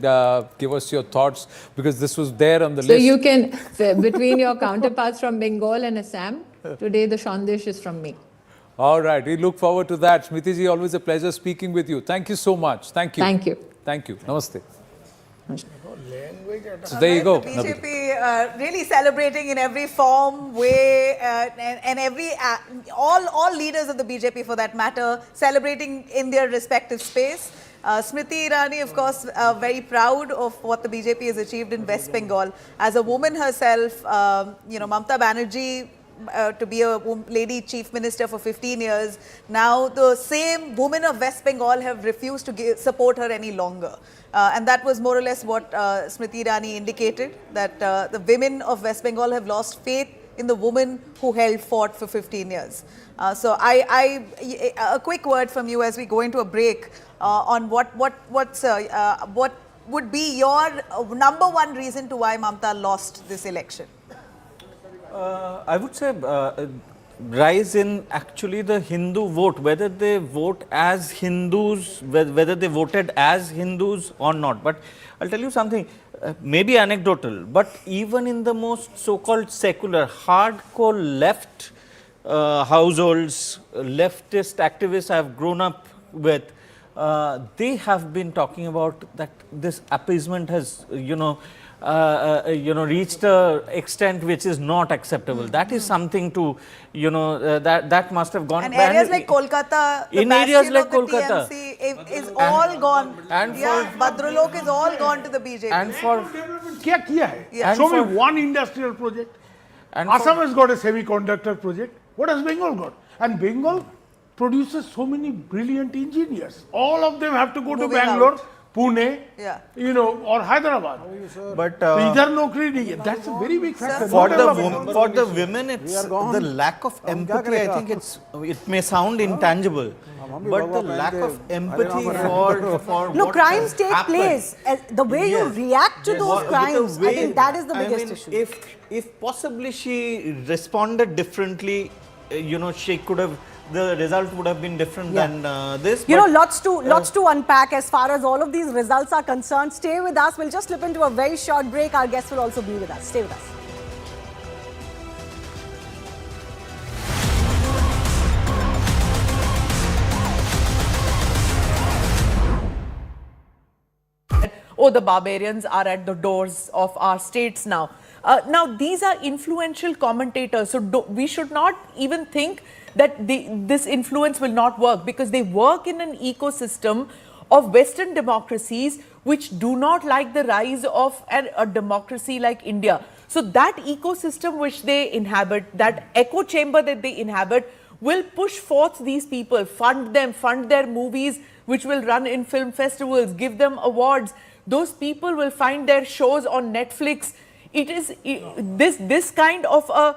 give us your thoughts, because this was there on the list. So you can, between your counterparts from Bengal and Assam, today the Shandesh is from me. All right, we look forward to that. Smriti ji, always a pleasure speaking with you. Thank you so much. Thank you. Thank you. Thank you. Namaste. So there you go. The BJP really celebrating in every form, way, and every all leaders of the BJP, for that matter, celebrating in their respective space. Smriti Irani, of course, very proud of what the BJP has achieved in West Bengal. As a woman herself, Mamata Banerjee, to be a lady chief minister for 15 years. Now the same women of West Bengal have refused to support her any longer. And that was more or less what Smriti Irani indicated, that the women of West Bengal have lost faith in the woman who held fort for 15 years. So a quick word from you as we go into a break on what would be your number one reason to why Mamata lost this election. I would say rise in actually the Hindu vote, whether they vote as Hindus, whether they voted as Hindus or not. But I'll tell you something, maybe anecdotal, but even in the most so-called secular, hardcore left households, leftist activists I have grown up with, they have been talking about that this appeasement has, reached a extent which is not acceptable. That is something to, that must have gone. And areas like Kolkata, in areas like Kolkata, TMC is all gone. And Bhadralok is all gone to the BJP. And for क्या किया है? Show me one industrial project. And Assam has got a semiconductor project. What has Bengal got? And Bengal produces so many brilliant engineers. All of them have to go to Bangalore Pune, Yeah. you know, or Hyderabad. But Idhar naukri nahi hai. That's a very big factor. for No the development. for the women, it's the lack of empathy. I think it may sound intangible, but the lack of empathy for No, what crimes has take happened. place. The way you react to those With the crimes, I way- think that is the I biggest mean, issue. If possibly she responded differently, you know, she could have. The result would have been different than this. You know, but, lots to unpack as far as all of these results are concerned. Stay with us. We'll just slip into a very short break. Our guests will also be with us. Stay with us. Oh, the barbarians are at the doors of our states now. Now, these are influential commentators, so we should not even think that this influence will not work, because they work in an ecosystem of Western democracies which do not like the rise of a democracy like India. So that ecosystem which they inhabit, that echo chamber that they inhabit, will push forth these people, fund them, fund their movies which will run in film festivals, give them awards. Those people will find their shows on Netflix. It is this kind of a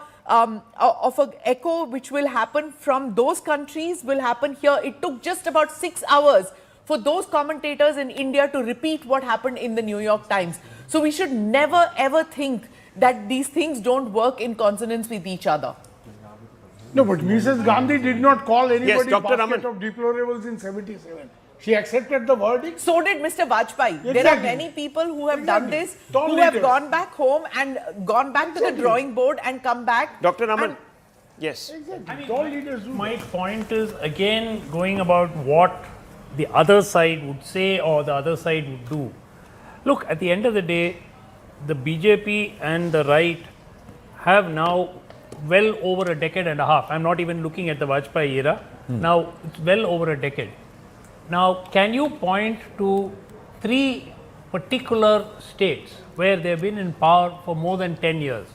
echo which will happen from those countries will happen here. It took just about 6 hours for those commentators in India to repeat what happened in the New York Times. So we should never ever think that these things don't work in consonance with each other. No, but Mrs. Gandhi did not call anybody Dr. basket Raman. of deplorables in 77. She accepted the verdict. So did Mr. Vajpayee. Exactly. There are many people who have done this, Tall who have leaders. gone back home and gone back to the drawing board and come back. Dr. Raman, yes. Exactly. Tall leaders do My that. point is again going about what the other side would say or the other side would do. Look, at the end of the day, the BJP and the right have now well over a decade and a half. I'm not even looking at the Vajpayee era. Now, it's well over a decade. Now, can you point to 3 particular states where they've been in power for more than 10 years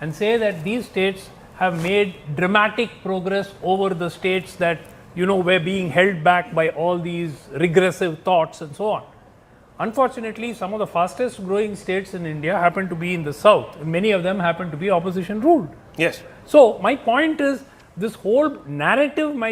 and say that these states have made dramatic progress over the states that, you know, were being held back by all these regressive thoughts and so on? Unfortunately, some of the fastest growing states in India happen to be in the south. Many of them happen to be opposition ruled. Yes. So, my point is, this whole narrative might